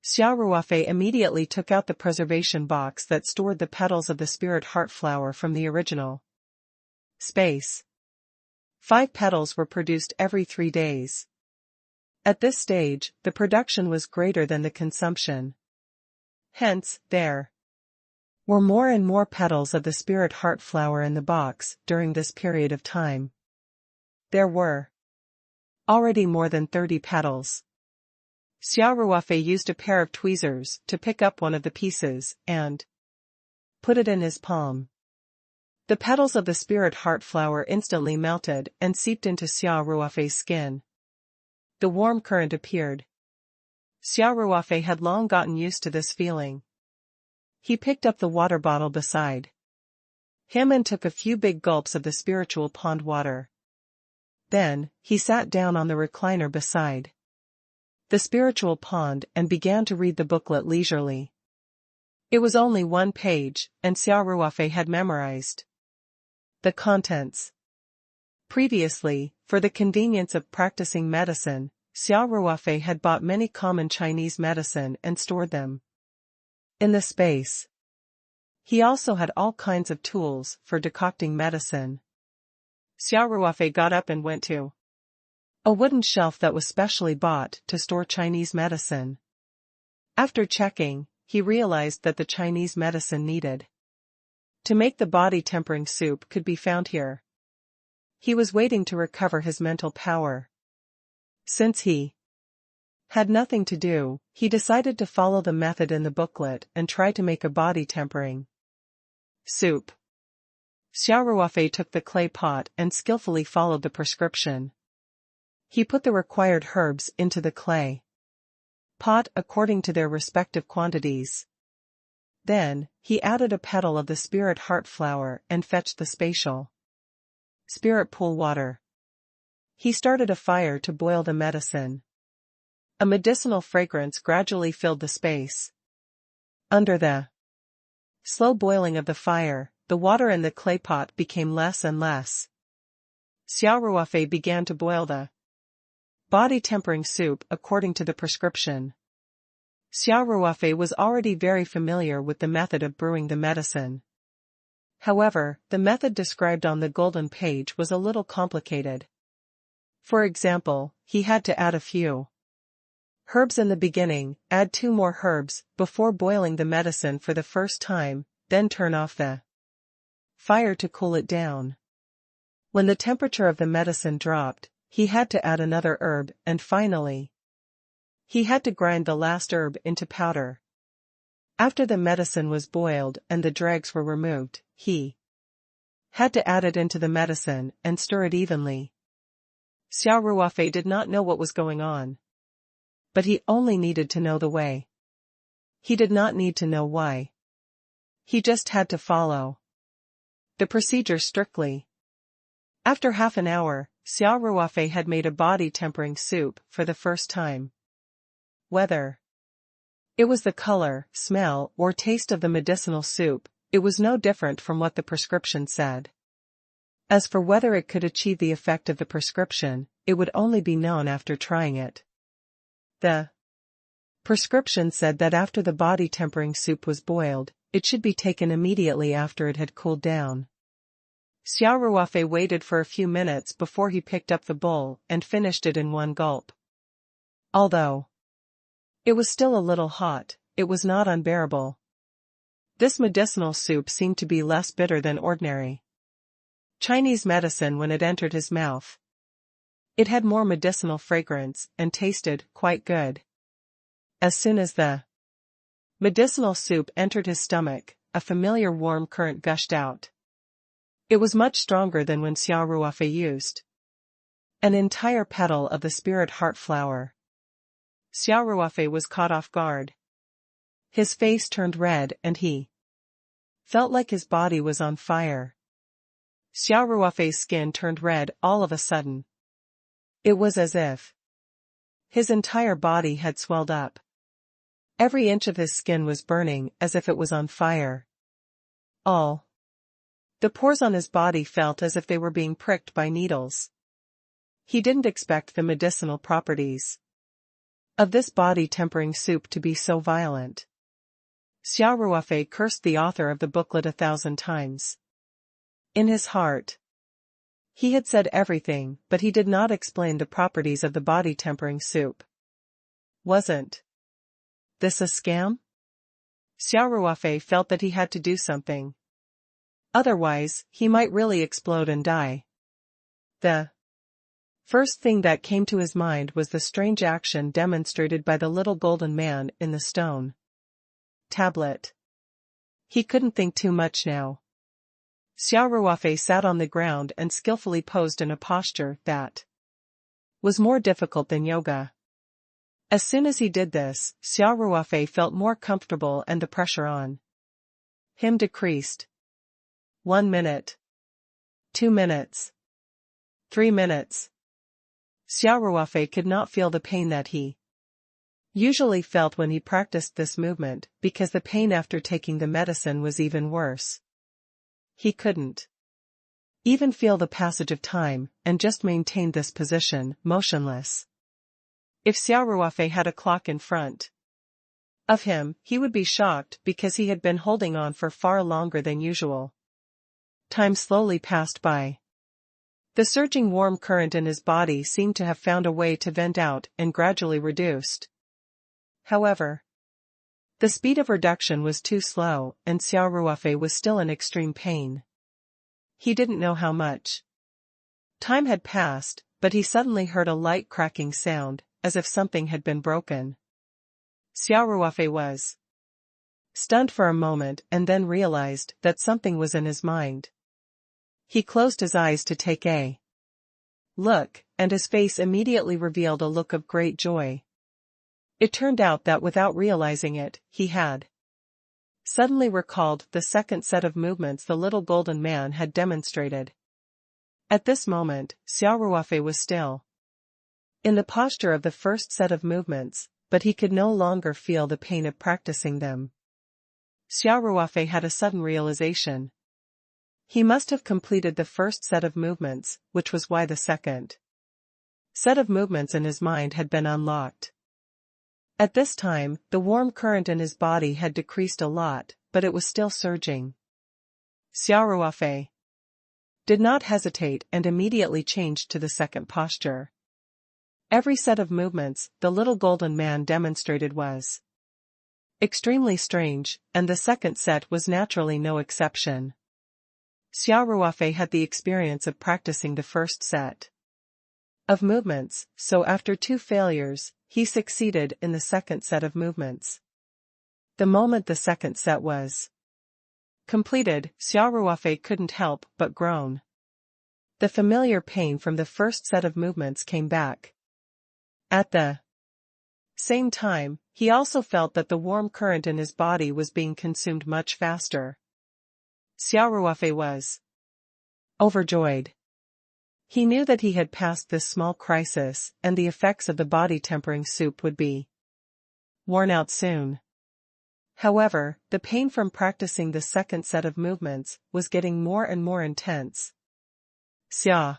Xia Ruofei immediately took out the preservation box that stored the petals of the spirit heart flower from the original space. 5 petals were produced every 3 days. At this stage, the production was greater than the consumption. Hence, there were more and more petals of the spirit heart flower in the box during this period of time. There were already more than 30 petals. Xia Ruofei used a pair of tweezers to pick up one of the pieces and put it in his palm. The petals of the spirit heart flower instantly melted and seeped into Xia Ruofei's skin. The warm current appeared. Xia Ruofei had long gotten used to this feeling. He picked up the water bottle beside him and took a few big gulps of the spiritual pond water. Then, he sat down on the recliner beside the spiritual pond and began to read the booklet leisurely. It was only 1 page, and Xia Ruofei had memorized the contents. Previously, for the convenience of practicing medicine, Xia Ruofei had bought many common Chinese medicine and stored them in the space. He also had all kinds of tools for decocting medicine. Xia Ruofei got up and went to a wooden shelf that was specially bought to store Chinese medicine. After checking, he realized that the Chinese medicine needed to make the body-tempering soup could be found here. He was waiting to recover his mental power. Since he had nothing to do, he decided to follow the method in the booklet and try to make a body-tempering soup. Xia Ruofei took the clay pot and skillfully followed the prescription. He put the required herbs into the clay pot according to their respective quantities. Then, he added a petal of the spirit heart flower and fetched the spatial spirit pool water. He started a fire to boil the medicine. A medicinal fragrance gradually filled the space. Under the slow boiling of the fire, the water in the clay pot became less and less. Xia Ruofei began to boil the body-tempering soup according to the prescription. Xia Ruofei was already very familiar with the method of brewing the medicine. However, the method described on the golden page was a little complicated. For example, he had to add a few herbs in the beginning, add 2 more herbs before boiling the medicine for the first time, then turn off the fire to cool it down. When the temperature of the medicine dropped, he had to add another herb, and finally, he had to grind the last herb into powder. After the medicine was boiled and the dregs were removed, he had to add it into the medicine and stir it evenly. Xia Ruofei did not know what was going on, but he only needed to know the way. He did not need to know why. He just had to follow the procedure strictly. After half an hour, Xia Ruofei had made a body-tempering soup for the first time. Whether it was the color, smell, or taste of the medicinal soup, it was no different from what the prescription said. As for whether it could achieve the effect of the prescription, it would only be known after trying it. The prescription said that after the body-tempering soup was boiled, it should be taken immediately after it had cooled down. Xia Ruofei waited for a few minutes before he picked up the bowl and finished it in 1 gulp. Although it was still a little hot, it was not unbearable. This medicinal soup seemed to be less bitter than ordinary Chinese medicine when it entered his mouth. It had more medicinal fragrance and tasted quite good. As soon as the medicinal soup entered his stomach, a familiar warm current gushed out. It was much stronger than when Xia Ruofei used an entire petal of the spirit heart flower. Xia Ruofei was caught off guard. His face turned red and he felt like his body was on fire. Xia Ruofei's skin turned red all of a sudden. It was as if his entire body had swelled up. Every inch of his skin was burning as if it was on fire. All the pores on his body felt as if they were being pricked by needles. He didn't expect the medicinal properties of this body-tempering soup to be so violent. Xia Ruofei cursed the author of the booklet 1,000 times. In his heart, he had said everything, but he did not explain the properties of the body-tempering soup. Wasn't this a scam? Xia Ruofei felt that he had to do something. Otherwise, he might really explode and die. The first thing that came to his mind was the strange action demonstrated by the little golden man in the stone tablet. He couldn't think too much now. Xia Ruofei sat on the ground and skillfully posed in a posture that was more difficult than yoga. As soon as he did this, Xia Ruofei felt more comfortable and the pressure on him decreased. 1 minute. 2 minutes. 3 minutes. Xia Ruofei could not feel the pain that he usually felt when he practiced this movement, because the pain after taking the medicine was even worse. He couldn't even feel the passage of time, and just maintained this position, motionless. If Xia Ruofei had a clock in front of him, he would be shocked because he had been holding on for far longer than usual. Time slowly passed by. The surging warm current in his body seemed to have found a way to vent out and gradually reduced. However, the speed of reduction was too slow, and Xia Ruofei was still in extreme pain. He didn't know how much time had passed, but he suddenly heard a light cracking sound, as if something had been broken. Xia Ruofei was stunned for a moment and then realized that something was in his mind. He closed his eyes to take a look, and his face immediately revealed a look of great joy. It turned out that without realizing it, he had suddenly recalled the second set of movements the little golden man had demonstrated. At this moment, Xia Ruofei was still in the posture of the first set of movements, but he could no longer feel the pain of practicing them. Xia Ruofei had a sudden realization. He must have completed the first set of movements, which was why the second set of movements in his mind had been unlocked. At this time, the warm current in his body had decreased a lot, but it was still surging. Xia Ruofei did not hesitate and immediately changed to the second posture. Every set of movements the little golden man demonstrated was extremely strange, and the second set was naturally no exception. Xia Ruofei had the experience of practicing the first set of movements, so after 2 failures, he succeeded in the second set of movements. The moment the second set was completed, Xia Ruofei couldn't help but groan. The familiar pain from the first set of movements came back. At the same time, he also felt that the warm current in his body was being consumed much faster. Xia Ruofei was overjoyed. He knew that he had passed this small crisis, and the effects of the body-tempering soup would be worn out soon. However, the pain from practicing the second set of movements was getting more and more intense. Xia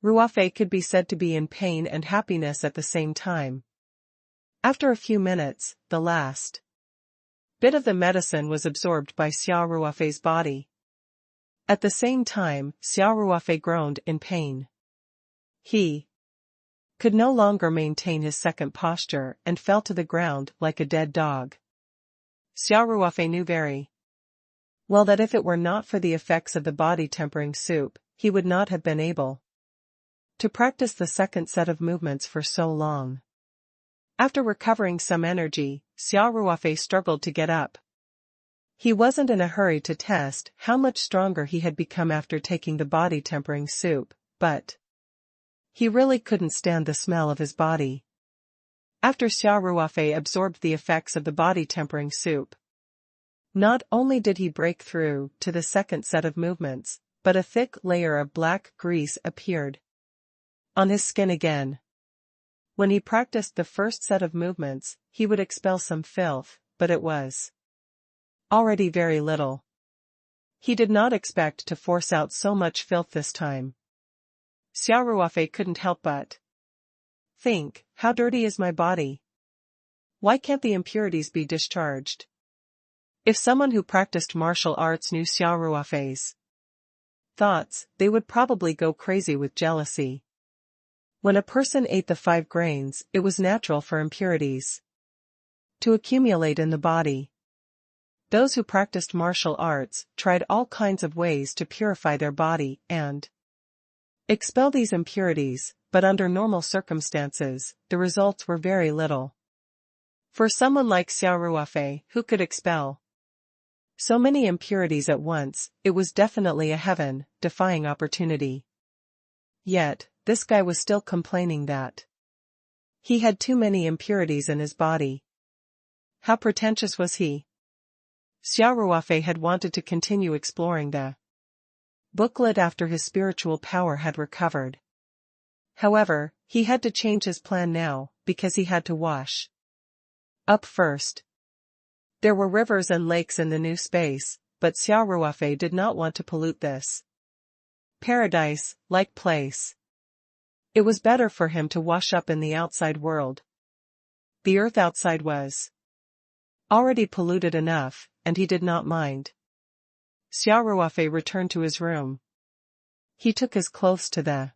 Ruofei could be said to be in pain and happiness at the same time. After a few minutes, the last bit of the medicine was absorbed by Xia Ruofei's body. At the same time, Xia Ruofei groaned in pain. He could no longer maintain his second posture and fell to the ground like a dead dog. Xia Ruofei knew very well that if it were not for the effects of the body-tempering soup, he would not have been able to practice the second set of movements for so long. After recovering some energy, Xia Ruofei struggled to get up. He wasn't in a hurry to test how much stronger he had become after taking the body-tempering soup, but he really couldn't stand the smell of his body. After Xia Ruofei absorbed the effects of the body-tempering soup, not only did he break through to the second set of movements, but a thick layer of black grease appeared on his skin again. When he practiced the first set of movements, he would expel some filth, but it was already very little. He did not expect to force out so much filth this time. Xia Ruofei couldn't help but think, how dirty is my body? Why can't the impurities be discharged? If someone who practiced martial arts knew Xia Ruofei's thoughts, they would probably go crazy with jealousy. When a person ate the 5 grains, it was natural for impurities to accumulate in the body. Those who practiced martial arts tried all kinds of ways to purify their body and expel these impurities, but under normal circumstances, the results were very little. For someone like Xia Ruofei, who could expel so many impurities at once, it was definitely a heaven-defying opportunity. Yet, this guy was still complaining that he had too many impurities in his body. How pretentious was he? Xia Ruofei had wanted to continue exploring the booklet after his spiritual power had recovered. However, he had to change his plan now, because he had to wash up first. There were rivers and lakes in the new space, but Xia Ruofei did not want to pollute this paradise-like place. It was better for him to wash up in the outside world. The earth outside was already polluted enough, and he did not mind. Xia Ruofei returned to his room. He took his clothes to the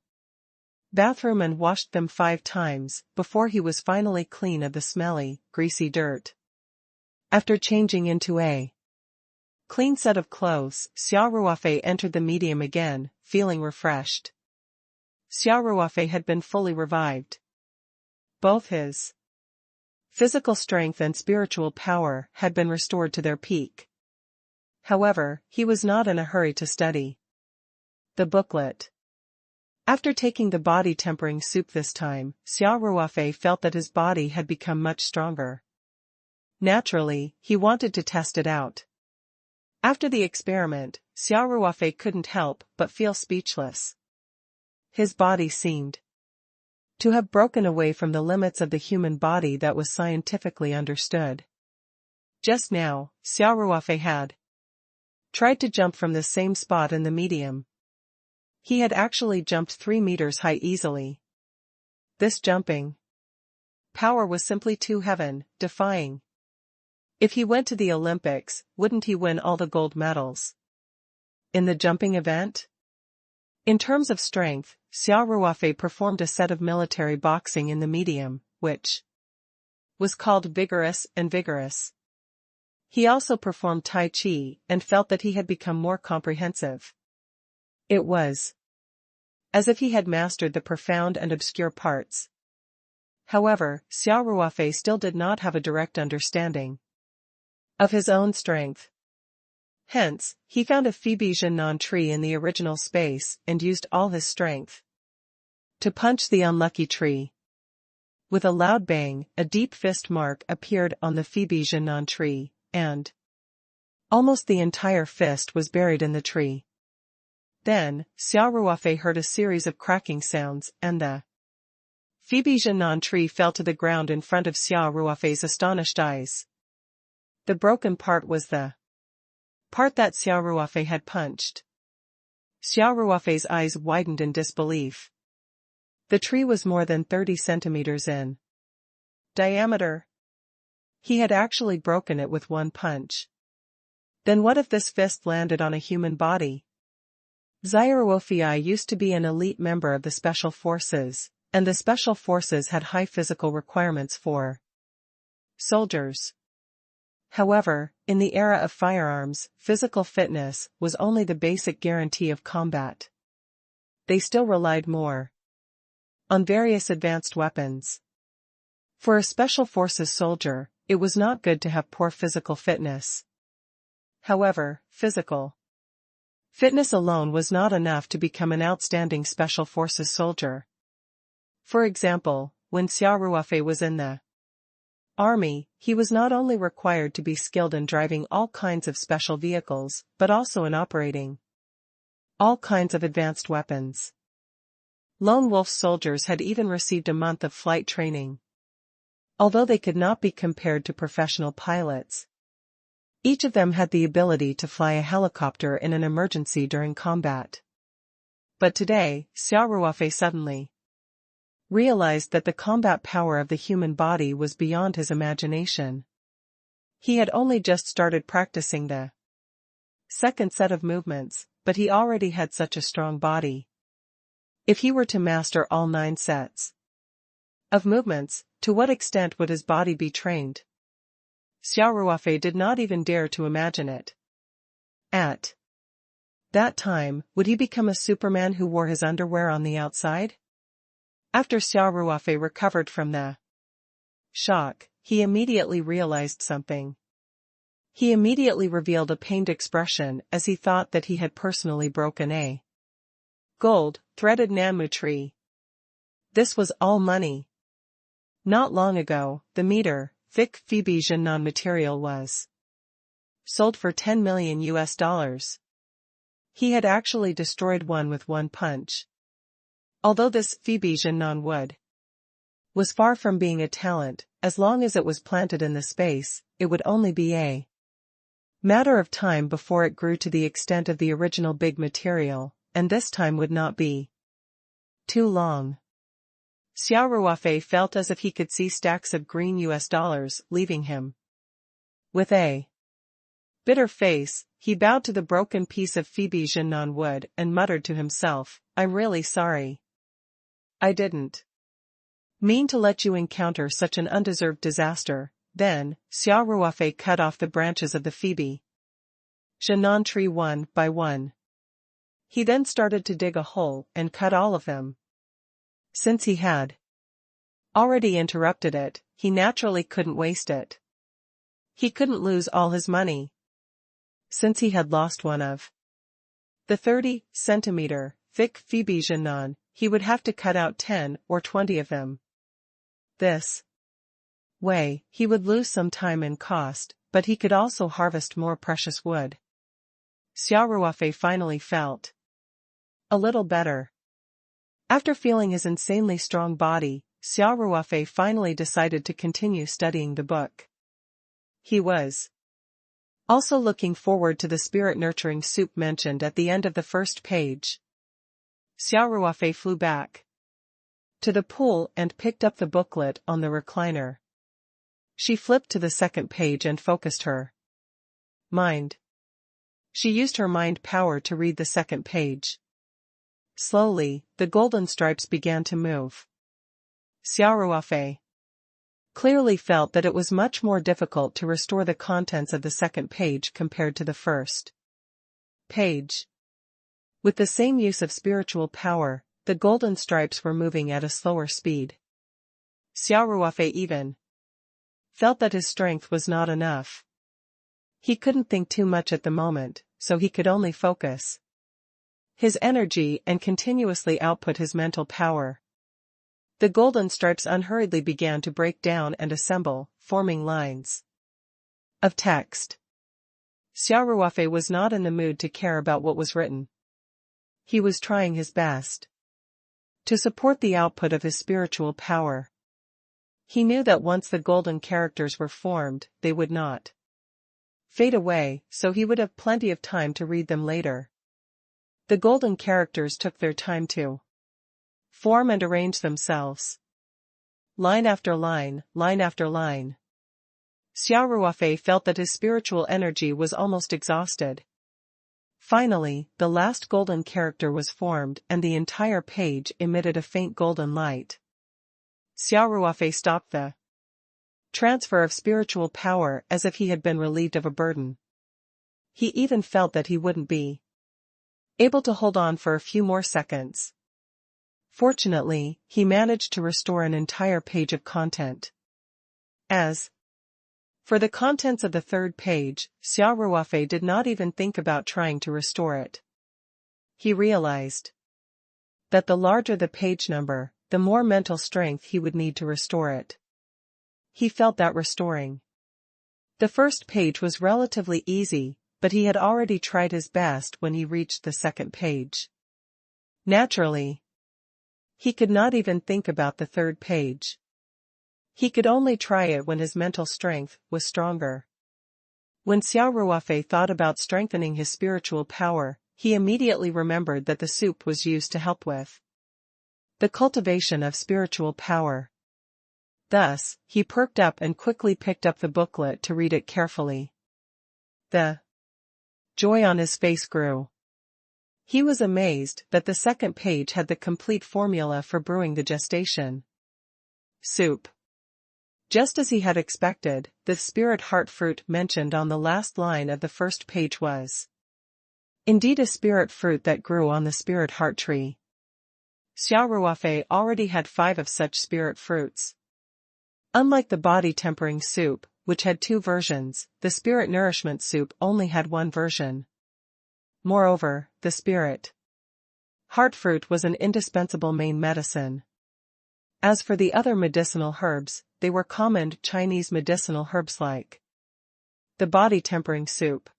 bathroom and washed them 5 times, before he was finally clean of the smelly, greasy dirt. After changing into a clean set of clothes, Xia Ruofei entered the medium again, feeling refreshed. Xia Ruofei had been fully revived. Both his physical strength and spiritual power had been restored to their peak. However, he was not in a hurry to study the booklet. After taking the body tempering soup this time, Xia Ruofei felt that his body had become much stronger. Naturally, he wanted to test it out. After the experiment, Xia Ruofei couldn't help but feel speechless. His body seemed to have broken away from the limits of the human body that was scientifically understood. Just now, Xia Ruofei had tried to jump from the same spot in the medium. He had actually jumped 3 meters high easily. This jumping power was simply too heaven-defying. If he went to the Olympics, wouldn't he win all the gold medals in the jumping event? In terms of strength, Xia Ruofei performed a set of military boxing in the medium, which was called vigorous and vigorous. He also performed Tai Chi and felt that he had become more comprehensive. It was as if he had mastered the profound and obscure parts. However, Xia Ruofei still did not have a direct understanding of his own strength. Hence, he found a Phoebe Jiannan tree in the original space and used all his strength to punch the unlucky tree. With a loud bang, a deep fist mark appeared on the Phoebe Jiannan tree, and almost the entire fist was buried in the tree. Then, Xia Ruofei heard a series of cracking sounds, and the Phoebe Jiannan tree fell to the ground in front of Xia Ruofei's astonished eyes. The broken part was the part that Xia Ruofei had punched. Xia Ruofei's eyes widened in disbelief. The tree was more than 30 centimeters in diameter. He had actually broken it with one punch. Then what if this fist landed on a human body? Xia Ruofei used to be an elite member of the Special Forces, and the Special Forces had high physical requirements for soldiers. However, in the era of firearms, physical fitness was only the basic guarantee of combat. They still relied more on various advanced weapons. For a Special Forces soldier, it was not good to have poor physical fitness. However, physical fitness alone was not enough to become an outstanding Special Forces soldier. For example, when Xia Ruofei was in the army, he was not only required to be skilled in driving all kinds of special vehicles, but also in operating all kinds of advanced weapons. Lone Wolf soldiers had even received a month of flight training. Although they could not be compared to professional pilots, each of them had the ability to fly a helicopter in an emergency during combat. But today, Xia Ruofei suddenly realized that the combat power of the human body was beyond his imagination. He had only just started practicing the second set of movements, but he already had such a strong body. If he were to master all 9 sets of movements, to what extent would his body be trained? Xia Ruofei did not even dare to imagine it. At that time, would he become a Superman who wore his underwear on the outside? After Xia Ruofei recovered from the shock, he immediately realized something. He immediately revealed a pained expression as he thought that he had personally broken a gold-threaded Nanmu tree. This was all money. Not long ago, the meter-thick Phoebe Jianan material was sold for $10 million US. He had actually destroyed one with one punch. Although this Phoebe Jianan wood was far from being a talent, as long as it was planted in the space, it would only be a matter of time before it grew to the extent of the original big material, and this time would not be too long. Xia Ruofei felt as if he could see stacks of green US dollars leaving him. With a bitter face, he bowed to the broken piece of Phoebe Jianan wood and muttered to himself, "I'm really sorry. I didn't mean to let you encounter such an undeserved disaster." Then, Xia Ruofei cut off the branches of the Phoebe Jianan tree one by one. He then started to dig a hole and cut all of them. Since he had already interrupted it, he naturally couldn't waste it. He couldn't lose all his money. Since he had lost one of the 30-centimeter thick Phoebe Jianan, he would have to cut out 10 or 20 of them. This way, he would lose some time and cost, but he could also harvest more precious wood. Xia Ruofei finally felt a little better. After feeling his insanely strong body, Xia Ruofei finally decided to continue studying the book. He was also looking forward to the spirit-nurturing soup mentioned at the end of the first page. Xia Ruofei flew back to the pool and picked up the booklet on the recliner. She flipped to the second page and focused her mind. She used her mind power to read the second page. Slowly, the golden stripes began to move. Xia Ruofei clearly felt that it was much more difficult to restore the contents of the second page compared to the first page. With the same use of spiritual power, the golden stripes were moving at a slower speed. Xia Ruofei even felt that his strength was not enough. He couldn't think too much at the moment, so he could only focus his energy and continuously output his mental power. The golden stripes unhurriedly began to break down and assemble, forming lines of text. Xia Ruofei was not in the mood to care about what was written. He was trying his best to support the output of his spiritual power. He knew that once the golden characters were formed, they would not fade away, so he would have plenty of time to read them later. The golden characters took their time to form and arrange themselves. Line after line, line after line. Xia Ruofei felt that his spiritual energy was almost exhausted. Finally, the last golden character was formed and the entire page emitted a faint golden light. Xia Ruofei stopped the transfer of spiritual power as if he had been relieved of a burden. He even felt that he wouldn't be able to hold on for a few more seconds. Fortunately, he managed to restore an entire page of content. As for the contents of the third page, Xia Ruofei did not even think about trying to restore it. He realized that the larger the page number, the more mental strength he would need to restore it. He felt that restoring the first page was relatively easy, but he had already tried his best when he reached the second page. Naturally, He could not even think about the third page. He could only try it when his mental strength was stronger. When Xia Ruofei thought about strengthening his spiritual power, he immediately remembered that the soup was used to help with the cultivation of spiritual power. Thus, he perked up and quickly picked up the booklet to read it carefully. The joy on his face grew. He was amazed that the second page had the complete formula for brewing the gestation soup. Just as he had expected, the spirit heart fruit mentioned on the last line of the first page was indeed a spirit fruit that grew on the spirit heart tree. Xia Ruofei already had 5 of such spirit fruits. Unlike the body-tempering soup, which had 2 versions, the spirit nourishment soup only had 1 version. Moreover, the spirit heart fruit was an indispensable main medicine. As for the other medicinal herbs, they were common Chinese medicinal herbs like the body-tempering soup.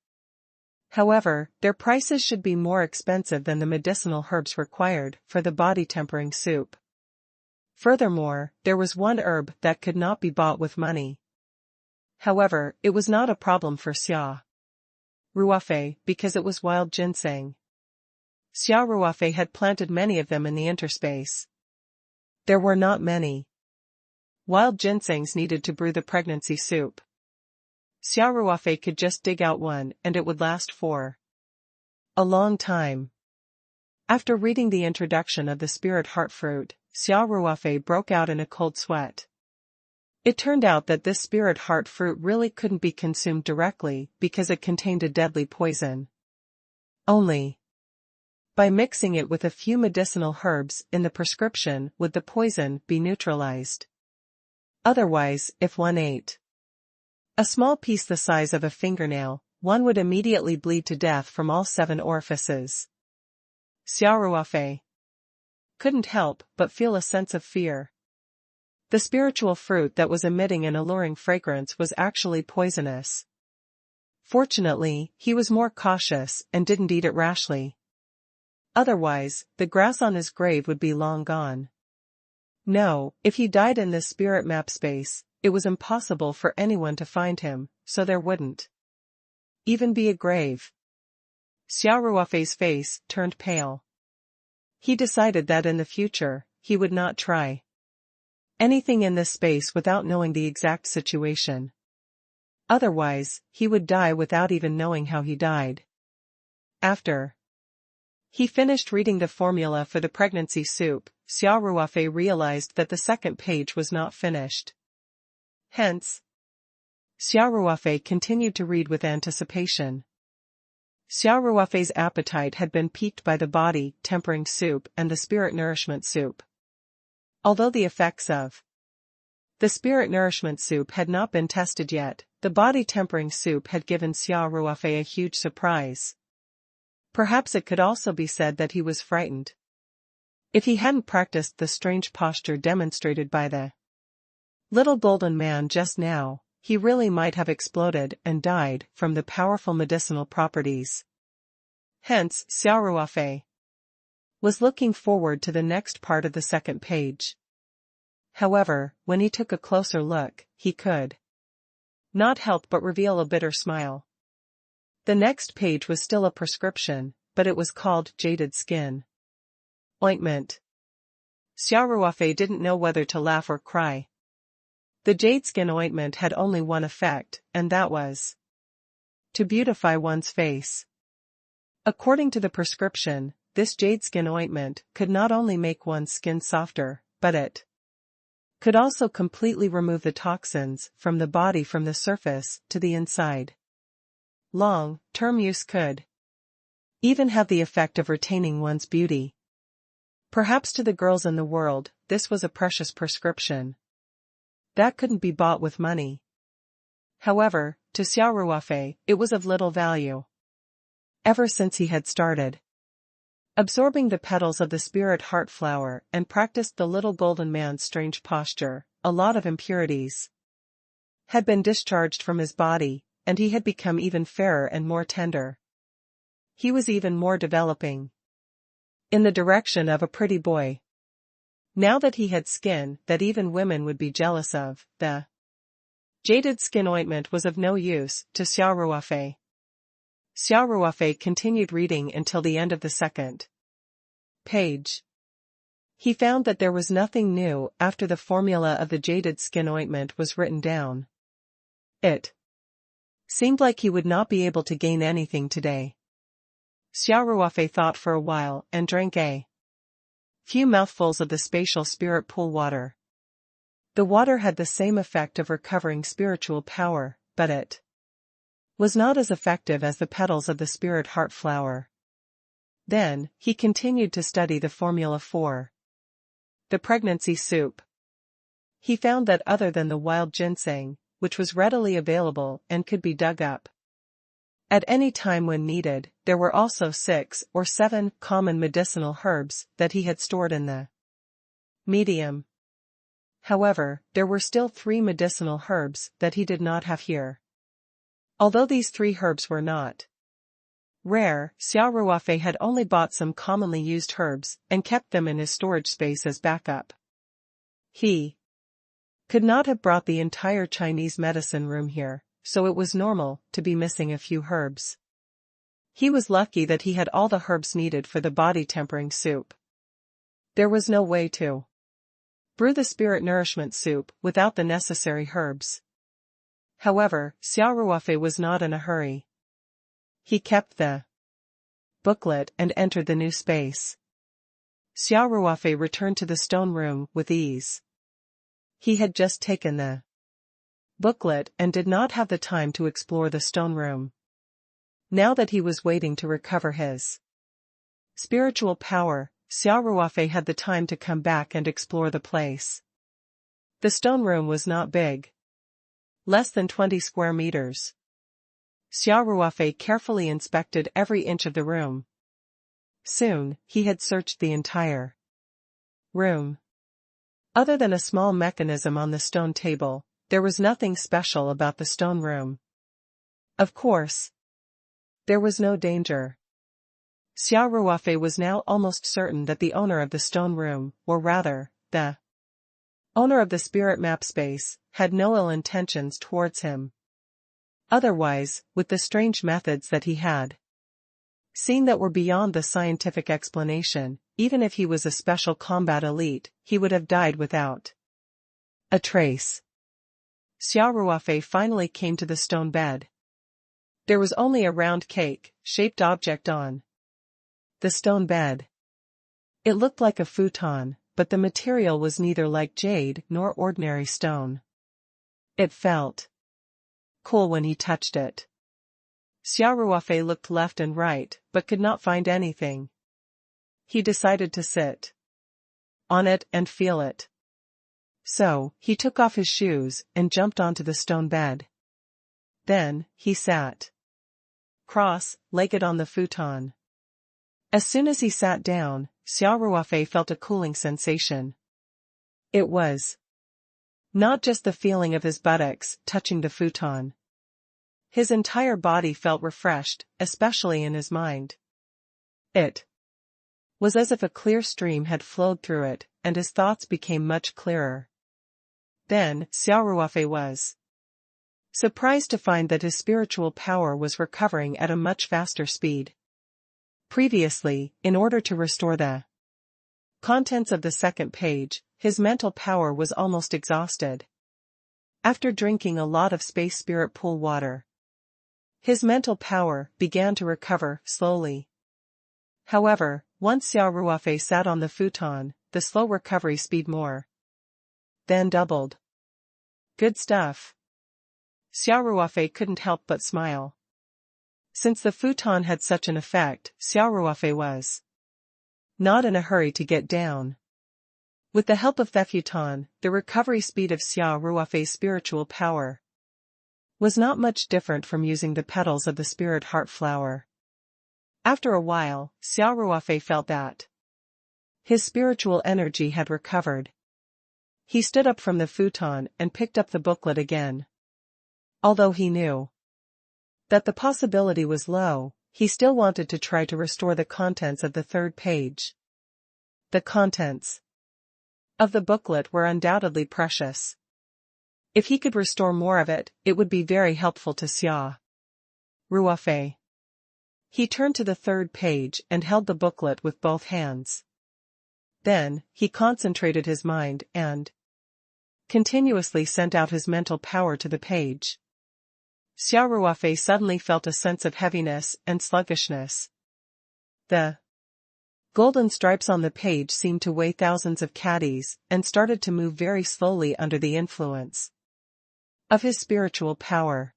However, their prices should be more expensive than the medicinal herbs required for the body-tempering soup. Furthermore, there was one herb that could not be bought with money. However, it was not a problem for Xia Ruofei because it was wild ginseng. Xia Ruofei had planted many of them in the interspace. There were not many wild ginsengs needed to brew the pregnancy soup. Xia Ruofei could just dig out one and it would last for a long time. After reading the introduction of the spirit heart fruit, Xia Ruofei broke out in a cold sweat. It turned out that this spirit heart fruit really couldn't be consumed directly because it contained a deadly poison. Only by mixing it with a few medicinal herbs in the prescription would the poison be neutralized. Otherwise, if one ate a small piece the size of a fingernail, one would immediately bleed to death from all 7 orifices. Xia Ruofei couldn't help but feel a sense of fear. The spiritual fruit that was emitting an alluring fragrance was actually poisonous. Fortunately, he was more cautious and didn't eat it rashly. Otherwise, the grass on his grave would be long gone. No, if he died in this spirit map space, it was impossible for anyone to find him, so there wouldn't even be a grave. Xia Ruofei's face turned pale. He decided that in the future, he would not try anything in this space without knowing the exact situation. Otherwise, he would die without even knowing how he died. After he finished reading the formula for the pregnancy soup, Xia Ruofei realized that the second page was not finished. Hence, Xia Ruofei continued to read with anticipation. Xia Ruofei's appetite had been piqued by the body-tempering soup and the spirit nourishment soup. Although the effects of the spirit nourishment soup had not been tested yet, the body-tempering soup had given Xia Ruofei a huge surprise. Perhaps it could also be said that he was frightened. If he hadn't practiced the strange posture demonstrated by the little golden man just now, he really might have exploded and died from the powerful medicinal properties. Hence, Xia Ruofei was looking forward to the next part of the second page. However, when he took a closer look, he could not help but reveal a bitter smile. The next page was still a prescription, but it was called Jaded Skin Ointment. Xia Ruofei didn't know whether to laugh or cry. The jade skin ointment had only one effect, and that was to beautify one's face. According to the prescription, this jade skin ointment could not only make one's skin softer, but it could also completely remove the toxins from the body from the surface to the inside. Long-term use could even have the effect of retaining one's beauty. Perhaps to the girls in the world, this was a precious prescription that couldn't be bought with money. However, to Xia Ruofei, it was of little value. Ever since he had started absorbing the petals of the spirit heart flower and practiced the little golden man's strange posture, a lot of impurities had been discharged from his body, and he had become even fairer and more tender. He was even more developing in the direction of a pretty boy. Now that he had skin that even women would be jealous of, the jaded skin ointment was of no use to Xia Ruofei. Xia Ruofei continued reading until the end of the second page. He found that there was nothing new after the formula of the jaded skin ointment was written down. It seemed like he would not be able to gain anything today. Xia Ruofei thought for a while and drank a few mouthfuls of the spatial spirit pool water. The water had the same effect of recovering spiritual power, but it was not as effective as the petals of the spirit heart flower. Then, he continued to study the formula for the pregnancy soup. He found that other than the wild ginseng, which was readily available and could be dug up at any time when needed, there were also 6 or 7 common medicinal herbs that he had stored in the medium. However, there were still 3 medicinal herbs that he did not have here. Although these 3 herbs were not rare, Xia Ruofei had only bought some commonly used herbs and kept them in his storage space as backup. He could not have brought the entire Chinese medicine room here, so it was normal to be missing a few herbs. He was lucky that he had all the herbs needed for the body-tempering soup. There was no way to brew the spirit nourishment soup without the necessary herbs. However, Xia Ruofei was not in a hurry. He kept the booklet and entered the new space. Xia Ruofei returned to the stone room with ease. He had just taken the booklet and did not have the time to explore the stone room. Now that he was waiting to recover his spiritual power, Xia Ruofei had the time to come back and explore the place. The stone room was not big. Less than 20 square meters. Xia Ruofei carefully inspected every inch of the room. Soon, he had searched the entire room. Other than a small mechanism on the stone table, there was nothing special about the stone room. Of course, there was no danger. Xia Ruofei was now almost certain that the owner of the stone room, or rather, the owner of the spirit map space, had no ill intentions towards him. Otherwise, with the strange methods that he had seen that were beyond the scientific explanation, even if he was a special combat elite, he would have died without a trace. Xia Ruofei finally came to the stone bed. There was only a round cake-shaped object on the stone bed. It looked like a futon, but the material was neither like jade nor ordinary stone. It felt cool when he touched it. Xia Ruofei looked left and right, but could not find anything. He decided to sit on it and feel it. So, he took off his shoes and jumped onto the stone bed. Then, he sat cross-legged on the futon. As soon as he sat down, Xia Ruofei felt a cooling sensation. It was not just the feeling of his buttocks touching the futon. His entire body felt refreshed, especially in his mind. It was as if a clear stream had flowed through it, and his thoughts became much clearer. Then, Xia Ruofei was surprised to find that his spiritual power was recovering at a much faster speed. Previously, in order to restore the contents of the second page, his mental power was almost exhausted. After drinking a lot of space spirit pool water, his mental power began to recover slowly. However, once Xia Ruofei sat on the futon, the slow recovery speed more than doubled. Good stuff. Xia Ruofei couldn't help but smile. Since the futon had such an effect, Xia Ruofei was not in a hurry to get down. With the help of the futon, the recovery speed of Xia Ruofei's spiritual power was not much different from using the petals of the spirit heart flower. After a while, Xia Ruofei felt that his spiritual energy had recovered. He stood up from the futon and picked up the booklet again. Although he knew that the possibility was low, he still wanted to try to restore the contents of the third page. The contents of the booklet were undoubtedly precious. If he could restore more of it, it would be very helpful to Xia Ruofei. He turned to the third page and held the booklet with both hands. Then, he concentrated his mind and continuously sent out his mental power to the page. Xia Ruofei suddenly felt a sense of heaviness and sluggishness. The golden stripes on the page seemed to weigh thousands of caddies and started to move very slowly under the influence of his spiritual power.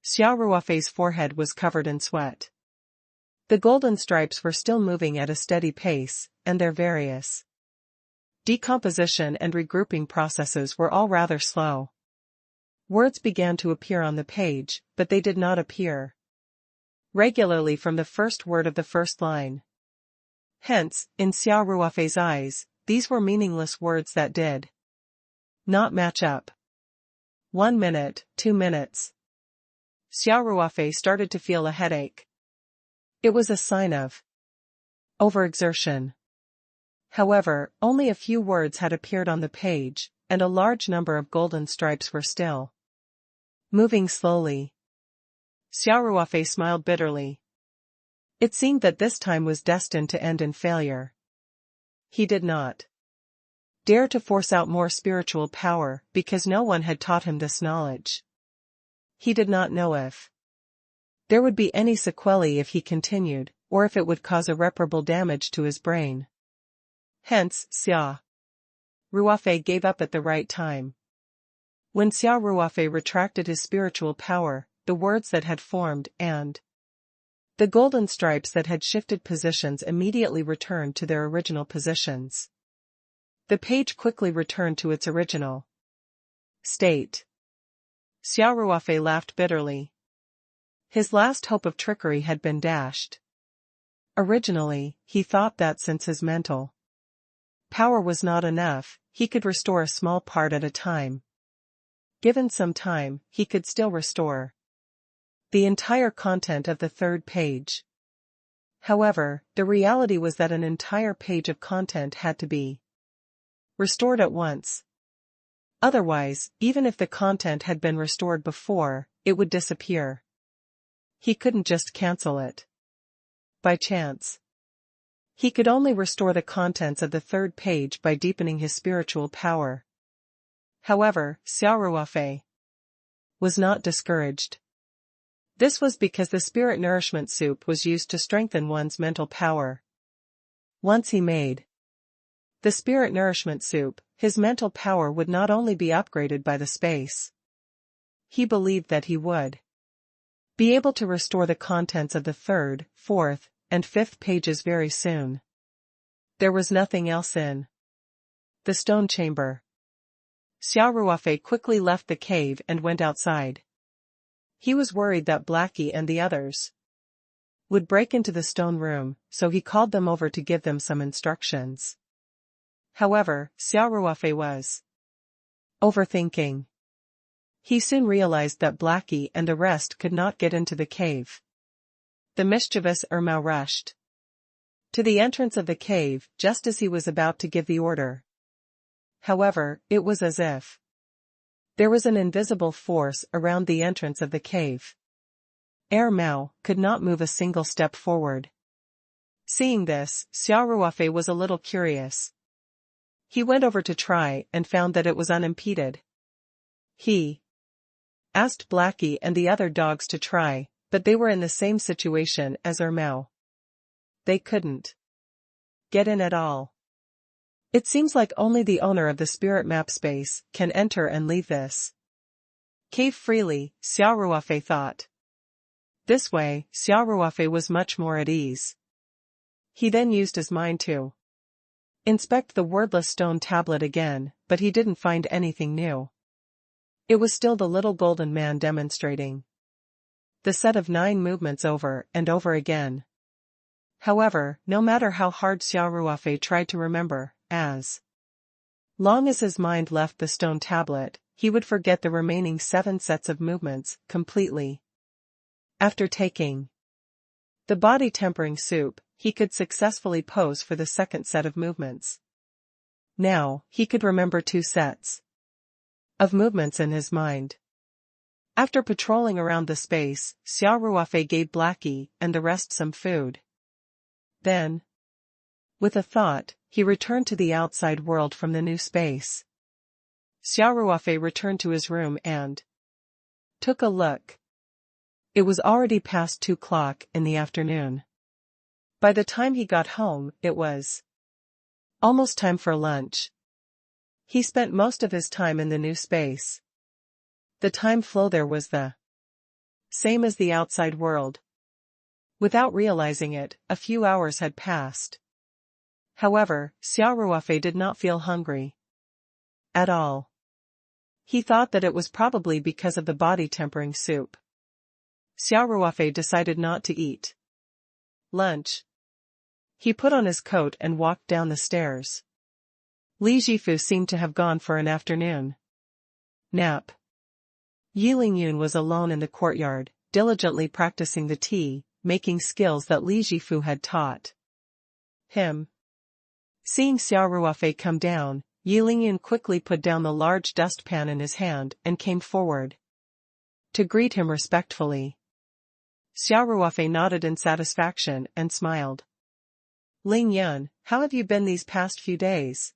Xia Ruofei's forehead was covered in sweat. The golden stripes were still moving at a steady pace, and their various decomposition and regrouping processes were all rather slow. Words began to appear on the page, but they did not appear regularly from the first word of the first line. Hence, in Xia Ruofei's eyes, these were meaningless words that did not match up. 1 minute, 2 minutes. Xia Ruofei started to feel a headache. It was a sign of overexertion. However, only a few words had appeared on the page, and a large number of golden stripes were still moving slowly. Xia Ruofei smiled bitterly. It seemed that this time was destined to end in failure. He did not dare to force out more spiritual power because no one had taught him this knowledge. He did not know if there would be any sequelae if he continued, or if it would cause irreparable damage to his brain. Hence, Xia Ruofei gave up at the right time. When Xia Ruofei retracted his spiritual power, the words that had formed and the golden stripes that had shifted positions immediately returned to their original positions. The page quickly returned to its original state. Xia Ruofei laughed bitterly. His last hope of trickery had been dashed. Originally, he thought that since his mental power was not enough, he could restore a small part at a time. Given some time, he could still restore the entire content of the third page. However, the reality was that an entire page of content had to be restored at once. Otherwise, even if the content had been restored before, it would disappear. He couldn't just cancel it by chance. He could only restore the contents of the third page by deepening his spiritual power. However, Xia Ruofei was not discouraged. This was because the spirit nourishment soup was used to strengthen one's mental power. Once he made the spirit nourishment soup, his mental power would not only be upgraded by the space. He believed that he would be able to restore the contents of the third, fourth, and fifth pages very soon. There was nothing else in the stone chamber. Xia Ruofei quickly left the cave and went outside. He was worried that Blackie and the others would break into the stone room, so he called them over to give them some instructions. However, Xia Ruofei was overthinking. He soon realized that Blackie and the rest could not get into the cave. The mischievous Ermao rushed to the entrance of the cave just as he was about to give the order. However, it was as if there was an invisible force around the entrance of the cave. Ermao could not move a single step forward. Seeing this, Xia Ruofei was a little curious. He went over to try and found that it was unimpeded. He asked Blackie and the other dogs to try, but they were in the same situation as Ermao. They couldn't get in at all. It seems like only the owner of the spirit map space can enter and leave this cave freely, Xia Ruofei thought. This way, Xia Ruofei was much more at ease. He then used his mind to inspect the wordless stone tablet again, but he didn't find anything new. It was still the little golden man demonstrating the set of 9 movements over and over again. However, no matter how hard Xia Ruofei tried to remember, as long as his mind left the stone tablet, he would forget the remaining 7 sets of movements completely. After taking the body tempering soup, he could successfully pose for the second set of movements. Now, he could remember 2 sets of movements in his mind. After patrolling around the space, Xia Ruofei gave Blackie and the rest some food. Then, with a thought, he returned to the outside world from the new space. Xia Ruofei returned to his room and took a look. It was already past 2 o'clock in the afternoon. By the time he got home, it was almost time for lunch. He spent most of his time in the new space. The time flow there was the same as the outside world. Without realizing it, a few hours had passed. However, Xia Ruofei did not feel hungry at all. He thought that it was probably because of the body-tempering soup. Xia Ruofei decided not to eat lunch. He put on his coat and walked down the stairs. Li Jifu seemed to have gone for an afternoon nap. Yi Lingyun was alone in the courtyard, diligently practicing the tea-making skills that Li Jifu had taught him. Seeing Xia Ruofei come down, Yi Lingyun quickly put down the large dustpan in his hand and came forward to greet him respectfully. Xia Ruofei nodded in satisfaction and smiled. Lingyun, how have you been these past few days?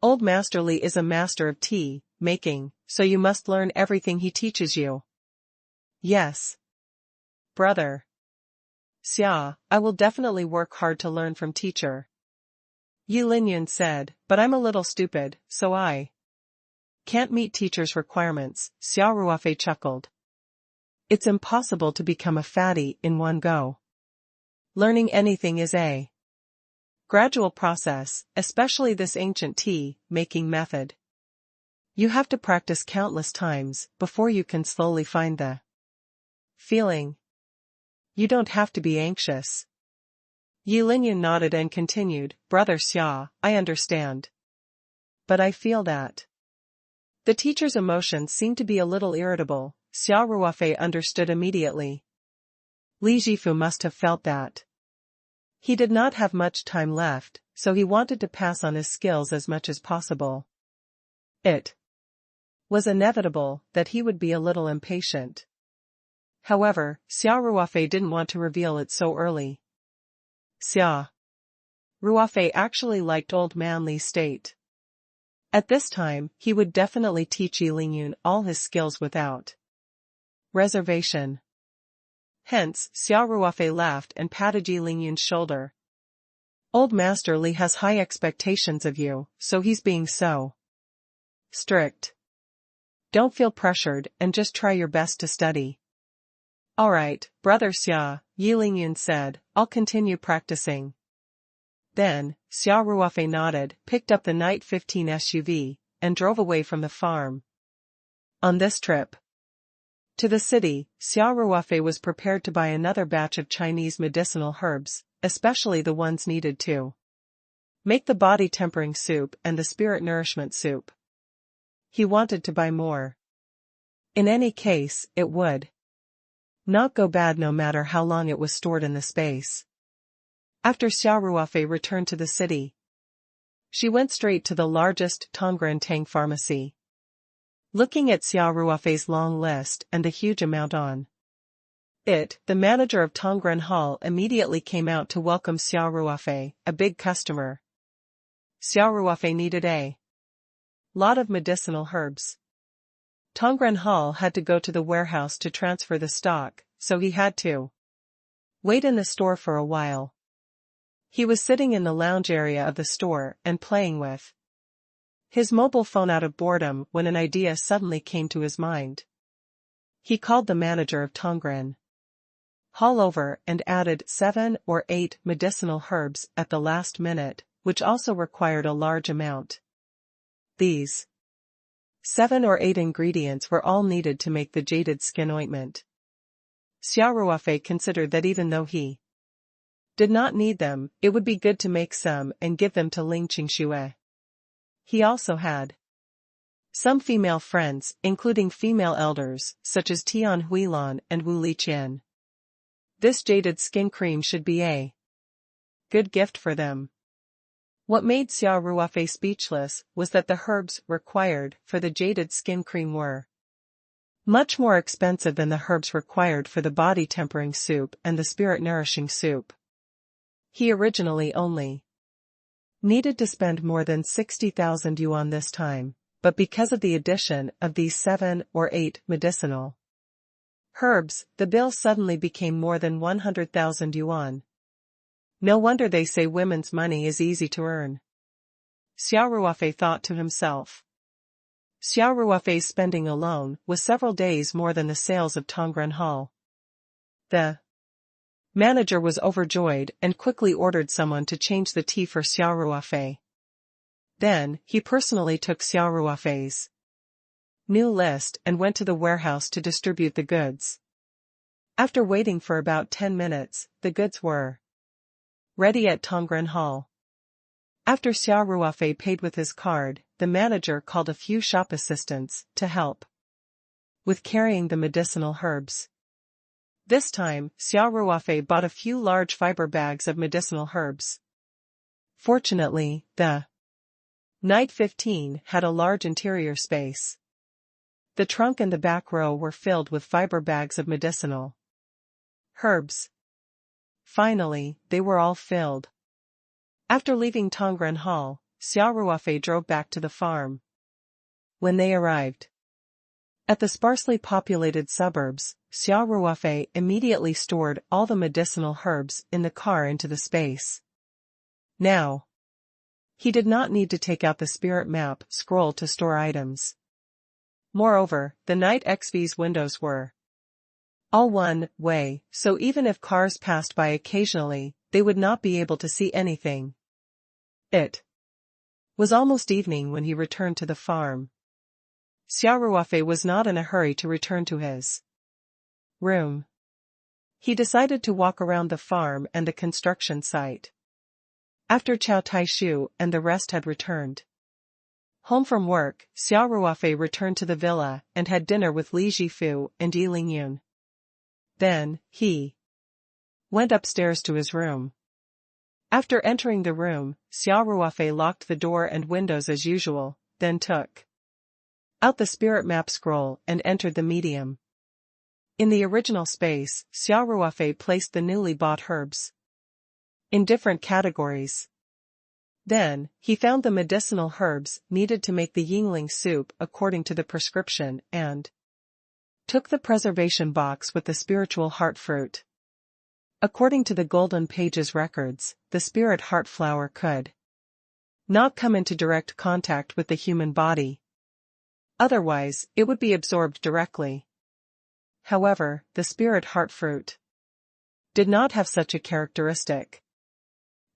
Old Master Li is a master of tea-making, so you must learn everything he teaches you. Yes, brother. Xia, I will definitely work hard to learn from teacher. Yi Lingyun said, but I'm a little stupid, so I can't meet teacher's requirements. Xia Ruofei chuckled. It's impossible to become a fatty in one go. Learning anything is a gradual process, especially this ancient tea-making method. You have to practice countless times before you can slowly find the feeling. You don't have to be anxious. Yi Lingyun nodded and continued, Brother Xia, I understand. But I feel that the teacher's emotions seem to be a little irritable. Xia Ruofei understood immediately. Li Jifu must have felt that. He did not have much time left, so he wanted to pass on his skills as much as possible. It was inevitable that he would be a little impatient. However, Xia Ruofei didn't want to reveal it so early. Xia Ruofei actually liked old man Li's state. At this time, he would definitely teach Yi Lingyun all his skills without reservation. Hence, Xia Ruofei laughed and patted Yi Lingyun's shoulder. Old Master Li has high expectations of you, so he's being so strict. Don't feel pressured and just try your best to study. Alright, Brother Xia, Yi Lingyun said, I'll continue practicing. Then, Xia Ruofei nodded, picked up the Night 15 SUV, and drove away from the farm. On this trip to the city, Xia Ruofei was prepared to buy another batch of Chinese medicinal herbs, especially the ones needed to make the body-tempering soup and the spirit nourishment soup. He wanted to buy more. In any case, it would not go bad no matter how long it was stored in the space. After Xia Ruofei returned to the city, she went straight to the largest Tongren Tang pharmacy. Looking at Xia Ruofei's long list and the huge amount on it, the manager of Tongren Hall immediately came out to welcome Xia Ruofei, a big customer. Xia Ruofei needed a lot of medicinal herbs. Tongren Hall had to go to the warehouse to transfer the stock, so he had to wait in the store for a while. He was sitting in the lounge area of the store and playing with his mobile phone out of boredom when an idea suddenly came to his mind. He called the manager of Tongren Hall over and added 7 or 8 medicinal herbs at the last minute, which also required a large amount. These 7 or 8 ingredients were all needed to make the jaded skin ointment. Xia Ruofei considered that even though he did not need them, it would be good to make some and give them to Ling Qingxue. He also had some female friends, including female elders, such as Tian Huilan and Wu Liqian. This jaded skin cream should be a good gift for them. What made Xia Ruofei speechless was that the herbs required for the jaded skin cream were much more expensive than the herbs required for the body-tempering soup and the spirit-nourishing soup. He originally only needed to spend more than 60,000 yuan this time, but because of the addition of these 7 or 8 medicinal herbs, the bill suddenly became more than 100,000 yuan. No wonder they say women's money is easy to earn. Xia Ruofei thought to himself. Xia Ruofei's spending alone was several days more than the sales of Tongren Hall. The manager was overjoyed and quickly ordered someone to change the tea for Xia Ruofei. Then, he personally took Xia Ruofei's new list and went to the warehouse to distribute the goods. After waiting for about 10 minutes, the goods were ready at Tongren Hall. After Xia Ruofei paid with his card, the manager called a few shop assistants to help with carrying the medicinal herbs. This time, Xia Ruofei bought a few large fiber bags of medicinal herbs. Fortunately, the Night 15 had a large interior space. The trunk and the back row were filled with fiber bags of medicinal herbs. Finally, they were all filled. After leaving Tongren Hall, Xia Ruofei drove back to the farm. When they arrived at the sparsely populated suburbs, Xia Ruofei immediately stored all the medicinal herbs in the car into the space. Now, he did not need to take out the spirit map scroll to store items. Moreover, the night XV's windows were all one way, so even if cars passed by occasionally, they would not be able to see anything. It was almost evening when he returned to the farm. Xia Ruofei was not in a hurry to return to his room. He decided to walk around the farm and the construction site. After Chow Taishu and the rest had returned home from work, Xia Ruofei returned to the villa and had dinner with Li Jifu and Yi Lingyun. Then, he went upstairs to his room. After entering the room, Xia Ruofei locked the door and windows as usual, then took out the spirit map scroll and entered the medium. In the original space, Xia Ruofei placed the newly bought herbs in different categories. Then, he found the medicinal herbs needed to make the Yingling soup according to the prescription and took the preservation box with the spiritual heart fruit. According to the Golden Pages records, the spirit heart flower could not come into direct contact with the human body. Otherwise, it would be absorbed directly. However, the spirit heart fruit did not have such a characteristic.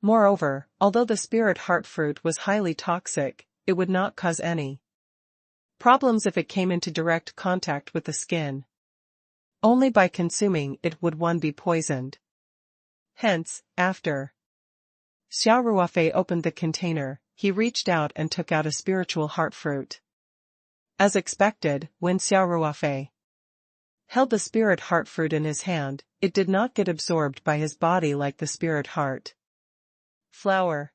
Moreover, although the spirit heart fruit was highly toxic, it would not cause any problems if it came into direct contact with the skin. Only by consuming it would one be poisoned. Hence, after Xia Ruofei opened the container, he reached out and took out a spiritual heart fruit. As expected, when Xia Ruofei held the spirit heart fruit in his hand, it did not get absorbed by his body like the spirit heart flower.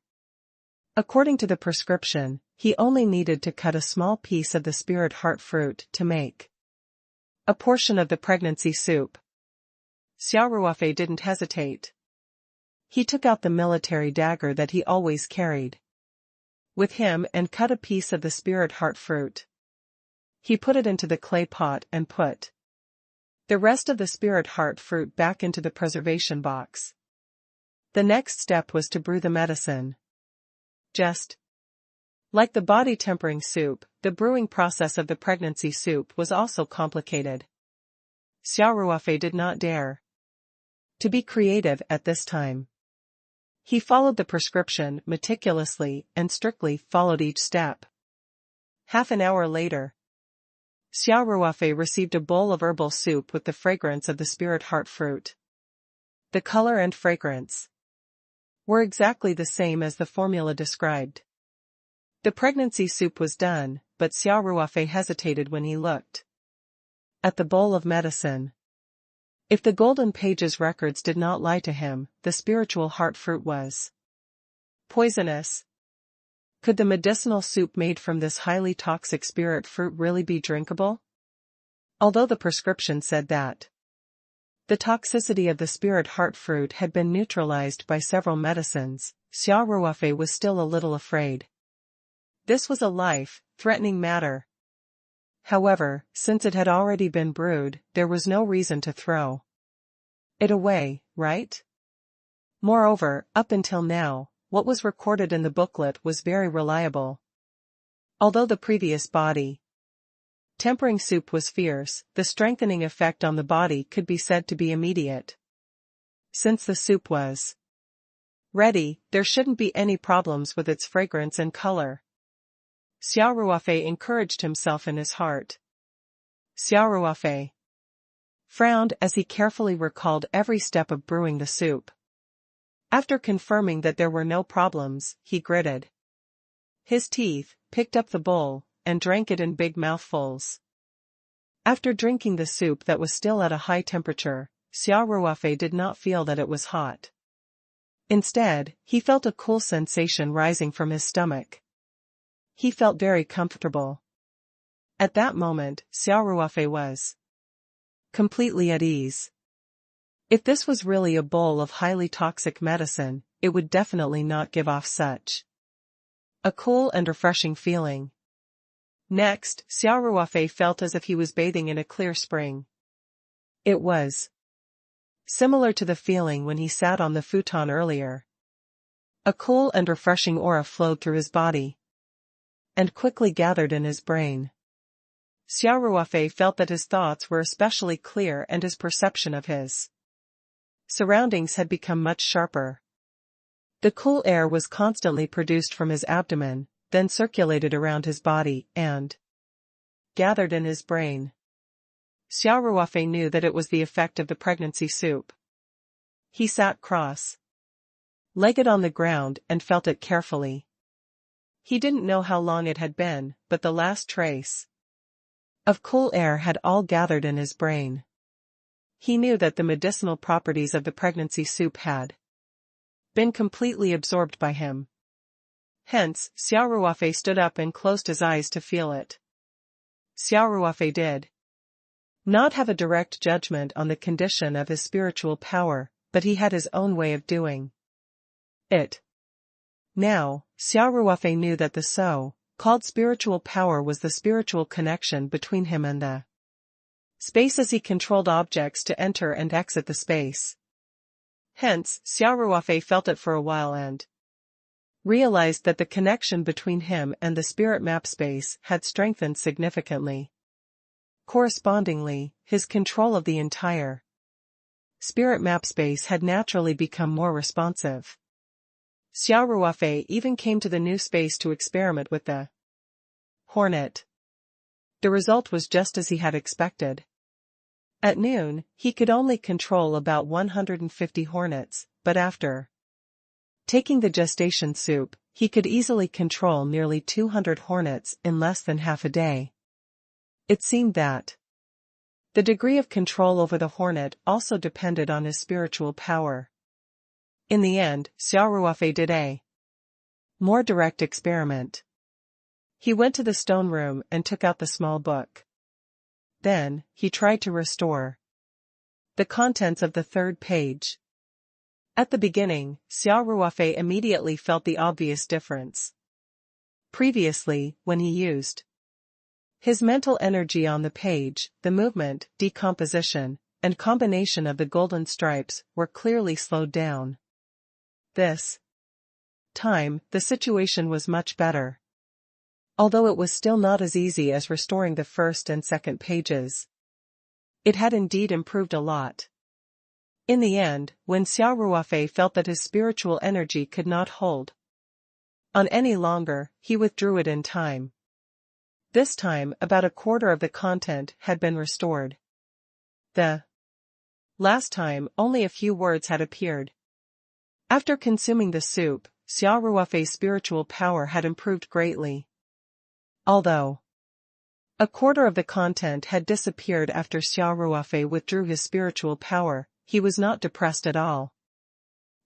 According to the prescription, he only needed to cut a small piece of the spirit heart fruit to make a portion of the pregnancy soup. Xia Ruofei didn't hesitate. He took out the military dagger that he always carried with him and cut a piece of the spirit heart fruit. He put it into the clay pot and put the rest of the spirit heart fruit back into the preservation box. The next step was to brew the medicine. Just like the body-tempering soup, the brewing process of the pregnancy soup was also complicated. Xia Ruofei did not dare to be creative at this time. He followed the prescription meticulously and strictly followed each step. Half an hour later, Xia Ruofei received a bowl of herbal soup with the fragrance of the spirit heart fruit. The color and fragrance were exactly the same as the formula described. The pregnancy soup was done, but Xia Ruofei hesitated when he looked at the bowl of medicine. If the Golden Pages records did not lie to him, the spiritual heart fruit was poisonous. Could the medicinal soup made from this highly toxic spirit fruit really be drinkable? Although the prescription said that the toxicity of the spirit heart fruit had been neutralized by several medicines, Xia Ruofei was still a little afraid. This was a life-threatening matter. However, since it had already been brewed, there was no reason to throw it away, right? Moreover, up until now, what was recorded in the booklet was very reliable. Although the previous body tempering soup was fierce, the strengthening effect on the body could be said to be immediate. Since the soup was ready, there shouldn't be any problems with its fragrance and color. Xia Ruofei encouraged himself in his heart. Xia Ruofei frowned as he carefully recalled every step of brewing the soup. After confirming that there were no problems, he gritted his teeth, picked up the bowl, and drank it in big mouthfuls. After drinking the soup that was still at a high temperature, Xia Ruofei did not feel that it was hot. Instead, he felt a cool sensation rising from his stomach. He felt very comfortable. At that moment, Xia Ruofei was completely at ease. If this was really a bowl of highly toxic medicine, it would definitely not give off such a cool and refreshing feeling. Next, Xia Ruofei felt as if he was bathing in a clear spring. It was similar to the feeling when he sat on the futon earlier. A cool and refreshing aura flowed through his body and quickly gathered in his brain. Xia Ruofei felt that his thoughts were especially clear and his perception of his surroundings had become much sharper. The cool air was constantly produced from his abdomen, then circulated around his body and gathered in his brain. Xia Ruofei knew that it was the effect of the pregnancy soup. He sat cross-legged on the ground and felt it carefully. He didn't know how long it had been, but the last trace of cool air had all gathered in his brain. He knew that the medicinal properties of the pregnancy soup had been completely absorbed by him. Hence, Xia Ruofei stood up and closed his eyes to feel it. Xia Ruofei did not have a direct judgment on the condition of his spiritual power, but he had his own way of doing it. Now, Xia Ruofei knew that the so-called spiritual power was the spiritual connection between him and the space as he controlled objects to enter and exit the space. Hence, Xia Ruofei felt it for a while and realized that the connection between him and the spirit map space had strengthened significantly. Correspondingly, his control of the entire spirit map space had naturally become more responsive. Xia Ruofei even came to the new space to experiment with the hornet. The result was just as he had expected. At noon, he could only control about 150 hornets, but after taking the gestation soup, he could easily control nearly 200 hornets in less than half a day. It seemed that the degree of control over the hornet also depended on his spiritual power. In the end, Xia Ruofei did a more direct experiment. He went to the stone room and took out the small book. Then, he tried to restore the contents of the third page. At the beginning, Xia Ruofei immediately felt the obvious difference. Previously, when he used his mental energy on the page, the movement, decomposition, and combination of the golden stripes were clearly slowed down. This time, the situation was much better. Although it was still not as easy as restoring the first and second pages. It had indeed improved a lot. In the end, when Xia Ruofei felt that his spiritual energy could not hold on any longer, he withdrew it in time. This time, about a quarter of the content had been restored. The last time, only a few words had appeared. After consuming the soup, Xia Ruofei's spiritual power had improved greatly. Although a quarter of the content had disappeared after Xia Ruofei withdrew his spiritual power, he was not depressed at all.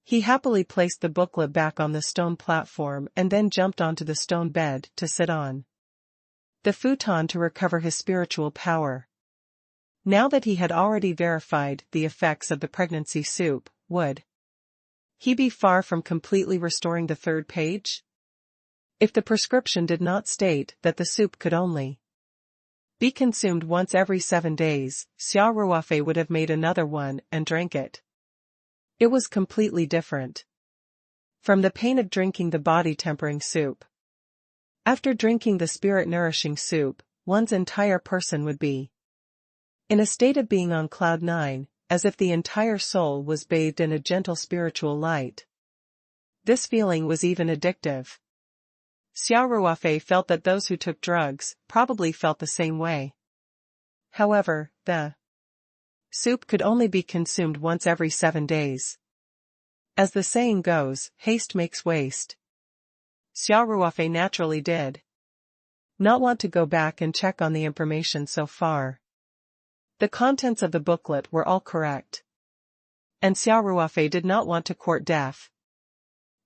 He happily placed the booklet back on the stone platform and then jumped onto the stone bed to sit on the futon to recover his spiritual power. Now that he had already verified the effects of the pregnancy soup, would he be far from completely restoring the third page? If the prescription did not state that the soup could only be consumed once every 7 days, Xia Ruofei would have made another one and drank it. It was completely different from the pain of drinking the body-tempering soup. After drinking the spirit-nourishing soup, one's entire person would be in a state of being on cloud 9, as if the entire soul was bathed in a gentle spiritual light. This feeling was even addictive. Xia Ruofei felt that those who took drugs probably felt the same way. However, the soup could only be consumed once every 7 days. As the saying goes, haste makes waste. Xia Ruofei naturally did not want to go back and check on the information so far. The contents of the booklet were all correct, and Xia Ruofei did not want to court death.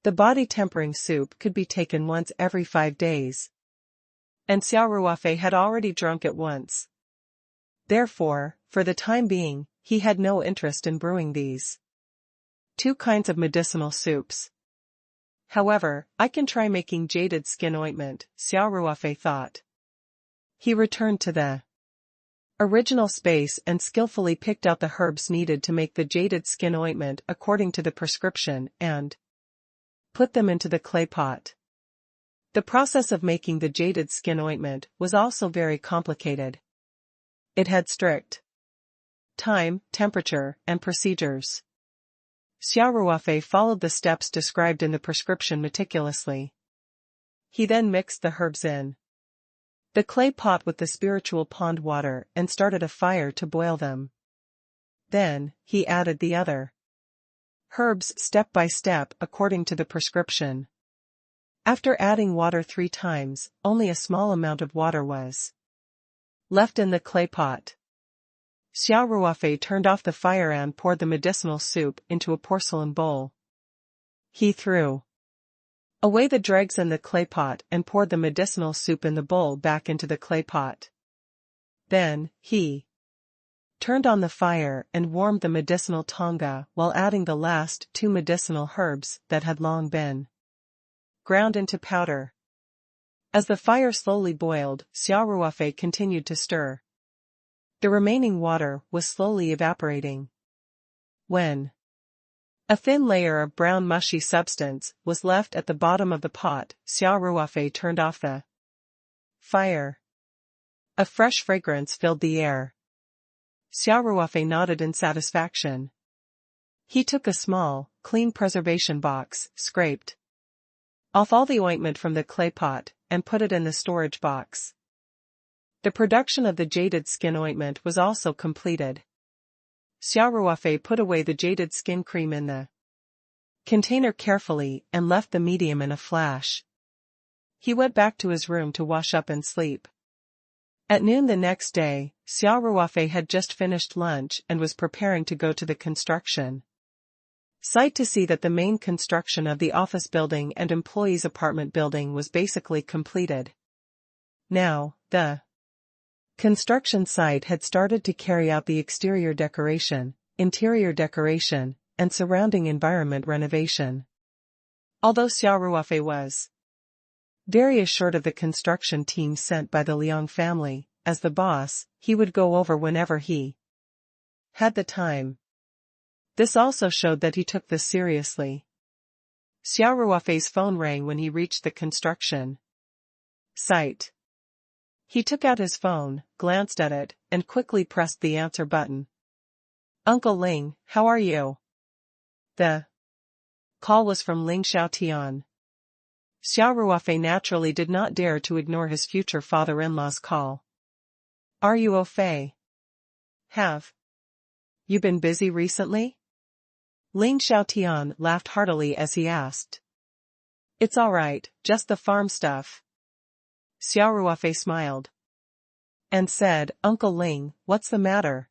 The body-tempering soup could be taken once every 5 days, and Xia Ruofei had already drunk it once. Therefore, for the time being, he had no interest in brewing these 2 kinds of medicinal soups. However, I can try making jaded skin ointment, Xia Ruofei thought. He returned to the original space and skillfully picked out the herbs needed to make the jaded skin ointment according to the prescription and put them into the clay pot. The process of making the jaded skin ointment was also very complicated. It had strict time, temperature, and procedures. Xia Ruofei followed the steps described in the prescription meticulously. He then mixed the herbs in the clay pot with the spiritual pond water and started a fire to boil them. Then, he added the other herbs step by step according to the prescription. After adding water 3 times, only a small amount of water was left in the clay pot. Xia Ruofei turned off the fire and poured the medicinal soup into a porcelain bowl. He threw away the dregs in the clay pot and poured the medicinal soup in the bowl back into the clay pot. Then, he turned on the fire and warmed the medicinal tonga while adding the last 2 medicinal herbs that had long been ground into powder. As the fire slowly boiled, Xia Ruofei continued to stir. The remaining water was slowly evaporating. When a thin layer of brown mushy substance was left at the bottom of the pot, Xia Ruofei turned off the fire. A fresh fragrance filled the air. Xia Ruofei nodded in satisfaction. He took a small, clean preservation box, scraped off all the ointment from the clay pot, and put it in the storage box. The production of the jaded skin ointment was also completed. Xia Ruofei put away the jaded skin cream in the container carefully and left the medium in a flash. He went back to his room to wash up and sleep. At noon the next day, Xia Ruofei had just finished lunch and was preparing to go to the construction site to see that the main construction of the office building and employees' apartment building was basically completed. Now, the construction site had started to carry out the exterior decoration, interior decoration, and surrounding environment renovation. Although Xia Ruofei was very assured of the construction team sent by the Liang family, as the boss, he would go over whenever he had the time. This also showed that he took this seriously. Xia Ruofei's phone rang when he reached the construction site. He took out his phone, glanced at it, and quickly pressed the answer button. "Uncle Ling, how are you?" The call was from Ling Xiaotian. Xia Ruofei naturally did not dare to ignore his future father-in-law's call. "Are you au fait? Have you been busy recently?" Ling Xiaotian laughed heartily as he asked. "It's all right, just the farm stuff." Xia Ruofei smiled and said, "Uncle Ling, what's the matter?"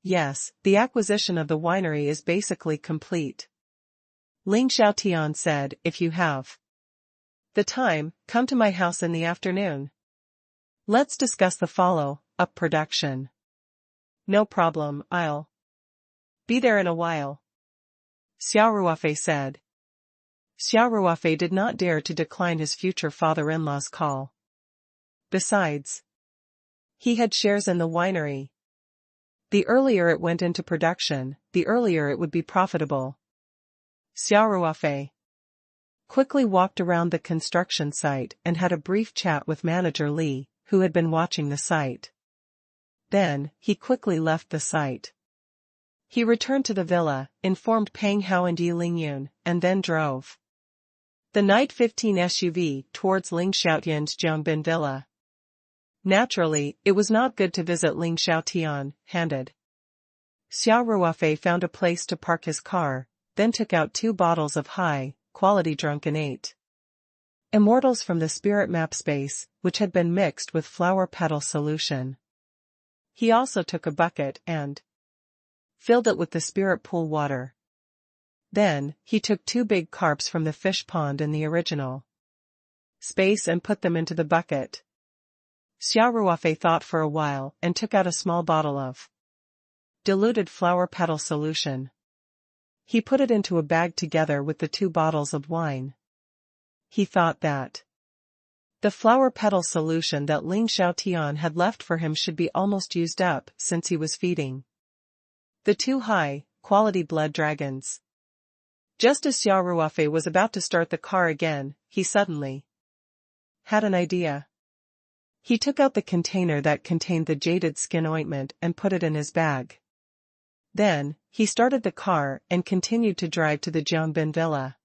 "Yes, the acquisition of the winery is basically complete. Ling Xiaotian said, if you have the time, come to my house in the afternoon. Let's discuss the follow-up production. No problem, I'll be there in a while. Xia Ruofei said. Xia Ruofei did not dare to decline his future father-in-law's call. Besides, he had shares in the winery. The earlier it went into production, the earlier it would be profitable. Xia Ruofei quickly walked around the construction site and had a brief chat with manager Li, who had been watching the site. Then, he quickly left the site. He returned to the villa, informed Peng Hao and Yi Lingyun, and then drove the Night 15 SUV towards Ling Xiaotian's Jiangbin villa. Naturally, it was not good to visit Ling Xiaotian, handed. Xia Ruofei found a place to park his car, then took out 2 bottles of high-quality drunkenate immortals from the spirit map space, which had been mixed with flower petal solution. He also took a bucket and filled it with the spirit pool water. Then, he took 2 big carps from the fish pond in the original space and put them into the bucket. Xia Ruofei thought for a while and took out a small bottle of diluted flower petal solution. He put it into a bag together with the 2 bottles of wine. He thought that the flower petal solution that Ling Xiaotian had left for him should be almost used up since he was feeding the 2 high-quality blood dragons. Just as Xia Ruofei was about to start the car again, he suddenly had an idea. He took out the container that contained the jaded skin ointment and put it in his bag. Then, he started the car and continued to drive to the Jiangbin villa.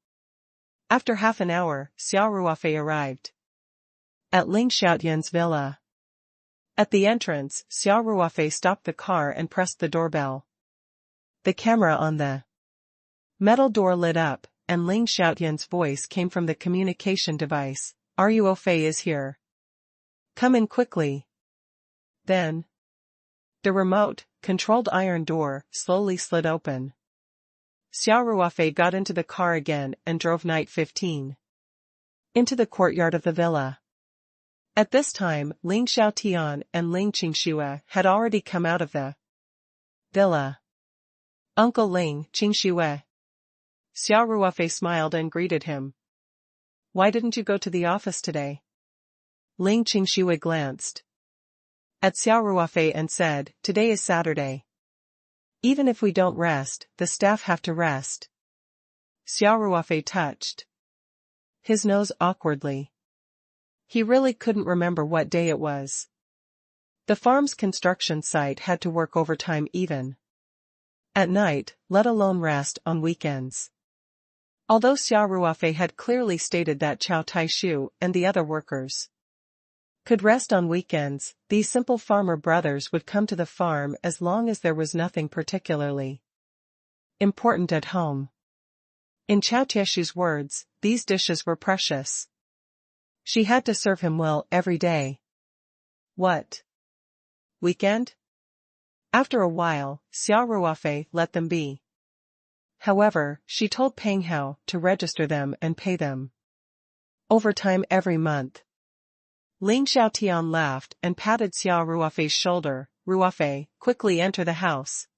After half an hour, Xia Ruofei arrived at Ling Xiaotian's villa. At the entrance, Xia Ruofei stopped the car and pressed the doorbell. The camera on the metal door lit up, and Ling Xiaotian's voice came from the communication device. Ruofei is here. Come in quickly. Then, the remote-controlled iron door slowly slid open. Xia Ruofei got into the car again and drove Night 15 into the courtyard of the villa. At this time, Ling Xiaotian and Ling Qingxue had already come out of the villa. Uncle Ling, Qingxue. Xia Ruofei smiled and greeted him. Why didn't you go to the office today? Ling Qingxue glanced at Xia Ruofei and said, today is Saturday. Even if we don't rest, the staff have to rest. Xia Ruofei touched his nose awkwardly. He really couldn't remember what day it was. The farm's construction site had to work overtime even at night, let alone rest on weekends. Although Xia Ruofei had clearly stated that Chow Tai-shu and the other workers could rest on weekends, these simple farmer brothers would come to the farm as long as there was nothing particularly important at home. In Chow Tai-shu's words, these dishes were precious. She had to serve him well every day. What? Weekend? After a while, Xia Ruofei let them be. However, she told Peng Hao to register them and pay them overtime every month. Ling Xiaotian laughed and patted Xia Ruofei's shoulder. Ruofei, quickly enter the house.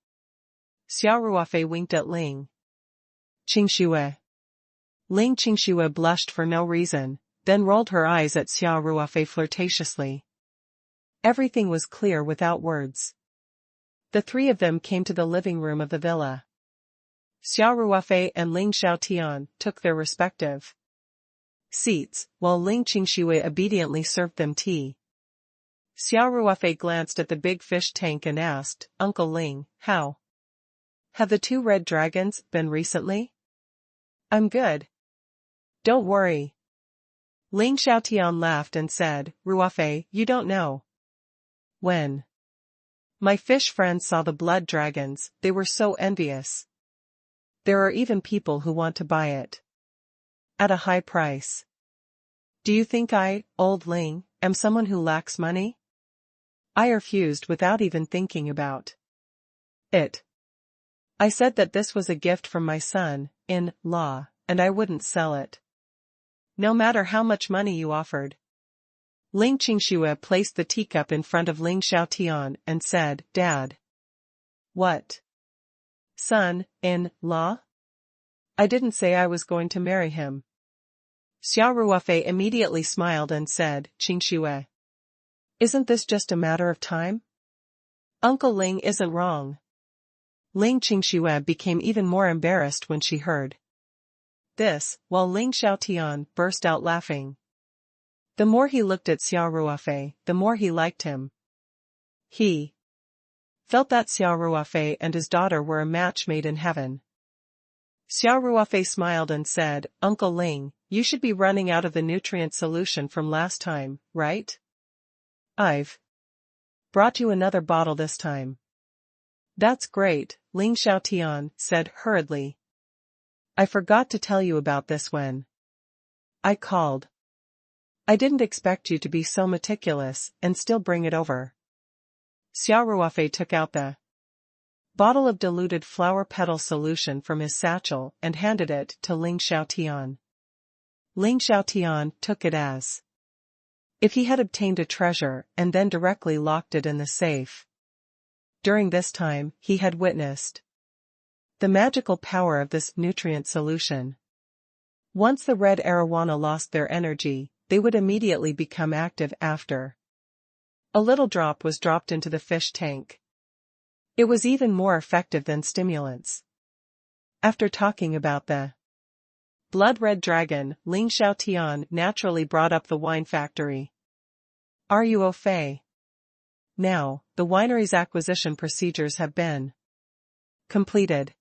Xia Ruofei winked at Ling Qingxue. Ling Qingxue blushed for no reason, then rolled her eyes at Xia Ruofei flirtatiously. Everything was clear without words. The 3 of them came to the living room of the villa. Xia Ruofei and Ling Xiaotian took their respective seats, while Ling Qingxue obediently served them tea. Xia Ruofei glanced at the big fish tank and asked, Uncle Ling, how have the 2 red dragons been recently? I'm good. Don't worry. Ling Xiaotian laughed and said, Ruofei, you don't know. When my fish friends saw the blood dragons, they were so envious. There are even people who want to buy it at a high price. Do you think I, old Ling, am someone who lacks money? I refused without even thinking about it. I said that this was a gift from my son-in-law, and I wouldn't sell it. No matter how much money you offered. Ling Qingxue placed the teacup in front of Ling Xiaotian and said, Dad. What? Son-in-law? I didn't say I was going to marry him. Xia Ruofei immediately smiled and said, Qingxue. Isn't this just a matter of time? Uncle Ling isn't wrong. Ling Qingxue became even more embarrassed when she heard this, while Ling Xiaotian burst out laughing. The more he looked at Xia Ruofei, the more he liked him. He felt that Xia Ruofei and his daughter were a match made in heaven. Xia Ruofei smiled and said, Uncle Ling, you should be running out of the nutrient solution from last time, right? I've brought you another bottle this time. That's great, Ling Xiaotian said hurriedly. I forgot to tell you about this when I called. I didn't expect you to be so meticulous and still bring it over. Xia Ruofei took out the bottle of diluted flower petal solution from his satchel and handed it to Ling Xiaotian. Ling Xiaotian took it as if he had obtained a treasure and then directly locked it in the safe. During this time, he had witnessed the magical power of this nutrient solution. Once the red arowana lost their energy, they would immediately become active after. A little drop was dropped into the fish tank. It was even more effective than stimulants. After talking about the blood-red dragon, Ling Xiaotian naturally brought up the wine factory. Ruofei. Now, the winery's acquisition procedures have been completed.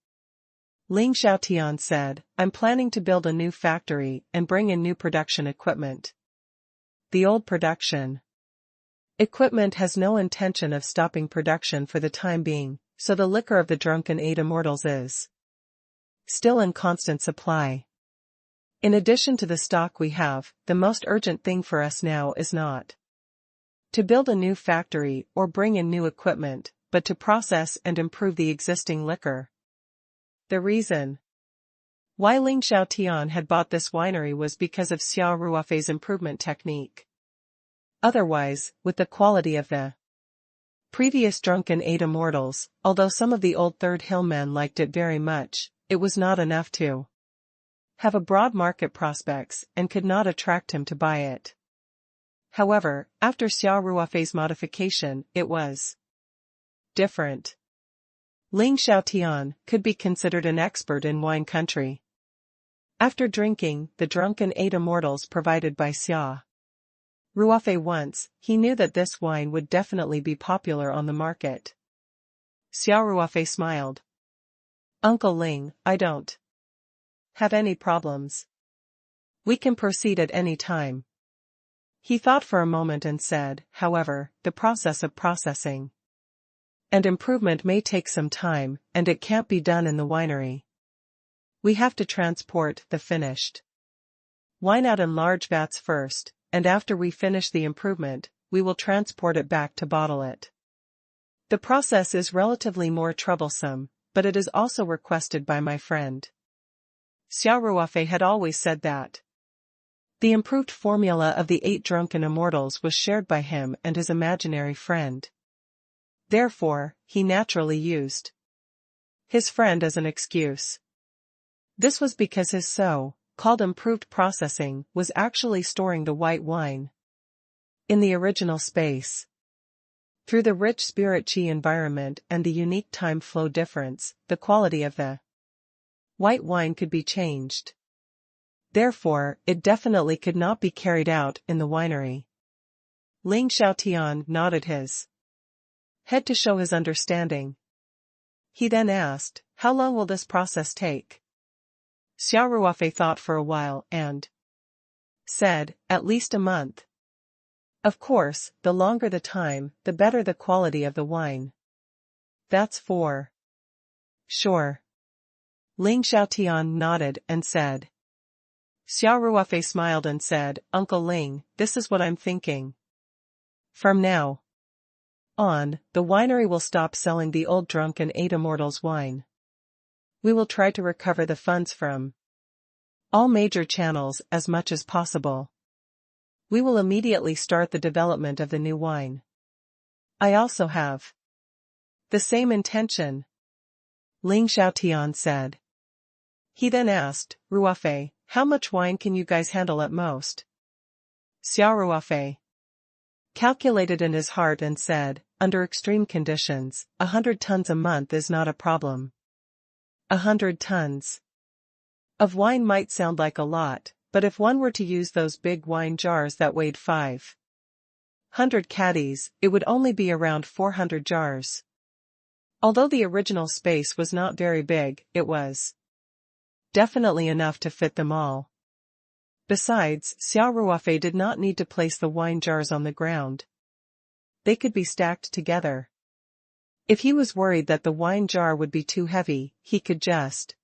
Ling Xiaotian said, I'm planning to build a new factory and bring in new production equipment. The old production equipment has no intention of stopping production for the time being, so the liquor of the drunken 8 immortals is still in constant supply. In addition to the stock we have, the most urgent thing for us now is not to build a new factory or bring in new equipment, but to process and improve the existing liquor. The reason why Ling Xiaotian had bought this winery was because of Xia Ruofei's improvement technique. Otherwise, with the quality of the previous drunken 8 immortals, although some of the old Third Hill men liked it very much, it was not enough to have a broad market prospects and could not attract him to buy it. However, after Xia Ruofei's modification, it was different. Ling Xiaotian could be considered an expert in wine country. After drinking the drunken 8 immortals provided by Xia Ruofei once, he knew that this wine would definitely be popular on the market. Xia Ruofei smiled. Uncle Ling, I don't have any problems. We can proceed at any time. He thought for a moment and said, however, the process of processing and improvement may take some time, and it can't be done in the winery. We have to transport the finished wine out in large vats first, and after we finish the improvement, we will transport it back to bottle it. The process is relatively more troublesome, but it is also requested by my friend. Xia Ruofei had always said that the improved formula of the 8 drunken immortals was shared by him and his imaginary friend. Therefore, he naturally used his friend as an excuse. This was because his so-called improved processing was actually storing the white wine in the original space. Through the rich spirit qi environment and the unique time flow difference, the quality of the white wine could be changed. Therefore, it definitely could not be carried out in the winery. Ling Xiaotian nodded his head to show his understanding. He then asked, how long will this process take? Xia Ruofei thought for a while and said, at least a month. Of course, the longer the time, the better the quality of the wine. That's for sure. Ling Xiaotian nodded and said. Xia Ruofei smiled and said, Uncle Ling, this is what I'm thinking. From now on, the winery will stop selling the old drunken 8 immortals wine. We will try to recover the funds from all major channels as much as possible. We will immediately start the development of the new wine. I also have the same intention, Ling Xiaotian said. He then asked, Ruofei, how much wine can you guys handle at most? Xia Ruofei calculated in his heart and said, under extreme conditions, 100 tons a month is not a problem. 100 tons of wine might sound like a lot, but if one were to use those big wine jars that weighed 500 caddies, it would only be around 400 jars. Although the original space was not very big, it was definitely enough to fit them all. Besides, Xia Ruofei did not need to place the wine jars on the ground. They could be stacked together. If he was worried that the wine jar would be too heavy, he could just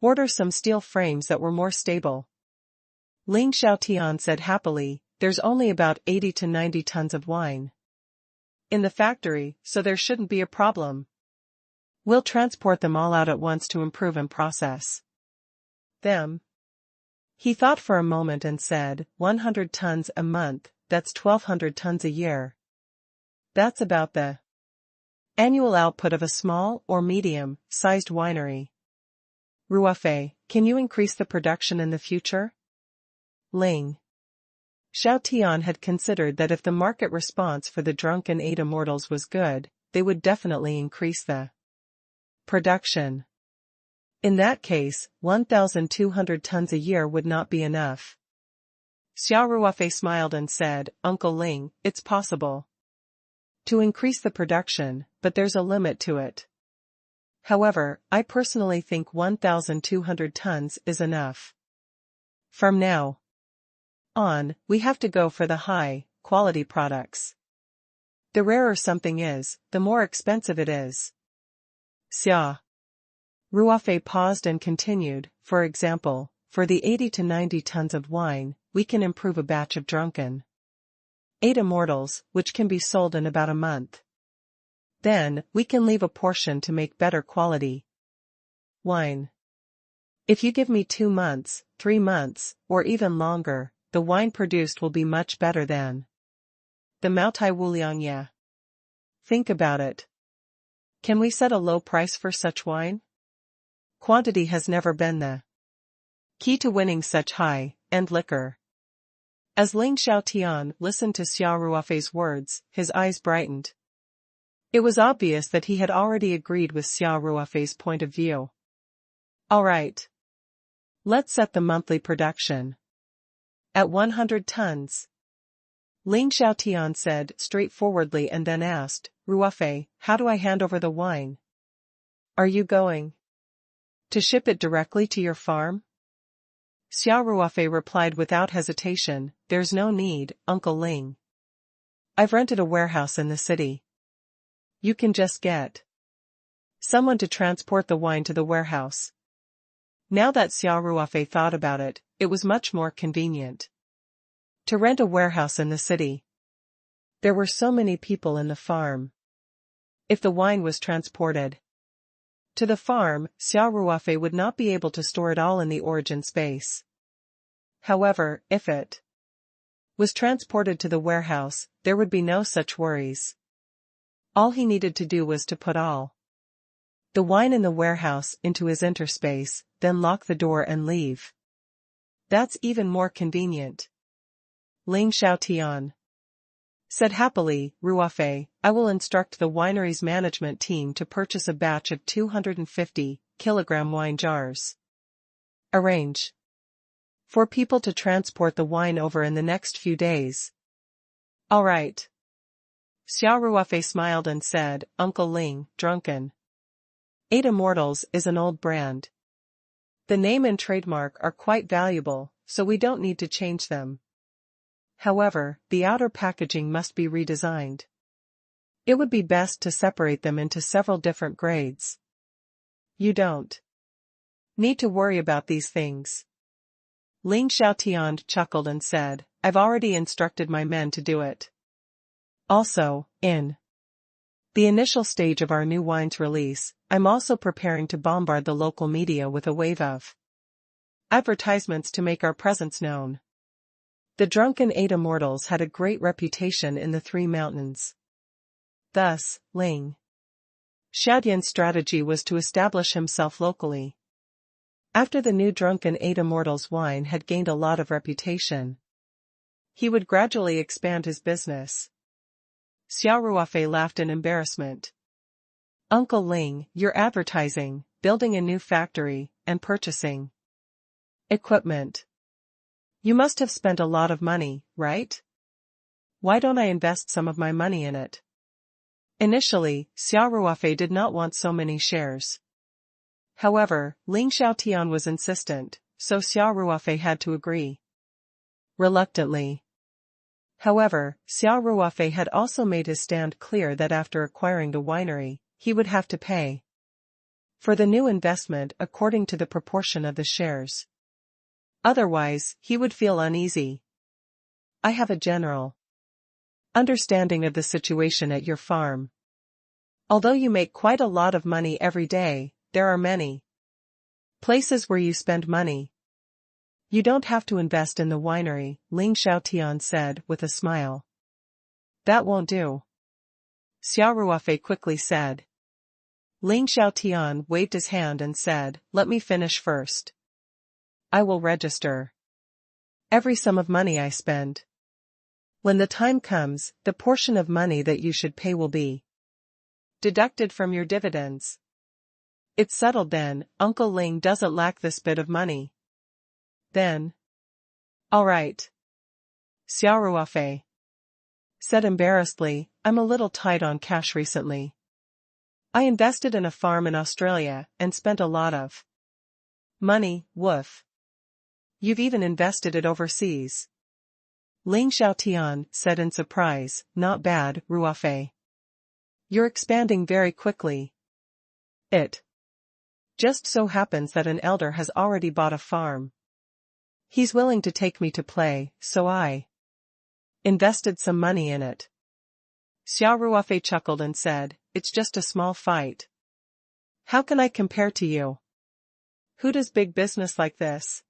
order some steel frames that were more stable. Ling Xiaotian said happily, there's only about 80 to 90 tons of wine in the factory, so there shouldn't be a problem. We'll transport them all out at once to improve and process them. He thought for a moment and said, 100 tons a month, that's 1,200 tons a year. That's about the annual output of a small or medium-sized winery. Ruofei, can you increase the production in the future? Ling Xiaotian had considered that if the market response for the drunken 8 immortals was good, they would definitely increase the production. In that case, 1,200 tons a year would not be enough. Xia Ruofei smiled and said, Uncle Ling, it's possible to increase the production, but there's a limit to it. However, I personally think 1,200 tons is enough. From now on, we have to go for the high-quality products. The rarer something is, the more expensive it is. Xia Ruofei paused and continued, for example, for the 80 to 90 tons of wine, we can improve a batch of drunken 8 immortals, which can be sold in about a month. Then, we can leave a portion to make better quality wine. If you give me 2 months, 3 months, or even longer, the wine produced will be much better than the Maotai Wuliangye. Think about it. Can we set a low price for such wine? Quantity has never been the key to winning such high-end liquor. As Ling Xiaotian listened to Xia Ruofei's words, his eyes brightened. It was obvious that he had already agreed with Xia Ruofei's point of view. All right. Let's set the monthly production at 100 tons. Ling Xiaotian said straightforwardly and then asked, Ruofei, how do I hand over the wine? Are you going to ship it directly to your farm? Xia Ruofei replied without hesitation, there's no need, Uncle Ling. I've rented a warehouse in the city. You can just get someone to transport the wine to the warehouse. Now that Xia Ruofei thought about it, it was much more convenient to rent a warehouse in the city. There were so many people in the farm. If the wine was transported to the farm, Xia Ruofei would not be able to store it all in the origin space. However, if it was transported to the warehouse, there would be no such worries. All he needed to do was to put all the wine in the warehouse into his interspace, then lock the door and leave. That's even more convenient. Ling Xiaotian said happily, Ruofei, I will instruct the winery's management team to purchase a batch of 250 kilogram wine jars. Arrange for people to transport the wine over in the next few days. All right. Xia Ruofei smiled and said, Uncle Ling, drunken 8 Immortals is an old brand. The name and trademark are quite valuable, so we don't need to change them. However, the outer packaging must be redesigned. It would be best to separate them into several different grades. You don't need to worry about these things. Ling Xiaotian chuckled and said, I've already instructed my men to do it. Also, in the initial stage of our new wine's release, I'm also preparing to bombard the local media with a wave of Advertisements to make our presence known. The drunken eight immortals had a great reputation in the Three Mountains. Thus, Ling Xiaodian's strategy was to establish himself locally. After the new drunken eight immortals wine had gained a lot of reputation, he would gradually expand his business. Xia Ruofei laughed in embarrassment. Uncle Ling, you're advertising, building a new factory, and purchasing equipment. You must have spent a lot of money, right? Why don't I invest some of my money in it? Initially, Xia Ruofei did not want so many shares. However, Ling Xiaotian was insistent, so Xia Ruofei had to agree. Reluctantly. However, Xia Ruofei had also made his stand clear that after acquiring the winery, he would have to pay for the new investment according to the proportion of the shares. Otherwise, he would feel uneasy. I have a general understanding of the situation at your farm. Although you make quite a lot of money every day, there are many places where you spend money. You don't have to invest in the winery, Ling Xiaotian said with a smile. That won't do, Xia Ruofei quickly said. Ling Xiaotian waved his hand and said, let me finish first. I will register every sum of money I spend. When the time comes, the portion of money that you should pay will be deducted from your dividends. It's settled then, Uncle Ling doesn't lack this bit of money. Then. All right, Xia Ruofei said embarrassedly, I'm a little tight on cash recently. I invested in a farm in Australia and spent a lot of money, woof. You've even invested it overseas. Ling Xiaotian said in surprise, not bad, Ruofei. You're expanding very quickly. It just so happens that an elder has already bought a farm. He's willing to take me to play, so I invested some money in it. Xia Ruofei chuckled and said, it's just a small fight. How can I compare to you? Who does big business like this?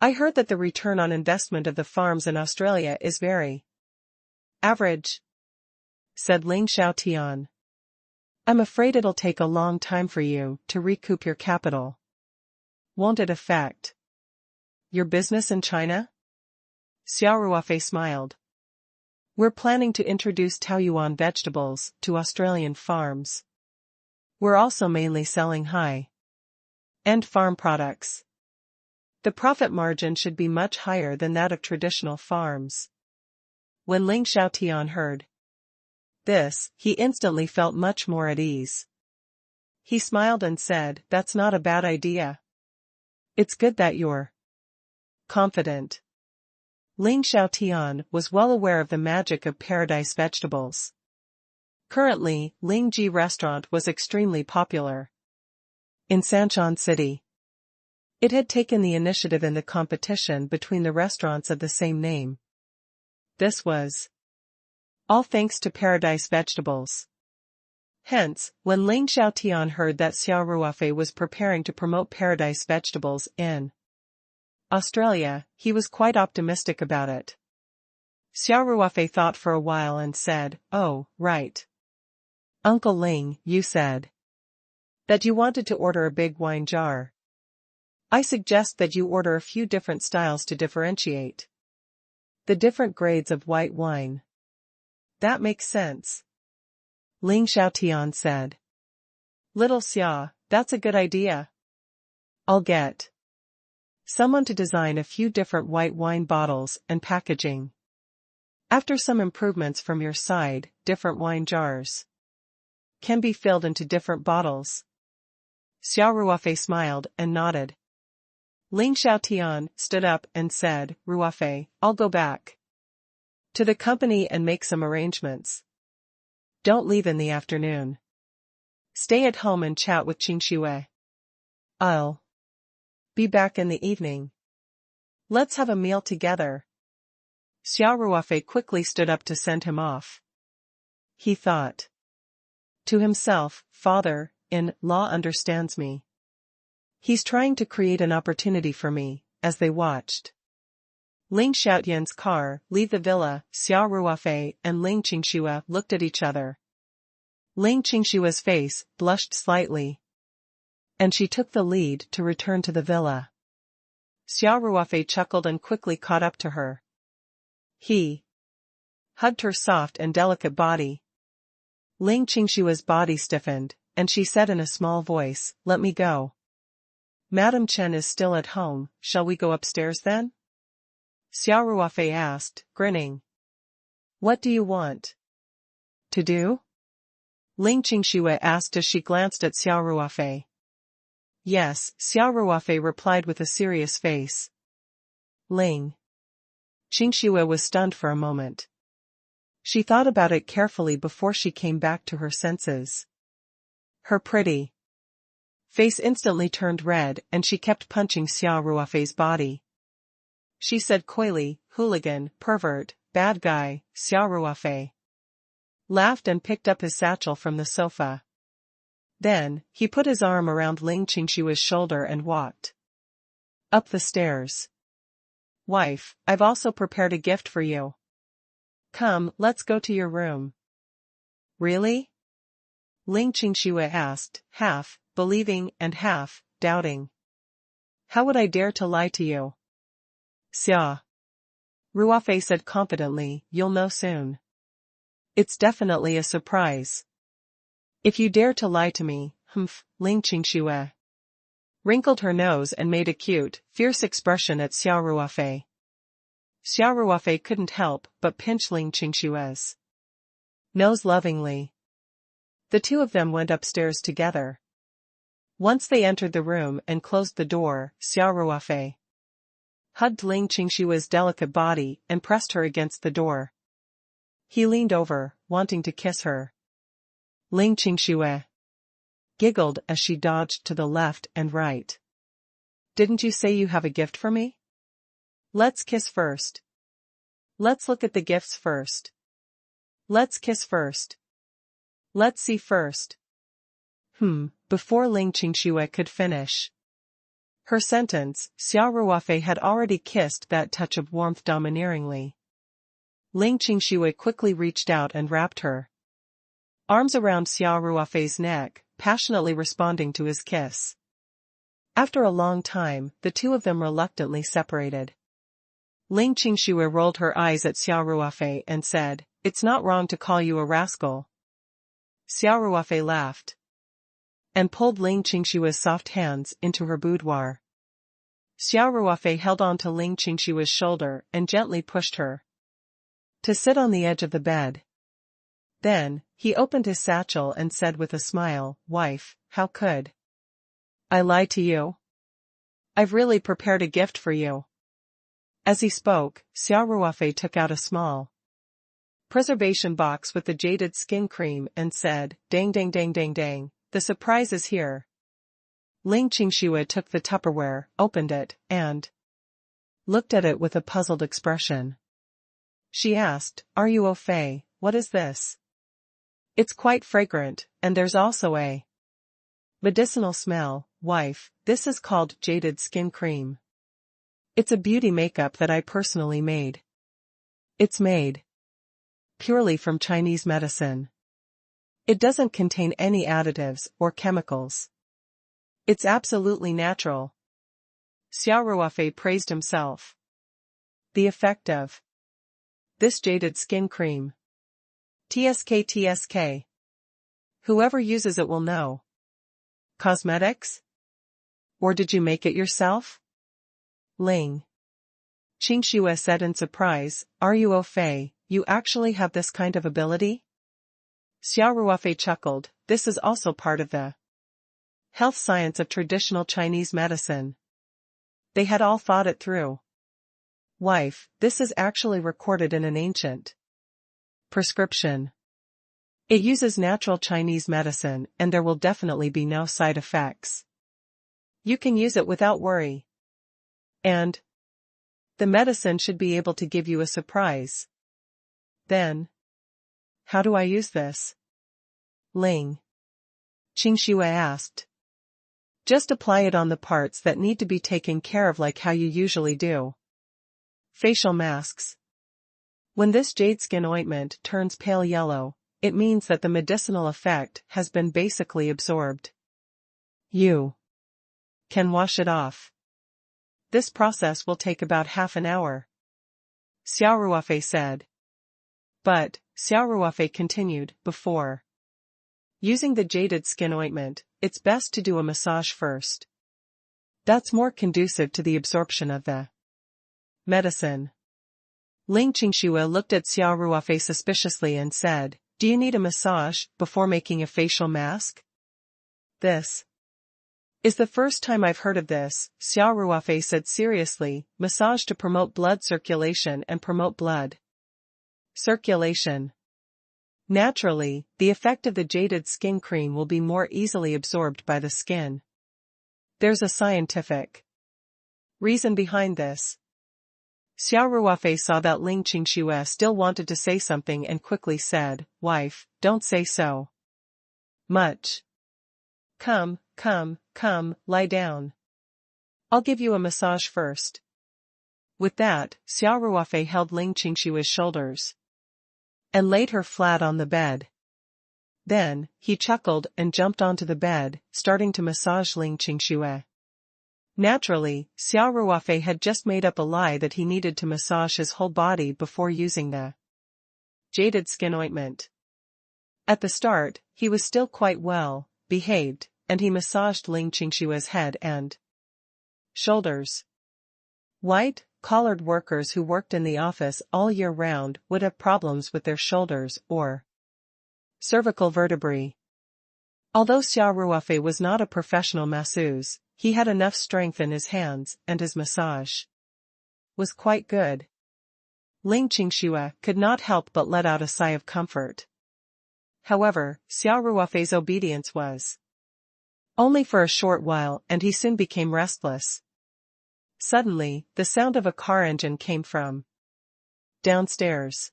I heard that the return on investment of the farms in Australia is very average, said Ling Xiaotian. I'm afraid it'll take a long time for you to recoup your capital. Won't it affect your business in China? Xia Ruofei smiled. We're planning to introduce Taoyuan vegetables to Australian farms. We're also mainly selling high-end farm products. The profit margin should be much higher than that of traditional farms. When Ling Xiaotian heard this, he instantly felt much more at ease. He smiled and said, that's not a bad idea. It's good that you're confident. Ling Xiaotian was well aware of the magic of paradise vegetables. Currently, Ling Ji restaurant was extremely popular in Sanchon City. It had taken the initiative in the competition between the restaurants of the same name. This was all thanks to paradise vegetables. Hence, when Ling Xiaotian heard that Xia Ruofei was preparing to promote paradise vegetables in Australia, he was quite optimistic about it. Xia Ruofei thought for a while and said, oh, right. Uncle Ling, you said that you wanted to order a big wine jar. I suggest that you order a few different styles to differentiate the different grades of white wine. That makes sense, Ling Xiaotian said. Little Xia, that's a good idea. I'll get someone to design a few different white wine bottles and packaging. After some improvements from your side, different wine jars can be filled into different bottles. Xia Ruofei smiled and nodded. Ling Xiaotian stood up and said, Ruofei, I'll go back to the company and make some arrangements. Don't leave in the afternoon. Stay at home and chat with Qingxue. I'll be back in the evening. Let's have a meal together. Xia Ruofei quickly stood up to send him off. He thought to himself, father-in-law understands me. He's trying to create an opportunity for me, as they watched Ling Xiaotian's car leave the villa. Xia Ruofei and Ling Qingxue looked at each other. Ling Qingxue's face blushed slightly, and she took the lead to return to the villa. Xia Ruofei chuckled and quickly caught up to her. He hugged her soft and delicate body. Ling Qingxue's body stiffened, and she said in a small voice, "Let me go." "Madame Chen is still at home, shall we go upstairs then?" Xia Ruofei asked, grinning. "What do you want to do?" Ling Qingxue asked as she glanced at Xia Ruofei. "Yes," Xia Ruofei replied with a serious face. Ling Qingxue was stunned for a moment. She thought about it carefully before she came back to her senses. Her pretty face instantly turned red and she kept punching Xia Ruofei's body. She said coyly, "Hooligan, pervert, bad guy." Xia Ruofei laughed and picked up his satchel from the sofa. Then, he put his arm around Ling Qingxue's shoulder and walked up the stairs. "Wife, I've also prepared a gift for you. Come, let's go to your room." "Really?" Ling Qingxue asked, half believing and half doubting. "How would I dare to lie to you?" Xia Ruofei said confidently, "You'll know soon. It's definitely a surprise." "If you dare to lie to me, Ling Qingxue wrinkled her nose and made a cute, fierce expression at Xia Ruofei. Xia Ruofei couldn't help but pinch Ling Qingxue's nose lovingly. The two of them went upstairs together. Once they entered the room and closed the door, Xia Ruofei hugged Ling Qingxue's delicate body and pressed her against the door. He leaned over, wanting to kiss her. Ling Qingxue giggled as she dodged to the left and right. "Didn't you say you have a gift for me? Let's kiss first. Let's look at the gifts first. Let's kiss first. Let's see first." Before Ling Qingxue could finish her sentence, Xia Ruofei had already kissed that touch of warmth domineeringly. Ling Qingxue quickly reached out and wrapped her arms around Xia Ruofei's neck, passionately responding to his kiss. After a long time, the two of them reluctantly separated. Ling Qingxue rolled her eyes at Xia Ruofei and said, "It's not wrong to call you a rascal." Xia Ruofei laughed and pulled Ling Qingxue's soft hands into her boudoir. Xia Ruofei held on to Ling Qingxue's shoulder and gently pushed her to sit on the edge of the bed. Then, he opened his satchel and said with a smile, "Wife, how could I lie to you? I've really prepared a gift for you." As he spoke, Xia Ruofei took out a small preservation box with the jaded skin cream and said, "Dang dang dang dang dang, the surprise is here." Ling Qingxue took the Tupperware, opened it, and looked at it with a puzzled expression. She asked, "Are you au fait? What is this?" "It's quite fragrant, and there's also a medicinal smell." "Wife, this is called jaded skin cream. It's a beauty makeup that I personally made. It's made purely from Chinese medicine. It doesn't contain any additives or chemicals. It's absolutely natural." Xia Ruofei praised himself. The effect of this jaded skin cream. TSK. Whoever uses it will know. Cosmetics? Or did you make it yourself? Ling Qingxue said in surprise, "Are you au fait? You actually have this kind of ability?" Xia Ruofei chuckled, "This is also part of the health science of traditional Chinese medicine." They had all thought it through. "Wife, this is actually recorded in an ancient prescription. It uses natural Chinese medicine and there will definitely be no side effects. You can use it without worry. And the medicine should be able to give you a surprise." "Then, how do I use this?" Ling Qingxue asked. Just apply it on the parts that need to be taken care of like how you usually do. Facial masks. When this jade skin ointment turns pale yellow, it means that the medicinal effect has been basically absorbed. You can wash it off. This process will take about half an hour. Xia Ruofei said. But, Xia Ruofei continued, before using the jaded skin ointment, it's best to do a massage first. That's more conducive to the absorption of the medicine. Ling Qingxue looked at Xia Ruofei suspiciously and said, do you need a massage before making a facial mask? This is the first time I've heard of this, Xia Ruofei said seriously, massage to promote blood circulation and promote blood circulation. Naturally, the effect of the jaded skin cream will be more easily absorbed by the skin. There's a scientific reason behind this. Xia Ruofei saw that Ling Qingxue still wanted to say something and quickly said, wife, don't say so much. Come, lie down. I'll give you a massage first. With that, Xia Ruofei held Ling Qingxue's shoulders and laid her flat on the bed. Then, he chuckled and jumped onto the bed, starting to massage Ling Qingxue. Naturally, Xia Ruofei had just made up a lie that he needed to massage his whole body before using the jaded skin ointment. At the start, he was still quite well behaved, and he massaged Ling Qingxue's head and shoulders. White-collared workers who worked in the office all year round would have problems with their shoulders or cervical vertebrae. Although Xia Ruofei was not a professional masseuse, he had enough strength in his hands, and his massage was quite good. Ling Qingxue could not help but let out a sigh of comfort. However, Xia Ruofei's obedience was only for a short while, and he soon became restless. Suddenly, the sound of a car engine came from downstairs.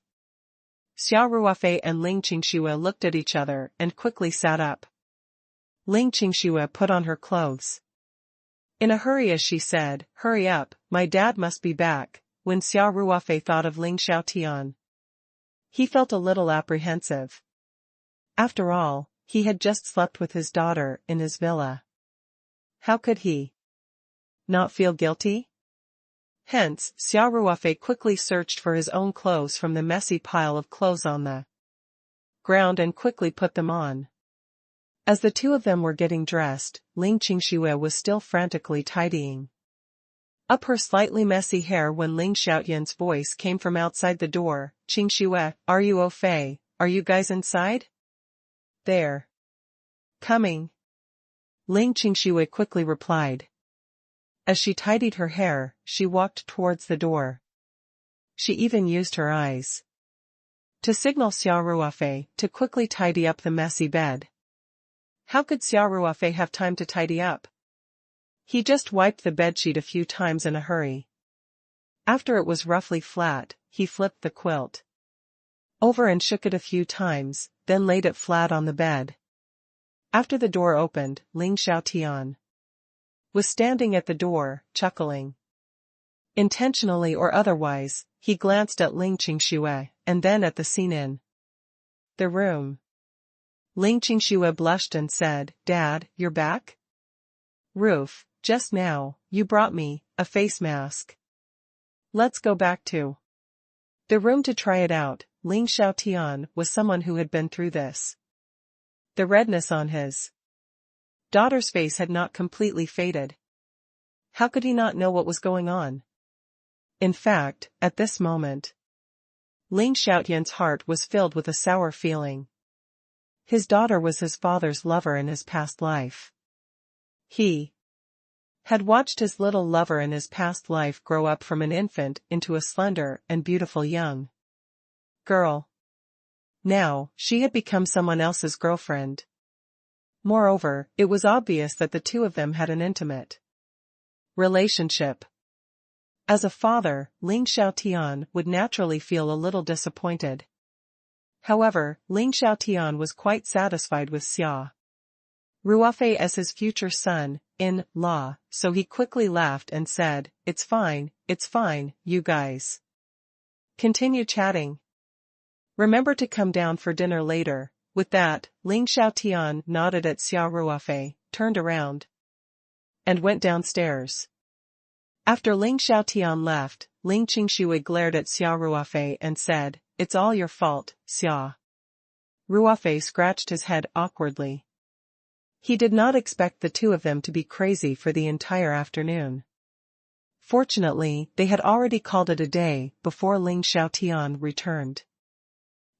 Xia Ruofei and Ling Qingxue looked at each other and quickly sat up. Ling Qingxue put on her clothes in a hurry as she said, hurry up, my dad must be back. When Xia Ruofei thought of Ling Xiaotian, he felt a little apprehensive. After all, he had just slept with his daughter in his villa. How could he not feel guilty? Hence, Xia Ruofei quickly searched for his own clothes from the messy pile of clothes on the ground and quickly put them on. As the two of them were getting dressed, Ling Qingxue was still frantically tidying up her slightly messy hair when Ling Xiaotian's voice came from outside the door, Qingxue, are you au fait? Are you guys inside? There. Coming. Ling Qingxue quickly replied. As she tidied her hair, she walked towards the door. She even used her eyes to signal Xia Ruofei to quickly tidy up the messy bed. How could Xia Ruofei have time to tidy up? He just wiped the bedsheet a few times in a hurry. After it was roughly flat, he flipped the quilt over and shook it a few times, then laid it flat on the bed. After the door opened, Ling Xiaotian was standing at the door, chuckling. Intentionally or otherwise, he glanced at Ling Qingxue, and then at the scene in the room. Ling Qingxue blushed and said, Dad, you're back? Roof, just now, you brought me a face mask. Let's go back to the room to try it out. Ling Xiaotian was someone who had been through this. The redness on his daughter's face had not completely faded. How could he not know what was going on? In fact, at this moment, Ling Xiaotian's heart was filled with a sour feeling. His daughter was his father's lover in his past life. He had watched his little lover in his past life grow up from an infant into a slender and beautiful young girl. Now, she had become someone else's girlfriend. Moreover, it was obvious that the two of them had an intimate relationship. As a father, Ling Xiaotian would naturally feel a little disappointed. However, Ling Xiaotian was quite satisfied with Xia Ruofei as his future son-in-law, so he quickly laughed and said, it's fine, you guys. Continue chatting. Remember to come down for dinner later. With that, Ling Xiaotian nodded at Xia Ruofei, turned around, and went downstairs. After Ling Xiaotian left, Ling Qingshui glared at Xia Ruofei and said, it's all your fault, Xia. Ruofei scratched his head awkwardly. He did not expect the two of them to be crazy for the entire afternoon. Fortunately, they had already called it a day before Ling Xiaotian returned.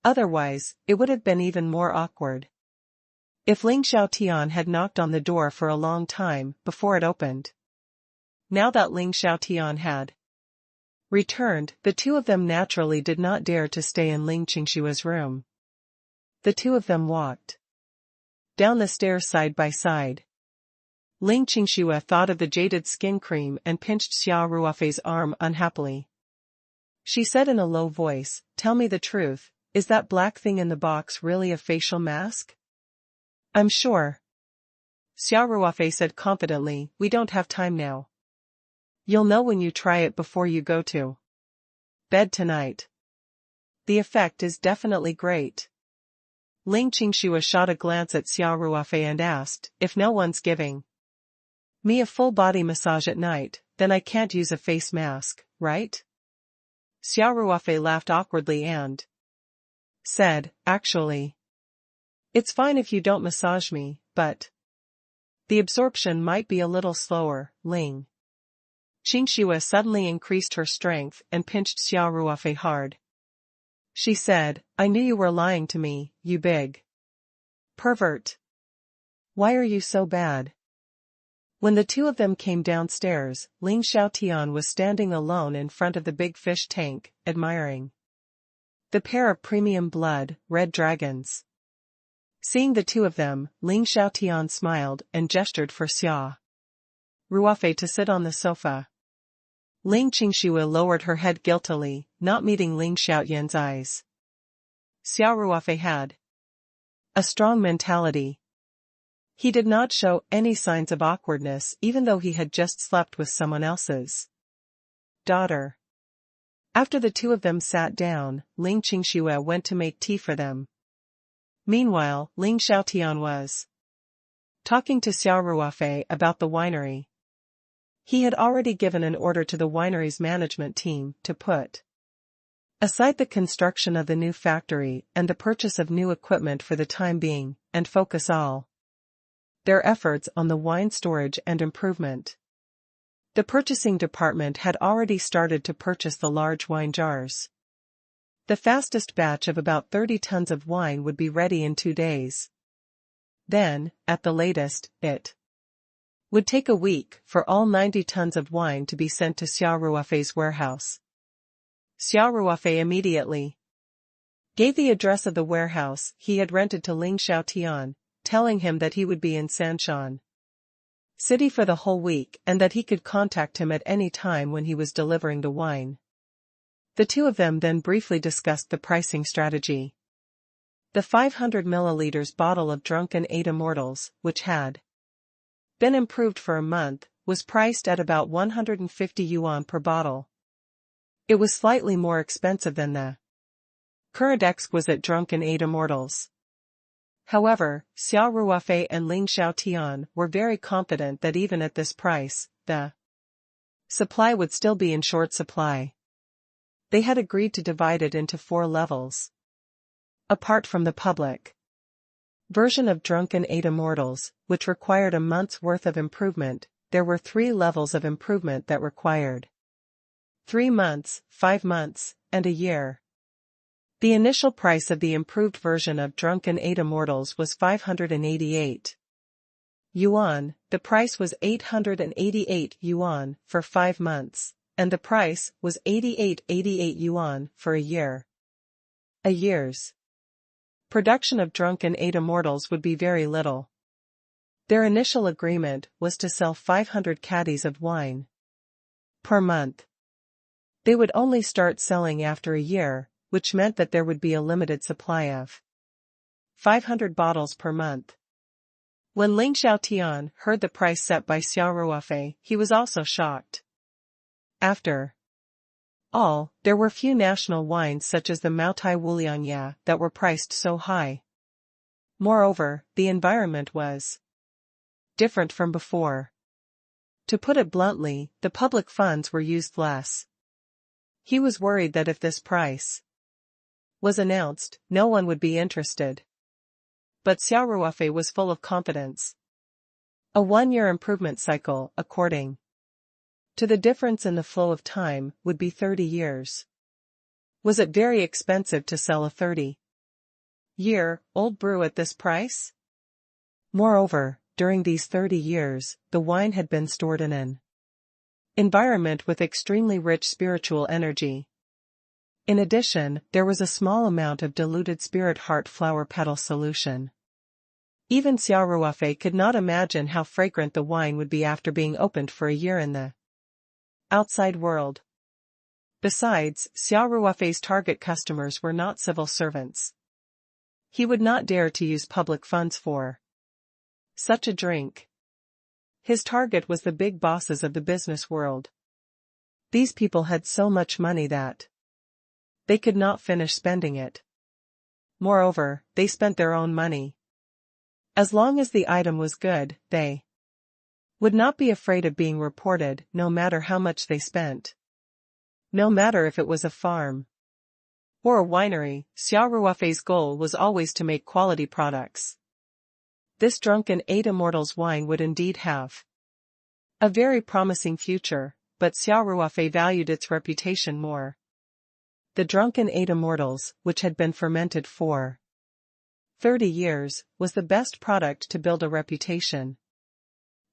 Otherwise, it would have been even more awkward. If Ling Xiaotian had knocked on the door for a long time before it opened. Now that Ling Xiaotian had returned, the two of them naturally did not dare to stay in Ling Qingshui's room. The two of them walked down the stairs side by side. Ling Qingshui thought of the jaded skin cream and pinched Xia Ruofei's arm unhappily. She said in a low voice, tell me the truth, is that black thing in the box really a facial mask? I'm sure. Xia Ruofei said confidently, we don't have time now. You'll know when you try it before you go to bed tonight. The effect is definitely great. Ling Qingshui shot a glance at Xia Ruofei and asked, if no one's giving me a full body massage at night, then I can't use a face mask, right? Xia Ruofei laughed awkwardly and said, actually, it's fine if you don't massage me, but the absorption might be a little slower. Ling Qingshui suddenly increased her strength and pinched Xia Ruofei hard. She said, I knew you were lying to me, you big pervert. Why are you so bad? When the two of them came downstairs, Ling Xiaotian was standing alone in front of the big fish tank, admiring the pair of premium blood, red dragons. Seeing the two of them, Ling Xiaotian smiled and gestured for Xia Ruofei to sit on the sofa. Ling Qingshui lowered her head guiltily, not meeting Ling Xiaotian's eyes. Xia Ruofei had a strong mentality. He did not show any signs of awkwardness even though he had just slept with someone else's daughter. After the two of them sat down, Ling Qingshui went to make tea for them. Meanwhile, Ling Xiaotian was talking to Xia Ruofei about the winery. He had already given an order to the winery's management team to put aside the construction of the new factory and the purchase of new equipment for the time being, and focus all their efforts on the wine storage and improvement. The purchasing department had already started to purchase the large wine jars. The fastest batch of about 30 tons of wine would be ready in 2 days. Then, at the latest, it would take a week for all 90 tons of wine to be sent to Xia Ruofei's warehouse. Xia Ruofei immediately gave the address of the warehouse he had rented to Ling Xiaotian, telling him that he would be in Sanshan City for the whole week and that he could contact him at any time when he was delivering the wine. The two of them then briefly discussed the pricing strategy. The 500 milliliters bottle of Drunken 8 Immortals, which had been improved for a month, was priced at about 150 yuan per bottle. It was slightly more expensive than the current exquisite Drunken 8 Immortals. However, Xia Ruofei and Ling Xiaotian were very confident that even at this price, the supply would still be in short supply. They had agreed to divide it into 4 levels. Apart from the public version of Drunken 8 Immortals, which required a month's worth of improvement, there were 3 levels of improvement that required 3 months, 5 months, and a year. The initial price of the improved version of Drunken 8 Immortals was 588 yuan, the price was 888 yuan for 5 months, and the price was 88 yuan for a year. A year's production of Drunken 8 Immortals would be very little. Their initial agreement was to sell 500 caddies of wine per month. They would only start selling after a year, which meant that there would be a limited supply of 500 bottles per month. When Ling Xiaotian heard the price set by Xia Ruofei, he was also shocked. After all, there were few national wines such as the Maotai Wuliangya that were priced so high. Moreover, the environment was different from before. To put it bluntly, the public funds were used less. He was worried that if this price was announced, no one would be interested. But Xia Ruofei was full of confidence. A 1-year improvement cycle, according to the difference in the flow of time, would be 30 years. Was it very expensive to sell a 30-year-old brew at this price? Moreover, during these 30 years, the wine had been stored in an environment with extremely rich spiritual energy. In addition, there was a small amount of diluted spirit heart flower petal solution. Even Xia Ruofei could not imagine how fragrant the wine would be after being opened for a year in the outside world. Besides, Xia Ruofei's target customers were not civil servants. He would not dare to use public funds for such a drink. His target was the big bosses of the business world. These people had so much money that they could not finish spending it. Moreover, they spent their own money. As long as the item was good, they would not be afraid of being reported, no matter how much they spent. No matter if it was a farm or a winery, Xia Ruofei's goal was always to make quality products. This Drunken 8 Immortals wine would indeed have a very promising future, but Xia Ruofei valued its reputation more. The Drunken 8 Immortals, which had been fermented for 30 years, was the best product to build a reputation.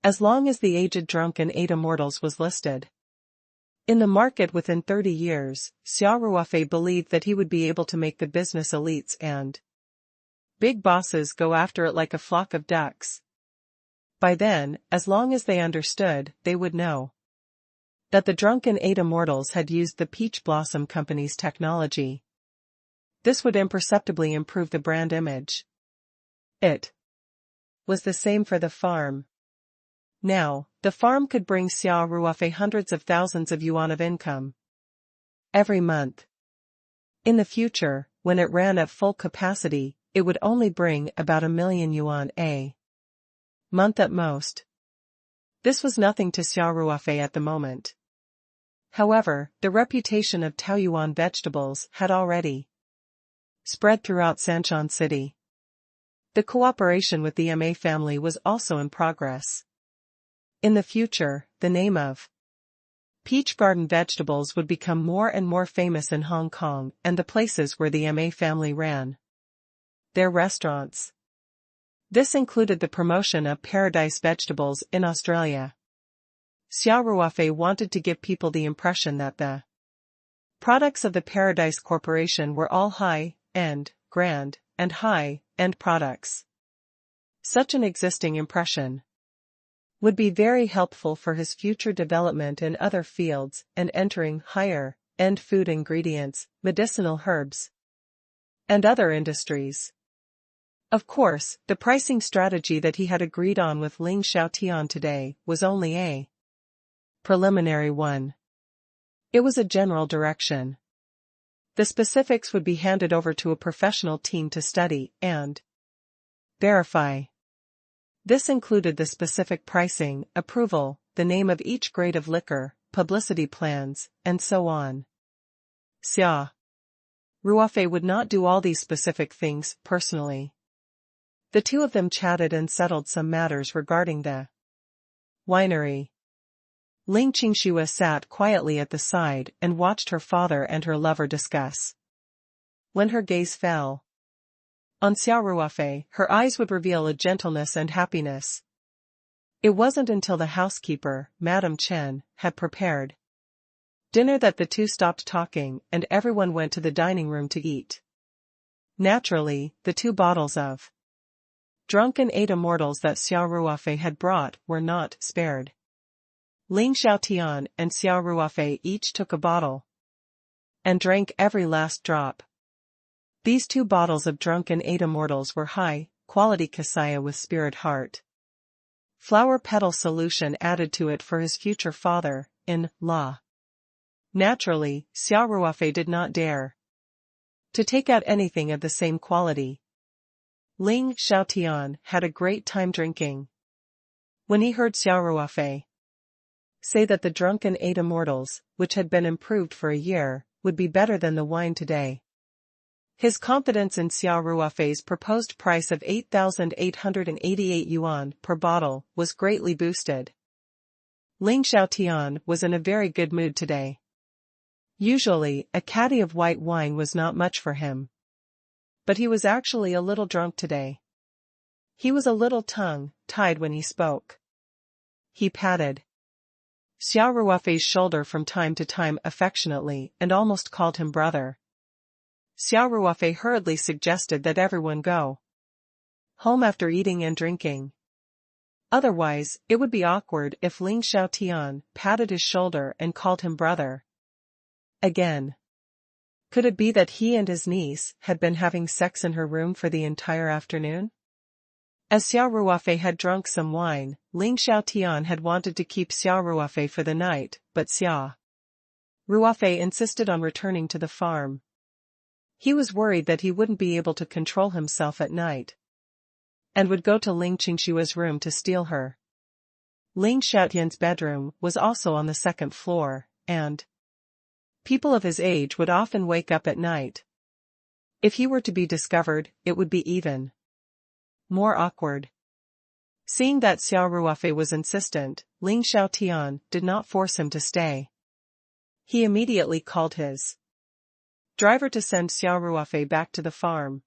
As long as the aged Drunken 8 Immortals was listed in the market within 30 years, Xia Ruofei believed that he would be able to make the business elites and big bosses go after it like a flock of ducks. By then, as long as they understood, they would know that the Drunken 8 Immortals had used the Peach Blossom Company's technology. This would imperceptibly improve the brand image. It was the same for the farm. Now, the farm could bring Xia Ruofei hundreds of thousands of yuan of income every month. In the future, when it ran at full capacity, it would only bring about 1 million yuan a month at most. This was nothing to Xia Ruofei at the moment. However, the reputation of Taoyuan vegetables had already spread throughout Sanshan City. The cooperation with the Ma family was also in progress. In the future, the name of Peach Garden vegetables would become more and more famous in Hong Kong and the places where the Ma family ran their restaurants. This included the promotion of Paradise vegetables in Australia. Xia Ruofei wanted to give people the impression that the products of the Paradise Corporation were all high-end, grand, and high-end products. Such an existing impression would be very helpful for his future development in other fields and entering higher-end food ingredients, medicinal herbs, and other industries. Of course, the pricing strategy that he had agreed on with Ling Xiaotian today was only a preliminary one. It was a general direction. The specifics would be handed over to a professional team to study and verify. This included the specific pricing, approval, the name of each grade of liquor, publicity plans, and so on. Xia Ruofei would not do all these specific things personally. The two of them chatted and settled some matters regarding the winery. Ling Qingxue sat quietly at the side and watched her father and her lover discuss. When her gaze fell on Xia Ruofei, her eyes would reveal a gentleness and happiness. It wasn't until the housekeeper, Madame Chen, had prepared dinner that the two stopped talking and everyone went to the dining room to eat. Naturally, the 2 bottles of Drunken 8 Immortals that Xia Ruofei had brought were not spared. Ling Xiaotian and Xia Ruofei each took a bottle and drank every last drop. These 2 bottles of Drunken 8 Immortals were high-quality cassia with spirit heart. flower petal solution added to it for his future father-in-law. Naturally, Xia Ruofei did not dare to take out anything of the same quality. Ling Xiaotian had a great time drinking. When he heard Xia Ruofei say that the drunken 8 immortals, which had been improved for a year, would be better than the wine today, his confidence in Xia Ruofei's proposed price of 8,888 yuan per bottle was greatly boosted. Ling Xiaotian was in a very good mood today. Usually, a caddy of white wine was not much for him. But he was actually a little drunk today. He was a little tongue-tied when he spoke. He patted Xia Ruofei's shoulder from time to time affectionately and almost called him brother. Xia Ruofei hurriedly suggested that everyone go home after eating and drinking. Otherwise, it would be awkward if Ling Xiaotian patted his shoulder and called him brother again. Could it be that he and his niece had been having sex in her room for the entire afternoon? As Xia Ruofei had drunk some wine, Ling Xiaotian had wanted to keep Xia Ruofei for the night, but Xia Ruofei insisted on returning to the farm. He was worried that he wouldn't be able to control himself at night, and would go to Ling Qingshua's room to steal her. Ling Xiaotian's bedroom was also on the 2nd floor, and people of his age would often wake up at night. If he were to be discovered, it would be even more awkward. Seeing that Xia Ruofei was insistent, Ling Xiaotian did not force him to stay. He immediately called his driver to send Xia Ruofei back to the farm.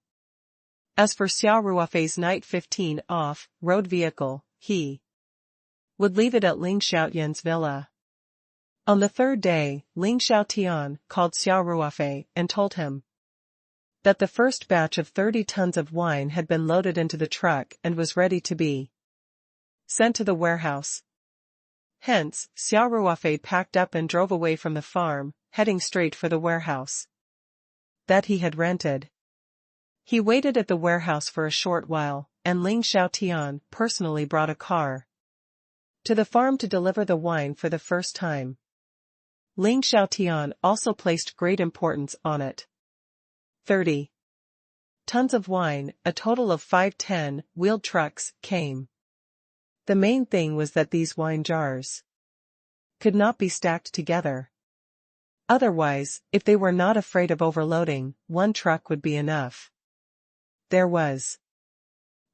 As for Xia Ruofei's night 15 off-road vehicle, he would leave it at Ling Xiaotian's villa. On the 3rd day, Ling Xiaotian called Xia Ruofei and told him that the first batch of 30 tons of wine had been loaded into the truck and was ready to be sent to the warehouse. Hence, Xia Ruofei packed up and drove away from the farm, heading straight for the warehouse that he had rented. He waited at the warehouse for a short while, and Ling Xiaotian personally brought a car to the farm to deliver the wine for the first time. Ling Xiaotian also placed great importance on it. 30 tons of wine, a total of 5 10-wheeled trucks, came. The main thing was that these wine jars could not be stacked together. Otherwise, if they were not afraid of overloading, one truck would be enough. There was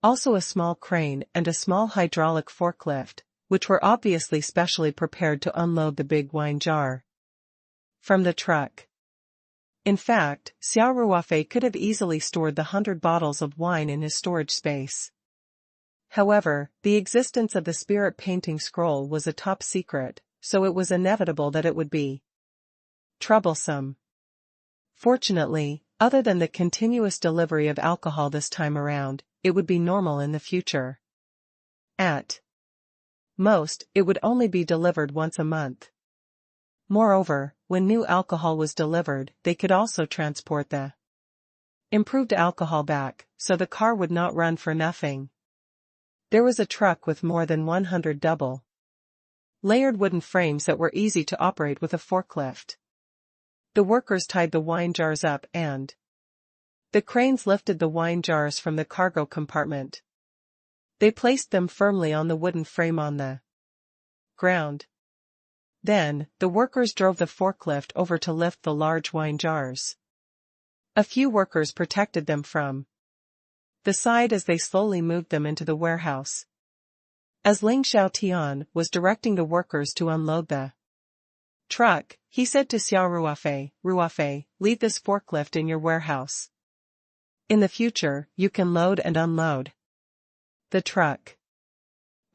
also a small crane and a small hydraulic forklift, which were obviously specially prepared to unload the big wine jar from the truck. In fact, Xia Ruofei could have easily stored the 100 bottles of wine in his storage space. However, the existence of the spirit painting scroll was a top secret, so it was inevitable that it would be troublesome. Fortunately, other than the continuous delivery of alcohol this time around, it would be normal in the future. At most, it would only be delivered once a month. Moreover, when new alcohol was delivered, they could also transport the improved alcohol back, so the car would not run for nothing. There was a truck with more than 100 double-layered wooden frames that were easy to operate with a forklift. The workers tied the wine jars up and the cranes lifted the wine jars from the cargo compartment. They placed them firmly on the wooden frame on the ground. Then, the workers drove the forklift over to lift the large wine jars. A few workers protected them from the side as they slowly moved them into the warehouse. As Ling Xiaotian was directing the workers to unload the truck, he said to Xia Ruofei, "Ruofei, leave this forklift in your warehouse. In the future, you can load and unload the truck.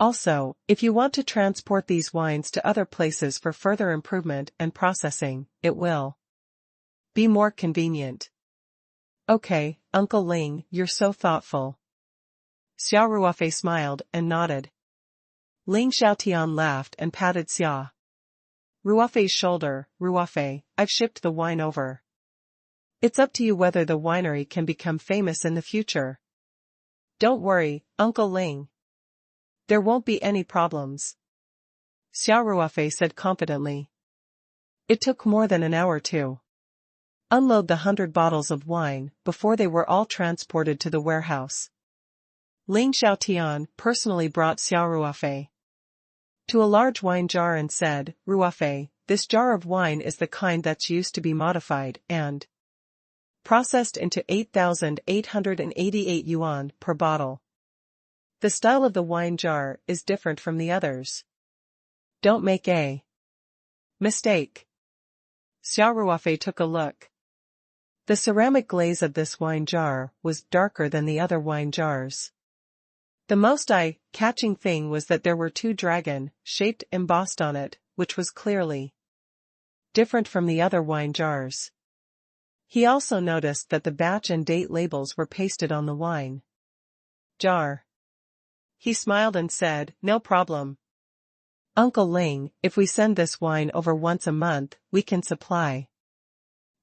Also, if you want to transport these wines to other places for further improvement and processing, it will be more convenient." "Okay, Uncle Ling, you're so thoughtful." Xia Ruofei smiled and nodded. Ling Xiaotian laughed and patted Xia Ruofei's shoulder. "Ruofei, I've shipped the wine over. It's up to you whether the winery can become famous in the future." "Don't worry, Uncle Ling. There won't be any problems, Xia Ruofei said confidently. It took more than an hour to unload the 100 bottles of wine before they were all transported to the warehouse. Ling Xiaotian personally brought Xia Ruofei to a large wine jar and said, "Ruofei, this jar of wine is the kind that's used to be modified and processed into 8,888 yuan per bottle. The style of the wine jar is different from the others. Don't make a mistake." Xia Ruofei took a look. The ceramic glaze of this wine jar was darker than the other wine jars. The most eye-catching thing was that there were 2 dragon-shaped embossed on it, which was clearly different from the other wine jars. He also noticed that the batch and date labels were pasted on the wine jar. He smiled and said, "No problem. Uncle Ling, if we send this wine over once a month, we can supply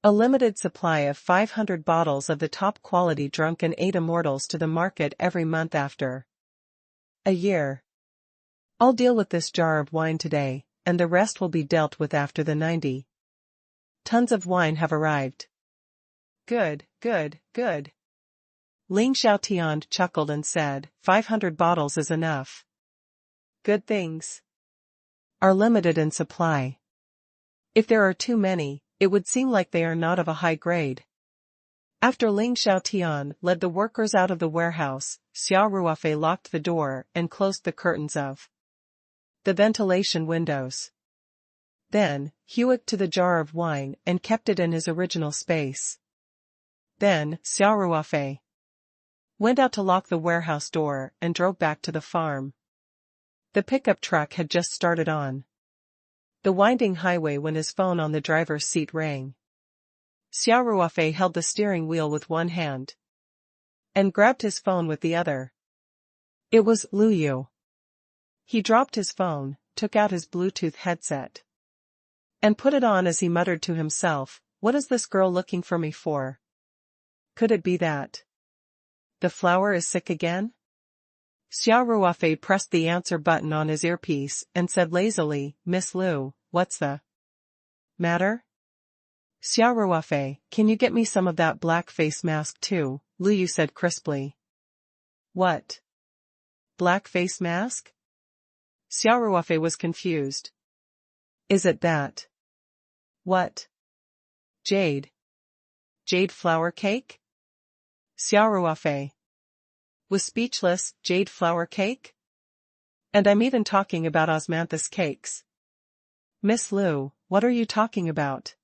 a limited supply of 500 bottles of the top quality drunken 8 immortals to the market every month after a year. I'll deal with this jar of wine today, and the rest will be dealt with after the 90 tons of wine have arrived." Good, good, good. Ling Xiaotian chuckled and said, 500 bottles is enough. Good things are limited in supply. If there are too many, it would seem like they are not of a high grade. After Ling Xiaotian led the workers out of the warehouse, Xia Ruofei locked the door and closed the curtains of the ventilation windows. Then, he walked to the jar of wine and kept it in his original space. Then, Xia Ruofei went out to lock the warehouse door and drove back to the farm. The pickup truck had just started on the winding highway when his phone on the driver's seat rang. Xia Ruofei held the steering wheel with one hand and grabbed his phone with the other. It was Lu Yu. He dropped his phone, took out his Bluetooth headset, and put it on as he muttered to himself, "What is this girl looking for me for? Could it be that the flower is sick again?" Xia Ruofei pressed the answer button on his earpiece and said lazily, "Miss Lu, what's the matter?" "Xia Ruofei, can you get me some of that black face mask too?" Lu Yu said crisply. "What? Black face mask?" Xia Ruofei was confused. "Is it that? What? Jade? Jade flower cake?" Xia Ruofei was speechless. Jade flower cake? And I'm even talking about osmanthus cakes. "Miss Lu, what are you talking about?"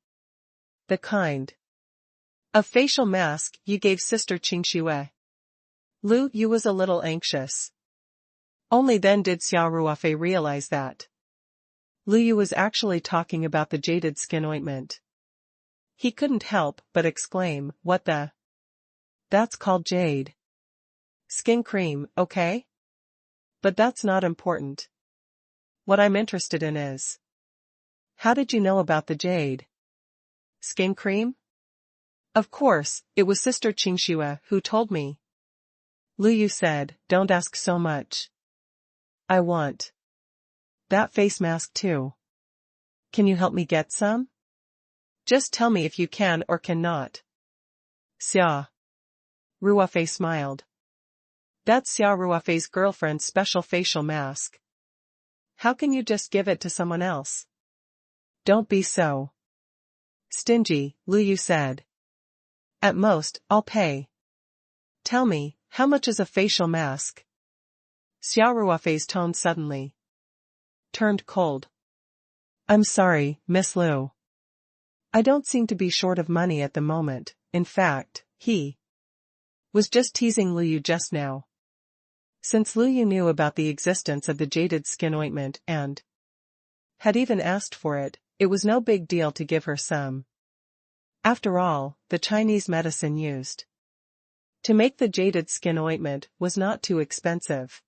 "The kind of facial mask you gave Sister Qingxue." Lu Yu was a little anxious. Only then did Xia Ruofei realize that Lu Yu was actually talking about the jaded skin ointment. He couldn't help but exclaim, "What the? That's called jade skin cream, okay? But that's not important. What I'm interested in is, how did you know about the jade skin cream?" "Of course, it was Sister Qingxue who told me." Lu Yu said, "Don't ask so much. I want that face mask too. Can you help me get some? Just tell me if you can or cannot." Xia Ruofei smiled. "That's Xia Ruofei's girlfriend's special facial mask. How can you just give it to someone else?" "Don't be so stingy," Lu Yu said. "At most, I'll pay. Tell me, how much is a facial mask?" Xia Ruofei's tone suddenly turned cold. "I'm sorry, Miss Lu. I don't seem to be short of money at the moment. In fact, he was just teasing Lu Yu just now." Since Lu Yu knew about the existence of the jaded skin ointment and had even asked for it, it was no big deal to give her some. After all, the Chinese medicine used to make the jaded skin ointment was not too expensive.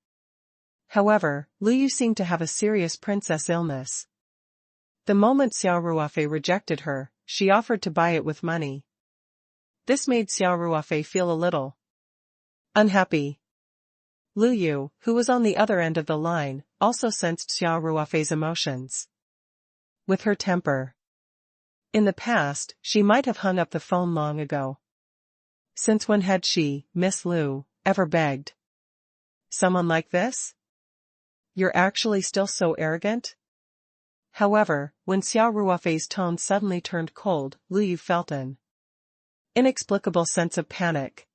However, Lu Yu seemed to have a serious princess illness. The moment Xia Ruofei rejected her, she offered to buy it with money. This made Xia Ruofei feel a little unhappy. Lu Yu, who was on the other end of the line, also sensed Xia Ruofei's emotions. With her temper. In the past, she might have hung up the phone long ago. Since when had she, Miss Lu, ever begged? Someone like this? You're actually still so arrogant? However, when Xia Ruofei's tone suddenly turned cold, Lu Yu felt an inexplicable sense of panic.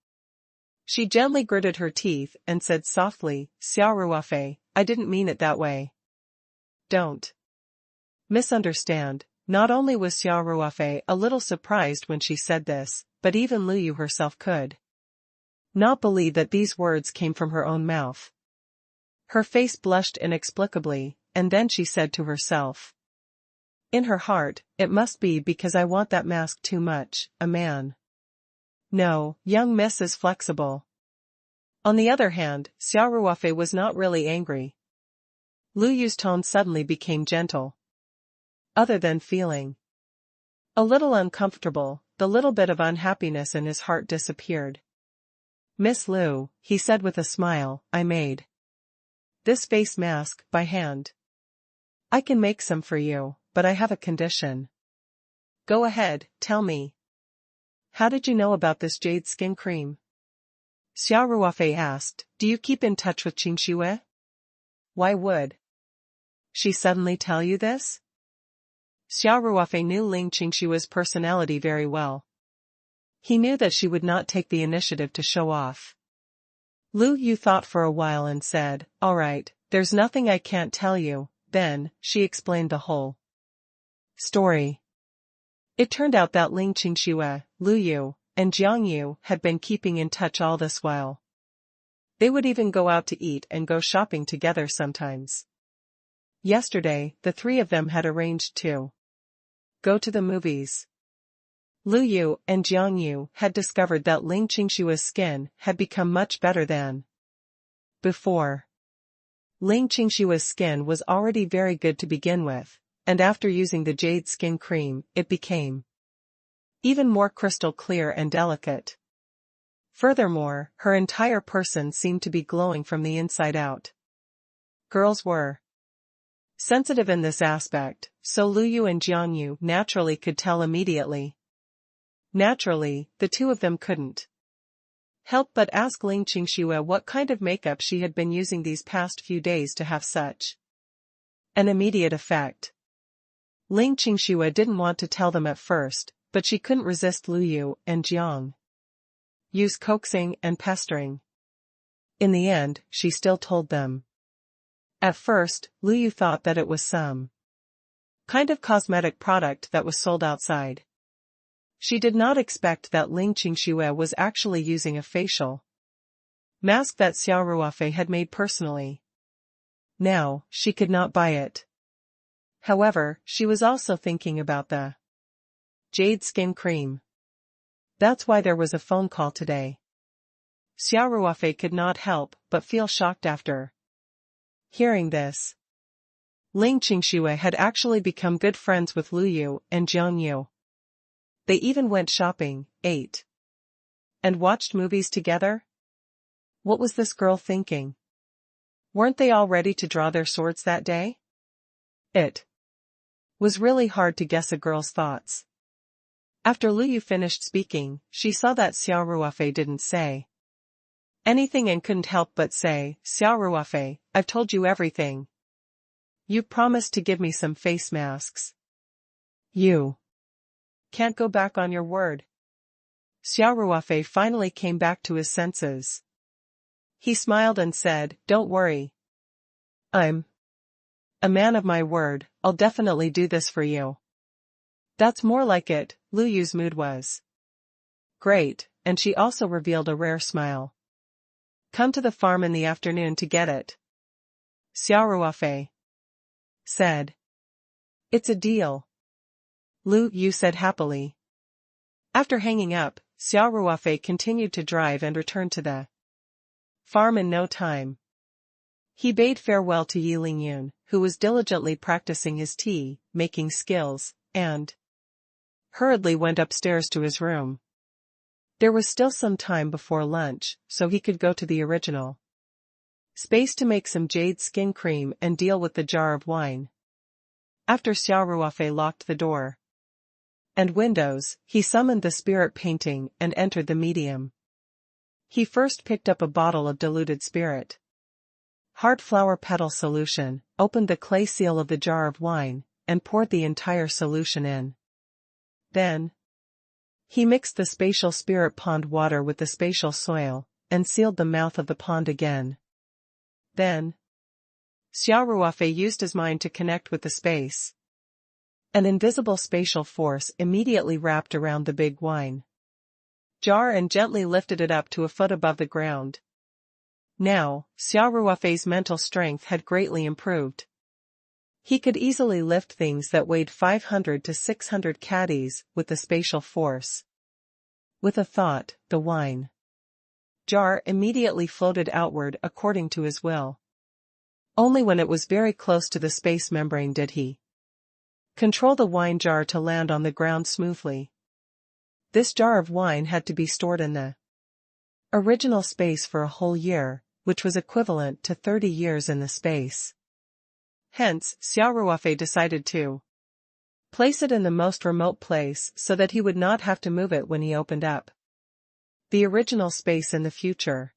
She gently gritted her teeth and said softly, Xia Ruofei, I didn't mean it that way. Don't misunderstand. Not only was Xia Ruofei a little surprised when she said this, but even Lu Yu herself could not believe that these words came from her own mouth. Her face blushed inexplicably, and then she said to herself. In her heart, it must be because I want that mask too much, a man. No, young miss is flexible. On the other hand, Xia Ruofei was not really angry. Lu Yu's tone suddenly became gentle. Other than feeling a little uncomfortable, the little bit of unhappiness in his heart disappeared. Miss Lu, he said with a smile, I made this face mask by hand. I can make some for you, but I have a condition. Go ahead, tell me. How did you know about this jade skin cream? Xia Ruofei asked, do you keep in touch with Qingxue? Why would she suddenly tell you this? Xia Ruofei knew Ling Qingshue's personality very well. He knew that she would not take the initiative to show off. Lu Yu thought for a while and said, all right, there's nothing I can't tell you. Then, she explained the whole story. It turned out that Ling Qingxue, Lu Yu, and Jiang Yu had been keeping in touch all this while. They would even go out to eat and go shopping together sometimes. Yesterday, the three of them had arranged to go to the movies. Lu Yu and Jiang Yu had discovered that Ling Qingshue's skin had become much better than before. Ling Qingshue's skin was already very good to begin with, and after using the jade skin cream, it became even more crystal clear and delicate. Furthermore, her entire person seemed to be glowing from the inside out. Girls were sensitive in this aspect, so Lu Yu and Jiang Yu naturally could tell immediately. Naturally, the two of them couldn't help but ask Ling Qingxue what kind of makeup she had been using these past few days to have such an immediate effect. Ling Qingxue didn't want to tell them at first, but she couldn't resist Lu Yu and Jiang Yu's coaxing and pestering. In the end, she still told them. At first, Lu Yu thought that it was some kind of cosmetic product that was sold outside. She did not expect that Ling Qingxue was actually using a facial mask that Xia Ruofei had made personally. Now, she could not buy it. However, she was also thinking about the jade skin cream. That's why there was a phone call today. Xia Ruofei could not help but feel shocked after hearing this. Ling Qingxue had actually become good friends with Lu Yu and Jiang Yu. They even went shopping, ate, and watched movies together? What was this girl thinking? Weren't they all ready to draw their swords that day? It was really hard to guess a girl's thoughts. After Lu Yu finished speaking, she saw that Xia Ruofei didn't say anything and couldn't help but say, Xia Ruofei, I've told you everything. You promised to give me some face masks. You can't go back on your word. Xia Ruofei finally came back to his senses. He smiled and said, don't worry. I'm a man of my word, I'll definitely do this for you. That's more like it, Lu Yu's mood was great, and she also revealed a rare smile. Come to the farm in the afternoon to get it. Xia Ruofei said. It's a deal. Lu Yu said happily. After hanging up, Xia Ruofei continued to drive and returned to the farm in no time. He bade farewell to Yi Lingyun, who was diligently practicing his tea-making skills, and hurriedly went upstairs to his room. There was still some time before lunch, so he could go to the original Space to make some jade skin cream and deal with the jar of wine. After Xia Ruofei locked the door and windows, he summoned the spirit painting and entered the medium. He first picked up a bottle of diluted spirit. Hard flower petal solution, opened the clay seal of the jar of wine, and poured the entire solution in. Then, he mixed the spatial spirit pond water with the spatial soil, and sealed the mouth of the pond again. Then, Xia Ruofei used his mind to connect with the space. An invisible spatial force immediately wrapped around the big wine jar and gently lifted it up to a foot above the ground. Now, Xia Ruofei's mental strength had greatly improved. He could easily lift things that weighed 500 to 600 caddies with the spatial force. With a thought, the wine jar immediately floated outward according to his will. Only when it was very close to the space membrane did he control the wine jar to land on the ground smoothly. This jar of wine had to be stored in the original space for a whole year, which was equivalent to 30 years in the space. Hence, Xia Ruofei decided to place it in the most remote place so that he would not have to move it when he opened up the original space in the future.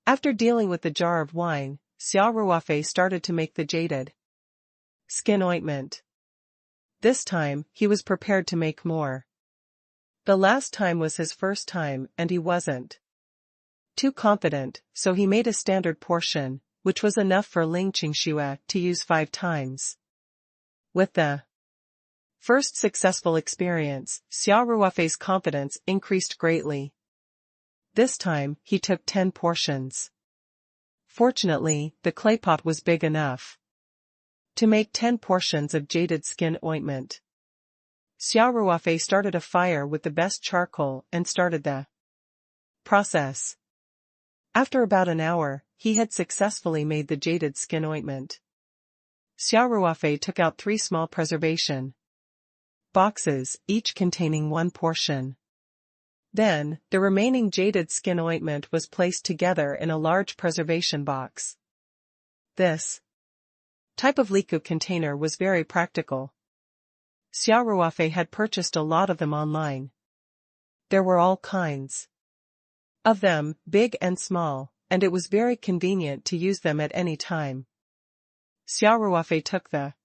After dealing with the jar of wine, Xia Ruofei started to make the jaded skin ointment. This time, he was prepared to make more. The last time was his first time and he wasn't too confident, so he made a standard portion, which was enough for Ling Qingxue to use 5 times. With the first successful experience, Xia Ruofei's confidence increased greatly. This time, he took 10 portions. Fortunately, the clay pot was big enough to make 10 portions of jaded skin ointment. Xia Ruofei started a fire with the best charcoal and started the process. After about an hour, he had successfully made the jaded skin ointment. Xia Ruofei took out 3 small preservation boxes, each containing 1 portion. Then, the remaining jaded skin ointment was placed together in a large preservation box. This type of liku container was very practical. Xia Ruofei had purchased a lot of them online. There were all kinds of them, big and small, and it was very convenient to use them at any time. Xia Ruofei took the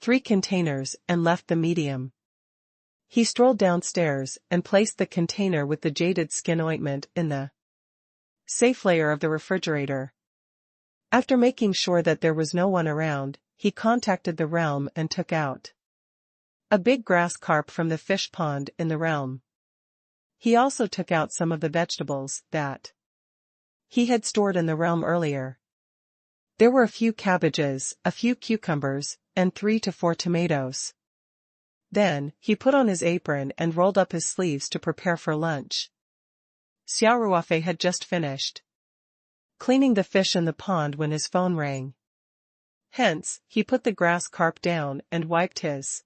3 containers and left the medium. He strolled downstairs and placed the container with the jaded skin ointment in the safe layer of the refrigerator. After making sure that there was no one around, he contacted the realm and took out a big grass carp from the fish pond in the realm. He also took out some of the vegetables that he had stored in the realm earlier. There were a few cabbages, a few cucumbers, and 3 to 4 tomatoes. Then, he put on his apron and rolled up his sleeves to prepare for lunch. Xia Ruofei had just finished cleaning the fish in the pond when his phone rang. Hence, he put the grass carp down and wiped his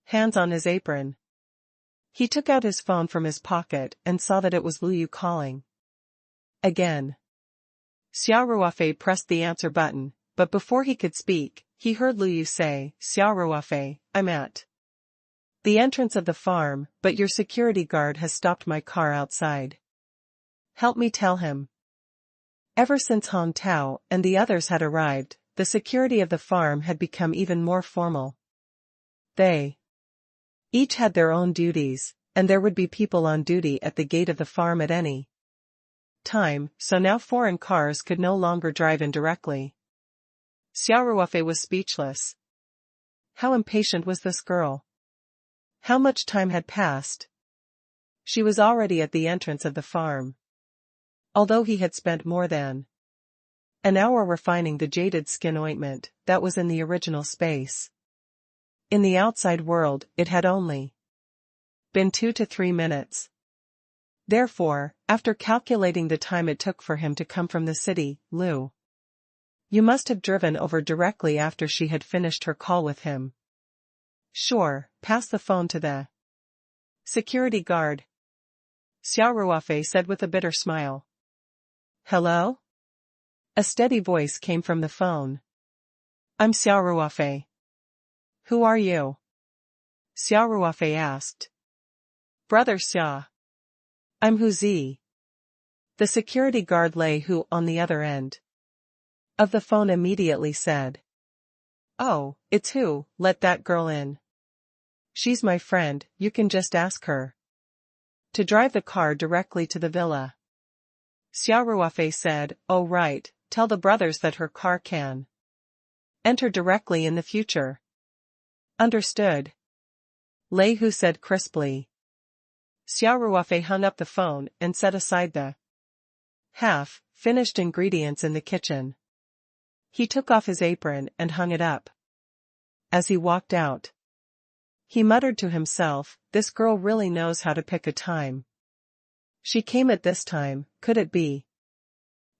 hands on his apron. He took out his phone from his pocket and saw that it was Lu Yu calling. Again. Xia Ruofei pressed the answer button, but before he could speak, he heard Lu Yu say, "Xia Ruofei, I'm at the entrance of the farm, but your security guard has stopped my car outside. Help me tell him." Ever since Hong Tao and the others had arrived, the security of the farm had become even more formal. They each had their own duties, and there would be people on duty at the gate of the farm at any time, so now foreign cars could no longer drive in directly. Xia Ruofei was speechless. How impatient was this girl? How much time had passed? She was already at the entrance of the farm. Although he had spent more than an hour refining the jaded skin ointment that was in the original space. In the outside world, it had only been 2 to 3 minutes. Therefore, after calculating the time it took for him to come from the city, Lu Yu must have driven over directly after she had finished her call with him. Sure, pass the phone to the security guard, Xia Ruofei said with a bitter smile. Hello? A steady voice came from the phone. I'm Xia Ruofei. Who are you? Xia Ruofei asked. Brother Xia. I'm Hu Zi. The security guard Lei Hu on the other end of the phone immediately said. Oh, it's Hu, let that girl in. She's my friend, you can just ask her to drive the car directly to the villa. Xia Ruofei said, oh right, tell the brothers that her car can enter directly in the future. Understood. Lei Hu said crisply. Xia Ruofei hung up the phone and set aside the half-finished ingredients in the kitchen. He took off his apron and hung it up. As he walked out, he muttered to himself, this girl really knows how to pick a time. She came at this time, could it be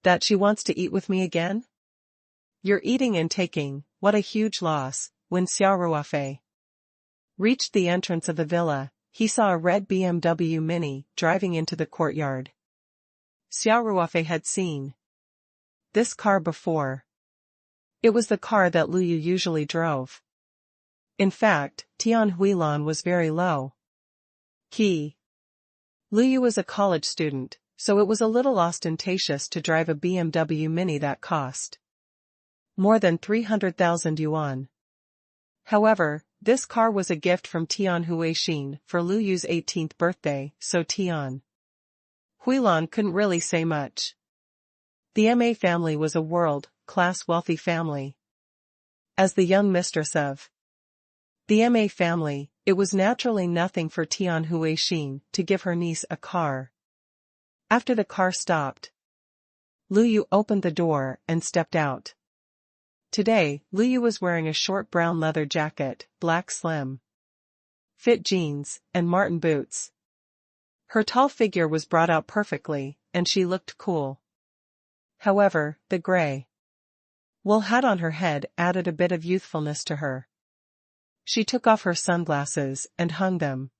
that she wants to eat with me again? You're eating and taking, what a huge loss. When Xia Ruofei reached the entrance of the villa, he saw a red BMW Mini driving into the courtyard. Xia Ruofei had seen this car before. It was the car that Lu Yu usually drove. In fact, Tian Huilan was very low key. Lu Yu was a college student, so it was a little ostentatious to drive a BMW Mini that cost more than 300,000 yuan. However, this car was a gift from Tian Huixin for Lu Yu's 18th birthday, so Tian Huilan couldn't really say much. The Ma family was a world-class wealthy family. As the young mistress of the Ma family, it was naturally nothing for Tian Huixin to give her niece a car. After the car stopped, Lu Yu opened the door and stepped out. Today, Lu Yu was wearing a short brown leather jacket, black slim fit jeans, and Martin boots. Her tall figure was brought out perfectly, and she looked cool. However, the gray wool hat on her head added a bit of youthfulness to her. She took off her sunglasses and hung them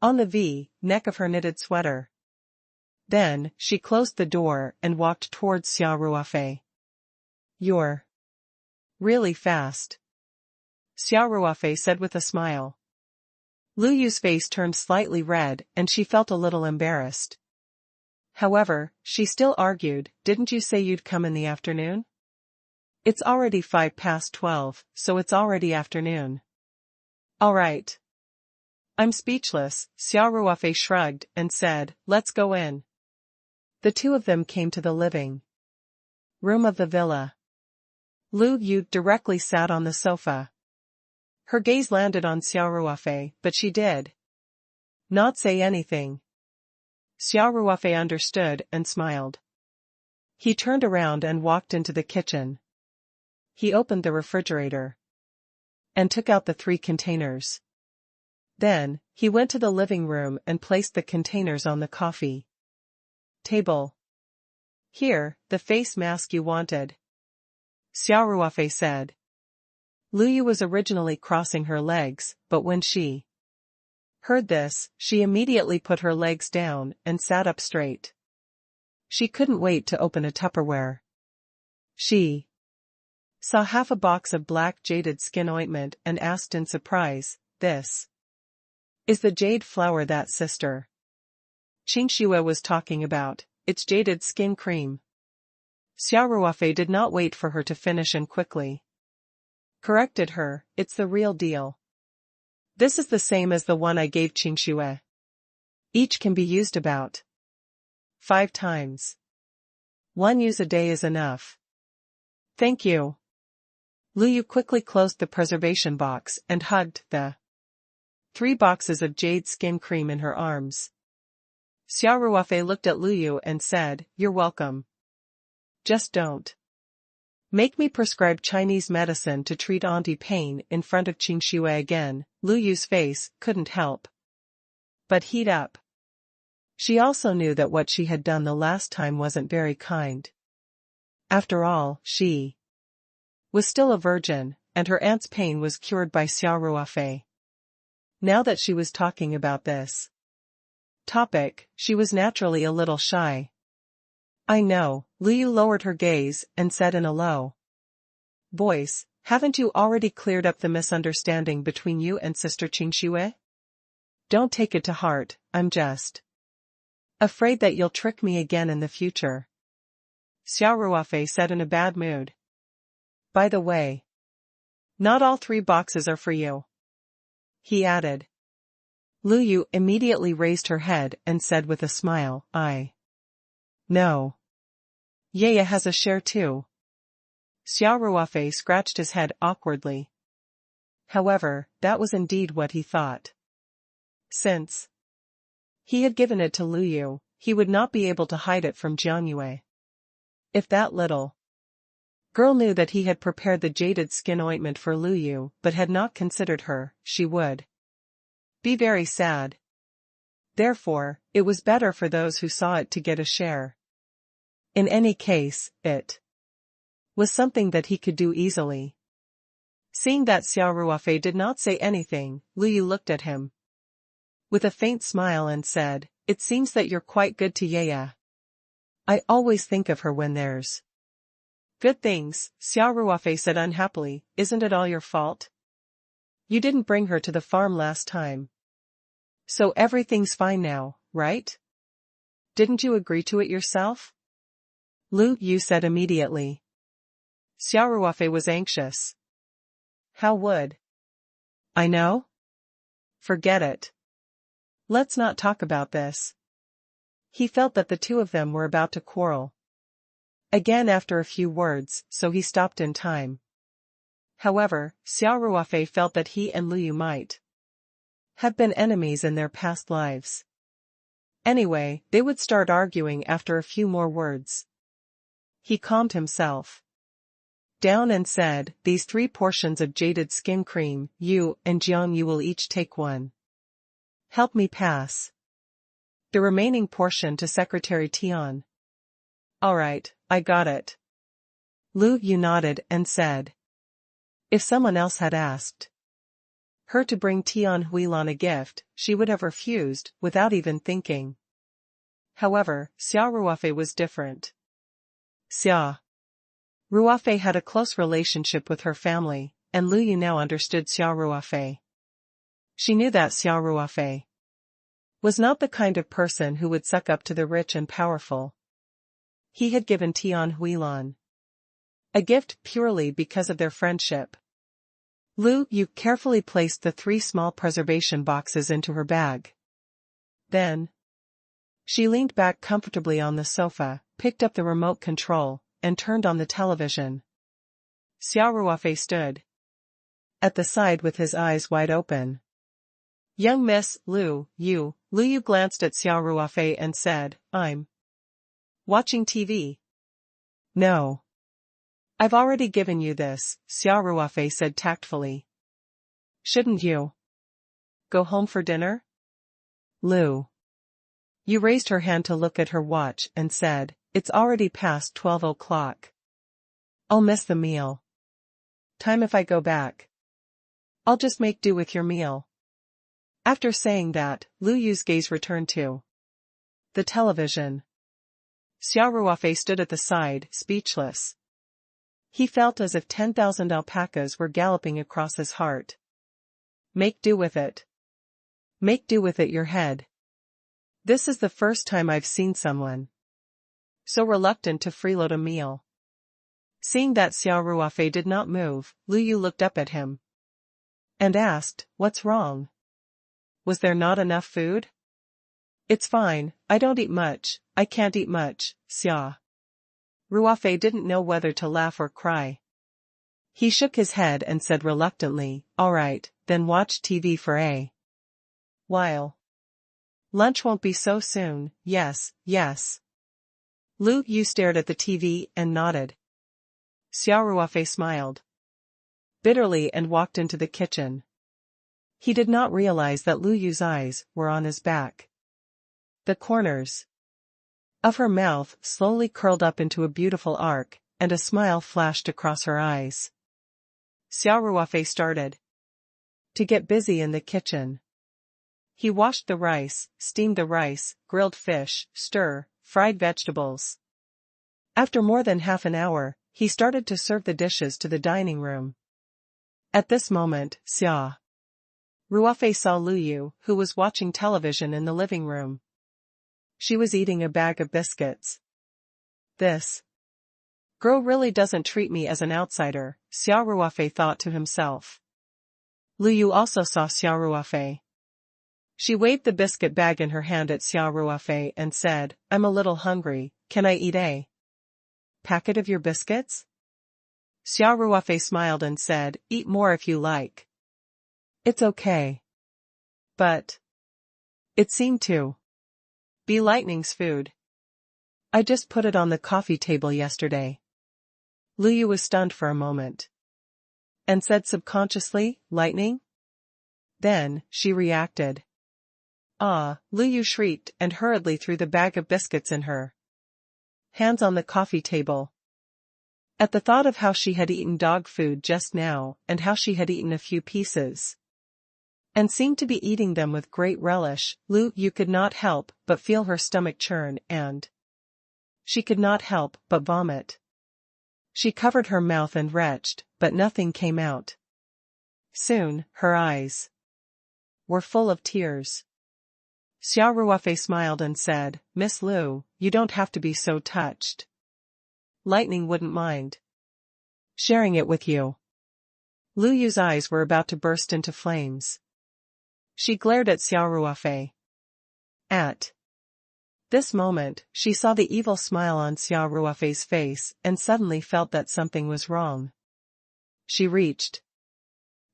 on the V-neck of her knitted sweater. Then, she closed the door and walked towards Xia Ruofei. You're really fast, Xia Ruofei said with a smile. Lu Yu's face turned slightly red and she felt a little embarrassed. However, she still argued, didn't you say you'd come in the afternoon? It's already 12:05, so it's already afternoon. All right. I'm speechless, Xia Ruofei shrugged and said, let's go in. The two of them came to the living room of the villa. Lu Yu directly sat on the sofa. Her gaze landed on Xia Ruofei, but she did not say anything. Xia Ruofei understood and smiled. He turned around and walked into the kitchen. He opened the refrigerator and took out the 3 containers. Then, he went to the living room and placed the containers on the coffee table. Here, the face mask you wanted, Xia Ruofei said. Lu Yu was originally crossing her legs, but when she heard this, she immediately put her legs down and sat up straight. She couldn't wait to open a Tupperware. She saw half a box of black jaded skin ointment and asked in surprise, this is the jade flower that sister Qingxue was talking about, it's jaded skin cream. Xia Ruofei did not wait for her to finish and quickly corrected her, it's the real deal. This is the same as the one I gave Qingxue. Each can be used about 5 times. 1 use a day is enough. Thank you. Lu Yu quickly closed the preservation box and hugged the 3 boxes of jade skin cream in her arms. Xia Ruofei looked at Lu Yu and said, you're welcome. Just don't make me prescribe Chinese medicine to treat auntie pain in front of Qingxue again. Lu Yu's face couldn't help but heat up. She also knew that what she had done the last time wasn't very kind. After all, she was still a virgin, and her aunt's pain was cured by Xia Ruofei. Now that she was talking about this topic, she was naturally a little shy. I know, Liu lowered her gaze and said in a low voice, haven't you already cleared up the misunderstanding between you and Sister Qingxue? Don't take it to heart, I'm just afraid that you'll trick me again in the future. Xia Ruofei said in a bad mood. By the way, not all 3 boxes are for you, he added. Lu Yu immediately raised her head and said with a smile, No. Yaya has a share too. Xia Ruofei scratched his head awkwardly. However, that was indeed what he thought. Since he had given it to Lu Yu, he would not be able to hide it from Jianyue. If that little girl knew that he had prepared the jaded skin ointment for Lu Yu but had not considered her, she would be very sad. Therefore, it was better for those who saw it to get a share. In any case, it was something that he could do easily. Seeing that Xia Ruofei did not say anything, Lu Yu looked at him with a faint smile and said, It seems that you're quite good to Yaya. I always think of her when there's good things, Xia Ruofei said unhappily. Isn't it all your fault? You didn't bring her to the farm last time. So everything's fine now, right? Didn't you agree to it yourself? Lu Yu said immediately. Xia Ruofei was anxious. How would I know? Forget it. Let's not talk about this. He felt that the two of them were about to quarrel again after a few words, so he stopped in time. However, Xia Ruofei felt that he and Lu Yu might have been enemies in their past lives. Anyway, they would start arguing after a few more words. He calmed himself down and said, These 3 portions of jaded skin cream, you and Jiang Yu will each take 1. Help me pass the remaining portion to Secretary Tian. Alright, I got it. Lu Yu nodded and said. If someone else had asked her to bring Tian Huilan a gift, she would have refused, without even thinking. However, Xia Ruofei was different. Xia Ruofei had a close relationship with her family, and Lu Yu now understood Xia Ruofei. She knew that Xia Ruofei was not the kind of person who would suck up to the rich and powerful. He had given Tian Huilan a gift purely because of their friendship. Lu Yu carefully placed the 3 small preservation boxes into her bag. Then she leaned back comfortably on the sofa, picked up the remote control, and turned on the television. Xia Ruofei stood at the side with his eyes wide open. Young Miss Lu Yu glanced at Xia Ruofei and said, I'm watching TV. No. I've already given you this, Xia Ruofei said tactfully. Shouldn't you go home for dinner? Lu Yu raised her hand to look at her watch and said, It's already past 12 o'clock. I'll miss the meal time if I go back. I'll just make do with your meal. After saying that, Lu Yu's gaze returned to the television. Xia Ruofei stood at the side, speechless. He felt as if 10,000 alpacas were galloping across his heart. Make do with it. Make do with it, your head. This is the first time I've seen someone so reluctant to freeload a meal. Seeing that Xia Ruofei did not move, Lu Yu looked up at him and asked, What's wrong? Was there not enough food? It's fine, I don't eat much, I can't eat much, Xia Ruofei didn't know whether to laugh or cry. He shook his head and said reluctantly, Alright, then watch TV for a while. Lunch won't be so soon, yes. Lu Yu stared at the TV and nodded. Xia Ruofei smiled bitterly and walked into the kitchen. He did not realize that Lu Yu's eyes were on his back. The corners of her mouth slowly curled up into a beautiful arc, and a smile flashed across her eyes. Xia Ruofei started to get busy in the kitchen. He washed the rice, steamed the rice, grilled fish, fried vegetables. After more than half an hour, he started to serve the dishes to the dining room. At this moment, Xia Ruofei saw Lu Yu, who was watching television in the living room. She was eating a bag of biscuits. This girl really doesn't treat me as an outsider, Xia Ruofei thought to himself. Lu Yu also saw Xia Ruofei. She waved the biscuit bag in her hand at Xia Ruofei and said, "I'm a little hungry, can I eat a packet of your biscuits?" Xia Ruofei smiled and said, "Eat more if you like. It's okay." But it seemed to be Lightning's food. "I just put it on the coffee table yesterday." Lu Yu was stunned for a moment. And said subconsciously, "Lightning?" Then, she reacted. "Ah," Lu Yu shrieked and hurriedly threw the bag of biscuits in her hands on the coffee table. At the thought of how she had eaten dog food just now, and how she had eaten a few pieces, and seemed to be eating them with great relish, Lu Yu could not help but feel her stomach churn and she could not help but vomit. She covered her mouth and retched, but nothing came out. Soon, her eyes were full of tears. Xia Ruofei smiled and said, "Miss Lu, you don't have to be so touched. Lightning wouldn't mind sharing it with you." Lu Yu's eyes were about to burst into flames. She glared at Xia Ruofei. At this moment, she saw the evil smile on Xia Ruofei's face and suddenly felt that something was wrong. She reached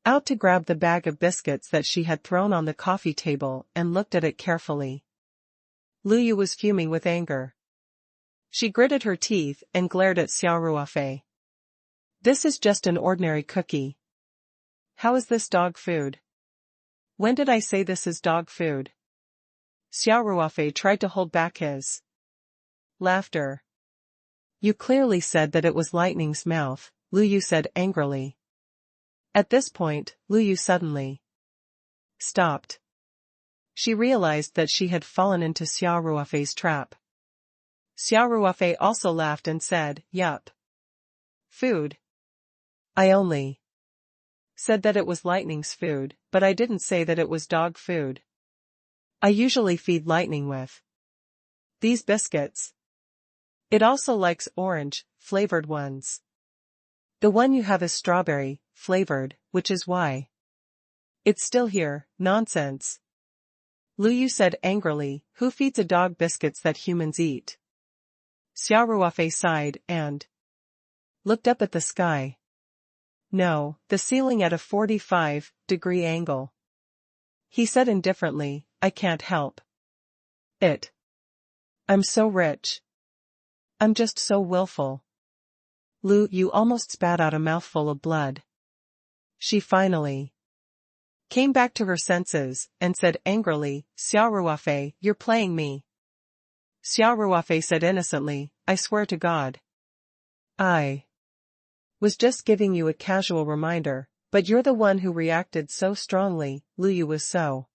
out to grab the bag of biscuits that she had thrown on the coffee table and looked at it carefully. Lu Yu was fuming with anger. She gritted her teeth and glared at Xia Ruofei. "This is just an ordinary cookie. How is this dog food? When did I say this is dog food?" Xia Ruofei tried to hold back his laughter. "You clearly said that it was Lightning's mouth," Lu Yu said angrily. At this point, Lu Yu suddenly stopped. She realized that she had fallen into Xia Ruofei's trap. Xia Ruofei also laughed and said, "Yup. Food. I only said that it was Lightning's food, but I didn't say that it was dog food. I usually feed Lightning with these biscuits. It also likes orange, flavored ones. The one you have is strawberry, flavored, which is why it's still here." "Nonsense," Lu Yu said angrily, "who feeds a dog biscuits that humans eat?" Xia Ruofei sighed and looked up at the sky. "No, the ceiling at a 45-degree angle." He said indifferently, "I can't help it. I'm so rich. I'm just so willful." Lu Yu almost spat out a mouthful of blood. She finally came back to her senses and said angrily, "Xia Ruofei, you're playing me." Xia Ruofei said innocently, "I swear to God. I was just giving you a casual reminder, but you're the one who reacted so strongly." Lu Yu was so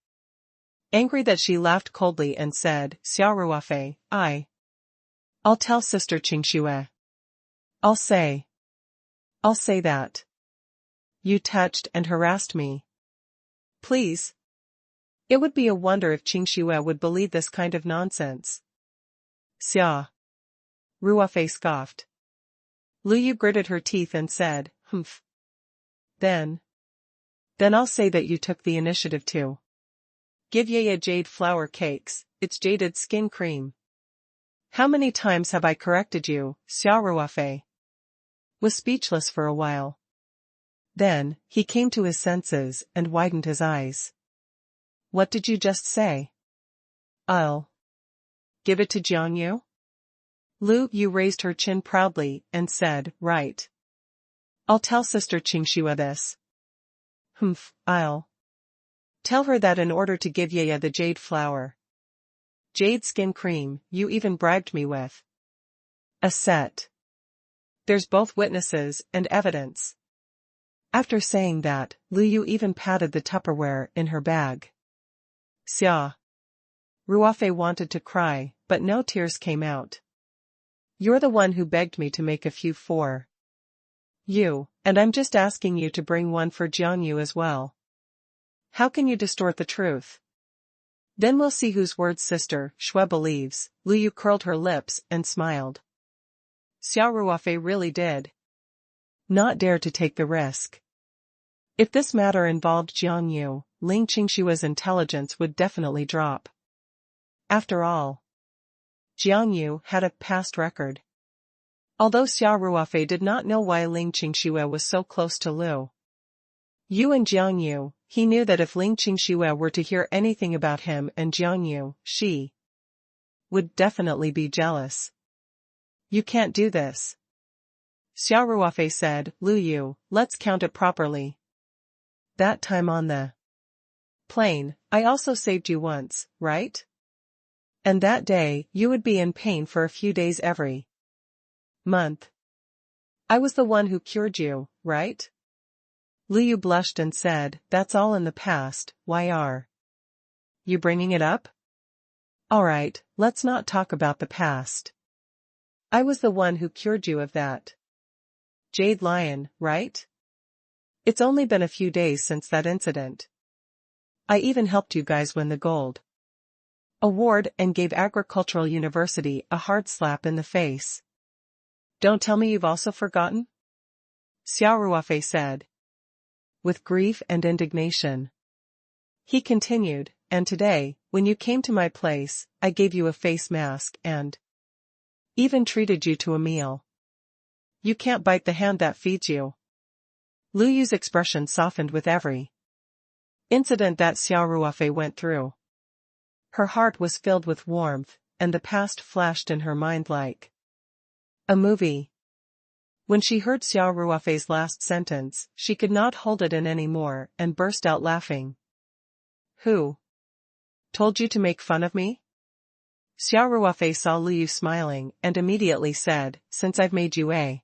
angry that she laughed coldly and said, "Xia Ruofei, I'll tell Sister Qingxue. I'll say that you touched and harassed me. Please. It would be a wonder if Qingxue would believe this kind of nonsense." Xia Ruofei scoffed. Lu Yu gritted her teeth and said, "Humph. Then I'll say that you took the initiative to give Yaya jade flower cakes, it's jaded skin cream. How many times have I corrected you?" Xia Ruofei was speechless for a while. Then, he came to his senses and widened his eyes. "What did you just say?" "I'll give it to Jiangyu?" Lu Yu raised her chin proudly and said, "Right. I'll tell Sister Qingxue this. Humph, I'll tell her that in order to give Yaya the jade flower, jade skin cream, you even bribed me with a set. There's both witnesses and evidence." After saying that, Lu Yu even patted the Tupperware in her bag. Xia Ruofei wanted to cry, but no tears came out. You're the one who begged me to make a few for you, and I'm just asking you to bring one for Jiangyu as well. How can you distort the truth? Then we'll see whose words sister Xue believes. Lu Yu curled her lips and smiled. Xia Ruofei really did not dare to take the risk. If this matter involved Jiangyu, Ling Qingshua's intelligence would definitely drop. After all, Jiangyu had a past record. Although Xia Ruofei did not know why Ling Qingxue was so close to Lu Yu and Jiangyu, he knew that if Ling Qingxue were to hear anything about him and Jiangyu, she would definitely be jealous. You can't do this, Xia Ruofei said. Lu Yu, let's count it properly. That time on the plane, I also saved you once, right? And that day, you would be in pain for a few days every month. I was the one who cured you, right? Lu Yu blushed and said, that's all in the past. Why are you bringing it up? Alright, let's not talk about the past. I was the one who cured you of that jade lion, right? It's only been a few days since that incident. I even helped you guys win the gold award and gave Agricultural University a hard slap in the face. Don't tell me you've also forgotten? Xia Ruofei said, with grief and indignation. He continued, and today, when you came to my place, I gave you a face mask and even treated you to a meal. You can't bite the hand that feeds you. Lu Yu's expression softened with every incident that Xia Ruofei went through. Her heart was filled with warmth, and the past flashed in her mind like a movie. When she heard Xia Ruofei's last sentence, she could not hold it in any more and burst out laughing. Who told you to make fun of me? Xia Ruofei saw Lu Yu smiling and immediately said, since I've made you a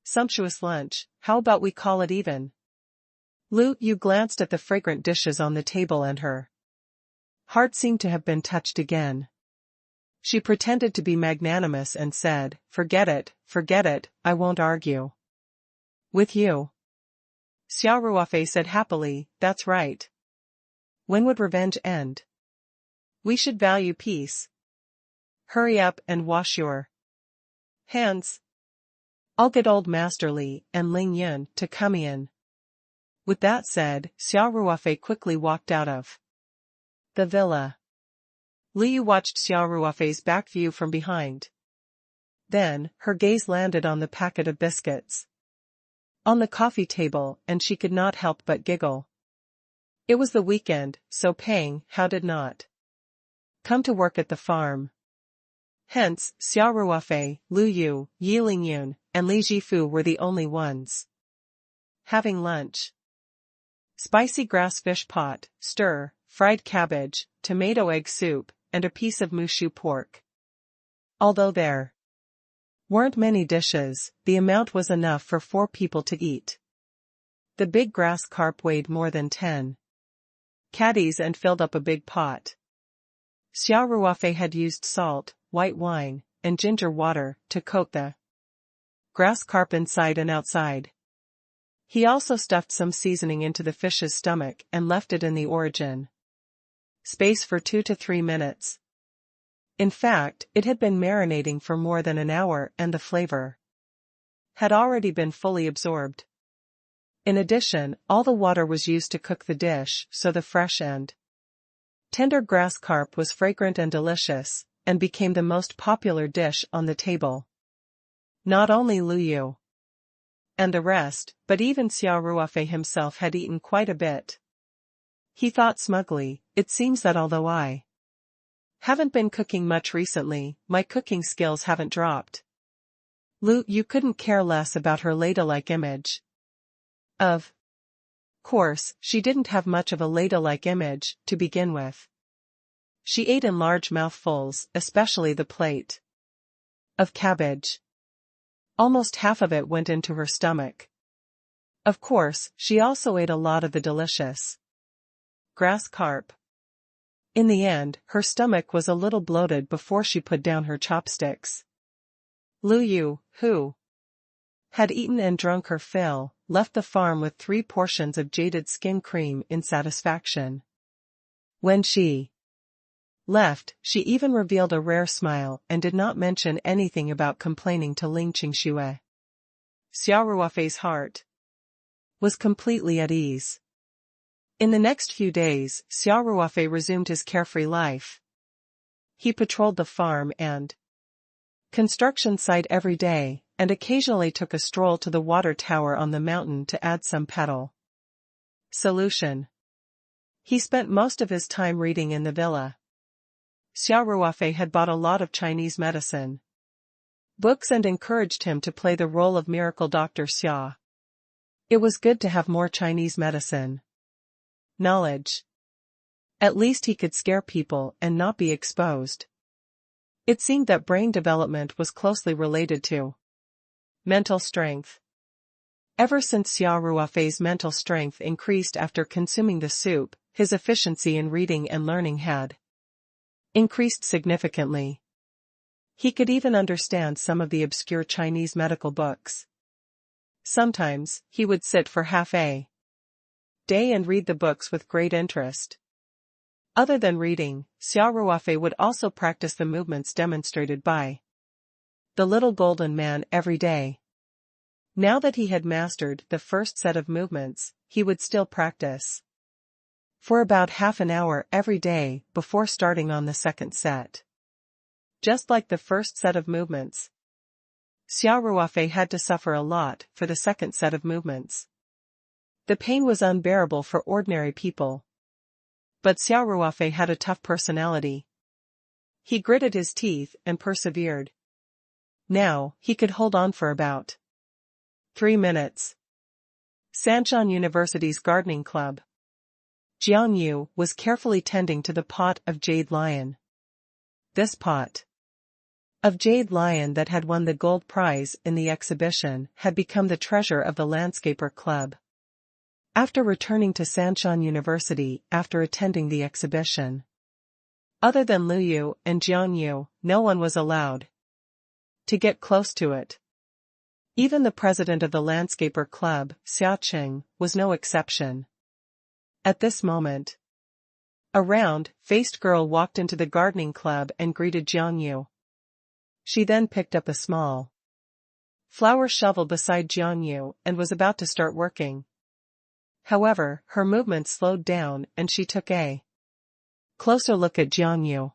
sumptuous lunch, how about we call it even? Lu Yu glanced at the fragrant dishes on the table and her heart seemed to have been touched again. She pretended to be magnanimous and said, forget it, I won't argue with you. Xia Ruofei said happily, that's right. When would revenge end? We should value peace. Hurry up and wash your hands. I'll get old Master Li and Ling Yun to come in. With that said, Xia Ruofei quickly walked out of the villa. Lu Yu watched Xia Ruofei's back view from behind. Then, her gaze landed on the packet of biscuits on the coffee table, and she could not help but giggle. It was the weekend, so Pang Hao did not come to work at the farm. Hence, Xia Ruofei, Lu Yu, Yi Lingyun, and Li Jifu were the only ones having lunch. Spicy grass fish pot, stir, fried cabbage, tomato egg soup, and a piece of mushu pork. Although there weren't many dishes, the amount was enough for 4 people to eat. The big grass carp weighed more than 10 caddies and filled up a big pot. Xia Ruofei had used salt, white wine, and ginger water to coat the grass carp inside and outside. He also stuffed some seasoning into the fish's stomach and left it in the origin space for 2 to 3 minutes. In fact, it had been marinating for more than an hour and the flavor had already been fully absorbed. In addition, all the water was used to cook the dish, so the fresh and tender grass carp was fragrant and delicious, and became the most popular dish on the table. Not only Lu Yu and the rest, but even Xia Ruofei himself had eaten quite a bit. He thought smugly, it seems that although I haven't been cooking much recently, my cooking skills haven't dropped. Lu Yu couldn't care less about her ladylike image. Of course, she didn't have much of a ladylike image, to begin with. She ate in large mouthfuls, especially the plate of cabbage. Almost half of it went into her stomach. Of course, she also ate a lot of the delicious grass carp. In the end, her stomach was a little bloated before she put down her chopsticks. Lu Yu, who had eaten and drunk her fill, left the farm with 3 portions of jaded skin cream in satisfaction. When she left, she even revealed a rare smile and did not mention anything about complaining to Ling Qingxue. Xia Ruofei's heart was completely at ease. In the next few days, Xia Ruofei resumed his carefree life. He patrolled the farm and construction site every day, and occasionally took a stroll to the water tower on the mountain to add some petal. Solution. He spent most of his time reading in the villa. Xia Ruofei had bought a lot of Chinese medicine books and encouraged him to play the role of miracle Dr. Xia. It was good to have more Chinese medicine knowledge. At least he could scare people and not be exposed. It seemed that brain development was closely related to mental strength. Ever since Xia Ruofei's mental strength increased after consuming the soup, his efficiency in reading and learning had increased significantly. He could even understand some of the obscure Chinese medical books. Sometimes, he would sit for half a day and read the books with great interest. Other than reading, Xia Ruofei would also practice the movements demonstrated by the little golden man every day. Now that he had mastered the first set of movements, he would still practice for about half an hour every day before starting on the second set. Just like the first set of movements, Xia Ruofei had to suffer a lot for the second set of movements. The pain was unbearable for ordinary people. But Xia Ruofei had a tough personality. He gritted his teeth and persevered. Now, he could hold on for about 3 minutes. Sanshan University's gardening club. Jiang Yu was carefully tending to the pot of jade lion. This pot of jade lion that had won the gold prize in the exhibition had become the treasure of the landscaper club. After returning to Sanshan University after attending the exhibition, other than Lu Yu and Jiang Yu, no one was allowed to get close to it. Even the president of the landscaper club, Xia Qing, was no exception. At this moment, a round-faced girl walked into the gardening club and greeted Jiang Yu. She then picked up a small flower shovel beside Jiang Yu and was about to start working. However, her movements slowed down and she took a closer look at Jiang Yu.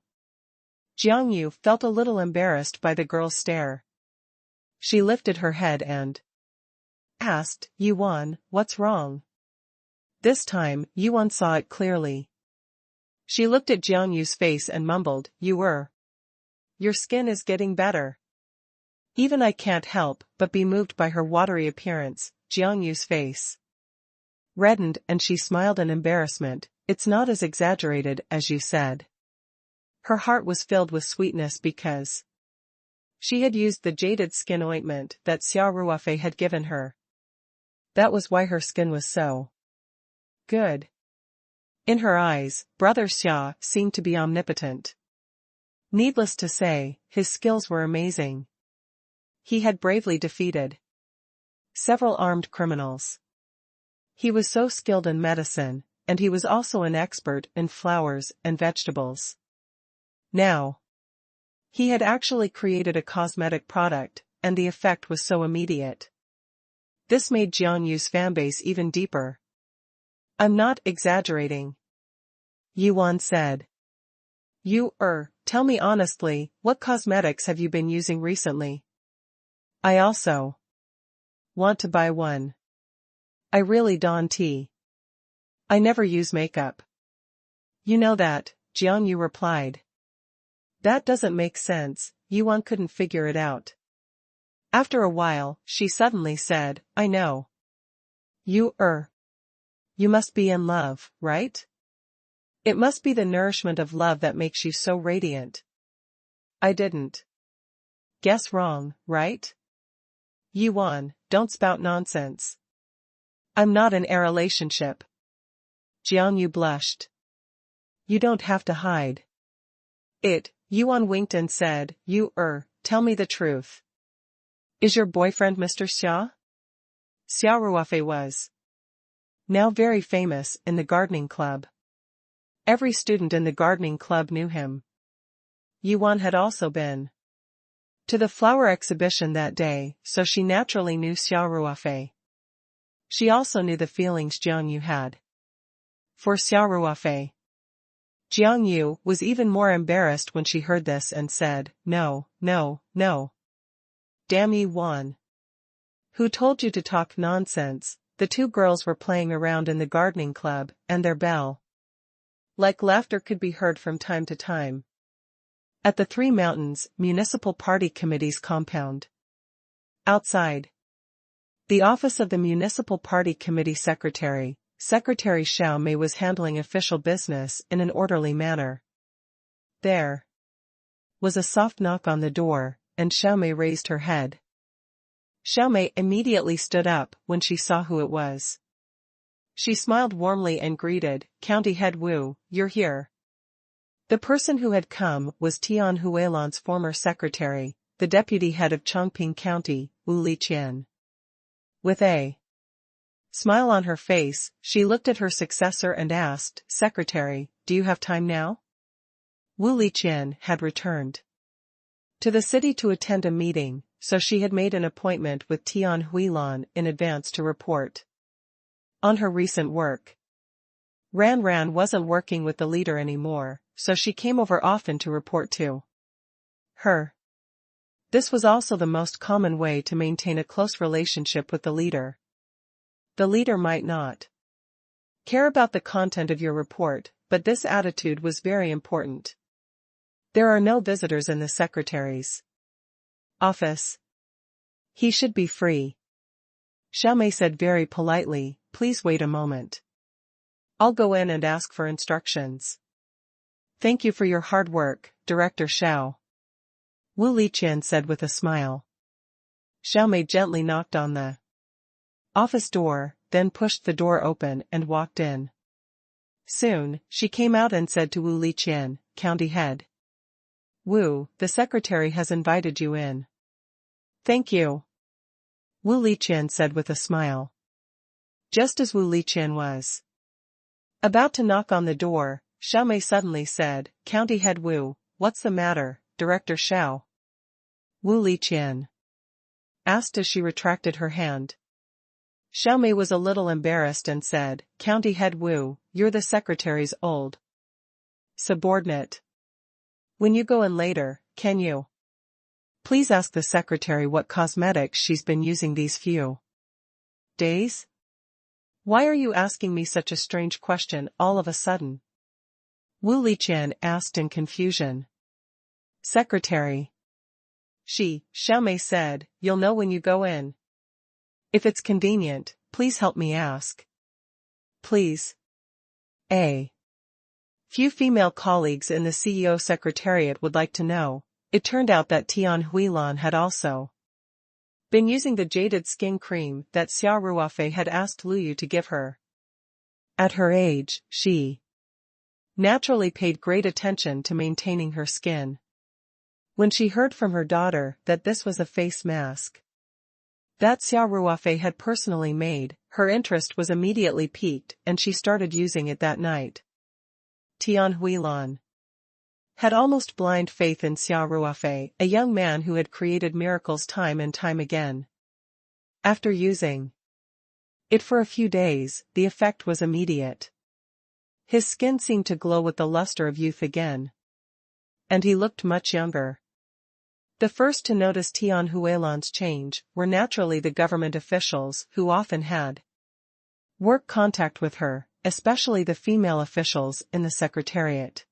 Jiang Yu felt a little embarrassed by the girl's stare. She lifted her head and asked, "Yuan, what's wrong?" This time, Yuan saw it clearly. She looked at Jiang Yu's face and mumbled, Your skin is getting better." Even I can't help but be moved by her watery appearance. Jiang Yu's face reddened and she smiled in embarrassment. "It's not as exaggerated as you said." Her heart was filled with sweetness because she had used the jaded skin ointment that Xia Ruofei had given her. That was why her skin was so good. In her eyes, Brother Xia seemed to be omnipotent. Needless to say, his skills were amazing. He had bravely defeated several armed criminals. He was so skilled in medicine, and he was also an expert in flowers and vegetables. Now, he had actually created a cosmetic product, and the effect was so immediate. This made Jiang Yu's fanbase even deeper. "I'm not exaggerating," Yuan said. Tell me honestly, what cosmetics have you been using recently? I also want to buy one. I really don't. I never use makeup. You know that, Jiang Yu replied. That doesn't make sense. Yuan couldn't figure it out. After a while, she suddenly said, I know. You must be in love, right? It must be the nourishment of love that makes you so radiant. I didn't guess wrong, right? Yuan, don't spout nonsense. I'm not in a relationship. Jiang Yu blushed. You don't have to hide it. Yuan winked and said, tell me the truth. Is your boyfriend Mr. Xia? Xia Ruofei was now very famous in the gardening club. Every student in the gardening club knew him. Yuan had also been to the flower exhibition that day, so she naturally knew Xia Ruofei. She also knew the feelings Jiang Yu had for Xia Ruofei. Jiang Yu was even more embarrassed when she heard this and said, "No, no, no. Damn you, Yuan. Who told you to talk nonsense?" The two girls were playing around in the gardening club, and their bell-like laughter could be heard from time to time. At the Three Mountains Municipal Party Committee's compound. Outside the office of the Municipal Party Committee Secretary, Secretary Xiao Mei was handling official business in an orderly manner. There was a soft knock on the door, and Xiao Mei raised her head. Xiao Mei immediately stood up when she saw who it was. She smiled warmly and greeted, "County Head Wu, you're here." The person who had come was Tian Huilan's former secretary, the deputy head of Chongping County, Wu Liqian. With a smile on her face, she looked at her successor and asked, "Secretary, do you have time now?" Wu Liqian had returned to the city to attend a meeting, so she had made an appointment with Tian Huilan in advance to report on her recent work. Ran wasn't working with the leader anymore, so she came over often to report to her. This was also the most common way to maintain a close relationship with the leader. The leader might not care about the content of your report, but this attitude was very important. There are no visitors in the secretary's office. He should be free. Xiao Mei said very politely, "Please wait a moment. I'll go in and ask for instructions." "Thank you for your hard work, Director Xiao," Wu Liqian said with a smile. Xiao Mei gently knocked on the office door, then pushed the door open and walked in. Soon, she came out and said to Wu Liqian, "County Head Wu, the secretary has invited you in." "Thank you," Wu Liqian said with a smile. Just as Wu Liqian was about to knock on the door, Xiao Mei suddenly said, "County Head Wu, what's the matter, Director Xiao?" Wu Liqian asked as she retracted her hand. Xiao Mei was a little embarrassed and said, "County Head Wu, you're the secretary's old subordinate. When you go in later, can you please ask the secretary what cosmetics she's been using these few days? Why are you asking me such a strange question all of a sudden?" Wu Liqian asked in confusion. "Secretary," Xiao Mei said, "you'll know when you go in. If it's convenient, please help me ask." "Please." A few female colleagues in the CEO Secretariat would like to know. It turned out that Tian Huilan had also been using the jaded skin cream that Xia Ruofei had asked Lu Yu to give her. At her age, she naturally paid great attention to maintaining her skin. When she heard from her daughter that this was a face mask that Xia Ruofei had personally made, her interest was immediately piqued and she started using it that night. Tian Huilan had almost blind faith in Xia Ruofei, a young man who had created miracles time and time again. After using it for a few days, the effect was immediate. His skin seemed to glow with the luster of youth again. And he looked much younger. The first to notice Tian Huilan's change were naturally the government officials who often had work contact with her, especially the female officials in the secretariat.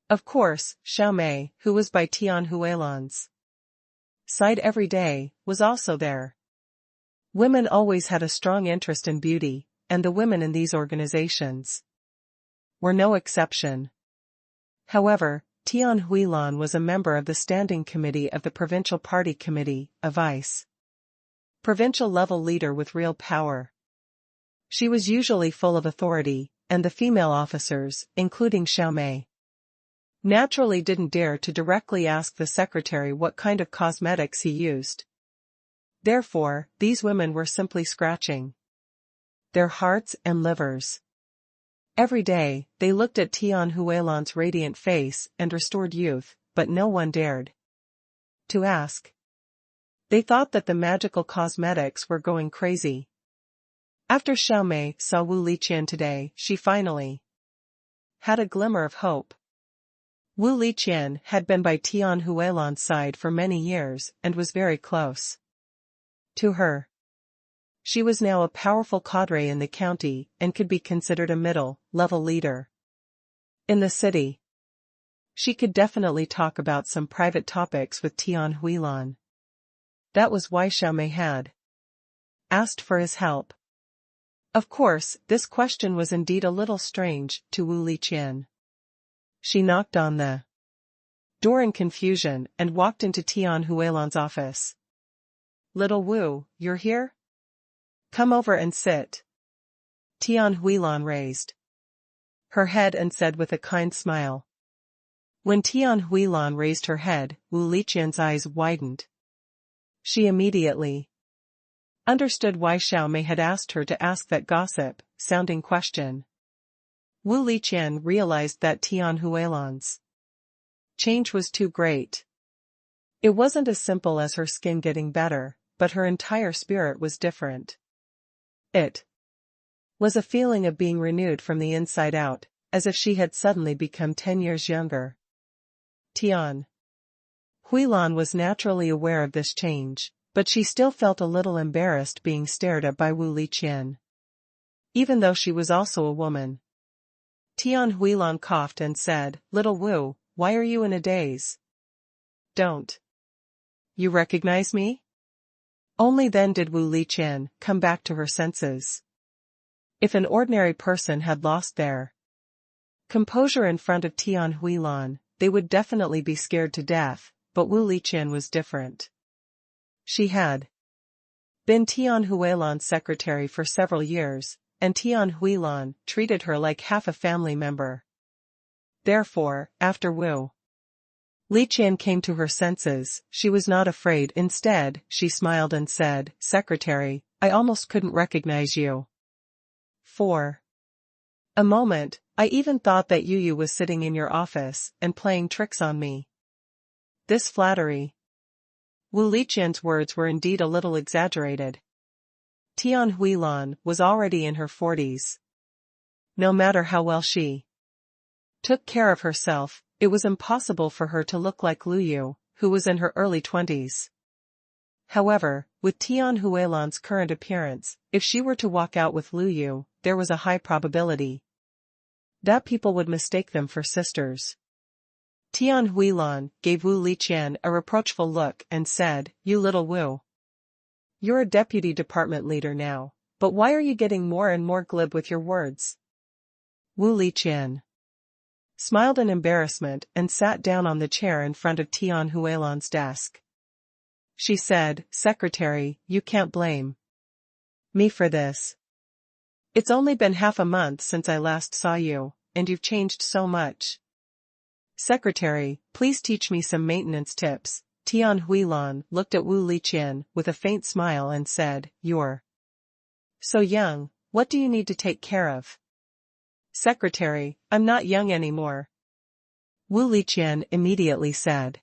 Of course, Xiao Mei, who was by Tian Huilan's side every day, was also there. Women always had a strong interest in beauty, and the women in these organizations were no exception. However, Tian Huilan was a member of the Standing Committee of the Provincial Party Committee, a vice-provincial-level leader with real power. She was usually full of authority, and the female officers, including Xiao Mei, naturally didn't dare to directly ask the secretary what kind of cosmetics he used. Therefore, these women were simply scratching their hearts and livers. Every day, they looked at Tian Huilan's radiant face and restored youth, but no one dared to ask. They thought that the magical cosmetics were going crazy. After Xiaomei saw Wu Liqian today, she finally had a glimmer of hope. Wu Liqian had been by Tian Huilan's side for many years and was very close to her. She was now a powerful cadre in the county and could be considered a middle-level leader in the city. She could definitely talk about some private topics with Tian Huilan. That was why Xiaomei had asked for his help. Of course, this question was indeed a little strange to Wu Liqian. She knocked on the door in confusion and walked into Tian Huilan's office. "Little Wu, you're here? Come over and sit." Tian Huilan raised her head and said with a kind smile. When Tian Huilan raised her head, Wu Liqian's eyes widened. She immediately understood why Xiaomei had asked her to ask that gossip-sounding question. Wu Liqian realized that Tian Huilan's change was too great. It wasn't as simple as her skin getting better, but her entire spirit was different. It was a feeling of being renewed from the inside out, as if she had suddenly become 10 years younger. Tian Huilan was naturally aware of this change, but she still felt a little embarrassed being stared at by Wu Liqian. Even though she was also a woman. Tian Huilan coughed and said, "Little Wu, why are you in a daze? Don't you recognize me?" Only then did Wu Liqian come back to her senses. If an ordinary person had lost their composure in front of Tian Huilan, they would definitely be scared to death, but Wu Liqian was different. She had been Tian Huilan's secretary for several years, and Tian Huilan treated her like half a family member. Therefore, after Wu Liqian came to her senses, she was not afraid. Instead, she smiled and said, "Secretary, I almost couldn't recognize you. For a moment, I even thought that Yu was sitting in your office and playing tricks on me." This flattery. Wu Liqian's words were indeed a little exaggerated. Tian Huilan was already in her 40s. No matter how well she took care of herself, it was impossible for her to look like Lu Yu, who was in her early 20s. However, with Tian Huilan's current appearance, if she were to walk out with Lu Yu, there was a high probability that people would mistake them for sisters. Tian Huilan gave Wu Liqian a reproachful look and said, "You little Wu. You're a deputy department leader now, but why are you getting more and more glib with your words?" Wu Liqian smiled in embarrassment and sat down on the chair in front of Tian Huilan's desk. She said, "Secretary, you can't blame me for this. It's only been half a month since I last saw you, and you've changed so much. Secretary, please teach me some maintenance tips." Tian Huilan looked at Wu Liqian with a faint smile and said, "You're so young, what do you need to take care of?" "Secretary, I'm not young anymore," Wu Liqian immediately said.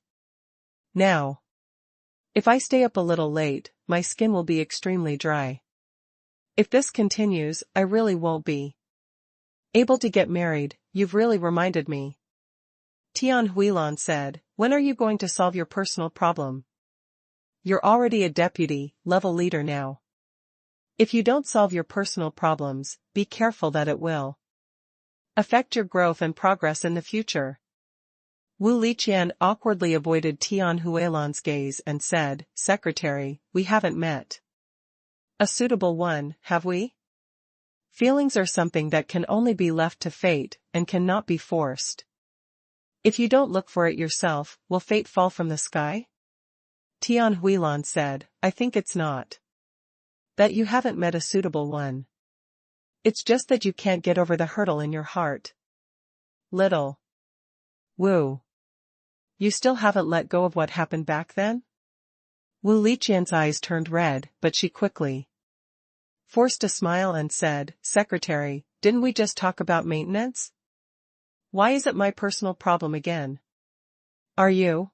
"Now, if I stay up a little late, my skin will be extremely dry. If this continues, I really won't be able to get married. You've really reminded me." Tian Huilan said, "When are you going to solve your personal problem? You're already a deputy-level leader now. If you don't solve your personal problems, be careful that it will affect your growth and progress in the future." Wu Liqian awkwardly avoided Tian Huilan's gaze and said, "Secretary, we haven't met a suitable one, have we? Feelings are something that can only be left to fate and cannot be forced. If you don't look for it yourself, will fate fall from the sky?" Tian Huilan said, "I think it's not that you haven't met a suitable one. It's just that you can't get over the hurdle in your heart. Little Wu. You still haven't let go of what happened back then?" Wu Liqian's eyes turned red, but she quickly forced a smile and said, "Secretary, didn't we just talk about maintenance? Why is it my personal problem again? Are you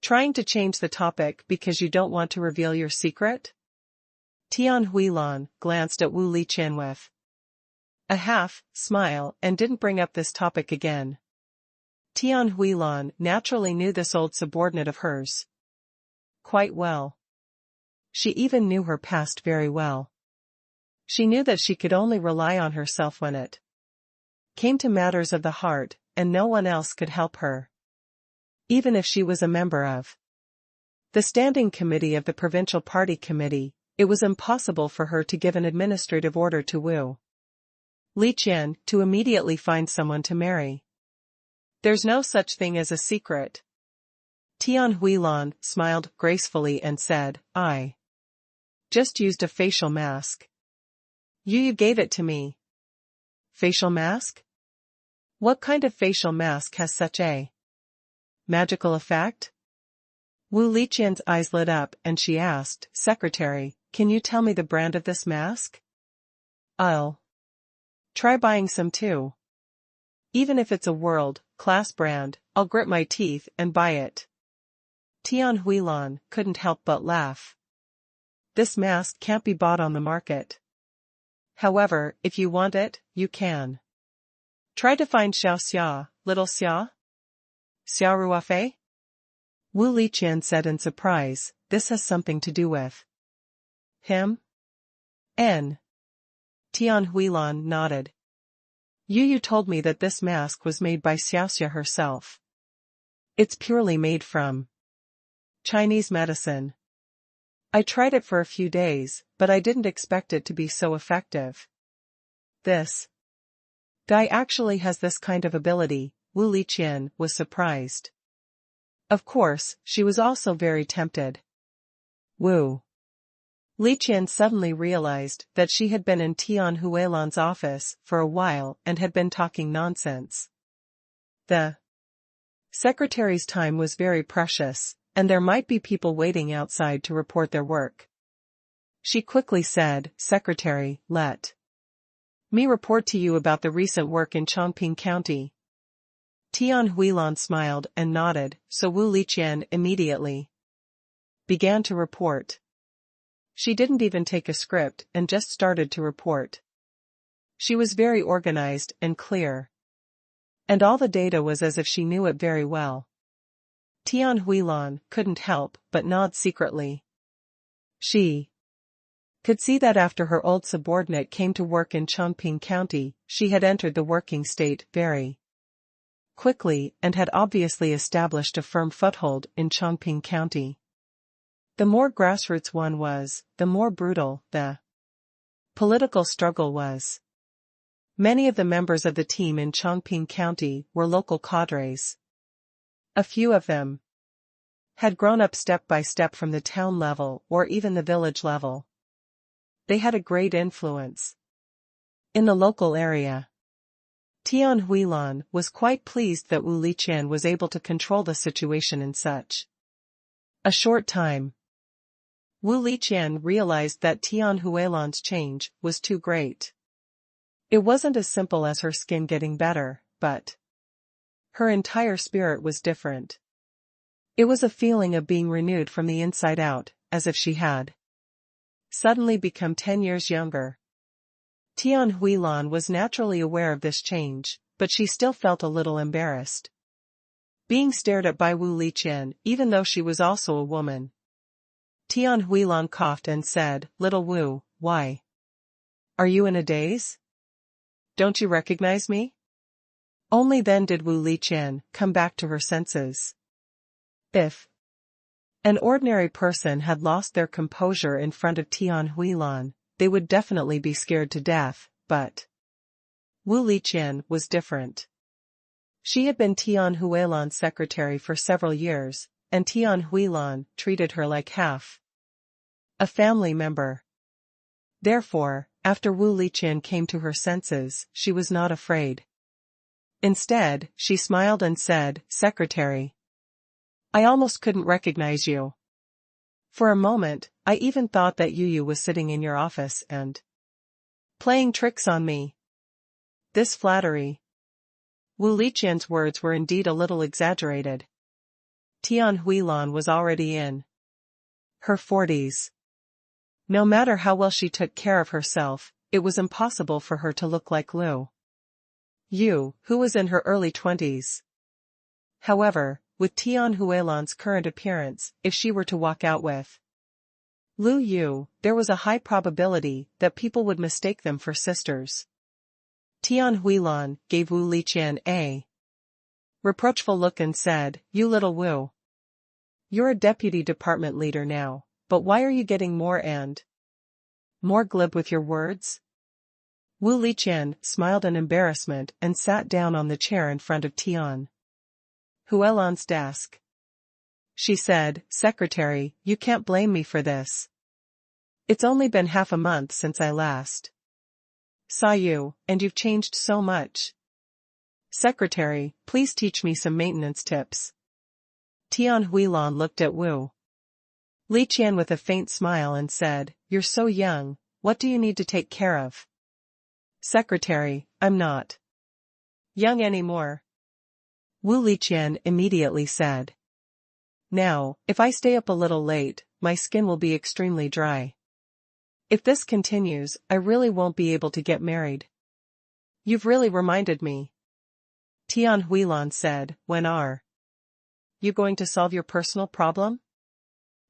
trying to change the topic because you don't want to reveal your secret?" Tian Huilan glanced at Wu Liqian with a half-smile and didn't bring up this topic again. Tian Huilan naturally knew this old subordinate of hers quite well. She even knew her past very well. She knew that she could only rely on herself when it came to matters of the heart, and no one else could help her. Even if she was a member of the Standing Committee of the Provincial Party Committee, it was impossible for her to give an administrative order to Wu Liqian to immediately find someone to marry. There's no such thing as a secret. Tian Huilan smiled gracefully and said, "I just used a facial mask. You gave it to me." Facial mask? What kind of facial mask has such a magical effect? Wu Liqian's eyes lit up and she asked, "Secretary, can you tell me the brand of this mask? I'll try buying some too. Even if it's a world-class brand, I'll grit my teeth and buy it." Tian Huilan couldn't help but laugh. This mask can't be bought on the market. However, if you want it, you can try to find Xia, little Xia Ruofei? Wu Liqian said in surprise, "This has something to do with him?" Tian Huilan nodded. You told me that this mask was made by Xia herself. It's purely made from Chinese medicine. I tried it for a few days, but I didn't expect it to be so effective. This guy actually has this kind of ability. Wu Liqian was surprised. Of course, she was also very tempted. Wu Liqian suddenly realized that she had been in Tian Huilan's office for a while and had been talking nonsense. The secretary's time was very precious, and there might be people waiting outside to report their work. She quickly said, "Secretary, let me report to you about the recent work in Chongqing County." Tian Huilan smiled and nodded, so Wu Liqian immediately began to report. She didn't even take a script and just started to report. She was very organized and clear. And all the data was as if she knew it very well. Tian Huilan couldn't help but nod secretly. She could see that after her old subordinate came to work in Chongqing County, she had entered the working state very quickly and had obviously established a firm foothold in Chongqing County. The more grassroots one was, the more brutal the political struggle was. Many of the members of the team in Chongqing County were local cadres. A few of them had grown up step by step from the town level or even the village level. They had a great influence in the local area. Tian Huilan was quite pleased that Wu Liqian was able to control the situation in such a short time. Wu Liqian realized that Tian Huilan's change was too great. It wasn't as simple as her skin getting better, but her entire spirit was different. It was a feeling of being renewed from the inside out, as if she had suddenly become 10 years younger. Tian Huilan was naturally aware of this change, but she still felt a little embarrassed being stared at by Wu Liqian, even though she was also a woman. Tian Huilan coughed and said, "Little Wu, why are you in a daze? Don't you recognize me?" Only then did Wu Liqian come back to her senses. If an ordinary person had lost their composure in front of Tian Huilan, they would definitely be scared to death, but Wu Liqian was different. She had been Tian Huilan's secretary for several years, and Tian Huilan treated her like half a family member. Therefore, after Wu Liqian came to her senses, she was not afraid. Instead, she smiled and said, "Secretary, I almost couldn't recognize you." For a moment, I even thought that Yu was sitting in your office and playing tricks on me. This flattery. Wu Liqian's words were indeed a little exaggerated. Tian Huilan was already in her 40s. No matter how well she took care of herself, it was impossible for her to look like Lu Yu, who was in her early 20s. However, with Tian Huilan's current appearance, if she were to walk out with Lu Yu, there was a high probability that people would mistake them for sisters. Tian Huilan gave Wu Liqian a reproachful look and said, "You little Wu. You're a deputy department leader now, but why are you getting more and more glib with your words?" Wu Liqian smiled in embarrassment and sat down on the chair in front of Tian Huilan's desk. She said, "Secretary, you can't blame me for this. It's only been half a month since I last saw you, and you've changed so much. Secretary, please teach me some maintenance tips." Tian Huilan looked at Wu Liqian with a faint smile and said, "You're so young, what do you need to take care of?" "Secretary, I'm not young anymore," Wu Liqian immediately said. "Now, if I stay up a little late, my skin will be extremely dry. If this continues, I really won't be able to get married." "You've really reminded me," Tian Huilan said, "when are you going to solve your personal problem?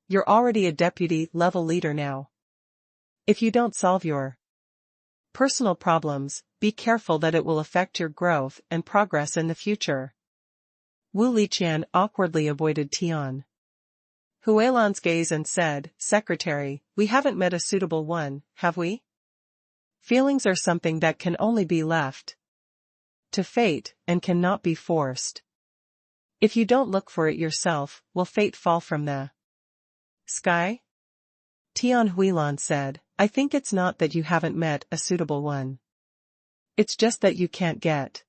You're already a deputy-level leader now. If you don't solve your personal problems, be careful that it will affect your growth and progress in the future." Wu Liqian awkwardly avoided Tian Huilan's gaze and said, "Secretary, we haven't met a suitable one, have we? Feelings are something that can only be left to fate and cannot be forced. If you don't look for it yourself, will fate fall from the sky?" Tian Huilan said, "I think it's not that you haven't met a suitable one. It's just that you can't get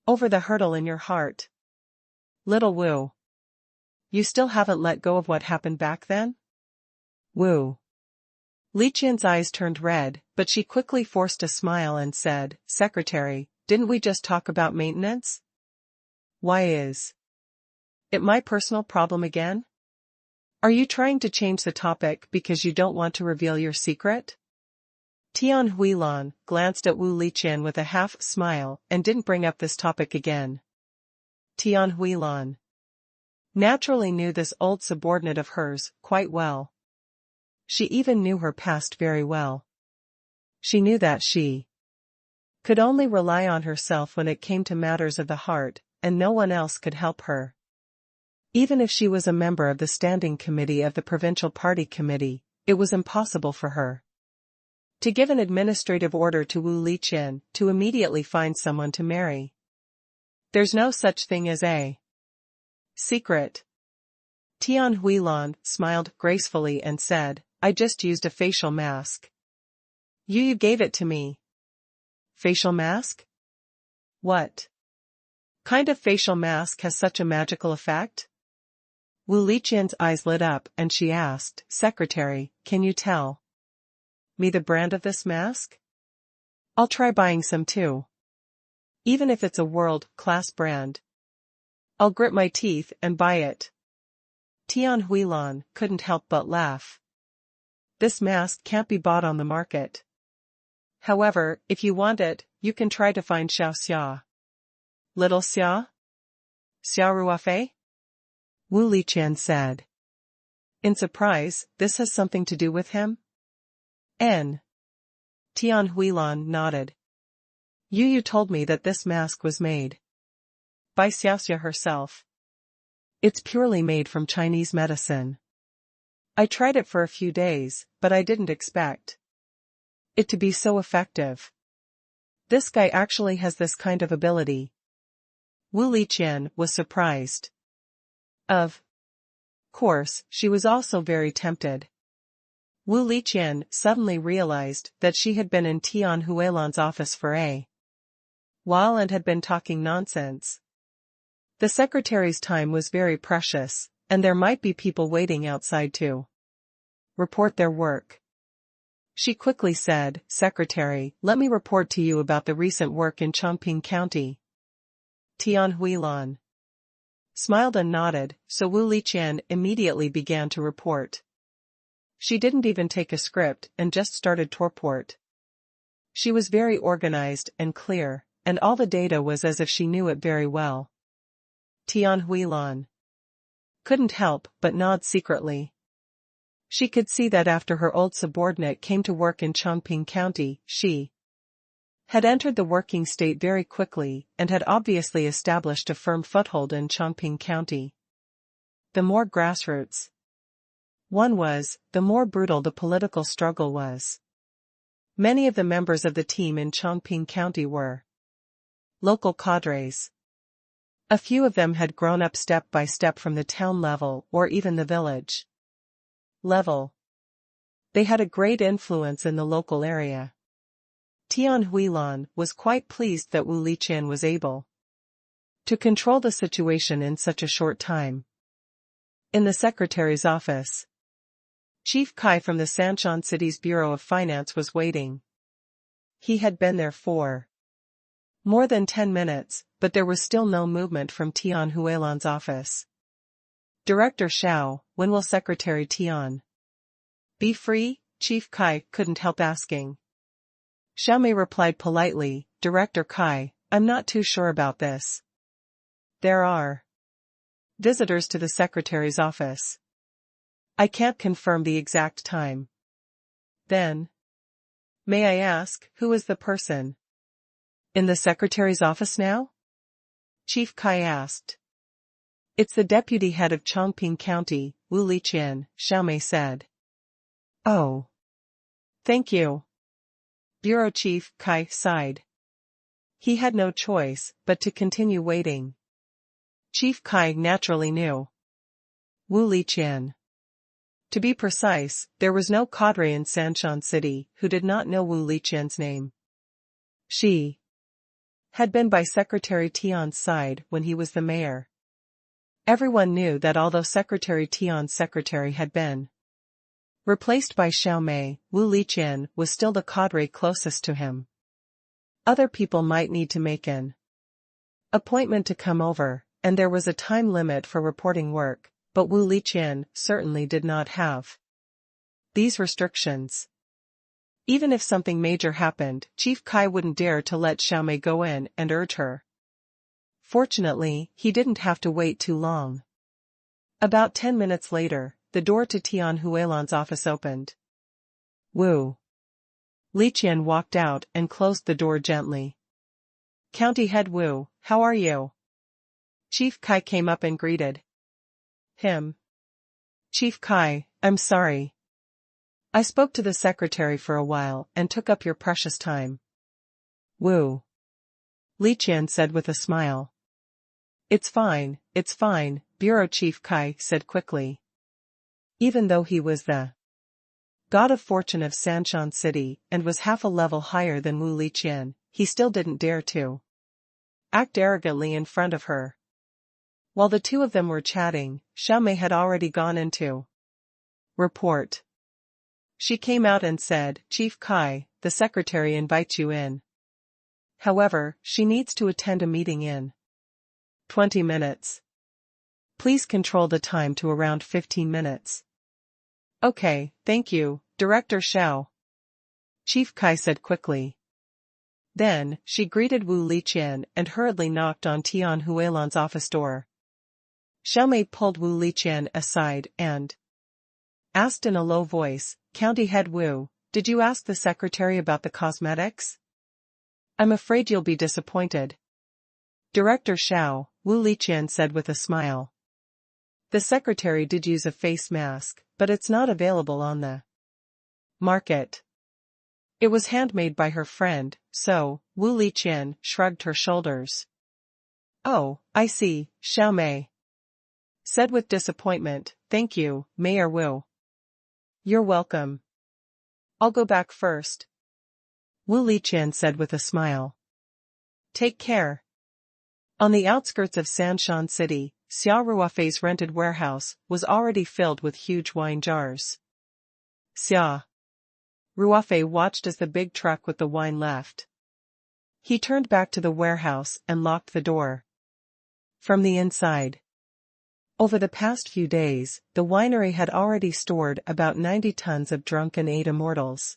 over the hurdle in your heart. Little Wu. You still haven't let go of what happened back then?" Wu Liqian's eyes turned red, but she quickly forced a smile and said, "Secretary, didn't we just talk about maintenance? Why is it my personal problem again? Are you trying to change the topic because you don't want to reveal your secret?" Tian Huilan glanced at Wu Liqian with a half smile and didn't bring up this topic again. Tian Huilan naturally knew this old subordinate of hers quite well. She even knew her past very well. She knew that she could only rely on herself when it came to matters of the heart, and no one else could help her. Even if she was a member of the standing committee of the provincial party committee, it was impossible for her to give an administrative order to Wu Liqian to immediately find someone to marry. There's no such thing as a secret. Tian Huilan smiled gracefully and said, "I just used a facial mask. You gave it to me." "Facial mask? What kind of facial mask has such a magical effect?" Wu Liqian's eyes lit up and she asked, "Secretary, can you tell me the brand of this mask? I'll try buying some too. Even if it's a world-class brand. I'll grit my teeth and buy it." Tian Huilan couldn't help but laugh. "This mask can't be bought on the market. However, if you want it, you can try to find Xia. Little Xia? Xia Ruofei?" Wu Liqian said. In surprise, "This has something to do with him?" Tian Huilan nodded. You told me that this mask was made by Xia herself. It's purely made from Chinese medicine. I tried it for a few days, but I didn't expect it to be so effective. This guy actually has this kind of ability." Wu Liqian was surprised. Of course, she was also very tempted. Wu Liqian suddenly realized that she had been in Tian Huilan's office for a while and had been talking nonsense. The secretary's time was very precious, and there might be people waiting outside too. report their work. She quickly said, Secretary, let me report to you about the recent work in Chongqing County. Tian Huilan smiled and nodded, so Wu Liqian immediately began to report. She didn't even take a script and just started to report. She was very organized and clear, and all the data was as if she knew it very well. Tian Huilan couldn't help but nod secretly. She could see that after her old subordinate came to work in Chongqing County, she had entered the working state very quickly and had obviously established a firm foothold in Chongqing County. The more grassroots one was, the more brutal the political struggle was. Many of the members of the team in Chongqing County were local cadres. A few of them had grown up step by step from the town level or even the village level. They had a great influence in the local area. Tian Huilan was quite pleased that Wu Liqian was able to control the situation in such a short time. In the secretary's office, Chief Kai from the Sanshan City's Bureau of Finance was waiting. He had been there for more than 10 minutes, but there was still no movement from Tian Huilan's office. Director Xiao, when will Secretary Tian be free? Chief Kai couldn't help asking. Xiao Mei replied politely, Director Kai, I'm not too sure about this. There are visitors to the secretary's office. I can't confirm the exact time. Then, may I ask, who is the person in the secretary's office now? Chief Kai asked. It's the deputy head of Chongqing County, Wu Liqian, Xiao Mei said. Oh. Thank you. Bureau Chief Kai sighed. He had no choice but to continue waiting. Chief Kai naturally knew Wu Liqian. To be precise, there was no cadre in Sanshan City who did not know Wu Liqian's name. She had been by Secretary Tian's side when he was the mayor. Everyone knew that although Secretary Tian's secretary had been replaced by Xiao Mei, Wu Liqian was still the cadre closest to him. Other people might need to make an appointment to come over, and there was a time limit for reporting work, but Wu Liqian certainly did not have these restrictions. Even if something major happened, Chief Kai wouldn't dare to let Xiao Mei go in and urge her. Fortunately, he didn't have to wait too long. About 10 minutes later, the door to Tian Huilan's office opened. Wu Liqian walked out and closed the door gently. County Head Wu, how are you? Chief Kai came up and greeted him. Chief Kai, I'm sorry. I spoke to the secretary for a while and took up your precious time. Wu Liqian said with a smile. It's fine, Bureau Chief Kai said quickly. Even though he was the god of fortune of Sanshan City and was half a level higher than Wu Liqian, he still didn't dare to act arrogantly in front of her. While the two of them were chatting, Xiao Mei had already gone into report. She came out and said, Chief Kai, the secretary invites you in. However, she needs to attend a meeting in 20 minutes. Please control the time to around 15 minutes. Okay, thank you, Director Xiao. Chief Kai said quickly. Then, she greeted Wu Liqian and hurriedly knocked on Tian Huilan's office door. Xiao Mei pulled Wu Liqian aside and asked in a low voice, County Head Wu, did you ask the secretary about the cosmetics? I'm afraid you'll be disappointed. Director Xiao, Wu Liqian said with a smile. The secretary did use a face mask, but it's not available on the market. It was handmade by her friend, so, Wu Liqian shrugged her shoulders. Oh, I see, Xiao Mei said with disappointment, thank you, Mayor Wu. You're welcome. I'll go back first. Wu Liqian said with a smile. Take care. On the outskirts of Sanshan City, Xia Ruofei's rented warehouse was already filled with huge wine jars. Xia Ruofei watched as the big truck with the wine left. He turned back to the warehouse and locked the door. From the inside. Over the past few days, the winery had already stored about 90 tons of drunken eight immortals.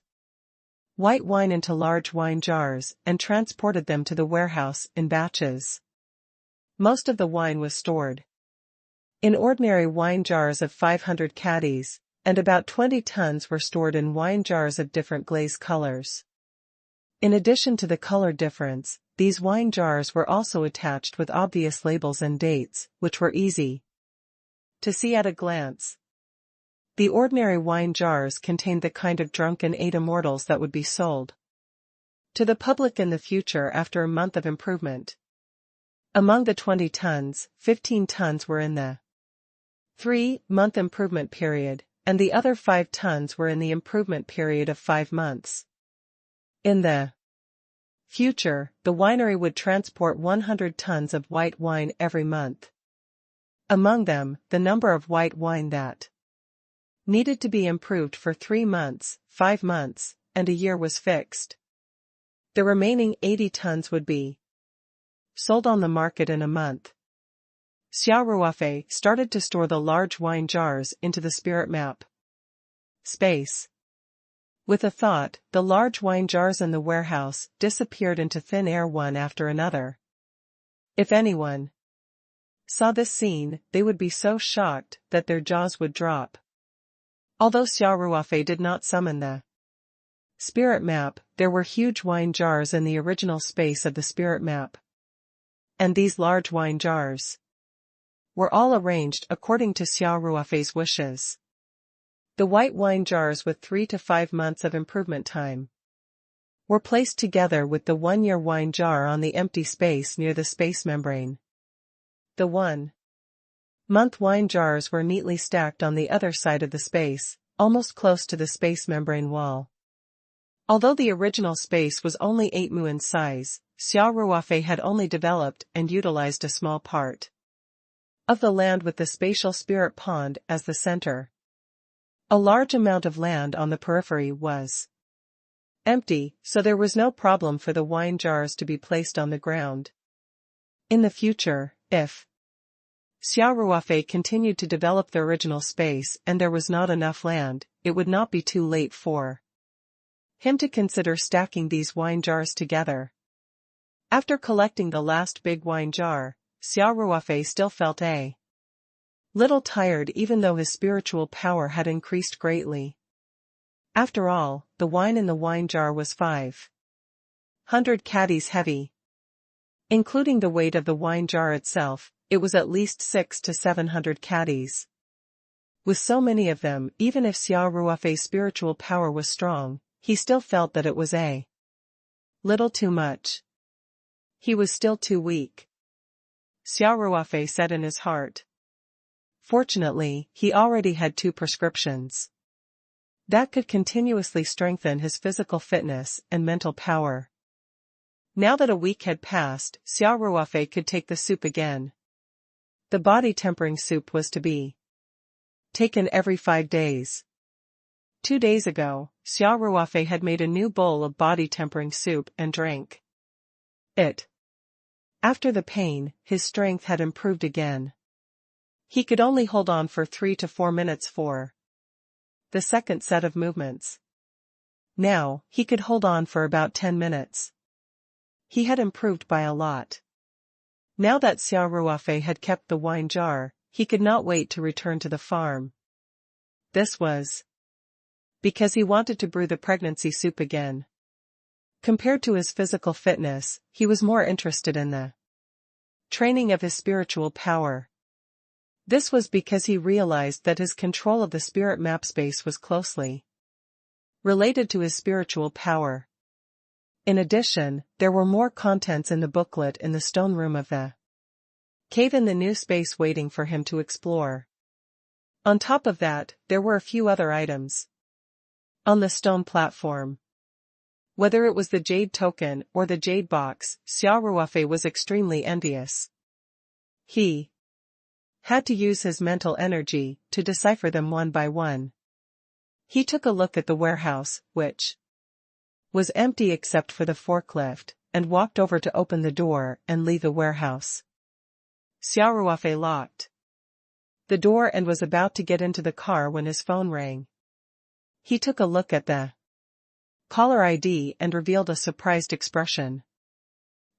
White wine into large wine jars and transported them to the warehouse in batches. Most of the wine was stored in ordinary wine jars of 500 caddies, and about 20 tons were stored in wine jars of different glaze colors. In addition to the color difference, these wine jars were also attached with obvious labels and dates, which were easy to see at a glance. The ordinary wine jars contained the kind of drunken eight immortals that would be sold to the public in the future after a month of improvement. Among the 20 tons, 15 tons were in the 3-month improvement period, and the other 5 tons were in the improvement period of 5 months. In the future, the winery would transport 100 tons of white wine every month. Among them, the number of white wine that needed to be improved for 3 months, 5 months, and a year was fixed. The remaining 80 tons would be sold on the market in a month. Xia Ruofei started to store the large wine jars into the spirit map space. With a thought, the large wine jars in the warehouse disappeared into thin air one after another. If anyone saw this scene, they would be so shocked that their jaws would drop. Although Xia Ruofei did not summon the spirit map, there were huge wine jars in the original space of the spirit map. And these large wine jars were all arranged according to Xia Ruofei's wishes. The white wine jars with 3 to 5 months of improvement time were placed together with the 1-year wine jar on the empty space near the space membrane. The 1-month wine jars were neatly stacked on the other side of the space, almost close to the space membrane wall. Although the original space was only 8 mu in size, Xia Ruofei had only developed and utilized a small part of the land with the spatial spirit pond as the center. A large amount of land on the periphery was empty, so there was no problem for the wine jars to be placed on the ground. In the future, if Xia Ruofei continued to develop the original space and there was not enough land, it would not be too late for him to consider stacking these wine jars together. After collecting the last big wine jar, Xia Ruofei still felt a little tired even though his spiritual power had increased greatly. After all, the wine in the wine jar was 500 caddies heavy. Including the weight of the wine jar itself, it was at least 600 to 700 caddies. With so many of them, even if Xia Ruofei's spiritual power was strong, he still felt that it was a little too much. He was still too weak. Xia Ruofei said in his heart. Fortunately, he already had 2 prescriptions that could continuously strengthen his physical fitness and mental power. Now that a week had passed, Xia Ruofei could take the soup again. The body-tempering soup was to be taken every 5 days. 2 days ago, Xia Ruofei had made a new bowl of body-tempering soup and drank it. After the pain, his strength had improved again. He could only hold on for 3 to 4 minutes for the second set of movements. Now, he could hold on for about 10 minutes. He had improved by a lot. Now that Xia Ruofei had kept the wine jar, he could not wait to return to the farm. This was because he wanted to brew the pregnancy soup again. Compared to his physical fitness, he was more interested in the training of his spiritual power. This was because he realized that his control of the spirit map space was closely related to his spiritual power. In addition, there were more contents in the booklet in the stone room of the cave in the new space waiting for him to explore. On top of that, there were a few other items on the stone platform. Whether it was the jade token or the jade box, Xia Ruofei was extremely envious. He had to use his mental energy to decipher them one by one. He took a look at the warehouse, which was empty except for the forklift, and walked over to open the door and leave the warehouse. Xia Ruofei locked the door and was about to get into the car when his phone rang. He took a look at the caller ID and revealed a surprised expression.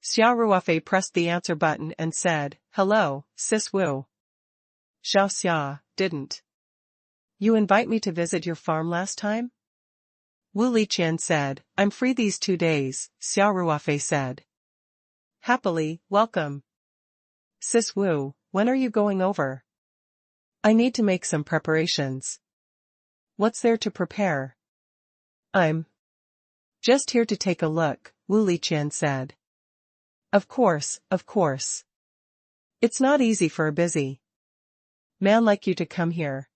Xia Ruofei pressed the answer button and said, "Hello, Sis Wu." "Xia, didn't you invite me to visit your farm last time?" Wu Liqian said, "I'm free these 2 days," Xia Ruofei said. "Happily, welcome. Sis Wu, when are you going over? I need to make some preparations." "What's there to prepare?" "I'm just here to take a look," Wu Liqian said. Of course. It's not easy for a busy man like you to come here.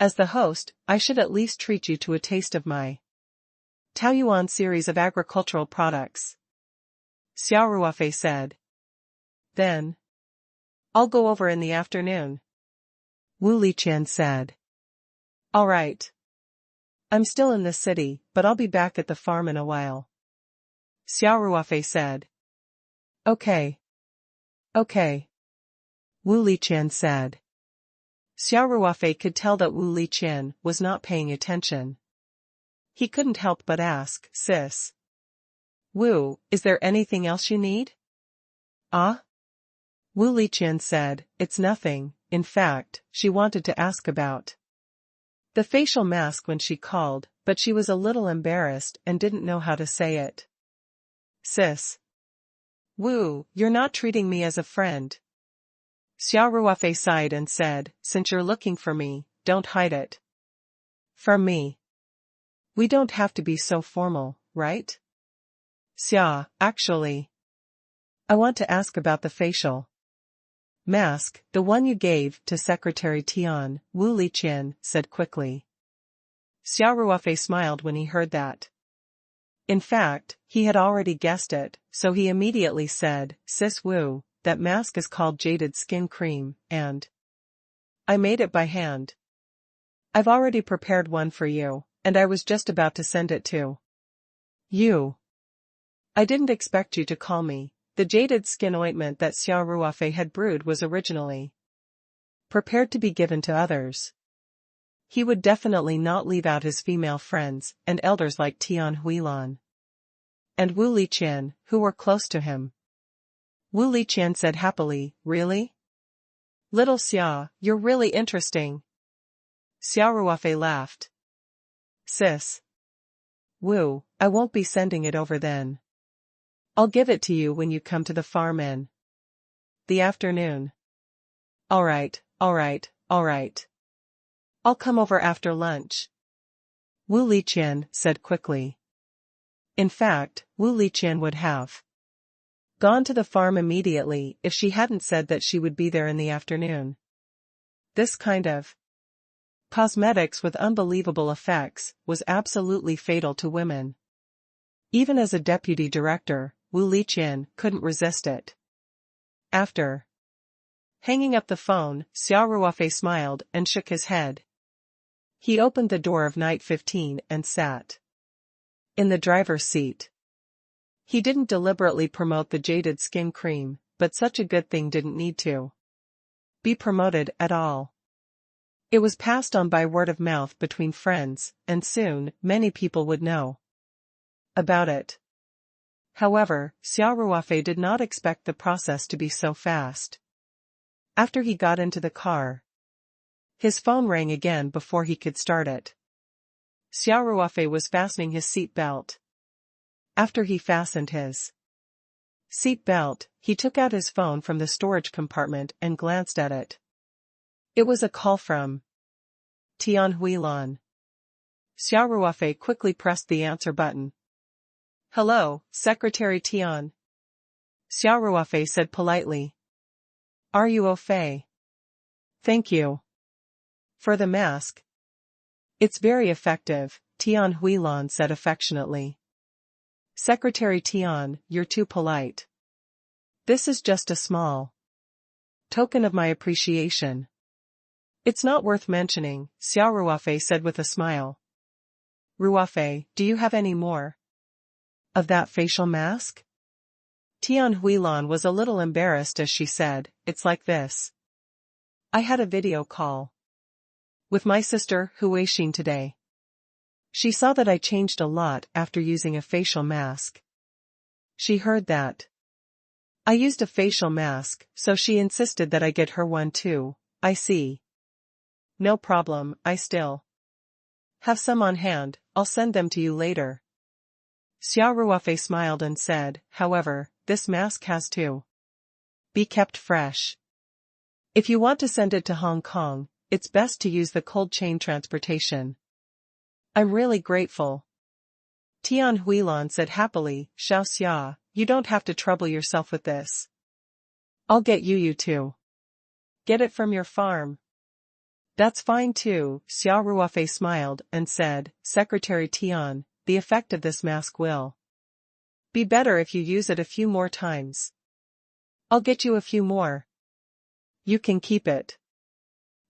As the host, I should at least treat you to a taste of my Taoyuan series of agricultural products," Xia Ruofei said. "Then I'll go over in the afternoon," Wu Liqian said. "All right. I'm still in the city, but I'll be back at the farm in a while," Xia Ruofei said. Okay, Wu Liqian said. Xia Ruofei could tell that Wu Liqian was not paying attention. He couldn't help but ask, "Sis Wu, is there anything else you need?" "Ah?" Wu Liqian said, "It's nothing." In fact, she wanted to ask about the facial mask when she called, but she was a little embarrassed and didn't know how to say it. "Sis Wu, you're not treating me as a friend." Xia Ruofei sighed and said, "Since you're looking for me, don't hide it from me. We don't have to be so formal, right?" "Xia, actually, I want to ask about the facial mask, the one you gave to Secretary Tian," Wu Liqian said quickly. Xia Ruofei smiled when he heard that. In fact, he had already guessed it, so he immediately said, "Sis Wu, that mask is called Jaded Skin Cream, and I made it by hand. I've already prepared one for you, and I was just about to send it to you. I didn't expect you to call me." The jaded skin ointment that Xia Ruofei had brewed was originally prepared to be given to others. He would definitely not leave out his female friends and elders like Tian Huilan and Wu Liqian, who were close to him. Wu Liqian said happily, "Really? Little Xia, you're really interesting." Xia Ruofei laughed. "Sis Wu, I won't be sending it over then. I'll give it to you when you come to the farm in the afternoon." All right. I'll come over after lunch," Wu Liqian said quickly. In fact, Wu Liqian would have gone to the farm immediately if she hadn't said that she would be there in the afternoon. This kind of cosmetics with unbelievable effects was absolutely fatal to women. Even as a deputy director, Wu Liqian couldn't resist it. After hanging up the phone, Xia Ruofei smiled and shook his head. He opened the door of Night 15 and sat in the driver's seat. He didn't deliberately promote the jaded skin cream, but such a good thing didn't need to be promoted at all. It was passed on by word of mouth between friends, and soon, many people would know about it. However, Xia Ruofei did not expect the process to be so fast. After he got into the car, his phone rang again before he could start it. Xia Ruofei was fastening his seat belt. After he fastened his seat belt, he took out his phone from the storage compartment and glanced at it. It was a call from Tian Huilan. Xia Ruofei quickly pressed the answer button. "Hello, Secretary Tian," Xia Ruofei said politely. "Are you Ruofei? Thank you for the mask. It's very effective," Tian Huilan said affectionately. "Secretary Tian, you're too polite. This is just a small token of my appreciation." It's not worth mentioning, Xia Ruofei said with a smile. Ruofei, do you have any more of that facial mask? Tian Huilan was a little embarrassed as she said, it's like this. I had a video call with my sister Huixin today. She saw that I changed a lot after using a facial mask. She heard that I used a facial mask, so she insisted that I get her one too. I see. No problem, I still have some on hand, I'll send them to you later. Xia Ruofei smiled and said, however, this mask has to be kept fresh. If you want to send it to Hong Kong, it's best to use the cold chain transportation. I'm really grateful. Tian Huilan said happily, Xiao Xia, you don't have to trouble yourself with this. I'll get you to get it from your farm. That's fine too, Xia Ruofei smiled and said, Secretary Tian, the effect of this mask will be better if you use it a few more times. I'll get you a few more. You can keep it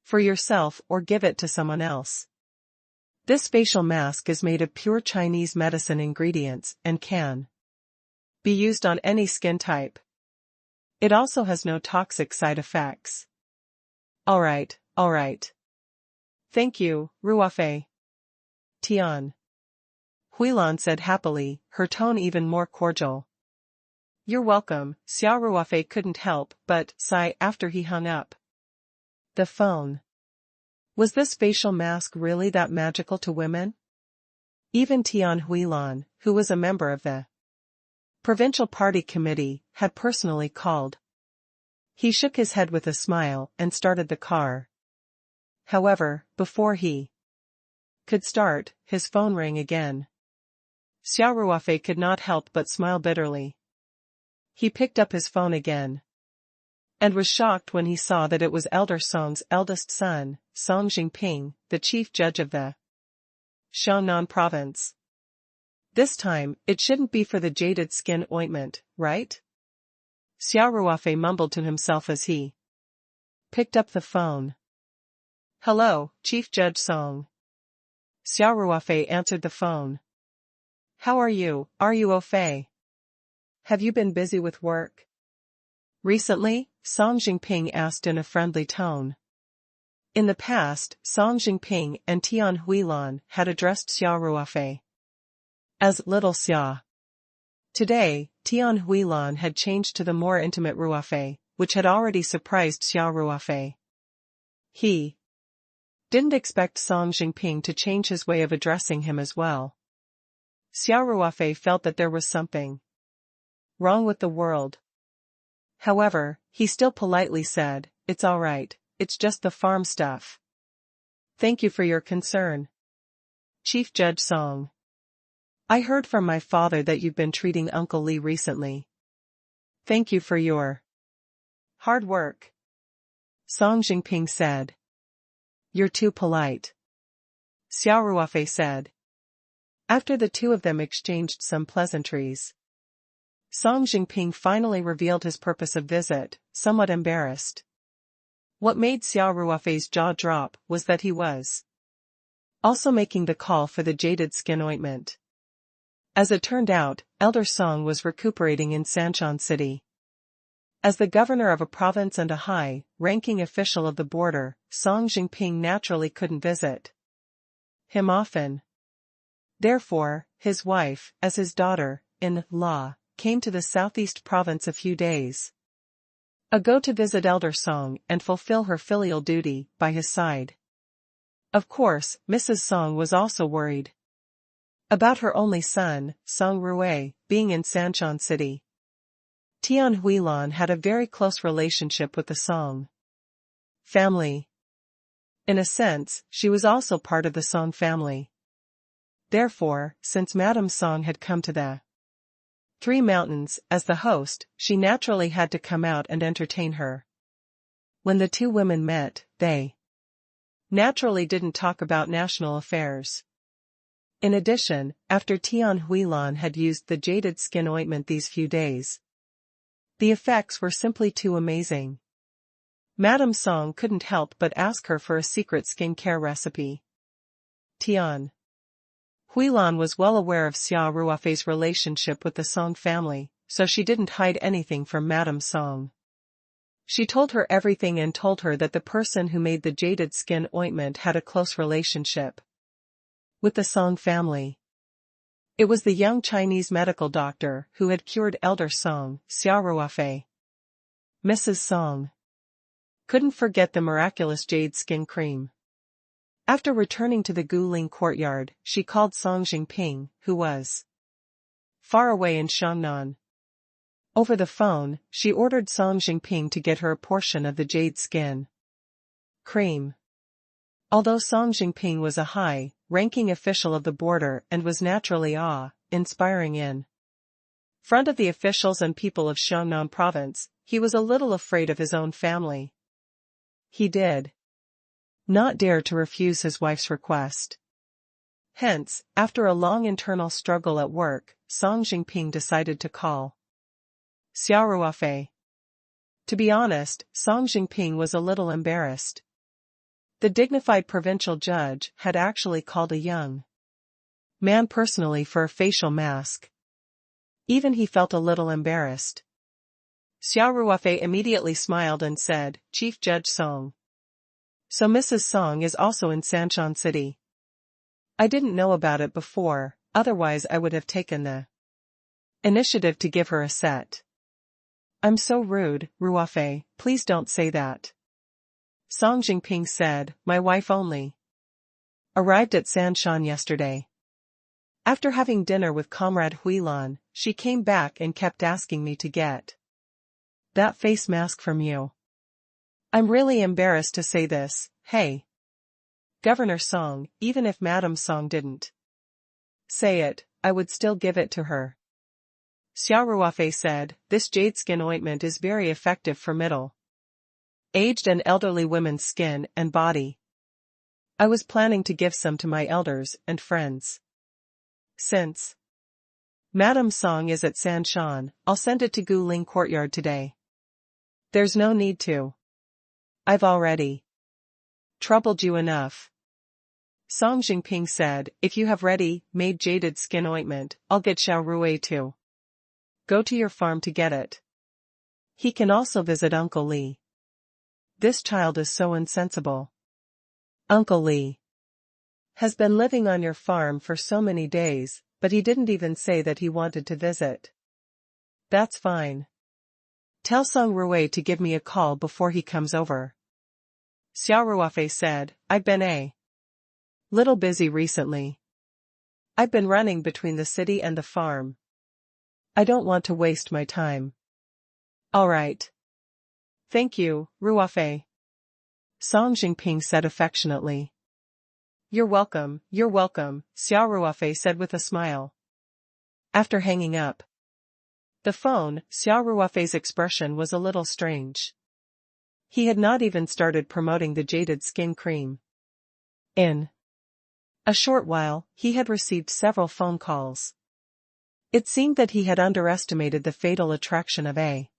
for yourself or give it to someone else. This facial mask is made of pure Chinese medicine ingredients and can be used on any skin type. It also has no toxic side effects. Alright. Thank you, Ruofei. Tian Huilan said happily, her tone even more cordial. You're welcome, Xia Ruofei couldn't help but sigh after he hung up the phone. Was this facial mask really that magical to women? Even Tian Huilan, who was a member of the Provincial Party Committee, had personally called. He shook his head with a smile and started the car. However, before he could start, his phone rang again. Xia Ruofei could not help but smile bitterly. He picked up his phone again and was shocked when he saw that it was Elder Song's eldest son, Song Jingping, the chief judge of the Xiangnan province. This time, it shouldn't be for the jaded skin ointment, right? Xia Ruofei mumbled to himself as he picked up the phone. Hello, Chief Judge Song. Xia Ruofei answered the phone. How are you, Ruofei? Have you been busy with work recently? Song Jingping asked in a friendly tone. In the past, Song Jingping and Tian Huilan had addressed Xia Ruofei as Little Xia. Today, Tian Huilan had changed to the more intimate Ruofei, which had already surprised Xia Ruofei. He didn't expect Song Jingping to change his way of addressing him as well. Xia Ruofei felt that there was something wrong with the world. However, he still politely said, it's all right, it's just the farm stuff. Thank you for your concern, Chief Judge Song. I heard from my father that you've been treating Uncle Li recently. Thank you for your hard work, Song Jingping said. You're too polite, Xia Ruofei said. After the two of them exchanged some pleasantries, Song Jingping finally revealed his purpose of visit, somewhat embarrassed. What made Xia Ruofei's jaw drop was that he was also making the call for the jaded skin ointment. As it turned out, Elder Song was recuperating in Sanshan City. As the governor of a province and a high-ranking official of the border, Song Jingping naturally couldn't visit him often. Therefore, his wife, as his daughter-in-law, came to the southeast province a few days ago to visit Elder Song and fulfill her filial duty by his side. Of course, Mrs. Song was also worried about her only son, Song Ruofei, being in Sanshan City. Tian Huilan had a very close relationship with the Song family. In a sense, she was also part of the Song family. Therefore, since Madame Song had come to the Three Mountains as the host, she naturally had to come out and entertain her. When the two women met, they naturally didn't talk about national affairs. In addition, after Tian Huilan had used the jaded skin ointment these few days, the effects were simply too amazing. Madame Song couldn't help but ask her for a secret skincare recipe. Tian. Huilan was well aware of Xia Ruofei's relationship with the Song family, so she didn't hide anything from Madame Song. She told her everything and told her that the person who made the jaded skin ointment had a close relationship with the Song family. It was the young Chinese medical doctor who had cured elder Song, Xia Ruofei. Mrs. Song couldn't forget the miraculous jade skin cream. After returning to the Guling courtyard, she called Song Jingping, who was far away in Shangnan. Over the phone, she ordered Song Jingping to get her a portion of the jade skin cream. Although Song Jingping was a high-ranking official of the border and was naturally awe-inspiring in front of the officials and people of Shangnan province, he was a little afraid of his own family. He did not dare to refuse his wife's request. Hence, after a long internal struggle at work, Song Jingping decided to call Xia Ruofei. To be honest, Song Jingping was a little embarrassed. The dignified provincial judge had actually called a young man personally for a facial mask. Even he felt a little embarrassed. Xia Ruofei immediately smiled and said, "Chief Judge Song. So Mrs. Song is also in Sanshan City. I didn't know about it before, otherwise I would have taken the initiative to give her a set." "I'm so rude, Ruofei, please don't say that." Song Jingping said, "My wife only arrived at Sanshan yesterday. After having dinner with Comrade Huilan, she came back and kept asking me to get that face mask from you. I'm really embarrassed to say this, hey, Governor Song, even if Madame Song didn't say it, I would still give it to her." Xia Ruofei said, "This jade skin ointment is very effective for middle-aged and elderly women's skin and body. I was planning to give some to my elders and friends. Since Madame Song is at Sanshan, I'll send it to Guling courtyard today. There's no need to. I've already troubled you enough." Song Jingping said, "If you have ready-made jaded skin ointment, I'll get Xia Ruofei to go to your farm to get it. He can also visit Uncle Li. This child is so insensible. Uncle Li has been living on your farm for so many days, but he didn't even say that he wanted to visit." "That's fine. Tell Song Ruofei to give me a call before he comes over." Xia Ruofei said, "I've been a little busy recently. I've been running between the city and the farm. I don't want to waste my time." "All right. Thank you, Ruofei," Song Jingping said affectionately. You're welcome, Xia Ruofei said with a smile. After hanging up the phone, Xia Ruofei's expression was a little strange. He had not even started promoting the jaded skin cream. In a short while, he had received several phone calls. It seemed that he had underestimated the fatal attraction of a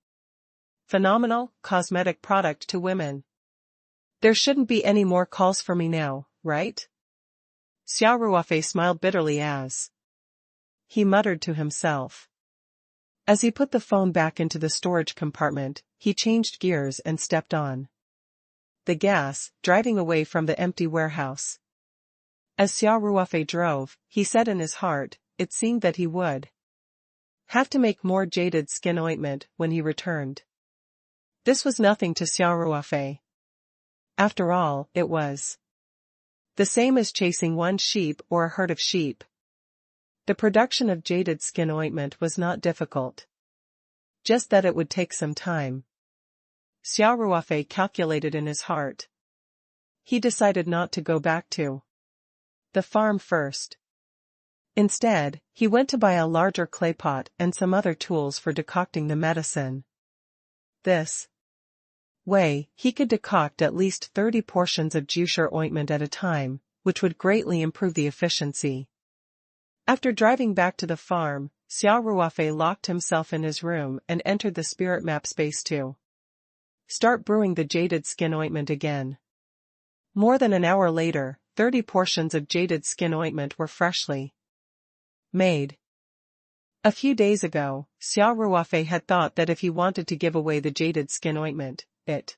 phenomenal cosmetic product to women. "There shouldn't be any more calls for me now, right?" Xia Ruofei smiled bitterly as he muttered to himself. As he put the phone back into the storage compartment, he changed gears and stepped on the gas, driving away from the empty warehouse. As Xia Ruofei drove, he said in his heart, it seemed that he would have to make more jaded skin ointment when he returned. This was nothing to Xia Ruofei. After all, it was the same as chasing one sheep or a herd of sheep. The production of jaded skin ointment was not difficult. Just that it would take some time. Xia Ruofei calculated in his heart. He decided not to go back to the farm first. Instead, he went to buy a larger clay pot and some other tools for decocting the medicine. This way, he could decoct at least 30 portions of juicer ointment at a time, which would greatly improve the efficiency. After driving back to the farm, Xia Ruofei locked himself in his room and entered the spirit map space 2. Start brewing the jaded skin ointment again. More than an hour later, 30 portions of jaded skin ointment were freshly made. A few days ago, Xia Ruofei had thought that if he wanted to give away the jaded skin ointment, it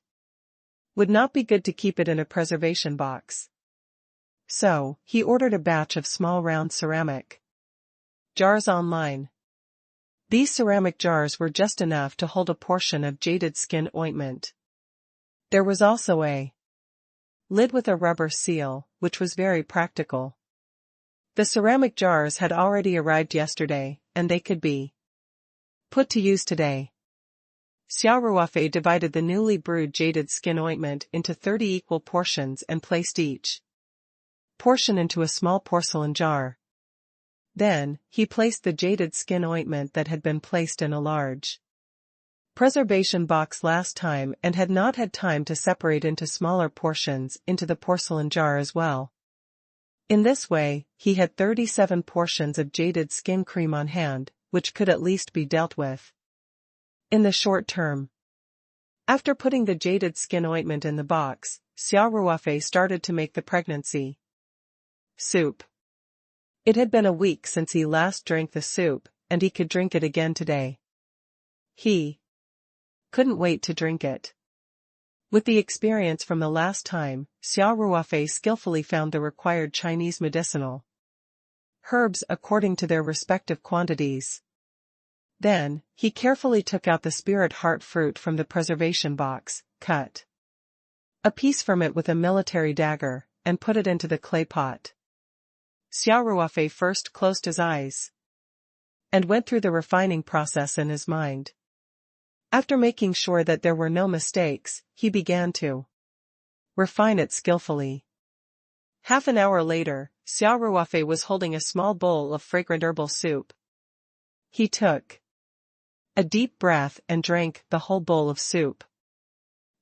would not be good to keep it in a preservation box. So, he ordered a batch of small round ceramic jars online. These ceramic jars were just enough to hold a portion of jaded skin ointment. There was also a lid with a rubber seal, which was very practical. The ceramic jars had already arrived yesterday, and they could be put to use today. Xia Ruofei divided the newly brewed jaded skin ointment into 30 equal portions and placed each portion into a small porcelain jar. Then, he placed the jaded skin ointment that had been placed in a large preservation box last time and had not had time to separate into smaller portions into the porcelain jar as well. In this way, he had 37 portions of jaded skin cream on hand, which could at least be dealt with in the short term. After putting the jaded skin ointment in the box, Xia Ruofei started to make the pregnancy soup. It had been a week since he last drank the soup, and he could drink it again today. He couldn't wait to drink it. With the experience from the last time, Xia Ruofei skillfully found the required Chinese medicinal herbs according to their respective quantities. Then, he carefully took out the spirit heart fruit from the preservation box, cut a piece from it with a military dagger, and put it into the clay pot. Xia Ruofei first closed his eyes and went through the refining process in his mind. After making sure that there were no mistakes, he began to refine it skillfully. Half an hour later, Xia Ruofei was holding a small bowl of fragrant herbal soup. He took a deep breath and drank the whole bowl of soup.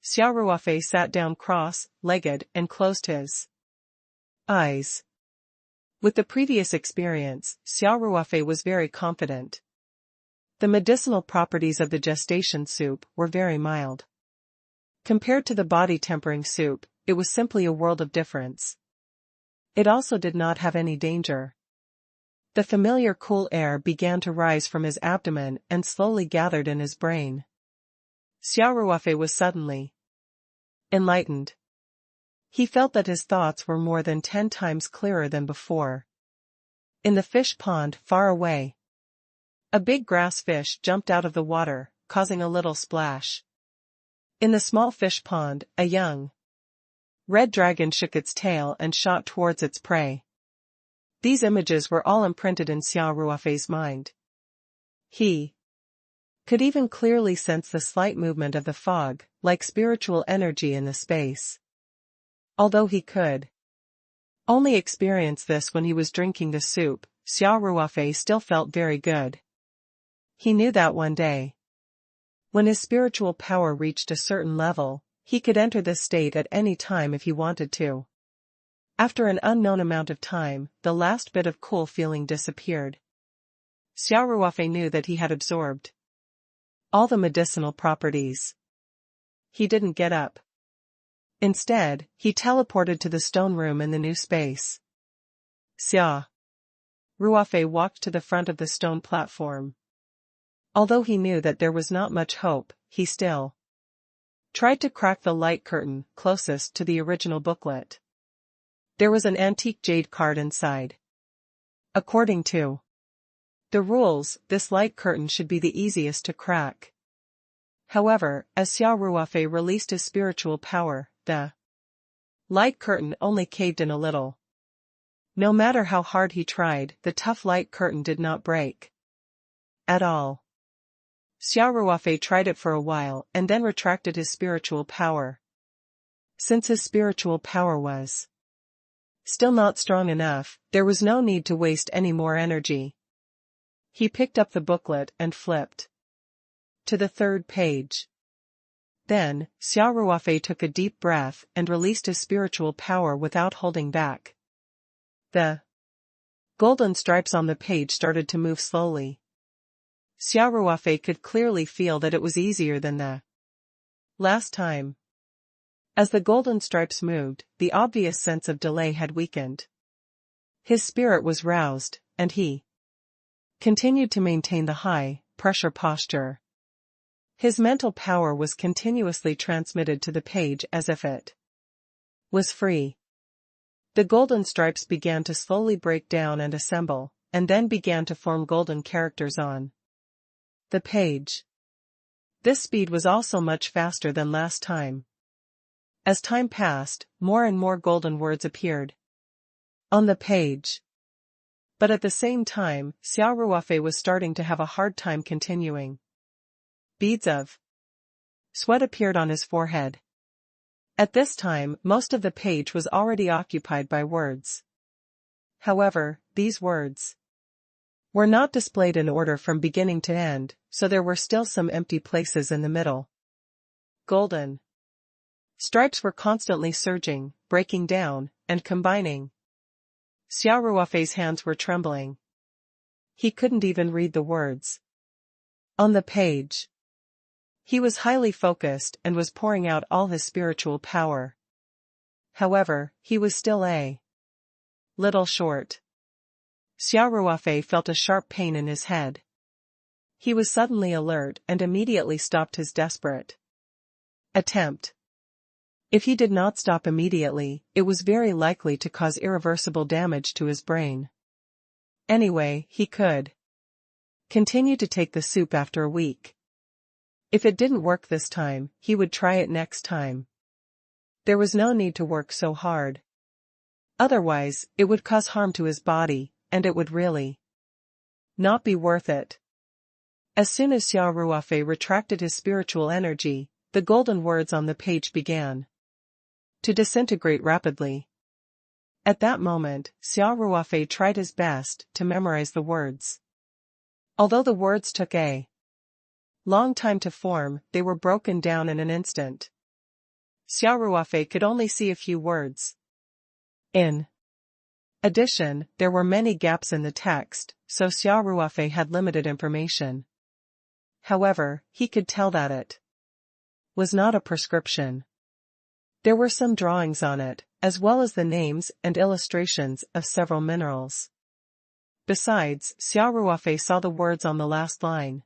Xia Ruofei sat down cross-legged and closed his eyes. With the previous experience, Xia Ruofei was very confident. The medicinal properties of the gestation soup were very mild. Compared to the body-tempering soup, it was simply a world of difference. It also did not have any danger. The familiar cool air began to rise from his abdomen and slowly gathered in his brain. Xia Ruofei was suddenly enlightened. He felt that his thoughts were more than 10 times clearer than before. In the fish pond far away, a big grass fish jumped out of the water, causing a little splash. In the small fish pond, a young red dragon shook its tail and shot towards its prey. These images were all imprinted in Xia Ruofei's mind. He could even clearly sense the slight movement of the fog, like spiritual energy in the space. Although he could only experience this when he was drinking the soup, Xia Ruofei still felt very good. He knew that one day, when his spiritual power reached a certain level, he could enter this state at any time if he wanted to. After an unknown amount of time, the last bit of cool feeling disappeared. Xia Ruofei knew that he had absorbed all the medicinal properties. He didn't get up. Instead, he teleported to the stone room in the new space. Xia Ruofei walked to the front of the stone platform. Although he knew that there was not much hope, he still tried to crack the light curtain closest to the original booklet. There was an antique jade card inside. According to the rules, this light curtain should be the easiest to crack. However, as Xia Ruofei released his spiritual power, the light curtain only caved in a little. No matter how hard he tried, the tough light curtain did not break at all. Xia Ruofei tried it for a while and then retracted his spiritual power. Since his spiritual power was still not strong enough, there was no need to waste any more energy. He picked up the booklet and flipped to the 3rd page. Then, Xia Ruofei took a deep breath and released his spiritual power without holding back. The golden stripes on the page started to move slowly. Xia Ruofei could clearly feel that it was easier than the Last time. As the golden stripes moved, the obvious sense of delay had weakened. His spirit was roused, and he continued to maintain the high-pressure posture. His mental power was continuously transmitted to the page as if it was free. The golden stripes began to slowly break down and assemble, and then began to form golden characters on the page. This speed was also much faster than last time. As time passed, more and more golden words appeared on the page. But at the same time, Xia Ruofei was starting to have a hard time continuing. Beads of sweat appeared on his forehead. At this time, most of the page was already occupied by words. However, these words were not displayed in order from beginning to end, so there were still some empty places in the middle. Golden stripes were constantly surging, breaking down, and combining. Xia Ruofei's hands were trembling. He couldn't even read the words on the page. He was highly focused and was pouring out all his spiritual power. However, he was still a little short. Xia Ruofei felt a sharp pain in his head. He was suddenly alert and immediately stopped his desperate attempt. If he did not stop immediately, it was very likely to cause irreversible damage to his brain. Anyway, he could continue to take the soup after a week. If it didn't work this time, he would try it next time. There was no need to work so hard. Otherwise, it would cause harm to his body, and it would really not be worth it. As soon as Xia Ruofei retracted his spiritual energy, the golden words on the page began to disintegrate rapidly. At that moment, Xia Ruofei tried his best to memorize the words. Although the words took a long time to form, they were broken down in an instant. Xia Ruofei could only see a few words. In addition, there were many gaps in the text, so Xia Ruofei had limited information. However, he could tell that it was not a prescription. There were some drawings on it, as well as the names and illustrations of several minerals. Besides, Xia Ruofei saw the words on the last line.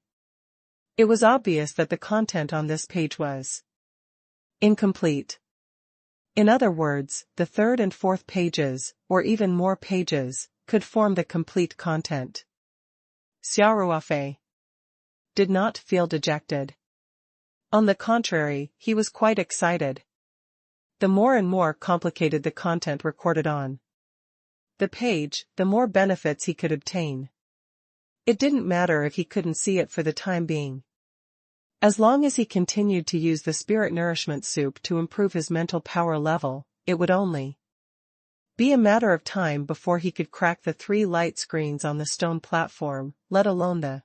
It was obvious that the content on this page was incomplete. In other words, the third and fourth pages, or even more pages, could form the complete content. Xia Ruofei did not feel dejected. On the contrary, he was quite excited. The more and more complicated the content recorded on the page, the more benefits he could obtain. It didn't matter if he couldn't see it for the time being. As long as he continued to use the spirit nourishment soup to improve his mental power level, it would only be a matter of time before he could crack the 3 light screens on the stone platform, let alone the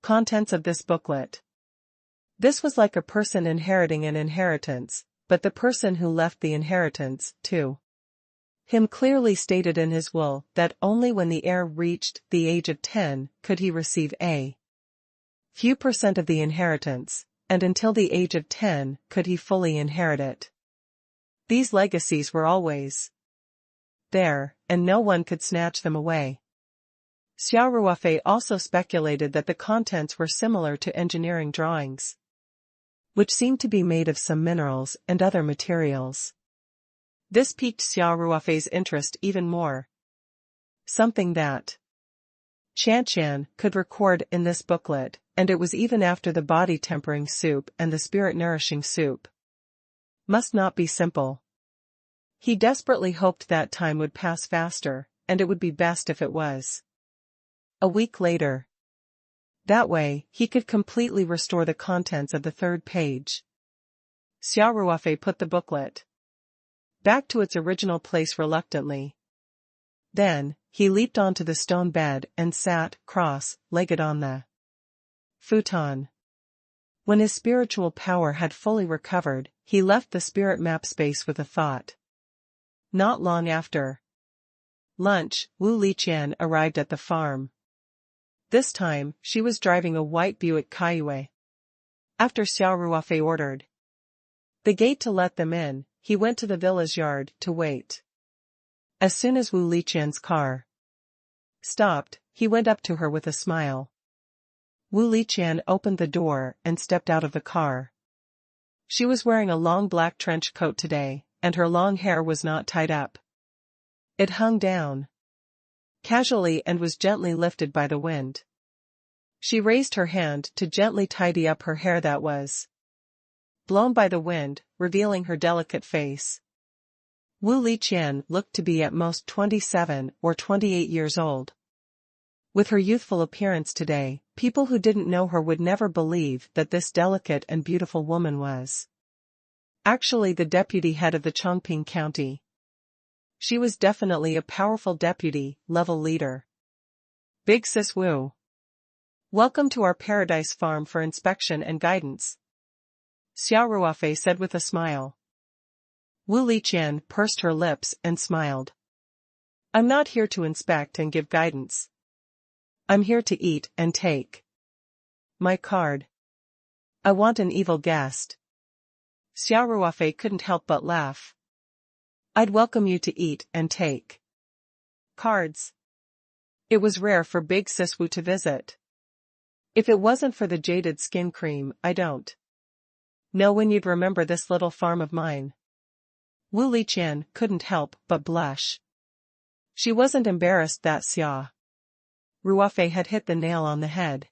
contents of this booklet. This was like a person inheriting an inheritance, but the person who left the inheritance to him clearly stated in his will that only when the heir reached the age of 10 could he receive a few % of the inheritance, and until the age of 10 could he fully inherit it. These legacies were always there, and no one could snatch them away. Xia Ruofei also speculated that the contents were similar to engineering drawings, which seemed to be made of some minerals and other materials. This piqued Xia Ruofei's interest even more. Something that Qian could record in this booklet, and it was even after the body-tempering soup and the spirit-nourishing soup. Must not be simple. He desperately hoped that time would pass faster, and it would be best if it was a week later. That way, he could completely restore the contents of the 3rd page. Xia Ruofei put the booklet back to its original place reluctantly. Then, he leaped onto the stone bed and sat cross-legged on the futon. When his spiritual power had fully recovered, he left the spirit map space with a thought. Not long after lunch, Wu Liqian arrived at the farm. This time, she was driving a white Buick Cayuse. After Xia Ruofei ordered The gate to let them in, he went to the villa's yard to wait. As soon as Wu Liqian's car stopped, he went up to her with a smile. Wu Liqian opened the door and stepped out of the car. She was wearing a long black trench coat today, and her long hair was not tied up. It hung down casually and was gently lifted by the wind. She raised her hand to gently tidy up her hair that was blown by the wind, revealing her delicate face. Wu Liqian looked to be at most 27 or 28 years old. With her youthful appearance today, people who didn't know her would never believe that this delicate and beautiful woman was actually the deputy head of the Chongqing County. She was definitely a powerful deputy-level leader. Big Sis Wu. Welcome to our paradise farm for inspection and guidance, Xia Ruofei said with a smile. Wu Liqian pursed her lips and smiled. I'm not here to inspect and give guidance. I'm here to eat and take my card. I want an evil guest. Xia Ruofei couldn't help but laugh. I'd welcome you to eat and take cards. It was rare for Big Sis Wu to visit. If it wasn't for the jaded skin cream, I don't know when you'd remember this little farm of mine. Wu Liqian couldn't help but blush. She wasn't embarrassed that Xia Ruofei had hit the nail on the head.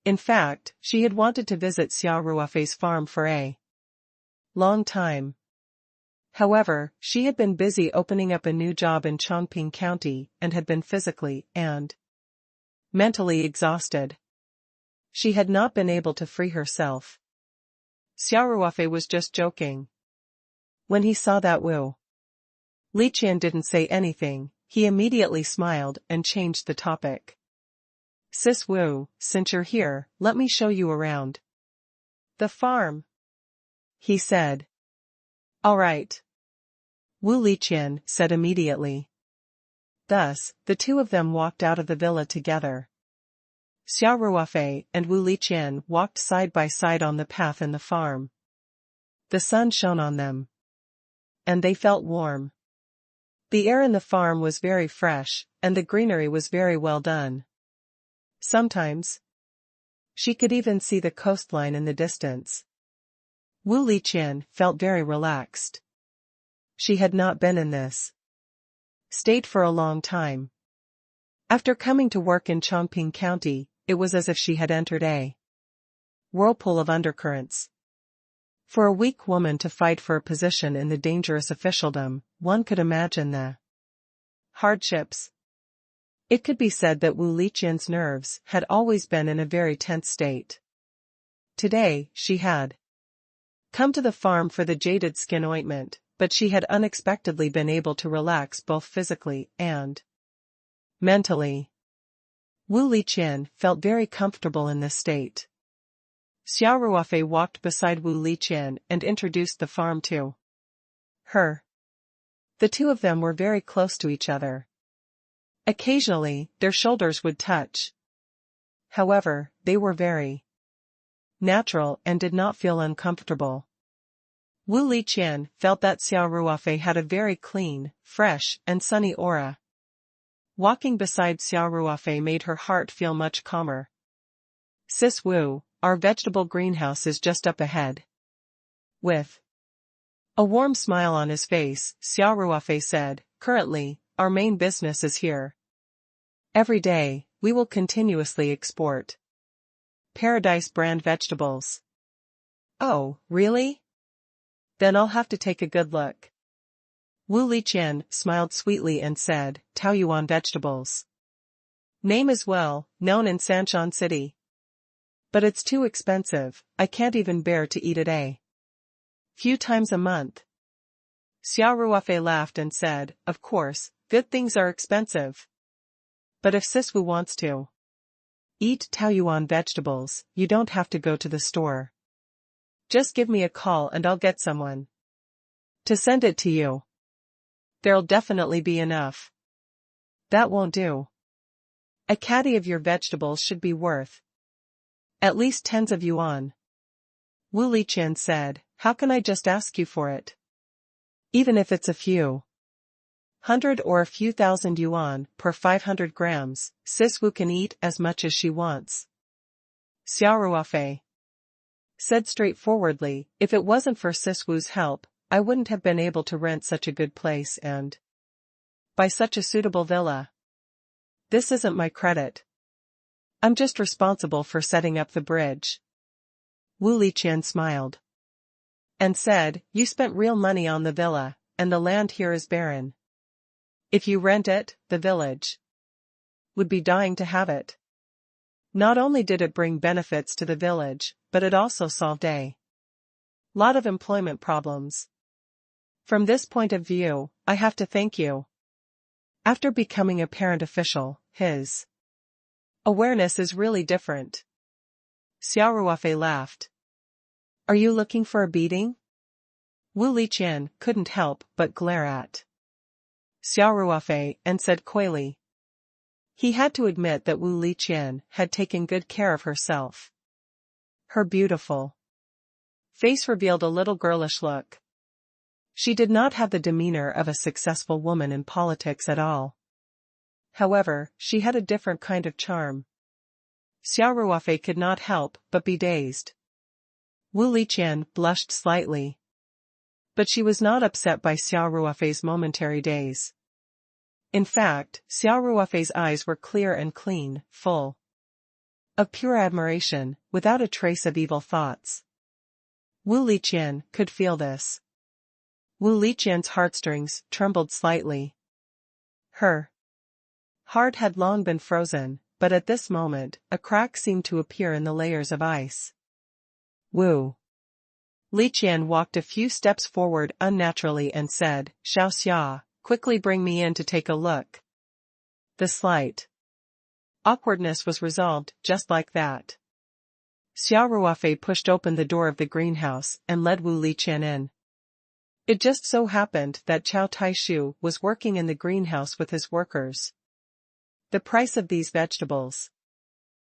In fact, she had wanted to visit Xia Ruofei's farm for a long time. However, she had been busy opening up a new job in Chongqing County and had been physically and mentally exhausted. She had not been able to free herself. Xia Ruofei was just joking. When he saw that Wu Liqian didn't say anything, he immediately smiled and changed the topic. Sis Wu, since you're here, let me show you around the farm, he said. All right, Wu Liqian said immediately. Thus, the two of them walked out of the villa together. Xia Ruofei and Wu Liqian walked side by side on the path in the farm. The sun shone on them, and they felt warm. The air in the farm was very fresh, and the greenery was very well done. Sometimes, she could even see the coastline in the distance. Wu Liqian felt very relaxed. She had not been in this state for a long time. After coming to work in Chongqing County, it was as if she had entered a whirlpool of undercurrents. For a weak woman to fight for a position in the dangerous officialdom, one could imagine the hardships. It could be said that Wu Liqian's nerves had always been in a very tense state. Today, she had come to the farm for the jaded skin ointment, but she had unexpectedly been able to relax both physically and mentally. Wu Liqian felt very comfortable in this state. Xia Ruofei walked beside Wu Liqian and introduced the farm to her. The two of them were very close to each other. Occasionally, their shoulders would touch. However, they were very natural and did not feel uncomfortable. Wu Liqian felt that Xia Ruofei had a very clean, fresh, and sunny aura. Walking beside Xia Ruofei made her heart feel much calmer. Sis Wu, our vegetable greenhouse is just up ahead. With a warm smile on his face, Xia Ruofei said, currently, our main business is here. Every day, we will continuously export Paradise brand vegetables. Oh, really? Then I'll have to take a good look. Wu Liqian smiled sweetly and said, Taoyuan vegetables. Name is well known in Sanshan City. But it's too expensive, I can't even bear to eat it a few times a month. Xia Ruofei laughed and said, of course, good things are expensive. But if Sis Wu wants to eat Taoyuan vegetables, you don't have to go to the store. Just give me a call and I'll get someone to send it to you. There'll definitely be enough. That won't do. A caddy of your vegetables should be worth at least tens of yuan. Wu Liqian said, how can I just ask you for it? Even if it's a few hundred or a few thousand yuan per 500 grams, Sis Wu can eat as much as she wants. Xia Ruofei said straightforwardly, if it wasn't for Sis Wu's help, I wouldn't have been able to rent such a good place and buy such a suitable villa. This isn't my credit. I'm just responsible for setting up the bridge. Wu Liqian smiled and said, you spent real money on the villa, and the land here is barren. If you rent it, the village would be dying to have it. Not only did it bring benefits to the village, but it also solved a lot of employment problems. From this point of view, I have to thank you. After becoming a parent official, his awareness is really different. Xia Ruofei laughed. Are you looking for a beating? Wu Liqian couldn't help but glare at Xia Ruofei and said coyly. He had to admit that Wu Liqian had taken good care of herself. Her beautiful face revealed a little girlish look. She did not have the demeanor of a successful woman in politics at all. However, she had a different kind of charm. Xia Ruofei could not help but be dazed. Wu Liqian blushed slightly. But she was not upset by Xia Ruofei's momentary daze. In fact, Xia Ruofei's eyes were clear and clean, full of pure admiration, without a trace of evil thoughts. Wu Liqian could feel this. Wu Liqian's heartstrings trembled slightly. Her heart had long been frozen, but at this moment, a crack seemed to appear in the layers of ice. Wu Liqian walked a few steps forward unnaturally and said, Xiao Xia, quickly bring me in to take a look. The slight awkwardness was resolved just like that. Xia Ruofei pushed open the door of the greenhouse and led Wu Liqian in. It just so happened that Chow Tai-shu was working in the greenhouse with his workers. The price of these vegetables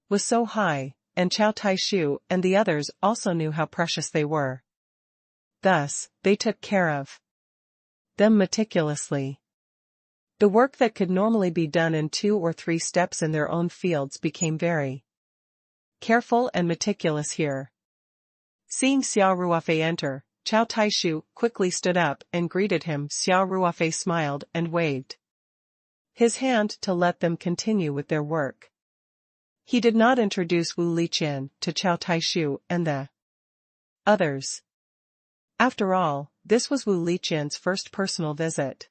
was so high, and Chow Tai-shu and the others also knew how precious they were. Thus, they took care of them meticulously. The work that could normally be done in 2 or 3 steps in their own fields became very careful and meticulous here. Seeing Xia Ruofei enter, Chow Tai-shu quickly stood up and greeted him. Xia Ruofei smiled and waved his hand to let them continue with their work. He did not introduce Wu Liqian to Chow Tai-shu and the others. After all, this was Wu Liqian's first personal visit.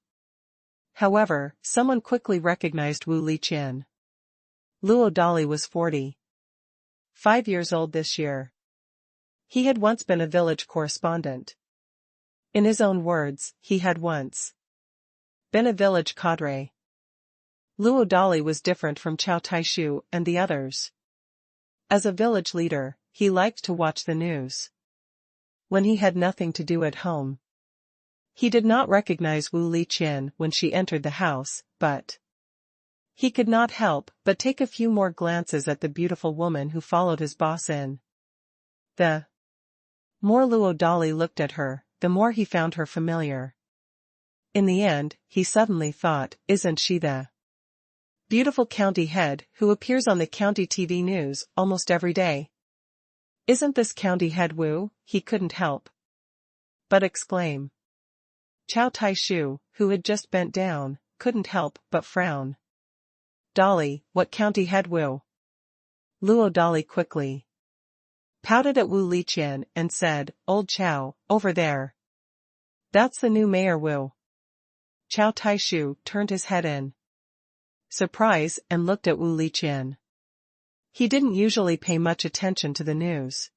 However, someone quickly recognized Wu Liqian. Luo Dali was 45 years old this year. He had once been a village correspondent. In his own words, he had once been a village cadre. Luo Dali was different from Chow Tai-shu and the others. As a village leader, he liked to watch the news when he had nothing to do at home. He did not recognize Wu Liqian when she entered the house, but he could not help but take a few more glances at the beautiful woman who followed his boss in. The more Luo Dali looked at her, the more he found her familiar. In the end, he suddenly thought, isn't she the beautiful county head who appears on the county TV news almost every day? Isn't this county head Wu? He couldn't help but exclaim. Chow Tai-shu, who had just bent down, couldn't help but frown. Dali, what county head Wu? Luo Dali quickly pouted at Wu Liqian and said, Old Chow, over there. That's the new mayor Wu. Chow Tai-shu turned his head in surprise and looked at Wu Liqian. He didn't usually pay much attention to the news.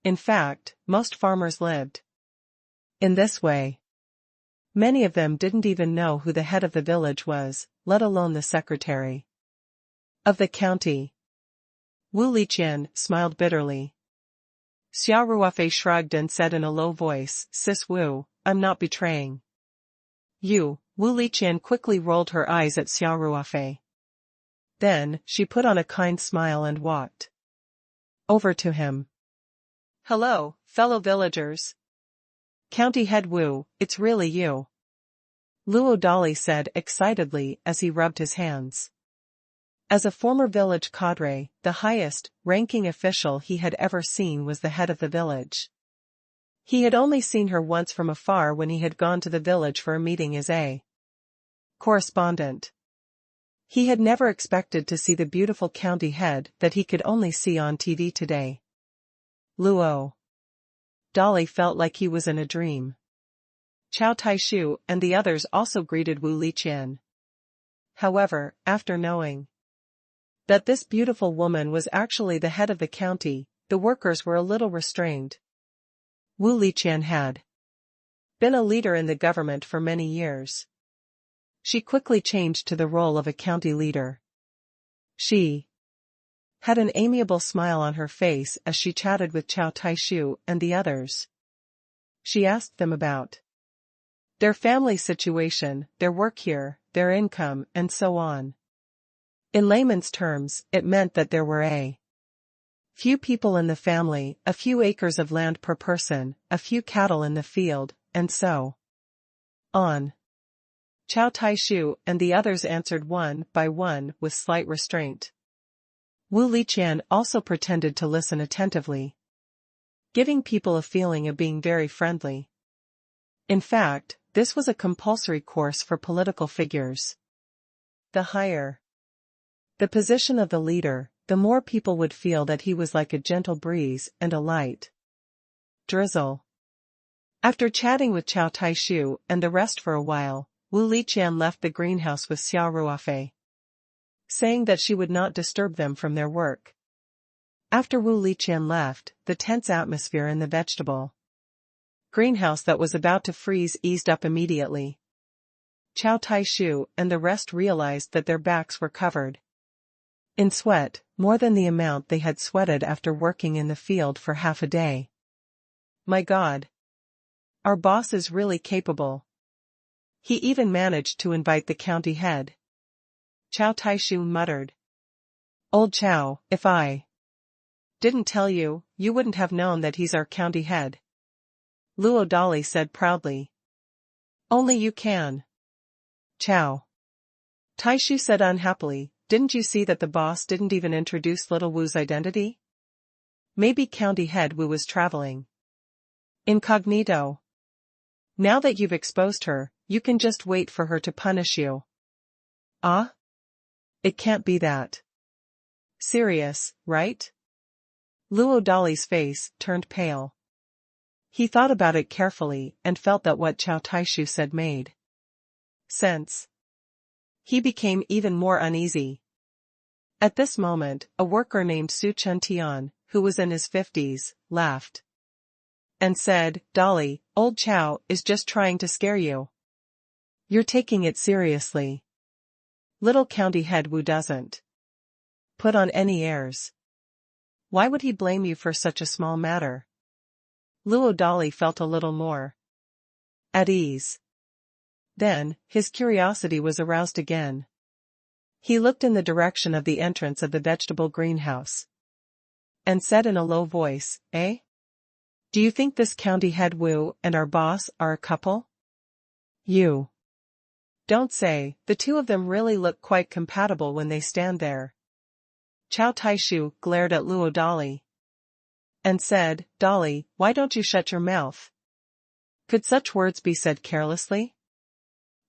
In fact, most farmers lived in this way. Many of them didn't even know who the head of the village was, let alone the secretary of the county. Wu Liqian smiled bitterly. Xia Ruofei shrugged and said in a low voice, Sis Wu, I'm not betraying you. Wu Liqian quickly rolled her eyes at Xia Ruofei. Then, she put on a kind smile and walked over to him. Hello, fellow villagers. County Head Wu, it's really you. Luo Dali said excitedly as he rubbed his hands. As a former village cadre, the highest ranking official he had ever seen was the head of the village. He had only seen her once from afar when he had gone to the village for a meeting as a correspondent. He had never expected to see the beautiful county head that he could only see on TV today. Luo Dali felt like he was in a dream. Chao Taishu and the others also greeted Wu Liqian. However, after knowing that this beautiful woman was actually the head of the county, the workers were a little restrained. Wu Liqian had been a leader in the government for many years. She quickly changed to the role of a county leader. She had an amiable smile on her face as she chatted with Chao Taishu and the others. She asked them about their family situation, their work here, their income, and so on. In layman's terms, it meant that there were a few people in the family, a few acres of land per person, a few cattle in the field, and so on. Chao Taishu and the others answered one by one with slight restraint. Wu Liqian also pretended to listen attentively, giving people a feeling of being very friendly. In fact, this was a compulsory course for political figures. The higher the position of the leader, the more people would feel that he was like a gentle breeze and a light drizzle. After chatting with Chao Taishu and the rest for a while, Wu Liqian left the greenhouse with Xia Ruofei, saying that she would not disturb them from their work. After Wu Liqian left, the tense atmosphere in the vegetable greenhouse that was about to freeze eased up immediately. Chao Taishu and the rest realized that their backs were covered in sweat, more than the amount they had sweated after working in the field for half a day. My God! Our boss is really capable. He even managed to invite the county head. Chao Taishu muttered. Old Chao, if I didn't tell you, you wouldn't have known that he's our county head. Luo Dali said proudly. Only you can. Chao Taishu said unhappily, didn't you see that the boss didn't even introduce little Wu's identity? Maybe county head Wu was traveling incognito. Now that you've exposed her, you can just wait for her to punish you. Ah? It can't be that serious, right? Luo Dali's face turned pale. He thought about it carefully and felt that what Chao Taishu said made sense. He became even more uneasy. At this moment, a worker named Su Chuntian, who was in his 50s, laughed and said, Dali, old Chao is just trying to scare you. You're taking it seriously. Little county head Wu doesn't put on any airs. Why would he blame you for such a small matter? Luo Dali felt a little more at ease. Then, his curiosity was aroused again. He looked in the direction of the entrance of the vegetable greenhouse and said in a low voice, Eh? Do you think this county head Wu and our boss are a couple? You don't say, the two of them really look quite compatible when they stand there. Chao Taishu glared at Luo Dali and said, Dali, why don't you shut your mouth? Could such words be said carelessly?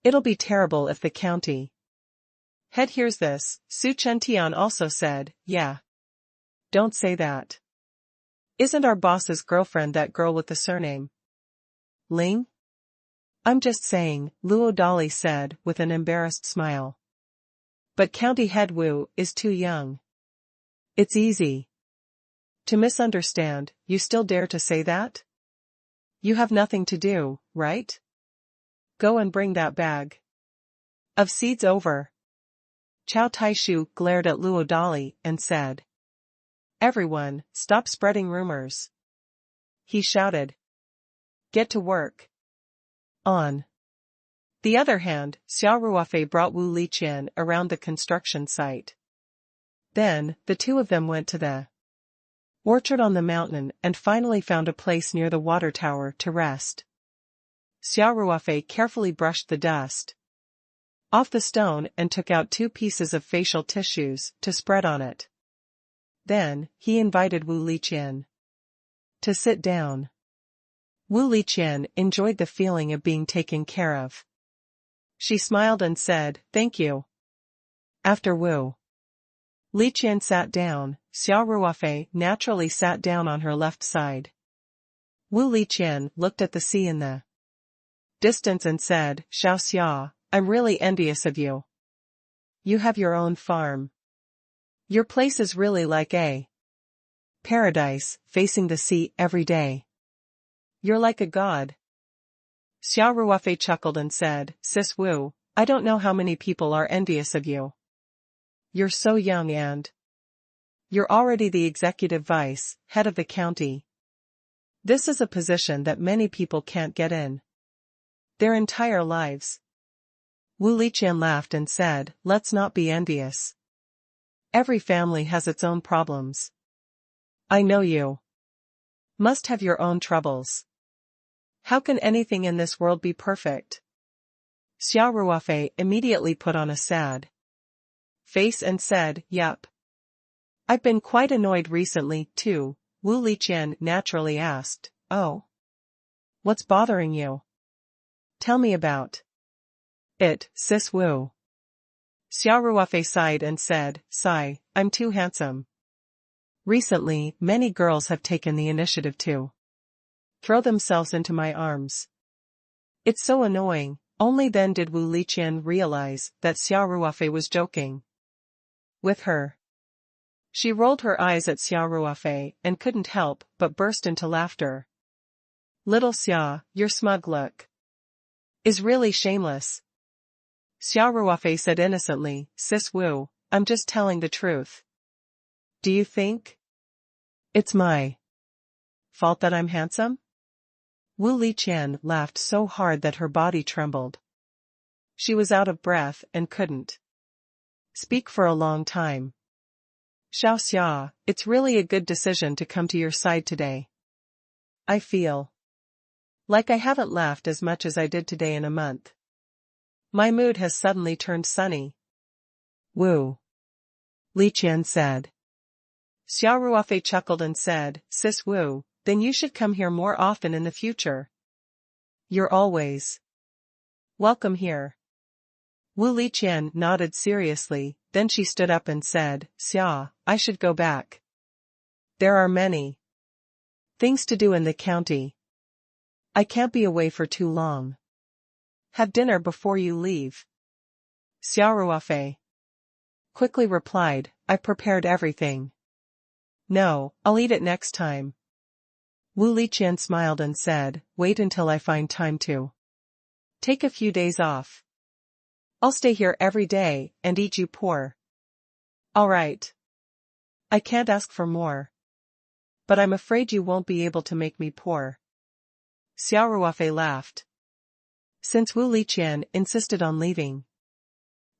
It'll be terrible if the county head hears this. Su Chentian also said, Yeah. Don't say that. Isn't our boss's girlfriend that girl with the surname Ling? I'm just saying, Luo Dali said with an embarrassed smile. But county head Wu is too young. It's easy to misunderstand. You still dare to say that? You have nothing to do, right? Go and bring that bag of seeds over. Chao Taishu glared at Luo Dali and said, Everyone, stop spreading rumors. He shouted. Get to work. On the other hand, Xia Ruofei brought Wu Liqian around the construction site. Then, the two of them went to the orchard on the mountain and finally found a place near the water tower to rest. Xia Ruofei carefully brushed the dust off the stone and took out 2 pieces of facial tissues to spread on it. Then, he invited Wu Liqian to sit down. Wu Liqian enjoyed the feeling of being taken care of. She smiled and said, "Thank you." After Wu Liqian sat down, Xia Ruofei naturally sat down on her left side. Wu Liqian looked at the sea in the distance and said, "Xiao Xia, I'm really envious of you. You have your own farm. Your place is really like a paradise, facing the sea every day. You're like a god." Xia Ruofei chuckled and said, "Sis Wu, I don't know how many people are envious of you. You're so young and you're already the executive vice, head of the county. This is a position that many people can't get in their entire lives." Wu Liqian laughed and said, "Let's not be envious. Every family has its own problems. I know you must have your own troubles. How can anything in this world be perfect?" Xia Ruofei immediately put on a sad face and said, "Yup. I've been quite annoyed recently, too." Wu Liqian naturally asked, "Oh. What's bothering you? Tell me about it, Sis Wu." Xia Ruofei sighed and said, "Sigh, I'm too handsome. Recently, many girls have taken the initiative to throw themselves into my arms. It's so annoying." Only then did Wu Liqian realize that Xia Ruofei was joking with her. She rolled her eyes at Xia Ruofei and couldn't help but burst into laughter. "Little Xia, your smug look is really shameless." Xia Ruofei said innocently, "Sis Wu, I'm just telling the truth. Do you think it's my fault that I'm handsome?" Wu Liqian laughed so hard that her body trembled. She was out of breath and couldn't speak for a long time. "Xiao Xia, it's really a good decision to come to your side today. I feel like I haven't laughed as much as I did today in a month. My mood has suddenly turned sunny." Wu Liqian said. Xia Ruofei chuckled and said, "Sis Wu, then you should come here more often in the future. You're always welcome here." Wu Liqian nodded seriously, then she stood up and said, "Xia, I should go back. There are many things to do in the county. I can't be away for too long. Have dinner before you leave." Xia Ruofei quickly replied, "I've prepared everything." "No, I'll eat it next time." Wu Liqian smiled and said, "Wait until I find time to take a few days off. I'll stay here every day and eat you poor." "All right. I can't ask for more. But I'm afraid you won't be able to make me poor." Xia Ruofei laughed. Since Wu Liqian insisted on leaving,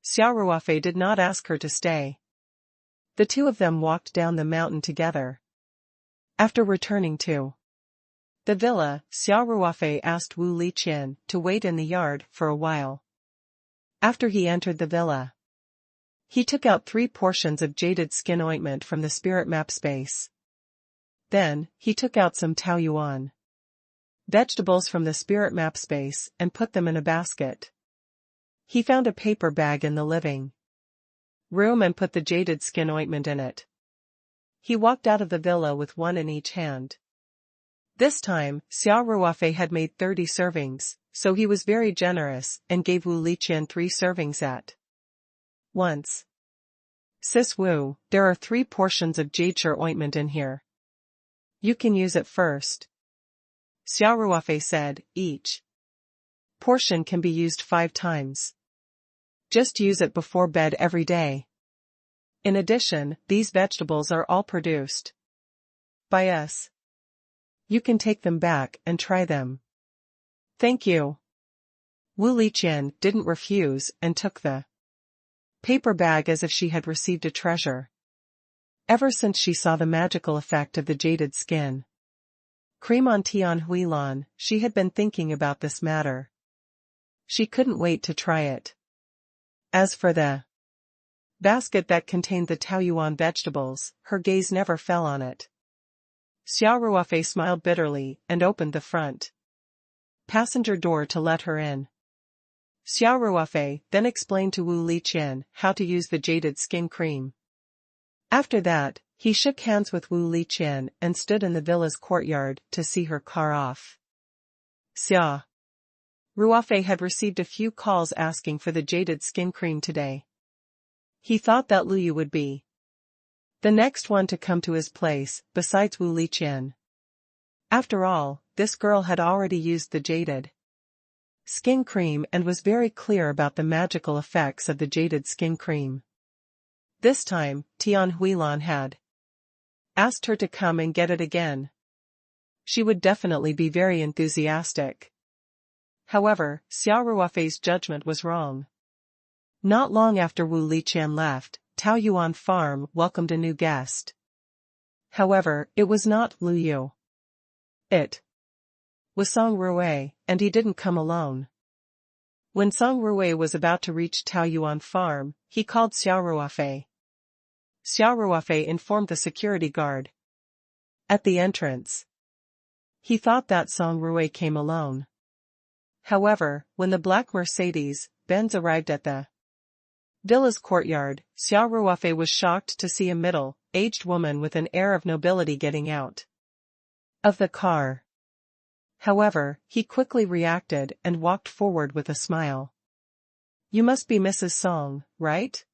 Xia Ruofei did not ask her to stay. The two of them walked down the mountain together. After returning to the villa, Xia Ruofei asked Wu Liqian to wait in the yard for a while. After he entered the villa, he took out 3 portions of jaded skin ointment from the spirit map space. Then, he took out some taoyuan vegetables from the spirit map space and put them in a basket. He found a paper bag in the living room and put the jaded skin ointment in it. He walked out of the villa with one in each hand. This time, Xia Ruofei had made 30 servings, so he was very generous and gave Wu Liqian 3 servings at once. "Sis Wu, there are 3 portions of jadeshire ointment in here. You can use it first." Xia Ruofei said, "Each portion can be used 5 times. Just use it before bed every day. In addition, these vegetables are all produced by us. You can take them back and try them." "Thank you." Wu Liqian didn't refuse and took the paper bag as if she had received a treasure. Ever since she saw the magical effect of the jaded skin cream on Tian Huilan, she had been thinking about this matter. She couldn't wait to try it. As for the basket that contained the Taoyuan vegetables, her gaze never fell on it. Xia Ruofei smiled bitterly and opened the front passenger door to let her in. Xia Ruofei then explained to Wu Liqian how to use the jaded skin cream. After that, he shook hands with Wu Liqian and stood in the villa's courtyard to see her car off. Xia Ruofei had received a few calls asking for the jaded skin cream today. He thought that Lu Yu would be the next one to come to his place, besides Wu Liqian. After all, this girl had already used the jaded skin cream and was very clear about the magical effects of the jaded skin cream. This time, Tian Huilan had asked her to come and get it again. She would definitely be very enthusiastic. However, Xia Ruofei's judgment was wrong. Not long after Wu Liqian left, Taoyuan Farm welcomed a new guest. However, it was not Lu Yu. It was Song Ruofei, and he didn't come alone. When Song Ruofei was about to reach Taoyuan Farm, he called Xia Ruofei. Xia Ruofei informed the security guard at the entrance. He thought that Song Ruofei came alone. However, when the black Mercedes-Benz arrived at the villa's courtyard, Xia Ruofei was shocked to see a middle-aged woman with an air of nobility getting out of the car. However, he quickly reacted and walked forward with a smile. "You must be Mrs. Song, right?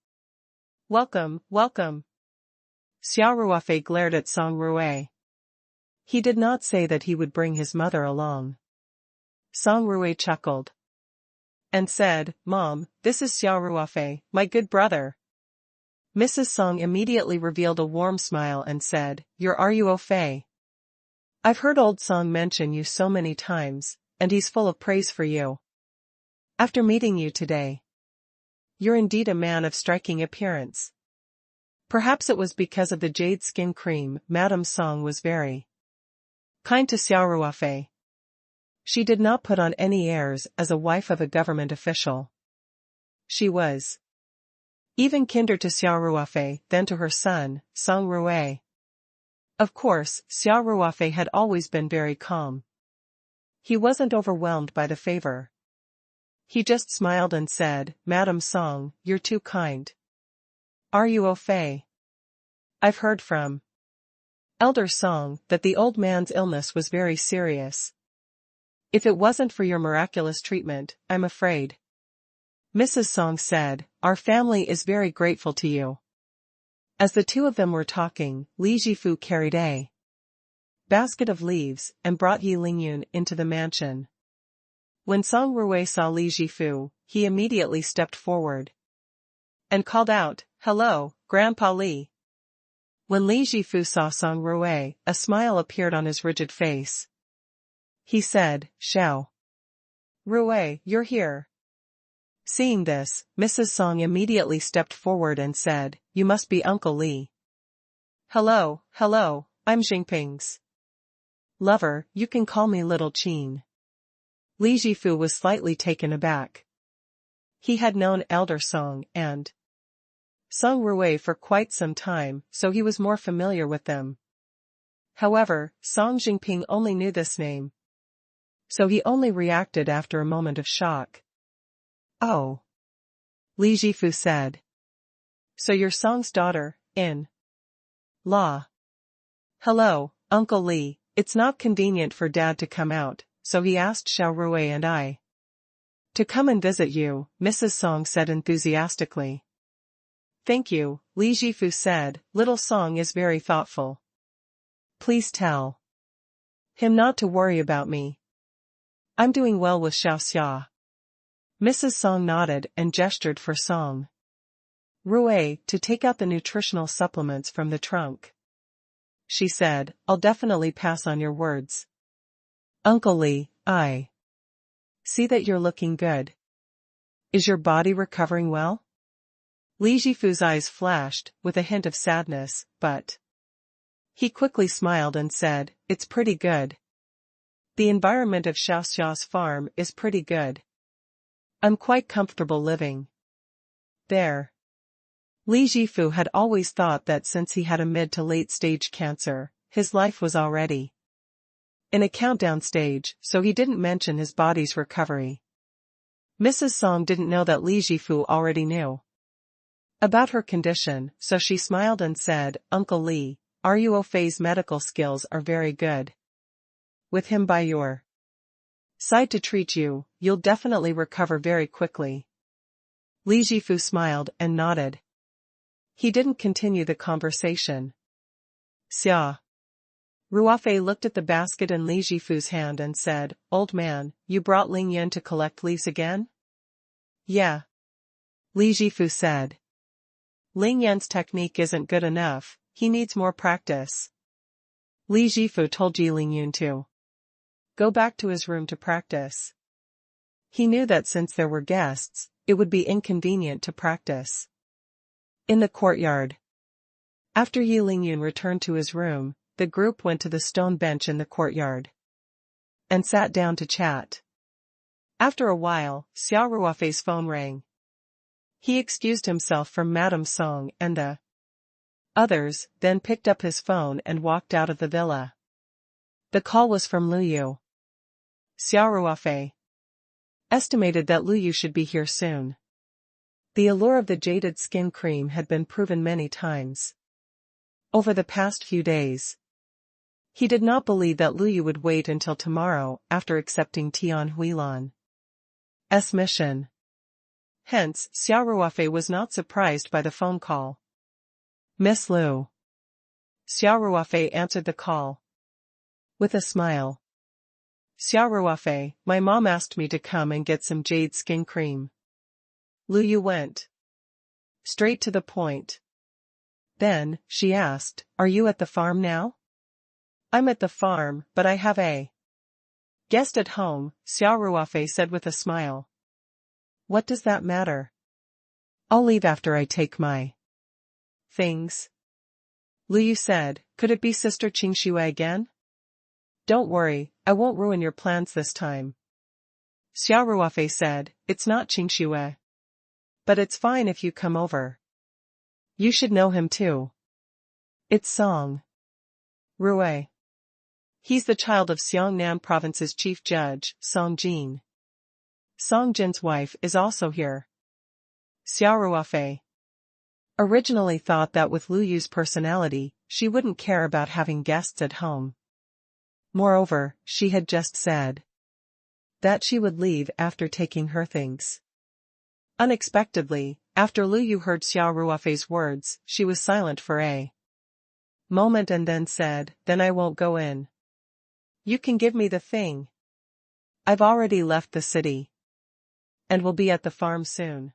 Welcome, welcome." Xia Ruofei glared at Song Ruofei. He did not say that he would bring his mother along. Song Ruofei chuckled and said, "Mom, this is Xia Ruofei, my good brother." Mrs. Song immediately revealed a warm smile and said, "You're Ruofei. I've heard old Song mention you so many times, and he's full of praise for you. After meeting you today, you're indeed a man of striking appearance." Perhaps it was because of the jade skin cream, Madame Song was very kind to Xia Ruofei. She did not put on any airs as a wife of a government official. She was even kinder to Xia Ruofei than to her son, Song Ruofei. Of course, Xia Ruofei had always been very calm. He wasn't overwhelmed by the favor. He just smiled and said, "Madame Song, you're too kind. Ruofei. I've heard from Elder Song that the old man's illness was very serious. If it wasn't for your miraculous treatment, I'm afraid." Mrs. Song said, "Our family is very grateful to you." As the two of them were talking, Li Jifu carried a basket of leaves and brought Yi Lingyun into the mansion. When Song Ruofei saw Li Jifu, he immediately stepped forward and called out, "Hello, Grandpa Li." When Li Jifu saw Song Ruofei, a smile appeared on his rigid face. He said, "Xiao Ruofei, you're here." Seeing this, Mrs. Song immediately stepped forward and said, "You must be Uncle Li." "Hello, hello, I'm Jingping's lover, you can call me Little Qin." Li Jifu was slightly taken aback. He had known Elder Song and Song Ruofei for quite some time, so he was more familiar with them. However, Song Jingping only knew this name, so he only reacted after a moment of shock. "Oh," Li Jifu said. "So you're Song's daughter, in law." "Hello, Uncle Li, it's not convenient for Dad to come out, so he asked Xiao Ruofei and I to come and visit you," Mrs. Song said enthusiastically. "Thank you," Li Jifu said, "Little Song is very thoughtful. Please tell him not to worry about me. I'm doing well with Xiao Xia." Mrs. Song nodded and gestured for Song Ruofei to take out the nutritional supplements from the trunk. She said, "I'll definitely pass on your words. Uncle Li, I see that you're looking good. Is your body recovering well?" Li Jifu's eyes flashed, with a hint of sadness, but he quickly smiled and said, "It's pretty good. The environment of Xiaoxiao's farm is pretty good. I'm quite comfortable living there." Li Jifu had always thought that since he had a mid to late stage cancer, his life was already in a countdown stage, so he didn't mention his body's recovery. Mrs. Song didn't know that Li Jifu already knew about her condition, so she smiled and said, "Uncle Li, Xia Ruofei's medical skills are very good. With him by your side to treat you, you'll definitely recover very quickly." Li Jifu smiled and nodded. He didn't continue the conversation. Xia Ruofei looked at the basket in Li Jifu's hand and said, "Old man, you brought Ling Yan to collect leaves again?" "Yeah," Li Jifu said. "Ling Yan's technique isn't good enough, he needs more practice." Li Jifu told Ji Lingyun to go back to his room to practice. He knew that since there were guests, it would be inconvenient to practice in the courtyard. After Yi Lingyun returned to his room, the group went to the stone bench in the courtyard and sat down to chat. After a while, Xia Ruofei's phone rang. He excused himself from Madame Song and the others, then picked up his phone and walked out of the villa. The call was from Lu Yu. Xia Ruofei estimated that Lu Yu should be here soon. The allure of the jaded skin cream had been proven many times over the past few days. He did not believe that Lu Yu would wait until tomorrow after accepting Tian Huilan's mission. Hence, Xia Ruofei was not surprised by the phone call. "Miss Lu." Xia Ruofei answered the call with a smile. "Xia Ruofei, my mom asked me to come and get some jade skin cream." Lu Yu went straight to the point. Then, she asked, "Are you at the farm now?" "I'm at the farm, but I have a guest at home," Xia Ruofei said with a smile. "What does that matter? I'll leave after I take my things." Lu Yu said, "Could it be Sister Qingxue again?" "Don't worry, I won't ruin your plans this time." Xia Ruofei said, "It's not Qingxue. But it's fine if you come over. You should know him too. It's Song Ruofei. He's the child of Xiongnan Province's chief judge, Song Jin. Song Jin's wife is also here." Xia Ruofei originally thought that with Lu Yu's personality, she wouldn't care about having guests at home. Moreover, she had just said that she would leave after taking her things. Unexpectedly, after Lu Yu heard Xia Ruofei's words, she was silent for a moment and then said, "Then I won't go in. You can give me the thing. I've already left the city and will be at the farm soon."